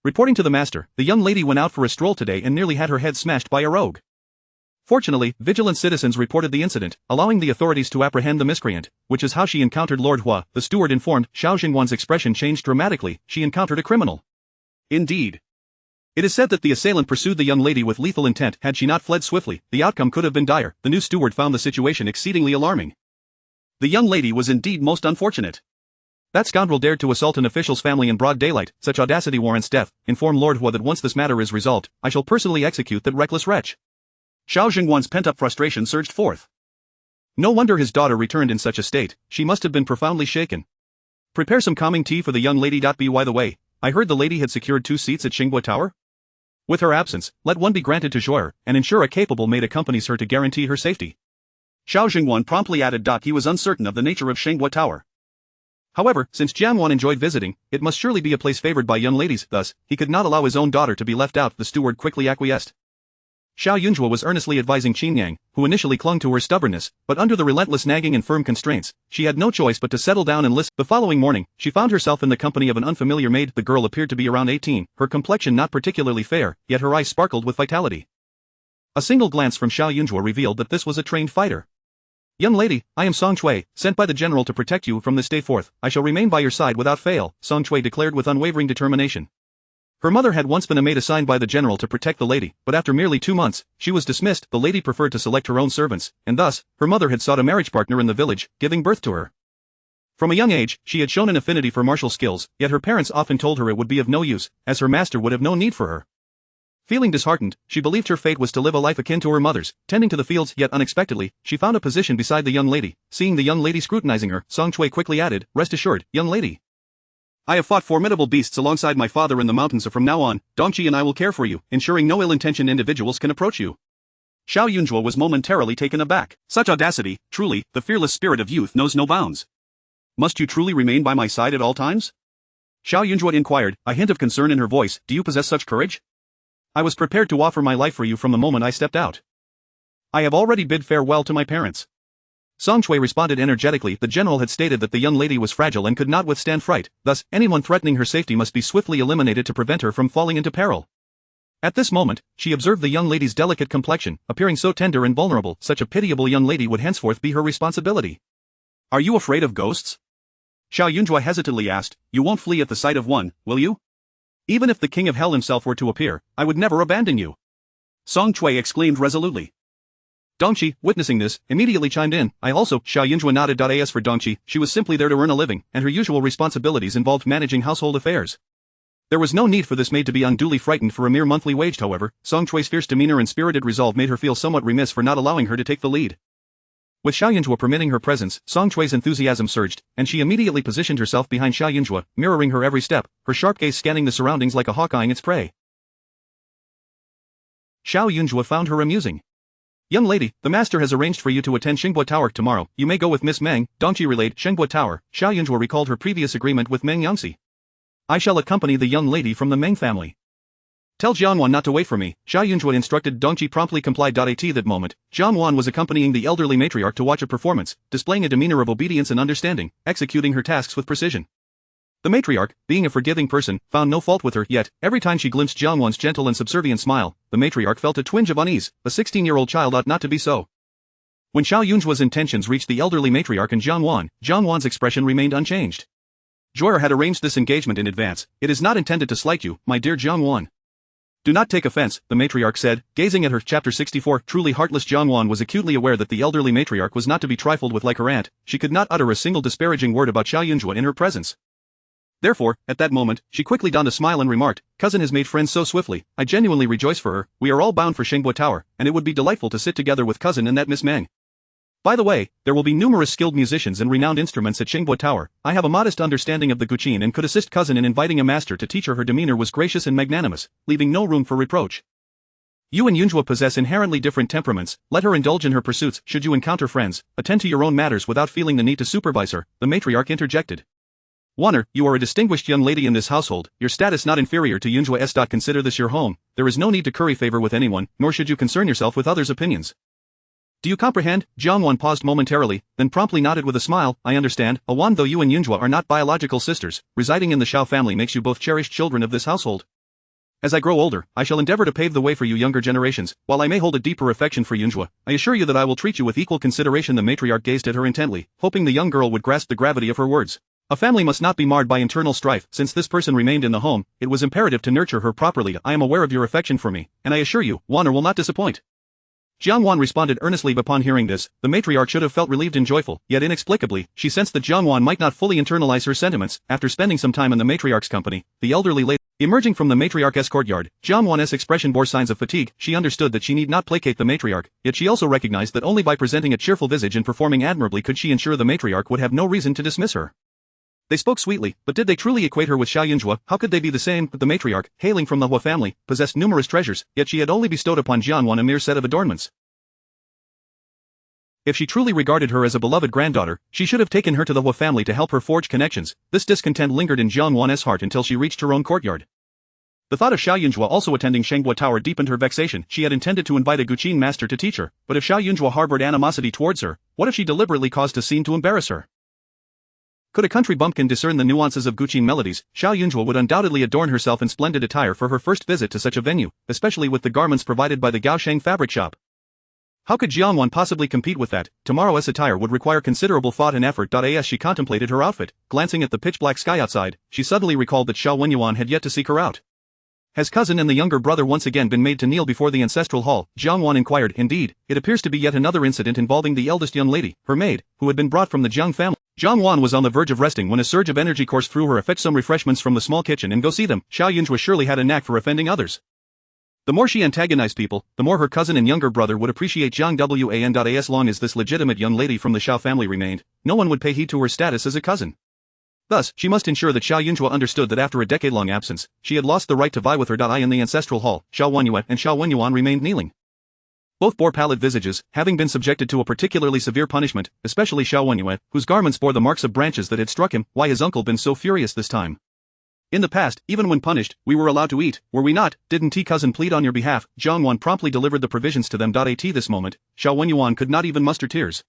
Reporting to the master, the young lady went out for a stroll today and nearly had her head smashed by a rogue. Fortunately, vigilant citizens reported the incident, allowing the authorities to apprehend the miscreant, which is how she encountered Lord Hua. The steward informed. Xiao Jingwan's expression changed dramatically. She encountered a criminal. Indeed. It is said that the assailant pursued the young lady with lethal intent. Had she not fled swiftly, the outcome could have been dire. The new steward found the situation exceedingly alarming. The young lady was indeed most unfortunate. That scoundrel dared to assault an official's family in broad daylight. Such audacity warrants death. Inform Lord Hua that once this matter is resolved, I shall personally execute that reckless wretch. Xiao Jingwan's pent-up frustration surged forth. No wonder his daughter returned in such a state. She must have been profoundly shaken. Prepare some calming tea for the young lady. By the way, I heard the lady had secured 2 seats at Xinghua Tower? With her absence, let one be granted to Zhuo, and ensure a capable maid accompanies her to guarantee her safety. Xiao Jingwan promptly added. He was uncertain of the nature of Xinghua Tower. However, since Jianwan enjoyed visiting, it must surely be a place favored by young ladies. Thus, he could not allow his own daughter to be left out. The steward quickly acquiesced. Xiao Jiayun Zhuo was earnestly advising Qin Yang, who initially clung to her stubbornness, but under the relentless nagging and firm constraints, she had no choice but to settle down and listen. The following morning, she found herself in the company of an unfamiliar maid. The girl appeared to be around 18, her complexion not particularly fair, yet her eyes sparkled with vitality. A single glance from Xiao Jiayun Zhuo revealed that this was a trained fighter. Young lady, I am Song Chui, sent by the general to protect you from this day forth. I shall remain by your side without fail, Song Chui declared with unwavering determination. Her mother had once been a maid assigned by the general to protect the lady, but after merely 2 months, she was dismissed. The lady preferred to select her own servants, and thus, her mother had sought a marriage partner in the village, giving birth to her. From a young age, she had shown an affinity for martial skills, yet her parents often told her it would be of no use, as her master would have no need for her. Feeling disheartened, she believed her fate was to live a life akin to her mother's, tending to the fields, yet unexpectedly, she found a position beside the young lady. Seeing the young lady scrutinizing her, Song Chui quickly added, "Rest assured, young lady. I have fought formidable beasts alongside my father in the mountains, so from now on, Dongqi and I will care for you, ensuring no ill-intentioned individuals can approach you." Xiao Jiayun Zhuo was momentarily taken aback. Such audacity, truly, the fearless spirit of youth knows no bounds. Must you truly remain by my side at all times? Xiao Jiayun Zhuo inquired, a hint of concern in her voice. Do you possess such courage? I was prepared to offer my life for you from the moment I stepped out. I have already bid farewell to my parents. Song Chui responded energetically. The general had stated that the young lady was fragile and could not withstand fright, thus, anyone threatening her safety must be swiftly eliminated to prevent her from falling into peril. At this moment, she observed the young lady's delicate complexion, appearing so tender and vulnerable. Such a pitiable young lady would henceforth be her responsibility. Are you afraid of ghosts? Xiao Jiayun Zhuo hesitantly asked. You won't flee at the sight of one, will you? Even if the king of hell himself were to appear, I would never abandon you. Song Chui exclaimed resolutely. Dongqi, witnessing this, immediately chimed in. I also. Xiao Jiayun Zhuo nodded. As for Dongqi, she was simply there to earn a living, and her usual responsibilities involved managing household affairs. There was no need for this maid to be unduly frightened for a mere monthly wage. However, Song Chui's fierce demeanor and spirited resolve made her feel somewhat remiss for not allowing her to take the lead. With Xiao Jiayun Zhuo permitting her presence, Song Chui's enthusiasm surged, and she immediately positioned herself behind Xiao Jiayun Zhuo, mirroring her every step, her sharp gaze scanning the surroundings like a hawk eyeing its prey. Xiao Jiayun Zhuo found her amusing. Young lady, the master has arranged for you to attend Xingbua Tower tomorrow. You may go with Miss Meng. Dongqi relayed. Xingbua Tower. Xiao Jiayun Zhuo recalled her previous agreement with Meng Yangxi. I shall accompany the young lady from the Meng family. Tell Jiangwan not to wait for me, Xiao Jiayun Zhuo instructed. Dongqi promptly complied. At that moment, Jiangwan was accompanying the elderly matriarch to watch a performance, displaying a demeanor of obedience and understanding, executing her tasks with precision. The matriarch, being a forgiving person, found no fault with her, yet, every time she glimpsed Jiangwan's gentle and subservient smile, the matriarch felt a twinge of unease. A 16-year-old child ought not to be so. When Xiao Jiayun Zhuo's intentions reached the elderly matriarch and Jiangwan's expression remained unchanged. Joyer had arranged this engagement in advance. It is not intended to slight you, my dear Jiangwan. Do not take offense, the matriarch said, gazing at her. Chapter 64. Truly heartless. Jiangwan was acutely aware that the elderly matriarch was not to be trifled with like her aunt. She could not utter a single disparaging word about Xiao Jiayun Zhuo in her presence. Therefore, at that moment, she quickly donned a smile and remarked, Cousin has made friends so swiftly, I genuinely rejoice for her. We are all bound for Xingbua Tower, and it would be delightful to sit together with Cousin and that Miss Meng. By the way, there will be numerous skilled musicians and renowned instruments at Xingbua Tower. I have a modest understanding of the Guqin and could assist Cousin in inviting a master to teach her. Her demeanor was gracious and magnanimous, leaving no room for reproach. You and Yunzhua possess inherently different temperaments. Let her indulge in her pursuits. Should you encounter friends, attend to your own matters without feeling the need to supervise her, the matriarch interjected. Wanner, you are a distinguished young lady in this household, your status not inferior to Yunzhua's. Consider this your home. There is no need to curry favor with anyone, nor should you concern yourself with others' opinions. Do you comprehend? Jiangwan paused momentarily, then promptly nodded with a smile. I understand. Awan, though you and Yunzhua are not biological sisters, residing in the Xiao family makes you both cherished children of this household. As I grow older, I shall endeavor to pave the way for you younger generations. While I may hold a deeper affection for Yunzhua, I assure you that I will treat you with equal consideration. The matriarch gazed at her intently, hoping the young girl would grasp the gravity of her words. A family must not be marred by internal strife. Since this person remained in the home, it was imperative to nurture her properly. I am aware of your affection for me, and I assure you, Wanner will not disappoint. Jiangwan responded earnestly. Upon hearing this, the matriarch should have felt relieved and joyful, yet inexplicably, she sensed that Jiangwan might not fully internalize her sentiments. After spending some time in the matriarch's company, the elderly lady emerging from the matriarch's courtyard, Jiangwan's expression bore signs of fatigue. She understood that she need not placate the matriarch, yet she also recognized that only by presenting a cheerful visage and performing admirably could she ensure the matriarch would have no reason to dismiss her. They spoke sweetly, but did they truly equate her with Xiao Jiayun Zhuo? How could they be the same? The matriarch, hailing from the Hua family, possessed numerous treasures, yet she had only bestowed upon Jiangwan a mere set of adornments. If she truly regarded her as a beloved granddaughter, she should have taken her to the Hua family to help her forge connections. This discontent lingered in Jiangwan's heart until she reached her own courtyard. The thought of Xiao Jiayun Zhuo also attending Xingbua Tower deepened her vexation. She had intended to invite a Guqin master to teach her, but if Xiao Jiayun Zhuo harbored animosity towards her, what if she deliberately caused a scene to embarrass her? Could a country bumpkin discern the nuances of Guqin melodies, Xiao Jiayun Zhuo would undoubtedly adorn herself in splendid attire for her first visit to such a venue, especially with the garments provided by the Gaosheng fabric shop. How could Jiangwan possibly compete with that? Tomorrow's attire would require considerable thought and effort. As she contemplated her outfit, glancing at the pitch-black sky outside, she suddenly recalled that Xiao Wenyuan had yet to seek her out. Has cousin and the younger brother once again been made to kneel before the ancestral hall? Jiangwan inquired. Indeed, it appears to be yet another incident involving the eldest young lady, her maid, who had been brought from the Jiang family. Jiang Wan was on the verge of resting when a surge of energy coursed through her. Fetch some refreshments from the small kitchen and go see them. Xiao Jiayun Zhuo surely had a knack for offending others. The more she antagonized people, the more her cousin and younger brother would appreciate Jiang Wan. As long as this legitimate young lady from the Xiao family remained, no one would pay heed to her status as a cousin. Thus, she must ensure that Xiao Jiayun Zhuo understood that after a decade-long absence, she had lost the right to vie with her. In the ancestral hall, Xiao Wenyue and Xiao Wenyuan remained kneeling. Both bore pallid visages, having been subjected to a particularly severe punishment, especially Xiao Wenyue, whose garments bore the marks of branches that had struck him. Why has uncle been so furious this time? In the past, even when punished, we were allowed to eat, were we not? Didn't cousin plead on your behalf? Jiang Wan promptly delivered the provisions to them. At this moment, Xiao Wenyuan could not even muster tears.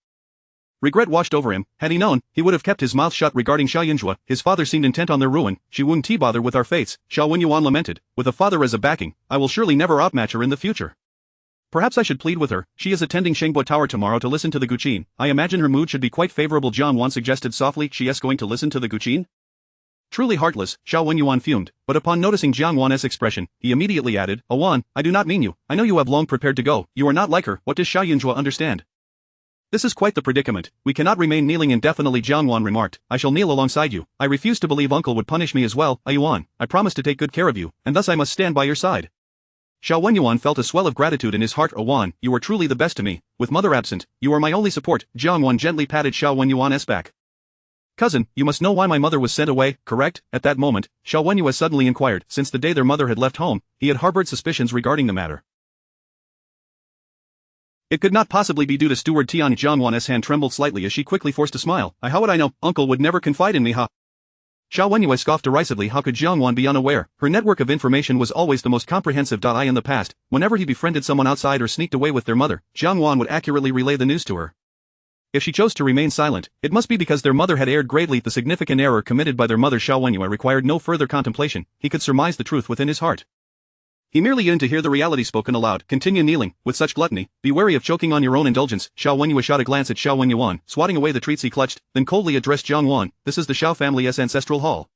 Regret washed over him. Had he known, he would have kept his mouth shut regarding Xiao Jiayun Zhuo. His father seemed intent on their ruin. She wouldn't bother with our fates, Xiao Wenyuan lamented. With a father as a backing, I will surely never outmatch her in the future. Perhaps I should plead with her. She is attending Shengbo Tower tomorrow to listen to the Guqin. I imagine her mood should be quite favorable. Jiang Wan suggested softly. She is going to listen to the Guqin? Truly heartless, Xiao Wenyuan fumed, but upon noticing Jiang Wan's expression, he immediately added, Wan, I do not mean you. I know you have long prepared to go. You are not like her. What does Xiao Jiayun Zhuo understand? This is quite the predicament. We cannot remain kneeling indefinitely. Jiang Wan remarked. I shall kneel alongside you. I refuse to believe uncle would punish me as well. Yuan, I promise to take good care of you, and thus I must stand by your side. Xiao Wenyuan felt a swell of gratitude in his heart. Wan, you are truly the best to me. With mother absent, you are my only support. Jiang Wan gently patted Xiao Wenyuan's back. Cousin, you must know why my mother was sent away, correct? At that moment, Xiao Wenyue suddenly inquired. Since the day their mother had left home, he had harbored suspicions regarding the matter. It could not possibly be due to Steward Tian. Jiang Wan's hand trembled slightly as she quickly forced a smile. How would I know? Uncle would never confide in me. Xiao Wenyue scoffed derisively. How could Jiang Wan be unaware? Her network of information was always the most comprehensive. In the past, whenever he befriended someone outside or sneaked away with their mother, Jiang Wan would accurately relay the news to her. If she chose to remain silent, it must be because their mother had erred gravely. The significant error committed by their mother Xiao Wenyue required no further contemplation. He could surmise the truth within his heart. He merely yearned to hear the reality spoken aloud. Continue kneeling, with such gluttony, be wary of choking on your own indulgence. Xiao Wenyue shot a glance at Xiao Wenyuan, swatting away the treats he clutched, then coldly addressed Jiang Wan. This is the Xiao family's ancestral hall.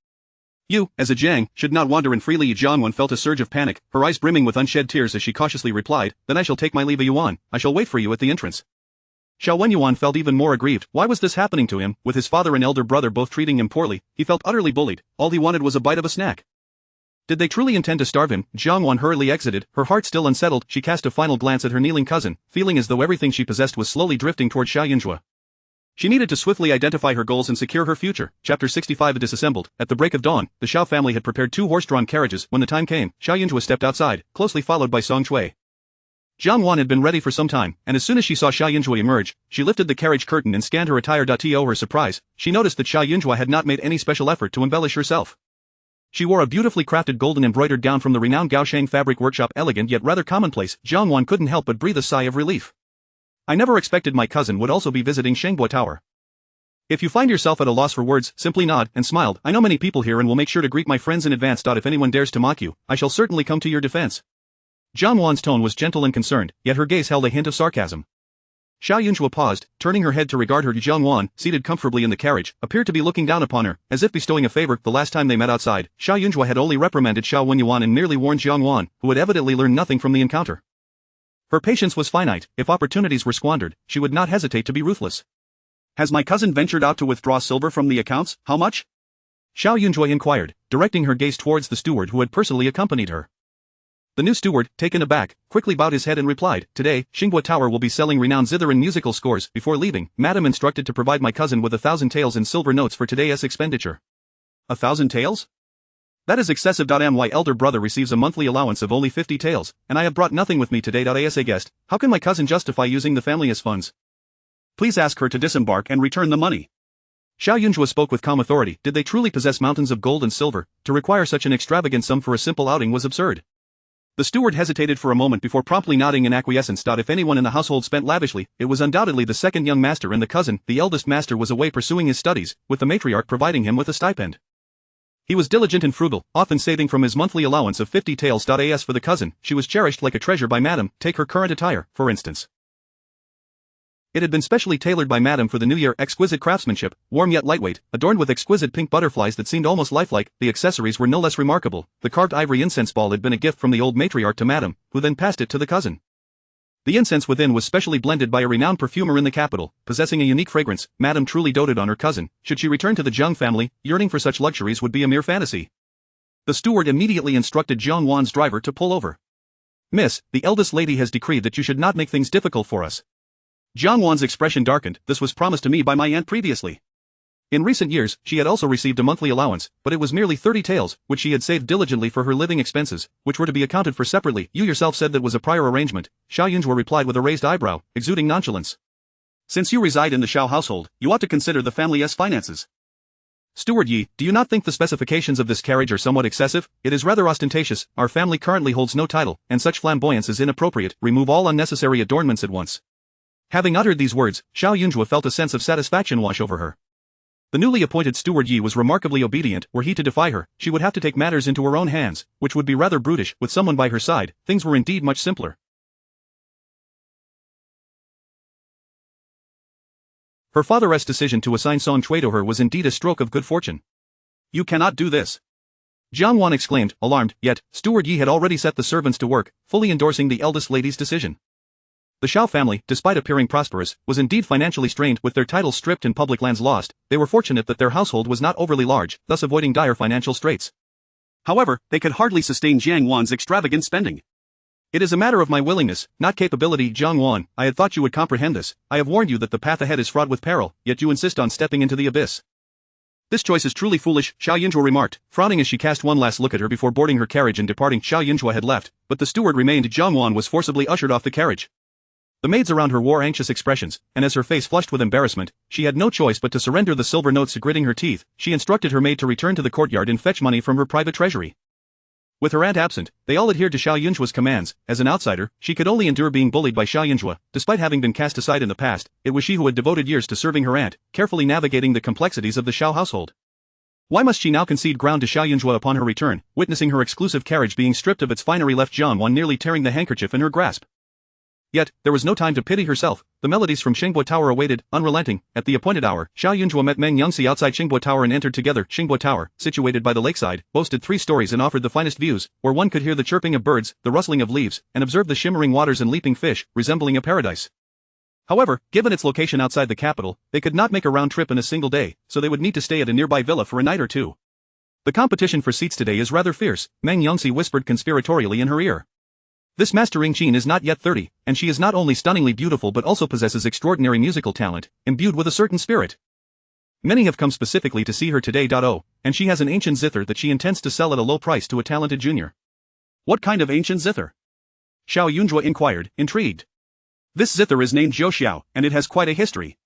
You, as a Jiang, should not wander in freely. Jiang Wan felt a surge of panic, her eyes brimming with unshed tears as she cautiously replied, then I shall take my leave. Yuan, I shall wait for you at the entrance. Xiao Wenyuan felt even more aggrieved. Why was this happening to him? With his father and elder brother both treating him poorly, he felt utterly bullied. All he wanted was a bite of a snack. Did they truly intend to starve him? Jiang Wan hurriedly exited, her heart still unsettled. She cast a final glance at her kneeling cousin, feeling as though everything she possessed was slowly drifting toward Xiao Jiayun Zhuo. She needed to swiftly identify her goals and secure her future. Chapter 65. Disassembled. At the break of dawn, the Xiao family had prepared 2 horse-drawn carriages. When the time came, Xiao Jiayun Zhuo stepped outside, closely followed by Song Chui. Jiang Wan had been ready for some time, and as soon as she saw Xiao Jiayun Zhuo emerge, she lifted the carriage curtain and scanned her attire. To her surprise, she noticed that Xiao Jiayun Zhuo had not made any special effort to embellish herself. She wore a beautifully crafted golden embroidered gown from the renowned Gaosheng fabric workshop, elegant yet rather commonplace. Jiang Wan couldn't help but breathe a sigh of relief. I never expected my cousin would also be visiting Shengbo Tower. If you find yourself at a loss for words, simply nod and smiled. I know many people here and will make sure to greet my friends in advance. If anyone dares to mock you, I shall certainly come to your defense. Jiang Wan's tone was gentle and concerned, yet her gaze held a hint of sarcasm. Xiao Jiayun Zhuo paused, turning her head to regard her. Jiang Wan, seated comfortably in the carriage, appeared to be looking down upon her, as if bestowing a favor. The last time they met outside, Xiao Jiayun Zhuo had only reprimanded Xiao Wenyuan and merely warned Jiang Wan, who had evidently learned nothing from the encounter. Her patience was finite. If opportunities were squandered, she would not hesitate to be ruthless. Has my cousin ventured out to withdraw silver from the accounts? How much? Xiao Jiayun Zhuo inquired, directing her gaze towards the steward who had personally accompanied her. The new steward, taken aback, quickly bowed his head and replied, Today, Shengbo Tower will be selling renowned zither and musical scores. Before leaving, Madam instructed to provide my cousin with 1,000 taels in silver notes for today's expenditure. 1,000 taels? That is excessive. My elder brother receives a monthly allowance of only 50 taels, and I have brought nothing with me today. As a guest, how can my cousin justify using the family's funds? Please ask her to disembark and return the money. Xiao Jiayun Zhuo spoke with calm authority. Did they truly possess mountains of gold and silver? To require such an extravagant sum for a simple outing was absurd. The steward hesitated for a moment before promptly nodding in acquiescence. If anyone in the household spent lavishly, it was undoubtedly the second young master and the cousin. The eldest master was away pursuing his studies, with the matriarch providing him with a stipend. He was diligent and frugal, often saving from his monthly allowance of 50 taels. As for the cousin, she was cherished like a treasure by Madam. Take her current attire, for instance. It had been specially tailored by Madam for the new year. Exquisite craftsmanship, warm yet lightweight, adorned with exquisite pink butterflies that seemed almost lifelike. The accessories were no less remarkable. The carved ivory incense ball had been a gift from the old matriarch to Madam, who then passed it to the cousin. The incense within was specially blended by a renowned perfumer in the capital, possessing a unique fragrance. Madame truly doted on her cousin. Should she return to the Zheng family, yearning for such luxuries would be a mere fantasy. The steward immediately instructed Jiang Wan's driver to pull over. "Miss, the eldest lady has decreed that you should not make things difficult for us." Jiang Wan's expression darkened. This was promised to me by my aunt previously. In recent years, she had also received a monthly allowance, but it was merely 30 taels, which she had saved diligently for her living expenses, which were to be accounted for separately. "You yourself said that was a prior arrangement," Xiao Jiayun replied with a raised eyebrow, exuding nonchalance. "Since you reside in the Xiao household, you ought to consider the family's finances." "Steward Yi, do you not think the specifications of this carriage are somewhat excessive? It is rather ostentatious. Our family currently holds no title, and such flamboyance is inappropriate. Remove all unnecessary adornments at once." Having uttered these words, Xiao Jiayun felt a sense of satisfaction wash over her. The newly appointed steward Yi was remarkably obedient. Were he to defy her, she would have to take matters into her own hands, which would be rather brutish. With someone by her side, things were indeed much simpler. Her father's decision to assign Song Chui to her was indeed a stroke of good fortune. "You cannot do this," Jiang Wan exclaimed, alarmed, yet steward Yi had already set the servants to work, fully endorsing the eldest lady's decision. The Xiao family, despite appearing prosperous, was indeed financially strained. With their titles stripped and public lands lost. They were fortunate that their household was not overly large, thus avoiding dire financial straits. However, they could hardly sustain Jiang Wan's extravagant spending. "It is a matter of my willingness, not capability." "Jiang Wan, I had thought you would comprehend this. I have warned you that the path ahead is fraught with peril, yet you insist on stepping into the abyss." "This choice is truly foolish," Xiao Jiayun Zhuo remarked, frowning as she cast one last look at her before boarding her carriage and departing. Xiao Jiayun Zhuo had left, but the steward remained. Jiang Wan was forcibly ushered off the carriage. The maids around her wore anxious expressions, and as her face flushed with embarrassment, she had no choice but to surrender the silver notes. Gritting her teeth, she instructed her maid to return to the courtyard and fetch money from her private treasury. With her aunt absent, they all adhered to Xiao Yunzhuo's commands. As an outsider, she could only endure being bullied by Xiao Yunzhuo. Despite having been cast aside in the past, it was she who had devoted years to serving her aunt, carefully navigating the complexities of the Xiao household. Why must she now concede ground to Xiao Yunzhuo upon her return? Witnessing her exclusive carriage being stripped of its finery left Jiang Wan nearly tearing the handkerchief in her grasp. Yet, there was no time to pity herself. The melodies from Xingbo Tower awaited, unrelenting. At the appointed hour, Xiao Yunzhuo met Meng Yangxi outside Xingbo Tower and entered together. Xingbo Tower, situated by the lakeside, boasted 3 stories and offered the finest views, where one could hear the chirping of birds, the rustling of leaves, and observe the shimmering waters and leaping fish, resembling a paradise. However, given its location outside the capital, they could not make a round trip in a single day, so they would need to stay at a nearby villa for a night or two. "The competition for seats today is rather fierce," Meng Yangxi whispered conspiratorially in her ear. "This Master Ring Qin is not yet 30, and she is not only stunningly beautiful but also possesses extraordinary musical talent, imbued with a certain spirit. Many have come specifically to see her today. And she has an ancient zither that she intends to sell at a low price to a talented junior." "What kind of ancient zither?" Xiao Yunzhuo inquired, intrigued. "This zither is named Zhou, and it has quite a history.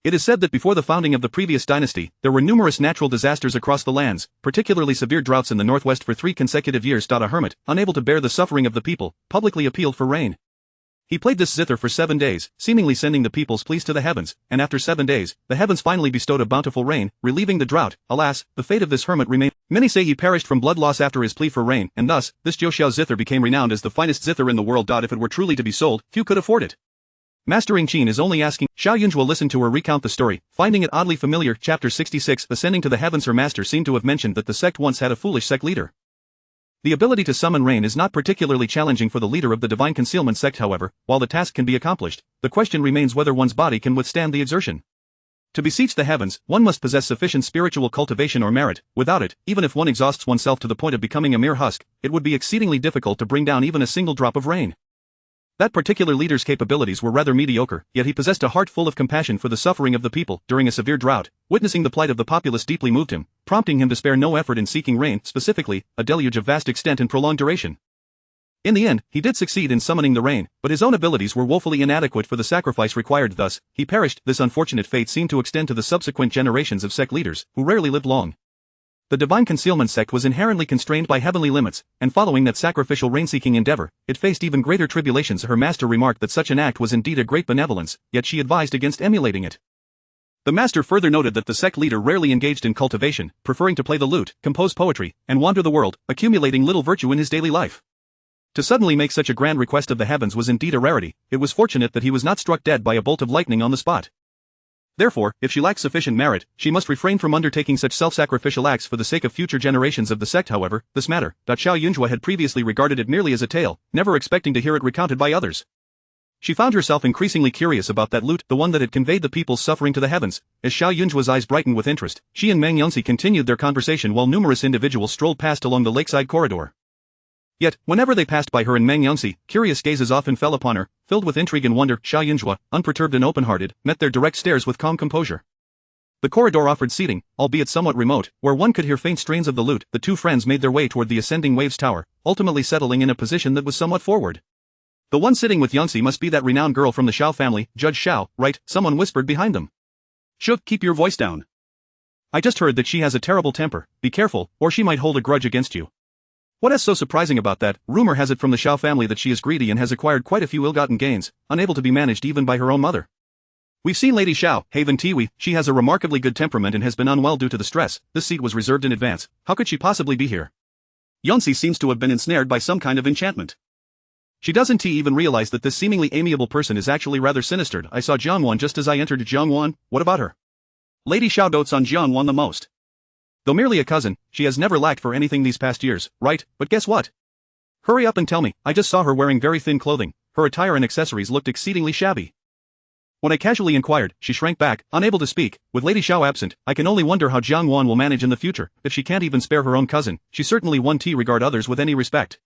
It is said that before the founding of the previous dynasty, there were numerous natural disasters across the lands, particularly severe droughts in the northwest for 3 consecutive years. A hermit, unable to bear the suffering of the people, publicly appealed for rain. He played this zither for 7 days, seemingly sending the people's pleas to the heavens, and after 7 days, the heavens finally bestowed a bountiful rain, relieving the drought. Alas, the fate of this hermit remained. Many say he perished from blood loss after his plea for rain, and thus, this Zhou zither became renowned as the finest zither in the world. If it were truly to be sold, few could afford it. Master Ring Qin is only asking." Xiao Yunzhuo listened to her recount the story, finding it oddly familiar. Chapter 66. Ascending to the heavens. Her master seemed to have mentioned that the sect once had a foolish sect leader. The ability to summon rain is not particularly challenging for the leader of the Divine Concealment sect. However, while the task can be accomplished, the question remains whether one's body can withstand the exertion. To beseech the heavens, one must possess sufficient spiritual cultivation or merit. Without it, even if one exhausts oneself to the point of becoming a mere husk, it would be exceedingly difficult to bring down even a single drop of rain. That particular leader's capabilities were rather mediocre, yet he possessed a heart full of compassion for the suffering of the people. During a severe drought, witnessing the plight of the populace deeply moved him, prompting him to spare no effort in seeking rain, specifically, a deluge of vast extent and prolonged duration. In the end, he did succeed in summoning the rain, but his own abilities were woefully inadequate for the sacrifice required. Thus, he perished. This unfortunate fate seemed to extend to the subsequent generations of sect leaders, who rarely lived long. The Divine Concealment sect was inherently constrained by heavenly limits, and following that sacrificial rain-seeking endeavor, it faced even greater tribulations. Her master remarked that such an act was indeed a great benevolence, yet she advised against emulating it. The master further noted that the sect leader rarely engaged in cultivation, preferring to play the lute, compose poetry, and wander the world, accumulating little virtue in his daily life. To suddenly make such a grand request of the heavens was indeed a rarity. It was fortunate that he was not struck dead by a bolt of lightning on the spot. Therefore, if she lacks sufficient merit, she must refrain from undertaking such self-sacrificial acts for the sake of future generations of the sect. However, this matter, Xiao Yunzhuo had previously regarded it merely as a tale, never expecting to hear it recounted by others. She found herself increasingly curious about that lute, the one that had conveyed the people's suffering to the heavens. As Xiao Yunzhuo's eyes brightened with interest, she and Meng Yongxi continued their conversation while numerous individuals strolled past along the lakeside corridor. Yet, whenever they passed by her and Meng Yongxi, curious gazes often fell upon her, filled with intrigue and wonder. Xiao Yunzhuo, unperturbed and open-hearted, met their direct stares with calm composure. The corridor offered seating, albeit somewhat remote, where one could hear faint strains of the lute. The two friends made their way toward the ascending waves tower, ultimately settling in a position that was somewhat forward. The one sitting with Yongxi must be that renowned girl from the Xiao family, Judge Xiao, right? Someone whispered behind them. Shuk, keep your voice down. I just heard that she has a terrible temper. Be careful, or she might hold a grudge against you. What is so surprising about that? Rumor has it from the Xiao family that she is greedy and has acquired quite a few ill-gotten gains, unable to be managed even by her own mother. We've seen Lady Xiao, Haven Tiwi. She has a remarkably good temperament and has been unwell due to the stress. This seat was reserved in advance. How could she possibly be here? Yongxi seems to have been ensnared by some kind of enchantment. She doesn't even realize that this seemingly amiable person is actually rather sinister. I saw Jiangwan just as I entered. Jiangwan, what about her? Lady Xiao dotes on Jiangwan the most. Though merely a cousin, she has never lacked for anything these past years, right? But guess what? Hurry up and tell me. I just saw her wearing very thin clothing. Her attire and accessories looked exceedingly shabby. When I casually inquired, she shrank back, unable to speak. With Lady Xiao absent, I can only wonder how Jiangwan will manage in the future. If she can't even spare her own cousin, she certainly won't regard others with any respect.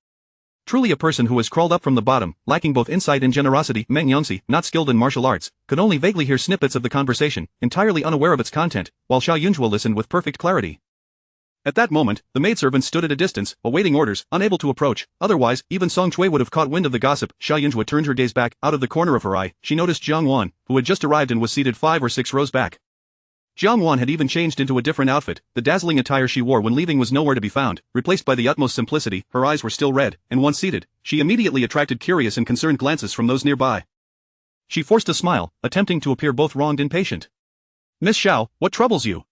Truly a person who has crawled up from the bottom, lacking both insight and generosity. Meng Yongxi, not skilled in martial arts, could only vaguely hear snippets of the conversation, entirely unaware of its content, while Xiao Yunzhuo listened with perfect clarity. At that moment, the maidservant stood at a distance, awaiting orders, unable to approach. Otherwise, even Song Chui would have caught wind of the gossip. Xiao Yunzhuo turned her gaze back. Out of the corner of her eye, she noticed Jiang Wan, who had just arrived and was seated 5 or 6 rows back. Jiang Wan had even changed into a different outfit. The dazzling attire she wore when leaving was nowhere to be found, replaced by the utmost simplicity. Her eyes were still red, and once seated, she immediately attracted curious and concerned glances from those nearby. She forced a smile, attempting to appear both wronged and patient. Miss Xiao, what troubles you?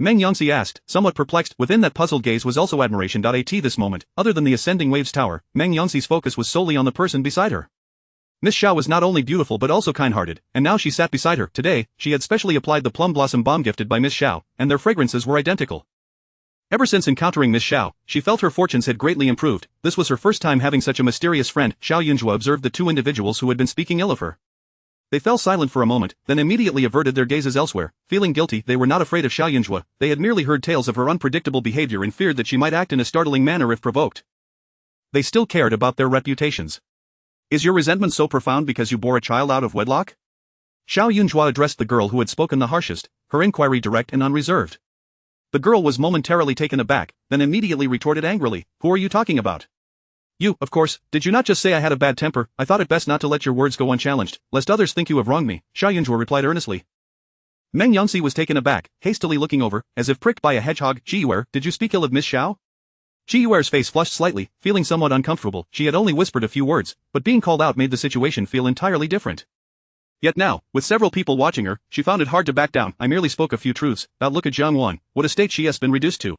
Meng Yongxi asked, somewhat perplexed. Within that puzzled gaze was also admiration. At this moment, other than the ascending waves tower, Meng Yongxi's focus was solely on the person beside her. Miss Xiao was not only beautiful but also kind-hearted, and now she sat beside her. Today, she had specially applied the plum blossom balm gifted by Miss Xiao, and their fragrances were identical. Ever since encountering Miss Xiao, she felt her fortunes had greatly improved. This was her first time having such a mysterious friend. Xiao Yunzhuo observed the two individuals who had been speaking ill of her. They fell silent for a moment, then immediately averted their gazes elsewhere. Feeling guilty, they were not afraid of Xiao Yunzhuo. They had merely heard tales of her unpredictable behavior and feared that she might act in a startling manner if provoked. They still cared about their reputations. Is your resentment so profound because you bore a child out of wedlock? Xiao Yunzhuo addressed the girl who had spoken the harshest, her inquiry direct and unreserved. The girl was momentarily taken aback, then immediately retorted angrily, "Who are you talking about?" "You, of course. Did you not just say I had a bad temper? I thought it best not to let your words go unchallenged, lest others think you have wronged me," Xiao Yunzhuo replied earnestly. Meng Yongxi was taken aback, hastily looking over, as if pricked by a hedgehog. "Jiyuer, did you speak ill of Miss Xiao?" Jiyuer's face flushed slightly, feeling somewhat uncomfortable. She had only whispered a few words, but being called out made the situation feel entirely different. Yet now, with several people watching her, she found it hard to back down. "I merely spoke a few truths. Now look at Jiangwan, what a state she has been reduced to.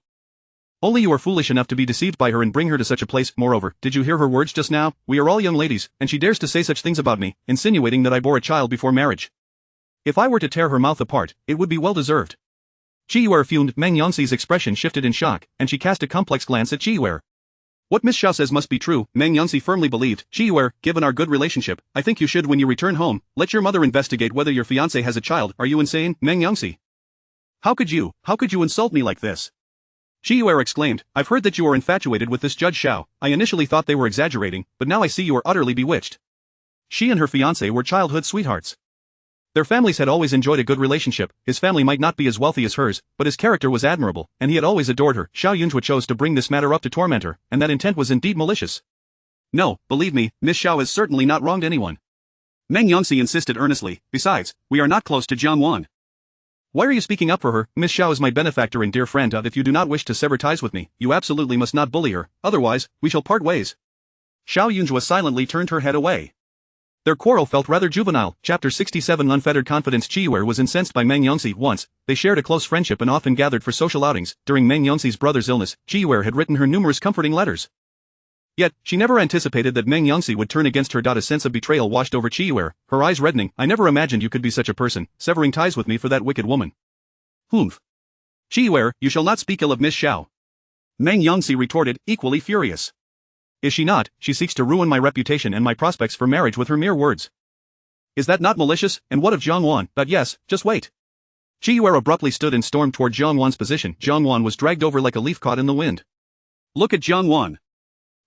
Only you are foolish enough to be deceived by her and bring her to such a place. Moreover, did you hear her words just now? We are all young ladies, and she dares to say such things about me, insinuating that I bore a child before marriage. If I were to tear her mouth apart, it would be well deserved." Jiyuer fumed. Meng Yongxi's expression shifted in shock, and she cast a complex glance at Jiyuer. What Miss Xiao says must be true, Meng Yongxi firmly believed. "Jiyuer, given our good relationship, I think you should, when you return home, let your mother investigate whether your fiancé has a child." "Are you insane, Meng Yongxi? How could you insult me like this?" Jiyuer exclaimed, "I've heard that you are infatuated with this Judge Xiao. I initially thought they were exaggerating, but now I see you are utterly bewitched. She and her fiancé were childhood sweethearts. Their families had always enjoyed a good relationship. His family might not be as wealthy as hers, but his character was admirable, and he had always adored her." Xiao Yunzhuo chose to bring this matter up to torment her, and that intent was indeed malicious. "No, believe me, Miss Xiao has certainly not wronged anyone." Meng Yongxi insisted earnestly. "Besides, we are not close to Jiangwan." "Why are you speaking up for her? Miss Xiao is my benefactor and dear friend. If you do not wish to sever ties with me, you absolutely must not bully her, otherwise, we shall part ways." Xiao Yunzhuo silently turned her head away. Their quarrel felt rather juvenile. Chapter 67 Unfettered Confidence. Jiyuer was incensed by Meng Yongxi. Once, they shared a close friendship and often gathered for social outings. During Meng Yongxi's brother's illness, Jiyuer had written her numerous comforting letters. Yet, she never anticipated that Meng Yongxi would turn against her. A sense of betrayal washed over Jiyuer, her eyes reddening. "I never imagined you could be such a person, severing ties with me for that wicked woman." "Humph. Jiyuer, you shall not speak ill of Miss Xiao," Meng Yongxi retorted, equally furious. "Is she not? She seeks to ruin my reputation and my prospects for marriage with her mere words." Is that not malicious? And what of Jiangwan? But yes, just wait. Qiyue abruptly stood and stormed toward Jiangwan's position. Jiangwan was dragged over like a leaf caught in the wind. Look at Jiangwan.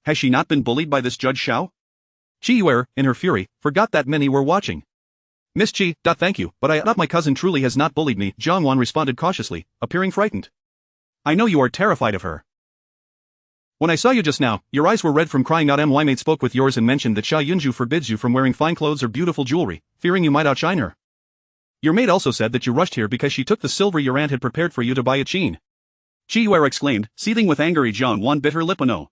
Has she not been bullied by this Judge Xiao? Qiyue, in her fury, forgot that many were watching. Miss Qi, thank you, but I thought my cousin truly has not bullied me, Jiangwan responded cautiously, appearing frightened. I know you are terrified of her. When I saw you just now, your eyes were red from crying out. My maid spoke with yours and mentioned that Xiao Yunju forbids you from wearing fine clothes or beautiful jewelry, fearing you might outshine her. Your maid also said that you rushed here because she took the silver your aunt had prepared for you to buy at Qin. Qiyue exclaimed, seething with anger. Jiangwan bit her lip. No.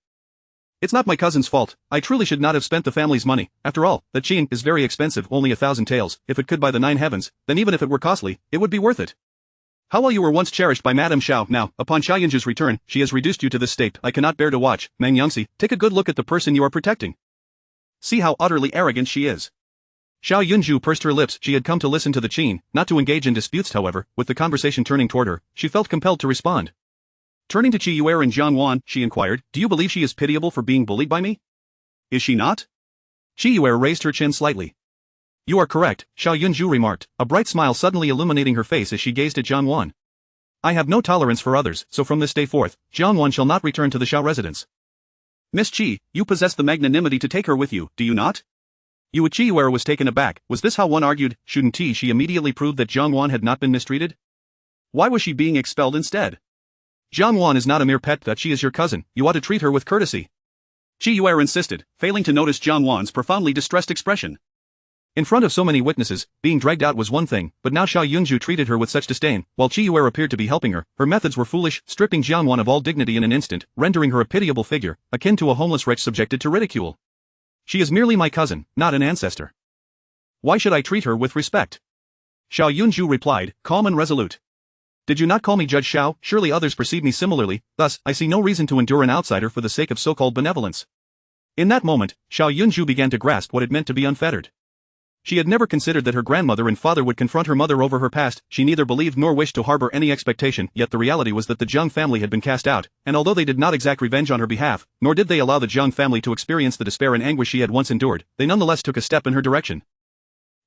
It's not my cousin's fault. I truly should not have spent the family's money. After all, the Qin is very expensive, only 1,000 taels. If it could buy the 9 heavens, then even if it were costly, it would be worth it. How well you were once cherished by Madame Xiao. Now, upon Xiao Yunju's return, she has reduced you to this state. I cannot bear to watch. Meng Yangxi, take a good look at the person you are protecting. See how utterly arrogant she is. Xiao Yunju pursed her lips. She had come to listen to the Qin, not to engage in disputes. However, with the conversation turning toward her, she felt compelled to respond. Turning to Qiyue and Jiangwan, she inquired, do you believe she is pitiable for being bullied by me? Is she not? Qiyue raised her chin slightly. You are correct, Xiao Yunju remarked, a bright smile suddenly illuminating her face as she gazed at Jiangwan. I have no tolerance for others, so from this day forth, Jiangwan shall not return to the Xiao residence. Miss Qi, you possess the magnanimity to take her with you, do you not? Qiyue was taken aback. Was this how one argued? Shouldn't she immediately prove that Jiangwan had not been mistreated? Why was she being expelled instead? Jiangwan is not a mere pet. That she is your cousin, you ought to treat her with courtesy. Qiyue insisted, failing to notice Jiangwan's profoundly distressed expression. In front of so many witnesses, being dragged out was one thing, but now Xiao Yunju treated her with such disdain. While Qiyue appeared to be helping her, her methods were foolish, stripping Jiangwan of all dignity in an instant, rendering her a pitiable figure, akin to a homeless wretch subjected to ridicule. She is merely my cousin, not an ancestor. Why should I treat her with respect? Xiao Yunju replied, calm and resolute. Did you not call me Judge Xiao? Surely others perceive me similarly, thus, I see no reason to endure an outsider for the sake of so-called benevolence. In that moment, Xiao Yunju began to grasp what it meant to be unfettered. She had never considered that her grandmother and father would confront her mother over her past. She neither believed nor wished to harbor any expectation, yet the reality was that the Zhang family had been cast out, and although they did not exact revenge on her behalf, nor did they allow the Zhang family to experience the despair and anguish she had once endured, they nonetheless took a step in her direction.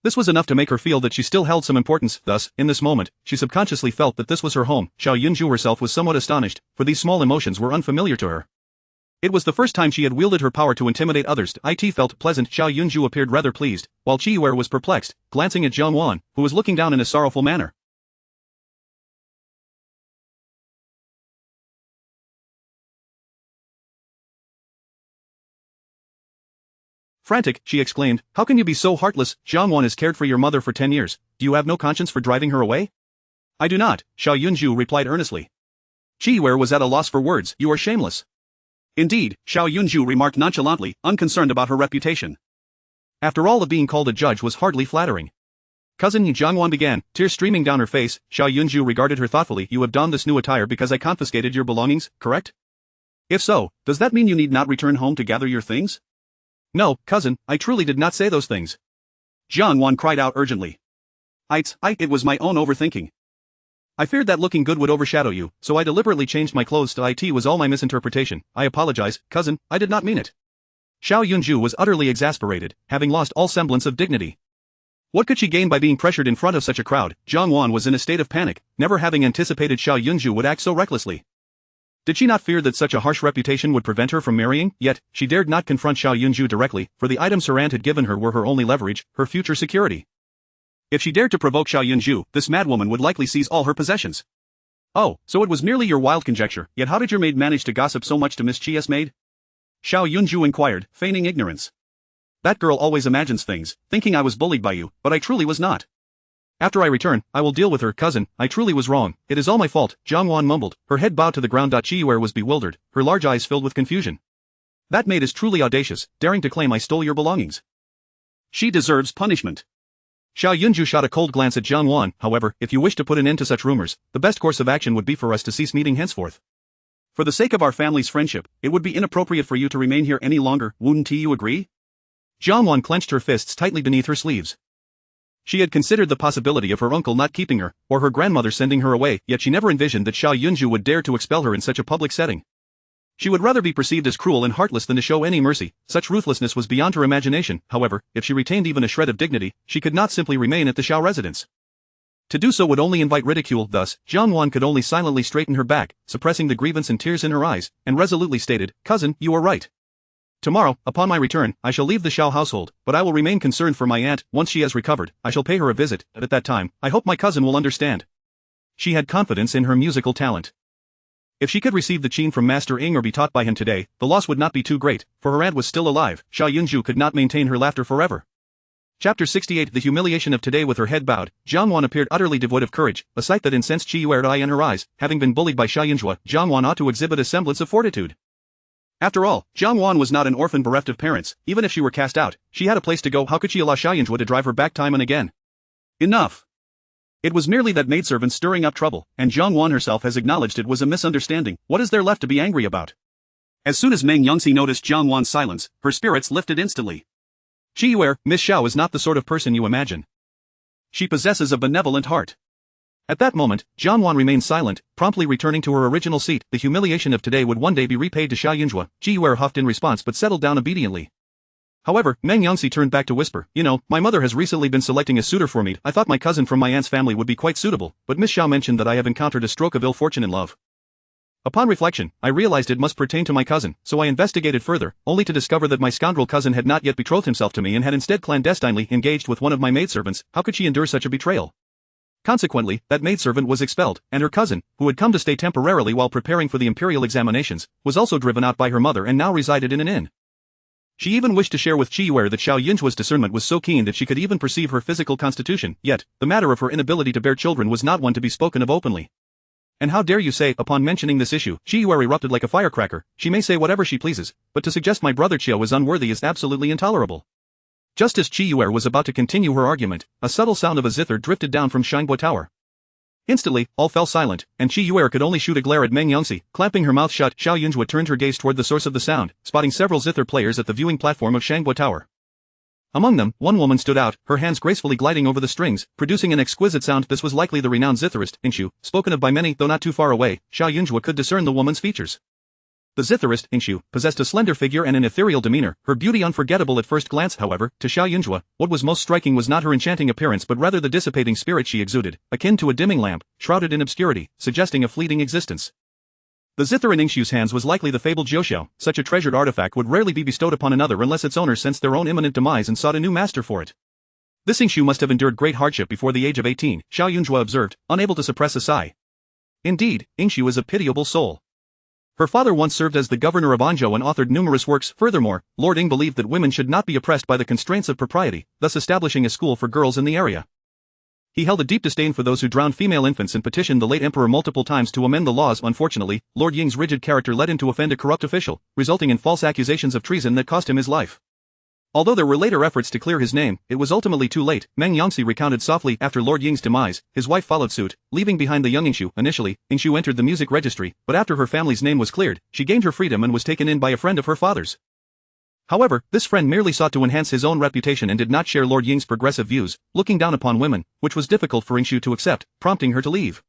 This was enough to make her feel that she still held some importance. Thus, in this moment, she subconsciously felt that this was her home. Xiao Yunju herself was somewhat astonished, for these small emotions were unfamiliar to her. It was the first time she had wielded her power to intimidate others. It felt pleasant. Xiao Yunju appeared rather pleased, while Qiyue was perplexed, glancing at Jiangwan, who was looking down in a sorrowful manner. Frantic, she exclaimed, how can you be so heartless? Jiangwan has cared for your mother for 10 years, do you have no conscience for driving her away? I do not, Xiao Yunju replied earnestly. Qiyue was at a loss for words. You are shameless. Indeed, Xiao Yunju remarked nonchalantly, unconcerned about her reputation. After all, the being called a judge was hardly flattering. Cousin Jiangwan began, tears streaming down her face. Xiao Yunju regarded her thoughtfully. You have donned this new attire because I confiscated your belongings, correct? If so, does that mean you need not return home to gather your things? No, cousin, I truly did not say those things. Jiangwan cried out urgently. It was my own overthinking. I feared that looking good would overshadow you, so I deliberately changed my clothes to it was all my misinterpretation. I apologize, cousin, I did not mean it. Xiao Yunju was utterly exasperated, having lost all semblance of dignity. What could she gain by being pressured in front of such a crowd? Jiangwan was in a state of panic, never having anticipated Xiao Yunju would act so recklessly. Did she not fear that such a harsh reputation would prevent her from marrying? Yet, she dared not confront Xiao Yunju directly, for the items her aunt had given her were her only leverage, her future security. If she dared to provoke Xiao Yunju, this madwoman would likely seize all her possessions. Oh, so it was merely your wild conjecture, yet how did your maid manage to gossip so much to Miss Chia's maid? Xiao Yunju inquired, feigning ignorance. That girl always imagines things, thinking I was bullied by you, but I truly was not. After I return, I will deal with her, cousin, I truly was wrong, it is all my fault, Jiangwan mumbled, her head bowed to the ground. Qiyue was bewildered, her large eyes filled with confusion. That maid is truly audacious, daring to claim I stole your belongings. She deserves punishment. Xiao Yunju shot a cold glance at Jiangwan. However, if you wish to put an end to such rumors, the best course of action would be for us to cease meeting henceforth. For the sake of our family's friendship, it would be inappropriate for you to remain here any longer, wouldn't you agree? Jiangwan clenched her fists tightly beneath her sleeves. She had considered the possibility of her uncle not keeping her, or her grandmother sending her away, yet she never envisioned that Xiao Yunju would dare to expel her in such a public setting. She would rather be perceived as cruel and heartless than to show any mercy. Such ruthlessness was beyond her imagination. However, if she retained even a shred of dignity, she could not simply remain at the Xiao residence. To do so would only invite ridicule. Thus, Xuanmen could only silently straighten her back, suppressing the grievance and tears in her eyes, and resolutely stated, "Cousin, you are right. Tomorrow, upon my return, I shall leave the Xiao household, but I will remain concerned for my aunt. Once she has recovered, I shall pay her a visit. At that time, I hope my cousin will understand." She had confidence in her musical talent. If she could receive the qin from Master Ying or be taught by him today, the loss would not be too great, for her aunt was still alive. Xiao Jiayun Zhuo could not maintain her laughter forever. Chapter 68 The humiliation of today. With her head bowed, Xuanmen appeared utterly devoid of courage, a sight that incensed Xiao's eye in her eyes. Having been bullied by Xiao Jiayun Zhuo, Xuanmen ought to exhibit a semblance of fortitude. After all, Xuanmen was not an orphan bereft of parents. Even if she were cast out, she had a place to go. How could she allow Xiao Jiayun Zhuo to drive her back time and again? Enough! It was merely that maidservant stirring up trouble, and Xuanmen herself has acknowledged it was a misunderstanding. What is there left to be angry about? As soon as Meng Yongxi noticed Xuanmen's silence, her spirits lifted instantly. "Xiao, Miss Xiao is not the sort of person you imagine. She possesses a benevolent heart." At that moment, Xuanmen remained silent, promptly returning to her original seat. The humiliation of today would one day be repaid to Xiao Jiayun Zhuo. Xiao huffed in response but settled down obediently. However, Meng Yongxi turned back to whisper, "You know, my mother has recently been selecting a suitor for me. I thought my cousin from my aunt's family would be quite suitable, but Miss Xiao mentioned that I have encountered a stroke of ill fortune in love. Upon reflection, I realized it must pertain to my cousin, so I investigated further, only to discover that my scoundrel cousin had not yet betrothed himself to me and had instead clandestinely engaged with one of my maidservants. How could she endure such a betrayal? Consequently, that maidservant was expelled, and her cousin, who had come to stay temporarily while preparing for the imperial examinations, was also driven out by her mother and now resided in an inn. She even wished to share with Xiao that Xiao Jiayun Zhuo's discernment was so keen that she could even perceive her physical constitution, yet, the matter of her inability to bear children was not one to be spoken of openly. "And how dare you say?" Upon mentioning this issue, Xiao erupted like a firecracker. "She may say whatever she pleases, but to suggest my brother Xiao is unworthy is absolutely intolerable." Just as Xiao was about to continue her argument, a subtle sound of a zither drifted down from Shangbo Tower. Instantly, all fell silent, and Xiao could only shoot a glare at Meng Yongxi. Clamping her mouth shut, Xiao Jiayun Zhuo turned her gaze toward the source of the sound, spotting several zither players at the viewing platform of Shangbo Tower. Among them, one woman stood out, her hands gracefully gliding over the strings, producing an exquisite sound. This was likely the renowned zitherist, Yingshu, spoken of by many. Though not too far away, Xiao Jiayun Zhuo could discern the woman's features. The zitherist, Yingshu, possessed a slender figure and an ethereal demeanor, her beauty unforgettable at first glance. However, to Xiao Jiayun Zhuo, what was most striking was not her enchanting appearance but rather the dissipating spirit she exuded, akin to a dimming lamp, shrouded in obscurity, suggesting a fleeting existence. The zither in Yingshu's hands was likely the fabled Jiuxiao. Such a treasured artifact would rarely be bestowed upon another unless its owner sensed their own imminent demise and sought a new master for it. This Yingshu must have endured great hardship before the age of 18, Xiao Jiayun Zhuo observed, unable to suppress a sigh. Indeed, Yingshu is a pitiable soul. Her father once served as the governor of Anzhou and authored numerous works. Furthermore, Lord Ying believed that women should not be oppressed by the constraints of propriety, thus establishing a school for girls in the area. He held a deep disdain for those who drowned female infants and petitioned the late emperor multiple times to amend the laws. Unfortunately, Lord Ying's rigid character led him to offend a corrupt official, resulting in false accusations of treason that cost him his life. Although there were later efforts to clear his name, it was ultimately too late. Meng Yongxi recounted softly. After Lord Ying's demise, his wife followed suit, leaving behind the young Yingshu. Initially, Yingshu entered the music registry, but after her family's name was cleared, she gained her freedom and was taken in by a friend of her father's. However, this friend merely sought to enhance his own reputation and did not share Lord Ying's progressive views, looking down upon women, which was difficult for Yingshu to accept, prompting her to leave.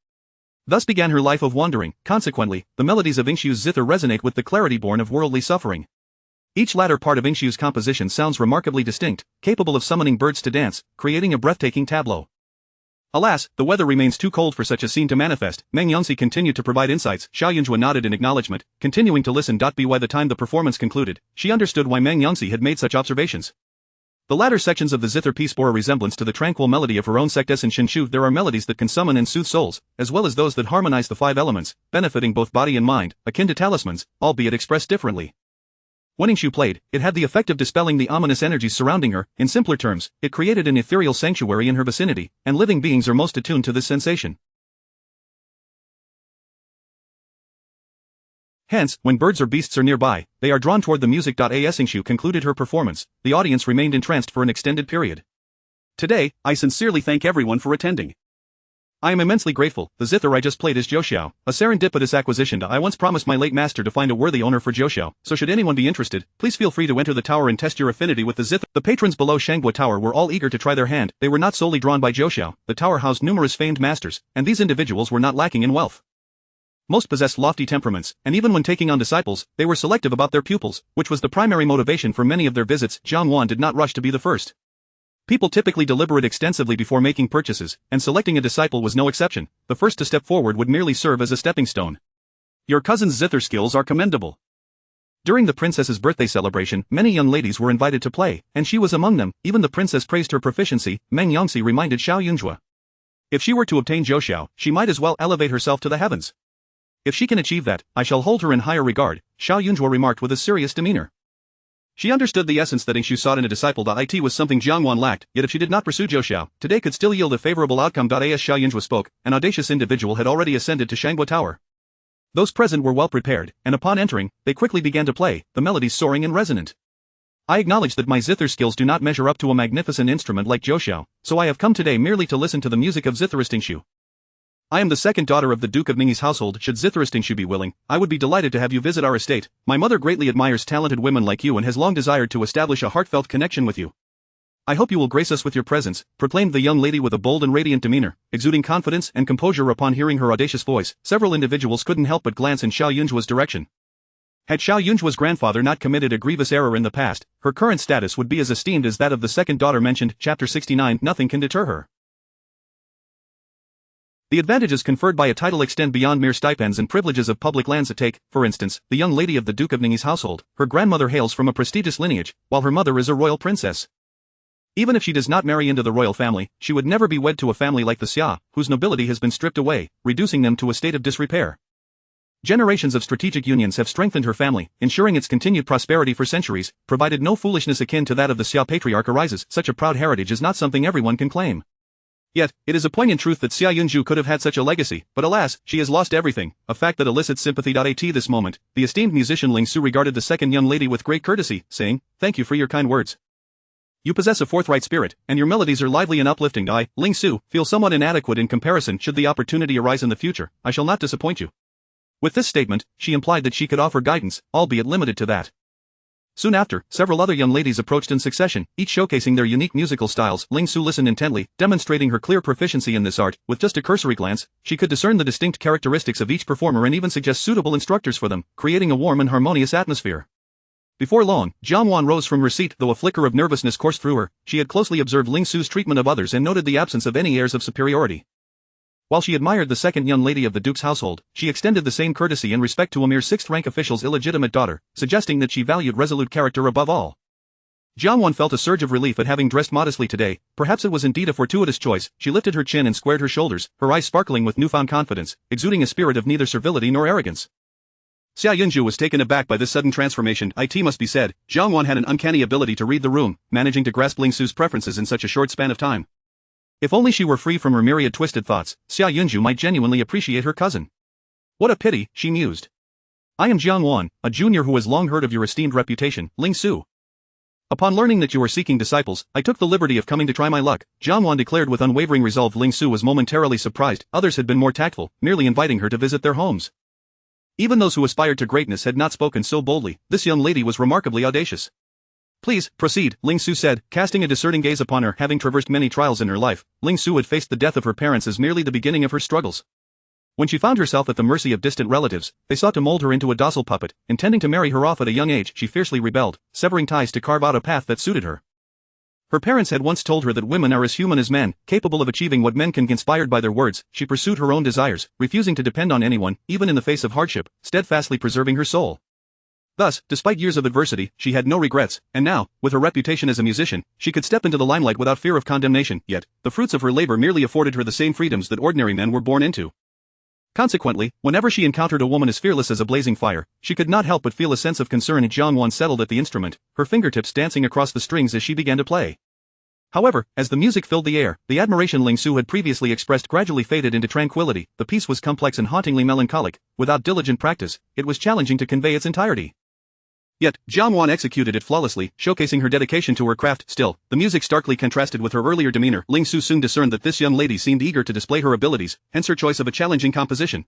Thus began her life of wandering. Consequently, the melodies of Yingshu's zither resonate with the clarity born of worldly suffering. Each latter part of Yingshu's composition sounds remarkably distinct, capable of summoning birds to dance, creating a breathtaking tableau. Alas, the weather remains too cold for such a scene to manifest. Meng Yongxi continued to provide insights. Xiao Jiayun Zhuo nodded in acknowledgement, continuing to listen. By the time the performance concluded, she understood why Meng Yongxi had made such observations. The latter sections of the zither piece bore a resemblance to the tranquil melody of her own sectus in Shinshu. There are melodies that can summon and soothe souls, as well as those that harmonize the five elements, benefiting both body and mind, akin to talismans, albeit expressed differently. When Yingshu played, it had the effect of dispelling the ominous energies surrounding her. In simpler terms, it created an ethereal sanctuary in her vicinity, and living beings are most attuned to this sensation. Hence, when birds or beasts are nearby, they are drawn toward the music. As Yingshu concluded her performance, the audience remained entranced for an extended period. Today, I sincerely thank everyone for attending. I am immensely grateful. The zither I just played is Jiuxiao, a serendipitous acquisition. I once promised my late master to find a worthy owner for Jiuxiao, so should anyone be interested, please feel free to enter the tower and test your affinity with the zither. The patrons below Shangbo Tower were all eager to try their hand. They were not solely drawn by Jiuxiao. The tower housed numerous famed masters, and these individuals were not lacking in wealth. Most possessed lofty temperaments, and even when taking on disciples, they were selective about their pupils, which was the primary motivation for many of their visits. Xuanmen did not rush to be the first. People typically deliberate extensively before making purchases, and selecting a disciple was no exception. The first to step forward would merely serve as a stepping stone. Your cousin's zither skills are commendable. During the princess's birthday celebration, many young ladies were invited to play, and she was among them. Even the princess praised her proficiency. Meng Yangxi reminded Xiao Zhuo. If she were to obtain Zhou, she might as well elevate herself to the heavens. If she can achieve that, I shall hold her in higher regard, Xiao Zhuo remarked with a serious demeanor. She understood the essence that Xu sought in a disciple. It was something Xuanmen lacked, yet if she did not pursue Zhou, today could still yield a favorable outcome. As Xiao Zhuo spoke, an audacious individual had already ascended to Shangguo Tower. Those present were well prepared, and upon entering, they quickly began to play, the melodies soaring and resonant. I acknowledge that my zither skills do not measure up to a magnificent instrument like Zhou, so I have come today merely to listen to the music of zitherist Xu. I am the second daughter of the Duke of Ningyi's household. Should zitherist Xu be willing, I would be delighted to have you visit our estate. My mother greatly admires talented women like you and has long desired to establish a heartfelt connection with you. I hope you will grace us with your presence, proclaimed the young lady with a bold and radiant demeanor, exuding confidence and composure. Upon hearing her audacious voice, several individuals couldn't help but glance in Xiao Zhuo's direction. Had Xiao Zhuo's grandfather not committed a grievous error in the past, her current status would be as esteemed as that of the second daughter mentioned. Chapter 69. Nothing can deter her. The advantages conferred by a title extend beyond mere stipends and privileges of public lands. Take, for instance, the young lady of the Duke of Ningyi's household. Her grandmother hails from a prestigious lineage, while her mother is a royal princess. Even if she does not marry into the royal family, she would never be wed to a family like the Xia, whose nobility has been stripped away, reducing them to a state of disrepair. Generations of strategic unions have strengthened her family, ensuring its continued prosperity for centuries, provided no foolishness akin to that of the Xia patriarch arises. Such a proud heritage is not something everyone can claim. Yet, it is a poignant truth that Xiao Zhuo could have had such a legacy, but alas, she has lost everything, a fact that elicits sympathy. At this moment, the esteemed musician Ling Su regarded the second young lady with great courtesy, saying, "Thank you for your kind words. You possess a forthright spirit, and your melodies are lively and uplifting. I, Ling Su, feel somewhat inadequate in comparison. Should the opportunity arise in the future, I shall not disappoint you." With this statement, she implied that she could offer guidance, albeit limited to that. Soon after, several other young ladies approached in succession, each showcasing their unique musical styles. Ling Su listened intently, demonstrating her clear proficiency in this art. With just a cursory glance, she could discern the distinct characteristics of each performer and even suggest suitable instructors for them, creating a warm and harmonious atmosphere. Before long, Xuanmen rose from her seat. Though a flicker of nervousness coursed through her, she had closely observed Ling Su's treatment of others and noted the absence of any airs of superiority. While she admired the second young lady of the Duke's household, she extended the same courtesy and respect to a mere sixth-rank official's illegitimate daughter, suggesting that she valued resolute character above all. Xuanmen felt a surge of relief at having dressed modestly today. Perhaps it was indeed a fortuitous choice. She lifted her chin and squared her shoulders, her eyes sparkling with newfound confidence, exuding a spirit of neither servility nor arrogance. Xiao Zhuo was taken aback by this sudden transformation. It must be said, Xuanmen had an uncanny ability to read the room, managing to grasp Ling Su's preferences in such a short span of time. If only she were free from her myriad twisted thoughts, Xiao Zhuo might genuinely appreciate her cousin. What a pity, she mused. I am Xuanmen, a junior who has long heard of your esteemed reputation, Ling Su. Upon learning that you were seeking disciples, I took the liberty of coming to try my luck, Xuanmen declared with unwavering resolve. Ling Su was momentarily surprised. Others had been more tactful, merely inviting her to visit their homes. Even those who aspired to greatness had not spoken so boldly. This young lady was remarkably audacious. Please, proceed, Ling Su said, casting a discerning gaze upon her. Having traversed many trials in her life, Ling Su had faced the death of her parents as merely the beginning of her struggles. When she found herself at the mercy of distant relatives, they sought to mold her into a docile puppet, intending to marry her off at a young age. She fiercely rebelled, severing ties to carve out a path that suited her. Her parents had once told her that women are as human as men, capable of achieving what men can. Inspired by their words, she pursued her own desires, refusing to depend on anyone, even in the face of hardship, steadfastly preserving her soul. Thus, despite years of adversity, she had no regrets, and now, with her reputation as a musician, she could step into the limelight without fear of condemnation. Yet, the fruits of her labor merely afforded her the same freedoms that ordinary men were born into. Consequently, whenever she encountered a woman as fearless as a blazing fire, she could not help but feel a sense of concern. Xuanmen settled at the instrument, her fingertips dancing across the strings as she began to play. However, as the music filled the air, the admiration Ling Su had previously expressed gradually faded into tranquility. The piece was complex and hauntingly melancholic. Without diligent practice, it was challenging to convey its entirety. Yet, Xuanmen executed it flawlessly, showcasing her dedication to her craft. Still, the music starkly contrasted with her earlier demeanor. Ling Su soon discerned that this young lady seemed eager to display her abilities, hence her choice of a challenging composition.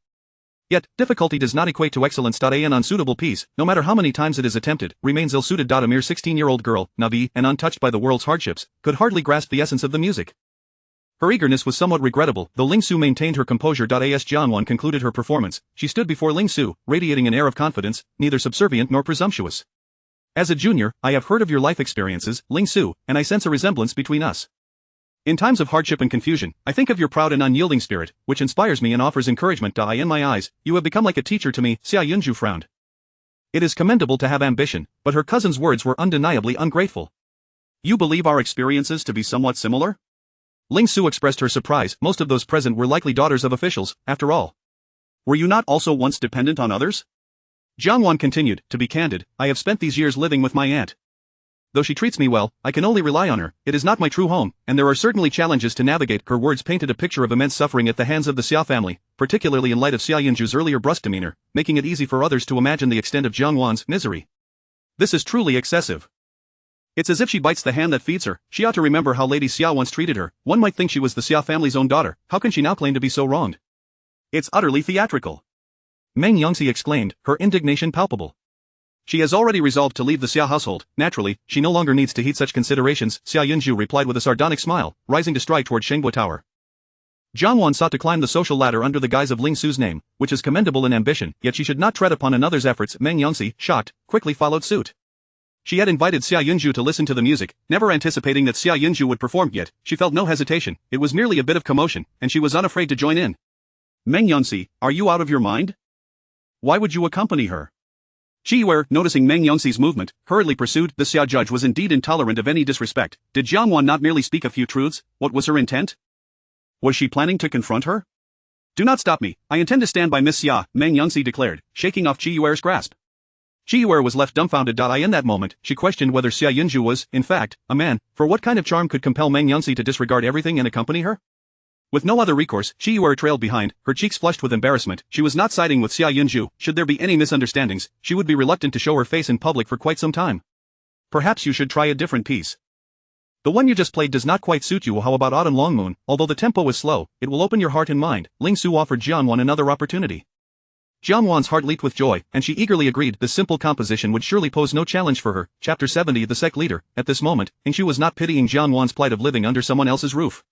Yet, difficulty does not equate to excellence. An unsuitable piece, no matter how many times it is attempted, remains ill-suited. A mere 16-year-old girl, naive and untouched by the world's hardships, could hardly grasp the essence of the music. Her eagerness was somewhat regrettable, though Ling Su maintained her composure. As Jianwan concluded her performance, she stood before Ling Su, radiating an air of confidence, neither subservient nor presumptuous. As a junior, I have heard of your life experiences, Ling Su, and I sense a resemblance between us. In times of hardship and confusion, I think of your proud and unyielding spirit, which inspires me and offers encouragement. In my eyes, you have become like a teacher to me. Jiayun Zhuo frowned. It is commendable to have ambition, but her cousin's words were undeniably ungrateful. You believe our experiences to be somewhat similar? Ling Su expressed her surprise. Most of those present were likely daughters of officials, after all. Were you not also once dependent on others? Jianwan continued, to be candid, I have spent these years living with my aunt. Though she treats me well, I can only rely on her. It is not my true home, and there are certainly challenges to navigate. Her words painted a picture of immense suffering at the hands of the Xiao family, particularly in light of Jiayun Zhuo's earlier brusque demeanor, making it easy for others to imagine the extent of Jianwan's misery. This is truly excessive. It's as if she bites the hand that feeds her. She ought to remember how Lady Xiao once treated her. One might think she was the Xiao family's own daughter. How can she now claim to be so wronged? It's utterly theatrical. Meng Yongxi exclaimed, her indignation palpable. She has already resolved to leave the Xiao household. Naturally, she no longer needs to heed such considerations. Jiayun Zhuo replied with a sardonic smile, rising to strike toward Shengbo Tower. Jianwan sought to climb the social ladder under the guise of Ling Su's name, which is commendable in ambition, yet she should not tread upon another's efforts. Meng Yongxi, shocked, quickly followed suit. She had invited Jiayun Zhuo to listen to the music, never anticipating that Jiayun Zhuo would perform, yet she felt no hesitation. It was merely a bit of commotion, and she was unafraid to join in. Meng Yongxi, are you out of your mind? Why would you accompany her? Qiyu, noticing Meng Yongxi's movement, hurriedly pursued. The Xiao judge was indeed intolerant of any disrespect. Did Jianwan not merely speak a few truths? What was her intent? Was she planning to confront her? Do not stop me. I intend to stand by Miss Xia, Meng Yongxi declared, shaking off Qiyu's grasp. Qiyu was left dumbfounded. In that moment, she questioned whether Jiayun Zhuo was, in fact, a man, for what kind of charm could compel Meng Yongxi to disregard everything and accompany her? With no other recourse, Qiyu trailed behind, her cheeks flushed with embarrassment. She was not siding with Jiayun Zhuo. Should there be any misunderstandings, she would be reluctant to show her face in public for quite some time. Perhaps you should try a different piece. The one you just played does not quite suit you. How about Autumn Long Moon? Although the tempo is slow, it will open your heart and mind. Ling Su offered Jianwan another opportunity. Jianwan's heart leaped with joy, and she eagerly agreed. The simple composition would surely pose no challenge for her. Chapter 70. The sect leader. At this moment, Ling Su was not pitying Jianwan's plight of living under someone else's roof.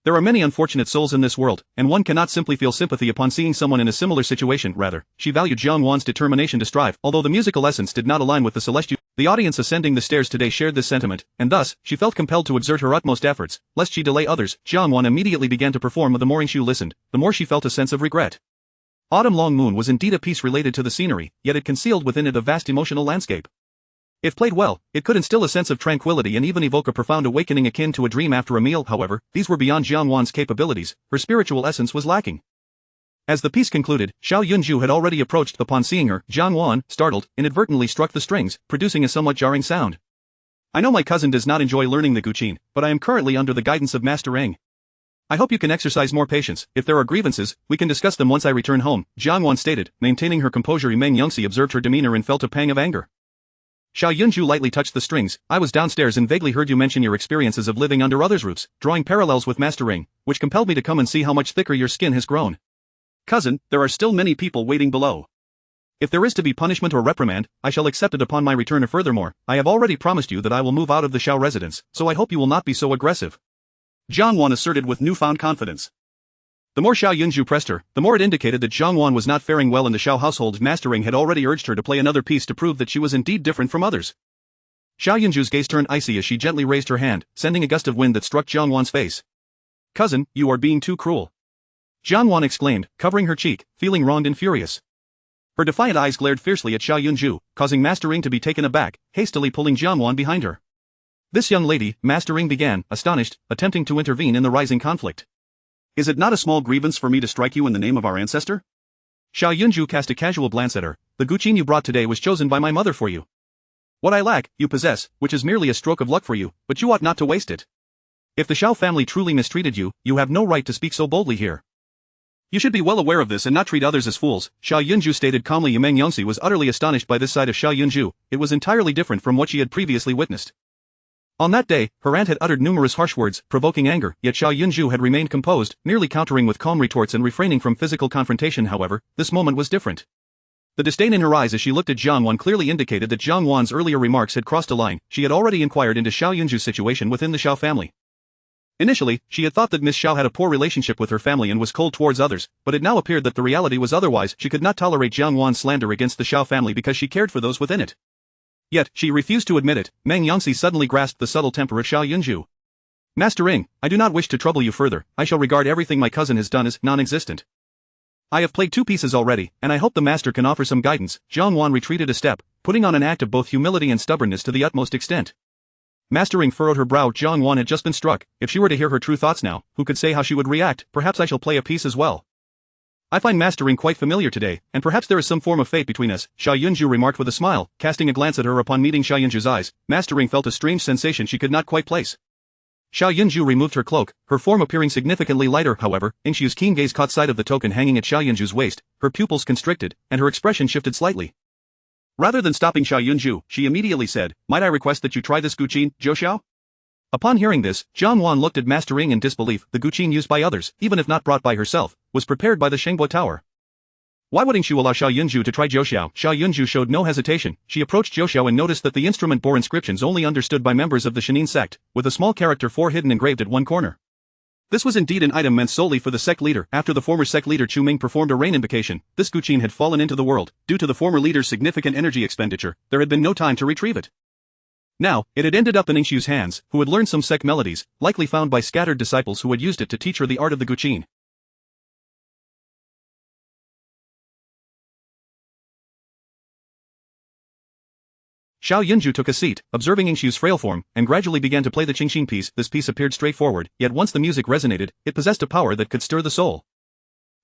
There are many unfortunate souls in this world, and one cannot simply feel sympathy upon seeing someone in a similar situation. Rather, she valued Jianwan's determination to strive. Although the musical essence did not align with the celestial, the audience ascending the stairs today shared this sentiment, and thus, she felt compelled to exert her utmost efforts, lest she delay others. Jianwan immediately began to perform. The more Ling Su listened, the more she felt a sense of regret. Autumn Long Moon was indeed a piece related to the scenery, yet it concealed within it a vast emotional landscape. If played well, it could instill a sense of tranquility and even evoke a profound awakening akin to a dream after a meal. However, these were beyond Jianwan's capabilities. Her spiritual essence was lacking. As the piece concluded, Jiayun Zhuo had already approached. Upon seeing her, Jianwan, startled, inadvertently struck the strings, producing a somewhat jarring sound. I know my cousin does not enjoy learning the guqin, but I am currently under the guidance of Master Eng. I hope you can exercise more patience. If there are grievances, we can discuss them once I return home, Jianwan stated, maintaining her composure. Meng Yongxi observed her demeanor and felt a pang of anger. Jiayun Zhuo lightly touched the strings. I was downstairs and vaguely heard you mention your experiences of living under others' roofs, drawing parallels with Master Eng, which compelled me to come and see how much thicker your skin has grown. Cousin, there are still many people waiting below. If there is to be punishment or reprimand, I shall accept it upon my return. Furthermore, I have already promised you that I will move out of the Xiao residence, so I hope you will not be so aggressive. Jianwan asserted with newfound confidence. The more Jiayun Zhuo pressed her, the more it indicated that Jianwan was not faring well in the Xiao household. Master Eng had already urged her to play another piece to prove that she was indeed different from others. Jiayun Zhuo's gaze turned icy as she gently raised her hand, sending a gust of wind that struck Jianwan's face. Cousin, you are being too cruel. Jianwan exclaimed, covering her cheek, feeling wronged and furious. Her defiant eyes glared fiercely at Jiayun Zhuo, causing Master Eng to be taken aback, hastily pulling Jianwan behind her. This young lady, Master Eng began, astonished, attempting to intervene in the rising conflict. Is it not a small grievance for me to strike you in the name of our ancestor? Jiayun Zhuo cast a casual glance at her. The guqin you brought today was chosen by my mother for you. What I lack, you possess, which is merely a stroke of luck for you, but you ought not to waste it. If the Xiao family truly mistreated you, you have no right to speak so boldly here. You should be well aware of this and not treat others as fools, Jiayun Zhuo stated calmly. Meng Yongxi was utterly astonished by this side of Jiayun Zhuo. It was entirely different from what she had previously witnessed. On that day, her aunt had uttered numerous harsh words, provoking anger, yet Jiayun Zhuo had remained composed, merely countering with calm retorts and refraining from physical confrontation. However, this moment was different. The disdain in her eyes as she looked at Jianwan clearly indicated that Jianwan's earlier remarks had crossed a line. She had already inquired into Jiayun Zhuo's situation within the Xiao family. Initially, she had thought that Miss Xiao had a poor relationship with her family and was cold towards others, but it now appeared that the reality was otherwise. She could not tolerate Jiang Wan's slander against the Xiao family because she cared for those within it. Yet, she refused to admit it. Meng Yangxi suddenly grasped the subtle temper of Xiaoyun Zhuo. Master Ing, I do not wish to trouble you further. I shall regard everything my cousin has done as non-existent. I have played 2 pieces already, and I hope the master can offer some guidance. Jiang Wan retreated a step, putting on an act of both humility and stubbornness to the utmost extent. Master Ing furrowed her brow. Jiang Wan had just been struck. If she were to hear her true thoughts now, who could say how she would react? Perhaps I shall play a piece as well. I find Master Ing quite familiar today, and perhaps there is some form of fate between us, Xiaoyun Zhuo remarked with a smile, casting a glance at her. Upon meeting Xiaoyun Zhuo's eyes, Master Ing felt a strange sensation she could not quite place. Xiaoyun Zhuo removed her cloak, her form appearing significantly lighter. However, Ing Xiu's keen gaze caught sight of the token hanging at Xiaoyun Zhuo's waist, her pupils constricted, and her expression shifted slightly. Rather than stopping Xiaoyun Zhuo, she immediately said, "Might I request that you try this guqin, Zhou Xiao?" Upon hearing this, Jiang Wan looked at Master Ing in disbelief. The guqin used by others, even if not brought by herself, was prepared by the Shengbo Tower. Why would Ing Xiu allow Xiaoyun Zhuo to try Zhou Xiao? Xiaoyun Zhuo showed no hesitation. She approached Zhou Xiao and noticed that the instrument bore inscriptions only understood by members of the Shenin sect, with a small character 4 hidden engraved at one corner. This was indeed an item meant solely for the sect leader. After the former sect leader Chu Ming performed a rain invocation, this guqin had fallen into the world. Due to the former leader's significant energy expenditure, there had been no time to retrieve it. Now, it had ended up in Ing Xiu's hands, who had learned some sect melodies, likely found by scattered disciples who had used it to teach her the art of the guqin. Xiaoyun Zhuo took a seat, observing Ing Xiu's frail form, and gradually began to play the Qingxin piece. This piece appeared straightforward, yet once the music resonated, it possessed a power that could stir the soul.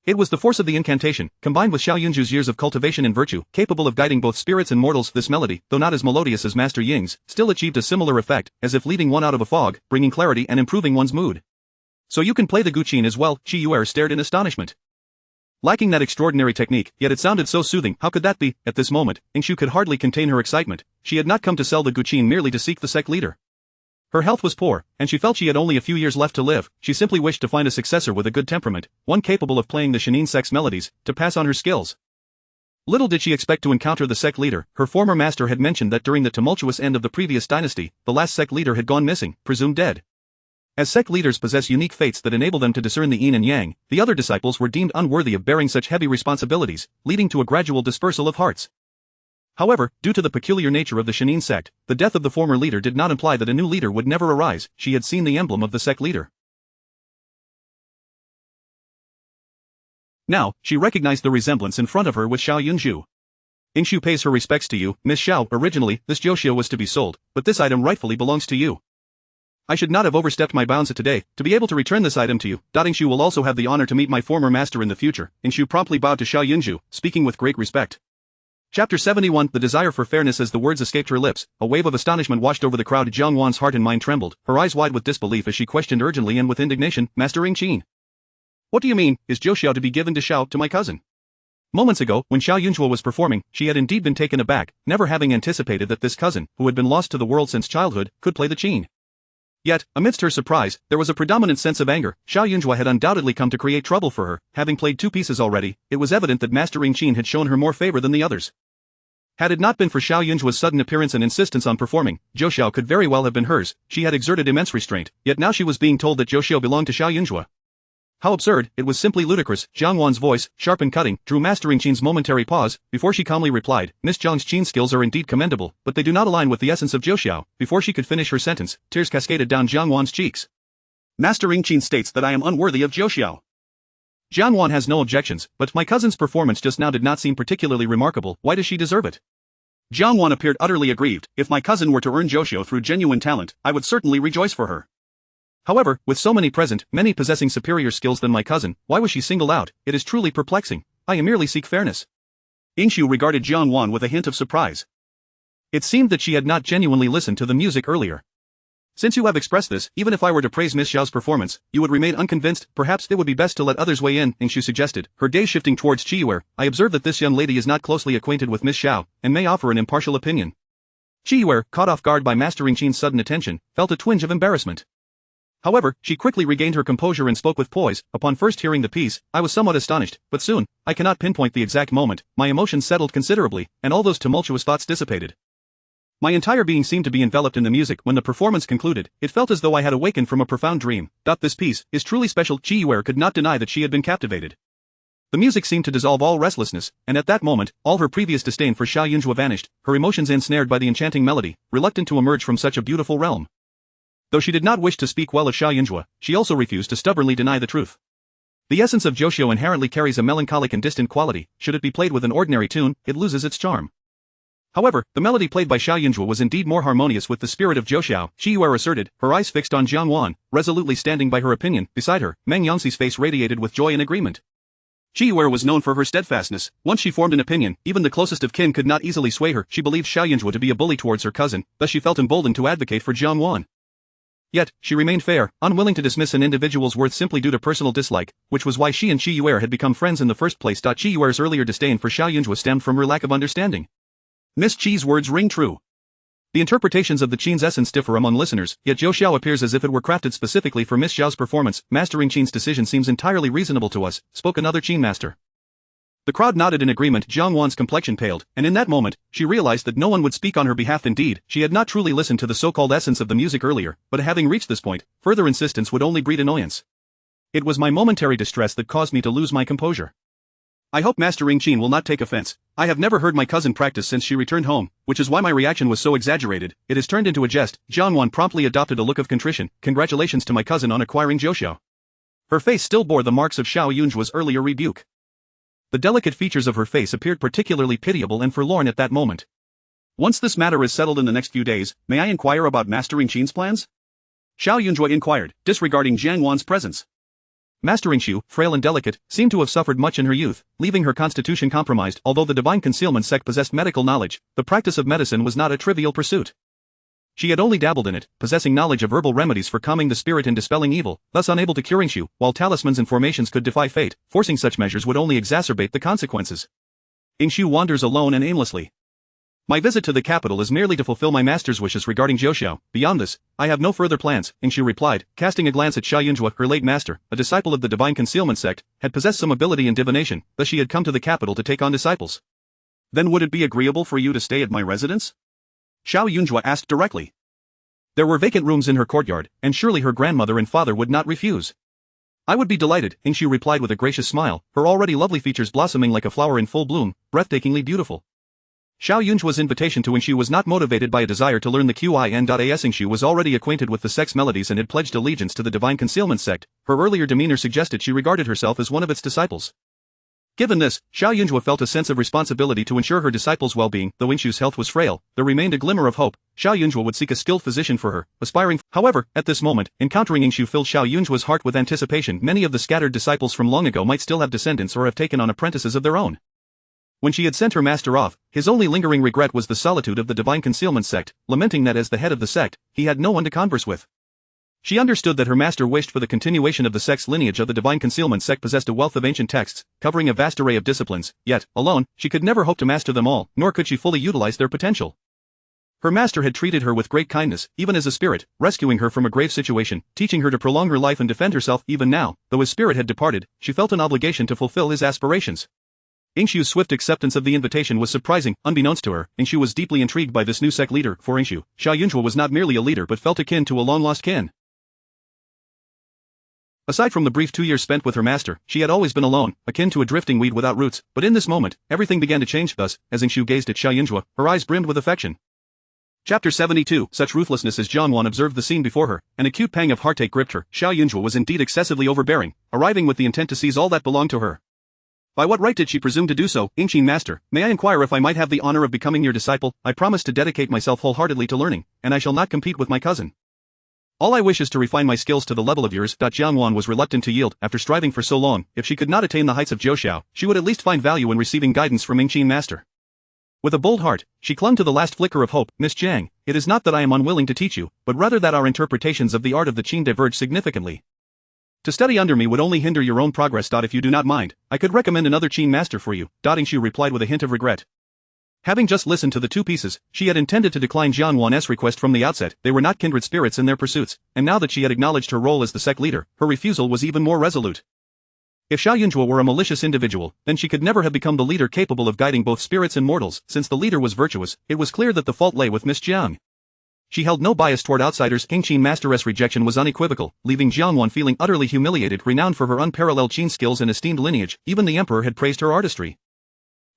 It was the force of the incantation, combined with Xiaoyun Zhuo's years of cultivation and virtue, capable of guiding both spirits and mortals. This melody, though not as melodious as Master Ying's, still achieved a similar effect, as if leading one out of a fog, bringing clarity and improving one's mood. So you can play the guqin as well? Qi Yuer stared in astonishment. Lacking that extraordinary technique, yet it sounded so soothing. How could that be? At this moment, Ing Xiu could hardly contain her excitement. She had not come to sell the guqin merely to seek the sect leader. Her health was poor, and she felt she had only a few years left to live. She simply wished to find a successor with a good temperament, one capable of playing the Shenin sect's melodies, to pass on her skills. Little did she expect to encounter the sect leader. Her former master had mentioned that during the tumultuous end of the previous dynasty, the last sect leader had gone missing, presumed dead. As sect leaders possess unique fates that enable them to discern the yin and yang, the other disciples were deemed unworthy of bearing such heavy responsibilities, leading to a gradual dispersal of hearts. However, due to the peculiar nature of the Shenin sect, the death of the former leader did not imply that a new leader would never arise. She had seen the emblem of the sect leader. Now, she recognized the resemblance in front of her with Xiaoyun Zhuo. Ing Xiu pays her respects to you, Miss Xiao. Originally, this Zhou was to be sold, but this item rightfully belongs to you. I should not have overstepped my bounds today, to be able to return this item to you. Ing Xiu will also have the honor to meet my former master in the future. Ing Xiu promptly bowed to Xiaoyun Zhuo, speaking with great respect. Chapter 71. The desire for fairness. As the words escaped her lips, a wave of astonishment washed over the crowd. Jiang Wan's heart and mind trembled, her eyes wide with disbelief as she questioned urgently and with indignation, Master Ing Qin. What do you mean, is Zhou Xiao to be given to Xiao, to my cousin? Moments ago, when Xiaoyun Zhuo was performing, she had indeed been taken aback, never having anticipated that this cousin, who had been lost to the world since childhood, could play the qin. Yet, amidst her surprise, there was a predominant sense of anger. Xiaoyun Zhuo had undoubtedly come to create trouble for her. Having played 2 pieces already, it was evident that Master Ing Qin had shown her more favor than the others. Had it not been for Xiaoyun Zhuo's sudden appearance and insistence on performing, Zhou Xiao could very well have been hers. She had exerted immense restraint, yet now she was being told that Zhou Xiao belonged to Xiaoyun Zhuo. How absurd! It was simply ludicrous. Jiang Wan's voice, sharp and cutting, drew Master Ing Qin's momentary pause, before she calmly replied, Miss Zhang's qin skills are indeed commendable, but they do not align with the essence of Zhou Xiao. Before she could finish her sentence, tears cascaded down Jiang Wan's cheeks. Master Ing Qin states that I am unworthy of Zhou Xiao. Jiang Wan has no objections, but my cousin's performance just now did not seem particularly remarkable. Why does she deserve it? Jiang Wan appeared utterly aggrieved. If my cousin were to earn Zhou Xiao through genuine talent, I would certainly rejoice for her. However, with so many present, many possessing superior skills than my cousin, why was she singled out? It is truly perplexing. I merely seek fairness. Ing Xiu regarded Jiang Wan with a hint of surprise. It seemed that she had not genuinely listened to the music earlier. Since you have expressed this, even if I were to praise Miss Xiao's performance, you would remain unconvinced. Perhaps it would be best to let others weigh in, Ing Xiu suggested, her gaze shifting towards Qi Yuer. I observe that this young lady is not closely acquainted with Miss Xiao, and may offer an impartial opinion. Qi Yuer, caught off guard by Master Ing Qin's sudden attention, felt a twinge of embarrassment. However, she quickly regained her composure and spoke with poise. Upon first hearing the piece, I was somewhat astonished, but soon, I cannot pinpoint the exact moment, my emotions settled considerably, and all those tumultuous thoughts dissipated. My entire being seemed to be enveloped in the music. When the performance concluded, it felt as though I had awakened from a profound dream. This piece is truly special. Xiao could not deny that she had been captivated. The music seemed to dissolve all restlessness, and at that moment, all her previous disdain for Xiao Jiayun Zhuo vanished, her emotions ensnared by the enchanting melody, reluctant to emerge from such a beautiful realm. Though she did not wish to speak well of Xiao Jiayun Zhuo, she also refused to stubbornly deny the truth. The essence of Zhuo inherently carries a melancholic and distant quality. Should it be played with an ordinary tune, it loses its charm. However, the melody played by Xiao Jiayun Zhuo was indeed more harmonious with the spirit of Zhou. Xiao asserted, her eyes fixed on Jiang Wan, resolutely standing by her opinion. Beside her, Meng Yangxi's face radiated with joy and agreement. Xiao was known for her steadfastness. Once she formed an opinion, even the closest of kin could not easily sway her. She believed Xiao Jiayun Zhuo to be a bully towards her cousin, thus she felt emboldened to advocate for Jiang Wan. Yet, she remained fair, unwilling to dismiss an individual's worth simply due to personal dislike, which was why she and Xiao had become friends in the first place. Xiao's earlier disdain for Xiao Jiayun Zhuo stemmed from her lack of understanding. Miss Qi's words ring true. The interpretations of the Qin's essence differ among listeners, yet Zhou appears as if it were crafted specifically for Miss Xiao's performance. Mastering Qin's decision seems entirely reasonable to us, spoke another Qin master. The crowd nodded in agreement. Jiang Wan's complexion paled, and in that moment, she realized that no one would speak on her behalf. Indeed, she had not truly listened to the so-called essence of the music earlier, but having reached this point, further insistence would only breed annoyance. It was my momentary distress that caused me to lose my composure. I hope Master Ring Qin will not take offense. I have never heard my cousin practice since she returned home, which is why my reaction was so exaggerated. It has turned into a jest. Jiang Wan promptly adopted a look of contrition. Congratulations to my cousin on acquiring Zhou. Her face still bore the marks of Xiao Jiayun Zhuo's earlier rebuke. The delicate features of her face appeared particularly pitiable and forlorn at that moment. Once this matter is settled in the next few days, may I inquire about Mastering Qin's plans? Xiao Jiayun Zhuo inquired, disregarding Jiang Wan's presence. Mastering Xiu, frail and delicate, seemed to have suffered much in her youth, leaving her constitution compromised. Although the Divine Concealment sect possessed medical knowledge, the practice of medicine was not a trivial pursuit. She had only dabbled in it, possessing knowledge of herbal remedies for calming the spirit and dispelling evil, thus unable to cure Xiu, while talismans and formations could defy fate. Forcing such measures would only exacerbate the consequences. Xiu wanders alone and aimlessly. My visit to the capital is merely to fulfill my master's wishes regarding Zhou. Beyond this, I have no further plans, Xiu replied, casting a glance at Xiao Jiayun Zhuo. Her late master, a disciple of the Divine Concealment sect, had possessed some ability in divination, thus she had come to the capital to take on disciples. Then would it be agreeable for you to stay at my residence? Xiao Jiayun Zhuo asked directly. There were vacant rooms in her courtyard, and surely her grandmother and father would not refuse. I would be delighted, Xiu replied with a gracious smile, her already lovely features blossoming like a flower in full bloom, breathtakingly beautiful. Xiao Jiayun Zhuo's invitation to Xiu was not motivated by a desire to learn the Qin.as. Xiu was already acquainted with the sect's melodies and had pledged allegiance to the Divine Concealment sect. Her earlier demeanor suggested she regarded herself as one of its disciples. Given this, Xiao Jiayun Zhuo felt a sense of responsibility to ensure her disciples' well-being. Though Xiu's health was frail, there remained a glimmer of hope. Xiao Jiayun Zhuo would seek a skilled physician for her, aspiring. However, at this moment, encountering Xiu filled Xiao Jiayun Zhuo's heart with anticipation. Many of the scattered disciples from long ago might still have descendants or have taken on apprentices of their own. When she had sent her master off, his only lingering regret was the solitude of the Divine Concealment sect, lamenting that as the head of the sect, he had no one to converse with. She understood that her master wished for the continuation of the sect's lineage. Of the Divine Concealment sect possessed a wealth of ancient texts, covering a vast array of disciplines, yet, alone, she could never hope to master them all, nor could she fully utilize their potential. Her master had treated her with great kindness, even as a spirit, rescuing her from a grave situation, teaching her to prolong her life and defend herself. Even now, though his spirit had departed, she felt an obligation to fulfill his aspirations. Xiu's swift acceptance of the invitation was surprising. Unbeknownst to her, Xiu was deeply intrigued by this new sect leader. For Xiu, Xiao Jiayun Zhuo was not merely a leader but felt akin to a long-lost kin. Aside from the brief 2 years spent with her master, she had always been alone, akin to a drifting weed without roots, but in this moment, everything began to change. Thus, as Xiu gazed at Xiao Jiayun Zhuo, her eyes brimmed with affection. Chapter 72. Such ruthlessness. As Jiang Wan observed the scene before her, an acute pang of heartache gripped her. Xiao Jiayun Zhuo was indeed excessively overbearing, arriving with the intent to seize all that belonged to her. By what right did she presume to do so? Qin master, may I inquire if I might have the honor of becoming your disciple? I promise to dedicate myself wholeheartedly to learning, and I shall not compete with my cousin. All I wish is to refine my skills to the level of yours. Jiang Wan was reluctant to yield. After striving for so long, if she could not attain the heights of Zhou, she would at least find value in receiving guidance from Qin master. With a bold heart, she clung to the last flicker of hope. Miss Jiang, it is not that I am unwilling to teach you, but rather that our interpretations of the art of the Qin diverge significantly. To study under me would only hinder your own progress. If you do not mind, I could recommend another Qin master for you. Xiu replied with a hint of regret. Having just listened to the two pieces, she had intended to decline Jiang Wan's request from the outset. They were not kindred spirits in their pursuits, and now that she had acknowledged her role as the sect leader, her refusal was even more resolute. If Xiao Jiayun Zhuo were a malicious individual, then she could never have become the leader capable of guiding both spirits and mortals. Since the leader was virtuous, it was clear that the fault lay with Miss Jiang. She held no bias toward outsiders. King Qin Masteress' rejection was unequivocal, leaving Jiangwan feeling utterly humiliated. Renowned for her unparalleled Qin skills and esteemed lineage, even the emperor had praised her artistry.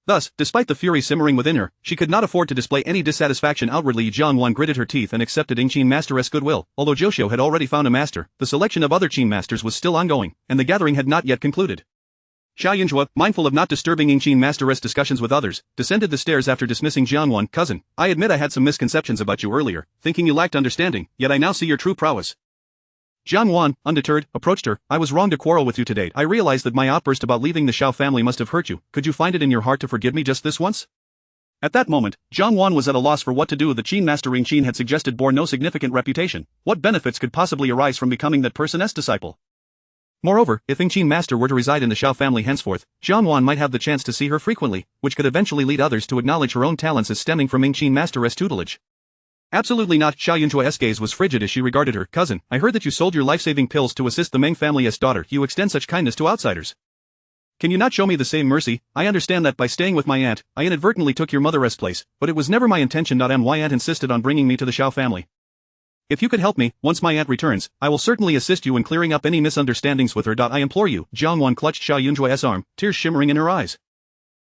Thus, despite the fury simmering within her, she could not afford to display any dissatisfaction outwardly. Jiangwan gritted her teeth and accepted Qin Masteress' goodwill. Although Zhou had already found a master, the selection of other Qin masters was still ongoing, and the gathering had not yet concluded. Xiao Jiayun Zhuo, mindful of not disturbing Qin Masteress' discussions with others, descended the stairs after dismissing Jiangwan. Cousin, I admit I had some misconceptions about you earlier, thinking you lacked understanding, yet I now see your true prowess. Jiangwan, undeterred, approached her. I was wrong to quarrel with you today. I realized that my outburst about leaving the Xiao family must have hurt you. Could you find it in your heart to forgive me just this once? At that moment, Jiangwan was at a loss for what to do. The Qin master Ring Qin had suggested bore no significant reputation. What benefits could possibly arise from becoming that person's disciple? Moreover, if Qin master were to reside in the Xiao family henceforth, Jiangwan might have the chance to see her frequently, which could eventually lead others to acknowledge her own talents as stemming from Qin master's tutelage. Absolutely not. Xiao Jiayun Zhuo's gaze was frigid as she regarded her. Cousin, I heard that you sold your life-saving pills to assist the Meng family's daughter. You extend such kindness to outsiders. Can you not show me the same mercy? I understand that by staying with my aunt, I inadvertently took your mother's place, but it was never my intention. My aunt insisted on bringing me to the Xiao family. If you could help me, once my aunt returns, I will certainly assist you in clearing up any misunderstandings with her. I implore you. Jiangwan clutched Xiao Jiayun Zhuo's arm, tears shimmering in her eyes.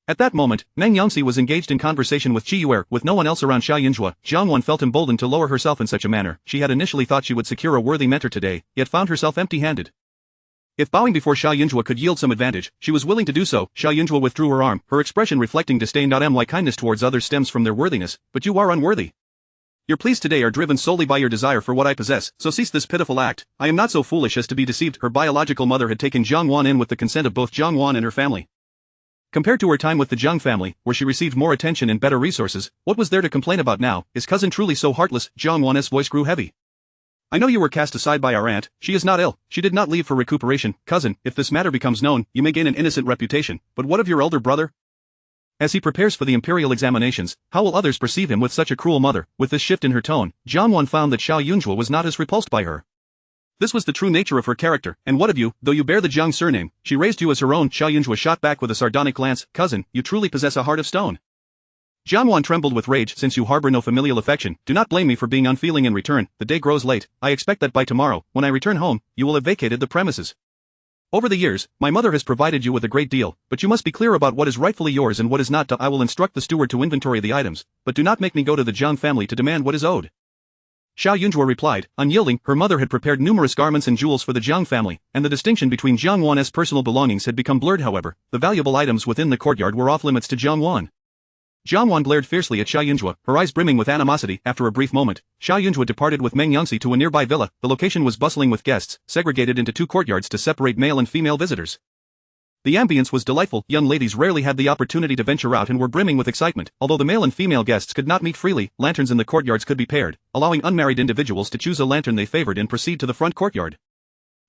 At that moment, Meng Yangxi was engaged in conversation with Qi Yuer. With no one else around Xiao Jiayun Zhuo, Jiangwan felt emboldened to lower herself in such a manner. She had initially thought she would secure a worthy mentor today, yet found herself empty-handed. If bowing before Xiao Jiayun Zhuo could yield some advantage, she was willing to do so. Xiao Jiayun Zhuo withdrew her arm, her expression reflecting disdain. My kindness towards others stems from their worthiness, but you are unworthy. Your pleas today are driven solely by your desire for what I possess, so cease this pitiful act. I am not so foolish as to be deceived. Her biological mother had taken Jiangwan in with the consent of both Jiangwan and her family. Compared to her time with the Jiang family, where she received more attention and better resources, what was there to complain about now? Is cousin truly so heartless? Jiangwan's voice grew heavy. I know you were cast aside by our aunt. She is not ill. She did not leave for recuperation. Cousin, if this matter becomes known, you may gain an innocent reputation, but what of your elder brother? As he prepares for the imperial examinations, how will others perceive him with such a cruel mother? With this shift in her tone, Jiangwan found that Xiao Jiayun Zhuo was not as repulsed by her. This was the true nature of her character. And what of you? Though you bear the Jiang surname, she raised you as her own. Xiao Jiayun Zhuo shot back with a sardonic glance. Cousin, you truly possess a heart of stone. Jiangwan trembled with rage. Since you harbor no familial affection, do not blame me for being unfeeling in return. The day grows late. I expect that by tomorrow, when I return home, you will have vacated the premises. Over the years, my mother has provided you with a great deal, but you must be clear about what is rightfully yours and what is not. I will instruct the steward to inventory the items, but do not make me go to the Jiang family to demand what is owed. Xiao Jiayun Zhuo replied, unyielding. Her mother had prepared numerous garments and jewels for the Jiang family, and the distinction between Jiangwan's personal belongings had become blurred. However, the valuable items within the courtyard were off limits to Jiangwan. Jiangwan glared fiercely at Xiao Jiayun Zhuo, her eyes brimming with animosity. After a brief moment, Xiao Jiayun Zhuo departed with Meng Yangxi to a nearby villa. The location was bustling with guests, segregated into two courtyards to separate male and female visitors. The ambience was delightful. Young ladies rarely had the opportunity to venture out and were brimming with excitement. Although the male and female guests could not meet freely, lanterns in the courtyards could be paired, allowing unmarried individuals to choose a lantern they favored and proceed to the front courtyard.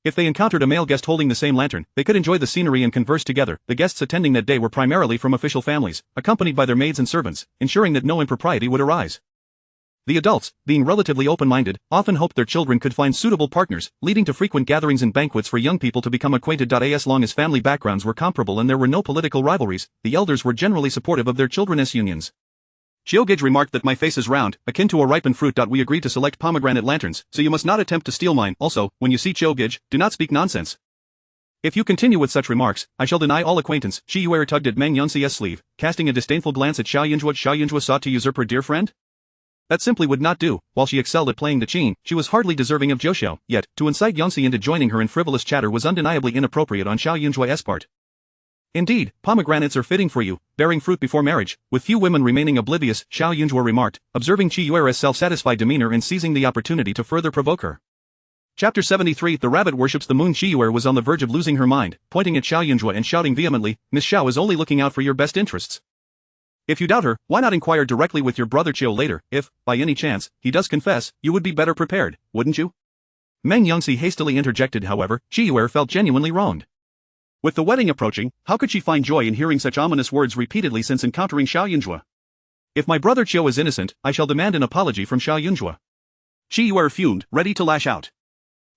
If they encountered a male guest holding the same lantern, they could enjoy the scenery and converse together. The guests attending that day were primarily from official families, accompanied by their maids and servants, ensuring that no impropriety would arise. The adults, being relatively open-minded, often hoped their children could find suitable partners, leading to frequent gatherings and banquets for young people to become acquainted. As long as family backgrounds were comparable and there were no political rivalries, the elders were generally supportive of their children's unions. Xiaogage remarked that my face is round, akin to a ripened fruit. We agreed to select pomegranate lanterns, so you must not attempt to steal mine. Also, when you see Xiaogage, do not speak nonsense. If you continue with such remarks, I shall deny all acquaintance. Qi Yuer tugged at Meng Yangxi's sleeve, casting a disdainful glance at Xiao Jiayun Zhuo. Xiao Jiayun Zhuo sought to usurp her dear friend? That simply would not do. While she excelled at playing the qin, she was hardly deserving of Zhou. Yet, to incite Yangxi into joining her in frivolous chatter was undeniably inappropriate on Xiao Jiayun Zhuo's part. Indeed, pomegranates are fitting for you, bearing fruit before marriage. With few women remaining oblivious, Xiao Jiayun Zhuo remarked, observing Qi Yuer's self-satisfied demeanor and seizing the opportunity to further provoke her. Chapter 73. The rabbit worships the moon. Qi Yuer was on the verge of losing her mind, pointing at Xiao Jiayun Zhuo and shouting vehemently, Miss Xiao is only looking out for your best interests. If you doubt her, why not inquire directly with your brother Qiu later? If, by any chance, he does confess, you would be better prepared, wouldn't you? Meng Yangxi hastily interjected. However, Qi Yuer felt genuinely wronged. With the wedding approaching, how could she find joy in hearing such ominous words repeatedly since encountering Xiao Jiayun Zhuo? If my brother Qiu is innocent, I shall demand an apology from Xiao Jiayun Zhuo. Qi Yuer fumed, ready to lash out.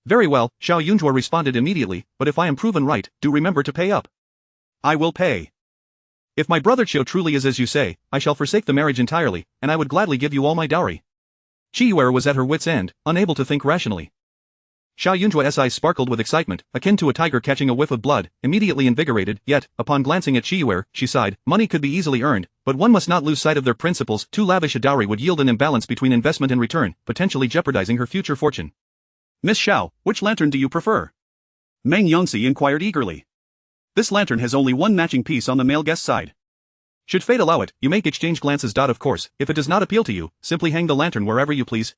Very well, Xiao Jiayun Zhuo responded immediately, but if I am proven right, do remember to pay up. I will pay. If my brother Qiu truly is as you say, I shall forsake the marriage entirely, and I would gladly give you all my dowry. Qiyu was at her wits' end, unable to think rationally. Xiao Jiayun Zhuo's eyes sparkled with excitement, akin to a tiger catching a whiff of blood, immediately invigorated, yet, upon glancing at Qiyu, she sighed, money could be easily earned, but one must not lose sight of their principles. Too lavish a dowry would yield an imbalance between investment and return, potentially jeopardizing her future fortune. Miss Xiao, which lantern do you prefer? Meng Yongxi inquired eagerly. This lantern has only one matching piece on the male guest side. Should fate allow it, you may exchange glances. Of course, if it does not appeal to you, simply hang the lantern wherever you please.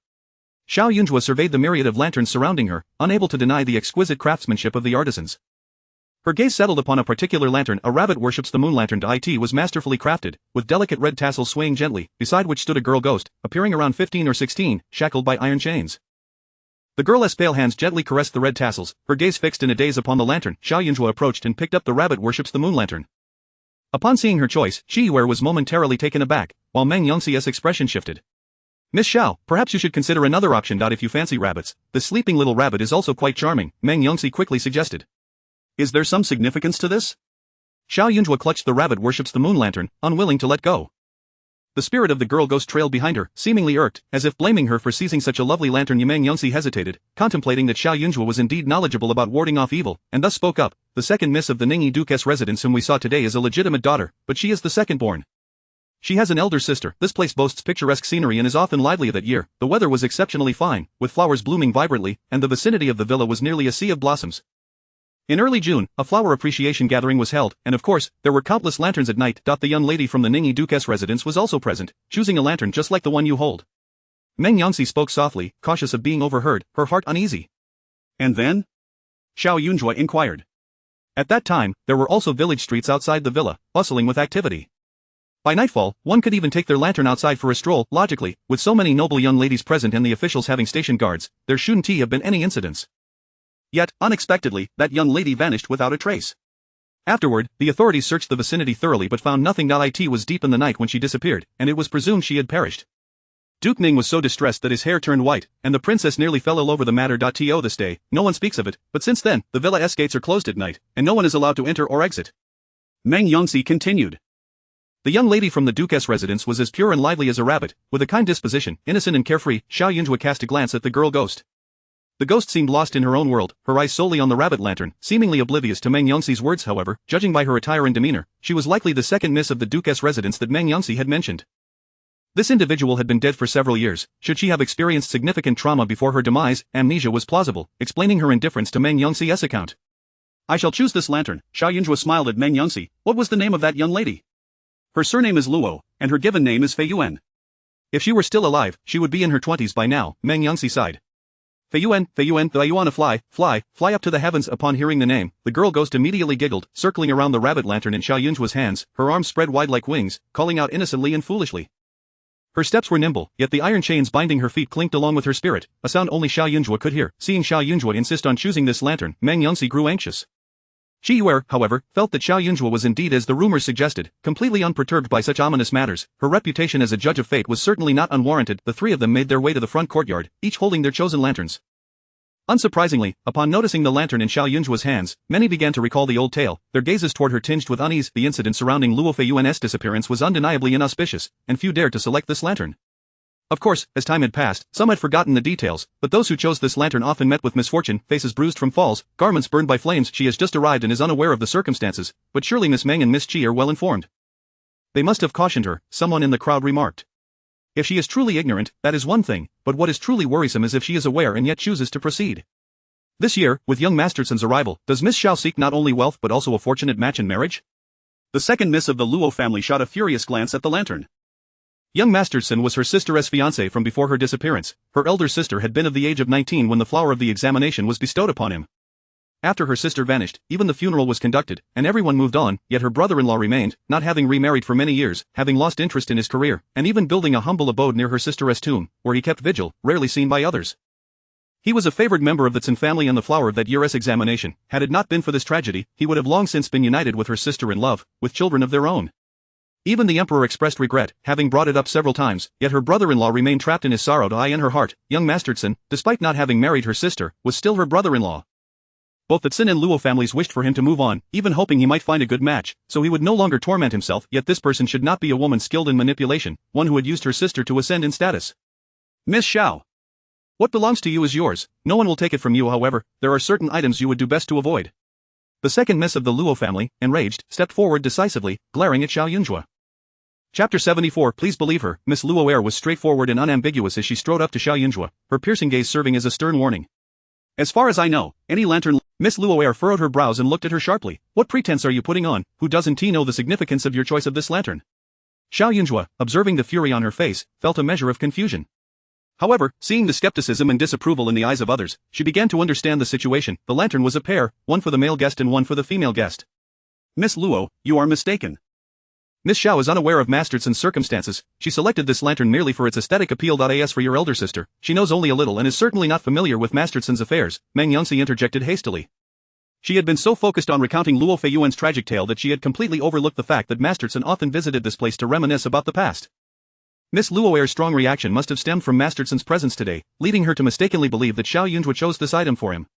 Xiao Jiayun Zhuo surveyed the myriad of lanterns surrounding her, unable to deny the exquisite craftsmanship of the artisans. Her gaze settled upon a particular lantern. A rabbit worships the moon lantern. It was masterfully crafted, with delicate red tassels swaying gently, beside which stood a girl ghost, appearing around 15 or 16, shackled by iron chains. The girl's pale hands gently caressed the red tassels, her gaze fixed in a daze upon the lantern. Xiao Jiayun Zhuo approached and picked up the rabbit worships the moon lantern. Upon seeing her choice, Qiyu was momentarily taken aback, while Meng Yongxi's expression shifted. Miss Xiao, perhaps you should consider another option. If you fancy rabbits, the sleeping little rabbit is also quite charming, Meng Yongxi quickly suggested. Is there some significance to this? Xiao Jiayun Zhuo clutched the rabbit worships the moon lantern, unwilling to let go. The spirit of the girl ghost trailed behind her, seemingly irked, as if blaming her for seizing such a lovely lantern. Meng Yongxi hesitated, contemplating that Xiao Jiayun Zhuo was indeed knowledgeable about warding off evil, and thus spoke up. The second miss of the Ningyi Duke's residence whom we saw today is a legitimate daughter, but she is the second-born. She has an elder sister. This place boasts picturesque scenery and is often lively. That year, the weather was exceptionally fine, with flowers blooming vibrantly, and the vicinity of the villa was nearly a sea of blossoms. In early June, a flower appreciation gathering was held, and of course, there were countless lanterns at night. The young lady from the Ningyi Duke's residence was also present, choosing a lantern just like the one you hold. Meng Yongxi spoke softly, cautious of being overheard, her heart uneasy. And then? Xiao Jiayun Zhuo inquired. At that time, there were also village streets outside the villa, bustling with activity. By nightfall, one could even take their lantern outside for a stroll. Logically, with so many noble young ladies present and the officials having station guards, there shouldn't have been any incidents. Yet, unexpectedly, that young lady vanished without a trace. Afterward, the authorities searched the vicinity thoroughly but found nothing. It was deep in the night when she disappeared, and it was presumed she had perished. Duke Ning was so distressed that his hair turned white, and the princess nearly fell ill over the matter. To this day, no one speaks of it, but since then, the villa's gates are closed at night, and no one is allowed to enter or exit. Meng Yongxi continued. The young lady from the Duke's residence was as pure and lively as a rabbit, with a kind disposition, innocent and carefree. Xiao Jiayun Zhuo cast a glance at the girl ghost. The ghost seemed lost in her own world, her eyes solely on the rabbit lantern, seemingly oblivious to Meng Yongxi's words. However, judging by her attire and demeanor, she was likely the second miss of the Duke's residence that Meng Yongxi had mentioned. This individual had been dead for several years. Should she have experienced significant trauma before her demise, amnesia was plausible, explaining her indifference to Meng Yongxi's account. I shall choose this lantern. Xiao Jiayun Zhuo smiled at Meng Yongxi. What was the name of that young lady? Her surname is Luo, and her given name is Fei Yuan. If she were still alive, she would be in her 20s by now, Meng Yongxi sighed. Fei Yuan, do you want to fly up to the heavens? Upon hearing the name, the girl ghost immediately giggled, circling around the rabbit lantern in Xiao Jiayun Zhuo's hands, her arms spread wide like wings, calling out innocently and foolishly. Her steps were nimble, yet the iron chains binding her feet clinked along with her spirit, a sound only Xiao Jiayun Zhuo could hear. Seeing Xiao Jiayun Zhuo insist on choosing this lantern, Meng Yongxi grew anxious. Qiyu, however, felt that Xiao Jiayun Zhuo was indeed as the rumors suggested, completely unperturbed by such ominous matters. Her reputation as a judge of fate was certainly not unwarranted. The three of them made their way to the front courtyard, each holding their chosen lanterns. Unsurprisingly, upon noticing the lantern in Xiao Jiayun Zhuo's hands, many began to recall the old tale, their gazes toward her tinged with unease. The incident surrounding Luo Feiyuan's disappearance was undeniably inauspicious, and few dared to select this lantern. Of course, as time had passed, some had forgotten the details, but those who chose this lantern often met with misfortune, faces bruised from falls, garments burned by flames. She has just arrived and is unaware of the circumstances, but surely Miss Meng and Miss Qi are well informed. They must have cautioned her, someone in the crowd remarked. If she is truly ignorant, that is one thing, but what is truly worrisome is if she is aware and yet chooses to proceed. This year, with young Masterson's arrival, does Miss Xiao seek not only wealth but also a fortunate match in marriage? The second miss of the Luo family shot a furious glance at the lantern. Young Masterson was her sister's fiancé from before her disappearance. Her elder sister had been of the age of 19 when the flower of the examination was bestowed upon him. After her sister vanished, even the funeral was conducted, and everyone moved on, yet her brother-in-law remained, not having remarried for many years, having lost interest in his career, and even building a humble abode near her sister's tomb, where he kept vigil, rarely seen by others. He was a favored member of the Tsin family and the flower of that year's examination. Had it not been for this tragedy, he would have long since been united with her sister in love, with children of their own. Even the emperor expressed regret, having brought it up several times, yet her brother-in-law remained trapped in his sorrow. In her heart, young Masterson, despite not having married her sister, was still her brother-in-law. Both the Xin and Luo families wished for him to move on, even hoping he might find a good match, so he would no longer torment himself. Yet this person should not be a woman skilled in manipulation, one who had used her sister to ascend in status. Miss Xiao. What belongs to you is yours, no one will take it from you. However, there are certain items you would do best to avoid. The second miss of the Luo family, enraged, stepped forward decisively, glaring at Xiao Jiayun Zhuo. Chapter 74. Please believe her. Miss Luo Air was straightforward and unambiguous as she strode up to Xiao Jiayun Zhuo, her piercing gaze serving as a stern warning. As far as I know, any lantern... Miss Luo Air furrowed her brows and looked at her sharply. What pretense are you putting on? Who doesn't know the significance of your choice of this lantern? Xiao Jiayun Zhuo, observing the fury on her face, felt a measure of confusion. However, seeing the skepticism and disapproval in the eyes of others, she began to understand the situation. The lantern was a pair, one for the male guest and one for the female guest. Miss Luo, you are mistaken. Miss Xiao is unaware of Masterson's circumstances. She selected this lantern merely for its aesthetic appeal. As for your elder sister, she knows only a little and is certainly not familiar with Masterson's affairs, Meng Yangxi interjected hastily. She had been so focused on recounting Luo Feiyuan's tragic tale that she had completely overlooked the fact that Masterson often visited this place to reminisce about the past. Miss Luo Air's strong reaction must have stemmed from Masterson's presence today, leading her to mistakenly believe that Xiao Jiayun Zhuo chose this item for him.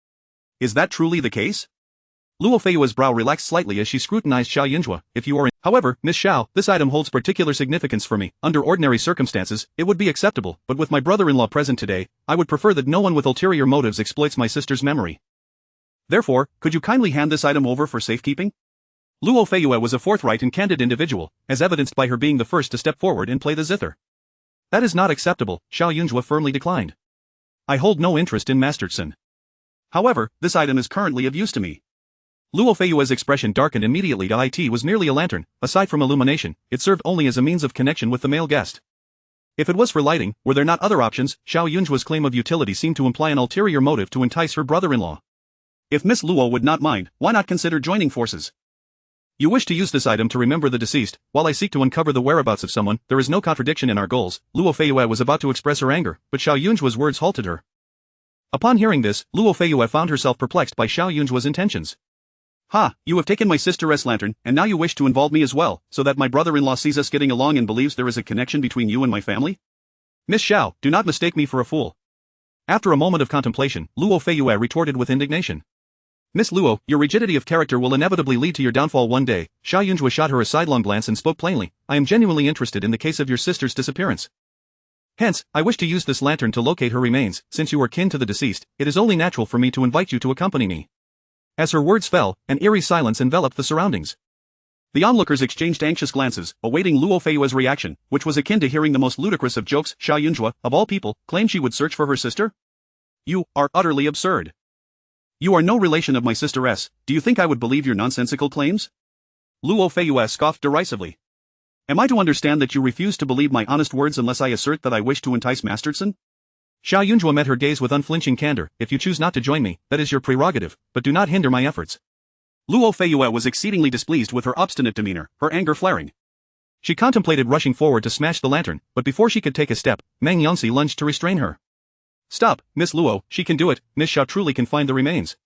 Is that truly the case? Luo Feiyuan's brow relaxed slightly as she scrutinized Xiao Jiayun Zhuo. If you are in... However, Miss Xiao, this item holds particular significance for me. Under ordinary circumstances, it would be acceptable, but with my brother-in-law present today, I would prefer that no one with ulterior motives exploits my sister's memory. Therefore, could you kindly hand this item over for safekeeping? Luo Feiyuan was a forthright and candid individual, as evidenced by her being the first to step forward and play the zither. That is not acceptable, Xiao Jiayun Zhuo firmly declined. I hold no interest in Masterson. However, this item is currently of use to me. Luo Feiyuan's expression darkened immediately. It was merely a lantern. Aside from illumination, it served only as a means of connection with the male guest. If it was for lighting, were there not other options? Xiao Jiayun Zhuo's claim of utility seemed to imply an ulterior motive to entice her brother-in-law. If Miss Luo would not mind, why not consider joining forces? You wish to use this item to remember the deceased, while I seek to uncover the whereabouts of someone. There is no contradiction in our goals. Luo Feiyuan was about to express her anger, but Xiao Jiayun Zhuo's words halted her. Upon hearing this, Luo Feiyuan found herself perplexed by Xiao Jiayun Zhuo's intentions. Ha, you have taken my sister's lantern, and now you wish to involve me as well, so that my brother-in-law sees us getting along and believes there is a connection between you and my family? Miss Xiao, do not mistake me for a fool. After a moment of contemplation, Luo Feiyuan retorted with indignation. Miss Luo, your rigidity of character will inevitably lead to your downfall one day. Xiao Jiayun Zhuo shot her a sidelong glance and spoke plainly. I am genuinely interested in the case of your sister's disappearance. Hence, I wish to use this lantern to locate her remains. Since you are kin to the deceased, it is only natural for me to invite you to accompany me. As her words fell, an eerie silence enveloped the surroundings. The onlookers exchanged anxious glances, awaiting Luo Feiyuan's reaction, which was akin to hearing the most ludicrous of jokes. Xiao Jiayun Zhuo, of all people, claimed she would search for her sister? You are utterly absurd. You are no relation of my sister S. Do you think I would believe your nonsensical claims? Luo Feiyuan scoffed derisively. Am I to understand that you refuse to believe my honest words unless I assert that I wish to entice Masterson? Xiao Jiayun Zhuo met her gaze with unflinching candor. If you choose not to join me, that is your prerogative, but do not hinder my efforts. Luo Feiyuan was exceedingly displeased with her obstinate demeanor, her anger flaring. She contemplated rushing forward to smash the lantern, but before she could take a step, Meng Yangxi lunged to restrain her. Stop, Miss Luo, she can do it. Miss Xiao truly can find the remains.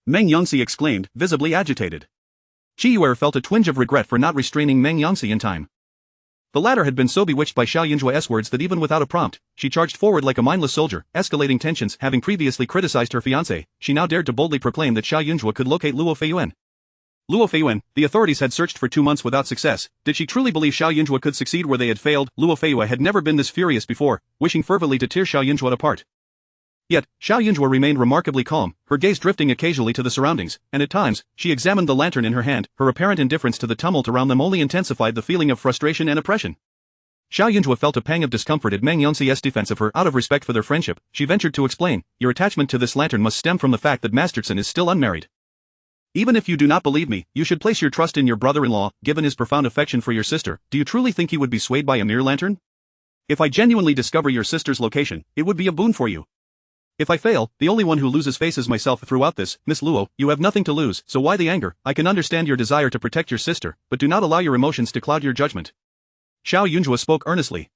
Meng Yangxi exclaimed, visibly agitated. Qiyuer felt a twinge of regret for not restraining Meng Yangxi in time. The latter had been so bewitched by Xiao Jiayun Zhuo's words that even without a prompt, she charged forward like a mindless soldier, escalating tensions. Having previously criticized her fiancé, she now dared to boldly proclaim that Xiao Jiayun Zhuo could locate Luo Feiyuan. Luo Feiyuan, the authorities had searched for 2 months without success. Did she truly believe Xiao Jiayun Zhuo could succeed where they had failed? Luo Feiyuan had never been this furious before, wishing fervently to tear Xiao Jiayun Zhuo apart. Yet, Xiao Jiayun Zhuo remained remarkably calm, her gaze drifting occasionally to the surroundings, and at times, she examined the lantern in her hand. Her apparent indifference to the tumult around them only intensified the feeling of frustration and oppression. Xiao Jiayun Zhuo felt a pang of discomfort at Meng Yangxi's defense of her. Out of respect for their friendship, she ventured to explain, your attachment to this lantern must stem from the fact that Masterson is still unmarried. Even if you do not believe me, you should place your trust in your brother-in-law. Given his profound affection for your sister, do you truly think he would be swayed by a mere lantern? If I genuinely discover your sister's location, it would be a boon for you. If I fail, the only one who loses face is myself. Throughout this, Miss Luo, you have nothing to lose, so why the anger? I can understand your desire to protect your sister, but do not allow your emotions to cloud your judgment. Xiao Jiayun Zhuo spoke earnestly.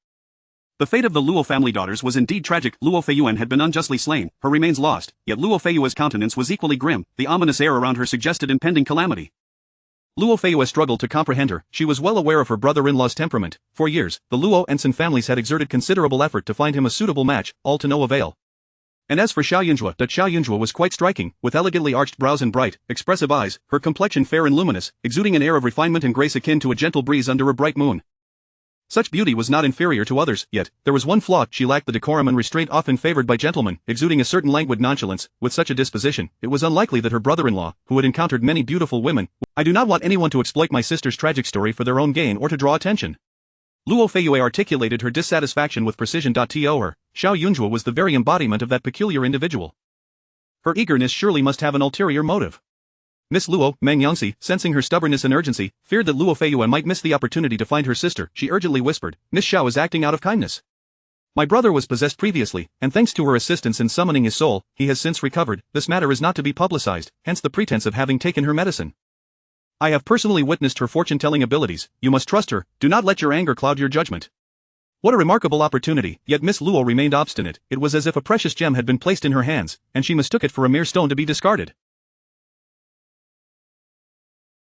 The fate of the Luo family daughters was indeed tragic. Luo Feiyuan had been unjustly slain, her remains lost, yet Luo Feiyuan's countenance was equally grim. The ominous air around her suggested impending calamity. Luo Feiyue struggled to comprehend her. She was well aware of her brother-in-law's temperament. For years, the Luo and Sun families had exerted considerable effort to find him a suitable match, all to no avail. And as for Xiao Jiayun Zhuo was quite striking, with elegantly arched brows and bright, expressive eyes, her complexion fair and luminous, exuding an air of refinement and grace akin to a gentle breeze under a bright moon. Such beauty was not inferior to others, yet, there was one flaw: she lacked the decorum and restraint often favored by gentlemen, exuding a certain languid nonchalance. With such a disposition, it was unlikely that her brother-in-law, who had encountered many beautiful women— I do not want anyone to exploit my sister's tragic story for their own gain or to draw attention. Luo Feiyue articulated her dissatisfaction with precision. To her, Xiao Jiayun was the very embodiment of that peculiar individual. Her eagerness surely must have an ulterior motive. Miss Luo, Meng Yangxi, sensing her stubbornness and urgency, feared that Luo Feiyue might miss the opportunity to find her sister. She urgently whispered, "Miss Xiao is acting out of kindness. My brother was possessed previously, and thanks to her assistance in summoning his soul, he has since recovered. This matter is not to be publicized, hence the pretense of having taken her medicine. I have personally witnessed her fortune-telling abilities. You must trust her, do not let your anger cloud your judgment." What a remarkable opportunity, yet Miss Luo remained obstinate. It was as if a precious gem had been placed in her hands, and she mistook it for a mere stone to be discarded.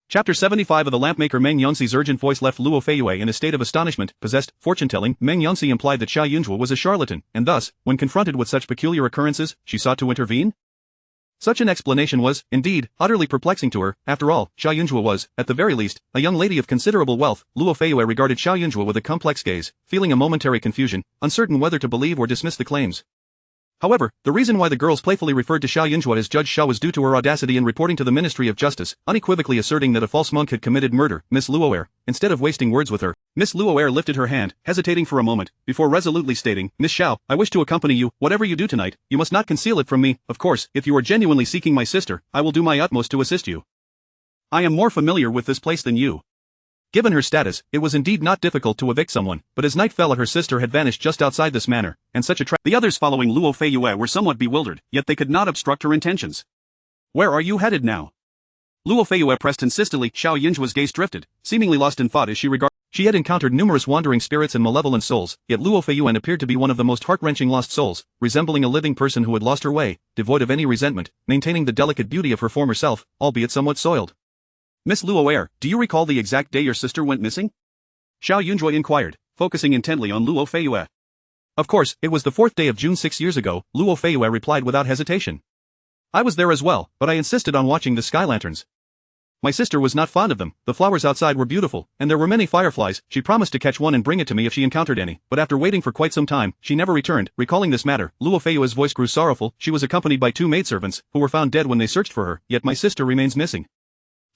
Chapter 75 of The Lampmaker. Meng Yangxi's urgent voice left Luo Feiyue in a state of astonishment. Possessed, fortune-telling, Meng Yangxi implied that Xiao Jiayun was a charlatan, and thus, when confronted with such peculiar occurrences, she sought to intervene? Such an explanation was, indeed, utterly perplexing to her. After all, Xiao Jiayun was, at the very least, a young lady of considerable wealth. Luo Feiyue regarded Xiao Jiayun with a complex gaze, feeling a momentary confusion, uncertain whether to believe or dismiss the claims. However, the reason why the girls playfully referred to Xiao Jiayun as Judge Xiao was due to her audacity in reporting to the Ministry of Justice, unequivocally asserting that a false monk had committed murder. Miss Luo, instead of wasting words with her, Miss Luo lifted her hand, hesitating for a moment, before resolutely stating, "Miss Xiao, I wish to accompany you. Whatever you do tonight, you must not conceal it from me. Of course, if you are genuinely seeking my sister, I will do my utmost to assist you. I am more familiar with this place than you." Given her status, it was indeed not difficult to evict someone, but as night fell, her sister had vanished just outside this manor, and such a The others following Luo Feiyue were somewhat bewildered, yet they could not obstruct her intentions. "Where are you headed now?" Luo Feiyue pressed insistently. Xiao Jiayun's gaze drifted, seemingly lost in thought as she regarded. She had encountered numerous wandering spirits and malevolent souls, yet Luo Feiyue appeared to be one of the most heart-wrenching lost souls, resembling a living person who had lost her way, devoid of any resentment, maintaining the delicate beauty of her former self, albeit somewhat soiled. "Miss Luo, do you recall the exact day your sister went missing?" Xiao Jiayun inquired, focusing intently on Luo Feiyue. "Of course, it was the 4th day of June 6 years ago," Luo Feiyue replied without hesitation. "I was there as well, but I insisted on watching the sky lanterns. My sister was not fond of them. The flowers outside were beautiful, and there were many fireflies. She promised to catch one and bring it to me if she encountered any, but after waiting for quite some time, she never returned." Recalling this matter, Luo Feiyue's voice grew sorrowful. "She was accompanied by 2 maidservants, who were found dead when they searched for her, yet my sister remains missing."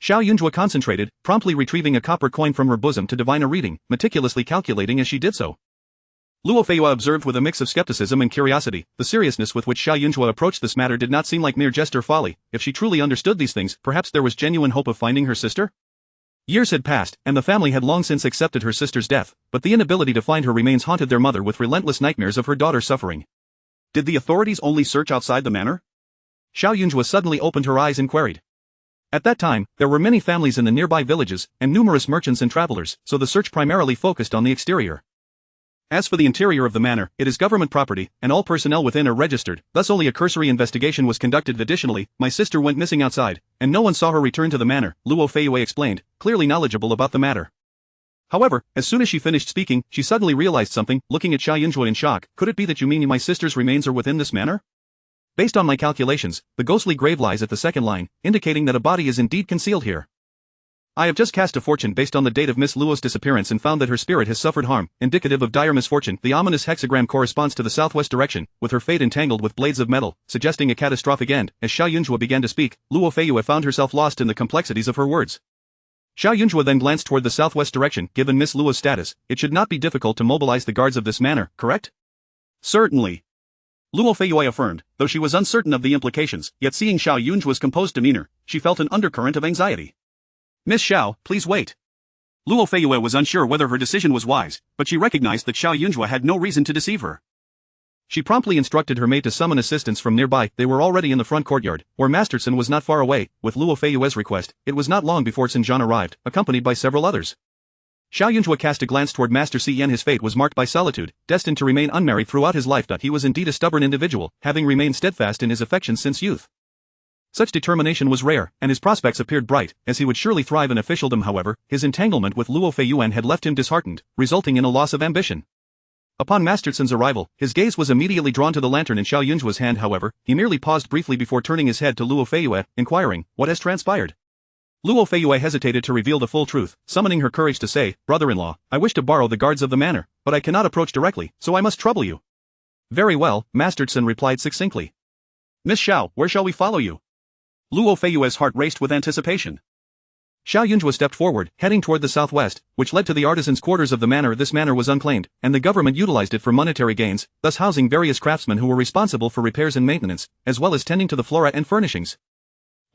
Xiao Jiayun concentrated, promptly retrieving a copper coin from her bosom to divine a reading, meticulously calculating as she did so. Luo Feiyue observed with a mix of skepticism and curiosity. The seriousness with which Xiao Jiayun approached this matter did not seem like mere jest or folly. If she truly understood these things, perhaps there was genuine hope of finding her sister? Years had passed, and the family had long since accepted her sister's death, but the inability to find her remains haunted their mother with relentless nightmares of her daughter's suffering. Did the authorities only search outside the manor? Xiao Jiayun suddenly opened her eyes and queried. At that time, there were many families in the nearby villages, and numerous merchants and travelers, so the search primarily focused on the exterior. As for the interior of the manor, it is government property, and all personnel within are registered, thus only a cursory investigation was conducted. Additionally, my sister went missing outside, and no one saw her return to the manor, Luo Feiyue explained, clearly knowledgeable about the matter. However, as soon as she finished speaking, she suddenly realized something, looking at Xiao Jiayun in shock. "Could it be that you mean my sister's remains are within this manor? Based on my calculations, the ghostly grave lies at the second line, indicating that a body is indeed concealed here. I have just cast a fortune based on the date of Miss Luo's disappearance and found that her spirit has suffered harm, indicative of dire misfortune. The ominous hexagram corresponds to the southwest direction, with her fate entangled with blades of metal, suggesting a catastrophic end." As Xiao Jiayun began to speak, Luo Feiyue found herself lost in the complexities of her words. Xiao Jiayun then glanced toward the southwest direction. "Given Miss Luo's status, it should not be difficult to mobilize the guards of this manor, correct?" "Certainly," Luo Feiyue affirmed, though she was uncertain of the implications, yet seeing Xiao Jiayun's composed demeanor, she felt an undercurrent of anxiety. "Miss Xiao, please wait." Luo Feiyue was unsure whether her decision was wise, but she recognized that Xiao Jiayun had no reason to deceive her. She promptly instructed her maid to summon assistance from nearby. They were already in the front courtyard, where Master Sun was not far away. With Luo Feiyue's request, it was not long before Sun Jian arrived, accompanied by several others. Xiao Jiayun cast a glance toward Master Sun. His fate was marked by solitude, destined to remain unmarried throughout his life. He was indeed a stubborn individual, having remained steadfast in his affections since youth. Such determination was rare, and his prospects appeared bright, as he would surely thrive in officialdom. However, his entanglement with Luo Feiyuan had left him disheartened, resulting in a loss of ambition. Upon Masterson's arrival, his gaze was immediately drawn to the lantern in Xiao Yunzhuo's hand. However, he merely paused briefly before turning his head to Luo Feiyue, inquiring, "What has transpired?" Luo Feiyue hesitated to reveal the full truth, summoning her courage to say, "Brother-in-law, I wish to borrow the guards of the manor, but I cannot approach directly, so I must trouble you." "Very well," Masterson replied succinctly. "Miss Xiao, where shall we follow you?" Luo Feiyue's heart raced with anticipation. Xiao Yunzhuo stepped forward, heading toward the southwest, which led to the artisans' quarters of the manor. This manor was unclaimed, and the government utilized it for monetary gains, thus housing various craftsmen who were responsible for repairs and maintenance, as well as tending to the flora and furnishings.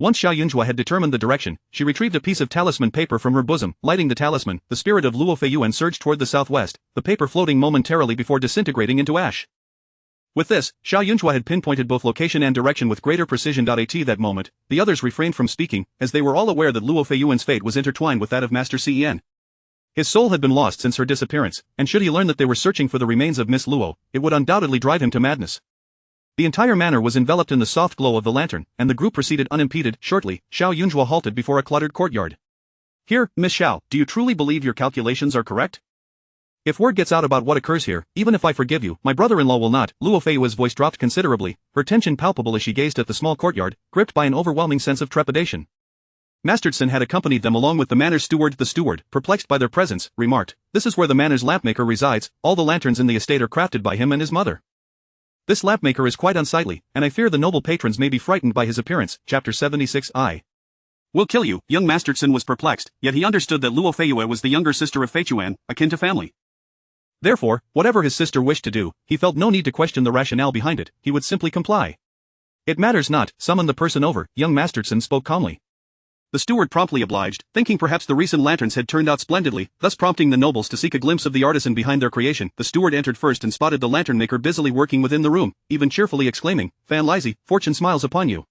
Once Xiao Yunzhuo had determined the direction, she retrieved a piece of talisman paper from her bosom. Lighting the talisman, the spirit of Luo Feiyuan surged toward the southwest, the paper floating momentarily before disintegrating into ash. With this, Xiao Yunzhuo had pinpointed both location and direction with greater precision. At that moment, the others refrained from speaking, as they were all aware that Luo Feiyuan's fate was intertwined with that of Master Cen. His soul had been lost since her disappearance, and should he learn that they were searching for the remains of Miss Luo, it would undoubtedly drive him to madness. The entire manor was enveloped in the soft glow of the lantern, and the group proceeded unimpeded. Shortly, Xiao Yunzhuo halted before a cluttered courtyard. "Here, Miss Xiao, do you truly believe your calculations are correct? If word gets out about what occurs here, even if I forgive you, my brother-in-law will not." Luo Feiyue's voice dropped considerably, her tension palpable as she gazed at the small courtyard, gripped by an overwhelming sense of trepidation. Masterson had accompanied them along with the manor's steward. The steward, perplexed by their presence, remarked, "This is where the manor's lampmaker resides. All the lanterns in the estate are crafted by him and his mother. This lampmaker is quite unsightly, and I fear the noble patrons may be frightened by his appearance." Chapter 76. "Will kill you." Young Masterson was perplexed, yet he understood that Luo Feiyue was the younger sister of Feiyuan, akin to family. Therefore, whatever his sister wished to do, he felt no need to question the rationale behind it, he would simply comply. "It matters not, summon the person over," young Masterson spoke calmly. The steward promptly obliged, thinking perhaps the recent lanterns had turned out splendidly, thus prompting the nobles to seek a glimpse of the artisan behind their creation. The steward entered first and spotted the lantern maker busily working within the room, even cheerfully exclaiming, "Fan Lizzie, fortune smiles upon you.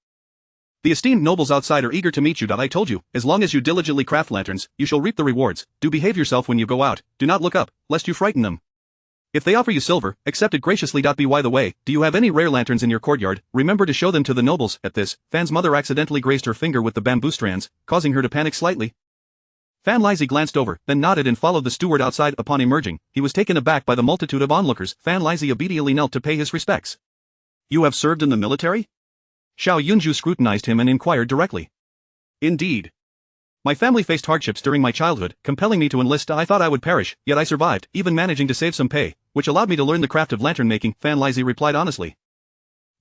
The esteemed nobles outside are eager to meet you. I told you, as long as you diligently craft lanterns, you shall reap the rewards. Do behave yourself when you go out, do not look up, lest you frighten them. If they offer you silver, accept it graciously. By the way, do you have any rare lanterns in your courtyard? Remember to show them to the nobles." At this, Fan's mother accidentally grazed her finger with the bamboo strands, causing her to panic slightly. Fan Lizzie glanced over, then nodded and followed the steward outside. Upon emerging, he was taken aback by the multitude of onlookers. Fan Lizzie obediently knelt to pay his respects. "You have served in the military?" Xiao Yunzhu scrutinized him and inquired directly. "Indeed. My family faced hardships during my childhood, compelling me to enlist. I thought I would perish, yet I survived, even managing to save some pay, which allowed me to learn the craft of lantern making," Fan Lizzie replied honestly.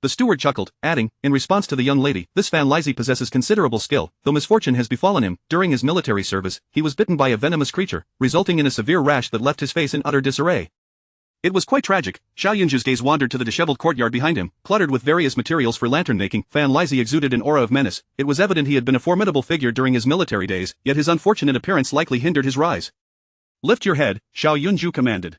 The steward chuckled, adding, in response to the young lady, "This Fan Lizzie possesses considerable skill, though misfortune has befallen him. During his military service, he was bitten by a venomous creature, resulting in a severe rash that left his face in utter disarray. It was quite tragic." Xiao Yunzhu's gaze wandered to the disheveled courtyard behind him, cluttered with various materials for lantern making. Fan Lizzie exuded an aura of menace. It was evident he had been a formidable figure during his military days, yet his unfortunate appearance likely hindered his rise. "Lift your head," Xiao Yunzhu commanded.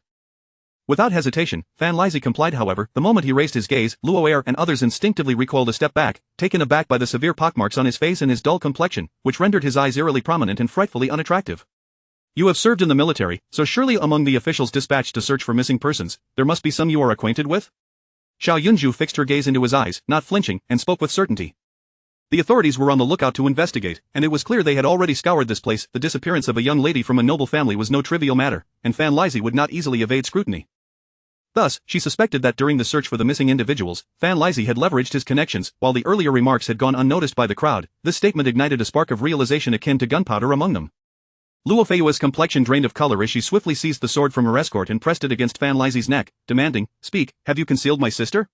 Without hesitation, Fan Lizzie complied. However, the moment he raised his gaze, Luo Air and others instinctively recoiled a step back, taken aback by the severe pockmarks on his face and his dull complexion, which rendered his eyes eerily prominent and frightfully unattractive. "You have served in the military, so surely among the officials dispatched to search for missing persons, there must be some you are acquainted with?" Xiao Yunzhu fixed her gaze into his eyes, not flinching, and spoke with certainty. The authorities were on the lookout to investigate, and it was clear they had already scoured this place. The disappearance of a young lady from a noble family was no trivial matter, and Fan Lizzie would not easily evade scrutiny. Thus, she suspected that during the search for the missing individuals, Fan Lizzie had leveraged his connections. While the earlier remarks had gone unnoticed by the crowd, this statement ignited a spark of realization akin to gunpowder among them. Luo Feiyue's complexion drained of color as she swiftly seized the sword from her escort and pressed it against Fan Lizzie's neck, demanding, "Speak, have you concealed my sister?"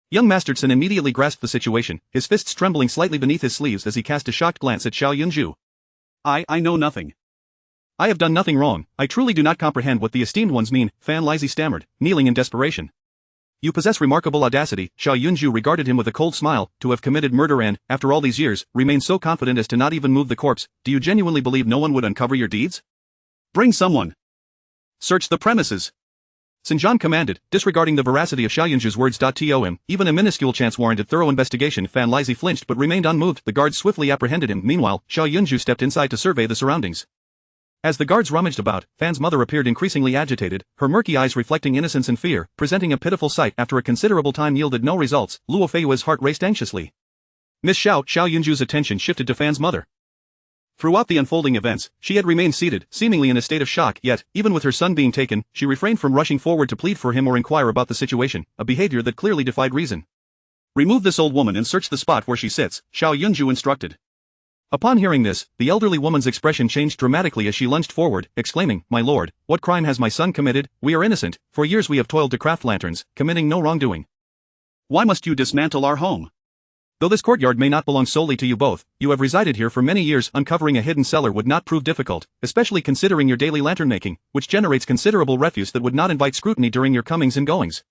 Young Masterson immediately grasped the situation, his fists trembling slightly beneath his sleeves as he cast a shocked glance at Xiao Yunzhu. I know nothing. I have done nothing wrong. I truly do not comprehend what the esteemed ones mean," Fan Lizzie stammered, kneeling in desperation. "You possess remarkable audacity." Xiao Yunzhu regarded him with a cold smile, "to have committed murder and, after all these years, remain so confident as to not even move the corpse. Do you genuinely believe no one would uncover your deeds? Bring someone. Search the premises." Sinjan commanded, disregarding the veracity of Xiao Yunzhu's words. Even a minuscule chance warranted thorough investigation. Fan Lizzie flinched but remained unmoved. The guards swiftly apprehended him. Meanwhile, Xiao Yunzhu stepped inside to survey the surroundings. As the guards rummaged about, Fan's mother appeared increasingly agitated, her murky eyes reflecting innocence and fear, presenting a pitiful sight. After a considerable time yielded no results, Luo Feiyue's heart raced anxiously. Miss Xiao Jiayun Zhuo's attention shifted to Fan's mother. Throughout the unfolding events, she had remained seated, seemingly in a state of shock, yet, even with her son being taken, she refrained from rushing forward to plead for him or inquire about the situation, a behavior that clearly defied reason. "Remove this old woman and search the spot where she sits," Xiao Jiayun instructed. Upon hearing this, the elderly woman's expression changed dramatically as she lunged forward, exclaiming, "My lord, what crime has my son committed? We are innocent. For years we have toiled to craft lanterns, committing no wrongdoing. Why must you dismantle our home? Though this courtyard may not belong solely to you both, you have resided here for many years. Uncovering a hidden cellar would not prove difficult, especially considering your daily lantern making, which generates considerable refuse that would not invite scrutiny during your comings and goings.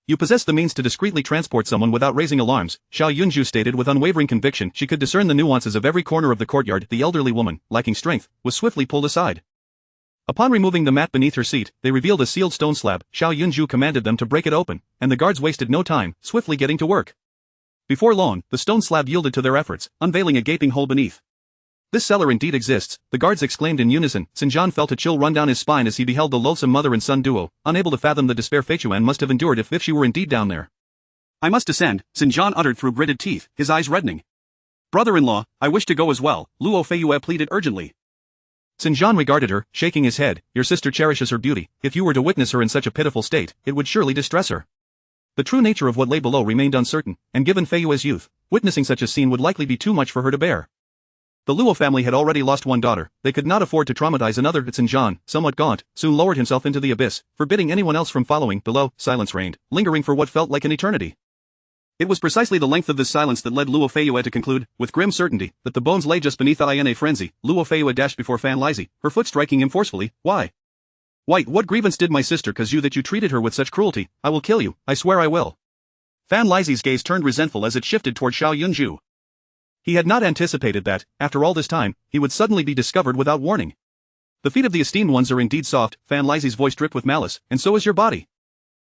You possess the means to discreetly transport someone without raising alarms," Xiao Jiayun stated with unwavering conviction. She could discern the nuances of every corner of the courtyard. The elderly woman, lacking strength, was swiftly pulled aside. Upon removing the mat beneath her seat, they revealed a sealed stone slab. Xiao Jiayun commanded them to break it open, and the guards wasted no time, swiftly getting to work. Before long, the stone slab yielded to their efforts, unveiling a gaping hole beneath. "This cellar indeed exists," the guards exclaimed in unison. Xinjiang felt a chill run down his spine as he beheld the loathsome mother and son duo, unable to fathom the despair Xuanmen must have endured if she were indeed down there. "I must descend," Xinjiang uttered through gritted teeth, his eyes reddening. "Brother-in-law, I wish to go as well," Luo Feiyue pleaded urgently. Xinjiang regarded her, shaking his head. "Your sister cherishes her beauty. If you were to witness her in such a pitiful state, it would surely distress her." The true nature of what lay below remained uncertain, and given Feiyue's youth, witnessing such a scene would likely be too much for her to bear. The Luo family had already lost one daughter. They could not afford to traumatize another. Xinjiang, somewhat gaunt, soon lowered himself into the abyss, forbidding anyone else from following. Below, silence reigned, lingering for what felt like an eternity. It was precisely the length of this silence that led Luo Feiyue to conclude, with grim certainty, that the bones lay just beneath in a frenzy. Luo Feiyue dashed before Fan Lizzie, her foot striking him forcefully. "Why? What grievance did my sister cause you that you treated her with such cruelty? I will kill you, I swear I will." Fan Lizzie's gaze turned resentful as it shifted toward Xiao Jiayun Zhuo. He had not anticipated that, after all this time, he would suddenly be discovered without warning. "The feet of the esteemed ones are indeed soft," Fan Lizzie's voice dripped with malice, "and so is your body.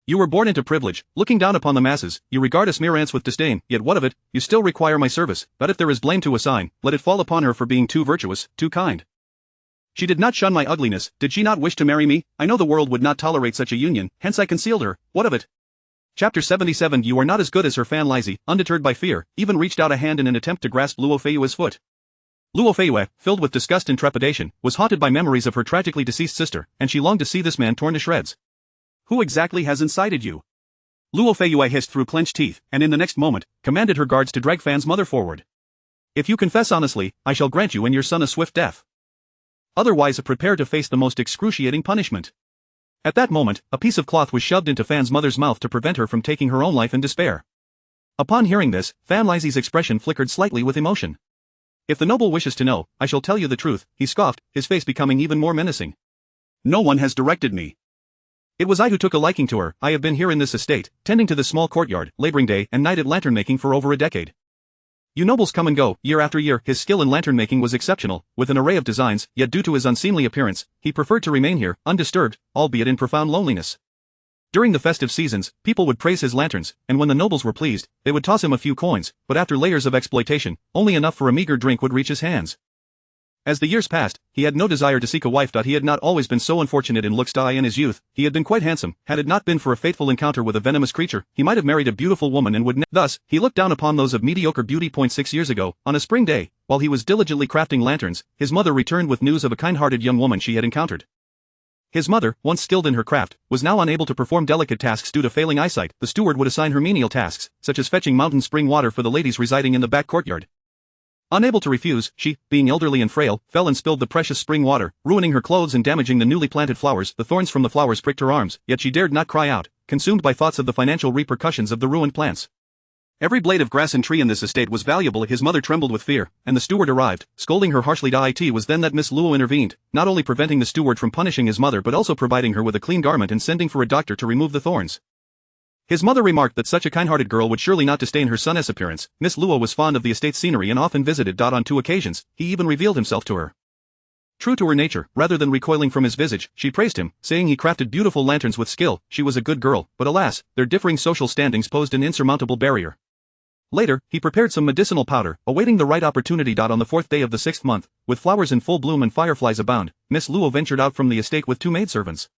You were born into privilege, looking down upon the masses. You regard us mere ants with disdain, yet what of it? You still require my service, but if there is blame to assign, let it fall upon her for being too virtuous, too kind. She did not shun my ugliness. Did she not wish to marry me? I know the world would not tolerate such a union, hence I concealed her. What of it?" Chapter 77. You are not as good as her. Fan Lizzie, undeterred by fear, even reached out a hand in an attempt to grasp Luo Feiyue's foot. Luo Feiyue, filled with disgust and trepidation, was haunted by memories of her tragically deceased sister, and she longed to see this man torn to shreds. "Who exactly has incited you?" Luo Feiyue hissed through clenched teeth, and in the next moment, commanded her guards to drag Fan's mother forward. "If you confess honestly, I shall grant you and your son a swift death. Otherwise prepare to face the most excruciating punishment." At that moment, a piece of cloth was shoved into Fan's mother's mouth to prevent her from taking her own life in despair. Upon hearing this, Fan Lizzie's expression flickered slightly with emotion. "If the noble wishes to know, I shall tell you the truth," he scoffed, his face becoming even more menacing. "No one has directed me. It was I who took a liking to her. I have been here in this estate, tending to this small courtyard, laboring day and night at lantern making for over a decade. You nobles come and go, year after year." His skill in lantern making was exceptional, with an array of designs, yet due to his unseemly appearance, he preferred to remain here, undisturbed, albeit in profound loneliness. During the festive seasons, people would praise his lanterns, and when the nobles were pleased, they would toss him a few coins, but after layers of exploitation, only enough for a meager drink would reach his hands. As the years passed, he had no desire to seek a wife. He had not always been so unfortunate in looks. In his youth, he had been quite handsome. Had it not been for a fateful encounter with a venomous creature, he might have married a beautiful woman and would thus, he looked down upon those of mediocre beauty. 6 years ago, on a spring day, while he was diligently crafting lanterns, his mother returned with news of a kind-hearted young woman she had encountered. His mother, once skilled in her craft, was now unable to perform delicate tasks due to failing eyesight. The steward would assign her menial tasks, such as fetching mountain spring water for the ladies residing in the back courtyard. Unable to refuse, she, being elderly and frail, fell and spilled the precious spring water, ruining her clothes and damaging the newly planted flowers. The thorns from the flowers pricked her arms, yet she dared not cry out, consumed by thoughts of the financial repercussions of the ruined plants. Every blade of grass and tree in this estate was valuable. His mother trembled with fear, and the steward arrived, scolding her harshly. It was then that Miss Luo intervened, not only preventing the steward from punishing his mother but also providing her with a clean garment and sending for a doctor to remove the thorns. His mother remarked that such a kind-hearted girl would surely not disdain her son's appearance. Miss Luo was fond of the estate's scenery and often visited. On 2 occasions, he even revealed himself to her. True to her nature, rather than recoiling from his visage, she praised him, saying he crafted beautiful lanterns with skill. She was a good girl, but alas, their differing social standings posed an insurmountable barrier. Later, he prepared some medicinal powder, awaiting the right opportunity. On the 4th day of the 6th month, with flowers in full bloom and fireflies abound, Miss Luo ventured out from the estate with 2 maidservants.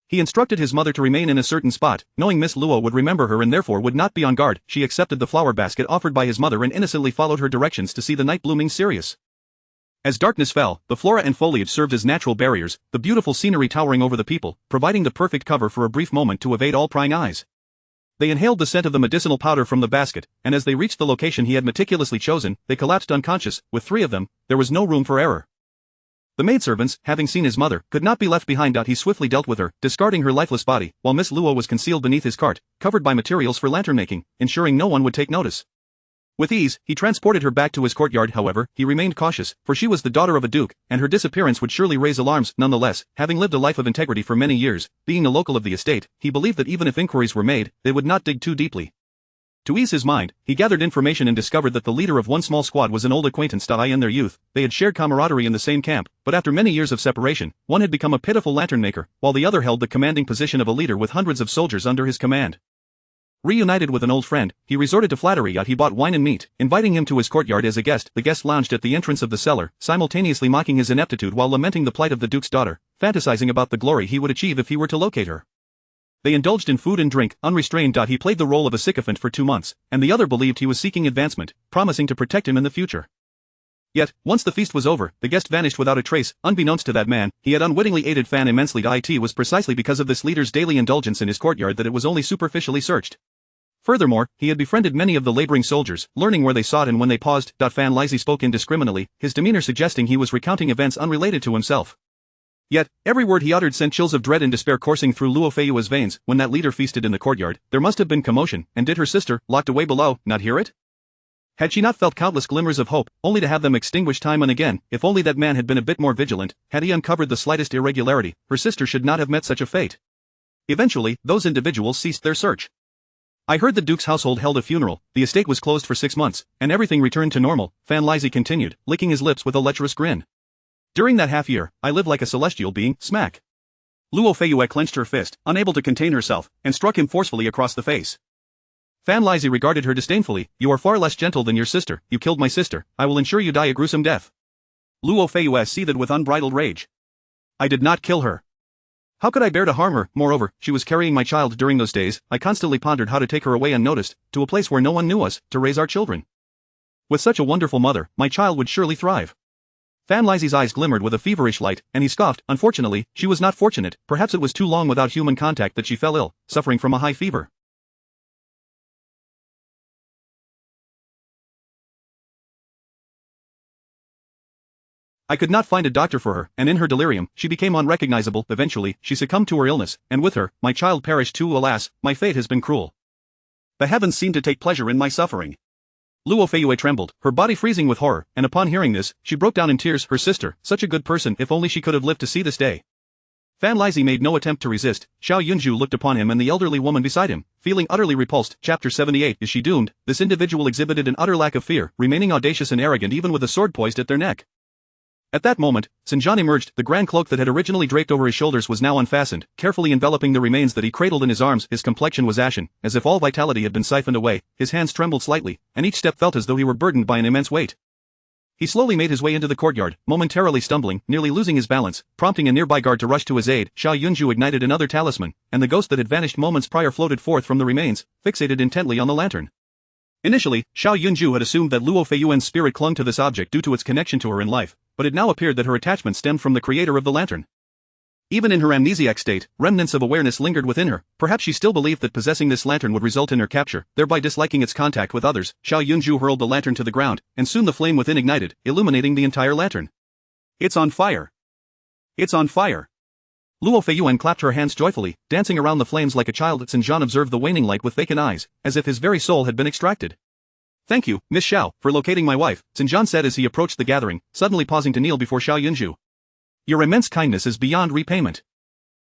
He instructed his mother to remain in a certain spot, knowing Miss Luo would remember her and therefore would not be on guard. She accepted the flower basket offered by his mother and innocently followed her directions to see the night blooming cereus. As darkness fell, the flora and foliage served as natural barriers, the beautiful scenery towering over the people, providing the perfect cover for a brief moment to evade all prying eyes. They inhaled the scent of the medicinal powder from the basket, and as they reached the location he had meticulously chosen, they collapsed unconscious. With 3 of them, there was no room for error. The maidservants, having seen his mother, could not be left behind. He swiftly dealt with her, discarding her lifeless body, while Miss Luo was concealed beneath his cart, covered by materials for lantern making, ensuring no one would take notice. With ease, he transported her back to his courtyard. However, he remained cautious, for she was the daughter of a duke, and her disappearance would surely raise alarms. Nonetheless, having lived a life of integrity for many years, being a local of the estate, he believed that even if inquiries were made, they would not dig too deeply. To ease his mind, he gathered information and discovered that the leader of one small squad was an old acquaintance. In their youth, they had shared camaraderie in the same camp, but after many years of separation, one had become a pitiful lantern maker, while the other held the commanding position of a leader with hundreds of soldiers under his command. Reunited with an old friend, he resorted to flattery. He bought wine and meat, inviting him to his courtyard as a guest. The guest lounged at the entrance of the cellar, simultaneously mocking his ineptitude while lamenting the plight of the duke's daughter, fantasizing about the glory he would achieve if he were to locate her. They indulged in food and drink, unrestrained. He played the role of a sycophant for 2 months, and the other believed he was seeking advancement, promising to protect him in the future. Yet, once the feast was over, the guest vanished without a trace. Unbeknownst to that man, he had unwittingly aided Fan immensely. It was precisely because of this leader's daily indulgence in his courtyard that it was only superficially searched. Furthermore, he had befriended many of the laboring soldiers, learning where they sought and when they paused. Fan Lizzie spoke indiscriminately, his demeanor suggesting he was recounting events unrelated to himself. Yet, every word he uttered sent chills of dread and despair coursing through Luo Feiyue's veins. When that leader feasted in the courtyard, there must have been commotion, and did her sister, locked away below, not hear it? Had she not felt countless glimmers of hope, only to have them extinguished time and again? If only that man had been a bit more vigilant, had he uncovered the slightest irregularity, her sister should not have met such a fate. Eventually, those individuals ceased their search. I heard the Duke's household held a funeral, the estate was closed for 6 months, and everything returned to normal, Fan Lizzie continued, licking his lips with a lecherous grin. During that half year, I lived like a celestial being. Smack. Luo Feiyue clenched her fist, unable to contain herself, and struck him forcefully across the face. Fan Lizzie regarded her disdainfully. You are far less gentle than your sister. You killed my sister. I will ensure you die a gruesome death. Luo Feiyue seethed with unbridled rage. I did not kill her. How could I bear to harm her? Moreover, she was carrying my child during those days. I constantly pondered how to take her away unnoticed, to a place where no one knew us, to raise our children. With such a wonderful mother, my child would surely thrive. Fan Lizie's eyes glimmered with a feverish light, and he scoffed. Unfortunately, she was not fortunate. Perhaps it was too long without human contact that she fell ill, suffering from a high fever. I could not find a doctor for her, and in her delirium, she became unrecognizable. Eventually, she succumbed to her illness, and with her, my child perished too. Alas, my fate has been cruel. The heavens seem to take pleasure in my suffering. Luo Feiyue trembled, her body freezing with horror, and upon hearing this, she broke down in tears. Her sister, such a good person, if only she could have lived to see this day. Fan Lizzie made no attempt to resist. Xiao Jiayun Zhuo looked upon him and the elderly woman beside him, feeling utterly repulsed. Chapter 78. Is she doomed? This individual exhibited an utter lack of fear, remaining audacious and arrogant even with a sword poised at their neck. At that moment, Xinjiang emerged. The grand cloak that had originally draped over his shoulders was now unfastened, carefully enveloping the remains that he cradled in his arms. His complexion was ashen, as if all vitality had been siphoned away. His hands trembled slightly, and each step felt as though he were burdened by an immense weight. He slowly made his way into the courtyard, momentarily stumbling, nearly losing his balance, prompting a nearby guard to rush to his aid. Xiao Jiayun Zhuo ignited another talisman, and the ghost that had vanished moments prior floated forth from the remains, fixated intently on the lantern. Initially, Xiao Jiayun Zhuo had assumed that Luo Feiyuen's spirit clung to this object due to its connection to her in life, but it now appeared that her attachment stemmed from the creator of the lantern. Even in her amnesiac state, remnants of awareness lingered within her. Perhaps she still believed that possessing this lantern would result in her capture, thereby disliking its contact with others. Xiao Jiayun Zhuo hurled the lantern to the ground, and soon the flame within ignited, illuminating the entire lantern. It's on fire! It's on fire! Luo Feiyuen clapped her hands joyfully, dancing around the flames like a child. Xinjiang observed the waning light with vacant eyes, as if his very soul had been extracted. Thank you, Miss Xiao, for locating my wife, Xinjiang said as he approached the gathering, suddenly pausing to kneel before Xiao Jiayun Zhuo. Your immense kindness is beyond repayment.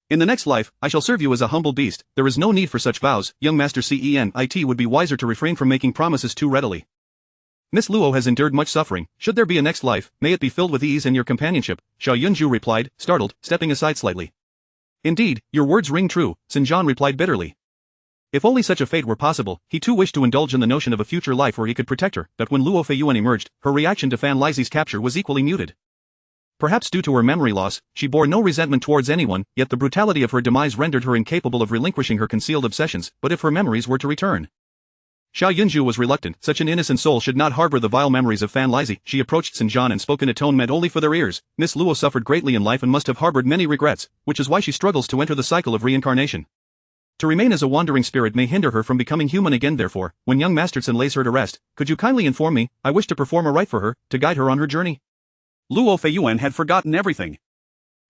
In the next life, I shall serve you as a humble beast. There is no need for such vows. Young Master It would be wiser to refrain from making promises too readily. Miss Luo has endured much suffering. Should there be a next life, may it be filled with ease and your companionship, Xiao Jiayun Zhuo replied, startled, stepping aside slightly. Indeed, your words ring true, Xinjiang replied bitterly. If only such a fate were possible, he too wished to indulge in the notion of a future life where he could protect her, but when Luo Feiyuen emerged, her reaction to Fan Lizie's capture was equally muted. Perhaps due to her memory loss, she bore no resentment towards anyone, yet the brutality of her demise rendered her incapable of relinquishing her concealed obsessions, but if her memories were to return. Xiao Jiayun Zhuo was reluctant. Such an innocent soul should not harbor the vile memories of Fan Lizhi. She approached Xinjiang and spoke in a tone meant only for their ears. Miss Luo suffered greatly in life and must have harbored many regrets, which is why she struggles to enter the cycle of reincarnation. To remain as a wandering spirit may hinder her from becoming human again. Therefore, when young Masterson lays her to rest, could you kindly inform me? I wish to perform a rite for her, to guide her on her journey. Luo Feiyuan had forgotten everything.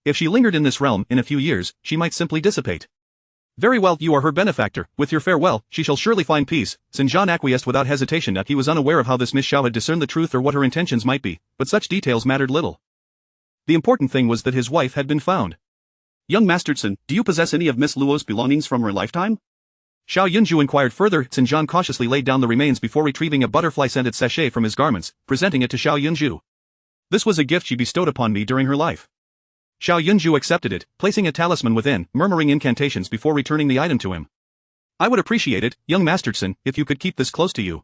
If she lingered in this realm, in a few years, she might simply dissipate. Very well, you are her benefactor. With your farewell, she shall surely find peace. Xinjiang acquiesced without hesitation. He was unaware of how this Miss Xiao had discerned the truth or what her intentions might be, but such details mattered little. The important thing was that his wife had been found. Young Masterson, do you possess any of Miss Luo's belongings from her lifetime? Xiao Jiayun Zhuo inquired further. Xinjiang cautiously laid down the remains before retrieving a butterfly-scented sachet from his garments, presenting it to Xiao Jiayun Zhuo. This was a gift she bestowed upon me during her life. Xiao Jiayun Zhuo accepted it, placing a talisman within, murmuring incantations before returning the item to him. I would appreciate it, young Masterson, if you could keep this close to you.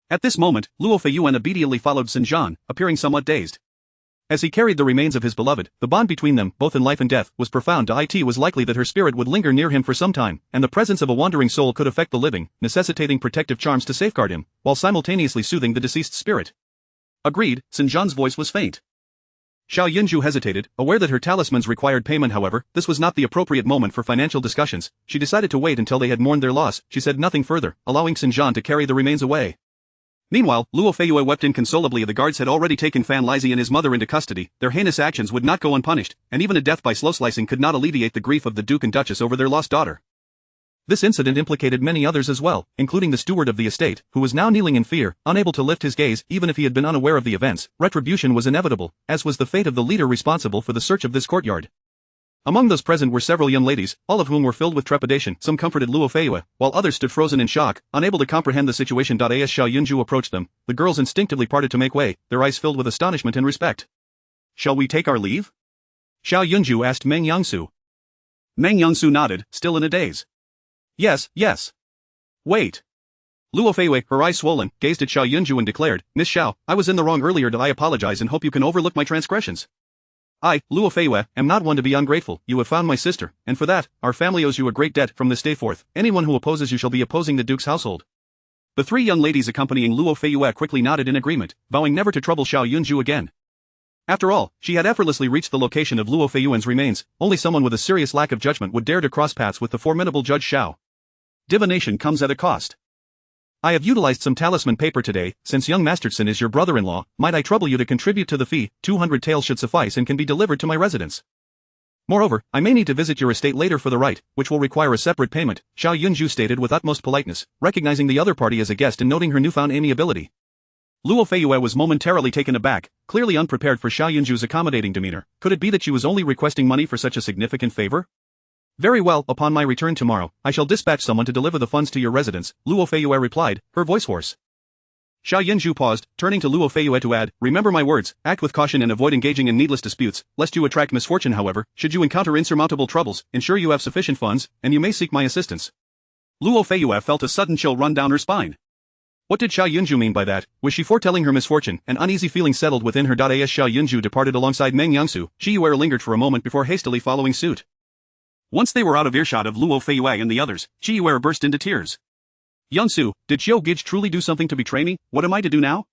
At this moment, Luo Feiyuan obediently followed Xinjiang, appearing somewhat dazed. As he carried the remains of his beloved, the bond between them, both in life and death, was profound. It was likely that her spirit would linger near him for some time, and the presence of a wandering soul could affect the living, necessitating protective charms to safeguard him, while simultaneously soothing the deceased spirit. Agreed. Xinjiang's voice was faint. Xiao Jiayun Zhuo hesitated, aware that her talismans required payment. However, this was not the appropriate moment for financial discussions. She decided to wait until they had mourned their loss. She said nothing further, allowing Xinjiang to carry the remains away. Meanwhile, Luo Feiyue wept inconsolably. The guards had already taken Fan Lizhi and his mother into custody. Their heinous actions would not go unpunished, and even a death by slow slicing could not alleviate the grief of the Duke and Duchess over their lost daughter. This incident implicated many others as well, including the steward of the estate, who was now kneeling in fear, unable to lift his gaze. Even if he had been unaware of the events, retribution was inevitable, as was the fate of the leader responsible for the search of this courtyard. Among those present were several young ladies, all of whom were filled with trepidation. Some comforted Luo Feiyue, while others stood frozen in shock, unable to comprehend the situation. As Xiao Jiayun Zhuo approached them, the girls instinctively parted to make way, their eyes filled with astonishment and respect. Shall we take our leave? Xiao Jiayun Zhuo asked Meng Yangsu. Meng Yangsu nodded, still in a daze. Yes, yes. Wait. Luo Feiyue, her eyes swollen, gazed at Xiao Jiayun Zhuo and declared, Miss Xiao, I was in the wrong earlier. I apologize and hope you can overlook my transgressions. I, Luo Feiyue, am not one to be ungrateful. You have found my sister, and for that, our family owes you a great debt. From this day forth, anyone who opposes you shall be opposing the Duke's household. The three young ladies accompanying Luo Feiyue quickly nodded in agreement, vowing never to trouble Xiao Jiayun Zhuo again. After all, she had effortlessly reached the location of Luo Feiyuan's remains. Only someone with a serious lack of judgment would dare to cross paths with the formidable Judge Xiao. Divination comes at a cost. I have utilized some talisman paper today. Since young Masterson is your brother-in-law, might I trouble you to contribute to the fee? 200 taels should suffice and can be delivered to my residence. Moreover, I may need to visit your estate later for the rite, which will require a separate payment, Xiao Jiayun Zhuo stated with utmost politeness, recognizing the other party as a guest and noting her newfound amiability. Luo Feiyue was momentarily taken aback, clearly unprepared for Xiao Jiayun Zhuo's accommodating demeanor. Could it be that she was only requesting money for such a significant favor? Very well, upon my return tomorrow, I shall dispatch someone to deliver the funds to your residence, Luo Feiyue replied, her voice hoarse. Xiao Jiayun Zhuo paused, turning to Luo Feiyue to add, remember my words, act with caution and avoid engaging in needless disputes, lest you attract misfortune. However, should you encounter insurmountable troubles, ensure you have sufficient funds, and you may seek my assistance. Luo Feiyue felt a sudden chill run down her spine. What did Xiao Jiayun Zhuo mean by that? Was she foretelling her misfortune? An uneasy feeling settled within her. As Xiao Jiayun Zhuo departed alongside Meng Yangsu, Qiyu lingered for a moment before hastily following suit. Once they were out of earshot of Luo Feiyue and the others, Qiyu burst into tears. Yangsu, did Xiao Gij truly do something to betray me? What am I to do now?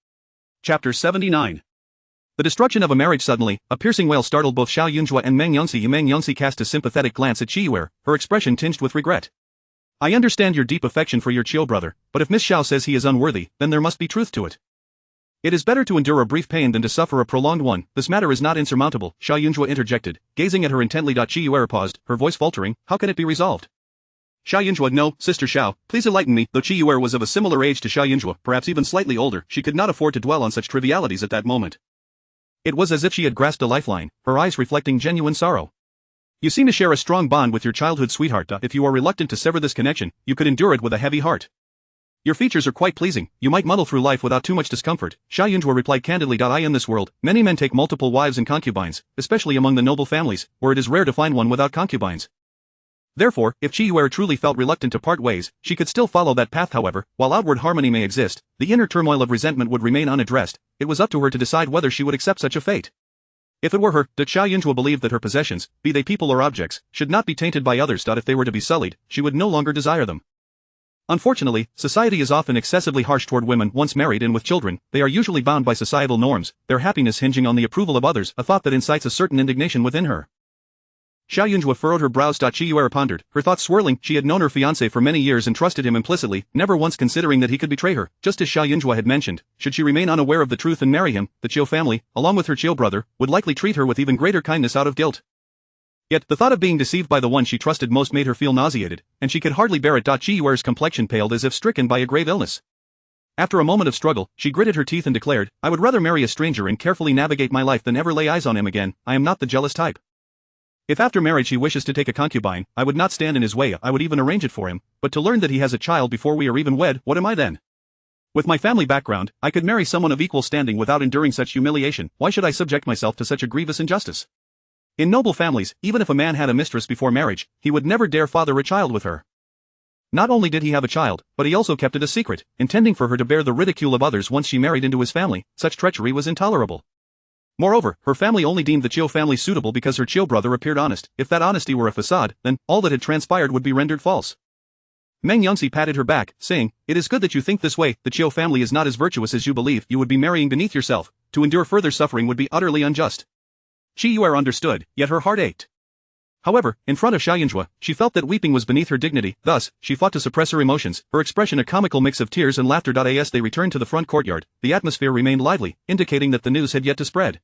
Chapter 79. The destruction of a marriage. Suddenly, a piercing wail startled both Xiao Jiayun Zhuo and Meng Yangsi. Meng Yangsi cast a sympathetic glance at Qiyu, her expression tinged with regret. I understand your deep affection for your Qiu brother, but if Miss Xiao says he is unworthy, then there must be truth to it. It is better to endure a brief pain than to suffer a prolonged one. This matter is not insurmountable, Xiao Jiayun Zhuo interjected, gazing at her intently. Qiyu paused, her voice faltering, how can it be resolved? Xiao Jiayun Zhuo, no, Sister Xiao, please enlighten me. Though Qiyu was of a similar age to Xiao Jiayun Zhuo, perhaps even slightly older, she could not afford to dwell on such trivialities at that moment. It was as if she had grasped a lifeline, her eyes reflecting genuine sorrow. You seem to share a strong bond with your childhood sweetheart. If you are reluctant to sever this connection, you could endure it with a heavy heart. Your features are quite pleasing, you might muddle through life without too much discomfort, Xiao Jiayun Zhuo replied candidly. In this world, many men take multiple wives and concubines, especially among the noble families, where it is rare to find one without concubines. Therefore, if Qiyu truly felt reluctant to part ways, she could still follow that path. However, while outward harmony may exist, the inner turmoil of resentment would remain unaddressed. It was up to her to decide whether she would accept such a fate. If it were her, Xiao Jiayun Zhuo believed that her possessions, be they people or objects, should not be tainted by others. If they were to be sullied, she would no longer desire them. Unfortunately, society is often excessively harsh toward women once married and with children. They are usually bound by societal norms, their happiness hinging on the approval of others, a thought that incites a certain indignation within her. Xiao Jiayun Zhuo furrowed her brows. Qiyu pondered, her thoughts swirling. She had known her fiancé for many years and trusted him implicitly, never once considering that he could betray her. Just as Xiao Jiayun Zhuo had mentioned, should she remain unaware of the truth and marry him, the Qiu family, along with her Qiu brother, would likely treat her with even greater kindness out of guilt. Yet, the thought of being deceived by the one she trusted most made her feel nauseated, and she could hardly bear it. Qiyuer's complexion paled as if stricken by a grave illness. After a moment of struggle, she gritted her teeth and declared, I would rather marry a stranger and carefully navigate my life than ever lay eyes on him again. I am not the jealous type. If after marriage he wishes to take a concubine, I would not stand in his way. I would even arrange it for him, but to learn that he has a child before we are even wed, what am I then? With my family background, I could marry someone of equal standing without enduring such humiliation. Why should I subject myself to such a grievous injustice? In noble families, even if a man had a mistress before marriage, he would never dare father a child with her. Not only did he have a child, but he also kept it a secret, intending for her to bear the ridicule of others once she married into his family. Such treachery was intolerable. Moreover, her family only deemed the Qiu family suitable because her Qiu brother appeared honest. If that honesty were a facade, then all that had transpired would be rendered false. Meng Yangxi patted her back, saying, It is good that you think this way. The Qiu family is not as virtuous as you believe. You would be marrying beneath yourself. To endure further suffering would be utterly unjust. Qiyuer understood, yet her heart ached. However, in front of Xiao Jiayun Zhuo, she felt that weeping was beneath her dignity. Thus, she fought to suppress her emotions, her expression a comical mix of tears and laughter. As they returned to the front courtyard, the atmosphere remained lively, indicating that the news had yet to spread.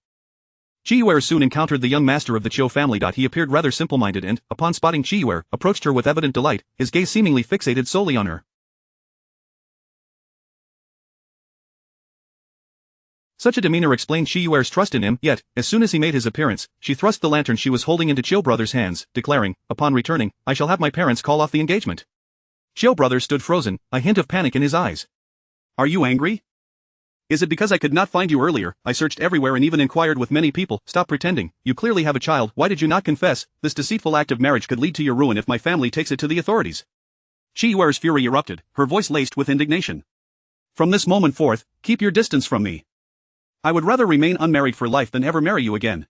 Qiyuer soon encountered the young master of the Qiu family. He appeared rather simple-minded and, upon spotting Qiyuer, approached her with evident delight, his gaze seemingly fixated solely on her. Such a demeanor explained Qiyuer's trust in him, yet, as soon as he made his appearance, she thrust the lantern she was holding into Qiu brother's hands, declaring, Upon returning, I shall have my parents call off the engagement. Qiu brother stood frozen, a hint of panic in his eyes. Are you angry? Is it because I could not find you earlier? I searched everywhere and even inquired with many people. Stop pretending, you clearly have a child. Why did you not confess? This deceitful act of marriage could lead to your ruin if my family takes it to the authorities. Qiyuer's fury erupted, her voice laced with indignation. From this moment forth, keep your distance from me. I would rather remain unmarried for life than ever marry you again.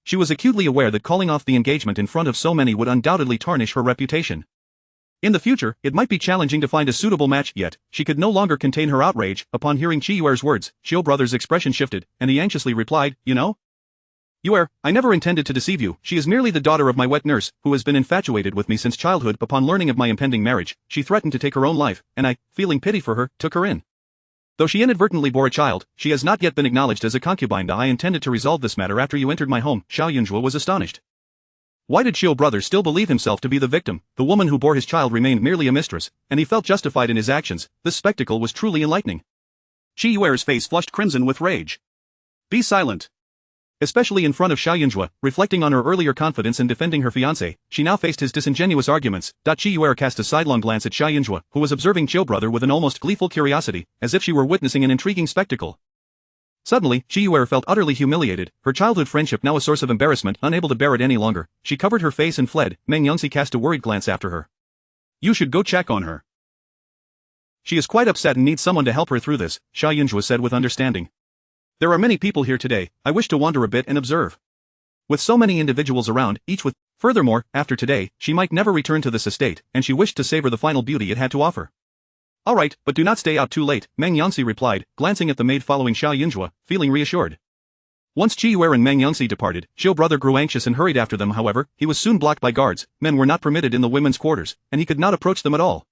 She was acutely aware that calling off the engagement in front of so many would undoubtedly tarnish her reputation. In the future, it might be challenging to find a suitable match, yet she could no longer contain her outrage. Upon hearing Qiyuer's words, Qiu brother's expression shifted, and he anxiously replied, You know? Yuer, I never intended to deceive you. She is merely the daughter of my wet nurse, who has been infatuated with me since childhood. Upon learning of my impending marriage, she threatened to take her own life, and I, feeling pity for her, took her in. Though she inadvertently bore a child, she has not yet been acknowledged as a concubine. I intended to resolve this matter after you entered my home. Xiao Jiayun Zhuo was astonished. Why did Qiu brother still believe himself to be the victim? The woman who bore his child remained merely a mistress, and he felt justified in his actions. This spectacle was truly enlightening. Qiyuer's face flushed crimson with rage. Be silent. Especially in front of Xiao Jiayun Zhuo, reflecting on her earlier confidence in defending her fiancé, she now faced his disingenuous arguments. Qiyuer cast a sidelong glance at Xiao Jiayun Zhuo, who was observing Qiu brother with an almost gleeful curiosity, as if she were witnessing an intriguing spectacle. Suddenly, Qiyuer felt utterly humiliated, her childhood friendship now a source of embarrassment. Unable to bear it any longer, she covered her face and fled. Meng Yangxi cast a worried glance after her. You should go check on her. She is quite upset and needs someone to help her through this, Xiao Jiayun Zhuo said with understanding. There are many people here today. I wish to wander a bit and observe. With so many individuals around, each with... Furthermore, after today, she might never return to this estate, and she wished to savor the final beauty it had to offer. All right, but do not stay out too late, Meng Yangxi replied, glancing at the maid following Xiao Jiayun Zhuo, feeling reassured. Once Qiyuer and Meng Yangxi departed, Qiu brother grew anxious and hurried after them. However, he was soon blocked by guards. Men were not permitted in the women's quarters, and he could not approach them at all.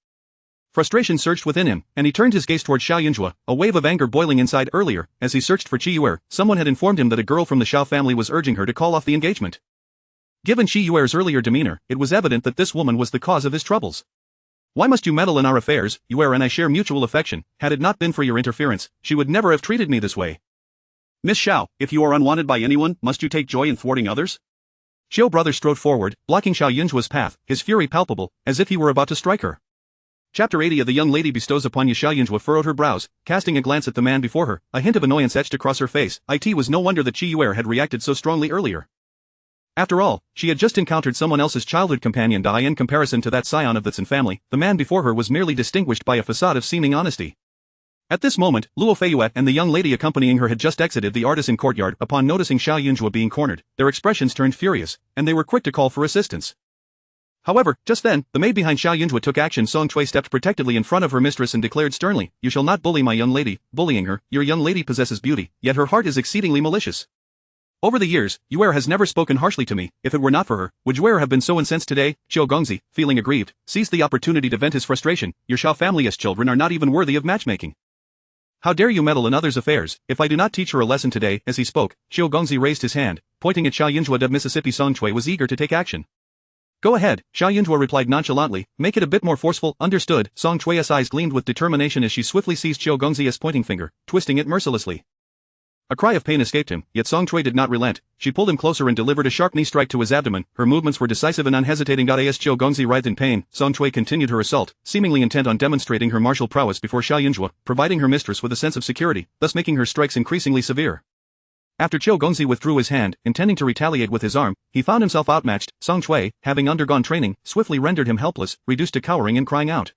Frustration surged within him, and he turned his gaze toward Xiao Jiayun Zhuo, a wave of anger boiling inside. Earlier, as he searched for Qiyuer, someone had informed him that a girl from the Xiao family was urging her to call off the engagement. Given Qiyuer's earlier demeanor, it was evident that this woman was the cause of his troubles. Why must you meddle in our affairs? Yuer and I share mutual affection. Had it not been for your interference, she would never have treated me this way. Miss Xiao, if you are unwanted by anyone, must you take joy in thwarting others? Qiu brother strode forward, blocking Xiao Jiayun Zhuo's path, his fury palpable, as if he were about to strike her. Chapter 80 of The Young Lady Bestows Upon You. Xiao Jiayun Zhuo furrowed her brows, casting a glance at the man before her, a hint of annoyance etched across her face. It was no wonder that Qiyuer had reacted so strongly earlier. After all, she had just encountered someone else's childhood companion. In comparison to that scion of the Tsin family, the man before her was merely distinguished by a facade of seeming honesty. At this moment, Luo Feiyue and the young lady accompanying her had just exited the artisan courtyard upon noticing Xiaoyun Zhuo being cornered. Their expressions turned furious, and they were quick to call for assistance. However, just then, the maid behind Xiaoyun Zhuo took action. Song Chui stepped protectively in front of her mistress and declared sternly, "You shall not bully my young lady." Bullying her, your young lady possesses beauty, yet her heart is exceedingly malicious. Over the years, Yuer has never spoken harshly to me. If it were not for her, would Yuer have been so incensed today? Qiu Gongzi, feeling aggrieved, seized the opportunity to vent his frustration. Your Xiao family's children are not even worthy of matchmaking. How dare you meddle in others' affairs? If I do not teach her a lesson today. As he spoke, Qiu Gongzi raised his hand, pointing at Xiaoyun Zhuo of Mississippi. Song Chui was eager to take action. Go ahead, Xiaoyun Zhuo replied nonchalantly, make it a bit more forceful. Understood. Song Chui's eyes gleamed with determination as she swiftly seized Qiu Gongzi's pointing finger, twisting it mercilessly. A cry of pain escaped him, yet Song Chui did not relent. She pulled him closer and delivered a sharp knee strike to his abdomen. Her movements were decisive and unhesitating. As Qiu Gongzi writhed in pain, Song Chui continued her assault, seemingly intent on demonstrating her martial prowess before Xiaoyun Zhuo, providing her mistress with a sense of security, thus making her strikes increasingly severe. After Qiu Gongzi withdrew his hand, intending to retaliate with his arm, he found himself outmatched. Song Chui, having undergone training, swiftly rendered him helpless, reduced to cowering and crying out.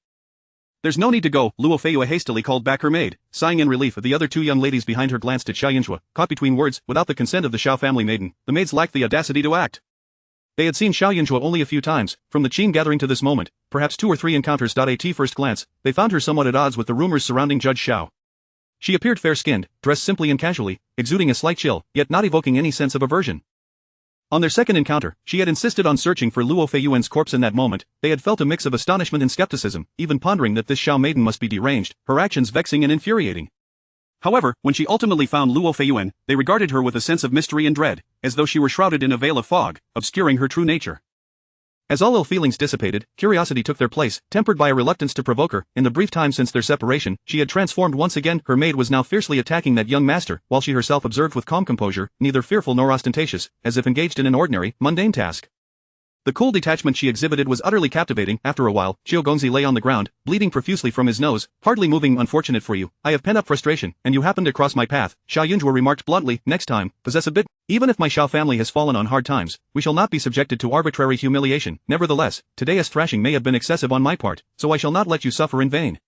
There's no need to go. Luo Feiyue hastily called back her maid. Sighing in relief, the other two young ladies behind her glanced at Xiaoyun Zhuo, caught between words. Without the consent of the Xiao family maiden, the maids lacked the audacity to act. They had seen Xiaoyun Zhuo only a few times, from the Qin gathering to this moment, perhaps 2 or 3 encounters. At first glance, they found her somewhat at odds with the rumors surrounding Judge Xiao. She appeared fair-skinned, dressed simply and casually, exuding a slight chill, yet not evoking any sense of aversion. On their second encounter, she had insisted on searching for Luo Feiyuan's corpse. In that moment, they had felt a mix of astonishment and skepticism, even pondering that this Xiao maiden must be deranged, her actions vexing and infuriating. However, when she ultimately found Luo Feiyuan, they regarded her with a sense of mystery and dread, as though she were shrouded in a veil of fog, obscuring her true nature. As all ill feelings dissipated, curiosity took their place, tempered by a reluctance to provoke her. In the brief time since their separation, she had transformed once again. Her maid was now fiercely attacking that young master, while she herself observed with calm composure, neither fearful nor ostentatious, as if engaged in an ordinary, mundane task. The cool detachment she exhibited was utterly captivating. After a while, Qiu Gongzi lay on the ground, bleeding profusely from his nose, hardly moving. Unfortunate for you, I have pent up frustration, and you happened to cross my path. Xiaoyun Zhuo remarked bluntly. Next time, possess a bit. Even if my Xiao family has fallen on hard times, we shall not be subjected to arbitrary humiliation. Nevertheless, today's thrashing may have been excessive on my part, so I shall not let you suffer in vain.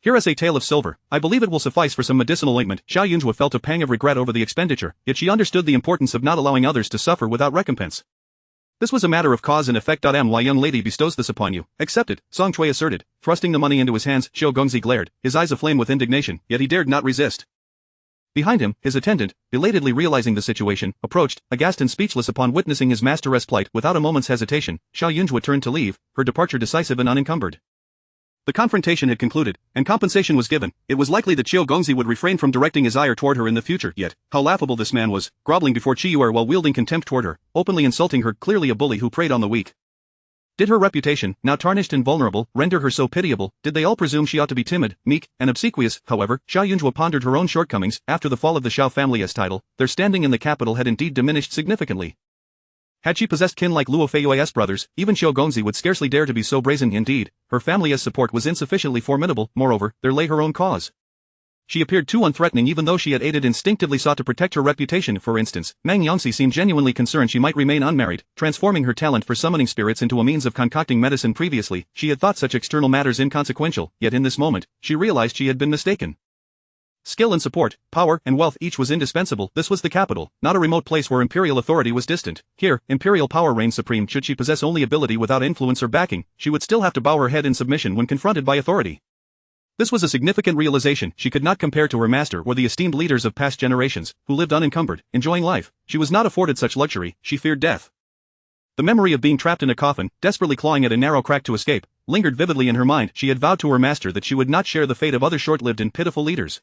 Here is a tail of silver. I believe it will suffice for some medicinal ointment. Xiaoyun Zhuo felt a pang of regret over the expenditure, yet she understood the importance of not allowing others to suffer without recompense. This was a matter of cause and effect. My young lady bestows this upon you. Accept it, Song Chui asserted, thrusting the money into his hands. Qiu Gongzi glared, his eyes aflame with indignation, yet he dared not resist. Behind him, his attendant, belatedly realizing the situation, approached, aghast and speechless upon witnessing his master's plight. Without a moment's hesitation, Xiaoyun Zhuo turned to leave, her departure decisive and unencumbered. The confrontation had concluded, and compensation was given. It was likely that Qiu Gongzi would refrain from directing his ire toward her in the future, yet, how laughable this man was, groveling before Qiyuer while wielding contempt toward her, openly insulting her, clearly a bully who preyed on the weak. Did her reputation, now tarnished and vulnerable, render her so pitiable? Did they all presume she ought to be timid, meek, and obsequious? However, Xiaoyun Zhuo pondered her own shortcomings. After the fall of the Xiao family's title, their standing in the capital had indeed diminished significantly. Had she possessed kin like Luo Feiyue's brothers, even Qiu Gongzi would scarcely dare to be so brazen. Indeed, her family's support was insufficiently formidable. Moreover, there lay her own cause. She appeared too unthreatening. Even though she had instinctively sought to protect her reputation. For instance, Mang Yangxi seemed genuinely concerned she might remain unmarried, transforming her talent for summoning spirits into a means of concocting medicine. Previously, she had thought such external matters inconsequential, yet in this moment, she realized she had been mistaken. Skill and support, power and wealth, each was indispensable. This was the capital, not a remote place where imperial authority was distant. Here, imperial power reigned supreme. Should she possess only ability without influence or backing, she would still have to bow her head in submission when confronted by authority. This was a significant realization. She could not compare to her master or the esteemed leaders of past generations, who lived unencumbered, enjoying life. She was not afforded such luxury. She feared death. The memory of being trapped in a coffin, desperately clawing at a narrow crack to escape, lingered vividly in her mind. She had vowed to her master that she would not share the fate of other short-lived and pitiful leaders.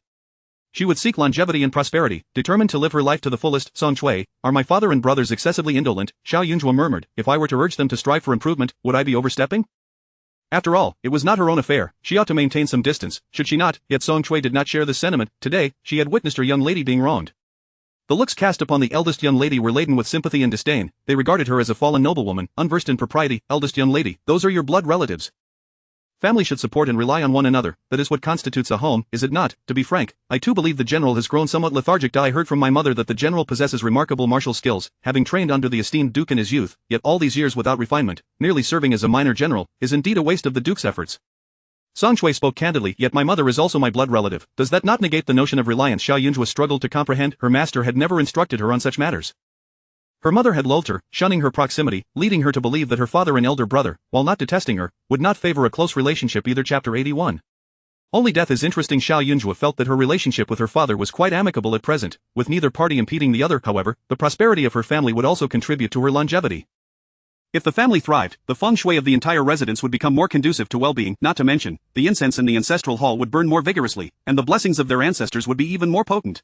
She would seek longevity and prosperity, determined to live her life to the fullest. Song Chui, are my father and brothers excessively indolent? Xiaoyun Zhuo murmured. If I were to urge them to strive for improvement, would I be overstepping? After all, it was not her own affair. She ought to maintain some distance, should she not? Yet Song Chui did not share this sentiment. Today, she had witnessed her young lady being wronged. The looks cast upon the eldest young lady were laden with sympathy and disdain. They regarded her as a fallen noblewoman, unversed in propriety. Eldest young lady, those are your blood relatives. Family should support and rely on one another. That is what constitutes a home, is it not? To be frank, I too believe the general has grown somewhat lethargic. I heard from my mother that the general possesses remarkable martial skills, having trained under the esteemed duke in his youth, yet all these years without refinement, merely serving as a minor general, is indeed a waste of the duke's efforts. Song Shui spoke candidly, yet my mother is also my blood relative. Does that not negate the notion of reliance? Xiao Yunzhuo struggled to comprehend. Her master had never instructed her on such matters. Her mother had lulled her, shunning her proximity, leading her to believe that her father and elder brother, while not detesting her, would not favor a close relationship either. Chapter 81. Only death is interesting. Xiao Yunzhuo felt that her relationship with her father was quite amicable at present, with neither party impeding the other. However, the prosperity of her family would also contribute to her longevity. If the family thrived, the feng shui of the entire residence would become more conducive to well-being, not to mention, the incense in the ancestral hall would burn more vigorously, and the blessings of their ancestors would be even more potent.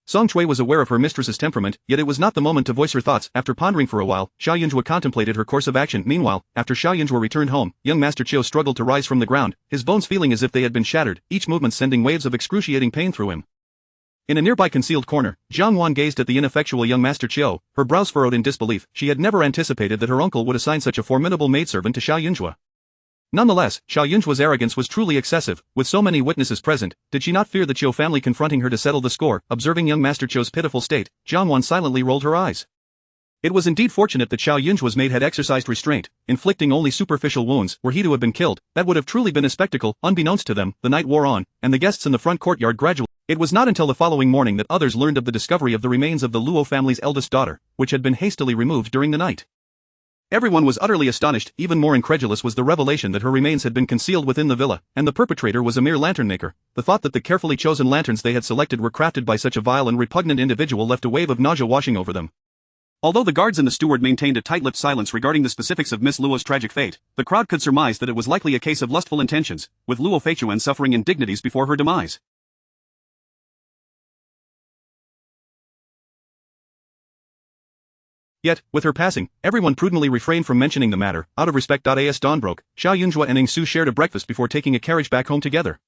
Song Shui was aware of her mistress's temperament, yet it was not the moment to voice her thoughts. After pondering for a while, Xiao Yunzhuo contemplated her course of action. Meanwhile, after Xiao Yunzhuo returned home, young Master Qiu struggled to rise from the ground, his bones feeling as if they had been shattered, each movement sending waves of excruciating pain through him. In a nearby concealed corner, Jiang Wan gazed at the ineffectual young Master Qiu, her brows furrowed in disbelief. She had never anticipated that her uncle would assign such a formidable maidservant to Xiao Yunzhuo. Nonetheless, Xiao Yunzhuo's arrogance was truly excessive. With so many witnesses present, did she not fear the Qiu family confronting her to settle the score? Observing young Master Qiu's pitiful state, Jiang Wan silently rolled her eyes. It was indeed fortunate that Xiao Yunzhuo's maid had exercised restraint, inflicting only superficial wounds. Were he to have been killed, that would have truly been a spectacle. Unbeknownst to them, the night wore on, and the guests in the front courtyard gradually. It was not until the following morning that others learned of the discovery of the remains of the Luo family's eldest daughter, which had been hastily removed during the night. Everyone was utterly astonished. Even more incredulous was the revelation that her remains had been concealed within the villa, and the perpetrator was a mere lantern maker. The thought that the carefully chosen lanterns they had selected were crafted by such a vile and repugnant individual left a wave of nausea washing over them. Although the guards and the steward maintained a tight-lipped silence regarding the specifics of Miss Luo's tragic fate, the crowd could surmise that it was likely a case of lustful intentions, with Luo Feichuan suffering indignities before her demise. Yet, with her passing, everyone prudently refrained from mentioning the matter. Out of respect. As dawn broke, Xiao Yunzhuo and Ning Su shared a breakfast before taking a carriage back home together.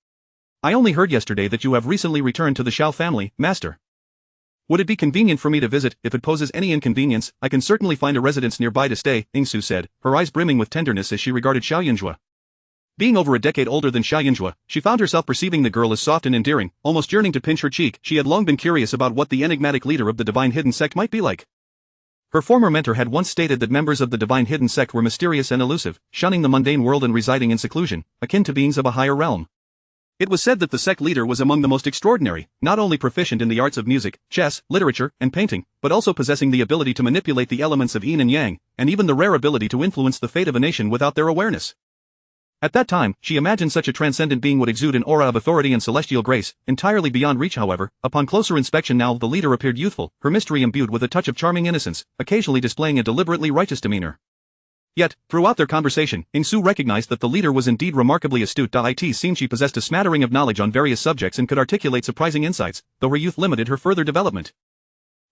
I only heard yesterday that you have recently returned to the Xiao family, master. Would it be convenient for me to visit? If it poses any inconvenience, I can certainly find a residence nearby to stay, Ning Su said, her eyes brimming with tenderness as she regarded Xiao Yunzhuo. Being over a decade older than Xiao Yunzhuo, she found herself perceiving the girl as soft and endearing, almost yearning to pinch her cheek. She had long been curious about what the enigmatic leader of the Divine Hidden Sect might be like. Her former mentor had once stated that members of the Divine Hidden Sect were mysterious and elusive, shunning the mundane world and residing in seclusion, akin to beings of a higher realm. It was said that the sect leader was among the most extraordinary, not only proficient in the arts of music, chess, literature, and painting, but also possessing the ability to manipulate the elements of yin and yang, and even the rare ability to influence the fate of a nation without their awareness. At that time, she imagined such a transcendent being would exude an aura of authority and celestial grace, entirely beyond reach. However, upon closer inspection now the leader appeared youthful, her mystery imbued with a touch of charming innocence, occasionally displaying a deliberately righteous demeanor. Yet, throughout their conversation, Ning Su recognized that the leader was indeed remarkably astute. It seemed she possessed a smattering of knowledge on various subjects and could articulate surprising insights, though her youth limited her further development.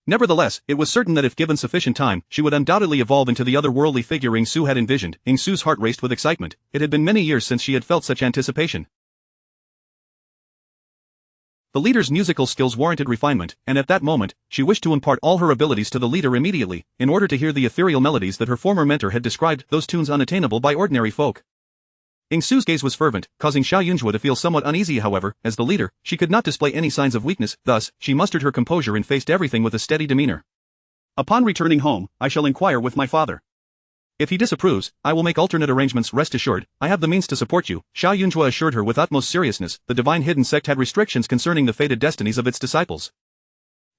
Nevertheless, it was certain that if given sufficient time, she would undoubtedly evolve into the otherworldly figure Ning Su had envisioned. Ning Su's heart raced with excitement. It had been many years since she had felt such anticipation. The leader's musical skills warranted refinement, and at that moment, she wished to impart all her abilities to the leader immediately, in order to hear the ethereal melodies that her former mentor had described, those tunes unattainable by ordinary folk. Ning Su's gaze was fervent, causing Xiao Yunzhuo to feel somewhat uneasy. However, as the leader, she could not display any signs of weakness, thus, she mustered her composure and faced everything with a steady demeanor. Upon returning home, I shall inquire with my father. If he disapproves, I will make alternate arrangements. Rest assured, I have the means to support you, Xiao Yunzhuo assured her with utmost seriousness. The Divine Hidden Sect had restrictions concerning the fated destinies of its disciples.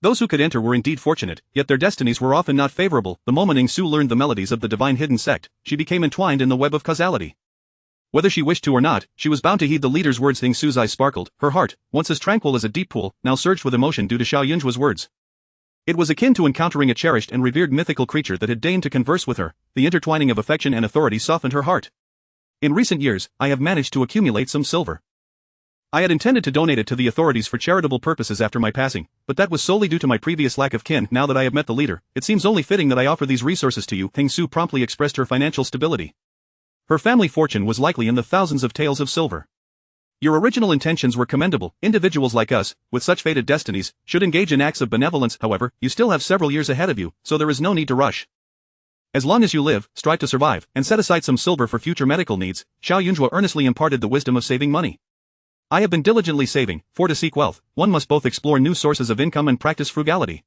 Those who could enter were indeed fortunate, yet their destinies were often not favorable. The moment Ning Su learned the melodies of the Divine Hidden Sect, she became entwined in the web of causality. Whether she wished to or not, she was bound to heed the leader's words. Ning Su's eyes sparkled, her heart, once as tranquil as a deep pool, now surged with emotion due to Xiao Yunzhuo's words. It was akin to encountering a cherished and revered mythical creature that had deigned to converse with her. The intertwining of affection and authority softened her heart. In recent years, I have managed to accumulate some silver. I had intended to donate it to the authorities for charitable purposes after my passing, but that was solely due to my previous lack of kin. Now that I have met the leader, it seems only fitting that I offer these resources to you. Ning Su promptly expressed her financial stability. Her family fortune was likely in the thousands of taels of silver. Your original intentions were commendable. Individuals like us, with such fated destinies, should engage in acts of benevolence. However, you still have several years ahead of you, so there is no need to rush. As long as you live, strive to survive, and set aside some silver for future medical needs. Xiao Yunzhuo earnestly imparted the wisdom of saving money. I have been diligently saving, for to seek wealth, one must both explore new sources of income and practice frugality.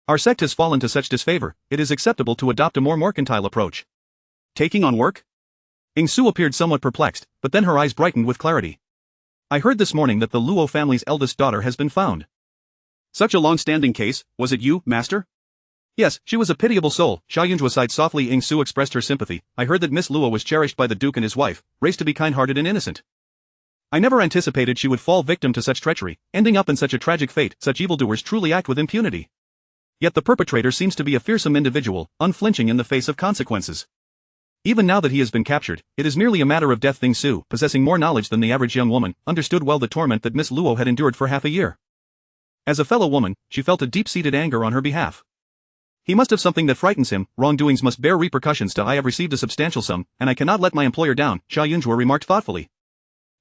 Our sect has fallen to such disfavor, it is acceptable to adopt a more mercantile approach. Taking on work? Ing Su appeared somewhat perplexed, but then her eyes brightened with clarity. I heard this morning that the Luo family's eldest daughter has been found. Such a long-standing case, was it you, master? Yes, she was a pitiable soul. Xiao Jiayun sighed softly. Ing Su expressed her sympathy. I heard that Miss Luo was cherished by the Duke and his wife, raised to be kind-hearted and innocent. I never anticipated she would fall victim to such treachery, ending up in such a tragic fate. Such evildoers truly act with impunity. Yet the perpetrator seems to be a fearsome individual, unflinching in the face of consequences. Even now that he has been captured, it is merely a matter of death. Ing Su, possessing more knowledge than the average young woman, understood well the torment that Miss Luo had endured for half a year. As a fellow woman, she felt a deep-seated anger on her behalf. He must have something that frightens him. Wrongdoings must bear repercussions. I have received a substantial sum, and I cannot let my employer down, Xiao Jiayun Zhuo remarked thoughtfully.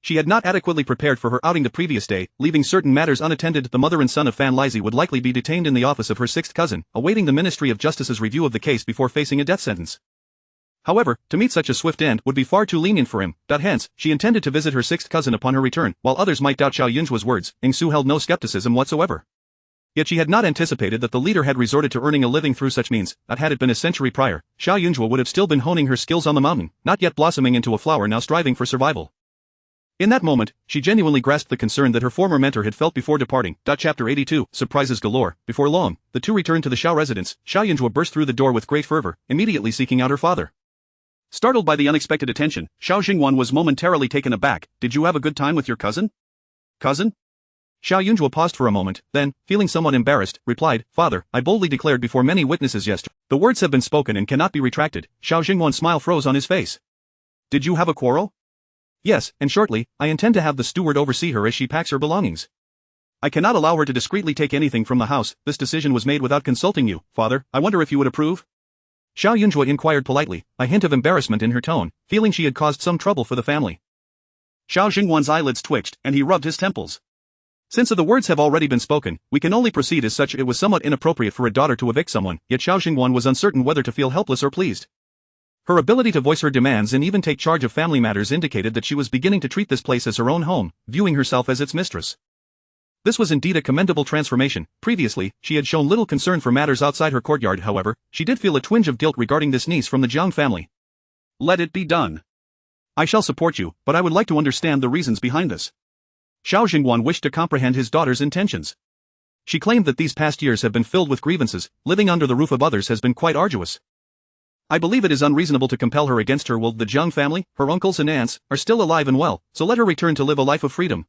She had not adequately prepared for her outing the previous day, leaving certain matters unattended. The mother and son of Fan Lizhi would likely be detained in the office of her sixth cousin, awaiting the Ministry of Justice's review of the case before facing a death sentence. However, to meet such a swift end would be far too lenient for him. Hence, she intended to visit her sixth cousin upon her return. While others might doubt Xiao Jiayun Zhuo's words, Ing Su held no skepticism whatsoever. Yet she had not anticipated that the leader had resorted to earning a living through such means. That had it been a century prior, Xiao Jiayun Zhuo would have still been honing her skills on the mountain, not yet blossoming into a flower, now striving for survival. In that moment, she genuinely grasped the concern that her former mentor had felt before departing. Chapter 82, Surprises galore. Before long, the two returned to the Xiao residence. Xiao Jiayun Zhuo burst through the door with great fervor, immediately seeking out her father. Startled by the unexpected attention, Xiao Jingwan was momentarily taken aback. Did you have a good time with your cousin? Cousin? Xiao Jiayun Zhuo paused for a moment, then, feeling somewhat embarrassed, replied, Father, I boldly declared before many witnesses yesterday. The words have been spoken and cannot be retracted. Xiao Jingwan's smile froze on his face. Did you have a quarrel? Yes, and shortly, I intend to have the steward oversee her as she packs her belongings. I cannot allow her to discreetly take anything from the house. This decision was made without consulting you, Father. I wonder if you would approve? Xiao Jiayun Zhuo inquired politely, a hint of embarrassment in her tone, feeling she had caused some trouble for the family. Xiao Jingwan's eyelids twitched, and he rubbed his temples. Since the words have already been spoken, we can only proceed as such. It was somewhat inappropriate for a daughter to evict someone, yet Xiao Jingwan was uncertain whether to feel helpless or pleased. Her ability to voice her demands and even take charge of family matters indicated that she was beginning to treat this place as her own home, viewing herself as its mistress. This was indeed a commendable transformation. Previously, she had shown little concern for matters outside her courtyard. However, she did feel a twinge of guilt regarding this niece from the Jiang family. Let it be done. I shall support you, but I would like to understand the reasons behind this. Xiao Jingwan wished to comprehend his daughter's intentions. She claimed that these past years have been filled with grievances. Living under the roof of others has been quite arduous. I believe it is unreasonable to compel her against her will. The Jiang family, her uncles and aunts, are still alive and well, so let her return to live a life of freedom.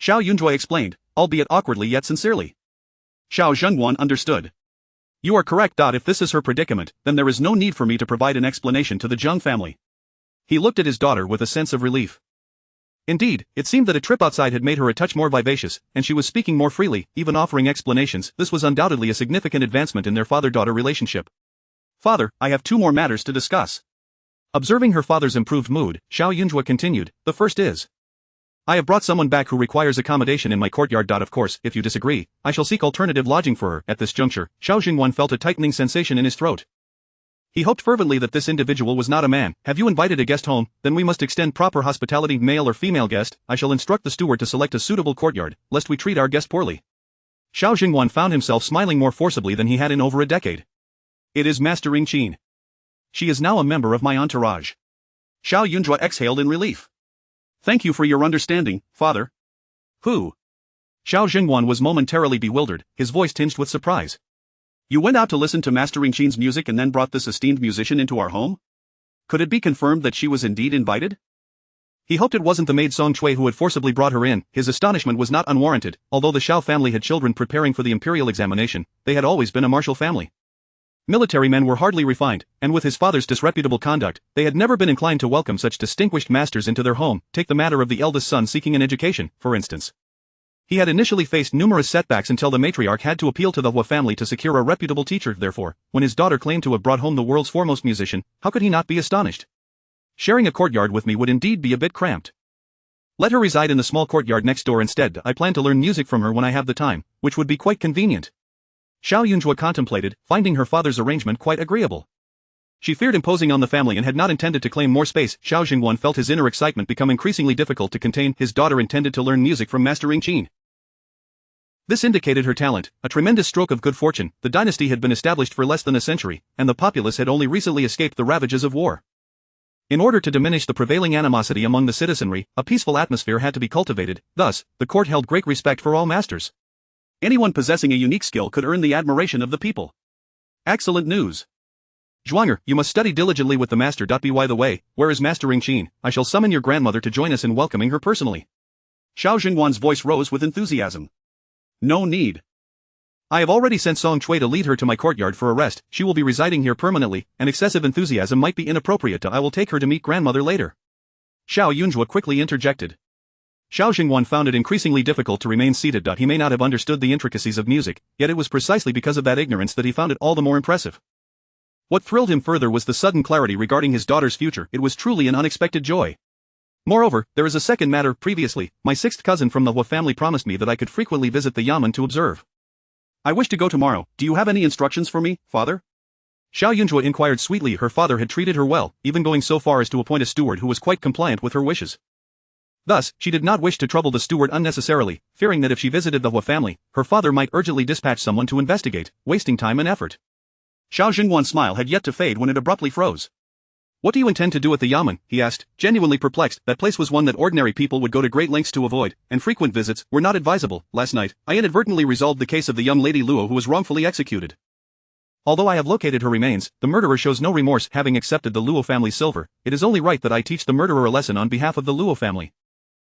Xiao Jiayun Zhuo explained, albeit awkwardly yet sincerely. Xiao Zhengwan understood. You are correct. If this is her predicament, then there is no need for me to provide an explanation to the Jiang family. He looked at his daughter with a sense of relief. Indeed, it seemed that a trip outside had made her a touch more vivacious, and she was speaking more freely, even offering explanations. This was undoubtedly a significant advancement in their father-daughter relationship. Father, I have two more matters to discuss. Observing her father's improved mood, Xiao Jiayun Zhuo continued, the first is. I have brought someone back who requires accommodation in my courtyard. Of course, if you disagree, I shall seek alternative lodging for her. At this juncture, Xiao Jingwan felt a tightening sensation in his throat. He hoped fervently that this individual was not a man. Have you invited a guest home? Then we must extend proper hospitality. Male or female guest, I shall instruct the steward to select a suitable courtyard, lest we treat our guest poorly. Xiao Jingwan found himself smiling more forcibly than he had in over a decade. It is Master Ring Qin. She is now a member of my entourage. Xiao Jiayun Zhuo exhaled in relief. Thank you for your understanding, Father. Who? Xiao Jingwan was momentarily bewildered, his voice tinged with surprise. You went out to listen to Master Ring Qin's music and then brought this esteemed musician into our home? Could it be confirmed that she was indeed invited? He hoped it wasn't the maid Song Chui who had forcibly brought her in. His astonishment was not unwarranted. Although the Xiao family had children preparing for the imperial examination, they had always been a martial family. Military men were hardly refined, and with his father's disreputable conduct, they had never been inclined to welcome such distinguished masters into their home. Take the matter of the eldest son seeking an education, for instance. He had initially faced numerous setbacks until the matriarch had to appeal to the Hua family to secure a reputable teacher. Therefore, when his daughter claimed to have brought home the world's foremost musician, how could he not be astonished? Sharing a courtyard with me would indeed be a bit cramped. Let her reside in the small courtyard next door instead. I plan to learn music from her when I have the time, which would be quite convenient. Xiao Jiayun Zhuo contemplated, finding her father's arrangement quite agreeable. She feared imposing on the family and had not intended to claim more space. Xiao Jingwan felt his inner excitement become increasingly difficult to contain. His daughter intended to learn music from Master Ring Qin. This indicated her talent, a tremendous stroke of good fortune. The dynasty had been established for less than a century, and the populace had only recently escaped the ravages of war. In order to diminish the prevailing animosity among the citizenry, a peaceful atmosphere had to be cultivated, thus, the court held great respect for all masters. Anyone possessing a unique skill could earn the admiration of the people. Excellent news. Zhuang'er, you must study diligently with the master. By the way, where is Master Ringqin? I shall summon your grandmother to join us in welcoming her personally. Xiao Jingwan's voice rose with enthusiasm. No need. I have already sent Song Chui to lead her to my courtyard for a rest. She will be residing here permanently, and excessive enthusiasm might be inappropriate. I will take her to meet grandmother later. Xiao Yunzhuo quickly interjected. Xiao Jingwan found it increasingly difficult to remain seated. He may not have understood the intricacies of music, yet it was precisely because of that ignorance that he found it all the more impressive. What thrilled him further was the sudden clarity regarding his daughter's future. It was truly an unexpected joy. Moreover, there is a second matter. Previously, my sixth cousin from the Hua family promised me that I could frequently visit the yamen to observe. I wish to go tomorrow. Do you have any instructions for me, father? Xiao Yunzhuo inquired sweetly. Her father had treated her well, even going so far as to appoint a steward who was quite compliant with her wishes. Thus, she did not wish to trouble the steward unnecessarily, fearing that if she visited the Hua family, her father might urgently dispatch someone to investigate, wasting time and effort. Xiao Jingwan's smile had yet to fade when it abruptly froze. What do you intend to do at the yamen? He asked, genuinely perplexed. That place was one that ordinary people would go to great lengths to avoid, and frequent visits were not advisable. Last night, I inadvertently resolved the case of the young lady Luo who was wrongfully executed. Although I have located her remains, the murderer shows no remorse. Having accepted the Luo family's silver, it is only right that I teach the murderer a lesson on behalf of the Luo family.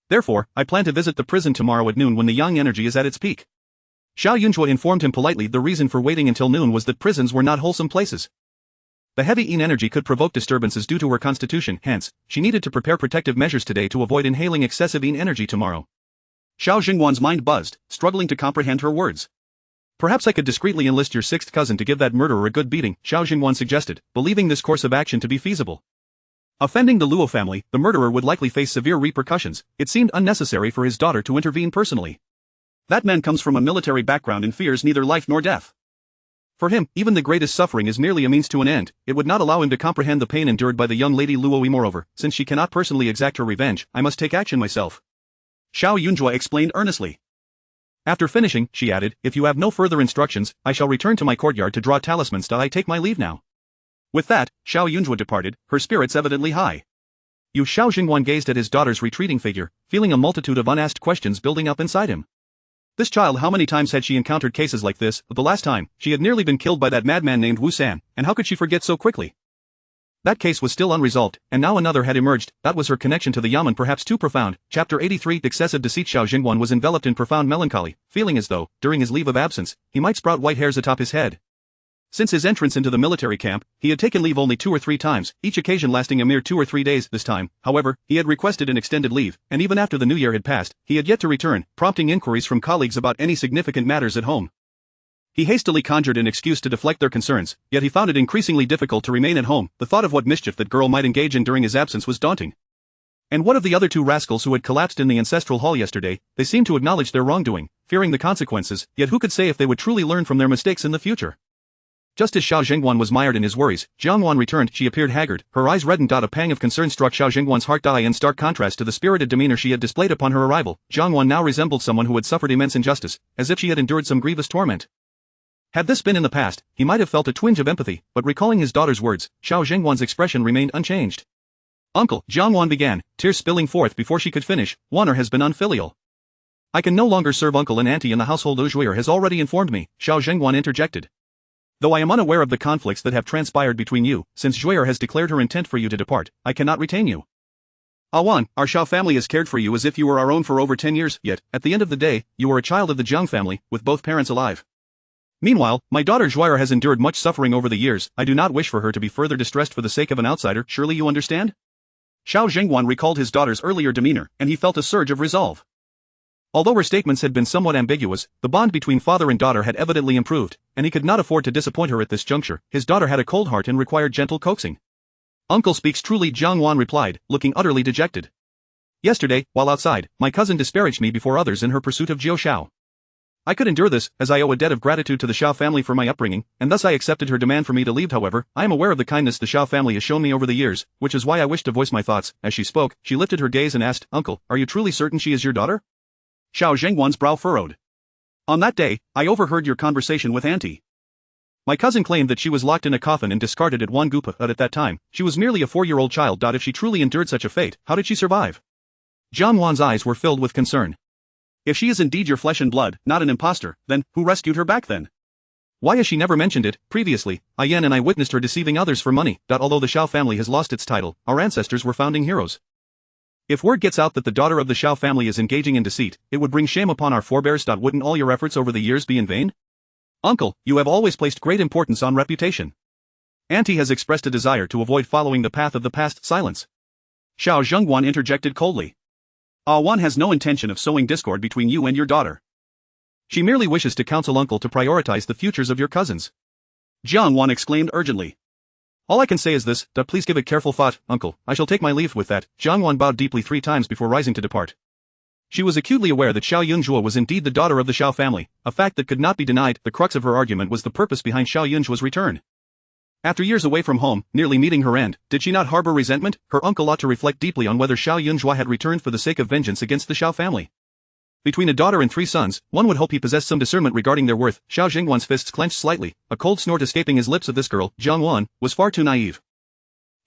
Therefore, I plan to visit the prison tomorrow at noon when the yang energy is at its peak. Xiao Yunzhuo informed him politely. The reason for waiting until noon was that prisons were not wholesome places. The heavy yin energy could provoke disturbances due to her constitution, hence, she needed to prepare protective measures today to avoid inhaling excessive yin energy tomorrow. Xiao Jingwan's mind buzzed, struggling to comprehend her words. Perhaps I could discreetly enlist your sixth cousin to give that murderer a good beating, Xiao Jingwan suggested, believing this course of action to be feasible. Offending the Luo family, the murderer would likely face severe repercussions. It seemed unnecessary for his daughter to intervene personally. That man comes from a military background and fears neither life nor death. For him, even the greatest suffering is merely a means to an end. It would not allow him to comprehend the pain endured by the young lady Luo. Moreover, since she cannot personally exact her revenge, I must take action myself. Xiao Yunzhuo explained earnestly. After finishing, she added, if you have no further instructions, I shall return to my courtyard to draw talismans. I take my leave now. With that, Xiao Yunzhuo departed, her spirits evidently high. Xiao Jingwan gazed at his daughter's retreating figure, feeling a multitude of unasked questions building up inside him. This child, how many times had she encountered cases like this? The last time, she had nearly been killed by that madman named Wu San, and how could she forget so quickly? That case was still unresolved, and now another had emerged. That was her connection to the yamen, perhaps too profound. Chapter 83. Excessive deceit. Xiao Jingwan was enveloped in profound melancholy, feeling as though, during his leave of absence, he might sprout white hairs atop his head. Since his entrance into the military camp, he had taken leave only 2 or 3 times, each occasion lasting a mere 2 or 3 days. This time, however, he had requested an extended leave, and even after the new year had passed, he had yet to return, prompting inquiries from colleagues about any significant matters at home. He hastily conjured an excuse to deflect their concerns, yet he found it increasingly difficult to remain at home. The thought of what mischief that girl might engage in during his absence was daunting. And what of the other 2 rascals who had collapsed in the ancestral hall yesterday? They seemed to acknowledge their wrongdoing, fearing the consequences, yet who could say if they would truly learn from their mistakes in the future? Just as Xiao Jingwan was mired in his worries, Jiangwan returned. She appeared haggard, her eyes reddened. A pang of concern struck Xiao Jingwan's heart. In stark contrast to the spirited demeanor she had displayed upon her arrival, Jiangwan now resembled someone who had suffered immense injustice, as if she had endured some grievous torment. Had this been in the past, he might have felt a twinge of empathy, but recalling his daughter's words, Xiao Jingwan's expression remained unchanged. Uncle, Jiangwan began, tears spilling forth before she could finish, Wanner has been unfilial. I can no longer serve uncle and auntie in the household. Zhui'er has already informed me, Xiao Jingwan interjected. Though I am unaware of the conflicts that have transpired between you, since Zhui'er has declared her intent for you to depart, I cannot retain you. Awan, our Xiao family has cared for you as if you were our own for over 10 years, yet, at the end of the day, you are a child of the Jiang family, with both parents alive. Meanwhile, my daughter Zhui'er has endured much suffering over the years. I do not wish for her to be further distressed for the sake of an outsider. Surely you understand? Xiao Jingwan recalled his daughter's earlier demeanor, and he felt a surge of resolve. Although her statements had been somewhat ambiguous, the bond between father and daughter had evidently improved, and he could not afford to disappoint her at this juncture. His daughter had a cold heart and required gentle coaxing. Uncle speaks truly, Jiangwan replied, looking utterly dejected. Yesterday, while outside, my cousin disparaged me before others in her pursuit of Jiao Xiao. I could endure this, as I owe a debt of gratitude to the Xiao family for my upbringing, and thus I accepted her demand for me to leave. However, I am aware of the kindness the Xiao family has shown me over the years, which is why I wish to voice my thoughts. As she spoke, she lifted her gaze and asked, Uncle, are you truly certain she is your daughter? Xiao Jingwan's brow furrowed. On that day, I overheard your conversation with Auntie. My cousin claimed that she was locked in a coffin and discarded at Wangupa, but at that time, she was merely a 4-year-old child. If she truly endured such a fate, how did she survive? Jiang Wan's eyes were filled with concern. If she is indeed your flesh and blood, not an impostor, then, who rescued her back then? Why has she never mentioned it? Previously, Yan and I witnessed her deceiving others for money. Although the Xiao family has lost its title, our ancestors were founding heroes. If word gets out that the daughter of the Xiao family is engaging in deceit, it would bring shame upon our forebears. Wouldn't all your efforts over the years be in vain? Uncle, you have always placed great importance on reputation. Auntie has expressed a desire to avoid following the path of the past. Silence. Xiao Zhengguan interjected coldly. Wan has no intention of sowing discord between you and your daughter. She merely wishes to counsel uncle to prioritize the futures of your cousins. Jiang Wan exclaimed urgently. All I can say is this, please give it careful thought, uncle. I shall take my leave. With that, Jiang Wan bowed deeply 3 times before rising to depart. She was acutely aware that Xiao Jiayun Zhuo was indeed the daughter of the Xiao family, a fact that could not be denied. The crux of her argument was the purpose behind Xiao Jiayun Zhuo's return. After years away from home, nearly meeting her end, did she not harbor resentment? Her uncle ought to reflect deeply on whether Xiao Jiayun Zhuo had returned for the sake of vengeance against the Xiao family. Between a daughter and 3 sons, one would hope he possessed some discernment regarding their worth. Xiao Zhengguan's fists clenched slightly, a cold snort escaping his lips. Of this girl, Jiang Wan, was far too naive.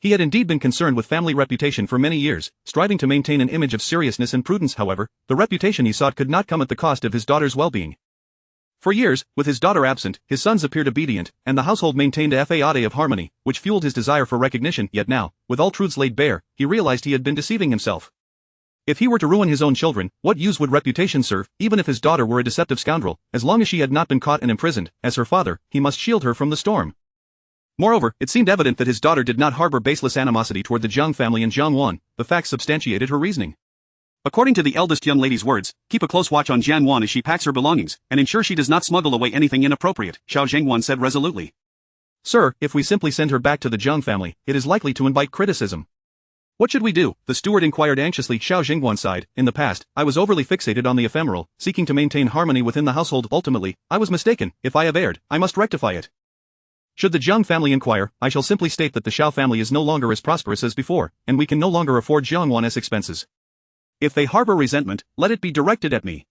He had indeed been concerned with family reputation for many years, striving to maintain an image of seriousness and prudence. However, the reputation he sought could not come at the cost of his daughter's well-being. For years, with his daughter absent, his sons appeared obedient, and the household maintained a facade of harmony, which fueled his desire for recognition. Yet now, with all truths laid bare, he realized he had been deceiving himself. If he were to ruin his own children, what use would reputation serve? Even if his daughter were a deceptive scoundrel, as long as she had not been caught and imprisoned, as her father, he must shield her from the storm. Moreover, it seemed evident that his daughter did not harbor baseless animosity toward the Jiang family and Jiang Wan. The facts substantiated her reasoning. According to the eldest young lady's words, keep a close watch on Jiang Wan as she packs her belongings, and ensure she does not smuggle away anything inappropriate, Xiao Zhengguan said resolutely. Sir, if we simply send her back to the Jiang family, it is likely to invite criticism. What should we do? The steward inquired anxiously. Xiao Zhengguan sighed. In the past, I was overly fixated on the ephemeral, seeking to maintain harmony within the household. Ultimately, I was mistaken. If I have erred, I must rectify it. Should the Jiang family inquire, I shall simply state that the Xiao family is no longer as prosperous as before, and we can no longer afford Jiang Wan's expenses. If they harbor resentment, let it be directed at me.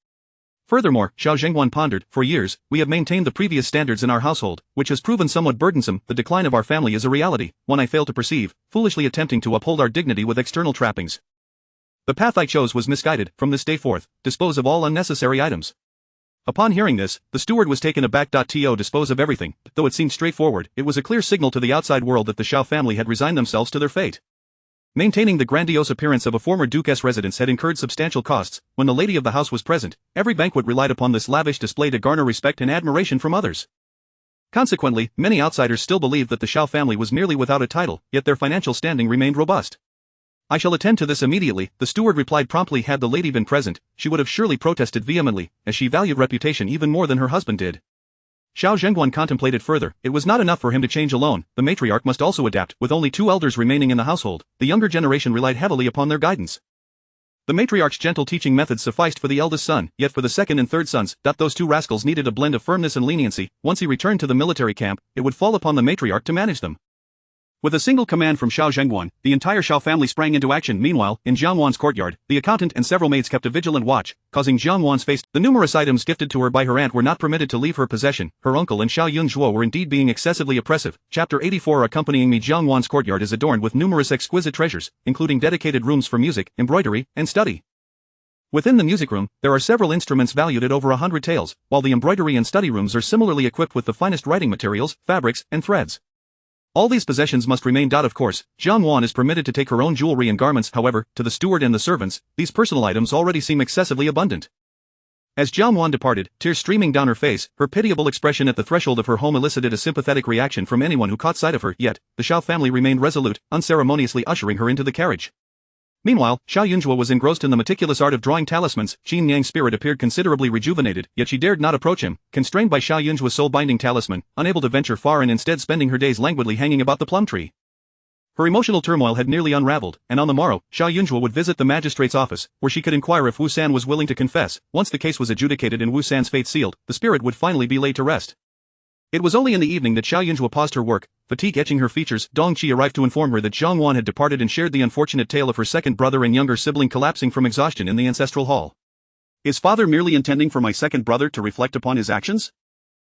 Furthermore, Xiao Zhengguan pondered, for years, we have maintained the previous standards in our household, which has proven somewhat burdensome. The decline of our family is a reality, one I fail to perceive, foolishly attempting to uphold our dignity with external trappings. The path I chose was misguided. From this day forth, dispose of all unnecessary items. Upon hearing this, the steward was taken aback. To dispose of everything, though it seemed straightforward, it was a clear signal to the outside world that the Xiao family had resigned themselves to their fate. Maintaining the grandiose appearance of a former duke's residence had incurred substantial costs. When the lady of the house was present, every banquet relied upon this lavish display to garner respect and admiration from others. Consequently, many outsiders still believed that the Xiao family was merely without a title, yet their financial standing remained robust. I shall attend to this immediately, the steward replied promptly. Had the lady been present, she would have surely protested vehemently, as she valued reputation even more than her husband did. Xiao Zhengguan contemplated further. It was not enough for him to change alone, the matriarch must also adapt. With only 2 elders remaining in the household, the younger generation relied heavily upon their guidance. The matriarch's gentle teaching methods sufficed for the eldest son, yet for the second and third sons, those 2 rascals needed a blend of firmness and leniency. Once he returned to the military camp, it would fall upon the matriarch to manage them. With a single command from Xiao Zhengguan, the entire Xiao family sprang into action. Meanwhile, in Jiang Wan's courtyard, the accountant and several maids kept a vigilant watch, causing Jiang Wan's face. The numerous items gifted to her by her aunt were not permitted to leave her possession. Her uncle and Xiao Jiayun Zhuo were indeed being excessively oppressive. Chapter 84. Accompanying me. Jiang Wan's courtyard is adorned with numerous exquisite treasures, including dedicated rooms for music, embroidery, and study. Within the music room, there are several instruments valued at over 100 taels, while the embroidery and study rooms are similarly equipped with the finest writing materials, fabrics, and threads. All these possessions must remain. Of course, Jiang Wan is permitted to take her own jewelry and garments. However, to the steward and the servants, these personal items already seem excessively abundant. As Jiang Wan departed, tears streaming down her face, her pitiable expression at the threshold of her home elicited a sympathetic reaction from anyone who caught sight of her. Yet, the Xiao family remained resolute, unceremoniously ushering her into the carriage. Meanwhile, Xiao Jiayun Zhuo was engrossed in the meticulous art of drawing talismans. Qin Yang's spirit appeared considerably rejuvenated, yet she dared not approach him, constrained by Xiao Jiayun Zhuo's soul-binding talisman, unable to venture far and instead spending her days languidly hanging about the plum tree. Her emotional turmoil had nearly unraveled, and on the morrow, Xiao Jiayun Zhuo would visit the magistrate's office, where she could inquire if Wu San was willing to confess. Once the case was adjudicated and Wu San's fate sealed, the spirit would finally be laid to rest. It was only in the evening that Xiao Jiayun Zhuo paused her work, fatigue etching her features. Dong Qi arrived to inform her that Jiang Wan had departed and shared the unfortunate tale of her second brother and younger sibling collapsing from exhaustion in the ancestral hall. Is father merely intending for my second brother to reflect upon his actions?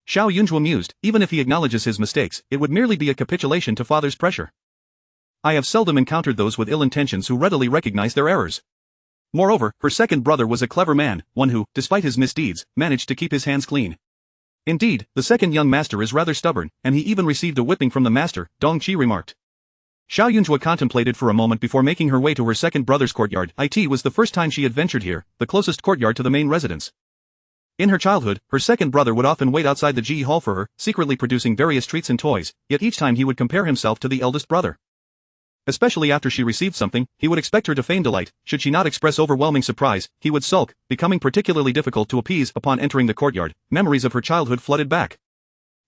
Xiao Jiayun mused, even if he acknowledges his mistakes, it would merely be a capitulation to father's pressure. I have seldom encountered those with ill intentions who readily recognize their errors. Moreover, her second brother was a clever man, one who, despite his misdeeds, managed to keep his hands clean. Indeed, the second young master is rather stubborn, and he even received a whipping from the master, Dong Qi remarked. Xiao Jiayun contemplated for a moment before making her way to her second brother's courtyard. It was the first time she had ventured here, the closest courtyard to the main residence. In her childhood, her second brother would often wait outside the Ji hall for her, secretly producing various treats and toys, yet each time he would compare himself to the eldest brother. Especially after she received something, he would expect her to feign delight. Should she not express overwhelming surprise, he would sulk, becoming particularly difficult to appease. Upon entering the courtyard, memories of her childhood flooded back.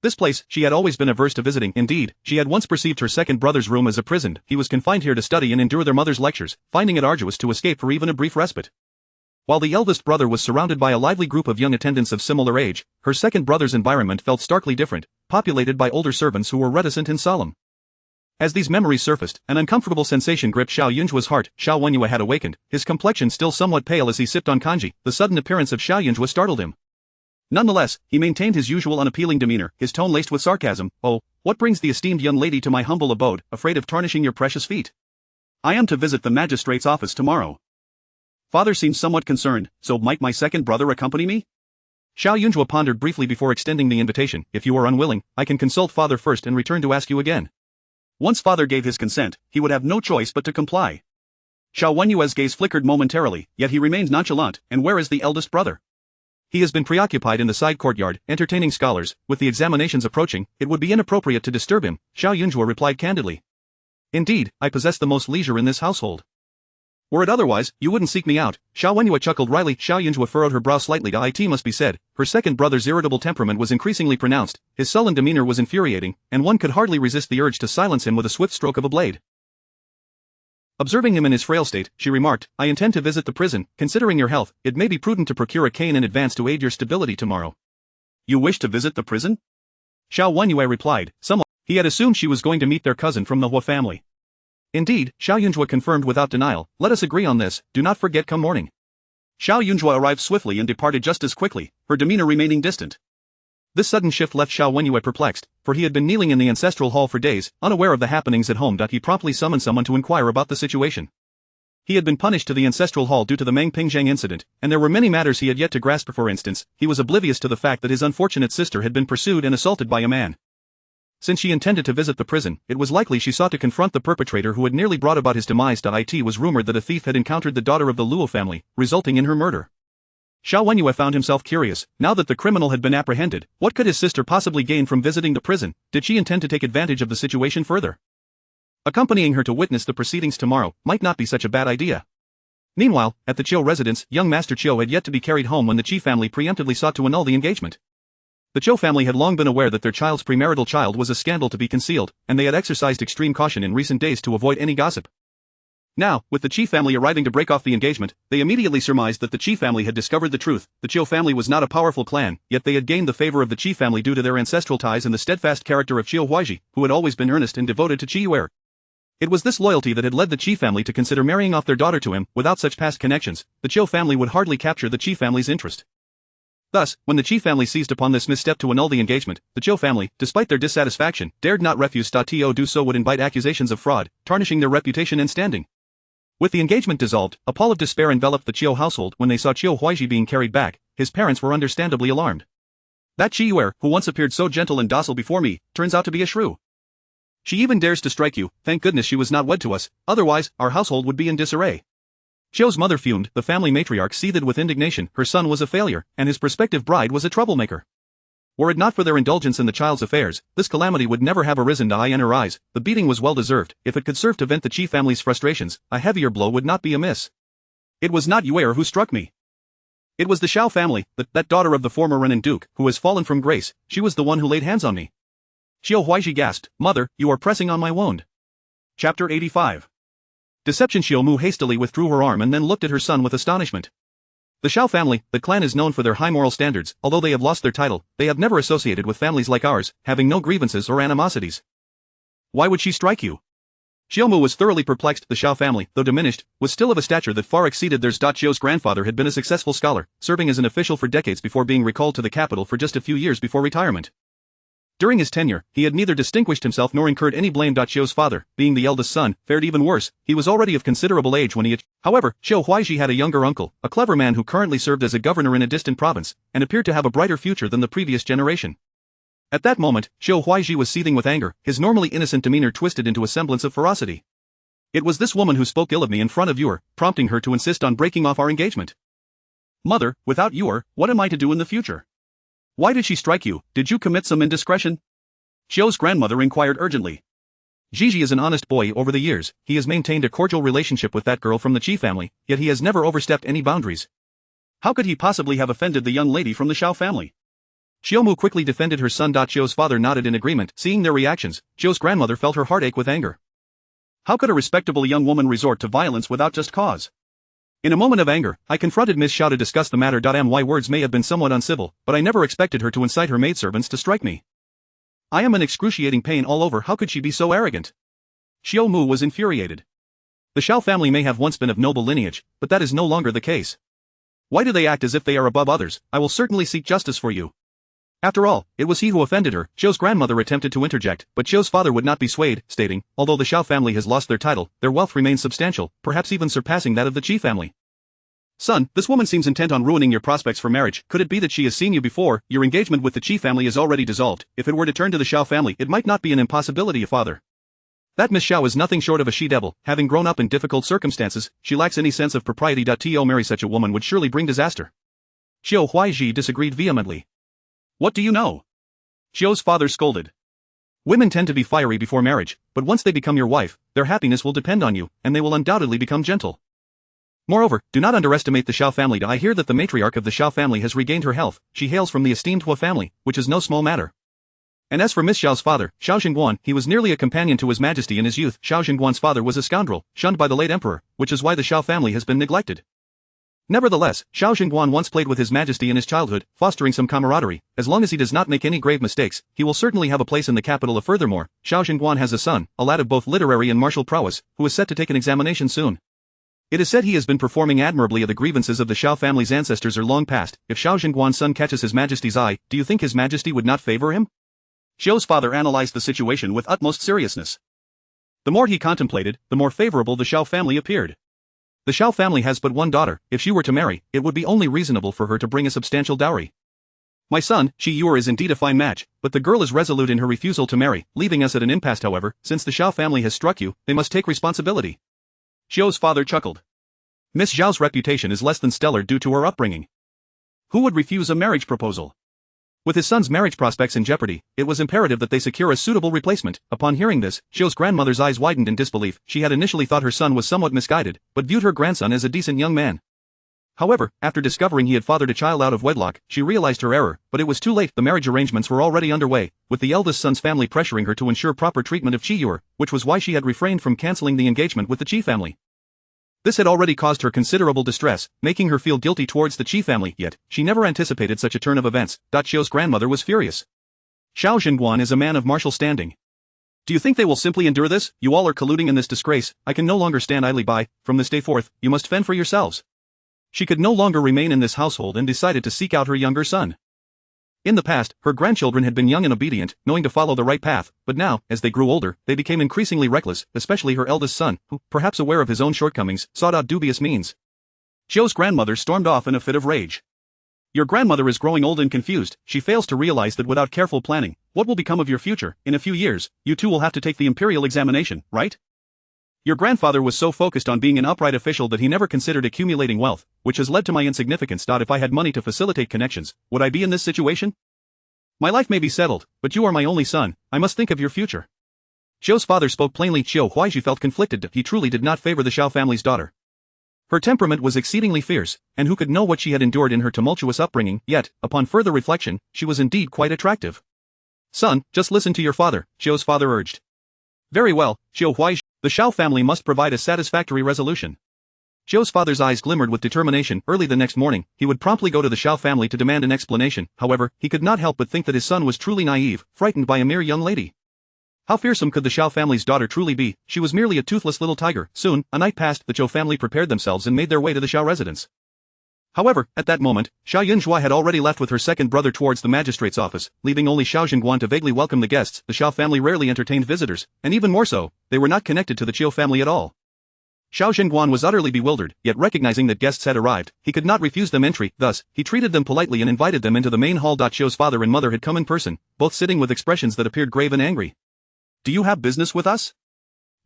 This place she had always been averse to visiting. Indeed, she had once perceived her second brother's room as a prison. He was confined here to study and endure their mother's lectures, finding it arduous to escape for even a brief respite. While the eldest brother was surrounded by a lively group of young attendants of similar age, her second brother's environment felt starkly different, populated by older servants who were reticent and solemn. As these memories surfaced, an uncomfortable sensation gripped Xiao Jiayun's heart. Xuanmen had awakened, his complexion still somewhat pale as he sipped on kanji. The sudden appearance of Xiao Jiayun startled him. Nonetheless, he maintained his usual unappealing demeanor, his tone laced with sarcasm. Oh, what brings the esteemed young lady to my humble abode, afraid of tarnishing your precious feet? I am to visit the magistrate's office tomorrow. Father seems somewhat concerned, so might my second brother accompany me? Xiao Jiayun pondered briefly before extending the invitation. If you are unwilling, I can consult father first and return to ask you again. Once father gave his consent, he would have no choice but to comply. Xuanmen's gaze flickered momentarily, yet he remained nonchalant. And where is the eldest brother? He has been preoccupied in the side courtyard, entertaining scholars. With the examinations approaching, it would be inappropriate to disturb him, Xiao Jiayun replied candidly. Indeed, I possess the most leisure in this household. Were it otherwise, you wouldn't seek me out. Xuanmen chuckled wryly. Xiao Jiayun furrowed her brow slightly. It must be said, her second brother's irritable temperament was increasingly pronounced, his sullen demeanor was infuriating, and one could hardly resist the urge to silence him with a swift stroke of a blade. Observing him in his frail state, she remarked, I intend to visit the prison. Considering your health, it may be prudent to procure a cane in advance to aid your stability tomorrow. You wish to visit the prison? Xuanmen replied, somewhat. He had assumed she was going to meet their cousin from the Hua family. Indeed, Xiao Jiayun confirmed without denial. Let us agree on this, do not forget come morning. Xiao Jiayun arrived swiftly and departed just as quickly, her demeanor remaining distant. This sudden shift left Xuanmen perplexed, for he had been kneeling in the ancestral hall for days, unaware of the happenings at home. He promptly summoned someone to inquire about the situation. He had been punished to the ancestral hall due to the Meng Pingzhang incident, and there were many matters he had yet to grasp. For instance, he was oblivious to the fact that his unfortunate sister had been pursued and assaulted by a man. Since she intended to visit the prison, it was likely she sought to confront the perpetrator who had nearly brought about his demise. It was rumored that a thief had encountered the daughter of the Luo family, resulting in her murder. Xuanmen found himself curious. Now that the criminal had been apprehended, what could his sister possibly gain from visiting the prison? Did she intend to take advantage of the situation further? Accompanying her to witness the proceedings tomorrow might not be such a bad idea. Meanwhile, at the Qiu residence, young Master Qiu had yet to be carried home when the Qi family preemptively sought to annul the engagement. The Qiu family had long been aware that their child's premarital child was a scandal to be concealed, and they had exercised extreme caution in recent days to avoid any gossip. Now, with the Qi family arriving to break off the engagement, they immediately surmised that the Qi family had discovered the truth. The Qiu family was not a powerful clan, yet they had gained the favor of the Qi family due to their ancestral ties and the steadfast character of Qiu Huaiji, who had always been earnest and devoted to Qi Yuer. It was this loyalty that had led the Qi family to consider marrying off their daughter to him. Without such past connections, the Qiu family would hardly capture the Qi family's interest. Thus, when the Qi family seized upon this misstep to annul the engagement, the Qiu family, despite their dissatisfaction, dared not refuse. To do so would invite accusations of fraud, tarnishing their reputation and standing. With the engagement dissolved, a pall of despair enveloped the Qiu household when they saw Qiu Huaiji being carried back. His parents were understandably alarmed. That Qi Yuer, who once appeared so gentle and docile before me, turns out to be a shrew. She even dares to strike you. Thank goodness she was not wed to us, otherwise, our household would be in disarray. Qiu's mother fumed. The family matriarch seethed with indignation. Her son was a failure, and his prospective bride was a troublemaker. Were it not for their indulgence in the child's affairs, this calamity would never have arisen. In her eyes, the beating was well deserved. If it could serve to vent the Qi family's frustrations, a heavier blow would not be amiss. It was not Yuer who struck me. It was the Xiao family, that daughter of the former Renan Duke, who has fallen from grace. She was the one who laid hands on me. Qiu Huaiji gasped, Mother, you are pressing on my wound. Chapter 85. Deception. Xiao Mu hastily withdrew her arm and then looked at her son with astonishment. The Xiao family, the clan, is known for their high moral standards. Although they have lost their title, they have never associated with families like ours, having no grievances or animosities. Why would she strike you? Xiaomu was thoroughly perplexed. The Xiao family, though diminished, was still of a stature that far exceeded theirs. Xiao's grandfather had been a successful scholar, serving as an official for decades before being recalled to the capital for just a few years before retirement. During his tenure, he had neither distinguished himself nor incurred any blame. Xiao's father, being the eldest son, fared even worse. He was already of considerable age when he had. However, Xiao Huaizhi had a younger uncle, a clever man who currently served as a governor in a distant province, and appeared to have a brighter future than the previous generation. At that moment, Xiao Huaizhi was seething with anger, his normally innocent demeanor twisted into a semblance of ferocity. It was this woman who spoke ill of me in front of Yuer, prompting her to insist on breaking off our engagement. Mother, without Yuer, what am I to do in the future? Why did she strike you? Did you commit some indiscretion? Xiao's grandmother inquired urgently. Gigi is an honest boy. Over the years, he has maintained a cordial relationship with that girl from the Qi family, yet he has never overstepped any boundaries. How could he possibly have offended the young lady from the Xiao family? Xiaomu quickly defended her son. Xiao's father nodded in agreement. Seeing their reactions, Xiao's grandmother felt her heart ache with anger. How could a respectable young woman resort to violence without just cause? In a moment of anger, I confronted Miss Xiao to discuss the matter. My words may have been somewhat uncivil, but I never expected her to incite her maidservants to strike me. I am in excruciating pain all over. How could she be so arrogant? Xiaomu was infuriated. The Xiao family may have once been of noble lineage, but that is no longer the case. Why do they act as if they are above others? I will certainly seek justice for you. After all, it was he who offended her. Xiao's grandmother attempted to interject, but Xiao's father would not be swayed, stating, although the Xiao family has lost their title, their wealth remains substantial, perhaps even surpassing that of the Qi family. Son, this woman seems intent on ruining your prospects for marriage. Could it be that she has seen you before? Your engagement with the Qi family is already dissolved. If it were to turn to the Xiao family, it might not be an impossibility, father. That Miss Xiao is nothing short of a she-devil. Having grown up in difficult circumstances, she lacks any sense of propriety. To marry such a woman would surely bring disaster. Xiao Huaizhi disagreed vehemently. What do you know? Xiao's father scolded. Women tend to be fiery before marriage, but once they become your wife, their happiness will depend on you, and they will undoubtedly become gentle. Moreover, do not underestimate the Xiao family. I hear that the matriarch of the Xiao family has regained her health. She hails from the esteemed Hua family, which is no small matter. And as for Miss Xiao's father, Xiao Xingguan, he was nearly a companion to His Majesty in his youth. Xiao Xingguan's father was a scoundrel, shunned by the late emperor, which is why the Xiao family has been neglected. Nevertheless, Xiao Xingguan once played with His Majesty in his childhood, fostering some camaraderie. As long as he does not make any grave mistakes, he will certainly have a place in the capital. Furthermore, Xiao Xingguan has a son, a lad of both literary and martial prowess, who is set to take an examination soon. It is said he has been performing admirably. The grievances of the Xiao family's ancestors are long past. If Xiao Xingguan's son catches His Majesty's eye, do you think His Majesty would not favor him? Xiao's father analyzed the situation with utmost seriousness. The more he contemplated, the more favorable the Xiao family appeared. The Xiao family has but one daughter. If she were to marry, it would be only reasonable for her to bring a substantial dowry. My son, Qi Yuer, is indeed a fine match, but the girl is resolute in her refusal to marry, leaving us at an impasse. However, since the Xiao family has struck you, they must take responsibility. Xiao's father chuckled. Miss Zhao's reputation is less than stellar due to her upbringing. Who would refuse a marriage proposal? With his son's marriage prospects in jeopardy, it was imperative that they secure a suitable replacement. Upon hearing this, Xiao's grandmother's eyes widened in disbelief. She had initially thought her son was somewhat misguided, but viewed her grandson as a decent young man. However, after discovering he had fathered a child out of wedlock, she realized her error, but it was too late. The marriage arrangements were already underway, with the eldest son's family pressuring her to ensure proper treatment of Qi Yuer, which was why she had refrained from cancelling the engagement with the Qi family. This had already caused her considerable distress, making her feel guilty towards the Qi family, yet she never anticipated such a turn of events. Xiao's grandmother was furious. Xiao Xingguan is a man of martial standing. Do you think they will simply endure this? You all are colluding in this disgrace. I can no longer stand idly by. From this day forth, you must fend for yourselves. She could no longer remain in this household and decided to seek out her younger son. In the past, her grandchildren had been young and obedient, knowing to follow the right path, but now, as they grew older, they became increasingly reckless, especially her eldest son, who, perhaps aware of his own shortcomings, sought out dubious means. Xiao's grandmother stormed off in a fit of rage. Your grandmother is growing old and confused. She fails to realize that without careful planning, what will become of your future? In a few years, you two will have to take the imperial examination, right? Your grandfather was so focused on being an upright official that he never considered accumulating wealth, which has led to my insignificance. If I had money to facilitate connections, would I be in this situation? My life may be settled, but you are my only son. I must think of your future. Xiao's father spoke plainly. Xiao Huaizhi felt conflicted. He truly did not favor the Xiao family's daughter. Her temperament was exceedingly fierce, and who could know what she had endured in her tumultuous upbringing, yet, upon further reflection, she was indeed quite attractive. Son, just listen to your father, Xiao's father urged. Very well, Xiao Huaizhi. The Xiao family must provide a satisfactory resolution. Xiao's father's eyes glimmered with determination. Early the next morning, he would promptly go to the Xiao family to demand an explanation. However, he could not help but think that his son was truly naive, frightened by a mere young lady. How fearsome could the Xiao family's daughter truly be? She was merely a toothless little tiger. Soon, a night passed, the Zhou family prepared themselves and made their way to the Xiao residence. However, at that moment, Xiaoyun Zhuo had already left with her second brother towards the magistrate's office, leaving only Xiao Jingguan to vaguely welcome the guests. The Xiao family rarely entertained visitors, and even more so, they were not connected to the Qiu family at all. Xiao Jingguan was utterly bewildered, yet recognizing that guests had arrived, he could not refuse them entry. Thus, he treated them politely and invited them into the main hall. Qiu's father and mother had come in person, both sitting with expressions that appeared grave and angry. Do you have business with us?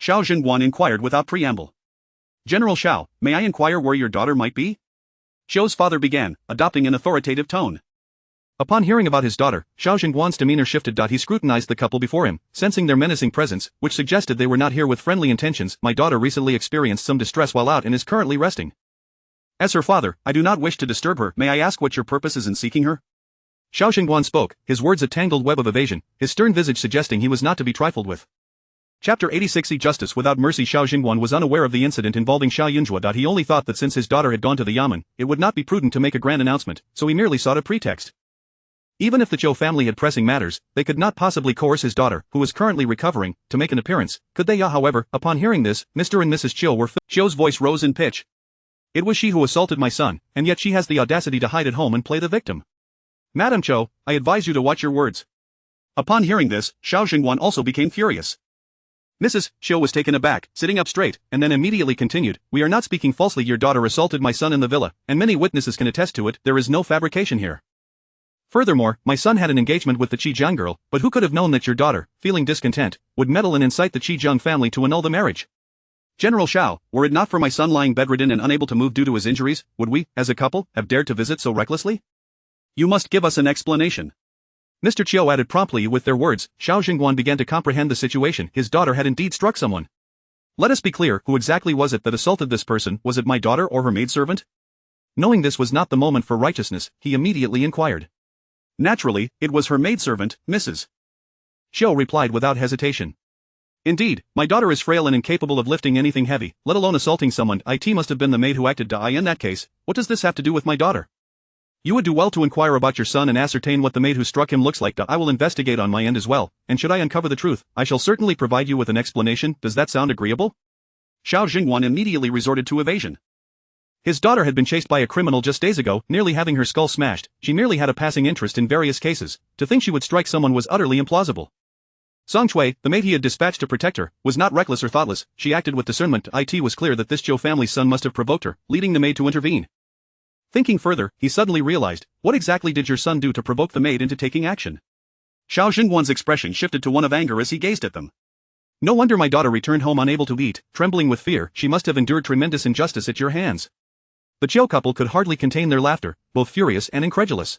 Xiao Jingguan inquired without preamble. General Xiao, may I inquire where your daughter might be? Xiao's father began, adopting an authoritative tone. Upon hearing about his daughter, Xiao Jingguan's demeanor shifted. He scrutinized the couple before him, sensing their menacing presence, which suggested they were not here with friendly intentions. My daughter recently experienced some distress while out and is currently resting. As her father, I do not wish to disturb her. May I ask what your purpose is in seeking her? Xiao Jingguan spoke, his words a tangled web of evasion, his stern visage suggesting he was not to be trifled with. Chapter 86 Justice without mercy. Xiao Jingguan was unaware of the incident involving Xiaoyun Zhuo. He only thought that since his daughter had gone to the yamen, it would not be prudent to make a grand announcement, so he merely sought a pretext. Even if the Zhou family had pressing matters, they could not possibly coerce his daughter, who was currently recovering, to make an appearance, could they? However, upon hearing this, Mr. and Mrs. Qiu were Qiu's voice rose in pitch. It was she who assaulted my son, and yet she has the audacity to hide at home and play the victim. Madam Qiu, I advise you to watch your words. Upon hearing this, Xiao Jingguan also became furious. Mrs. Qiu was taken aback, sitting up straight, and then immediately continued, "We are not speaking falsely. Your daughter assaulted my son in the villa, and many witnesses can attest to it. There is no fabrication here. Furthermore, my son had an engagement with the Qi girl, but who could have known that your daughter, feeling discontent, would meddle and incite the Qi family to annul the marriage? General Xiao, were it not for my son lying bedridden and unable to move due to his injuries, would we, as a couple, have dared to visit so recklessly? You must give us an explanation." Mr. Qiu added promptly. With their words, Xiao Jingguan began to comprehend the situation. His daughter had indeed struck someone. Let us be clear, who exactly was it that assaulted this person? Was it my daughter or her maidservant? Knowing this was not the moment for righteousness, he immediately inquired. Naturally, it was her maidservant, Mrs. Qiu replied without hesitation. Indeed, my daughter is frail and incapable of lifting anything heavy, let alone assaulting someone. It must have been the maid who acted. In that case, what does this have to do with my daughter? You would do well to inquire about your son and ascertain what the maid who struck him looks like. I will investigate on my end as well, and should I uncover the truth, I shall certainly provide you with an explanation. Does that sound agreeable? Xiao Jingguan immediately resorted to evasion. His daughter had been chased by a criminal just days ago, nearly having her skull smashed. She merely had a passing interest in various cases. To think she would strike someone was utterly implausible. Song Chui, the maid he had dispatched to protect her, was not reckless or thoughtless. She acted with discernment. It was clear that this Zhou family's son must have provoked her, leading the maid to intervene. Thinking further, he suddenly realized, what exactly did your son do to provoke the maid into taking action? Xiao Jingguan's expression shifted to one of anger as he gazed at them. No wonder my daughter returned home unable to eat, trembling with fear. She must have endured tremendous injustice at your hands. The Qiu couple could hardly contain their laughter, both furious and incredulous.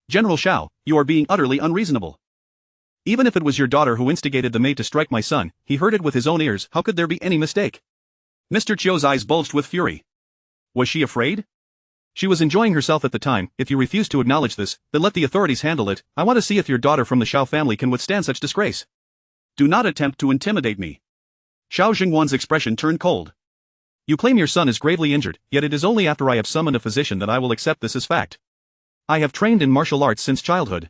General Xiao, you are being utterly unreasonable. Even if it was your daughter who instigated the maid to strike my son, he heard it with his own ears. How could there be any mistake? Mr. Qiu's eyes bulged with fury. Was she afraid? She was enjoying herself at the time. If you refuse to acknowledge this, then let the authorities handle it. I want to see if your daughter from the Xiao family can withstand such disgrace. Do not attempt to intimidate me. Xiao Jingguan's expression turned cold. You claim your son is gravely injured, yet it is only after I have summoned a physician that I will accept this as fact. I have trained in martial arts since childhood.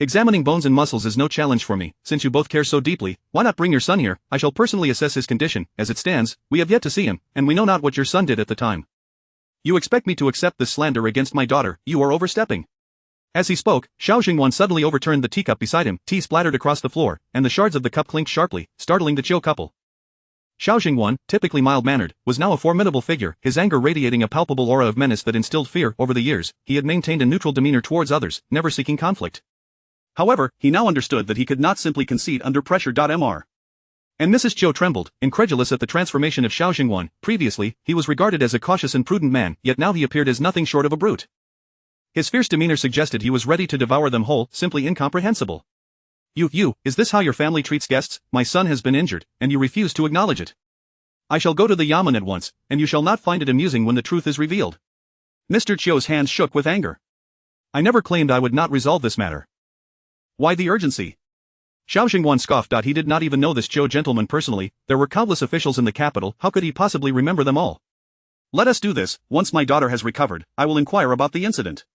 Examining bones and muscles is no challenge for me. Since you both care so deeply, why not bring your son here? I shall personally assess his condition. As it stands, we have yet to see him, and we know not what your son did at the time. You expect me to accept this slander against my daughter? You are overstepping. As he spoke, Xiao Jingguan suddenly overturned the teacup beside him. Tea splattered across the floor, and the shards of the cup clinked sharply, startling the Qiu couple. Xiao Jingguan, typically mild-mannered, was now a formidable figure, his anger radiating a palpable aura of menace that instilled fear. Over the years, he had maintained a neutral demeanor towards others, never seeking conflict. However, he now understood that he could not simply concede under pressure. Mr. And Mrs. Qiu trembled, incredulous at the transformation of Xiao Jingguan. Previously, he was regarded as a cautious and prudent man, yet now he appeared as nothing short of a brute. His fierce demeanor suggested he was ready to devour them whole, simply incomprehensible. Is this how your family treats guests? My son has been injured, and you refuse to acknowledge it. I shall go to the yamen at once, and you shall not find it amusing when the truth is revealed. Mr. Qiu's hands shook with anger. I never claimed I would not resolve this matter. Why the urgency? Xiao Jingguan scoffed. He did not even know this Zhou gentleman personally. There were countless officials in the capital. How could he possibly remember them all? Let us do this. Once my daughter has recovered, I will inquire about the incident.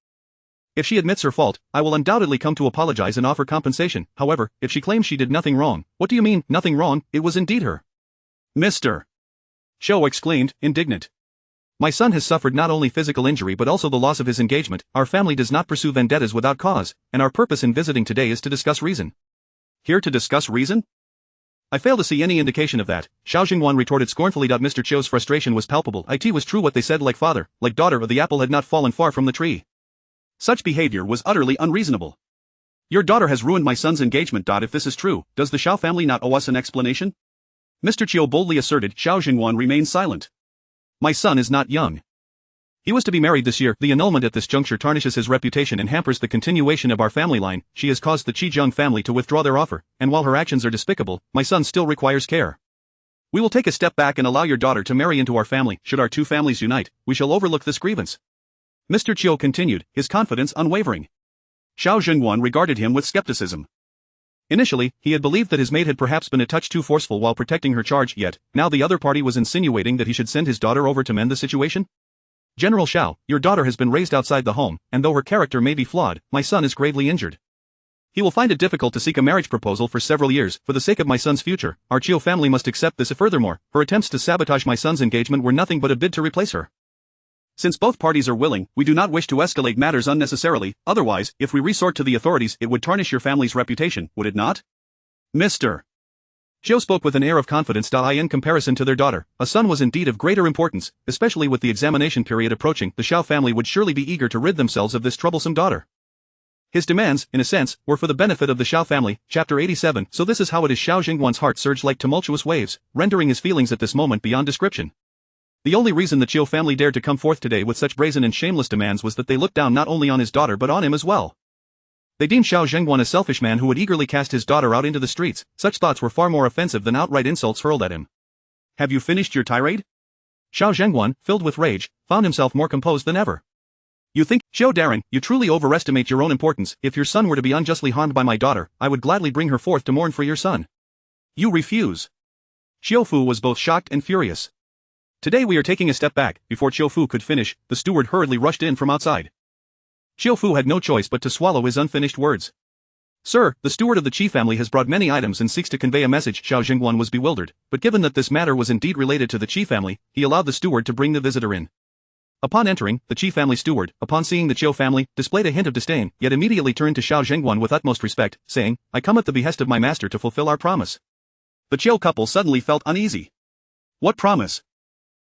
If she admits her fault, I will undoubtedly come to apologize and offer compensation. However, if she claims she did nothing wrong, what do you mean, nothing wrong? It was indeed her. Mr. Xiao exclaimed, indignant. My son has suffered not only physical injury but also the loss of his engagement. Our family does not pursue vendettas without cause, and our purpose in visiting today is to discuss reason. Here to discuss reason? I fail to see any indication of that, Xiao Jingwan retorted scornfully. Mr. Qiu's frustration was palpable. It was true what they said, like father, like daughter, or the apple had not fallen far from the tree. Such behavior was utterly unreasonable. Your daughter has ruined my son's engagement. If this is true, does the Xiao family not owe us an explanation? Mr. Qiu boldly asserted. Xiao Jingwan remained silent. My son is not young. He was to be married this year. The annulment at this juncture tarnishes his reputation and hampers the continuation of our family line. She has caused the Qizheng family to withdraw their offer, and while her actions are despicable, my son still requires care. We will take a step back and allow your daughter to marry into our family. Should our two families unite, we shall overlook this grievance. Mr. Qiu continued, his confidence unwavering. Xiao Jingwan regarded him with skepticism. Initially, he had believed that his mate had perhaps been a touch too forceful while protecting her charge, yet, now the other party was insinuating that he should send his daughter over to mend the situation? General Xiao, your daughter has been raised outside the home, and though her character may be flawed, my son is gravely injured. He will find it difficult to seek a marriage proposal for several years. For the sake of my son's future, our Qiu family must accept this. Furthermore, her attempts to sabotage my son's engagement were nothing but a bid to replace her. Since both parties are willing, we do not wish to escalate matters unnecessarily. Otherwise, if we resort to the authorities, it would tarnish your family's reputation, would it not? Mr. Xiao spoke with an air of confidence. In comparison to their daughter, a son was indeed of greater importance, especially with the examination period approaching. The Xiao family would surely be eager to rid themselves of this troublesome daughter. His demands, in a sense, were for the benefit of the Xiao family. Chapter 87. So this is how it is. Xiao Jingwan's heart surged like tumultuous waves, rendering his feelings at this moment beyond description. The only reason the Qiu family dared to come forth today with such brazen and shameless demands was that they looked down not only on his daughter but on him as well. They deemed Xiao Jingwan a selfish man who would eagerly cast his daughter out into the streets. Such thoughts were far more offensive than outright insults hurled at him. Have you finished your tirade? Xiao Jingwan, filled with rage, found himself more composed than ever. You think, Xiao Daring, you truly overestimate your own importance. If your son were to be unjustly harmed by my daughter, I would gladly bring her forth to mourn for your son. You refuse. Xiao Fu was both shocked and furious. Today we are taking a step back. Before Xiao Fu could finish, the steward hurriedly rushed in from outside. Xiao Fu had no choice but to swallow his unfinished words. Sir, the steward of the Qi family has brought many items and seeks to convey a message. Xiao Jingwan was bewildered, but given that this matter was indeed related to the Qi family, he allowed the steward to bring the visitor in. Upon entering, the Qi family steward, upon seeing the Qiu family, displayed a hint of disdain, yet immediately turned to Xiao Jingwan with utmost respect, saying, I come at the behest of my master to fulfill our promise. The Qiu couple suddenly felt uneasy. What promise?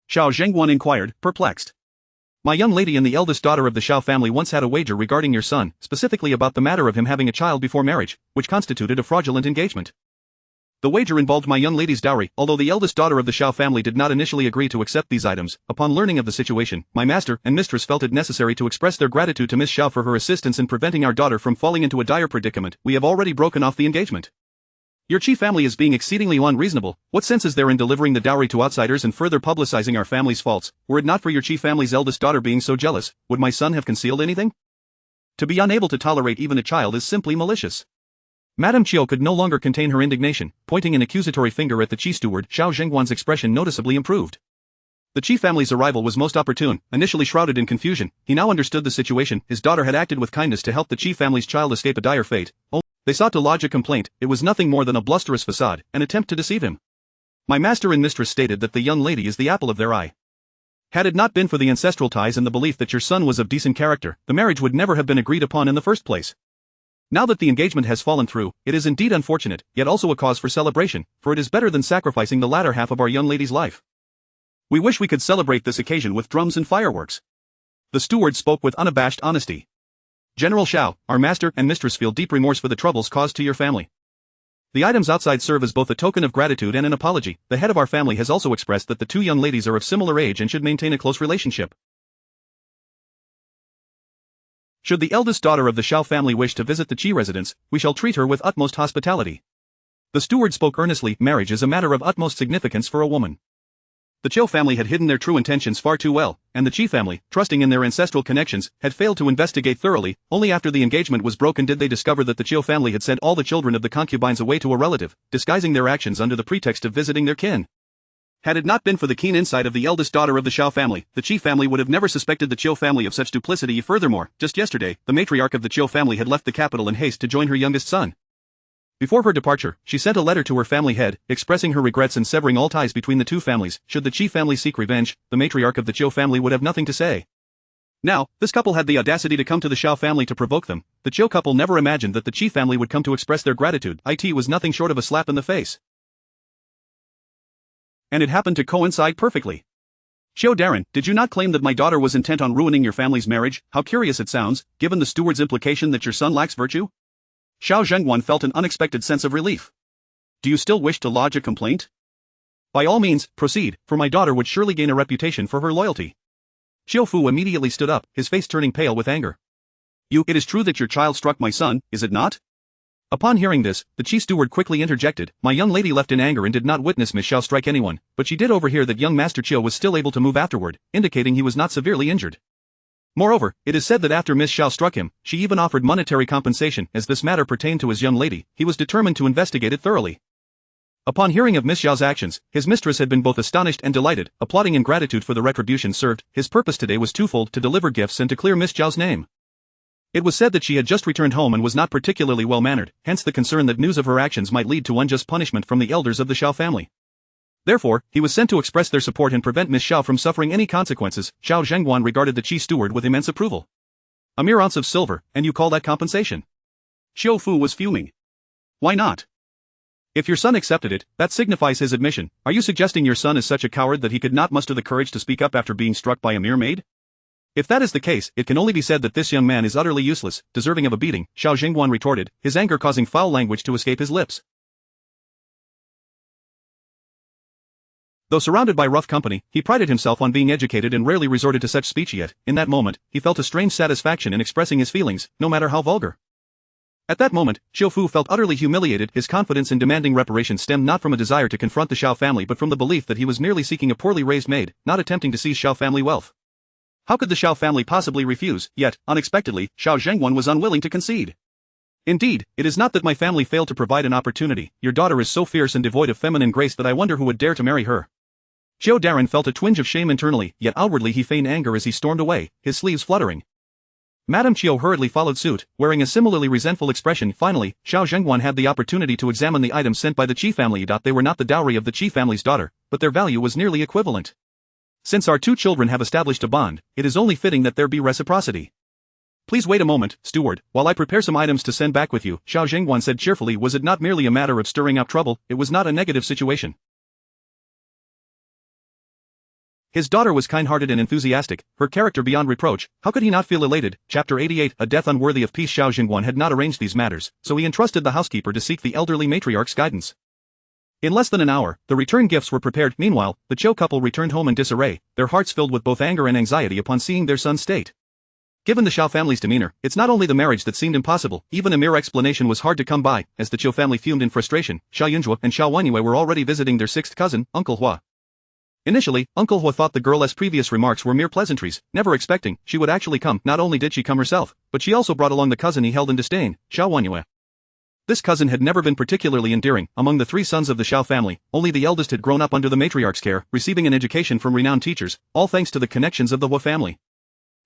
Xiao Jingwan inquired, perplexed. My young lady and the eldest daughter of the Xiao family once had a wager regarding your son, specifically about the matter of him having a child before marriage, which constituted a fraudulent engagement. The wager involved my young lady's dowry. Although the eldest daughter of the Xiao family did not initially agree to accept these items, upon learning of the situation, my master and mistress felt it necessary to express their gratitude to Miss Xiao for her assistance in preventing our daughter from falling into a dire predicament. We have already broken off the engagement. Your Qi family is being exceedingly unreasonable. What sense is there in delivering the dowry to outsiders and further publicizing our family's faults? Were it not for your Qi family's eldest daughter being so jealous, would my son have concealed anything? To be unable to tolerate even a child is simply malicious. Madame Qiu could no longer contain her indignation, pointing an accusatory finger at the Qi steward. Xiao Jingwan's expression noticeably improved. The Qi family's arrival was most opportune. Initially shrouded in confusion, he now understood the situation. His daughter had acted with kindness to help the Qi family's child escape a dire fate. They sought to lodge a complaint. It was nothing more than a blusterous facade, an attempt to deceive him. My master and mistress stated that the young lady is the apple of their eye. Had it not been for the ancestral ties and the belief that your son was of decent character, the marriage would never have been agreed upon in the first place. Now that the engagement has fallen through, it is indeed unfortunate, yet also a cause for celebration, for it is better than sacrificing the latter half of our young lady's life. We wish we could celebrate this occasion with drums and fireworks. The steward spoke with unabashed honesty. General Xiao, our master and mistress feel deep remorse for the troubles caused to your family. The items outside serve as both a token of gratitude and an apology. The head of our family has also expressed that the two young ladies are of similar age and should maintain a close relationship. Should the eldest daughter of the Xiao family wish to visit the Qi residence, we shall treat her with utmost hospitality. The steward spoke earnestly. Marriage is a matter of utmost significance for a woman. The Qiu family had hidden their true intentions far too well, and the Qi family, trusting in their ancestral connections, had failed to investigate thoroughly. Only after the engagement was broken did they discover that the Qiu family had sent all the children of the concubines away to a relative, disguising their actions under the pretext of visiting their kin. Had it not been for the keen insight of the eldest daughter of the Xiao family, the Qi family would have never suspected the Qiu family of such duplicity. Furthermore, just yesterday, the matriarch of the Qiu family had left the capital in haste to join her youngest son. Before her departure, she sent a letter to her family head, expressing her regrets and severing all ties between the two families. Should the Qi family seek revenge, the matriarch of the Qiu family would have nothing to say. Now, this couple had the audacity to come to the Xiao family to provoke them. The Qiu couple never imagined that the Qi family would come to express their gratitude. It was nothing short of a slap in the face. And it happened to coincide perfectly. Xiao Darren, did you not claim that my daughter was intent on ruining your family's marriage? How curious it sounds, given the steward's implication that your son lacks virtue? Xiao Zhengguan felt an unexpected sense of relief. Do you still wish to lodge a complaint? By all means, proceed, for my daughter would surely gain a reputation for her loyalty. Xiao Fu immediately stood up, his face turning pale with anger. It is true that your child struck my son, is it not? Upon hearing this, the chief steward quickly interjected. My young lady left in anger and did not witness Miss Xiao strike anyone, but she did overhear that young Master Qiu was still able to move afterward, indicating he was not severely injured. Moreover, it is said that after Miss Xiao struck him, she even offered monetary compensation. As this matter pertained to his young lady, he was determined to investigate it thoroughly. Upon hearing of Miss Xiao's actions, his mistress had been both astonished and delighted, applauding in gratitude for the retribution served. His purpose today was twofold: to deliver gifts and to clear Miss Xiao's name. It was said that she had just returned home and was not particularly well-mannered, hence the concern that news of her actions might lead to unjust punishment from the elders of the Xiao family. Therefore, he was sent to express their support and prevent Miss Xiao from suffering any consequences. Xiao Zhengguan regarded the chief steward with immense approval. A mere ounce of silver, and you call that compensation? Xiao Fu was fuming. Why not? If your son accepted it, that signifies his admission. Are you suggesting your son is such a coward that he could not muster the courage to speak up after being struck by a mere maid? If that is the case, it can only be said that this young man is utterly useless, deserving of a beating, Xiao Zhengguan retorted, his anger causing foul language to escape his lips. Though surrounded by rough company, he prided himself on being educated and rarely resorted to such speech. Yet, in that moment, he felt a strange satisfaction in expressing his feelings, no matter how vulgar. At that moment, Xiao Fu felt utterly humiliated. His confidence in demanding reparation stemmed not from a desire to confront the Xiao family but from the belief that he was merely seeking a poorly raised maid, not attempting to seize Xiao family wealth. How could the Xiao family possibly refuse? Yet, unexpectedly, Xiao Zhengguan was unwilling to concede. Indeed, it is not that my family failed to provide an opportunity. Your daughter is so fierce and devoid of feminine grace that I wonder who would dare to marry her. Xiao Darren felt a twinge of shame internally, yet outwardly he feigned anger as he stormed away, his sleeves fluttering. Madame Qiu hurriedly followed suit, wearing a similarly resentful expression. Finally, Xiao Zhengguan had the opportunity to examine the items sent by the Qi family. They were not the dowry of the Qi family's daughter, but their value was nearly equivalent. Since our two children have established a bond, it is only fitting that there be reciprocity. Please wait a moment, steward, while I prepare some items to send back with you, Xiao Zhengguan said cheerfully. Was it not merely a matter of stirring up trouble? It was not a negative situation. His daughter was kind-hearted and enthusiastic, her character beyond reproach. How could he not feel elated? Chapter 88, A Death Unworthy of Peace. Xiao Zhengguan had not arranged these matters, so he entrusted the housekeeper to seek the elderly matriarch's guidance. In less than an hour, the return gifts were prepared. Meanwhile, the Qiu couple returned home in disarray, their hearts filled with both anger and anxiety upon seeing their son's state. Given the Xiao family's demeanor, it's not only the marriage that seemed impossible, even a mere explanation was hard to come by. As the Qiu family fumed in frustration, Xiao Jiayun Zhuo and Xiao Jiayun were already visiting their sixth cousin, Uncle Hua. Initially, Uncle Hua thought the girl's previous remarks were mere pleasantries, never expecting she would actually come. Not only did she come herself, but she also brought along the cousin he held in disdain, Xiao Jiayun. This cousin had never been particularly endearing. Among the three sons of the Xiao family, only the eldest had grown up under the matriarch's care, receiving an education from renowned teachers, all thanks to the connections of the Hua family.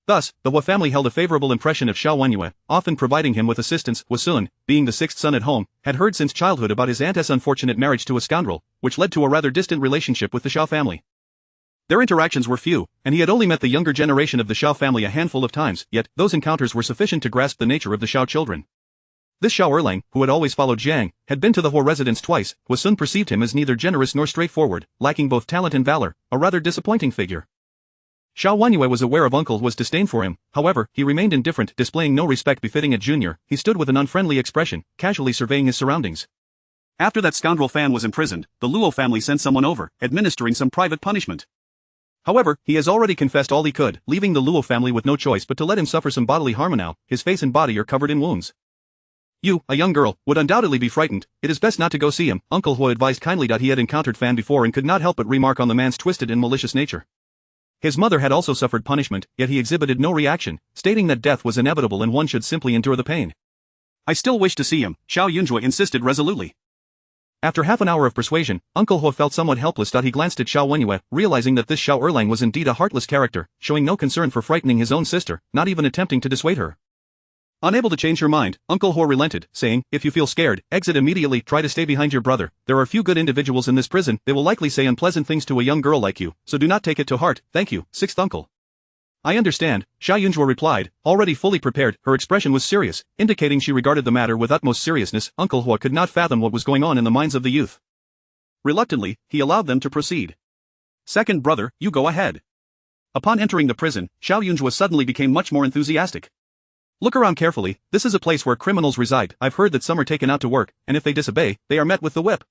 Thus, the Hua family held a favorable impression of Xiao Jiayun, often providing him with assistance. Hua Sun, being the sixth son at home, had heard since childhood about his aunt's unfortunate marriage to a scoundrel, which led to a rather distant relationship with the Xiao family. Their interactions were few, and he had only met the younger generation of the Xiao family a handful of times, yet those encounters were sufficient to grasp the nature of the Xiao children. This Xiao Erlang, who had always followed Jiang, had been to the Hua residence twice. Hua Sun perceived him as neither generous nor straightforward, lacking both talent and valor, a rather disappointing figure. Xiao Jiayun was aware of Uncle Hua's disdain for him, however, he remained indifferent, displaying no respect befitting a junior. He stood with an unfriendly expression, casually surveying his surroundings. After that scoundrel Fan was imprisoned, the Luo family sent someone over, administering some private punishment. However, he has already confessed all he could, leaving the Luo family with no choice but to let him suffer some bodily harm. Now, his face and body are covered in wounds. You, a young girl, would undoubtedly be frightened. It is best not to go see him, Uncle Hua advised kindly. He had encountered Fan before and could not help but remark on the man's twisted and malicious nature. His mother had also suffered punishment, yet he exhibited no reaction, stating that death was inevitable and one should simply endure the pain. I still wish to see him, Xiao Jiayun Zhuo insisted resolutely. After half an hour of persuasion, Uncle Huo felt somewhat helpless. He glanced at Xiao Wenyue, realizing that this Xiao Erlang was indeed a heartless character, showing no concern for frightening his own sister, not even attempting to dissuade her. Unable to change her mind, Uncle Huo relented, saying, "If you feel scared, exit immediately. Try to stay behind your brother. There are few good individuals in this prison. They will likely say unpleasant things to a young girl like you, so do not take it to heart. Thank you, sixth uncle." "I understand," Jiayun Zhuo replied, already fully prepared. Her expression was serious, indicating she regarded the matter with utmost seriousness. Uncle Huo could not fathom what was going on in the minds of the youth. Reluctantly, he allowed them to proceed. "Second brother, you go ahead." Upon entering the prison, Jiayun Zhuo suddenly became much more enthusiastic. "Look around carefully. This is a place where criminals reside. I've heard that some are taken out to work, and if they disobey, they are met with the whip.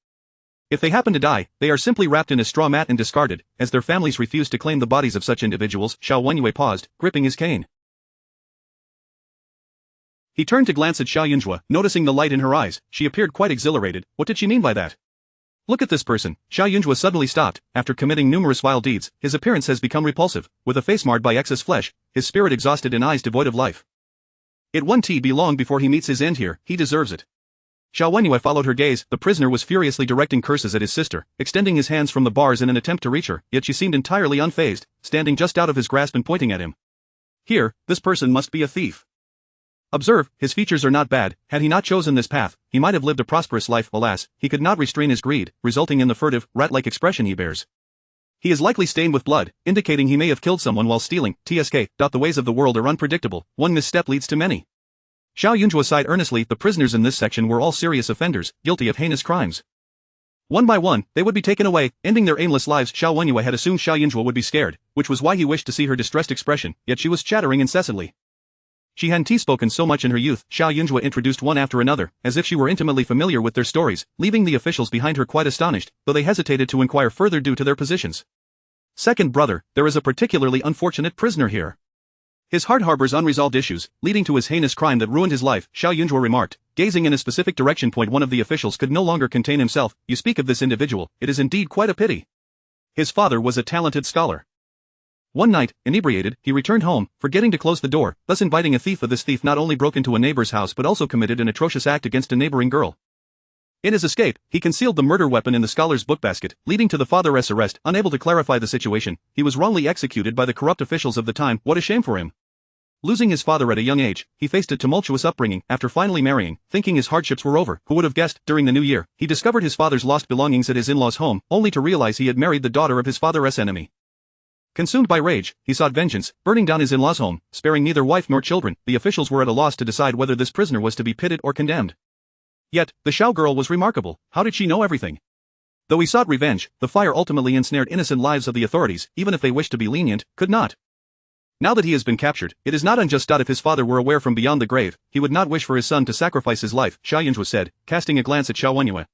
If they happen to die, they are simply wrapped in a straw mat and discarded, as their families refuse to claim the bodies of such individuals." Xiao Wenyue paused, gripping his cane. He turned to glance at Jiayun Zhuo, noticing the light in her eyes. She appeared quite exhilarated. What did she mean by that? "Look at this person." Jiayun Zhuo suddenly stopped. After committing numerous vile deeds, his appearance has become repulsive, with a face marred by excess flesh, his spirit exhausted and eyes devoid of life. It won't be long before he meets his end here. He deserves it. Xiao Wenyue followed her gaze. The prisoner was furiously directing curses at his sister, extending his hands from the bars in an attempt to reach her, yet she seemed entirely unfazed, standing just out of his grasp and pointing at him. "Here, this person must be a thief. Observe, his features are not bad. Had he not chosen this path, he might have lived a prosperous life. Alas, he could not restrain his greed, resulting in the furtive, rat-like expression he bears. He is likely stained with blood, indicating he may have killed someone while stealing. The ways of the world are unpredictable. One misstep leads to many." Jiayun Zhuo sighed earnestly. The prisoners in this section were all serious offenders, guilty of heinous crimes. One by one, they would be taken away, ending their aimless lives. Xiao Wenyue had assumed Jiayun Zhuo would be scared, which was why he wished to see her distressed expression, yet she was chattering incessantly. She hadn't spoken so much in her youth. Jiayun Zhuo introduced one after another, as if she were intimately familiar with their stories, leaving the officials behind her quite astonished, though they hesitated to inquire further due to their positions. "Second brother, there is a particularly unfortunate prisoner here. His heart harbors unresolved issues, leading to his heinous crime that ruined his life," Jiayun Zhuo remarked, gazing in a specific direction. One of the officials could no longer contain himself. "You speak of this individual, it is indeed quite a pity. His father was a talented scholar. One night, inebriated, he returned home, forgetting to close the door, thus inviting a thief. This thief not only broke into a neighbor's house but also committed an atrocious act against a neighboring girl. In his escape, he concealed the murder weapon in the scholar's book basket, leading to the father's arrest. Unable to clarify the situation, he was wrongly executed by the corrupt officials of the time. What a shame for him. Losing his father at a young age, he faced a tumultuous upbringing. After finally marrying, thinking his hardships were over, who would have guessed, during the new year, he discovered his father's lost belongings at his in-laws' home, only to realize he had married the daughter of his father's enemy. Consumed by rage, he sought vengeance, burning down his in-laws' home, sparing neither wife nor children. The officials were at a loss to decide whether this prisoner was to be pitted or condemned. Yet, the Xiao girl was remarkable. How did she know everything? Though he sought revenge, the fire ultimately ensnared innocent lives of the authorities, even if they wished to be lenient, could not. Now that he has been captured, it is not unjust. If his father were aware from beyond the grave, he would not wish for his son to sacrifice his life, Jiayun Zhuo said, casting a glance at Xiao Wenyue.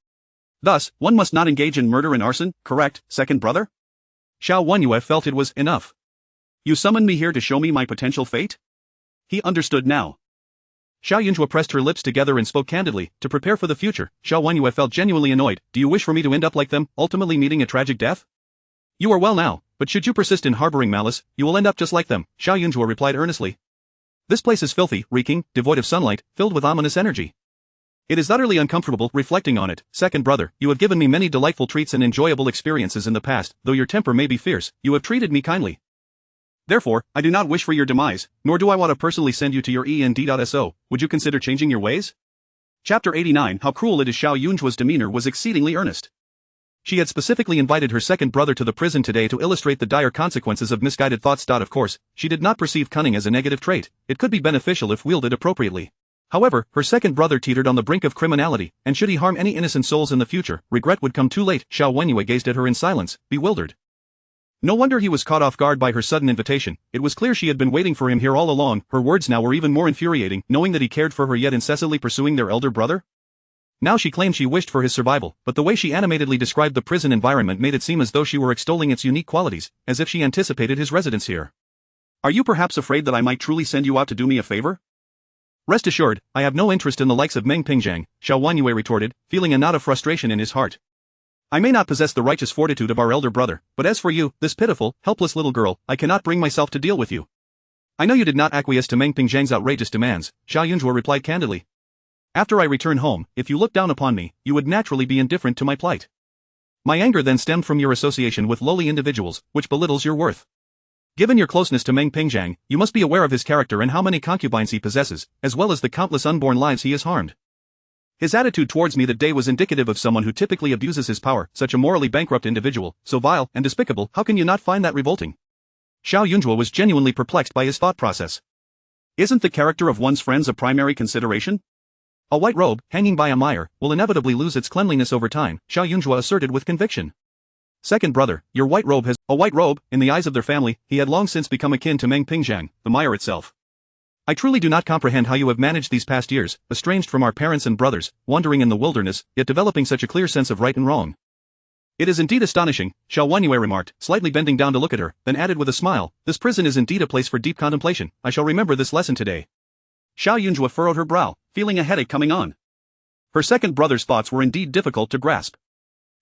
"Thus, one must not engage in murder and arson, correct, second brother?" Xiao Wenyue felt it was enough. "You summoned me here to show me my potential fate?" He understood now. Jiayun Zhuo pressed her lips together and spoke candidly. To prepare for the future, Xiao Wenyue felt genuinely annoyed. "Do you wish for me to end up like them, ultimately meeting a tragic death? You are well now, but should you persist in harboring malice, you will end up just like them," Jiayun Zhuo replied earnestly. "This place is filthy, reeking, devoid of sunlight, filled with ominous energy. It is utterly uncomfortable. Reflecting on it, second brother, you have given me many delightful treats and enjoyable experiences in the past. Though your temper may be fierce, you have treated me kindly. Therefore, I do not wish for your demise, nor do I want to personally send you to your end.so. Would you consider changing your ways?" Chapter 89. How cruel it is. Jiayun Zhuo's demeanor was exceedingly earnest. She had specifically invited her second brother to the prison today to illustrate the dire consequences of misguided thoughts. Of course, she did not perceive cunning as a negative trait. It could be beneficial if wielded appropriately. However, her second brother teetered on the brink of criminality, and should he harm any innocent souls in the future, regret would come too late. Xiao Wenyue gazed at her in silence, bewildered. No wonder he was caught off guard by her sudden invitation. It was clear she had been waiting for him here all along. Her words now were even more infuriating, knowing that he cared for her yet incessantly pursuing their elder brother. Now she claimed she wished for his survival, but the way she animatedly described the prison environment made it seem as though she were extolling its unique qualities, as if she anticipated his residence here. "Are you perhaps afraid that I might truly send you out to do me a favor?" "Rest assured, I have no interest in the likes of Meng Pingjiang," Xiao Wenyue retorted, feeling a knot of frustration in his heart. "I may not possess the righteous fortitude of our elder brother, but as for you, this pitiful, helpless little girl, I cannot bring myself to deal with you." "I know you did not acquiesce to Meng Pingjiang's outrageous demands," Jiayun Zhuo replied candidly. After I return home, if you look down upon me, you would naturally be indifferent to my plight. My anger then stemmed from your association with lowly individuals, which belittles your worth. Given your closeness to Meng Pingzhang, you must be aware of his character and how many concubines he possesses, as well as the countless unborn lives he has harmed. His attitude towards me that day was indicative of someone who typically abuses his power, such a morally bankrupt individual, so vile and despicable. How can you not find that revolting? Xiao Jiayun Zhuo was genuinely perplexed by his thought process. Isn't the character of one's friends a primary consideration? A white robe, hanging by a mire, will inevitably lose its cleanliness over time, Xiao Jiayun Zhuo asserted with conviction. Second brother, your white robe has a white robe. In the eyes of their family, he had long since become akin to Meng Pingzhang, the mire itself. I truly do not comprehend how you have managed these past years, estranged from our parents and brothers, wandering in the wilderness, yet developing such a clear sense of right and wrong. It is indeed astonishing, Xuanmen remarked, slightly bending down to look at her, then added with a smile, this prison is indeed a place for deep contemplation. I shall remember this lesson today. Xiao Jiayun Zhuo furrowed her brow, feeling a headache coming on. Her second brother's thoughts were indeed difficult to grasp.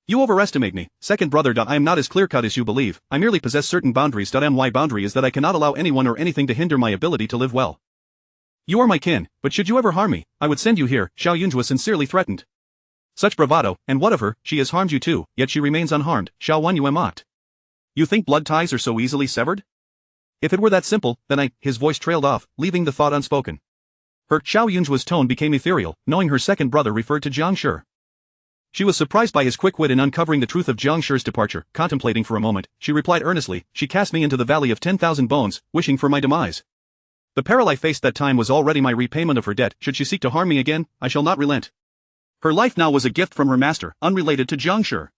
You overestimate me, second brother. I am not as clear-cut as you believe. I merely possess certain boundaries. My boundary is that I cannot allow anyone or anything to hinder my ability to live well. You are my kin, but should you ever harm me, I would send you here, Xiao Jiayun Zhuo sincerely threatened. Such bravado, and what of her? She has harmed you too, yet she remains unharmed, Xuanmen mocked. You think blood ties are so easily severed? If it were that simple, then his voice trailed off, leaving the thought unspoken. Xiao Jiayun Zhuo's tone became ethereal, knowing her second brother referred to Jiang Shi. She was surprised by his quick wit in uncovering the truth of Jiang Shi's departure. Contemplating for a moment, she replied earnestly, she cast me into the valley of 10,000 bones, wishing for my demise. The peril I faced that time was already my repayment of her debt. Should she seek to harm me again, I shall not relent. Her life now was a gift from her master, unrelated to Jiang Shi.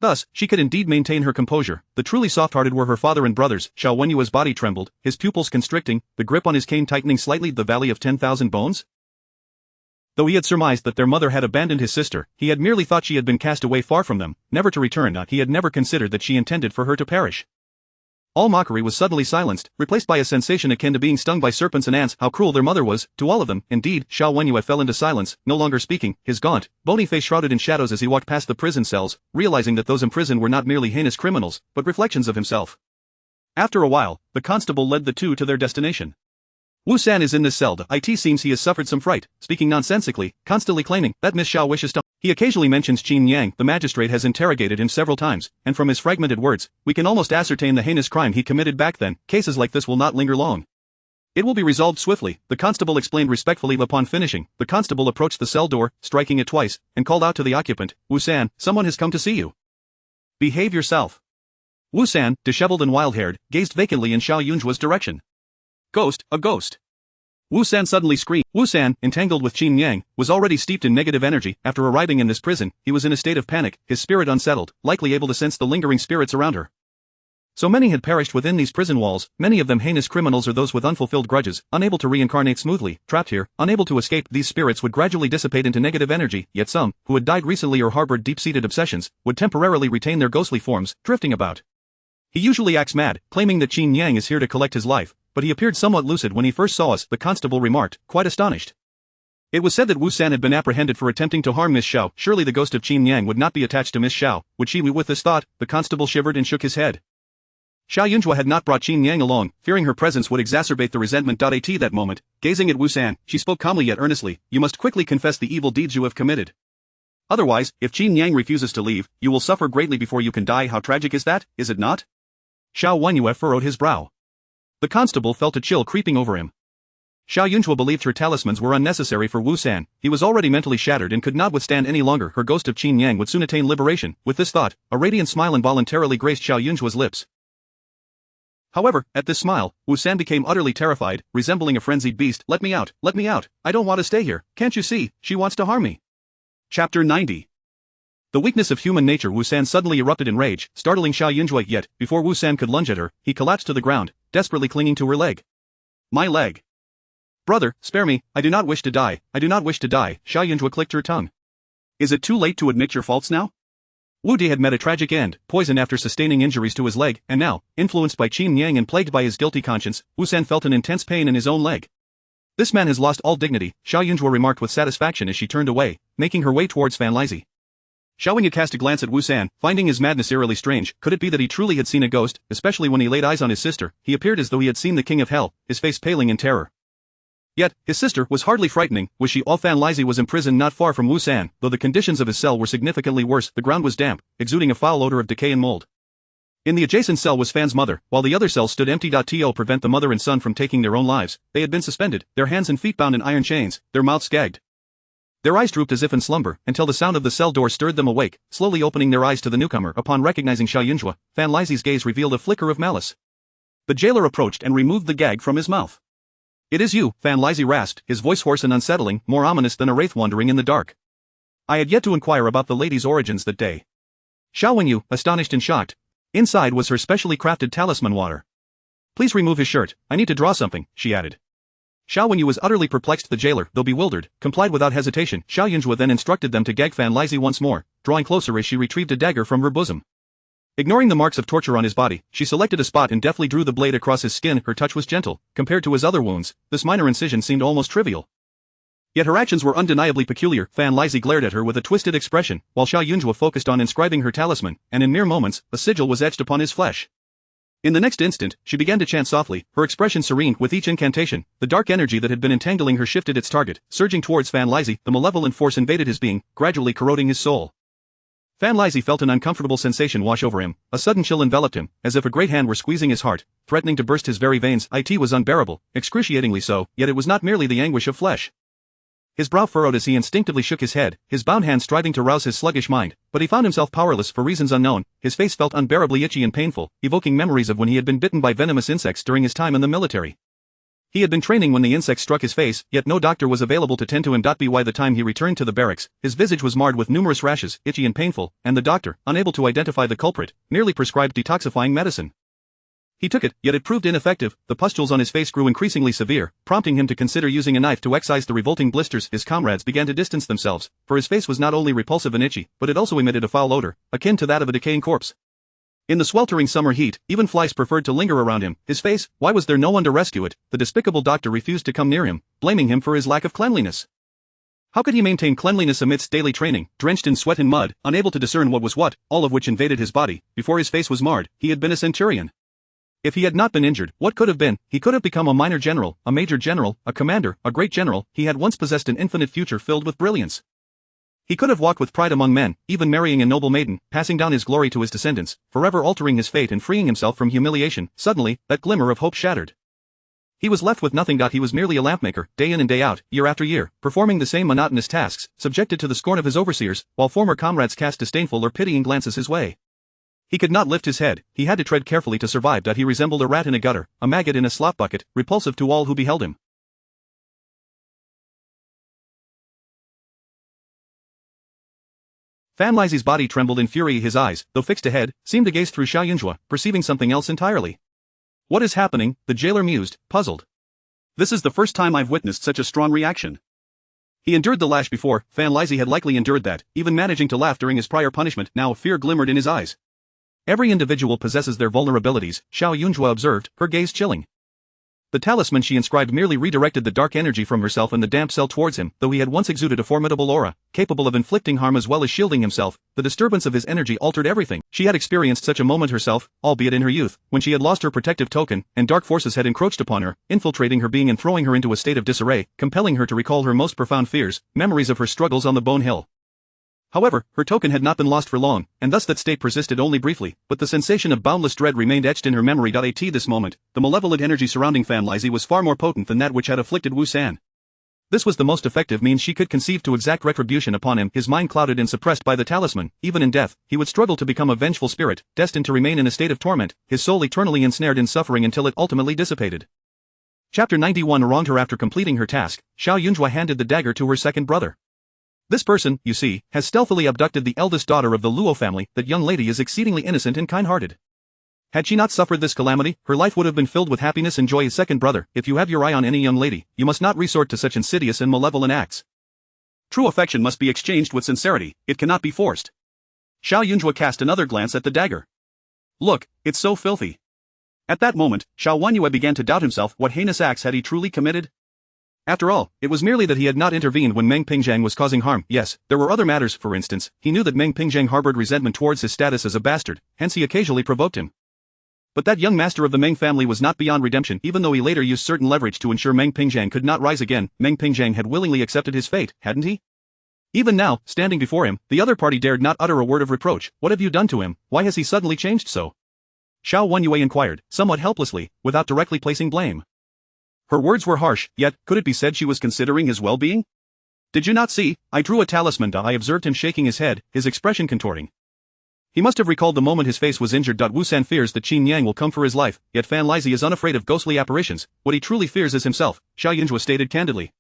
Thus, she could indeed maintain her composure. The truly soft-hearted were her father and brothers. Xiao Wenyue's body trembled, his pupils constricting, the grip on his cane tightening slightly. The valley of 10,000 bones? Though he had surmised that their mother had abandoned his sister, he had merely thought she had been cast away far from them, never to return. He had never considered that she intended for her to perish. All mockery was suddenly silenced, replaced by a sensation akin to being stung by serpents and ants. How cruel their mother was, to all of them. Indeed, Xiao Wenyue fell into silence, no longer speaking, his gaunt, bony face shrouded in shadows as he walked past the prison cells, realizing that those imprisoned were not merely heinous criminals, but reflections of himself. After a while, the constable led the two to their destination. Wu San is in this cell. It seems he has suffered some fright, speaking nonsensically, constantly claiming that Miss Xiao wishes to. He occasionally mentions Qin Yang. The magistrate has interrogated him several times, and from his fragmented words, we can almost ascertain the heinous crime he committed back then. Cases like this will not linger long. It will be resolved swiftly, the constable explained respectfully. Upon finishing, the constable approached the cell door, striking it twice, and called out to the occupant, Wu San, someone has come to see you. Behave yourself. Wu San, disheveled and wild-haired, gazed vacantly in Xiao Jiayun Zhuo's direction. Ghost, a ghost. Wu San suddenly screamed. Wu San, entangled with Qin Yang, was already steeped in negative energy. After arriving in this prison, he was in a state of panic, his spirit unsettled, likely able to sense the lingering spirits around her. So many had perished within these prison walls, many of them heinous criminals or those with unfulfilled grudges, unable to reincarnate smoothly, trapped here, unable to escape. These spirits would gradually dissipate into negative energy, yet some, who had died recently or harbored deep-seated obsessions, would temporarily retain their ghostly forms, drifting about. He usually acts mad, claiming that Qin Yang is here to collect his life, but he appeared somewhat lucid when he first saw us, the constable remarked, quite astonished. It was said that Wu San had been apprehended for attempting to harm Miss Xiao. Surely the ghost of Qin Yang would not be attached to Miss Xiao, would she? With this thought, the constable shivered and shook his head. Xiao Jiayun Zhuo had not brought Qin Yang along, fearing her presence would exacerbate the resentment. At that moment, gazing at Wu San, she spoke calmly yet earnestly, you must quickly confess the evil deeds you have committed. Otherwise, if Qin Yang refuses to leave, you will suffer greatly before you can die. How tragic is that, is it not? Xiao Wenyue furrowed his brow. The constable felt a chill creeping over him. Xiao Jiayun Zhuo believed her talismans were unnecessary for Wu San. He was already mentally shattered and could not withstand any longer. Her ghost of Qin Yang would soon attain liberation. With this thought, a radiant smile involuntarily graced Xiao Jiayun Zhuo's lips. However, at this smile, Wu San became utterly terrified, resembling a frenzied beast. Let me out, I don't want to stay here, can't you see, she wants to harm me. Chapter 90. The weakness of human nature. Wu San suddenly erupted in rage, startling Xiao Jiayun Zhuo, yet, before Wu San could lunge at her, he collapsed to the ground, desperately clinging to her leg. My leg. Brother, spare me, I do not wish to die, Xiao Jiayun Zhuo clicked her tongue. Is it too late to admit your faults now? Wu Di had met a tragic end, poisoned after sustaining injuries to his leg, and now, influenced by Qin Yang and plagued by his guilty conscience, Wu San felt an intense pain in his own leg. This man has lost all dignity, Xiao Jiayun Zhuo remarked with satisfaction as she turned away, making her way towards Fan Lizhi. Xiao Wenyue cast a glance at Wu San, finding his madness eerily strange. Could it be that he truly had seen a ghost? Especially when he laid eyes on his sister, he appeared as though he had seen the king of hell, his face paling in terror. Yet, his sister was hardly frightening, was she? Fan Lizzie was imprisoned not far from Wusan, though the conditions of his cell were significantly worse. The ground was damp, exuding a foul odor of decay and mold. In the adjacent cell was Fan's mother, while the other cell stood empty. To prevent the mother and son from taking their own lives, they had been suspended, their hands and feet bound in iron chains, their mouths gagged. Their eyes drooped as if in slumber, until the sound of the cell door stirred them awake, slowly opening their eyes to the newcomer. Upon recognizing Xiaoyun Zhuo, Fan Lizie's gaze revealed a flicker of malice. The jailer approached and removed the gag from his mouth. "It is you," Fan Lizzie rasped, his voice hoarse and unsettling, more ominous than a wraith wandering in the dark. "I had yet to inquire about the lady's origins that day." Xiao Wenyu, astonished and shocked. Inside was her specially crafted talisman water. "Please remove his shirt, I need to draw something," she added. Xiao Wenyu was utterly perplexed. The jailer, though bewildered, complied without hesitation. Xiaoyun Zhuo then instructed them to gag Fan Lizzie once more, drawing closer as she retrieved a dagger from her bosom. Ignoring the marks of torture on his body, she selected a spot and deftly drew the blade across his skin. Her touch was gentle. Compared to his other wounds, this minor incision seemed almost trivial. Yet her actions were undeniably peculiar. Fan Lizzie glared at her with a twisted expression, while Xiaoyun Zhuo focused on inscribing her talisman, and in mere moments, a sigil was etched upon his flesh. In the next instant, she began to chant softly, her expression serene. With each incantation, the dark energy that had been entangling her shifted its target, surging towards Fan Lizzie. The malevolent force invaded his being, gradually corroding his soul. Fan Lizzie felt an uncomfortable sensation wash over him, a sudden chill enveloped him, as if a great hand were squeezing his heart, threatening to burst his very veins. It was unbearable, excruciatingly so, yet it was not merely the anguish of flesh. His brow furrowed as he instinctively shook his head, his bound hand striving to rouse his sluggish mind, but he found himself powerless for reasons unknown. His face felt unbearably itchy and painful, evoking memories of when he had been bitten by venomous insects during his time in the military. He had been training when the insects struck his face, yet no doctor was available to tend to him. By the time he returned to the barracks, his visage was marred with numerous rashes, itchy and painful, and the doctor, unable to identify the culprit, merely prescribed detoxifying medicine. He took it, yet it proved ineffective. The pustules on his face grew increasingly severe, prompting him to consider using a knife to excise the revolting blisters. His comrades began to distance themselves, for his face was not only repulsive and itchy, but it also emitted a foul odor, akin to that of a decaying corpse. In the sweltering summer heat, even flies preferred to linger around him. His face, why was there no one to rescue it? The despicable doctor refused to come near him, blaming him for his lack of cleanliness. How could he maintain cleanliness amidst daily training, drenched in sweat and mud, unable to discern what was what, all of which invaded his body? Before his face was marred, he had been a centurion. If he had not been injured, what could have been? He could have become a minor general, a major general, a commander, a great general. He had once possessed an infinite future filled with brilliance. He could have walked with pride among men, even marrying a noble maiden, passing down his glory to his descendants, forever altering his fate and freeing himself from humiliation. Suddenly, that glimmer of hope shattered. He was left with nothing. He was merely a lampmaker, day in and day out, year after year, performing the same monotonous tasks, subjected to the scorn of his overseers, while former comrades cast disdainful or pitying glances his way. He could not lift his head, he had to tread carefully to survive. He resembled a rat in a gutter, a maggot in a slop bucket, repulsive to all who beheld him. Fan Lizie's body trembled in fury. His eyes, though fixed ahead, seemed to gaze through Xiaoyun Zhuo, perceiving something else entirely. "What is happening?" the jailer mused, puzzled. "This is the first time I've witnessed such a strong reaction." He endured the lash before. Fan Lizzie had likely endured that, even managing to laugh during his prior punishment. Now fear glimmered in his eyes. "Every individual possesses their vulnerabilities," Xiaoyun Zhuo observed, her gaze chilling. The talisman she inscribed merely redirected the dark energy from herself and the damp cell towards him. Though he had once exuded a formidable aura, capable of inflicting harm as well as shielding himself, the disturbance of his energy altered everything. She had experienced such a moment herself, albeit in her youth, when she had lost her protective token, and dark forces had encroached upon her, infiltrating her being and throwing her into a state of disarray, compelling her to recall her most profound fears, memories of her struggles on the Bone Hill. However, her token had not been lost for long, and thus that state persisted only briefly, but the sensation of boundless dread remained etched in her memory. At this moment, the malevolent energy surrounding Fan Lizzie was far more potent than that which had afflicted Wu San. This was the most effective means she could conceive to exact retribution upon him. His mind clouded and suppressed by the talisman, even in death, he would struggle to become a vengeful spirit, destined to remain in a state of torment, his soul eternally ensnared in suffering until it ultimately dissipated. Chapter 91 wronged her. After completing her task, Xiaoyun Zhuo handed the dagger to her second brother. "This person, you see, has stealthily abducted the eldest daughter of the Luo family. That young lady is exceedingly innocent and kind-hearted. Had she not suffered this calamity, her life would have been filled with happiness and joy." Second brother, if you have your eye on any young lady, you must not resort to such insidious and malevolent acts. True affection must be exchanged with sincerity, it cannot be forced. Xiaoyun Zhuo cast another glance at the dagger. "Look, it's so filthy." At that moment, Xiao Wanyue began to doubt himself. What heinous acts had he truly committed? After all, it was merely that he had not intervened when Meng Pingzhang was causing harm. Yes, there were other matters. For instance, he knew that Meng Pingzhang harbored resentment towards his status as a bastard, hence he occasionally provoked him. But that young master of the Meng family was not beyond redemption. Even though he later used certain leverage to ensure Meng Pingzhang could not rise again, Meng Pingzhang had willingly accepted his fate, hadn't he? Even now, standing before him, the other party dared not utter a word of reproach. What have you done to him? Why has he suddenly changed so? Xiao Wenyue inquired, somewhat helplessly, without directly placing blame. Her words were harsh, yet, could it be said she was considering his well-being? Did you not see? I drew a talisman. I observed him shaking his head, his expression contorting. He must have recalled the moment his face was injured. Wu San fears that Qin Yang will come for his life, yet Fan Lizhi is unafraid of ghostly apparitions. What he truly fears is himself, Xiao Yunzhuo stated candidly.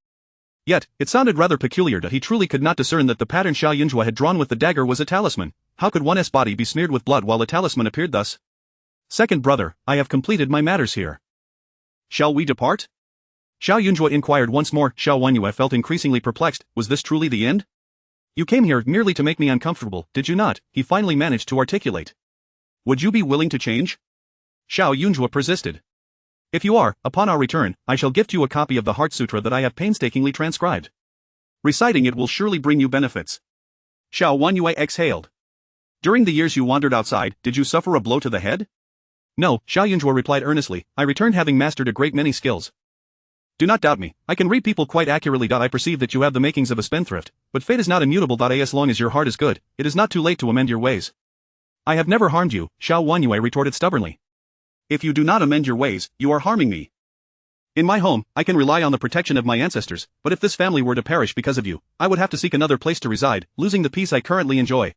Yet, it sounded rather peculiar that he truly could not discern that the pattern Xiao Yunzhuo had drawn with the dagger was a talisman. How could one's body be smeared with blood while a talisman appeared thus? Second brother, I have completed my matters here. Shall we depart? Xiao Yunzhuo inquired once more. Xiao Wenyue felt increasingly perplexed. Was this truly the end? You came here merely to make me uncomfortable, did you not? He finally managed to articulate. Would you be willing to change? Xiao Yunzhuo persisted. If you are, upon our return, I shall gift you a copy of the Heart Sutra that I have painstakingly transcribed. Reciting it will surely bring you benefits. Xiao Wenyue exhaled. During the years you wandered outside, did you suffer a blow to the head? No, Xiao Yunzhuo replied earnestly, I returned having mastered a great many skills. Do not doubt me, I can read people quite accurately. I perceive that you have the makings of a spendthrift, but fate is not immutable. As long as your heart is good, it is not too late to amend your ways. I have never harmed you, Xiao Wenyue retorted stubbornly. If you do not amend your ways, you are harming me. In my home, I can rely on the protection of my ancestors, but if this family were to perish because of you, I would have to seek another place to reside, losing the peace I currently enjoy.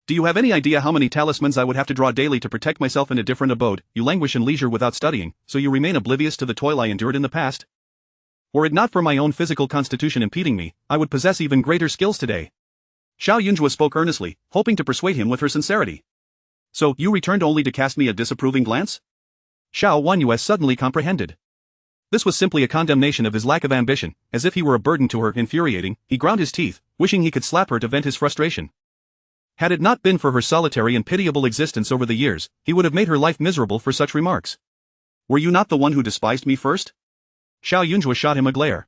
Do you have any idea how many talismans I would have to draw daily to protect myself in a different abode? You languish in leisure without studying, so you remain oblivious to the toil I endured in the past? Were it not for my own physical constitution impeding me, I would possess even greater skills today. Xiao Yunzhuo spoke earnestly, hoping to persuade him with her sincerity. So, you returned only to cast me a disapproving glance? Xiao Wenyue suddenly comprehended. This was simply a condemnation of his lack of ambition, as if he were a burden to her. Infuriating, he ground his teeth, wishing he could slap her to vent his frustration. Had it not been for her solitary and pitiable existence over the years, he would have made her life miserable for such remarks. Were you not the one who despised me first? Xiao Yunzhuo shot him a glare.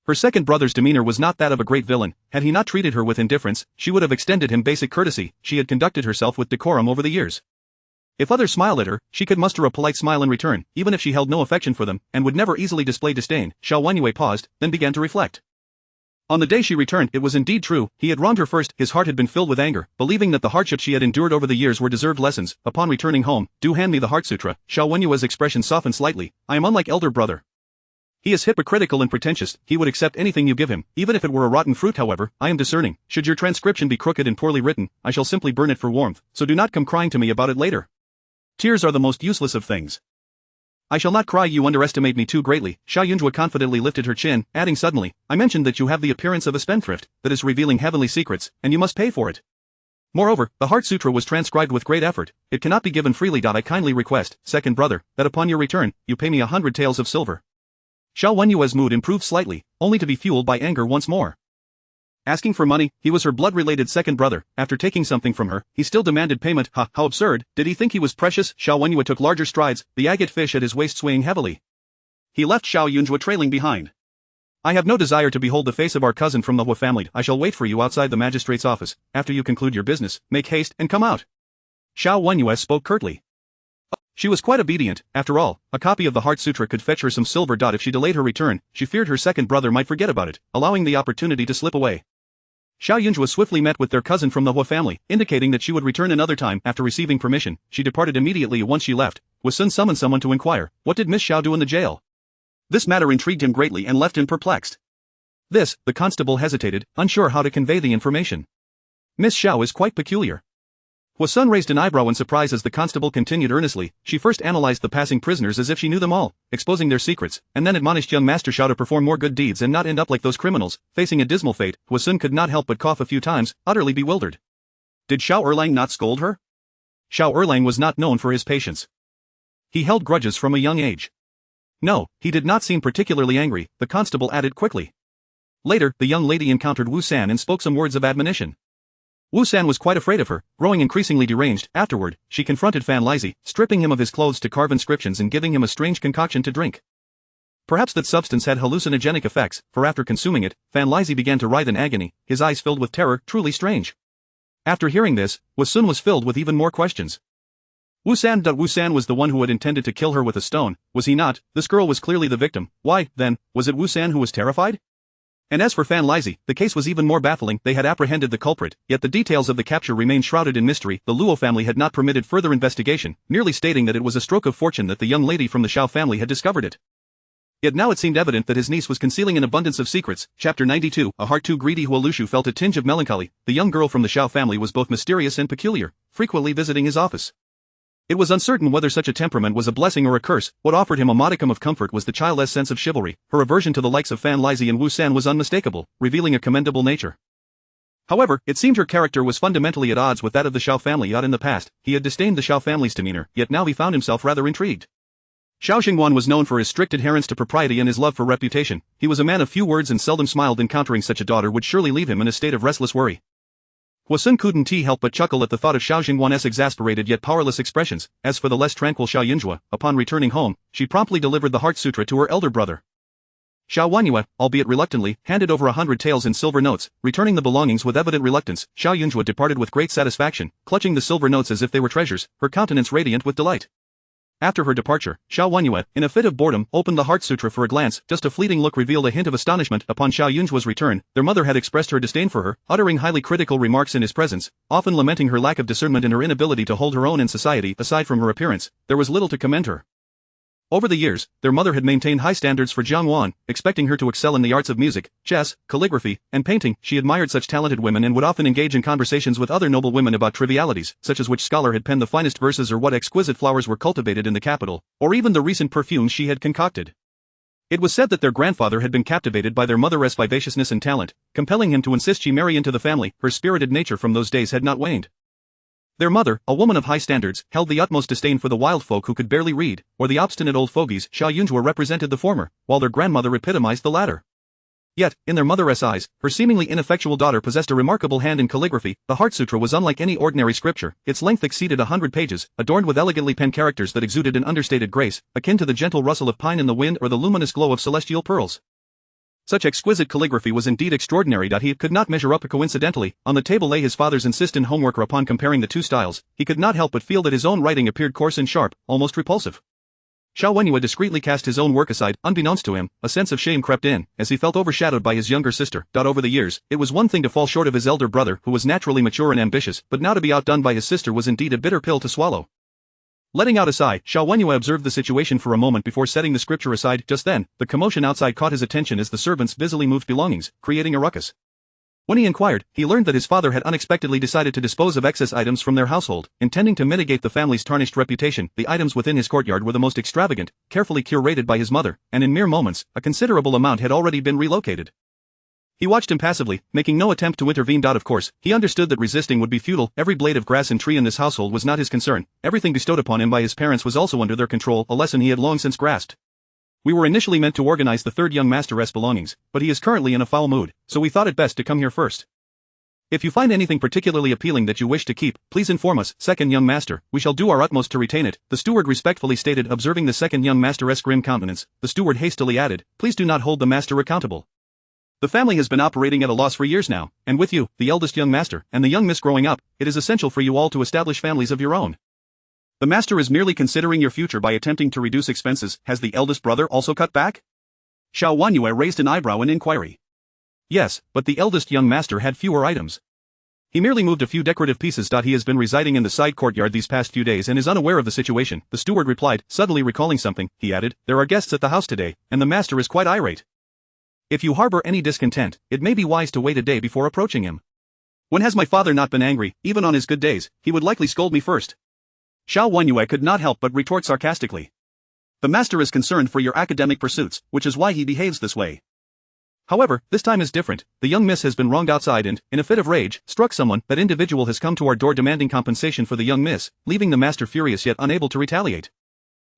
Her second brother's demeanor was not that of a great villain. Had he not treated her with indifference, she would have extended him basic courtesy. She had conducted herself with decorum over the years. If others smiled at her, she could muster a polite smile in return, even if she held no affection for them, and would never easily display disdain. Xiao Wenyue paused, then began to reflect. On the day she returned, it was indeed true, he had wronged her first. His heart had been filled with anger, believing that the hardships she had endured over the years were deserved lessons. Upon returning home, do hand me the Heart Sutra. Xiao Wenyue's expression softened slightly. I am unlike elder brother. He is hypocritical and pretentious. He would accept anything you give him, even if it were a rotten fruit. However, I am discerning. Should your transcription be crooked and poorly written, I shall simply burn it for warmth, so do not come crying to me about it later. Tears are the most useless of things. I shall not cry. You underestimate me too greatly. Xiao Yunzhuo confidently lifted her chin, adding suddenly, I mentioned that you have the appearance of a spendthrift, that is revealing heavenly secrets, and you must pay for it. Moreover, the Heart Sutra was transcribed with great effort. It cannot be given freely. I kindly request, second brother, that upon your return, you pay me 100 taels of silver. Xiao Wenyue's mood improved slightly, only to be fueled by anger once more. Asking for money, he was her blood-related second brother. After taking something from her, he still demanded payment. Ha, how absurd. Did he think he was precious? Xiao Wenyue took larger strides, the agate fish at his waist swaying heavily. He left Xiao Yunzhuo trailing behind. I have no desire to behold the face of our cousin from the Hua family. I shall wait for you outside the magistrate's office. After you conclude your business, make haste and come out. Xiao Wenyue spoke curtly. She was quite obedient. After all, a copy of the Heart Sutra could fetch her some silver. If she delayed her return, she feared her second brother might forget about it, allowing the opportunity to slip away. Xiao Yunzhuo swiftly met with their cousin from the Hua family, indicating that she would return another time. After receiving permission, she departed immediately. Once she left, Hua Sun summoned someone to inquire, what did Miss Xiao do in the jail? This matter intrigued him greatly and left him perplexed. The constable hesitated, unsure how to convey the information. Miss Xiao is quite peculiar. Hua Sun raised an eyebrow in surprise as the constable continued earnestly. She first analyzed the passing prisoners as if she knew them all, exposing their secrets, and then admonished young Master Xiao to perform more good deeds and not end up like those criminals. Facing a dismal fate, Hua Sun could not help but cough a few times, utterly bewildered. Did Xiao Erlang not scold her? Xiao Erlang was not known for his patience. He held grudges from a young age. No, he did not seem particularly angry, the constable added quickly. Later, the young lady encountered Wu San and spoke some words of admonition. Wu San was quite afraid of her, growing increasingly deranged. Afterward, she confronted Fan Lizhi, stripping him of his clothes to carve inscriptions and giving him a strange concoction to drink. Perhaps that substance had hallucinogenic effects, for after consuming it, Fan Lizhi began to writhe in agony, his eyes filled with terror. Truly strange. After hearing this, Hua Sun was filled with even more questions. Wu San was the one who had intended to kill her with a stone, was he not? This girl was clearly the victim. Why, then, was it Wu San who was terrified? And as for Fan Lizzie, the case was even more baffling. They had apprehended the culprit, yet the details of the capture remained shrouded in mystery. The Luo family had not permitted further investigation, merely stating that it was a stroke of fortune that the young lady from the Xiao family had discovered it. Yet now it seemed evident that his niece was concealing an abundance of secrets. Chapter 92. A heart too greedy. Hua Lushu felt a tinge of melancholy. The young girl from the Xiao family was both mysterious and peculiar, frequently visiting his office. It was uncertain whether such a temperament was a blessing or a curse. What offered him a modicum of comfort was the childless sense of chivalry. Her aversion to the likes of Fan Lizzie and Wu San was unmistakable, revealing a commendable nature. However, it seemed her character was fundamentally at odds with that of the Xiao family. In the past, he had disdained the Xiao family's demeanor, yet now he found himself rather intrigued. Xiao Jingwan was known for his strict adherence to propriety and his love for reputation. He was a man of few words and seldom smiled. Encountering such a daughter would surely leave him in a state of restless worry. Hua Sun couldn't help but chuckle at the thought of Xiao Jingwan's exasperated yet powerless expressions. As for the less tranquil Xiao Jiayun Zhuo, upon returning home, she promptly delivered the Heart Sutra to her elder brother. Xiao Wanyue, albeit reluctantly, handed over 100 taels in silver notes, returning the belongings with evident reluctance. Xiao Jiayun Zhuo departed with great satisfaction, clutching the silver notes as if they were treasures, her countenance radiant with delight. After her departure, Xiao Wanyue, in a fit of boredom, opened the Heart Sutra for a glance. Just a fleeting look revealed a hint of astonishment. Upon Xiao Yunzhuo's return, their mother had expressed her disdain for her, uttering highly critical remarks in his presence, often lamenting her lack of discernment and her inability to hold her own in society. Aside from her appearance, there was little to commend her. Over the years, their mother had maintained high standards for Jiang Wan, expecting her to excel in the arts of music, chess, calligraphy, and painting. She admired such talented women and would often engage in conversations with other noble women about trivialities, such as which scholar had penned the finest verses or what exquisite flowers were cultivated in the capital, or even the recent perfumes she had concocted. It was said that their grandfather had been captivated by their mother's vivaciousness and talent, compelling him to insist she marry into the family. Her spirited nature from those days had not waned. Their mother, a woman of high standards, held the utmost disdain for the wild folk who could barely read, or the obstinate old fogies. Xiao Yunzhuo represented the former, while their grandmother epitomized the latter. Yet, in their mother's eyes, her seemingly ineffectual daughter possessed a remarkable hand in calligraphy. The Heart Sutra was unlike any ordinary scripture. Its length exceeded 100 pages, adorned with elegantly penned characters that exuded an understated grace, akin to the gentle rustle of pine in the wind or the luminous glow of celestial pearls. Such exquisite calligraphy was indeed extraordinary. He could not measure up. Coincidentally, on the table lay his father's insistent homework. Upon comparing the two styles, he could not help but feel that his own writing appeared coarse and sharp, almost repulsive. Xiao Wenyue discreetly cast his own work aside. Unbeknownst to him, a sense of shame crept in, as he felt overshadowed by his younger sister. Over the years, it was one thing to fall short of his elder brother, who was naturally mature and ambitious, but now to be outdone by his sister was indeed a bitter pill to swallow. Letting out a sigh, Xiao Wenyue observed the situation for a moment before setting the scripture aside. Just then, the commotion outside caught his attention as the servants busily moved belongings, creating a ruckus. When he inquired, he learned that his father had unexpectedly decided to dispose of excess items from their household, intending to mitigate the family's tarnished reputation. The items within his courtyard were the most extravagant, carefully curated by his mother, and in mere moments, a considerable amount had already been relocated. He watched impassively, making no attempt to intervene. Of course, he understood that resisting would be futile. Every blade of grass and tree in this household was not his concern. Everything bestowed upon him by his parents was also under their control, a lesson he had long since grasped. We were initially meant to organize the third young master's belongings, but he is currently in a foul mood, so we thought it best to come here first. If you find anything particularly appealing that you wish to keep, please inform us. Second young master, we shall do our utmost to retain it, the steward respectfully stated. Observing the second young master's grim countenance, the steward hastily added, please do not hold the master accountable. The family has been operating at a loss for years now, and with you, the eldest young master, and the young miss growing up, it is essential for you all to establish families of your own. The master is merely considering your future by attempting to reduce expenses. Has the eldest brother also cut back? Xiao Wanyue raised an eyebrow in inquiry. Yes, but the eldest young master had fewer items. He merely moved a few decorative pieces. He has been residing in the side courtyard these past few days and is unaware of the situation. The steward replied, suddenly recalling something. He added, there are guests at the house today, and the master is quite irate. If you harbor any discontent, it may be wise to wait a day before approaching him. When has my father not been angry? Even on his good days, he would likely scold me first. Xiao Wenyue could not help but retort sarcastically. The master is concerned for your academic pursuits, which is why he behaves this way. However, this time is different. The young miss has been wronged outside and, in a fit of rage, struck someone. That individual has come to our door demanding compensation for the young miss, leaving the master furious yet unable to retaliate.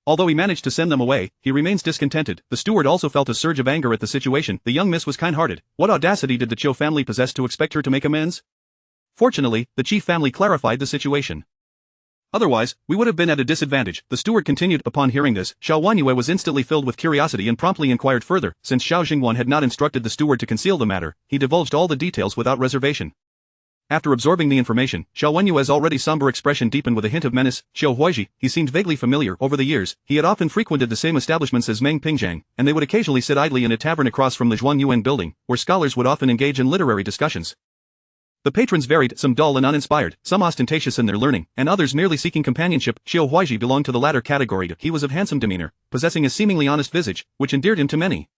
Although he managed to send them away, he remains discontented. The steward also felt a surge of anger at the situation. The young miss was kind-hearted. What audacity did the Zhou family possess to expect her to make amends? Fortunately, the chief family clarified the situation. Otherwise, we would have been at a disadvantage. The steward continued. Upon hearing this, Xiao Wanyue was instantly filled with curiosity and promptly inquired further. Since Xiao Jingwan had not instructed the steward to conceal the matter, he divulged all the details without reservation. After absorbing the information, Xiao Wenyue's already somber expression deepened with a hint of menace. Xiao Huaiji, he seemed vaguely familiar. Over the years, he had often frequented the same establishments as Meng Pingjiang, and they would occasionally sit idly in a tavern across from the Zhuanyuan building, where scholars would often engage in literary discussions. The patrons varied, some dull and uninspired, some ostentatious in their learning, and others merely seeking companionship. Xiao Huaiji belonged to the latter category. He was of handsome demeanor, possessing a seemingly honest visage, which endeared him to many.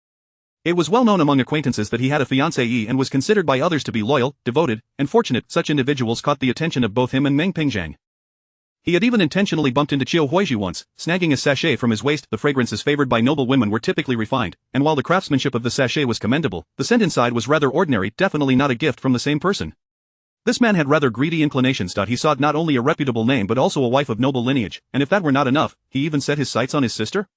It was well known among acquaintances that he had a fiancée and was considered by others to be loyal, devoted, and fortunate. Such individuals caught the attention of both him and Meng Pingjiang. He had even intentionally bumped into Xiao Huaiji once, snagging a sachet from his waist. The fragrances favored by noble women were typically refined, and while the craftsmanship of the sachet was commendable, the scent inside was rather ordinary, definitely not a gift from the same person. This man had rather greedy inclinations. He sought not only a reputable name but also a wife of noble lineage, and if that were not enough, he even set his sights on his sister?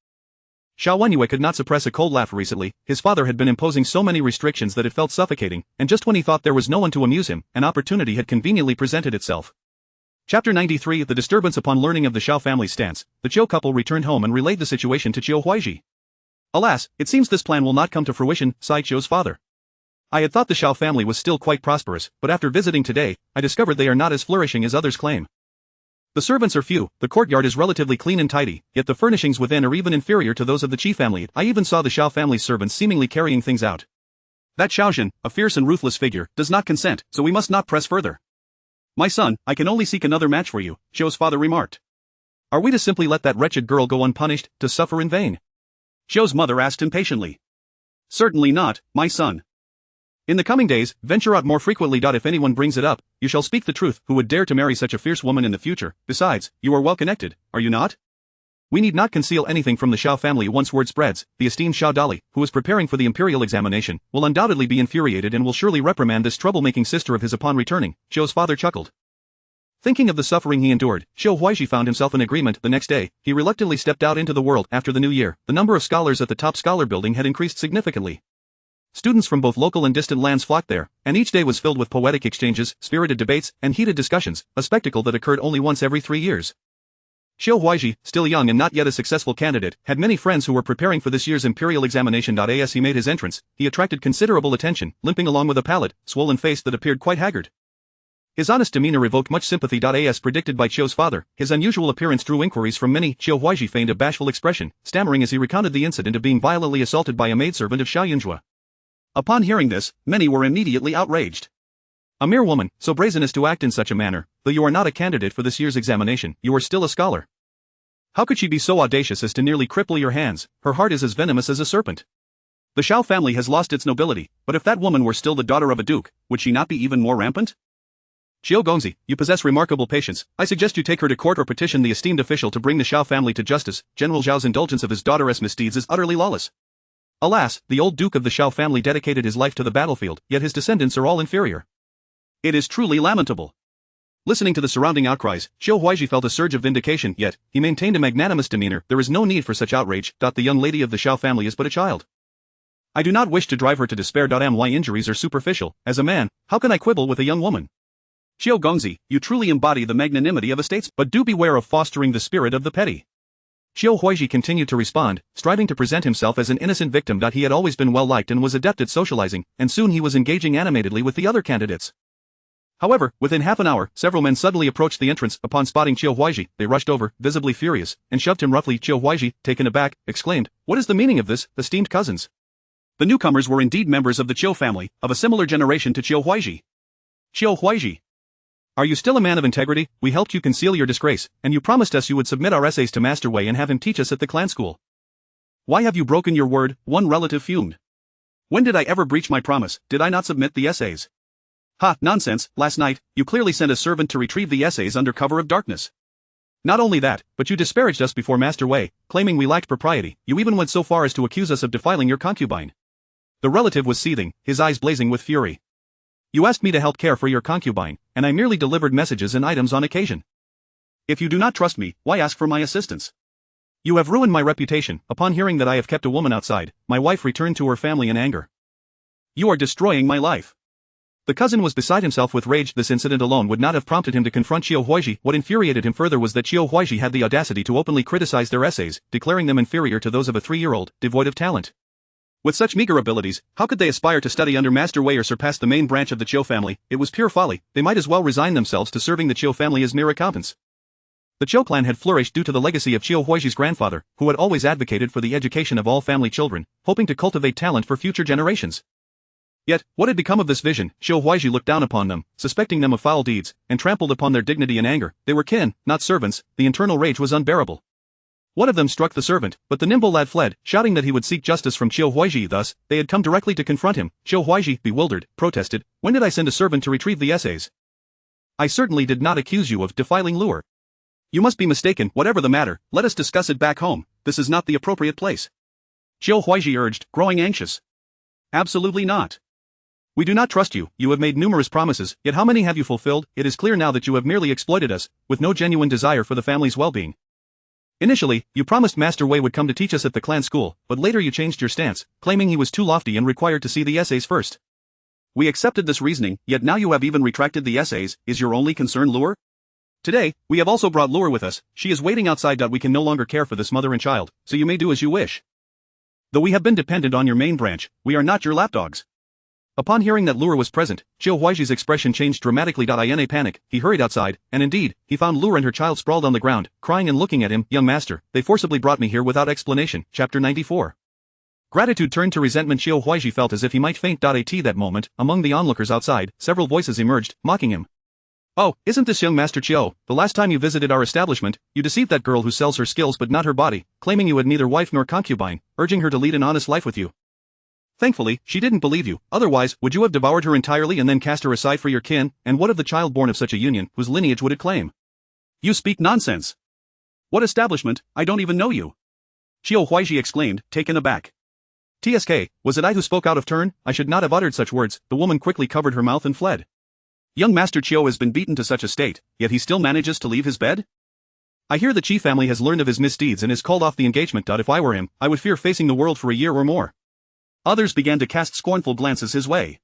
Xiao Wenyue could not suppress a cold laugh. Recently, his father had been imposing so many restrictions that it felt suffocating, and just when he thought there was no one to amuse him, an opportunity had conveniently presented itself. Chapter 93. The disturbance. Upon learning of the Xiao family's stance, the Qiu couple returned home and relayed the situation to Qiu Huaiji. Alas, it seems this plan will not come to fruition, sighed Qiu's father. I had thought the Xiao family was still quite prosperous, but after visiting today, I discovered they are not as flourishing as others claim. The servants are few, the courtyard is relatively clean and tidy, yet the furnishings within are even inferior to those of the Qi family. I even saw the Xiao family's servants seemingly carrying things out. That Xiaojin, a fierce and ruthless figure, does not consent, so we must not press further. My son, I can only seek another match for you, Qiu's father remarked. Are we to simply let that wretched girl go unpunished, to suffer in vain? Qiu's mother asked impatiently. Certainly not, my son. In the coming days, venture out more frequently. If anyone brings it up, you shall speak the truth. Who would dare to marry such a fierce woman in the future? Besides, you are well connected, are you not? We need not conceal anything from the Xiao family. Once word spreads, the esteemed Xiao Dali, who is preparing for the imperial examination, will undoubtedly be infuriated and will surely reprimand this troublemaking sister of his upon returning. Qiu's father chuckled. Thinking of the suffering he endured, Xiao Huaiji found himself in agreement. The next day, he reluctantly stepped out into the world. After the new year, the number of scholars at the top scholar building had increased significantly. Students from both local and distant lands flocked there, and each day was filled with poetic exchanges, spirited debates, and heated discussions, a spectacle that occurred only once every 3 years. Xiao Huaiji, still young and not yet a successful candidate, had many friends who were preparing for this year's imperial examination. As he made his entrance, he attracted considerable attention, limping along with a pallid, swollen face that appeared quite haggard. His honest demeanor evoked much sympathy. As predicted by Qiu's father, his unusual appearance drew inquiries from many. Xiao Huaiji feigned a bashful expression, stammering as he recounted the incident of being violently assaulted by a maidservant of Xiao Jiayun Zhuo. Upon hearing this, many were immediately outraged. A mere woman, so brazen as to act in such a manner. Though you are not a candidate for this year's examination, you are still a scholar. How could she be so audacious as to nearly cripple your hands? Her heart is as venomous as a serpent. The Xiao family has lost its nobility, but if that woman were still the daughter of a duke, would she not be even more rampant? Qiu Gongzi, you possess remarkable patience. I suggest you take her to court or petition the esteemed official to bring the Xiao family to justice. General Zhao's indulgence of his daughter's misdeeds is utterly lawless. Alas, the old duke of the Xiao family dedicated his life to the battlefield, yet his descendants are all inferior. It is truly lamentable. Listening to the surrounding outcries, Qiu Huaiji felt a surge of vindication, yet, he maintained a magnanimous demeanor. There is no need for such outrage. The young lady of the Xiao family is but a child. I do not wish to drive her to despair. My injuries are superficial. As a man, how can I quibble with a young woman? Qiu Gongzi, you truly embody the magnanimity of a statesman, but do beware of fostering the spirit of the petty. Qiu Huaiji continued to respond, striving to present himself as an innocent victim. He had always been well liked and was adept at socializing, and soon he was engaging animatedly with the other candidates. However, within half an hour, several men suddenly approached the entrance. Upon spotting Qiu Huaiji, they rushed over, visibly furious, and shoved him roughly. Qiu Huaiji, taken aback, exclaimed, "What is the meaning of this, esteemed cousins?" The newcomers were indeed members of the Qiu family, of a similar generation to Qiu Huaiji. Qiu Huaiji. Are you still a man of integrity? We helped you conceal your disgrace, and you promised us you would submit our essays to Master Wei and have him teach us at the clan school. Why have you broken your word? One relative fumed. When did I ever breach my promise? Did I not submit the essays? Ha, nonsense. Last night, you clearly sent a servant to retrieve the essays under cover of darkness. Not only that, but you disparaged us before Master Wei, claiming we lacked propriety. You even went so far as to accuse us of defiling your concubine. The relative was seething, his eyes blazing with fury. You asked me to help care for your concubine, and I merely delivered messages and items on occasion. If you do not trust me, why ask for my assistance? You have ruined my reputation. Upon hearing that I have kept a woman outside, my wife returned to her family in anger. You are destroying my life. The cousin was beside himself with rage. This incident alone would not have prompted him to confront Qiu Huaiji. What infuriated him further was that Qiu Huaiji had the audacity to openly criticize their essays, declaring them inferior to those of a 3-year-old, devoid of talent. With such meager abilities, how could they aspire to study under Master Wei or surpass the main branch of the Qiu family? It was pure folly. They might as well resign themselves to serving the Qiu family as mere accountants. The Qiu clan had flourished due to the legacy of Qiu Huaiji's grandfather, who had always advocated for the education of all family children, hoping to cultivate talent for future generations. Yet, what had become of this vision? Qiu Huaiji looked down upon them, suspecting them of foul deeds, and trampled upon their dignity in anger. They were kin, not servants. The internal rage was unbearable. One of them struck the servant, but the nimble lad fled, shouting that he would seek justice from Qiu Huaiji. Thus, they had come directly to confront him. Qiu Huaiji, bewildered, protested, "When did I send a servant to retrieve the essays? I certainly did not accuse you of defiling lure. You must be mistaken. Whatever the matter, let us discuss it back home. This is not the appropriate place." Qiu Huaiji urged, growing anxious. "Absolutely not. We do not trust you. You have made numerous promises, yet how many have you fulfilled? It is clear now that you have merely exploited us, with no genuine desire for the family's well-being. Initially, you promised Master Wei would come to teach us at the clan school, but later you changed your stance, claiming he was too lofty and required to see the essays first. We accepted this reasoning, yet now you have even retracted the essays. Is your only concern lure? Today, we have also brought lure with us. She is waiting outside. We can no longer care for this mother and child, so you may do as you wish. Though we have been dependent on your main branch, we are not your lapdogs." Upon hearing that Lure was present, Qiu Huaiji's expression changed dramatically. In a panic, he hurried outside, and indeed, he found Lure and her child sprawled on the ground, crying and looking at him. "Young master, they forcibly brought me here without explanation." Chapter 94. Gratitude turned to resentment. Qiu Huaiji felt as if he might faint. At that moment, among the onlookers outside, several voices emerged, mocking him. "Oh, isn't this young Master Qiu? The last time you visited our establishment, you deceived that girl who sells her skills but not her body, claiming you had neither wife nor concubine, urging her to lead an honest life with you. Thankfully, she didn't believe you. Otherwise, would you have devoured her entirely and then cast her aside for your kin? And what of the child born of such a union, whose lineage would it claim? You speak nonsense. What establishment? I don't even know you." Qiu Huaiji exclaimed, taken aback. "TSK, was it I who spoke out of turn? I should not have uttered such words." The woman quickly covered her mouth and fled. "Young Master Qiu has been beaten to such a state, yet he still manages to leave his bed? I hear the Qi family has learned of his misdeeds and has called off the engagement. If I were him, I would fear facing the world for a year or more." Others began to cast scornful glances his way.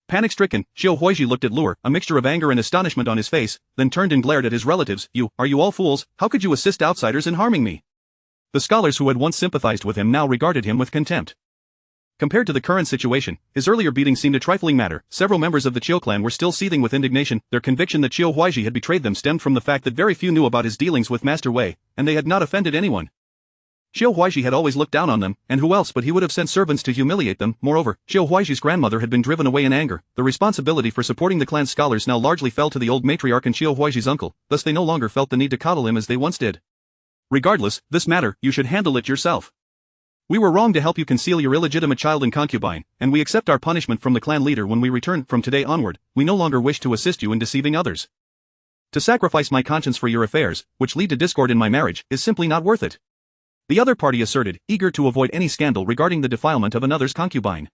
Panic-stricken, Qiu Huaiji looked at Lure, a mixture of anger and astonishment on his face, then turned and glared at his relatives. Are you all fools? How could you assist outsiders in harming me?" The scholars who had once sympathized with him now regarded him with contempt. Compared to the current situation, his earlier beating seemed a trifling matter. Several members of the Qiu clan were still seething with indignation. Their conviction that Qiu Huaiji had betrayed them stemmed from the fact that very few knew about his dealings with Master Wei, and they had not offended anyone. Qiu Huaiji had always looked down on them, and who else but he would have sent servants to humiliate them. Moreover, Qiu Huaiji's grandmother had been driven away in anger. The responsibility for supporting the clan's scholars now largely fell to the old matriarch and Qiu Huaiji's uncle, thus they no longer felt the need to coddle him as they once did. "Regardless, this matter, you should handle it yourself. We were wrong to help you conceal your illegitimate child and concubine, and we accept our punishment from the clan leader when we return. From today onward, we no longer wish to assist you in deceiving others. To sacrifice my conscience for your affairs, which lead to discord in my marriage, is simply not worth it." The other party asserted, eager to avoid any scandal regarding the defilement of another's concubine.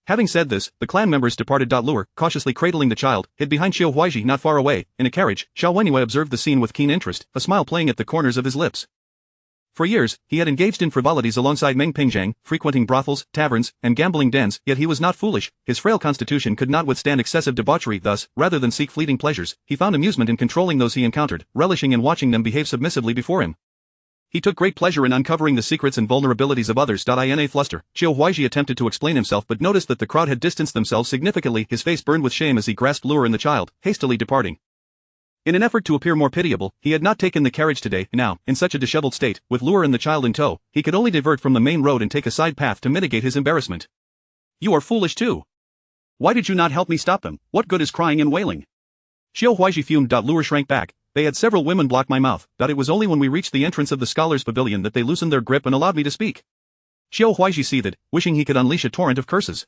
Having said this, the clan members departed. Lure, cautiously cradling the child, hid behind Qiu Huaiji. Not far away, in a carriage, Xiao observed the scene with keen interest, a smile playing at the corners of his lips. For years, he had engaged in frivolities alongside Meng Pingzhang, frequenting brothels, taverns, and gambling dens, yet he was not foolish. His frail constitution could not withstand excessive debauchery. Thus, rather than seek fleeting pleasures, he found amusement in controlling those he encountered, relishing in watching them behave submissively before him. He took great pleasure in uncovering the secrets and vulnerabilities of others. In a fluster, Qiu Huaiji attempted to explain himself but noticed that the crowd had distanced themselves significantly. His face burned with shame as he grasped Lure and the child, hastily departing. In an effort to appear more pitiable, he had not taken the carriage today. Now, in such a disheveled state, with Lure and the child in tow, he could only divert from the main road and take a side path to mitigate his embarrassment. "You are foolish too. Why did you not help me stop them? What good is crying and wailing?" Qiu Huaiji fumed. Lure shrank back. "They had several women block my mouth. It was only when we reached the entrance of the scholars' pavilion that they loosened their grip and allowed me to speak." Qiu Huaiji seethed, wishing he could unleash a torrent of curses.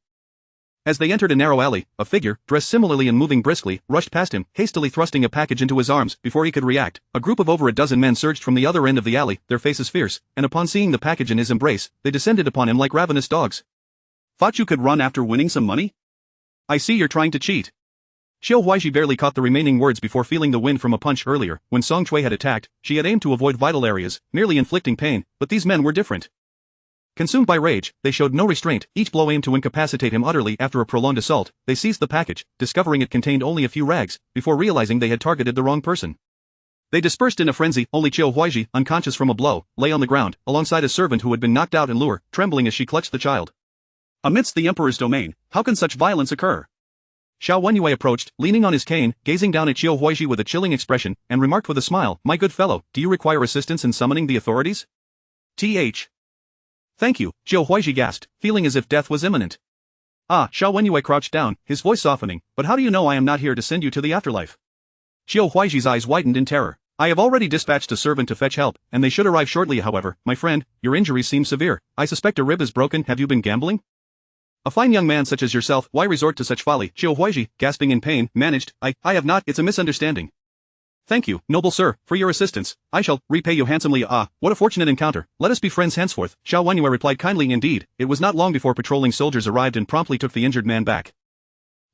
As they entered a narrow alley, a figure, dressed similarly and moving briskly, rushed past him, hastily thrusting a package into his arms. Before he could react, a group of over a dozen men surged from the other end of the alley, their faces fierce, and upon seeing the package in his embrace, they descended upon him like ravenous dogs. "Thought you could run after winning some money? I see you're trying to cheat." Qiu Huaiji barely caught the remaining words before feeling the wind from a punch earlier. When Song Chui had attacked, she had aimed to avoid vital areas, merely inflicting pain, but these men were different. Consumed by rage, they showed no restraint. Each blow aimed to incapacitate him utterly. After a prolonged assault, they seized the package, discovering it contained only a few rags, before realizing they had targeted the wrong person. They dispersed in a frenzy. Only Qiu Huaiji, unconscious from a blow, lay on the ground, alongside a servant who had been knocked out, and Lure, trembling as she clutched the child. Amidst the emperor's domain, how can such violence occur? Xiao Wenyue approached, leaning on his cane, gazing down at Qiu Huaiji with a chilling expression, and remarked with a smile, "My good fellow, do you require assistance in summoning the authorities?" Thank you, Qiu Huaiji gasped, feeling as if death was imminent. Ah, Xiao Wenyue crouched down, his voice softening, "But how do you know I am not here to send you to the afterlife?" Qiu Huaiji's eyes widened in terror. "I have already dispatched a servant to fetch help, and they should arrive shortly. However, my friend, your injuries seem severe. I suspect a rib is broken. Have you been gambling?" "A fine young man such as yourself, why resort to such folly?" Qiu Huaiji, gasping in pain, managed, I have not, it's a misunderstanding." "Thank you, noble sir, for your assistance. I shall repay you handsomely." "Ah, what a fortunate encounter. Let us be friends henceforth." Xiao Wenyue replied kindly. Indeed, it was not long before patrolling soldiers arrived and promptly took the injured man back.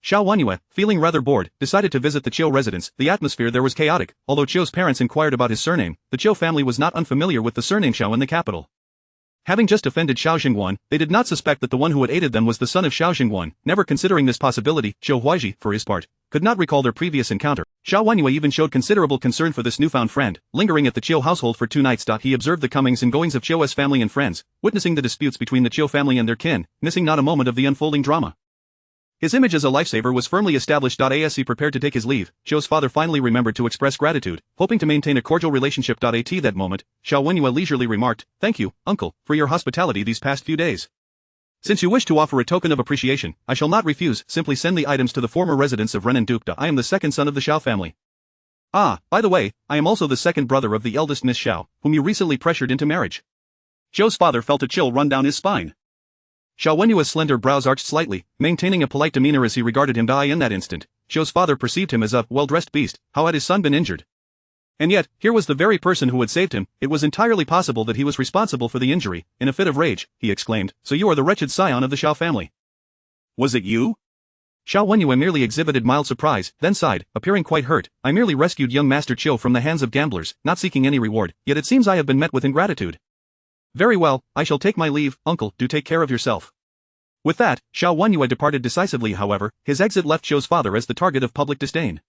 Xiao Wenyue, feeling rather bored, decided to visit the Qiu residence. The atmosphere there was chaotic. Although Qiu's parents inquired about his surname, the Qiu family was not unfamiliar with the surname Xiao in the capital. Having just offended Xiao Jingguan, they did not suspect that the one who had aided them was the son of Xiao Jingguan. Never considering this possibility, Qiu Huaiji, for his part, could not recall their previous encounter. Xiao Wenyue even showed considerable concern for this newfound friend. Lingering at the Qiu household for 2 nights. He observed the comings and goings of Qiu's family and friends, witnessing the disputes between the Qiu family and their kin, missing not a moment of the unfolding drama. His image as a lifesaver was firmly established. As he prepared to take his leave, Qiu's father finally remembered to express gratitude, hoping to maintain a cordial relationship. At that moment, Xiao Wenyue leisurely remarked, "Thank you, uncle, for your hospitality these past few days. Since you wish to offer a token of appreciation, I shall not refuse. Simply send the items to the former residence of Renan Duke. I am the second son of the Xiao family. Ah, by the way, I am also the second brother of the eldest Miss Xiao, whom you recently pressured into marriage." Qiu's father felt a chill run down his spine. Xiao Wenyue's slender brows arched slightly, maintaining a polite demeanor as he regarded him. In that instant, Qiu's father perceived him as a well-dressed beast. How had his son been injured? And yet, here was the very person who had saved him. It was entirely possible that he was responsible for the injury. In a fit of rage, he exclaimed, "So you are the wretched scion of the Xiao family?" "Was it you?" Xiao Wenyue merely exhibited mild surprise, then sighed, appearing quite hurt. "I merely rescued young Master Qiu from the hands of gamblers, not seeking any reward, yet it seems I have been met with ingratitude." "Very well, I shall take my leave, uncle. Do take care of yourself." With that, Xiao Wenyue departed decisively. However, his exit left Qiu's father as the target of public disdain.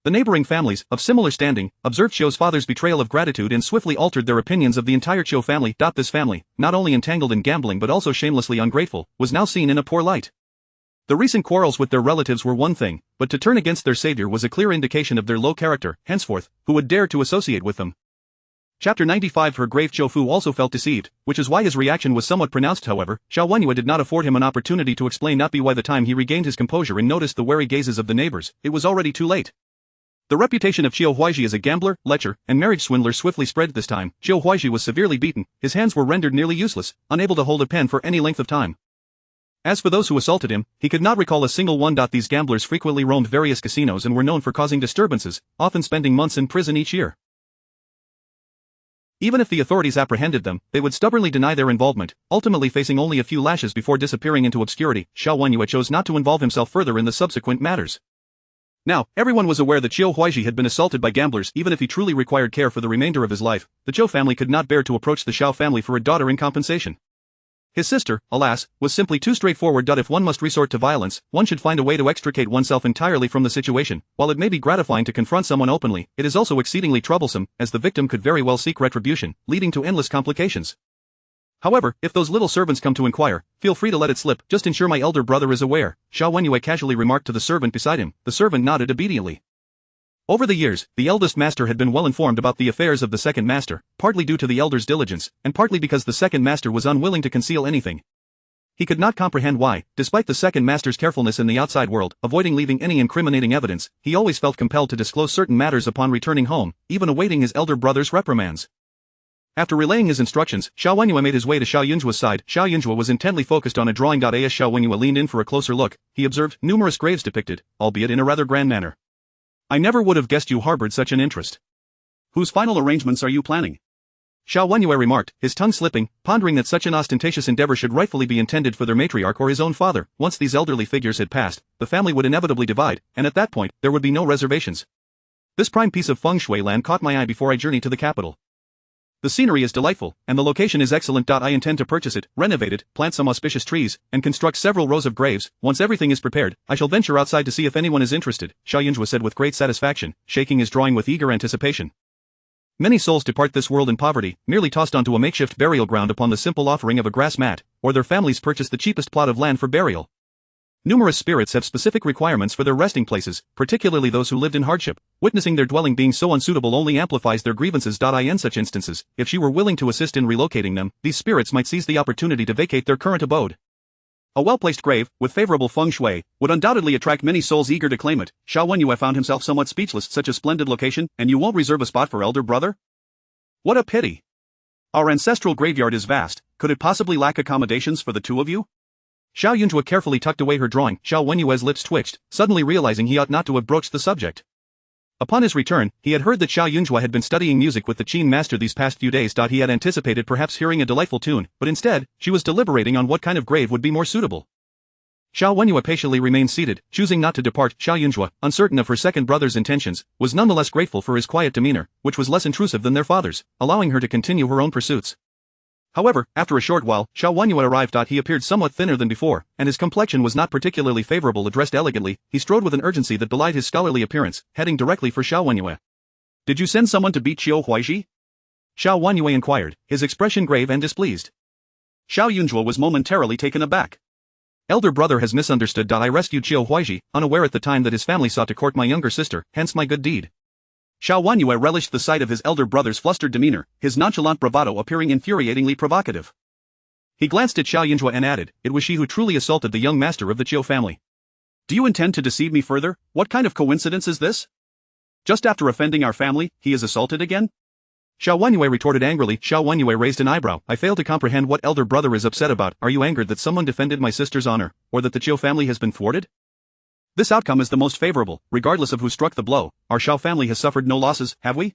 The neighboring families, of similar standing, observed Qiu's father's betrayal of gratitude and swiftly altered their opinions of the entire Qiu family. This family, not only entangled in gambling but also shamelessly ungrateful, was now seen in a poor light. The recent quarrels with their relatives were one thing, but to turn against their savior was a clear indication of their low character. Henceforth, who would dare to associate with them? Chapter 95. Her grave. Qiu Fu also felt deceived, which is why his reaction was somewhat pronounced. However, Xiao Wenyue did not afford him an opportunity to explain. By the time he regained his composure and noticed the wary gazes of the neighbors, it was already too late. The reputation of Qiu Huaiji as a gambler, lecher, and marriage swindler swiftly spread. This time, Qiu Huaiji was severely beaten, his hands were rendered nearly useless, unable to hold a pen for any length of time. As for those who assaulted him, he could not recall a single one. These gamblers frequently roamed various casinos and were known for causing disturbances, often spending months in prison each year. Even if the authorities apprehended them, they would stubbornly deny their involvement, ultimately facing only a few lashes before disappearing into obscurity. Xiao Wenyue chose not to involve himself further in the subsequent matters. Now, everyone was aware that Qiu Huaiji had been assaulted by gamblers. Even if he truly required care for the remainder of his life, the Qiu family could not bear to approach the Xiao family for a daughter in compensation. His sister, alas, was simply too straightforward. If one must resort to violence, one should find a way to extricate oneself entirely from the situation. While it may be gratifying to confront someone openly, it is also exceedingly troublesome, as the victim could very well seek retribution, leading to endless complications. However, if those little servants come to inquire, feel free to let it slip. Just ensure my elder brother is aware, Xiao Wenyue casually remarked to the servant beside him. The servant nodded obediently. Over the years, the eldest master had been well informed about the affairs of the second master, partly due to the elder's diligence, and partly because the second master was unwilling to conceal anything. He could not comprehend why, despite the second master's carefulness in the outside world, avoiding leaving any incriminating evidence, he always felt compelled to disclose certain matters upon returning home, even awaiting his elder brother's reprimands. After relaying his instructions, Xiao Wenyue made his way to Xiao Yunzhuo's side. Xiao Yunzhuo was intently focused on a drawing. As Xiao Wenyue leaned in for a closer look, he observed numerous graves depicted, albeit in a rather grand manner. "I never would have guessed you harbored such an interest. Whose final arrangements are you planning?" Xiao Wenyue remarked, his tongue slipping, pondering that such an ostentatious endeavor should rightfully be intended for their matriarch or his own father. Once these elderly figures had passed, the family would inevitably divide, and at that point, there would be no reservations. This prime piece of feng shui land caught my eye before I journeyed to the capital. The scenery is delightful, and the location is excellent. I intend to purchase it, renovate it, plant some auspicious trees, and construct several rows of graves. Once everything is prepared, I shall venture outside to see if anyone is interested, Xiao Yunzhuo said with great satisfaction, shaking his drawing with eager anticipation. Many souls depart this world in poverty, merely tossed onto a makeshift burial ground upon the simple offering of a grass mat, or their families purchase the cheapest plot of land for burial. Numerous spirits have specific requirements for their resting places, particularly those who lived in hardship. Witnessing their dwelling being so unsuitable only amplifies their grievances. In such instances, if she were willing to assist in relocating them, these spirits might seize the opportunity to vacate their current abode. A well-placed grave, with favorable feng shui, would undoubtedly attract many souls eager to claim it. Xuanmen found himself somewhat speechless. Such a splendid location, and you won't reserve a spot for elder brother? What a pity. Our ancestral graveyard is vast, could it possibly lack accommodations for the two of you? Xiao Jiayun Zhuo carefully tucked away her drawing. Xuanmen's lips twitched, suddenly realizing he ought not to have broached the subject. Upon his return, he had heard that Xiao Jiayun Zhuo had been studying music with the Qin master these past few days. He had anticipated perhaps hearing a delightful tune, but instead, she was deliberating on what kind of grave would be more suitable. Xuanmen patiently remained seated, choosing not to depart. Xiao Jiayun Zhuo, uncertain of her second brother's intentions, was nonetheless grateful for his quiet demeanor, which was less intrusive than their father's, allowing her to continue her own pursuits. However, after a short while, Xuanmen arrived. He appeared somewhat thinner than before, and his complexion was not particularly favorable. Dressed elegantly, he strode with an urgency that belied his scholarly appearance, heading directly for Xuanmen. Did you send someone to beat Xiao Huaiji? Xuanmen inquired, his expression grave and displeased. Xiao Jiayun Zhuo was momentarily taken aback. Elder brother has misunderstood. I rescued Xiao Huaiji, unaware at the time that his family sought to court my younger sister, hence my good deed. Xuanmen relished the sight of his elder brother's flustered demeanor, his nonchalant bravado appearing infuriatingly provocative. He glanced at Xiao Jiayun Zhuo and added, it was she who truly assaulted the young master of the Xiao family. Do you intend to deceive me further? What kind of coincidence is this? Just after offending our family, he is assaulted again? Xuanmen retorted angrily. Xuanmen raised an eyebrow. I fail to comprehend what elder brother is upset about. Are you angered that someone defended my sister's honor, or that the Xiao family has been thwarted? This outcome is the most favorable, regardless of who struck the blow. Our Xiao family has suffered no losses, have we?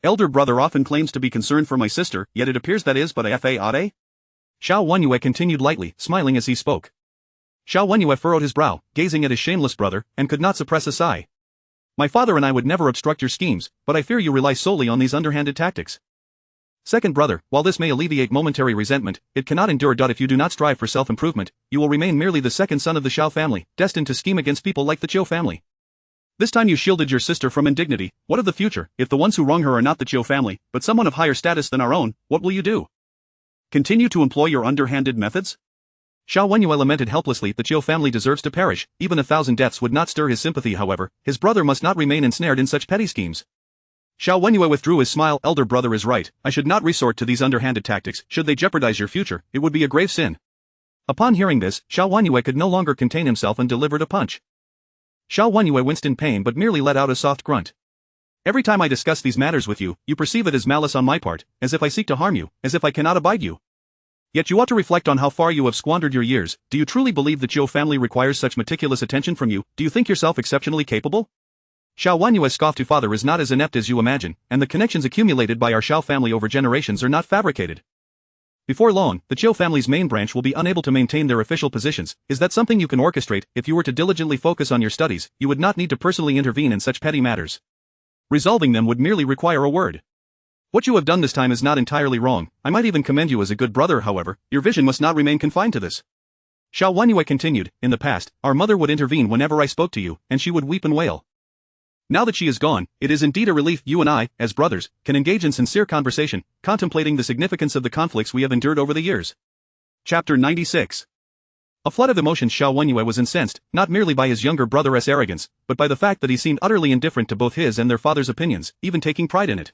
Elder brother often claims to be concerned for my sister, yet it appears that is but a fa. Xuanmen continued lightly, smiling as he spoke. Xuanmen furrowed his brow, gazing at his shameless brother, and could not suppress a sigh. My father and I would never obstruct your schemes, but I fear you rely solely on these underhanded tactics. Second brother, while this may alleviate momentary resentment, it cannot endure. If you do not strive for self-improvement, you will remain merely the second son of the Xiao family, destined to scheme against people like the Xiao family. This time you shielded your sister from indignity. What of the future? If the ones who wrong her are not the Xiao family, but someone of higher status than our own, what will you do? Continue to employ your underhanded methods? Xuanmen lamented helplessly. The Xiao family deserves to perish. Even 1,000 deaths would not stir his sympathy. However, his brother must not remain ensnared in such petty schemes. Xuanmen withdrew his smile. Elder brother is right. I should not resort to these underhanded tactics. Should they jeopardize your future, it would be a grave sin. Upon hearing this, Xuanmen could no longer contain himself and delivered a punch. Xuanmen winced in pain but merely let out a soft grunt. Every time I discuss these matters with you, you perceive it as malice on my part, as if I seek to harm you, as if I cannot abide you. Yet you ought to reflect on how far you have squandered your years. Do you truly believe the Xiao family requires such meticulous attention from you? Do you think yourself exceptionally capable? Xuanmen's scoff to father is not as inept as you imagine, and the connections accumulated by our Xiao family over generations are not fabricated. Before long, the Xiao family's main branch will be unable to maintain their official positions. Is that something you can orchestrate? If you were to diligently focus on your studies, you would not need to personally intervene in such petty matters. Resolving them would merely require a word. What you have done this time is not entirely wrong. I might even commend you as a good brother. However, your vision must not remain confined to this. Xuanmen continued, in the past, our mother would intervene whenever I spoke to you, and she would weep and wail. Now that she is gone, it is indeed a relief. You and I, as brothers, can engage in sincere conversation, contemplating the significance of the conflicts we have endured over the years. Chapter 96. A flood of emotions. Xuanmen was incensed, not merely by his younger brother's arrogance, but by the fact that he seemed utterly indifferent to both his and their father's opinions, even taking pride in it.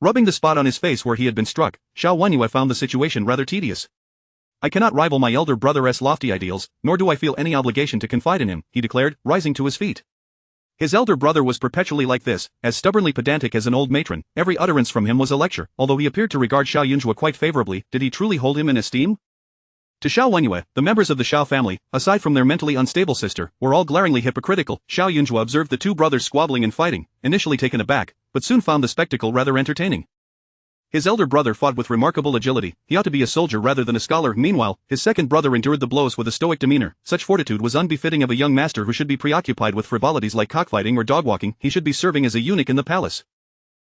Rubbing the spot on his face where he had been struck, Xuanmen found the situation rather tedious. I cannot rival my elder brother's lofty ideals, nor do I feel any obligation to confide in him, he declared, rising to his feet. His elder brother was perpetually like this, as stubbornly pedantic as an old matron. Every utterance from him was a lecture. Although he appeared to regard Xiao Jiayun Zhuo quite favorably, did he truly hold him in esteem? To Xuanmen, the members of the Xiao family, aside from their mentally unstable sister, were all glaringly hypocritical. Xiao Jiayun Zhuo observed the two brothers squabbling and fighting, initially taken aback, but soon found the spectacle rather entertaining. His elder brother fought with remarkable agility. He ought to be a soldier rather than a scholar. Meanwhile, his second brother endured the blows with a stoic demeanor. Such fortitude was unbefitting of a young master who should be preoccupied with frivolities like cockfighting or dog-walking. He should be serving as a eunuch in the palace.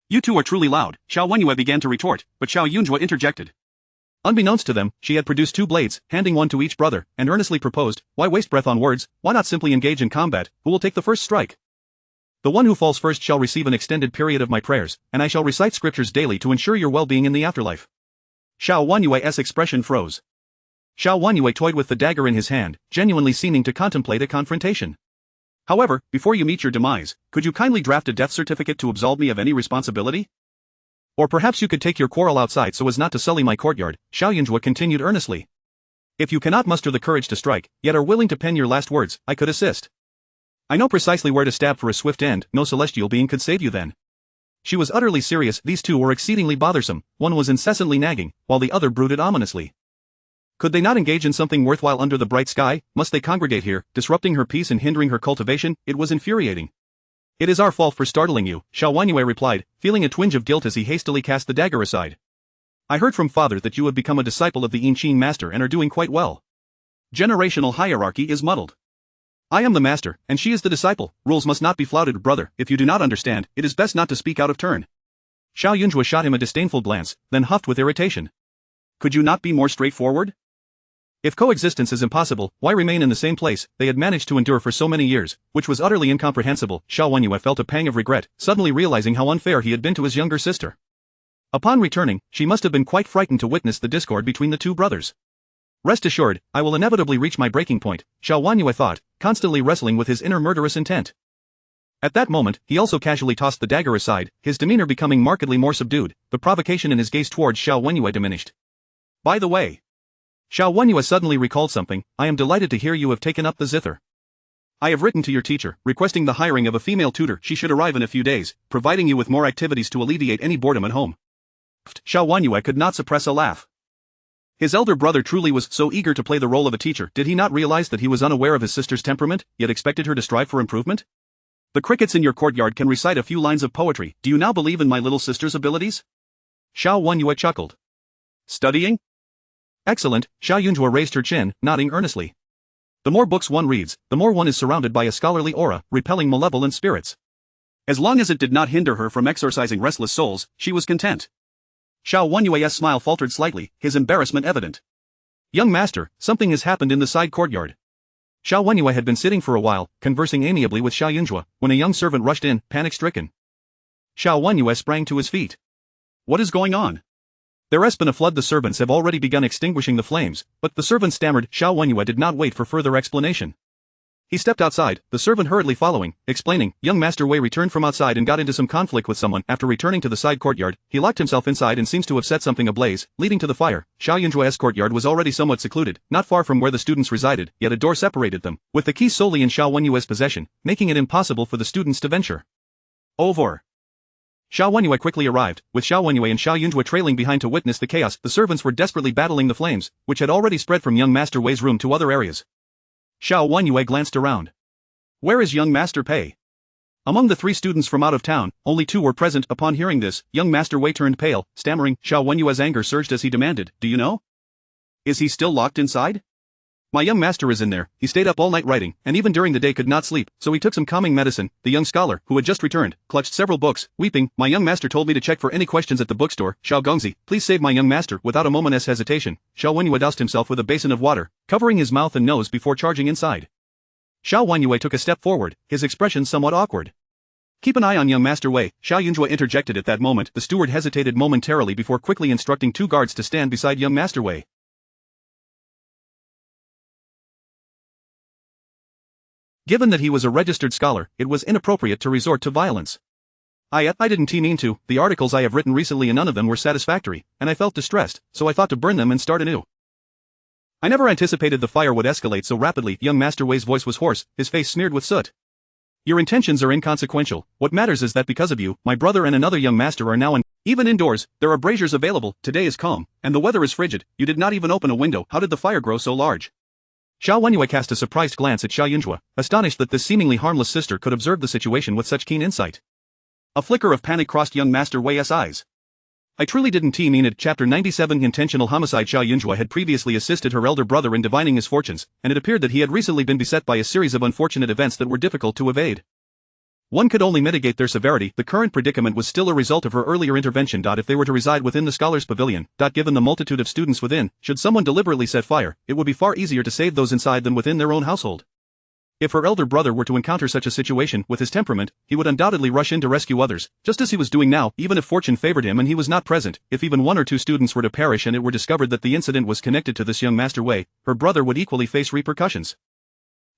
You two are truly loud, Xuanmen began to retort, but Xiao Jiayun Zhuo interjected. Unbeknownst to them, she had produced two blades, handing one to each brother, and earnestly proposed, why waste breath on words, why not simply engage in combat, who will take the first strike? The one who falls first shall receive an extended period of my prayers, and I shall recite scriptures daily to ensure your well-being in the afterlife. Xiao Wanyue's expression froze. Xiao Wanyue toyed with the dagger in his hand, genuinely seeming to contemplate a confrontation. However, before you meet your demise, could you kindly draft a death certificate to absolve me of any responsibility? Or perhaps you could take your quarrel outside so as not to sully my courtyard, Xiaoyun Zhuo continued earnestly. If you cannot muster the courage to strike, yet are willing to pen your last words, I could assist. I know precisely where to stab for a swift end, no celestial being could save you then. She was utterly serious, these two were exceedingly bothersome, one was incessantly nagging, while the other brooded ominously. Could they not engage in something worthwhile under the bright sky? Must they congregate here, disrupting her peace and hindering her cultivation? It was infuriating. It is our fault for startling you, Xiao Wanyue replied, feeling a twinge of guilt as he hastily cast the dagger aside. I heard from father that you have become a disciple of the Yinqing master and are doing quite well. Generational hierarchy is muddled. I am the master, and she is the disciple. Rules must not be flouted, brother. If you do not understand, it is best not to speak out of turn. Xiao Yunzhua shot him a disdainful glance, then huffed with irritation. Could you not be more straightforward? If coexistence is impossible, why remain in the same place they had managed to endure for so many years, which was utterly incomprehensible? Xiao Wanyue felt a pang of regret, suddenly realizing how unfair he had been to his younger sister. Upon returning, she must have been quite frightened to witness the discord between the two brothers. Rest assured, I will inevitably reach my breaking point, Xiao Wanyue thought, constantly wrestling with his inner murderous intent. At that moment, he also casually tossed the dagger aside, his demeanor becoming markedly more subdued, the provocation in his gaze towards Xiao Wanyue diminished. By the way, Xiao Wanyue suddenly recalled something. I am delighted to hear you have taken up the zither. I have written to your teacher, requesting the hiring of a female tutor. She should arrive in a few days, providing you with more activities to alleviate any boredom at home. Xiao Wanyue could not suppress a laugh. His elder brother truly was so eager to play the role of a teacher. Did he not realize that he was unaware of his sister's temperament, yet expected her to strive for improvement? The crickets in your courtyard can recite a few lines of poetry. Do you now believe in my little sister's abilities? Xiao Wanyue chuckled. Studying? Excellent, Xiao Yunzhua raised her chin, nodding earnestly. The more books one reads, the more one is surrounded by a scholarly aura, repelling malevolent spirits. As long as it did not hinder her from exorcising restless souls, she was content. Xiao Wanyue's smile faltered slightly, his embarrassment evident. Young master, something has happened in the side courtyard. Xiao Wanyue had been sitting for a while, conversing amiably with Xiao Yunzhua, when a young servant rushed in, panic-stricken. Xiao Wanyue sprang to his feet. What is going on? There has been a flood. The servants have already begun extinguishing the flames, but the servant stammered. Xiao Wanyue did not wait for further explanation. He stepped outside, the servant hurriedly following, explaining. Young Master Wei returned from outside and got into some conflict with someone. After returning to the side courtyard, he locked himself inside and seems to have set something ablaze, leading to the fire. Xiao Yunzhua's courtyard was already somewhat secluded, not far from where the students resided, yet a door separated them, with the key solely in Xiao Wanyue's possession, making it impossible for the students to venture. Over. Xiao Wanyue quickly arrived, with Xiao Wanyue and Xiao Yunzhua trailing behind to witness the chaos. The servants were desperately battling the flames, which had already spread from young Master Wei's room to other areas. Xiao Wanyue glanced around. Where is young Master Pei? Among the 3 students from out of town, only 2 were present. Upon hearing this, young Master Wei turned pale, stammering. Xiao Wanyue's anger surged as he demanded, do you know? Is he still locked inside? My young master is in there. He stayed up all night writing, and even during the day could not sleep, so he took some calming medicine. The young scholar, who had just returned, clutched several books, weeping. My young master told me to check for any questions at the bookstore. Xiao Gongzi, please save my young master. Without a moment's hesitation, Xiao Wanyue doused himself with a basin of water, covering his mouth and nose before charging inside. Xiao Wanyue took a step forward, his expression somewhat awkward. Keep an eye on young Master Wei, Xiao Yunzhua interjected. At that moment. The steward hesitated momentarily before quickly instructing 2 guards to stand beside young Master Wei. Given that he was a registered scholar, it was inappropriate to resort to violence. I didn't mean to. The articles I have written recently and none of them were satisfactory, and I felt distressed, so I thought to burn them and start anew. I never anticipated the fire would escalate so rapidly. Young Master Wei's voice was hoarse, his face smeared with soot. Your intentions are inconsequential. What matters is that because of you, my brother and another young master are now even indoors, there are braziers available. Today is calm, and the weather is frigid. You did not even open a window. How did the fire grow so large? Xiao Wanyue cast a surprised glance at Xiao Yunzhua, astonished that this seemingly harmless sister could observe the situation with such keen insight. A flicker of panic crossed young Master Wei's eyes. I truly didn't mean it. Chapter 97 Intentional Homicide. Xiao Yunzhua had previously assisted her elder brother in divining his fortunes, and it appeared that he had recently been beset by a series of unfortunate events that were difficult to evade. One could only mitigate their severity. The current predicament was still a result of her earlier intervention. If they were to reside within the scholar's pavilion, given the multitude of students within, should someone deliberately set fire, it would be far easier to save those inside than within their own household. If her elder brother were to encounter such a situation with his temperament, he would undoubtedly rush in to rescue others, just as he was doing now, even if fortune favored him and he was not present. If even 1 or 2 students were to perish and it were discovered that the incident was connected to this young Master Wei, her brother would equally face repercussions.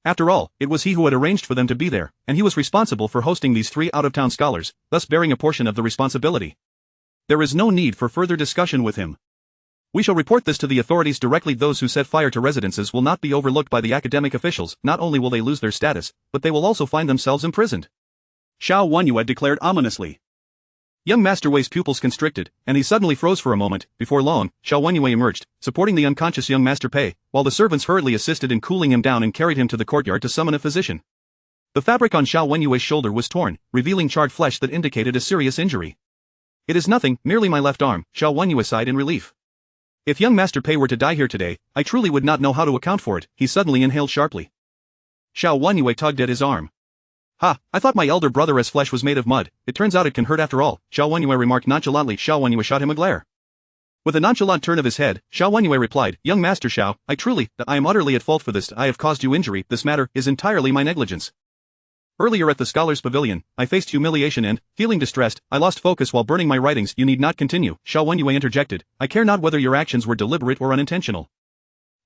After all, it was he who had arranged for them to be there, and he was responsible for hosting these 3 out-of-town scholars, thus bearing a portion of the responsibility. There is no need for further discussion with him. We shall report this to the authorities directly. Those who set fire to residences will not be overlooked by the academic officials. Not only will they lose their status, but they will also find themselves imprisoned. Xiao Jiayun declared ominously. Young Master Wei's pupils constricted, and he suddenly froze for a moment. Before long, Xiao Jiayun emerged, supporting the unconscious young Master Pei, while the servants hurriedly assisted in cooling him down and carried him to the courtyard to summon a physician. The fabric on Xiao Jiayun's shoulder was torn, revealing charred flesh that indicated a serious injury. It is nothing, merely my left arm, Xiao Jiayun sighed in relief. If young Master Pei were to die here today, I truly would not know how to account for it. He suddenly inhaled sharply. Xiao Jiayun tugged at his arm. Ha, I thought my elder brother's flesh was made of mud. It turns out it can hurt after all, Xiao Jiayun remarked nonchalantly. Xiao Jiayun shot him a glare. With a nonchalant turn of his head, Xiao Jiayun replied, Young Master Xiao, I am utterly at fault for this. I have caused you injury. This matter is entirely my negligence. Earlier at the Scholars' Pavilion, I faced humiliation and, feeling distressed, I lost focus while burning my writings. You need not continue, Xiao Jiayun interjected. I care not whether your actions were deliberate or unintentional.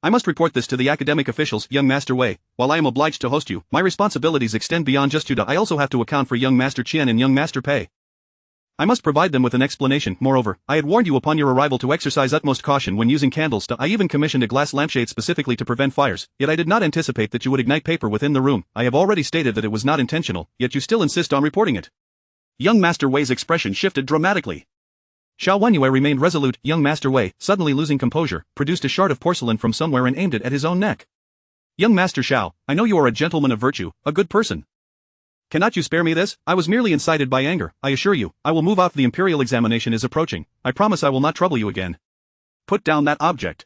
I must report this to the academic officials. Young Master Wei, while I am obliged to host you, my responsibilities extend beyond just you. I also have to account for young Master Qian and young Master Pei. I must provide them with an explanation. Moreover, I had warned you upon your arrival to exercise utmost caution when using candles. I even commissioned a glass lampshade specifically to prevent fires, yet I did not anticipate that you would ignite paper within the room. I have already stated that it was not intentional, yet you still insist on reporting it. Young Master Wei's expression shifted dramatically. Xiao Jiayun remained resolute. Young Master Wei, suddenly losing composure, produced a shard of porcelain from somewhere and aimed it at his own neck. Young Master Xiao, I know you are a gentleman of virtue, a good person. Cannot you spare me this? I was merely incited by anger. I assure you, I will move out. The imperial examination is approaching. I promise I will not trouble you again. Put down that object.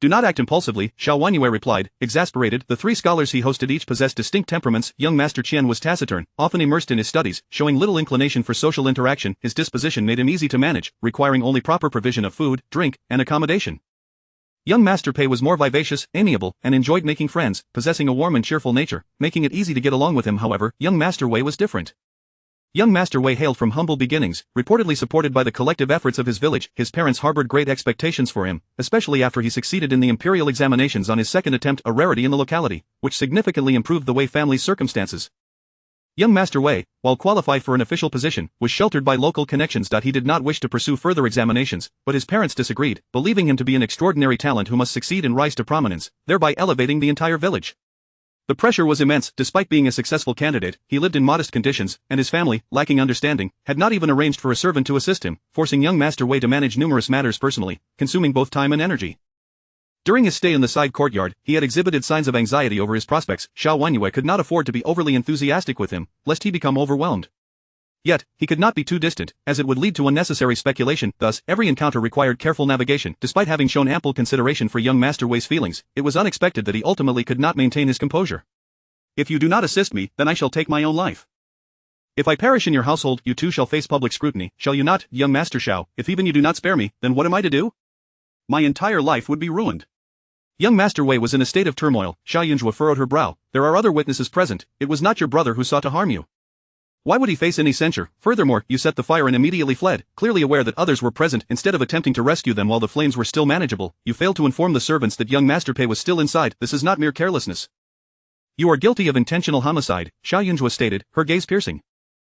Do not act impulsively, Xiao Jiayun replied, exasperated. The 3 scholars he hosted each possessed distinct temperaments. Young Master Qian was taciturn, often immersed in his studies, showing little inclination for social interaction. His disposition made him easy to manage, requiring only proper provision of food, drink, and accommodation. Young Master Pei was more vivacious, amiable, and enjoyed making friends, possessing a warm and cheerful nature, making it easy to get along with him. However, young Master Wei was different. Young Master Wei hailed from humble beginnings, reportedly supported by the collective efforts of his village. His parents harbored great expectations for him, especially after he succeeded in the imperial examinations on his second attempt, a rarity in the locality, which significantly improved the Wei family's circumstances. Young Master Wei, while qualified for an official position, was sheltered by local connections. He did not wish to pursue further examinations, but his parents disagreed, believing him to be an extraordinary talent who must succeed and rise to prominence, thereby elevating the entire village. The pressure was immense. Despite being a successful candidate, he lived in modest conditions, and his family, lacking understanding, had not even arranged for a servant to assist him, forcing young Master Wei to manage numerous matters personally, consuming both time and energy. During his stay in the side courtyard, he had exhibited signs of anxiety over his prospects. Xiao Jiayun could not afford to be overly enthusiastic with him, lest he become overwhelmed. Yet, he could not be too distant, as it would lead to unnecessary speculation. Thus, every encounter required careful navigation. Despite having shown ample consideration for young Master Wei's feelings, it was unexpected that he ultimately could not maintain his composure. If you do not assist me, then I shall take my own life. If I perish in your household, you too shall face public scrutiny, shall you not, young Master Xiao? If even you do not spare me, then what am I to do? My entire life would be ruined. Young Master Wei was in a state of turmoil. Jiayun Zhuo furrowed her brow. There are other witnesses present. It was not your brother who sought to harm you. Why would he face any censure? Furthermore, you set the fire and immediately fled, clearly aware that others were present. Instead of attempting to rescue them while the flames were still manageable, you failed to inform the servants that young Master Pei was still inside. This is not mere carelessness. You are guilty of intentional homicide, Jiayun Zhuo stated, her gaze piercing.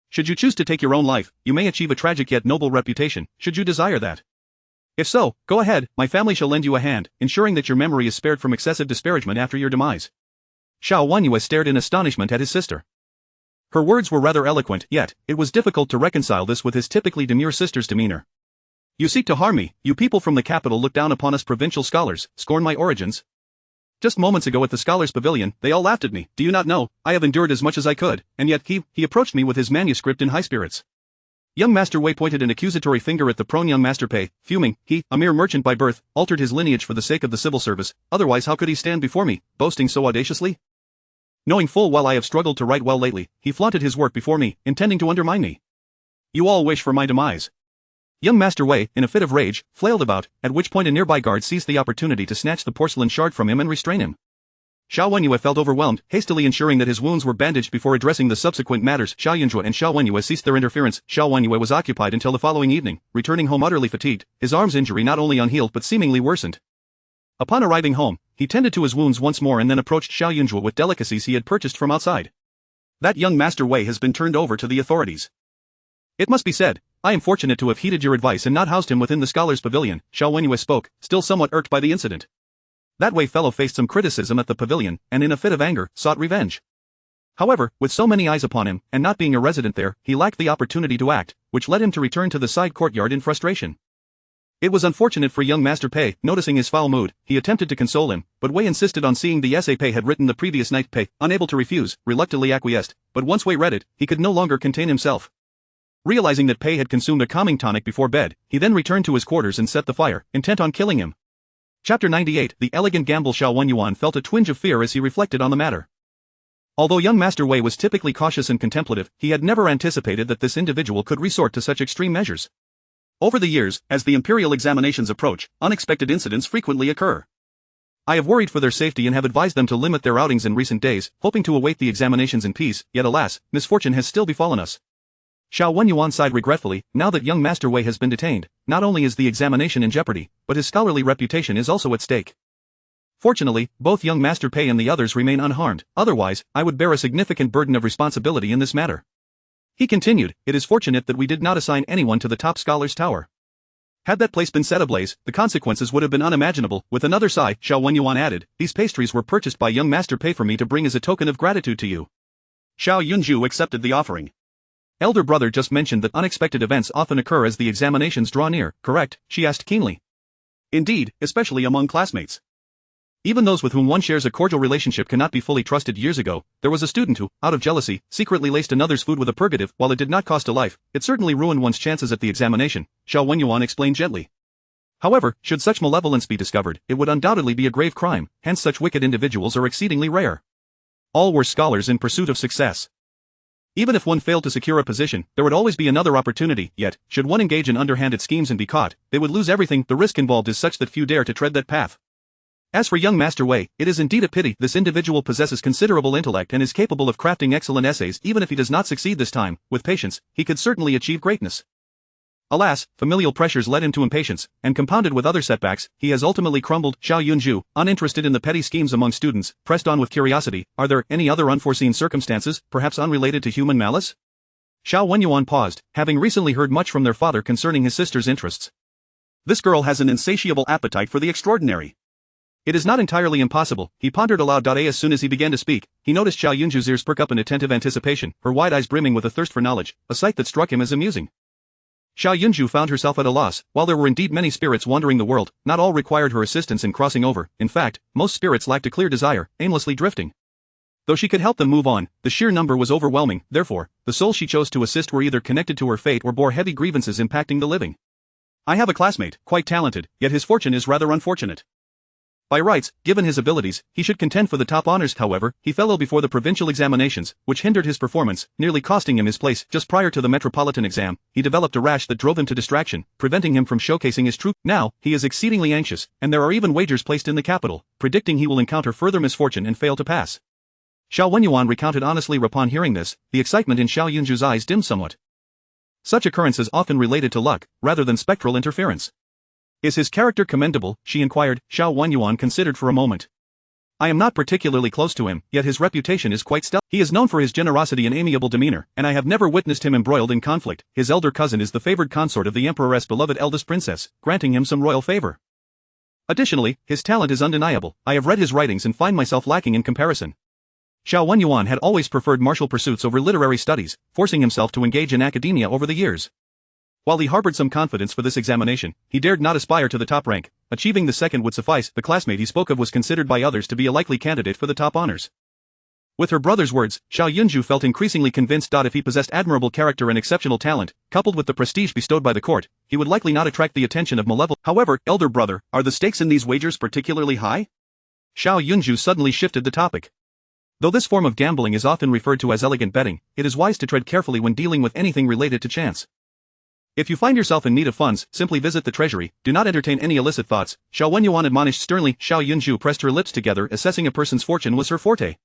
Should you choose to take your own life, you may achieve a tragic yet noble reputation, should you desire that. If so, go ahead, my family shall lend you a hand, ensuring that your memory is spared from excessive disparagement after your demise. Xiao Jiayun stared in astonishment at his sister. Her words were rather eloquent, yet, it was difficult to reconcile this with his typically demure sister's demeanor. You seek to harm me, you people from the capital look down upon us provincial scholars, scorn my origins. Just moments ago at the Scholars' Pavilion, they all laughed at me. Do you not know, I have endured as much as I could, and yet he approached me with his manuscript in high spirits. Young Master Wei pointed an accusatory finger at the prone young Master Pei, fuming. He, a mere merchant by birth, altered his lineage for the sake of the civil service, otherwise how could he stand before me, boasting so audaciously? Knowing full well I have struggled to write well lately, he flaunted his work before me, intending to undermine me. You all wish for my demise. Young Master Wei, in a fit of rage, flailed about, at which point a nearby guard seized the opportunity to snatch the porcelain shard from him and restrain him. Xiao Wenyue felt overwhelmed, hastily ensuring that his wounds were bandaged before addressing the subsequent matters. Xiao Jiayun Zhuo and Xiao Wenyue ceased their interference. Xiao Wenyue was occupied until the following evening, returning home utterly fatigued, his arm's injury not only unhealed but seemingly worsened. Upon arriving home, he tended to his wounds once more and then approached Xiao Jiayun Zhuo with delicacies he had purchased from outside. That young Master Wei has been turned over to the authorities. It must be said, I am fortunate to have heeded your advice and not housed him within the scholar's pavilion. Xiao Wenyue spoke, still somewhat irked by the incident. That Wei fellow faced some criticism at the pavilion, and in a fit of anger, sought revenge. However, with so many eyes upon him, and not being a resident there, he lacked the opportunity to act, which led him to return to the side courtyard in frustration. It was unfortunate for young Master Pei. Noticing his foul mood, he attempted to console him, but Wei insisted on seeing the essay Pei had written the previous night. Pei, unable to refuse, reluctantly acquiesced, but once Wei read it, he could no longer contain himself. Realizing that Pei had consumed a calming tonic before bed, he then returned to his quarters and set the fire, intent on killing him. Chapter 98. The Elegant Gamble. Xiao Wenyuan felt a twinge of fear as he reflected on the matter. Although young Master Wei was typically cautious and contemplative, he had never anticipated that this individual could resort to such extreme measures. Over the years, as the imperial examinations approach, unexpected incidents frequently occur. I have worried for their safety and have advised them to limit their outings in recent days, hoping to await the examinations in peace, yet alas, misfortune has still befallen us. Xiao Wenyuan sighed regretfully. Now that young Master Wei has been detained, not only is the examination in jeopardy, but his scholarly reputation is also at stake. Fortunately, both young Master Pei and the others remain unharmed, otherwise, I would bear a significant burden of responsibility in this matter. He continued, it is fortunate that we did not assign anyone to the top scholar's tower. Had that place been set ablaze, the consequences would have been unimaginable. With another sigh, Xiao Wenyuan added, these pastries were purchased by young Master Pei for me to bring as a token of gratitude to you. Xiao Jiayun Zhuo accepted the offering. Elder brother just mentioned that unexpected events often occur as the examinations draw near, correct? She asked keenly. Indeed, especially among classmates. Even those with whom one shares a cordial relationship cannot be fully trusted. Years ago, there was a student who, out of jealousy, secretly laced another's food with a purgative. While it did not cost a life, it certainly ruined one's chances at the examination, Xiao Wenyuan explained gently. However, should such malevolence be discovered, it would undoubtedly be a grave crime, hence such wicked individuals are exceedingly rare. All were scholars in pursuit of success. Even if one failed to secure a position, there would always be another opportunity, yet, should one engage in underhanded schemes and be caught, they would lose everything. The risk involved is such that few dare to tread that path. As for young Master Wei, it is indeed a pity. This individual possesses considerable intellect and is capable of crafting excellent essays. Even if he does not succeed this time, with patience, he could certainly achieve greatness. Alas, familial pressures led him to impatience, and compounded with other setbacks, he has ultimately crumbled. Xiao Jiayun Zhuo, uninterested in the petty schemes among students, pressed on with curiosity, are there any other unforeseen circumstances, perhaps unrelated to human malice? Xiao Wenyuan paused, having recently heard much from their father concerning his sister's interests. This girl has an insatiable appetite for the extraordinary. It is not entirely impossible, he pondered aloud. As soon as he began to speak, he noticed Xiao Jiayun Zhuo's ears perk up in attentive anticipation, her wide eyes brimming with a thirst for knowledge, a sight that struck him as amusing. Xiao Jiayun Zhuo found herself at a loss. While there were indeed many spirits wandering the world, not all required her assistance in crossing over. In fact, most spirits lacked a clear desire, aimlessly drifting. Though she could help them move on, the sheer number was overwhelming. Therefore, the souls she chose to assist were either connected to her fate or bore heavy grievances impacting the living. I have a classmate, quite talented, yet his fortune is rather unfortunate. By rights, given his abilities, he should contend for the top honors. However, he fell ill before the provincial examinations, which hindered his performance, nearly costing him his place. Just prior to the metropolitan exam, he developed a rash that drove him to distraction, preventing him from showcasing his true. Now, he is exceedingly anxious, and there are even wagers placed in the capital, predicting he will encounter further misfortune and fail to pass. Xiao Wenyuan recounted honestly. Upon hearing this, the excitement in Xiao Jiayun Zhuo's eyes dimmed somewhat. Such occurrences often related to luck, rather than spectral interference. Is his character commendable? She inquired. Xiao Wenyuan considered for a moment. I am not particularly close to him, yet his reputation is quite stellar. He is known for his generosity and amiable demeanor, and I have never witnessed him embroiled in conflict. His elder cousin is the favored consort of the Emperor's beloved eldest princess, granting him some royal favor. Additionally, his talent is undeniable. I have read his writings and find myself lacking in comparison. Xiao Wenyuan had always preferred martial pursuits over literary studies, forcing himself to engage in academia over the years. While he harbored some confidence for this examination, he dared not aspire to the top rank. Achieving the second would suffice. The classmate he spoke of was considered by others to be a likely candidate for the top honors. With her brother's words, Xiao Jiayun Zhuo felt increasingly convinced. If he possessed admirable character and exceptional talent, coupled with the prestige bestowed by the court, he would likely not attract the attention of malevolent. However, elder brother, are the stakes in these wagers particularly high? Xiao Jiayun Zhuo suddenly shifted the topic. Though this form of gambling is often referred to as elegant betting, it is wise to tread carefully when dealing with anything related to chance. If you find yourself in need of funds, simply visit the treasury, do not entertain any illicit thoughts, Xiao Yuan admonished sternly. Xiao Jiayun Zhuo pressed her lips together. Assessing a person's fortune was her forte.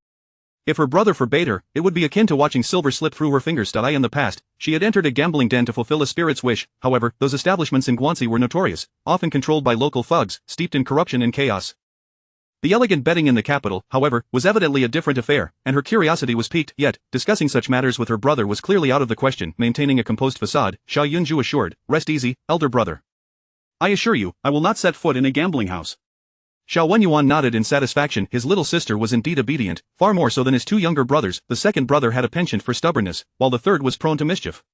If her brother forbade her, it would be akin to watching silver slip through her fingers. In the past, she had entered a gambling den to fulfill a spirit's wish. However, those establishments in Guangxi were notorious, often controlled by local thugs, steeped in corruption and chaos. The elegant betting in the capital, however, was evidently a different affair, and her curiosity was piqued. Yet, discussing such matters with her brother was clearly out of the question. Maintaining a composed facade, Xiao Jiayun Zhuo assured, "Rest easy, elder brother. I assure you, I will not set foot in a gambling house." Xiao Wenyuan nodded in satisfaction. His little sister was indeed obedient, far more so than his two younger brothers. The second brother had a penchant for stubbornness, while the third was prone to mischief.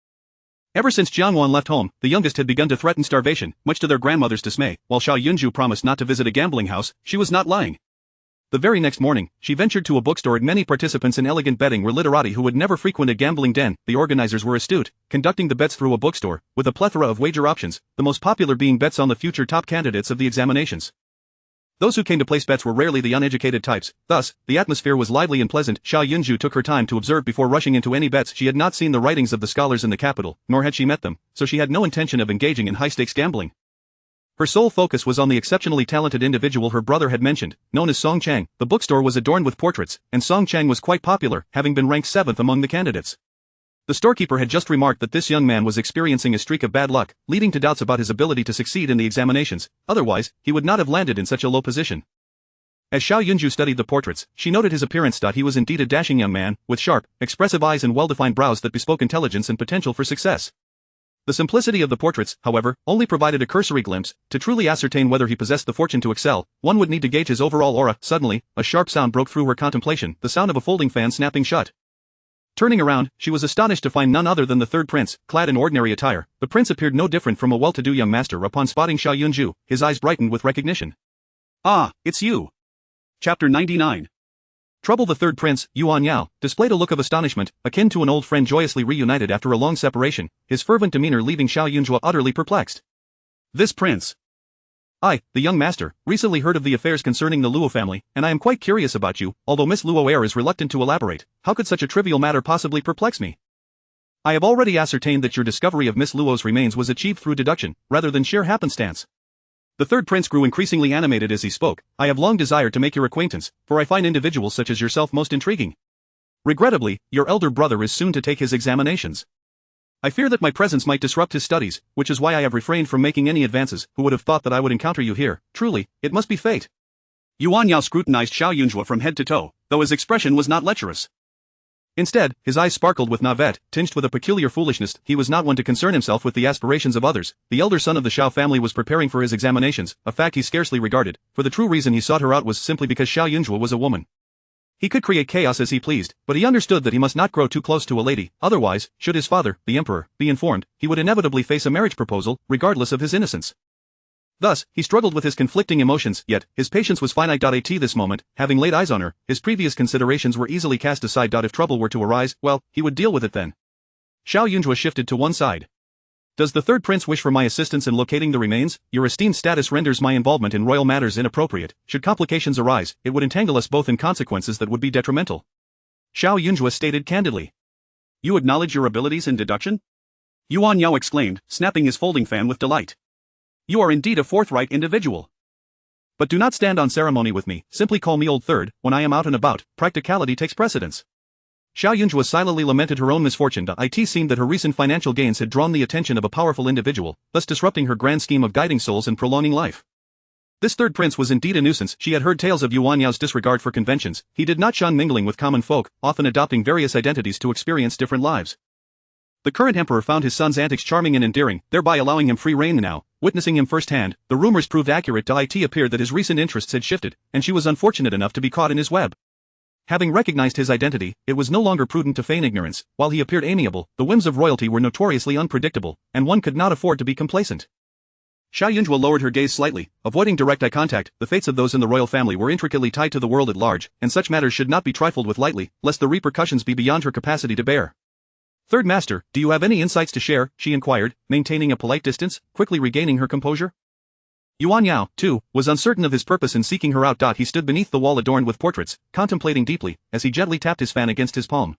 Ever since Jiangwan left home, the youngest had begun to threaten starvation, much to their grandmother's dismay. While Xiao Yunju promised not to visit a gambling house, she was not lying. The very next morning, she ventured to a bookstore. Many participants in elegant betting were literati who would never frequent a gambling den. The organizers were astute, conducting the bets through a bookstore, with a plethora of wager options, the most popular being bets on the future top candidates of the examinations. Those who came to place bets were rarely the uneducated types, thus, the atmosphere was lively and pleasant. Xiao Yunju took her time to observe before rushing into any bets. She had not seen the writings of the scholars in the capital, nor had she met them, so she had no intention of engaging in high-stakes gambling. Her sole focus was on the exceptionally talented individual her brother had mentioned, known as Song Chang. The bookstore was adorned with portraits, and Song Chang was quite popular, having been ranked 7th among the candidates. The storekeeper had just remarked that this young man was experiencing a streak of bad luck, leading to doubts about his ability to succeed in the examinations. Otherwise, he would not have landed in such a low position. As Xiao Yunju studied the portraits, she noted his appearance. He was indeed a dashing young man, with sharp, expressive eyes and well-defined brows that bespoke intelligence and potential for success. The simplicity of the portraits, however, only provided a cursory glimpse. To truly ascertain whether he possessed the fortune to excel, one would need to gauge his overall aura. Suddenly, a sharp sound broke through her contemplation, the sound of a folding fan snapping shut. Turning around, she was astonished to find none other than the third prince, clad in ordinary attire. The prince appeared no different from a well-to-do young master. Upon spotting Xiao Yunju, his eyes brightened with recognition. "Ah, it's you." Chapter 99. Trouble. The third prince, Yuan Yao, displayed a look of astonishment, akin to an old friend joyously reunited after a long separation, his fervent demeanor leaving Xiao Yunju utterly perplexed. "This prince." "I, the young master, recently heard of the affairs concerning the Luo family, and I am quite curious about you." Although Miss Luo Air is reluctant to elaborate, how could such a trivial matter possibly perplex me? "I have already ascertained that your discovery of Miss Luo's remains was achieved through deduction, rather than sheer happenstance." The third prince grew increasingly animated as he spoke. "I have long desired to make your acquaintance, for I find individuals such as yourself most intriguing. Regrettably, your elder brother is soon to take his examinations. I fear that my presence might disrupt his studies, which is why I have refrained from making any advances. Who would have thought that I would encounter you here? Truly, it must be fate." Yuan Yao scrutinized Xiao Yunju from head to toe, though his expression was not lecherous. Instead, his eyes sparkled with navet, tinged with a peculiar foolishness. He was not one to concern himself with the aspirations of others. The elder son of the Xiao family was preparing for his examinations, a fact he scarcely regarded, for the true reason he sought her out was simply because Xiao Yunju was a woman. He could create chaos as he pleased, but he understood that he must not grow too close to a lady, otherwise, should his father, the emperor, be informed, he would inevitably face a marriage proposal, regardless of his innocence. Thus, he struggled with his conflicting emotions, yet, his patience was finite. At this moment, having laid eyes on her, his previous considerations were easily cast aside. If trouble were to arise, well, he would deal with it then. Xiao Yunju shifted to one side. "Does the third prince wish for my assistance in locating the remains? Your esteemed status renders my involvement in royal matters inappropriate. Should complications arise, it would entangle us both in consequences that would be detrimental." Xiao Yunju stated candidly. "You acknowledge your abilities in deduction?" Yuan Yao exclaimed, snapping his folding fan with delight. "You are indeed a forthright individual. But do not stand on ceremony with me, simply call me old third. When I am out and about, practicality takes precedence." Xiao Yunju silently lamented her own misfortune. It seemed that her recent financial gains had drawn the attention of a powerful individual, thus disrupting her grand scheme of guiding souls and prolonging life. This third prince was indeed a nuisance. She had heard tales of Yuan Yao's disregard for conventions. He did not shun mingling with common folk, often adopting various identities to experience different lives. The current emperor found his son's antics charming and endearing, thereby allowing him free rein now. Witnessing him firsthand, the rumors proved accurate. It appeared that his recent interests had shifted, and she was unfortunate enough to be caught in his web. Having recognized his identity, it was no longer prudent to feign ignorance. While he appeared amiable, the whims of royalty were notoriously unpredictable, and one could not afford to be complacent. Xiao Yunju lowered her gaze slightly, avoiding direct eye contact. The fates of those in the royal family were intricately tied to the world at large, and such matters should not be trifled with lightly, lest the repercussions be beyond her capacity to bear. "Third master, do you have any insights to share?" she inquired, maintaining a polite distance, quickly regaining her composure. Yuan Yao, too, was uncertain of his purpose in seeking her out. He stood beneath the wall adorned with portraits, contemplating deeply, as he gently tapped his fan against his palm.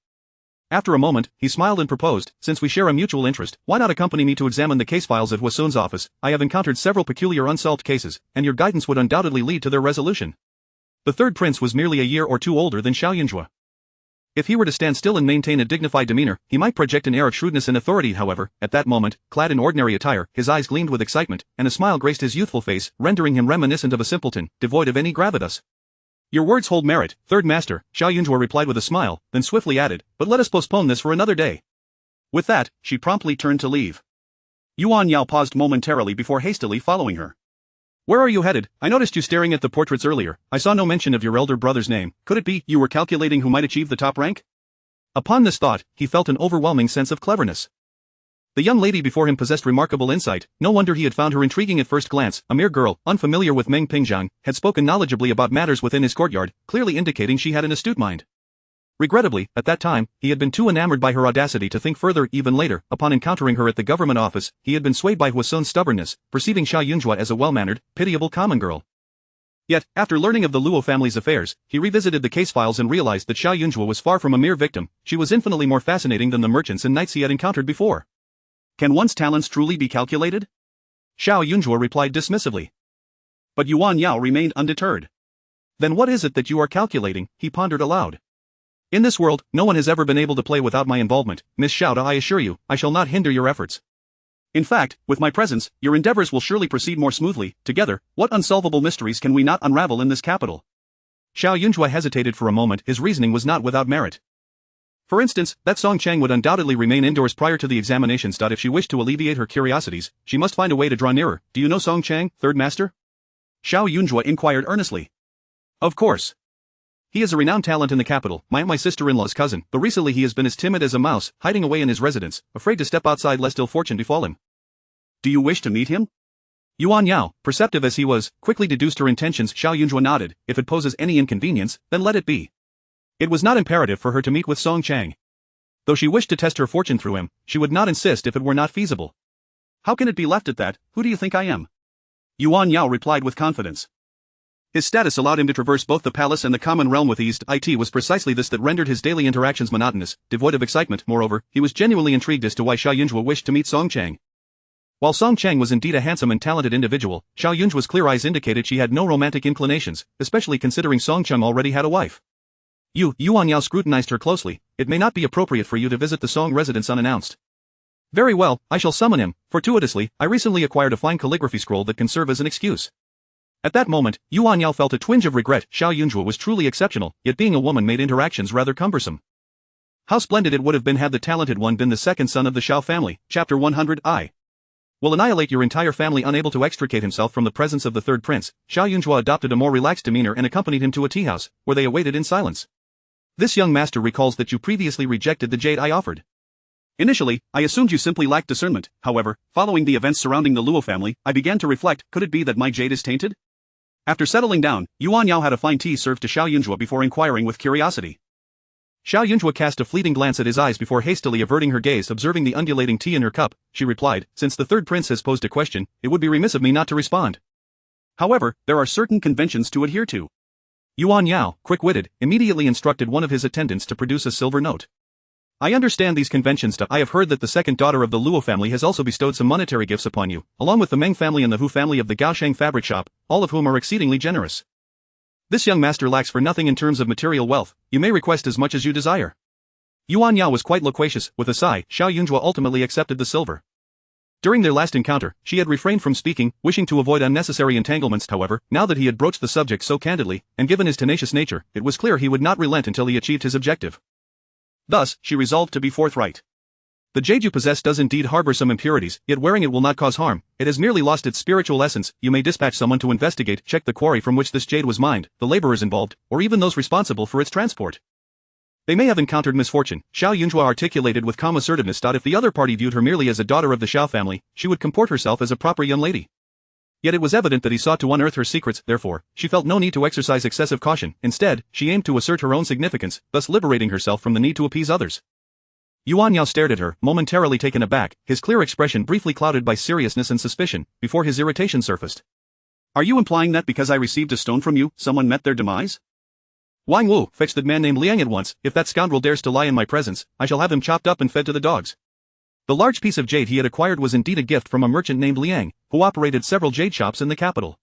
After a moment, he smiled and proposed, since we share a mutual interest, why not accompany me to examine the case files at Huasun's office? I have encountered several peculiar unsolved cases, and your guidance would undoubtedly lead to their resolution. The third prince was merely a year or two older than Xiao Jiayun Zhuo. If he were to stand still and maintain a dignified demeanor, he might project an air of shrewdness and authority. However, at that moment, clad in ordinary attire, his eyes gleamed with excitement, and a smile graced his youthful face, rendering him reminiscent of a simpleton, devoid of any gravitas. Your words hold merit, third master, Xiao Jiayun Zhuo replied with a smile, then swiftly added, but let us postpone this for another day. With that, she promptly turned to leave. Yuan Yao paused momentarily before hastily following her. Where are you headed? I noticed you staring at the portraits earlier. I saw no mention of your elder brother's name. Could it be you were calculating who might achieve the top rank? Upon this thought, he felt an overwhelming sense of cleverness. The young lady before him possessed remarkable insight. No wonder he had found her intriguing at first glance. A mere girl, unfamiliar with Meng Pingzhang, had spoken knowledgeably about matters within his courtyard, clearly indicating she had an astute mind. Regrettably, at that time, he had been too enamored by her audacity to think further. Even later, upon encountering her at the government office, he had been swayed by Huasun's stubbornness, perceiving Xiao Jiayun Zhuo as a well-mannered, pitiable common girl. Yet, after learning of the Luo family's affairs, he revisited the case files and realized that Xiao Jiayun Zhuo was far from a mere victim. She was infinitely more fascinating than the merchants and knights he had encountered before. Can one's talents truly be calculated? Xiao Jiayun Zhuo replied dismissively. But Yuan Yao remained undeterred. Then what is it that you are calculating? He pondered aloud. In this world, no one has ever been able to play without my involvement, Miss Xiao. I assure you, I shall not hinder your efforts. In fact, with my presence, your endeavors will surely proceed more smoothly. Together, what unsolvable mysteries can we not unravel in this capital? Xiao Jiayun Zhuo hesitated for a moment. His reasoning was not without merit. For instance, that Song Chang would undoubtedly remain indoors prior to the examinations. If she wished to alleviate her curiosities, she must find a way to draw nearer. Do you know Song Chang, third master? Xiao Jiayun Zhuo inquired earnestly. Of course. He is a renowned talent in the capital, my sister-in-law's cousin, but recently he has been as timid as a mouse, hiding away in his residence, afraid to step outside lest ill fortune befall him. Do you wish to meet him? Yuan Yao, perceptive as he was, quickly deduced her intentions. Xiao Jiayun Zhuo nodded. If it poses any inconvenience, then let it be. It was not imperative for her to meet with Song Chang. Though she wished to test her fortune through him, she would not insist if it were not feasible. How can it be left at that? Who do you think I am? Yuan Yao replied with confidence. His status allowed him to traverse both the palace and the common realm with ease. It was precisely this that rendered his daily interactions monotonous, devoid of excitement. Moreover, he was genuinely intrigued as to why Xiao Jiayun Zhuo wished to meet Song Chang. While Song Chang was indeed a handsome and talented individual, Xiao Jiayun Zhuo's clear eyes indicated she had no romantic inclinations, especially considering Song Chang already had a wife. Yuan Yao scrutinized her closely. It may not be appropriate for you to visit the Song residence unannounced. Very well, I shall summon him. Fortuitously, I recently acquired a fine calligraphy scroll that can serve as an excuse. At that moment, Yuan Yao felt a twinge of regret. Xiao Jiayun Zhuo was truly exceptional, yet being a woman made interactions rather cumbersome. How splendid it would have been had the talented one been the second son of the Xiao family. Chapter 100 I will annihilate your entire family. Unable to extricate himself from the presence of the third prince, Xiao Jiayun Zhuo adopted a more relaxed demeanor and accompanied him to a tea house, where they awaited in silence. This young master recalls that you previously rejected the jade I offered. Initially, I assumed you simply lacked discernment. However, following the events surrounding the Luo family, I began to reflect, could it be that my jade is tainted? After settling down, Yuan Yao had a fine tea served to Xiao Jiayun Zhuo before inquiring with curiosity. Xiao Jiayun Zhuo cast a fleeting glance at his eyes before hastily averting her gaze. Observing the undulating tea in her cup, she replied, since the third prince has posed a question, it would be remiss of me not to respond. However, there are certain conventions to adhere to. Yuan Yao, quick-witted, immediately instructed one of his attendants to produce a silver note. I understand these conventions. I have heard that the second daughter of the Luo family has also bestowed some monetary gifts upon you, along with the Meng family and the Hu family of the Gaosheng fabric shop, all of whom are exceedingly generous. This young master lacks for nothing in terms of material wealth. You may request as much as you desire. Yuan Yao was quite loquacious. With a sigh, Xiao Jiayun Zhuo ultimately accepted the silver. During their last encounter, she had refrained from speaking, wishing to avoid unnecessary entanglements. However, now that he had broached the subject so candidly, and given his tenacious nature, it was clear he would not relent until he achieved his objective. Thus, she resolved to be forthright. The jade you possess does indeed harbor some impurities, yet wearing it will not cause harm. It has merely lost its spiritual essence. You may dispatch someone to investigate, check the quarry from which this jade was mined, the laborers involved, or even those responsible for its transport. They may have encountered misfortune, Xiao Jiayun Zhuo articulated with calm assertiveness. If the other party viewed her merely as a daughter of the Xiao family, she would comport herself as a proper young lady. Yet it was evident that he sought to unearth her secrets. Therefore, she felt no need to exercise excessive caution. Instead, she aimed to assert her own significance, thus liberating herself from the need to appease others. Yuan Yao stared at her, momentarily taken aback, his clear expression briefly clouded by seriousness and suspicion, before his irritation surfaced. Are you implying that because I received a stone from you, someone met their demise? Wang Wu, fetch the man named Liang at once. If that scoundrel dares to lie in my presence, I shall have him chopped up and fed to the dogs. The large piece of jade he had acquired was indeed a gift from a merchant named Liang, who operated several jade shops in the capital.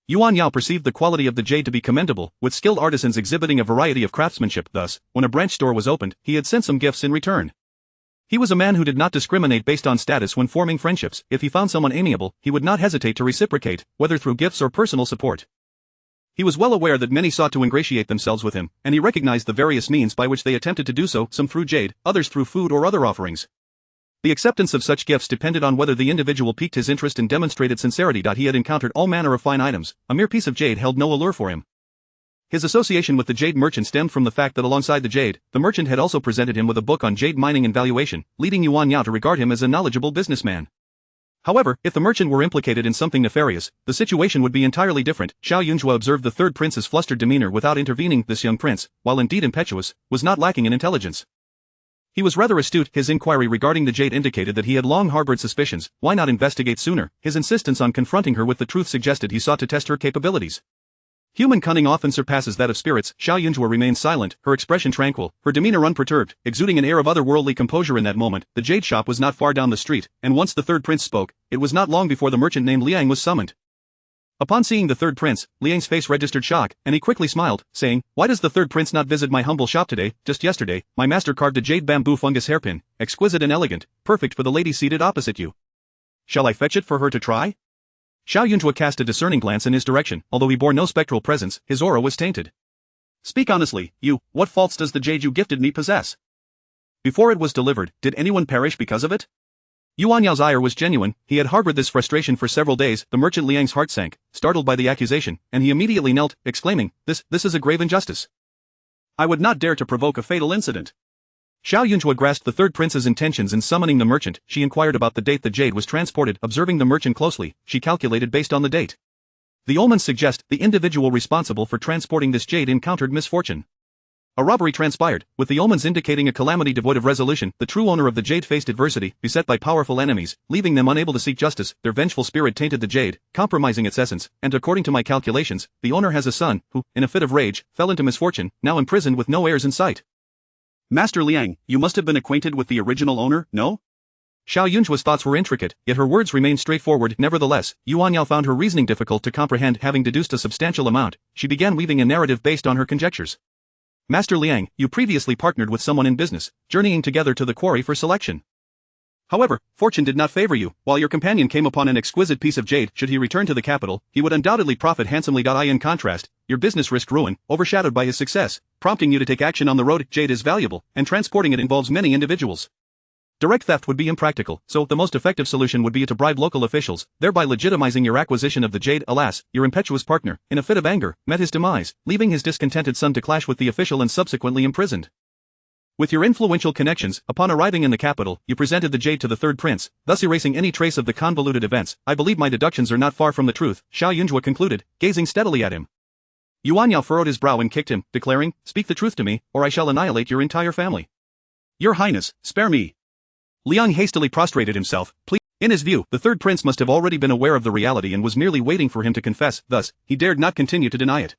Yuan Yao perceived the quality of the jade to be commendable, with skilled artisans exhibiting a variety of craftsmanship. Thus, when a branch store was opened, he had sent some gifts in return. He was a man who did not discriminate based on status when forming friendships. If he found someone amiable, he would not hesitate to reciprocate, whether through gifts or personal support. He was well aware that many sought to ingratiate themselves with him, and he recognized the various means by which they attempted to do so, some through jade, others through food or other offerings. The acceptance of such gifts depended on whether the individual piqued his interest and demonstrated sincerity. He had encountered all manner of fine items, a mere piece of jade held no allure for him. His association with the jade merchant stemmed from the fact that alongside the jade, the merchant had also presented him with a book on jade mining and valuation, leading Yuan Yao to regard him as a knowledgeable businessman. However, if the merchant were implicated in something nefarious, the situation would be entirely different. Xiao Jiayun Zhuo observed the third prince's flustered demeanor without intervening. This young prince, while indeed impetuous, was not lacking in intelligence. He was rather astute. His inquiry regarding the jade indicated that he had long harbored suspicions. Why not investigate sooner? His insistence on confronting her with the truth suggested he sought to test her capabilities. Human cunning often surpasses that of spirits. Xiao Jiayun Zhuo remained silent, her expression tranquil, her demeanor unperturbed, exuding an air of otherworldly composure. In that moment, the jade shop was not far down the street, and once the third prince spoke, it was not long before the merchant named Liang was summoned. Upon seeing the third prince, Liang's face registered shock, and he quickly smiled, saying, "Why does the third prince not visit my humble shop today? Just yesterday, my master carved a jade bamboo fungus hairpin, exquisite and elegant, perfect for the lady seated opposite you. Shall I fetch it for her to try?" Xiao Jiayun Zhuo cast a discerning glance in his direction. Although he bore no spectral presence, his aura was tainted. "Speak honestly, what faults does the jade you gifted me possess? Before it was delivered, did anyone perish because of it?" Yuan Yao's ire was genuine. He had harbored this frustration for several days. The merchant Liang's heart sank, startled by the accusation, and he immediately knelt, exclaiming, This is a grave injustice. I would not dare to provoke a fatal incident." Xiao Jiayun Zhuo grasped the third prince's intentions in summoning the merchant. She inquired about the date the jade was transported. Observing the merchant closely, she calculated based on the date. The omens suggest the individual responsible for transporting this jade encountered misfortune. A robbery transpired, with the omens indicating a calamity devoid of resolution. The true owner of the jade faced adversity, beset by powerful enemies, leaving them unable to seek justice. Their vengeful spirit tainted the jade, compromising its essence, and according to my calculations, the owner has a son, who, in a fit of rage, fell into misfortune, now imprisoned with no heirs in sight. Master Liang, you must have been acquainted with the original owner, no? Xiao Jiayun Zhuo's thoughts were intricate, yet her words remained straightforward. Nevertheless, Yuan Yao found her reasoning difficult to comprehend. Having deduced a substantial amount, she began weaving a narrative based on her conjectures. "Master Liang, you previously partnered with someone in business, journeying together to the quarry for selection. However, fortune did not favor you. While your companion came upon an exquisite piece of jade, should he return to the capital, he would undoubtedly profit handsomely. In contrast, your business risked ruin, overshadowed by his success, prompting you to take action on the road. Jade is valuable, and transporting it involves many individuals. Direct theft would be impractical, so the most effective solution would be to bribe local officials, thereby legitimizing your acquisition of the jade. Alas, your impetuous partner, in a fit of anger, met his demise, leaving his discontented son to clash with the official and subsequently imprisoned. With your influential connections, upon arriving in the capital, you presented the jade to the third prince, thus erasing any trace of the convoluted events. I believe my deductions are not far from the truth," Xiao Jiayun Zhuo concluded, gazing steadily at him. Yuan Yao furrowed his brow and kicked him, declaring, "Speak the truth to me, or I shall annihilate your entire family." "Your Highness, spare me." Liang hastily prostrated himself, please. In his view, the third prince must have already been aware of the reality and was merely waiting for him to confess. Thus, he dared not continue to deny it.